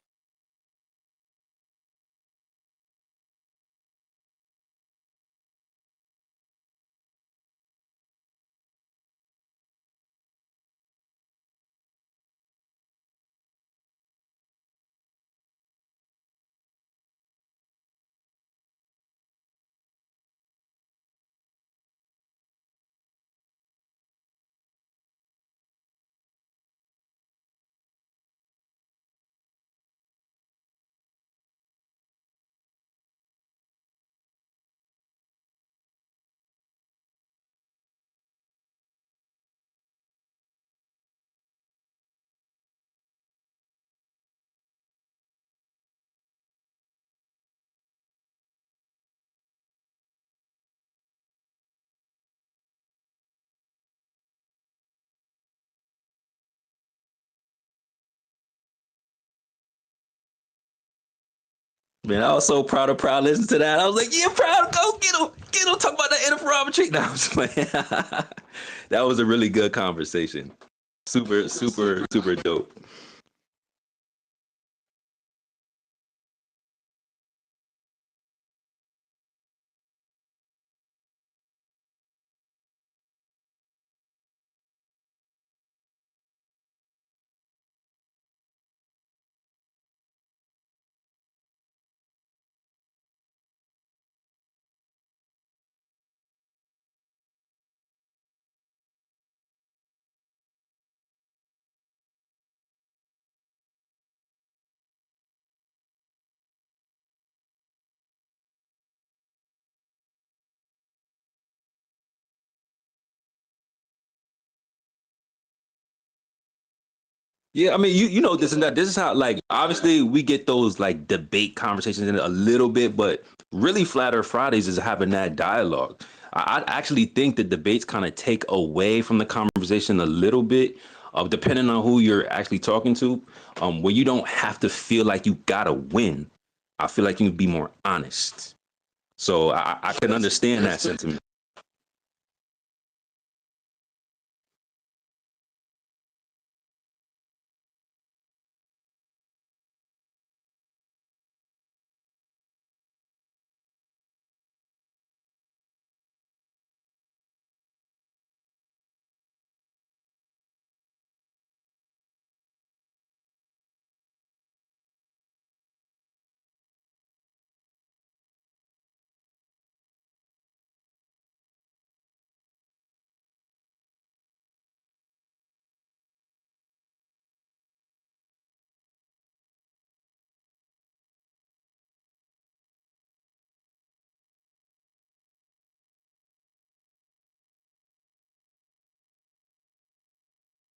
Man, I was so proud of Proud. Listen to that. I was like, yeah, Proud, go get him. Talk about that interferometry. Now, that was a really good conversation. Super, super, super dope. Yeah, I mean, you know this and that. This is how, like, obviously we get those like debate conversations in it a little bit, but really Flat Earth Fridays is having that dialogue. I actually think the debates kind of take away from the conversation a little bit, depending on who you're actually talking to, where you don't have to feel like you gotta win. I feel like you can be more honest. So I can understand that sentiment.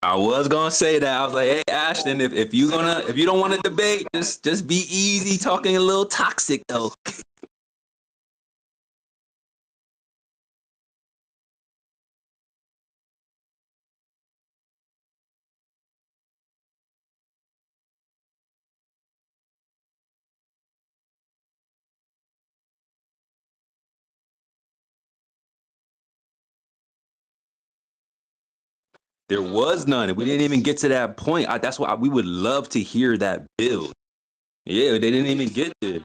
I was gonna say that. I was like, hey Ashton, if you don't want to debate, just be easy, talking a little toxic though. There was none. We didn't even get to that point. That's why we would love to hear that build. Yeah, they didn't even get there.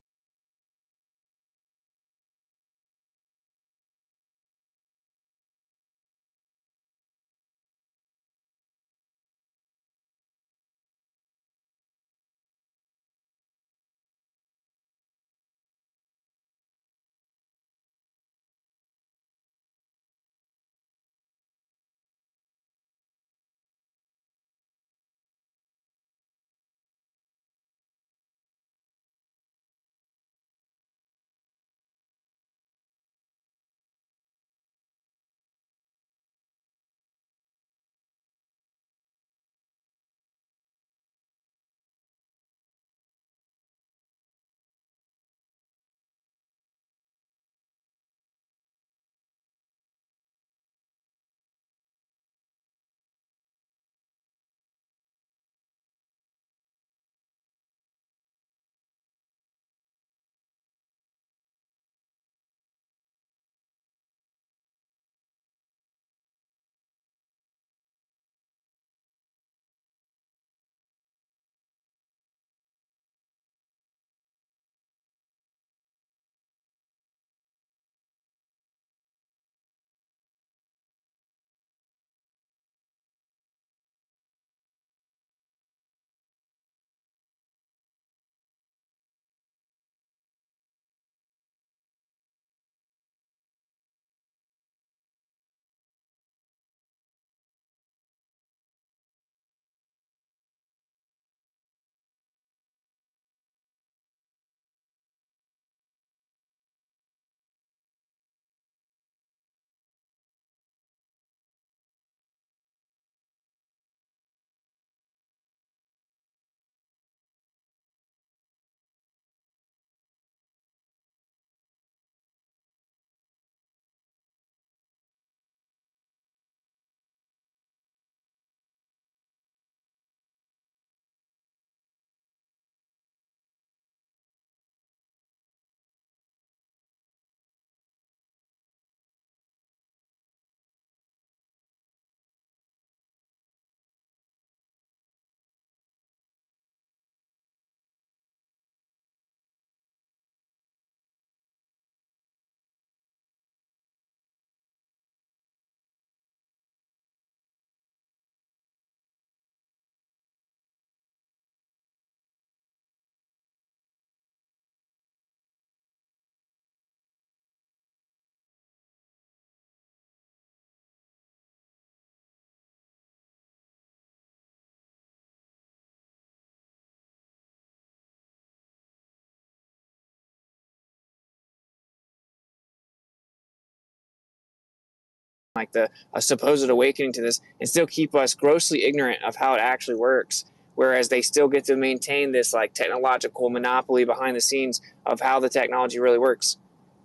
like a supposed awakening to this, and still keep us grossly ignorant of how it actually works, whereas they still get to maintain this like technological monopoly behind the scenes of how the technology really works.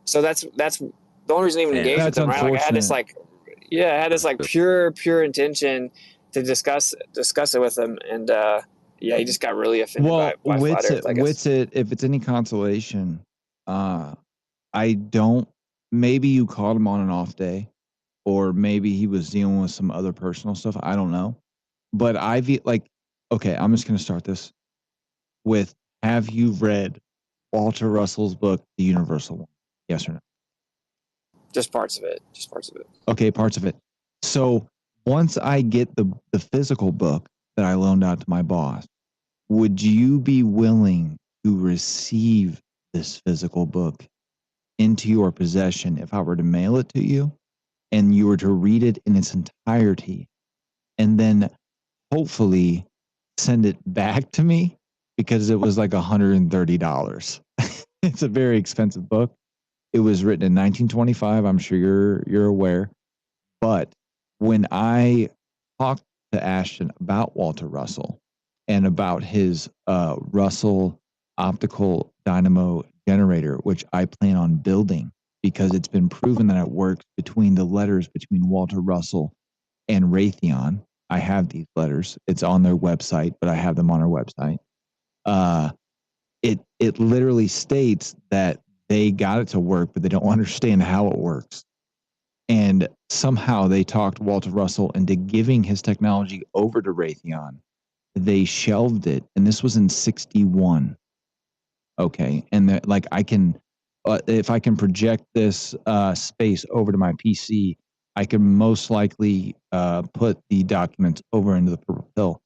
So that's the only reason I even engaged with them, right? Like I had this pure intention to discuss it with them, and he just got really offended by Flat Earth, I guess. Witsit, if it's any consolation, I don't. Maybe you called him on an off day, or maybe he was dealing with some other personal stuff. I don't know. But okay, I'm just going to start this with, have you read Walter Russell's book, The Universal One? Yes or no? Just parts of it. Okay, parts of it. So once I get the physical book that I loaned out to my boss, would you be willing to receive this physical book into your possession if I were to mail it to you and you were to read it in its entirety and then hopefully send it back to me, because it was like $130. It's a very expensive book. It was written in 1925. I'm sure you're aware. But when I talked to to Ashton about Walter Russell and about his Russell optical dynamo generator, which I plan on building because it's been proven that it works between the letters between Walter Russell and Raytheon. I have these letters. It's on their website, but I have them on our website. It literally states that they got it to work, but they don't understand how it works. And somehow they talked Walter Russell into giving his technology over to Raytheon. They shelved it, and this was in 61. Okay, and like I can, if I can project this space over to my PC, I can most likely put the documents over into the purple pill.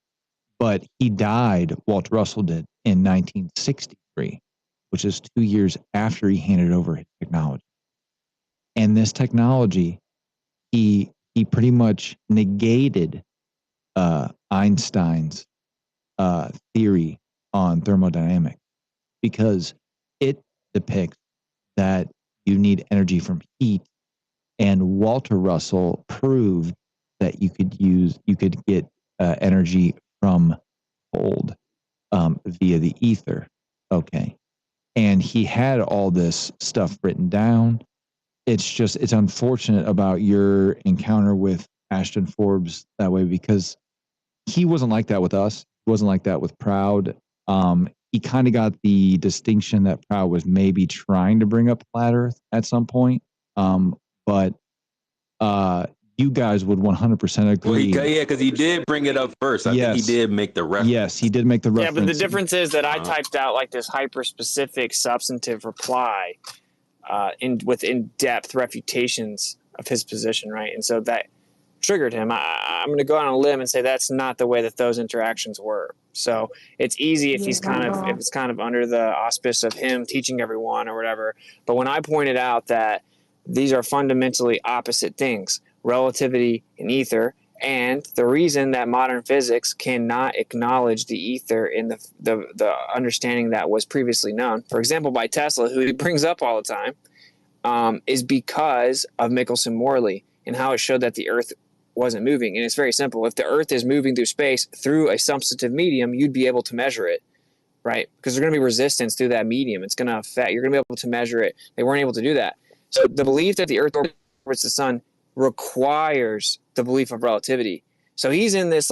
But he died, Walter Russell did, in 1963, which is 2 years after he handed over his technology. And this technology, he pretty much negated Einstein's theory on thermodynamics because it depicts that you need energy from heat, and Walter Russell proved that you could get energy from cold via the ether. Okay, and he had all this stuff written down. It's unfortunate about your encounter with Ashton Forbes that way because he wasn't like that with us. He wasn't like that with Proud. He kind of got the distinction that Proud was maybe trying to bring up Flat Earth at some point. But you guys would 100% agree. Well, because he did bring it up first. I think he did make the reference. Yes, he did make the reference. Yeah, but the difference is that I typed out like this hyper-specific substantive reply with in-depth refutations of his position, right? And so that triggered him. I'm going to go out on a limb and say that's not the way that those interactions were. So it's easy if it's kind of under the auspice of him teaching everyone or whatever. But when I pointed out that these are fundamentally opposite things, relativity and ether, and the reason that modern physics cannot acknowledge the ether in the understanding that was previously known, for example, by Tesla, who he brings up all the time, is because of Michelson-Morley and how it showed that the Earth wasn't moving. And it's very simple. If the Earth is moving through space through a substantive medium, you'd be able to measure it, right? Because there's going to be resistance through that medium. It's going to affect, you're going to be able to measure it. They weren't able to do that. So the belief that the Earth orbits the sun requires the belief of relativity. So he's in this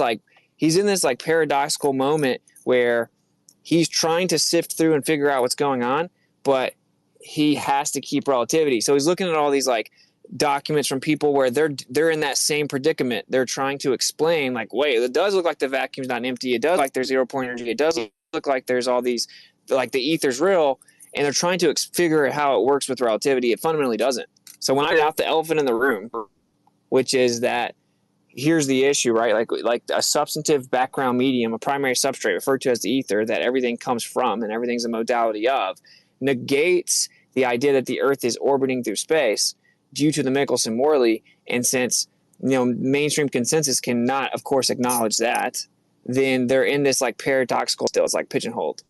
paradoxical moment where he's trying to sift through and figure out what's going on, but he has to keep relativity. So he's looking at all these like documents from people where they're in that same predicament. They're trying to explain like, wait, it does look like the vacuum's not empty. It does look like there's 0 point energy. It does look like there's all these, like the ether's real. And they're trying to figure out how it works with relativity. It fundamentally doesn't. So when I got the elephant in the room, which is that here's the issue, right? Like a substantive background medium, a primary substrate referred to as the ether that everything comes from and everything's a modality of, negates the idea that the Earth is orbiting through space due to the Michelson-Morley. And since mainstream consensus cannot, of course, acknowledge that, then they're in this like paradoxical still. It's like pigeonholed.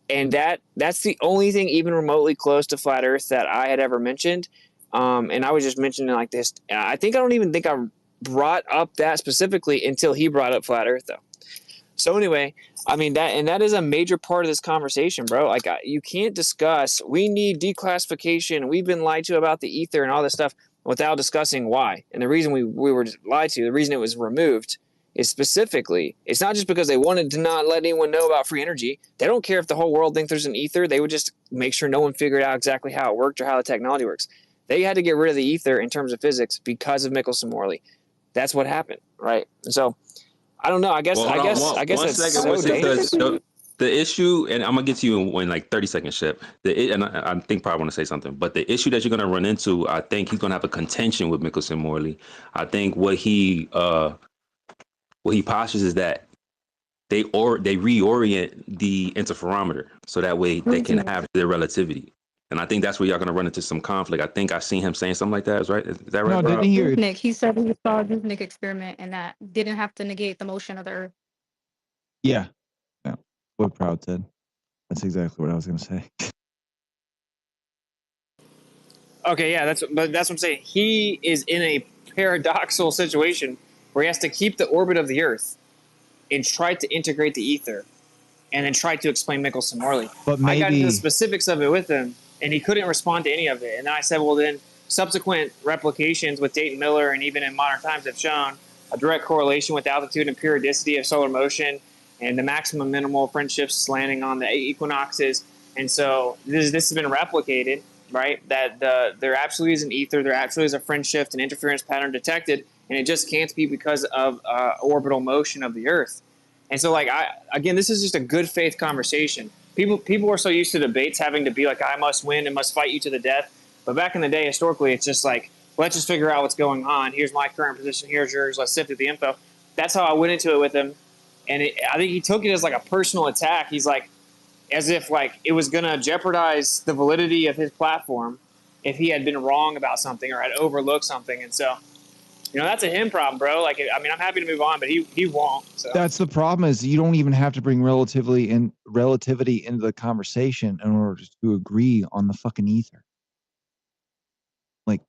And that's the only thing even remotely close to flat Earth that I had ever mentioned. And I was just mentioning like this. I don't even think I brought up that specifically until he brought up flat Earth, though. So anyway, I mean that is a major part of this conversation, bro. Like you can't discuss. We need declassification. We've been lied to about the ether and all this stuff without discussing why. And the reason we were lied to, the reason it was removed, is specifically, it's not just because they wanted to not let anyone know about free energy. They don't care if the whole world thinks there's an ether. They would just make sure no one figured out exactly how it worked or how the technology works. They had to get rid of the ether in terms of physics because of Michelson-Morley. That's what happened, right? And so I don't know. I guess it's so dangerous. The issue, and I'm gonna get to you in like 30 seconds, Shep. And I think probably want to say something, but the issue that you're gonna run into, I think he's gonna have a contention with Michelson-Morley. I think what he postures is that they reorient the interferometer so that way they can have their relativity. And I think that's where y'all gonna run into some conflict. I think I've seen him saying something like that. Is right? Is that right? No, didn't hear Nick, he said he saw a Dubnik experiment and that didn't have to negate the motion of the Earth. Yeah. What Proud said. That's exactly what I was going to say. Okay, yeah, that's what I'm saying. He is in a paradoxical situation where he has to keep the orbit of the Earth and try to integrate the ether and then try to explain Michelson-Morley. But I got into the maybe specifics of it with him, and he couldn't respond to any of it. And then I said, well, then subsequent replications with Dayton Miller and even in modern times have shown a direct correlation with altitude and periodicity of solar motion and the maximum minimal fringe shifts landing on the equinoxes. And so this has been replicated, right? That there absolutely is an ether, there absolutely is a fringe shift and interference pattern detected, and it just can't be because of orbital motion of the Earth. And so, like, again, this is just a good faith conversation. People are so used to debates having to be like, I must win and must fight you to the death. But back in the day, historically, it's just like, let's just figure out what's going on. Here's my current position. Here's yours. Let's sift through the info. That's how I went into it with him. And I think he took it as like a personal attack. He's like, as if like it was going to jeopardize the validity of his platform if he had been wrong about something or had overlooked something. And so, you know, that's a him problem, bro. Like, I mean, I'm happy to move on, but he won't. So that's the problem, is you don't even have to bring relativity into the conversation in order to agree on the fucking ether. Like,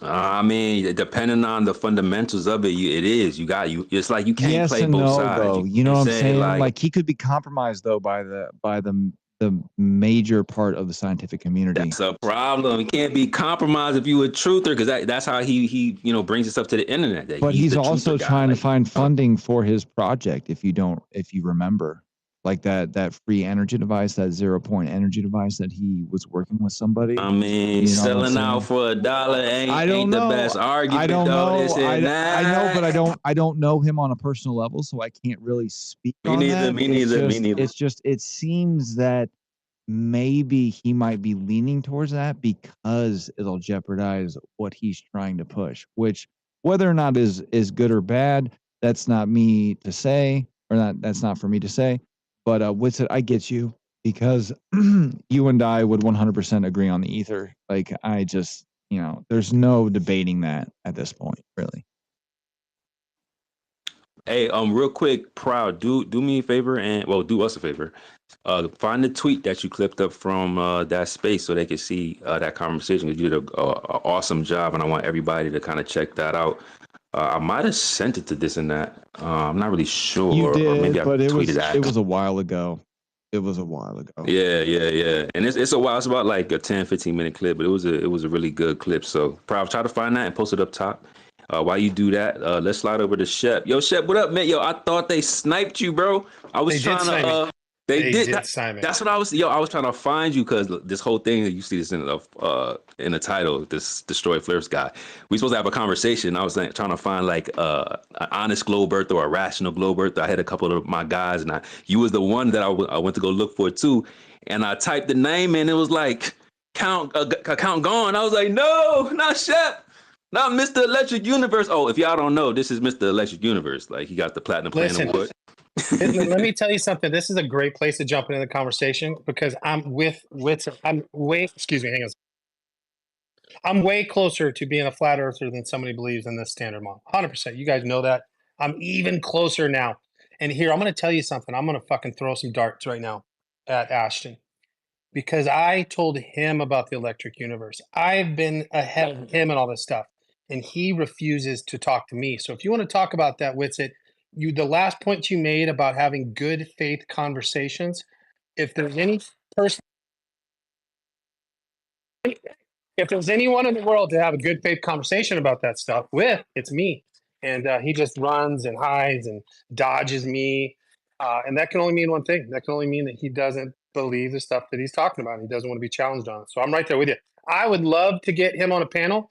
I mean, depending on the fundamentals of it, it's like you can't yes play and both no, sides. though. You know what I'm saying? Like he could be compromised though by the major part of the scientific community. That's a problem. It can't be compromised if you a truther, because that's how he brings himself to the internet. But he's the also truther guy. trying to find funding for his project. If you remember, like that free energy device, that 0 point energy device that he was working with somebody. I mean, selling out for $1 ain't the best argument. I don't know. I know, but I don't know him on a personal level, so I can't really speak on that. Me neither. It's just, it seems that maybe he might be leaning towards that because it'll jeopardize what he's trying to push, which whether or not is good or bad, that's not me to say, or not. That's not for me to say. But Witsit, I get you, because you and I would 100% agree on the ether. Like, I just, there's no debating that at this point, really. Hey, real quick, Proud, do me a favor do us a favor. Find the tweet that you clipped up from that space so they can see that conversation, because you did an awesome job, and I want everybody to kind of check that out. I might have sent it to this and that. I'm not really sure. You did, or maybe I but it tweeted was a while ago. It was a while ago. Yeah. And it's a while. It's about like a 10-15 minute clip, but it was a really good clip. So Proud, try to find that and post it up top. While you do that, let's slide over to Shep. Yo, Shep, what up, man? Yo, I thought they sniped you, bro. I was trying to. They did. That's what I was. Yo, I was trying to find you, because this whole thing, you see this in the title, this Destroy Flirts guy. We supposed to have a conversation. I was trying to find like an honest globe earth or a rational globe earth. I had a couple of my guys, and you was the one that I went to go look for too. And I typed the name, and it was like count gone. I was like, no, not Shep. Not Mr. Electric Universe. Oh, if y'all don't know, this is Mr. Electric Universe. Like, he got the Platinum Plan Award. Let me tell you something. This is a great place to jump into the conversation, because I'm way closer to being a flat earther than somebody believes in this standard model. 100%. You guys know that. I'm even closer now. And here, I'm going to tell you something. I'm going to fucking throw some darts right now at Ashton, because I told him about the Electric Universe. I've been ahead of him and all this stuff, and he refuses to talk to me. So if you want to talk about that, Witsit, the last point you made about having good faith conversations, if there's any person, if there's anyone in the world to have a good faith conversation about that stuff with, it's me. And he just runs and hides and dodges me. And that can only mean one thing. That can only mean that he doesn't believe the stuff that he's talking about. He doesn't want to be challenged on it. So I'm right there with you. I would love to get him on a panel,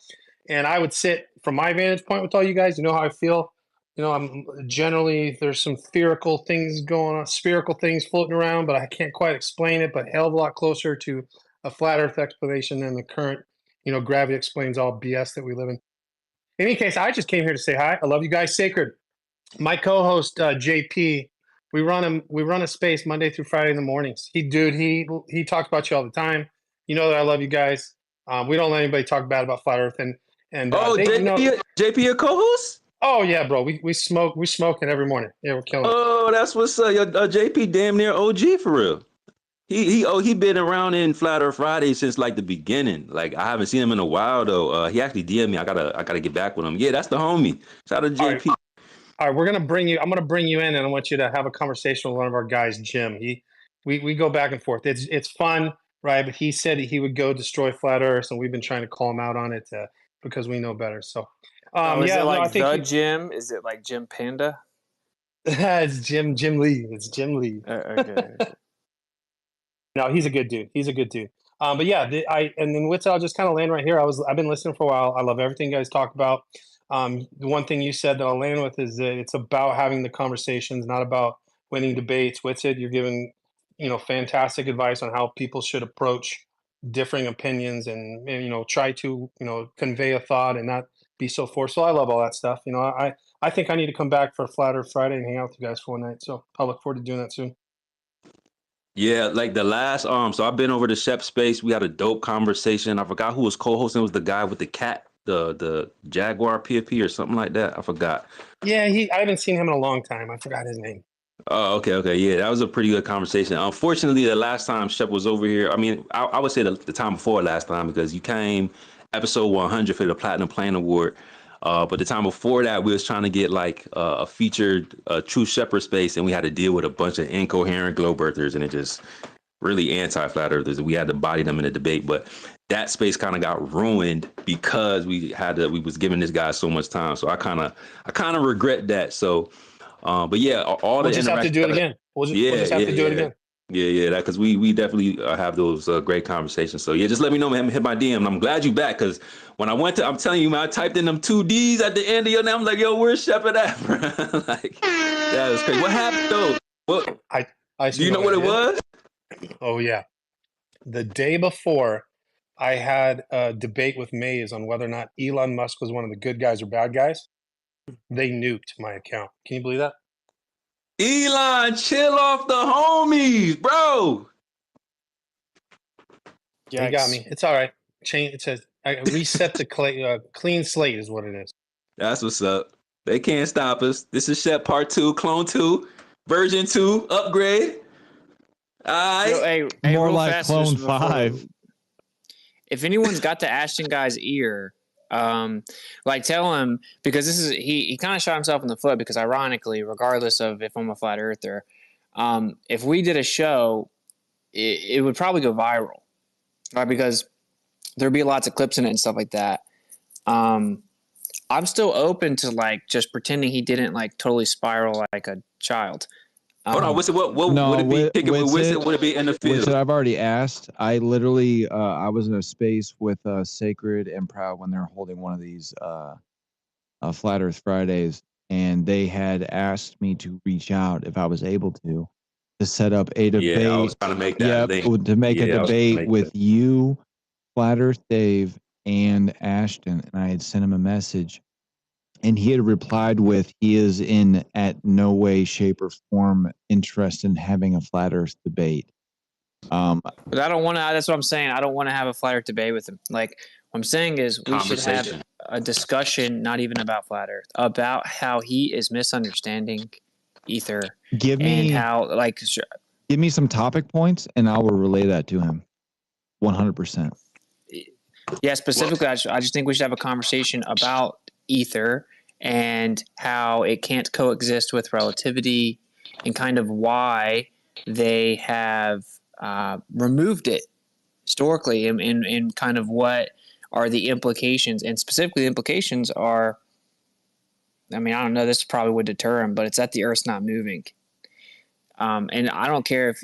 and I would sit from my vantage point with all you guys. You know how I feel. I'm generally, there's some spherical things floating around, but I can't quite explain it, but hell of a lot closer to a flat earth explanation than the current, gravity explains all BS that we live in. In any case, I just came here to say hi. I love you guys. Sacred. My co-host, JP, we run a space Monday through Friday in the mornings. He talks about you all the time. You know that I love you guys. We don't let anybody talk bad about flat earth. And JP, a co-host? Oh yeah, bro. We smoke it every morning. Yeah, we're killing it. Oh, that's what's up. JP damn near OG for real. He been around in Flat Earth Friday since like the beginning. Like, I haven't seen him in a while though. He actually DM'd me. I gotta get back with him. Yeah, that's the homie. Shout out to JP. All right, we're gonna bring you. I'm gonna bring you in, and I want you to have a conversation with one of our guys, Jim. We go back and forth. It's fun, right? But he said he would go destroy flat Earth, and we've been trying to call him out on it because we know better. So, Is yeah, it like I think Jim? Is it like Jim Panda? it's Jim Lee. It's Jim Lee. Okay. No, he's a good dude. He's a good dude. But yeah, and then with I'll just kind of land right here. I've been listening for a while. I love everything you guys talk about. The one thing you said that I'll land with is that it's about having the conversations, not about winning debates. Witsid, you're giving, fantastic advice on how people should approach differing opinions and try to, convey a thought and not be so forceful. I love all that stuff. I think I need to come back for Flat Earth Friday and hang out with you guys for one night. So I'll look forward to doing that soon. Yeah, like the last so I've been over to Shep Space. We had a dope conversation. I forgot who was co-hosting. It was the guy with the cat, the Jaguar PFP or something like that. I forgot. Yeah, I haven't seen him in a long time. I forgot his name. Oh, okay. Yeah, that was a pretty good conversation. Unfortunately, the last time Shep was over here, I mean, I would say the time before last time, because you came episode 100 for the Platinum Plane Award. But the time before that, we was trying to get like a featured True Shepherd Space, and we had to deal with a bunch of incoherent globe earthers, and it just really anti-flat earthers. We had to body them in a debate, but that space kind of got ruined because we was giving this guy so much time. So I kind of regret that. So, but yeah, all We'll the just have to do it again. We'll just have to do it again. Yeah, that because we definitely have those great conversations. So yeah, just let me know, man. Hit my DM. And I'm glad you back, because when I went to, I'm telling you, man, I typed in them 2 D's at the end of your name. I'm like, yo, where's Shepard at, bro? Like, that was crazy. What happened though? What? Do you know what it was? Oh yeah, the day before, I had a debate with Maze on whether or not Elon Musk was one of the good guys or bad guys. They nuked my account. Can you believe that? Elon, chill off the homies, bro. He got me. It's all right. It says I reset the clean slate is what it is. That's what's up. They can't stop us. This is Shep Part 2, Clone 2, Version 2, upgrade. All right. Hey, More real like fast, Clone just before- 5. If anyone's got the Ashton guy's ear, tell him, because this is he kind of shot himself in the foot, because ironically, regardless of if I'm a flat earther, if we did a show, it would probably go viral, right? Because there'd be lots of clips in it and stuff like that. I'm still open to just pretending he didn't totally spiral like a child. Hold on, what would it be? Kicking with Wizard? Would it be in the field? Wizard, I've already asked. I literally, I was in a space with Sacred and Proud when they were holding one of these Flat Earth Fridays, and they had asked me to reach out if I was able to set up a debate. Yeah, I was trying to make that link. To make a Yeah, I was trying to debate make with that. you, Flat Earth Dave, and Ashton, and I had sent him a message. And he had replied with, he is in at no way, shape, or form interested in having a flat Earth debate. But I don't want to. That's what I'm saying. I don't want to have a flat Earth debate with him. What I'm saying is, we should have a discussion, not even about flat Earth, about how he is misunderstanding Ether. Give me some topic points, and I will relay that to him. 100%. Yeah, specifically, I just think we should have a conversation about Ether and how it can't coexist with relativity, and kind of why they have removed it historically, and kind of what are the implications. And specifically, the implications are, I mean, I don't know, this probably would deter him, but it's that the Earth's not moving. And I don't care if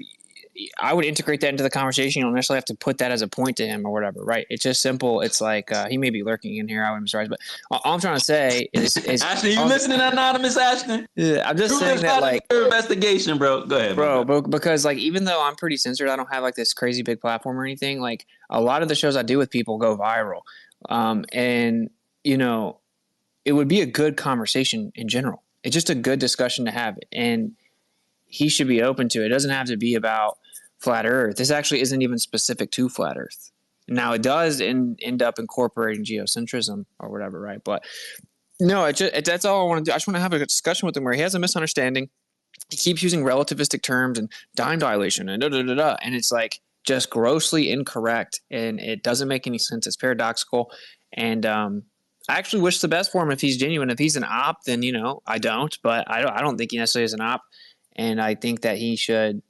I would integrate that into the conversation. You don't necessarily have to put that as a point to him or whatever, right? It's just simple. It's like he may be lurking in here. I wouldn't be surprised, but all I'm trying to say is Ashton, you listening, anonymous Ashton? Yeah, I'm just saying that investigation, bro. Go ahead, bro. Because even though I'm pretty censored, I don't have this crazy big platform or anything. A lot of the shows I do with people go viral, and it would be a good conversation in general. It's just a good discussion to have, and he should be open to it. It doesn't have to be about flat Earth. This actually isn't even specific to flat Earth. Now, it does end up incorporating geocentrism or whatever, right? But no, that's all I want to do. I just want to have a discussion with him where he has a misunderstanding. He keeps using relativistic terms and time dilation and da-da-da-da. And it's just grossly incorrect, and it doesn't make any sense. It's paradoxical. And I actually wish the best for him if he's genuine. If he's an op, then I don't. But I don't think he necessarily is an op, and I think that he should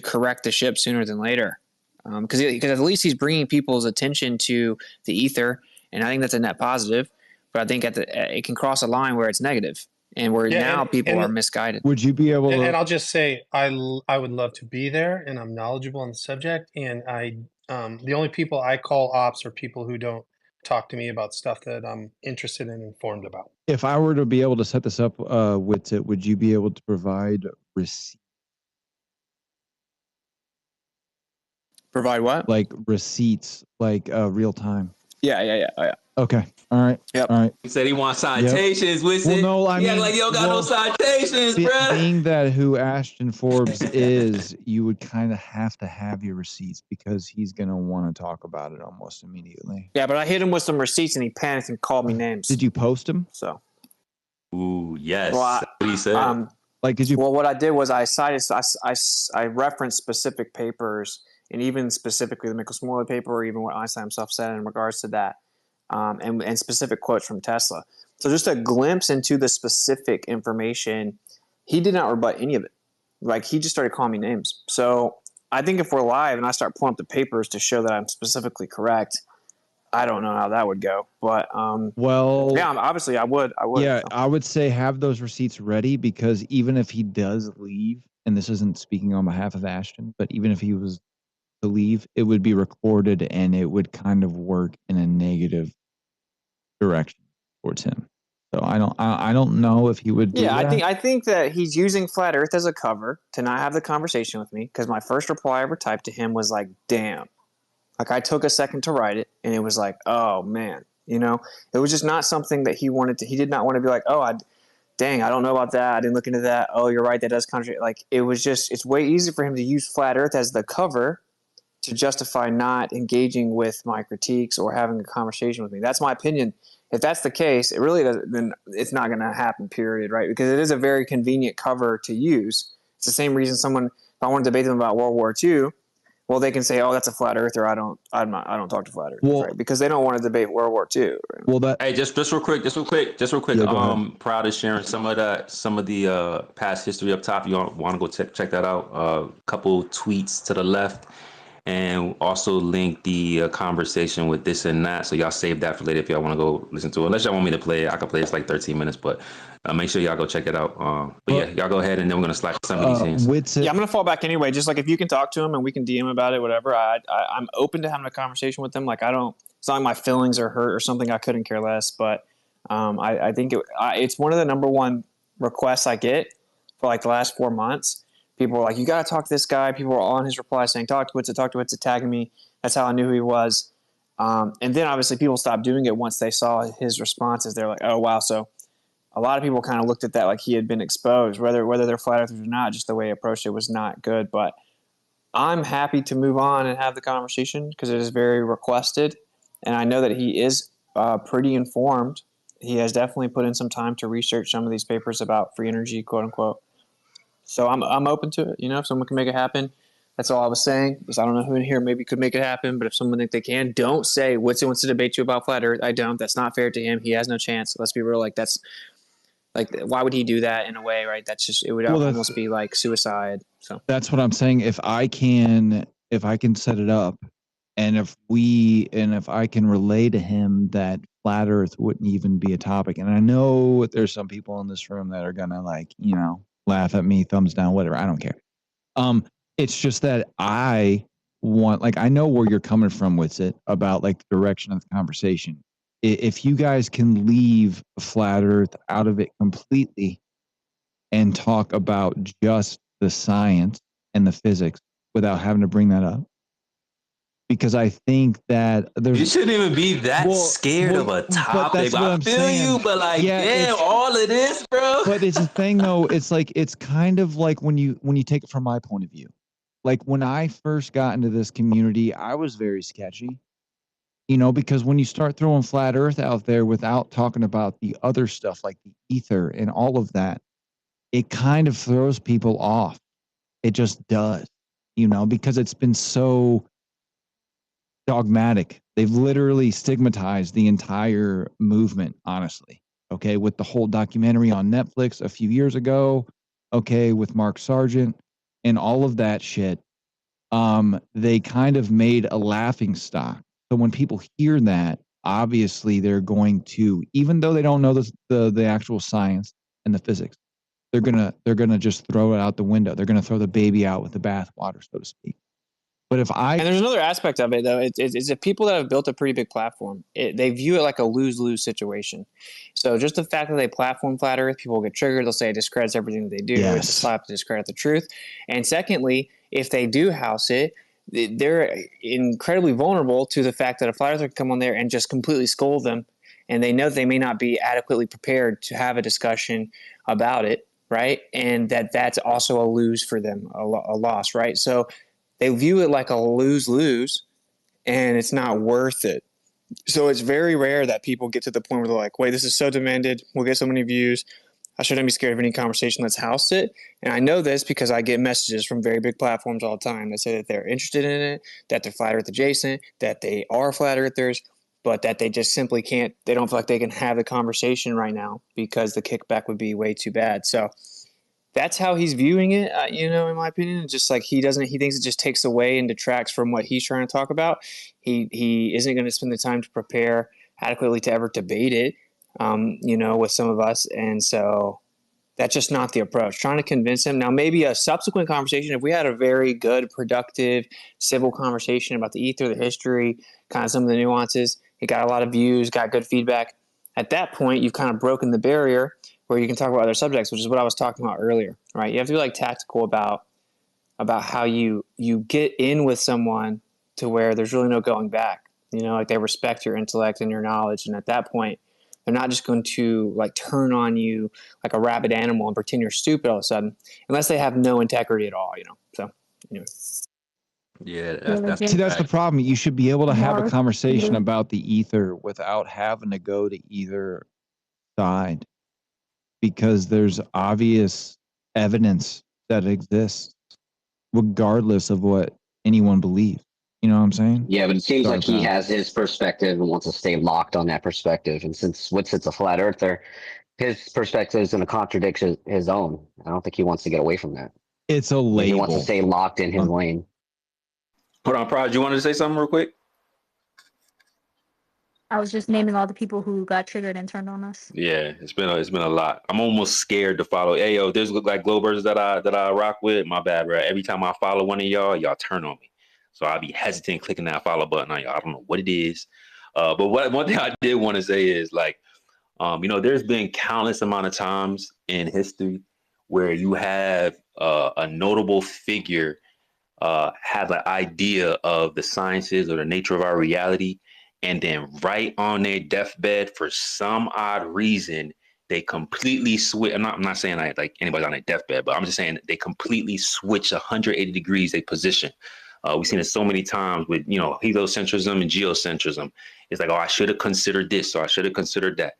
correct the ship sooner than later, because at least he's bringing people's attention to the ether, and I think that's a net positive. But I think it can cross a line where it's negative, and where now people are misguided. Would you be able to? And I'll just say I would love to be there, and I'm knowledgeable on the subject, and the only people I call ops are people who don't talk to me about stuff that I'm interested and informed about. If I were to be able to set this up with it, would you be able to provide receipts? Provide what? Like receipts, like real time. Yeah. Okay. All right. Yep. All right. He said he wants citations. With Well, it. no, I mean, like you don't got no citations, bro. Being that who Ashton Forbes is, you would kind of have to have your receipts because he's going to want to talk about it almost immediately. Yeah, but I hit him with some receipts and he panicked and called me names. Did you post them? So. Ooh, yes. Well, That's what he said. Like, did you? Well, what I did was I referenced specific papers, and even specifically the Michelson-Morley paper, or even what Einstein himself said in regards to that, and specific quotes from Tesla. So just a glimpse into the specific information. He did not rebut any of it. Like, he just started calling me names. So I think if we're live and I start pulling up the papers to show that I'm specifically correct, I don't know how that would go. But well, yeah, obviously I would. Yeah, I would say have those receipts ready, because even if he does leave, and this isn't speaking on behalf of Ashton, but even if he was to leave, it would be recorded and it would kind of work in a negative direction towards him. So I don't know if he would do that. I think that he's using Flat Earth as a cover to not have the conversation with me, because my first reply I ever typed to him was like, damn. Like, I took a second to write it, and it was like, oh man, it was just not something that he did not want to be like, oh, dang, I don't know about that. I didn't look into that. Oh, you're right. That does contradict. Like, it's way easy for him to use Flat Earth as the cover to justify not engaging with my critiques or having a conversation with me. That's my opinion. If that's the case, it really doesn't, then it's not going to happen, period, right? Because it is a very convenient cover to use. It's the same reason if I want to debate them about World War II, well, they can say, "Oh, that's a flat earther." I don't talk to flat earthers, right? Because they don't want to debate World War II. Right? Well, hey, just real quick. Yeah, proud of sharing some of the past history up top. You want to go check that out? A couple tweets to the left, and also link the conversation with this and that. So y'all save that for later if y'all want to go listen to it. Unless y'all want me to play it, I can play it. It's like 13 minutes, but make sure y'all go check it out. But yeah, y'all go ahead, and then we're gonna slide some of these things. Yeah, I'm gonna fall back anyway. Just like if you can talk to him and we can DM about it, whatever. I'm open to having a conversation with them. Like, it's not like my feelings are hurt or something. I couldn't care less. But I think it's one of the number one requests I get for like the last 4 months. People were like, you got to talk to this guy. People were on his reply saying, talk to Witsit, tagging me. That's how I knew who he was. And then obviously people stopped doing it once they saw his responses. They're like, oh, wow. So a lot of people kind of looked at that like he had been exposed, whether they're flat earthers or not. Just the way he approached it was not good. But I'm happy to move on and have the conversation because it is very requested. And I know that he is pretty informed. He has definitely put in some time to research some of these papers about free energy, quote unquote. So I'm open to it. If someone can make it happen, that's all I was saying. Because I don't know who in here maybe could make it happen, but if someone thinks they can, don't say Witsit wants to debate you about flat Earth. I don't. That's not fair to him. He has no chance. Let's be real. Why would he do that in a way, right? That's just it would almost be like suicide. So that's what I'm saying. If I can set it up, and if I can relay to him that flat Earth wouldn't even be a topic, and I know there's some people in this room that are gonna laugh at me, thumbs down, whatever. I don't care. It's just that I know where you're coming from with it about the direction of the conversation. If you guys can leave flat Earth out of it completely and talk about just the science and the physics without having to bring that up, because I think that you shouldn't even be that scared of a topic. I feel you, but damn, all of this, bro. But it's the thing, though. It's kind of like when you take it from my point of view. Like when I first got into this community, I was very sketchy. Because when you start throwing flat Earth out there without talking about the other stuff like the ether and all of that, it kind of throws people off. It just does, because it's been so dogmatic. They've literally stigmatized the entire movement, honestly. Okay, with the whole documentary on Netflix a few years ago, okay, with Mark Sargent and all of that shit, they kind of made a laughing stock. So when people hear that, obviously they're going to, even though they don't know the actual science and the physics, they're gonna just throw it out the window. They're gonna throw the baby out with the bathwater, so to speak. But if And there's another aspect of it, though. It's the people that have built a pretty big platform. They view it like a lose-lose situation. So just the fact that they platform Flat Earth, people get triggered. They'll say it discredits everything that they do. Yes. It's a slap to discredit the truth. And secondly, if they do house it, they're incredibly vulnerable to the fact that a Flat Earther can come on there and just completely scold them. And they know they may not be adequately prepared to have a discussion about it, right? And that's also a lose for them, a loss, right? So they view it like a lose-lose, and it's not worth it. So it's very rare that people get to the point where they're like, wait, this is so demanded. We'll get so many views. I shouldn't be scared of any conversation. Let's house it. And I know this because I get messages from very big platforms all the time that say that they're interested in it, that they're Flat Earth adjacent, that they are Flat Earthers, but that they just simply can't, they don't feel like they can have the conversation right now because the kickback would be way too bad. So that's how he's viewing it, in my opinion. Just like he thinks it just takes away and detracts from what he's trying to talk about. He isn't going to spend the time to prepare adequately to ever debate it, with some of us. And so that's just not the approach. Trying to convince him. Now, maybe a subsequent conversation, if we had a very good, productive, civil conversation about the ether, the history, kind of some of the nuances, it got a lot of views, got good feedback. At that point, you've kind of broken the barrier where you can talk about other subjects, which is what I was talking about earlier, right? You have to be like tactical about how you get in with someone to where there's really no going back. Like they respect your intellect and your knowledge, and at that point, they're not just going to like turn on you like a rabid animal and pretend you're stupid all of a sudden, unless they have no integrity at all. So anyway. Yeah, that's See, that's the problem. You should be able to have a Mark, conversation yeah. about the ether without having to go to either side, because there's obvious evidence that exists regardless of what anyone believes. You know what I'm saying? Yeah, but it seems Sorry like he about has his perspective and wants to stay locked on that perspective. And since Witset's a flat earther, his perspective is going to contradict his own. I don't think he wants to get away from that. It's a label. He wants to stay locked in his lane. Hold on, Praj, you wanted to say something real quick? I was just naming all the people who got triggered and turned on us. Yeah, it's been a lot. I'm almost scared to follow. Hey, yo, there's like Globers that I rock with. My bad, bro. Every time I follow one of y'all turn on me. So I'll be hesitant clicking that follow button on y'all. I don't know what it is. But one thing I did want to say is like, there's been countless amount of times in history where you have a notable figure have an idea of the sciences or the nature of our reality, and then right on their deathbed, for some odd reason, they completely switch. I'm not saying like anybody's on their deathbed, but I'm just saying that they completely switch 180 degrees their position. We've seen it so many times with, heliocentrism and geocentrism. It's like, oh, I should have considered this, or I should have considered that.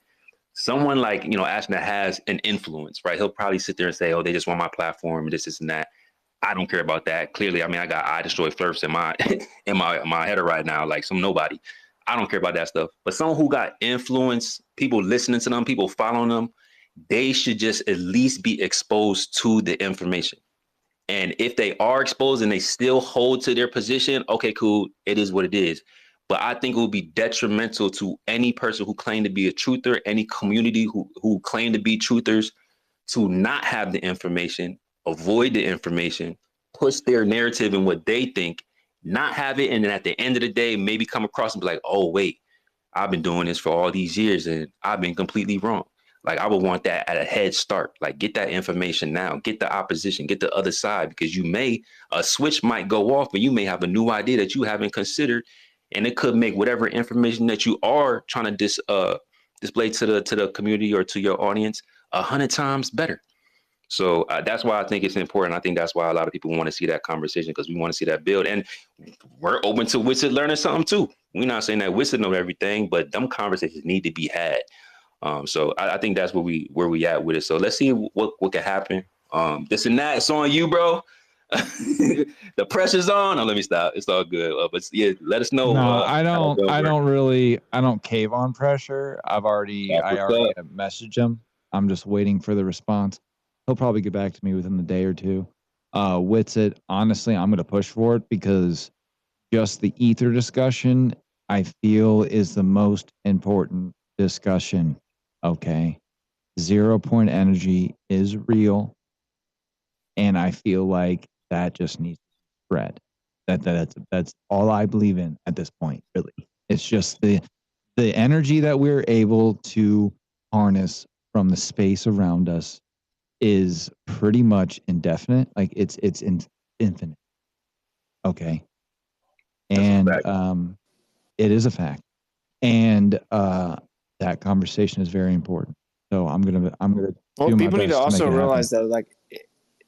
Someone like, Ashton that has an influence, right? He'll probably sit there and say, oh, they just want my platform, this and that. I don't care about that. Clearly, I mean, I got I Destroy First in my my header right now, like some nobody. I don't care about that stuff. But someone who got influence, people listening to them, people following them, they should just at least be exposed to the information. And if they are exposed and they still hold to their position, okay, cool, it is what it is. But I think it would be detrimental to any person who claimed to be a truther, any community who claim to be truthers, to not have the information, avoid the information, push their narrative and what they think, not have it, and then at the end of the day, maybe come across and be like, oh, wait, I've been doing this for all these years and I've been completely wrong. Like, I would want that at a head start. Like, get that information now, get the opposition, get the other side, because a switch might go off, but you may have a new idea that you haven't considered, and it could make whatever information that you are trying to display to the community or to your audience 100 times better. So that's why I think it's important. I think that's why a lot of people want to see that conversation, because we want to see that build. And we're open to Witset learning something too. We're not saying that Witset know everything, but them conversations need to be had. So I think that's where we at with it. So let's see what can happen. This and that, it's on you, bro. The pressure's on. Oh, let me stop. It's all good. But yeah, let us know. No, I how don't. it I work. don't really. I don't cave on pressure. I That's already what's up. messaged him. I'm just waiting for the response. He'll probably get back to me within the day or two. Witsit, honestly, I'm going to push for it because just the ether discussion, I feel, is the most important discussion. Okay. 0 point energy is real. And I feel like that just needs to spread. That's all I believe in at this point, really. It's just the energy that we're able to harness from the space around us is pretty much indefinite. Like it's infinite. Okay. And it is a fact. And that conversation is very important. So I'm gonna Well, do my people need to best to make also it happen. realize though, like,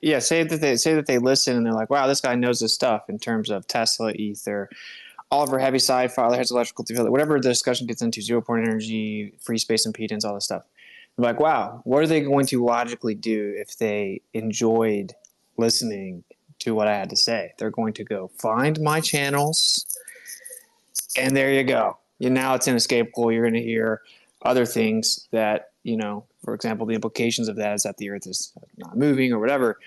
yeah, say that they listen and they're like, wow, this guy knows his stuff in terms of Tesla, ether, Oliver Heaviside, Father has electrical field, whatever the discussion gets into, 0 point energy, free space impedance, all this stuff. I'm like, wow, what are they going to logically do if they enjoyed listening to what I had to say? They're going to go find my channels, and there you go. Now it's inescapable. You're going to hear other things that, for example, the implications of that is that the Earth is not moving or whatever.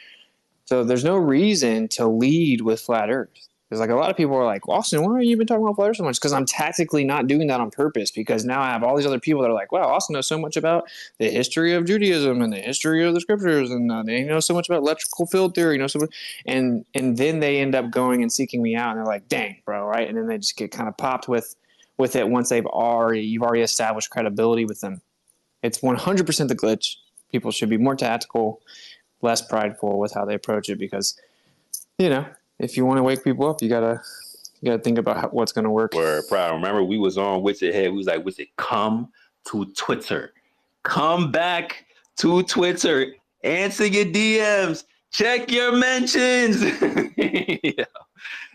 So there's no reason to lead with flat Earth. There's like a lot of people are like, Austin, why have you been talking about flat Earth so much? Because I'm tactically not doing that on purpose, because now I have all these other people that are like, wow, Austin knows so much about the history of Judaism and the history of the scriptures, and they know so much about electrical field theory, so much, and then they end up going and seeking me out, and they're like, dang, bro, right? And then they just get kind of popped with it once you've already established credibility with them. It's 100% the glitch. People should be more tactical, less prideful with how they approach it, because if you want to wake people up, you gotta think about what's gonna work. Word, proud. Remember, we was on Witsit Head. We was like, Witsit, come to Twitter. Come back to Twitter. Answer your DMs. Check your mentions.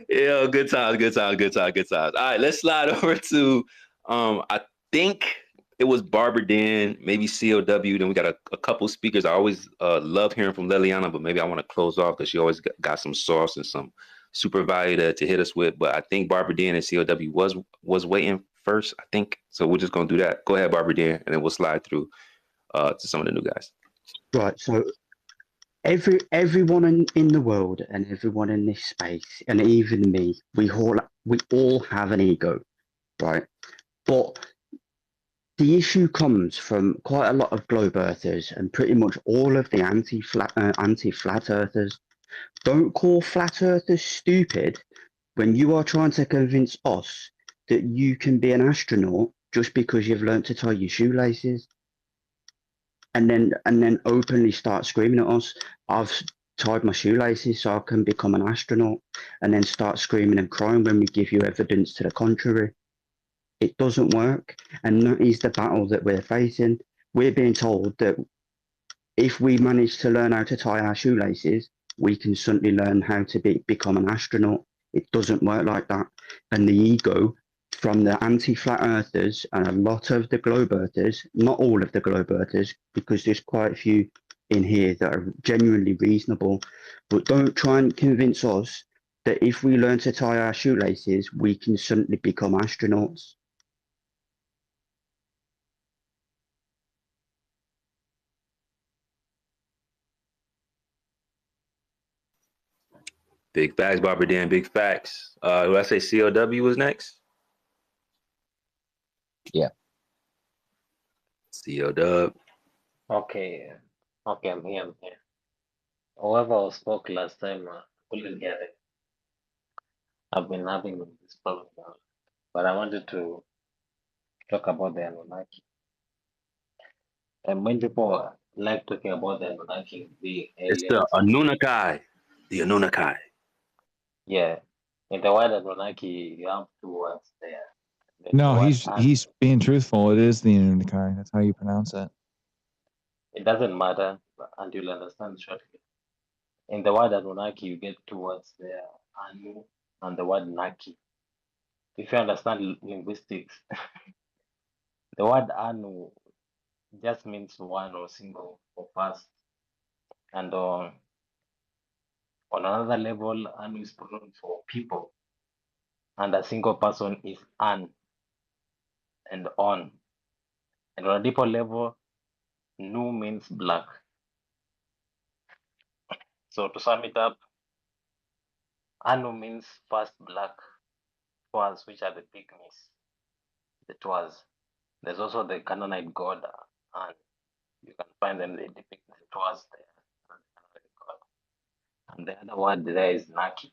Yeah, good times. All right, let's slide over to I think it was Barber Dan, maybe COW. Then we got a couple speakers. I always love hearing from Liliana, but maybe I want to close off because she always got some sauce and some super value to hit us with. But I think Barber Dan and COW was waiting first, I think. So we're just gonna do that. Go ahead, Barber Dan, and then we'll slide through to some of the new guys. Right. So everyone in the world and everyone in this space, and even me, we all have an ego, right? But the issue comes from quite a lot of globe earthers and pretty much all of the anti-flat earthers. Don't call flat earthers stupid when you are trying to convince us that you can be an astronaut just because you've learned to tie your shoelaces, and then openly start screaming at us, I've tied my shoelaces so I can become an astronaut, and then start screaming and crying when we give you evidence to the contrary. It doesn't work, and that is the battle that we're facing. We're being told that if we manage to learn how to tie our shoelaces, we can suddenly learn how to become an astronaut. It doesn't work like that. And the ego from the anti-flat earthers and a lot of the globe earthers, not all of the globe earthers, because there's quite a few in here that are genuinely reasonable, but don't try and convince us that if we learn to tie our shoelaces, we can suddenly become astronauts. Big facts, Barber Dan. Big facts. Who I say COW was next? Yeah. COW. Okay, okay, I'm here. Whoever spoke last time, couldn't get it. I've been having this problem now, but I wanted to talk about the Anunnaki. And when people like talking about the Anunnaki being It's the aliens, Anunnaki. The Anunnaki. yeah, in the word Anunnaki, you have two words there. The No, word he's being truthful. It is the Anunnaki. That's how you pronounce it. it doesn't matter, and you'll understand shortly. In the word Anunnaki, you get two words there, Anu and the word Naki. If you understand linguistics, the word Anu just means one or single or past, and On another level, Anu is pronoun for people, and a single person is an and on. And on a deeper level, Nu means black. So to sum it up, Anu means first black, Twas, which are the pygmies, the Twas. There's also the Canaanite god An. You can find them, they depict the Twas there. And the other word there is Naki.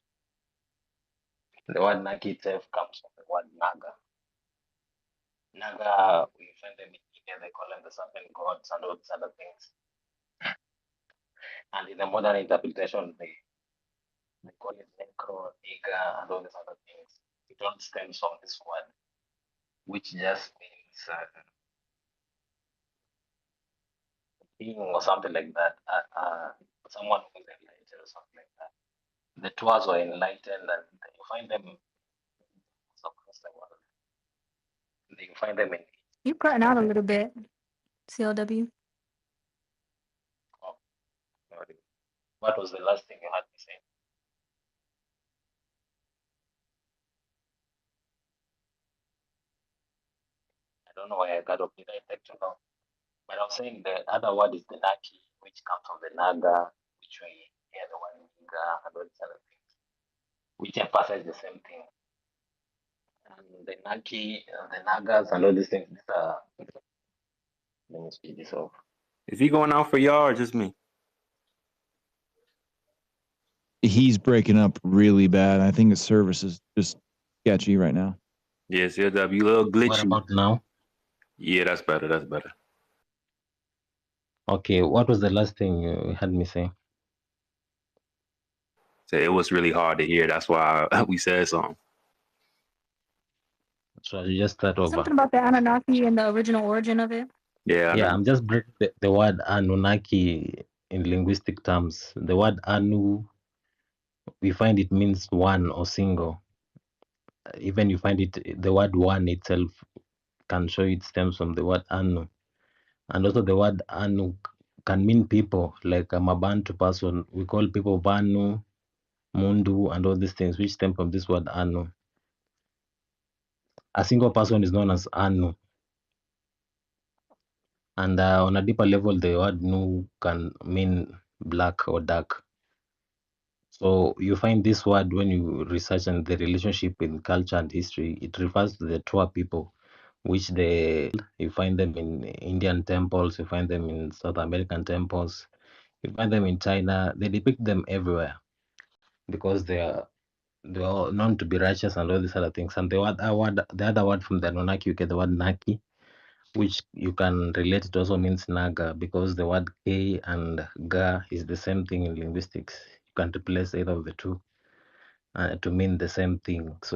The word Naki itself comes from the word Naga. Naga, we find them in India, they call them the serpent gods and all these other things. And in the modern interpretation, they call it Necro, Niga, and all these other things. It all stems from this word, which just means being or something like that. Someone who is enlightened or something like that. The Twas were enlightened, and you find them across the world. You find them in. You're cutting out a little bit, CLW. What was the last thing you had me say? I don't know why I got up. Did I take too long? But I was saying the other word is the Naki, which comes from the Naga, which we hear the word Niga and all these other things, which emphasize the same thing. And the Naki, the Nagas, and all these things, these are. Let me speed this off. Is he going out for y'all or just me? He's breaking up really bad. I think his service is just sketchy right now. Yes, it'll be a little glitchy. What about now? Yeah, that's better. That's better. Okay, what was the last thing you had me say? So it was really hard to hear. That's why we said something. So you just start over. Something about the Anunnaki and the original origin of it. Yeah, I'm just breaking the word Anunnaki in linguistic terms. The word Anu, we find it means one or single. Even you find it, the word one itself can show it stems from the word Anu. And also the word Anu can mean people, like a Mabantu person. We call people Vanu, Mundu, and all these things, which stem from this word Anu. A single person is known as Anu. And on a deeper level, the word Nu can mean black or dark. So you find this word when you research and the relationship in culture and history, it refers to the Twa people, which you find them in Indian temples, you find them in South American temples, you find them in China. They depict them everywhere because they are known to be righteous and all these other things. And the other word from the Anunnaki, you get the word Naki, which you can relate, it also means Naga, because the word K and Ga is the same thing in linguistics. You can replace either of the two to mean the same thing. So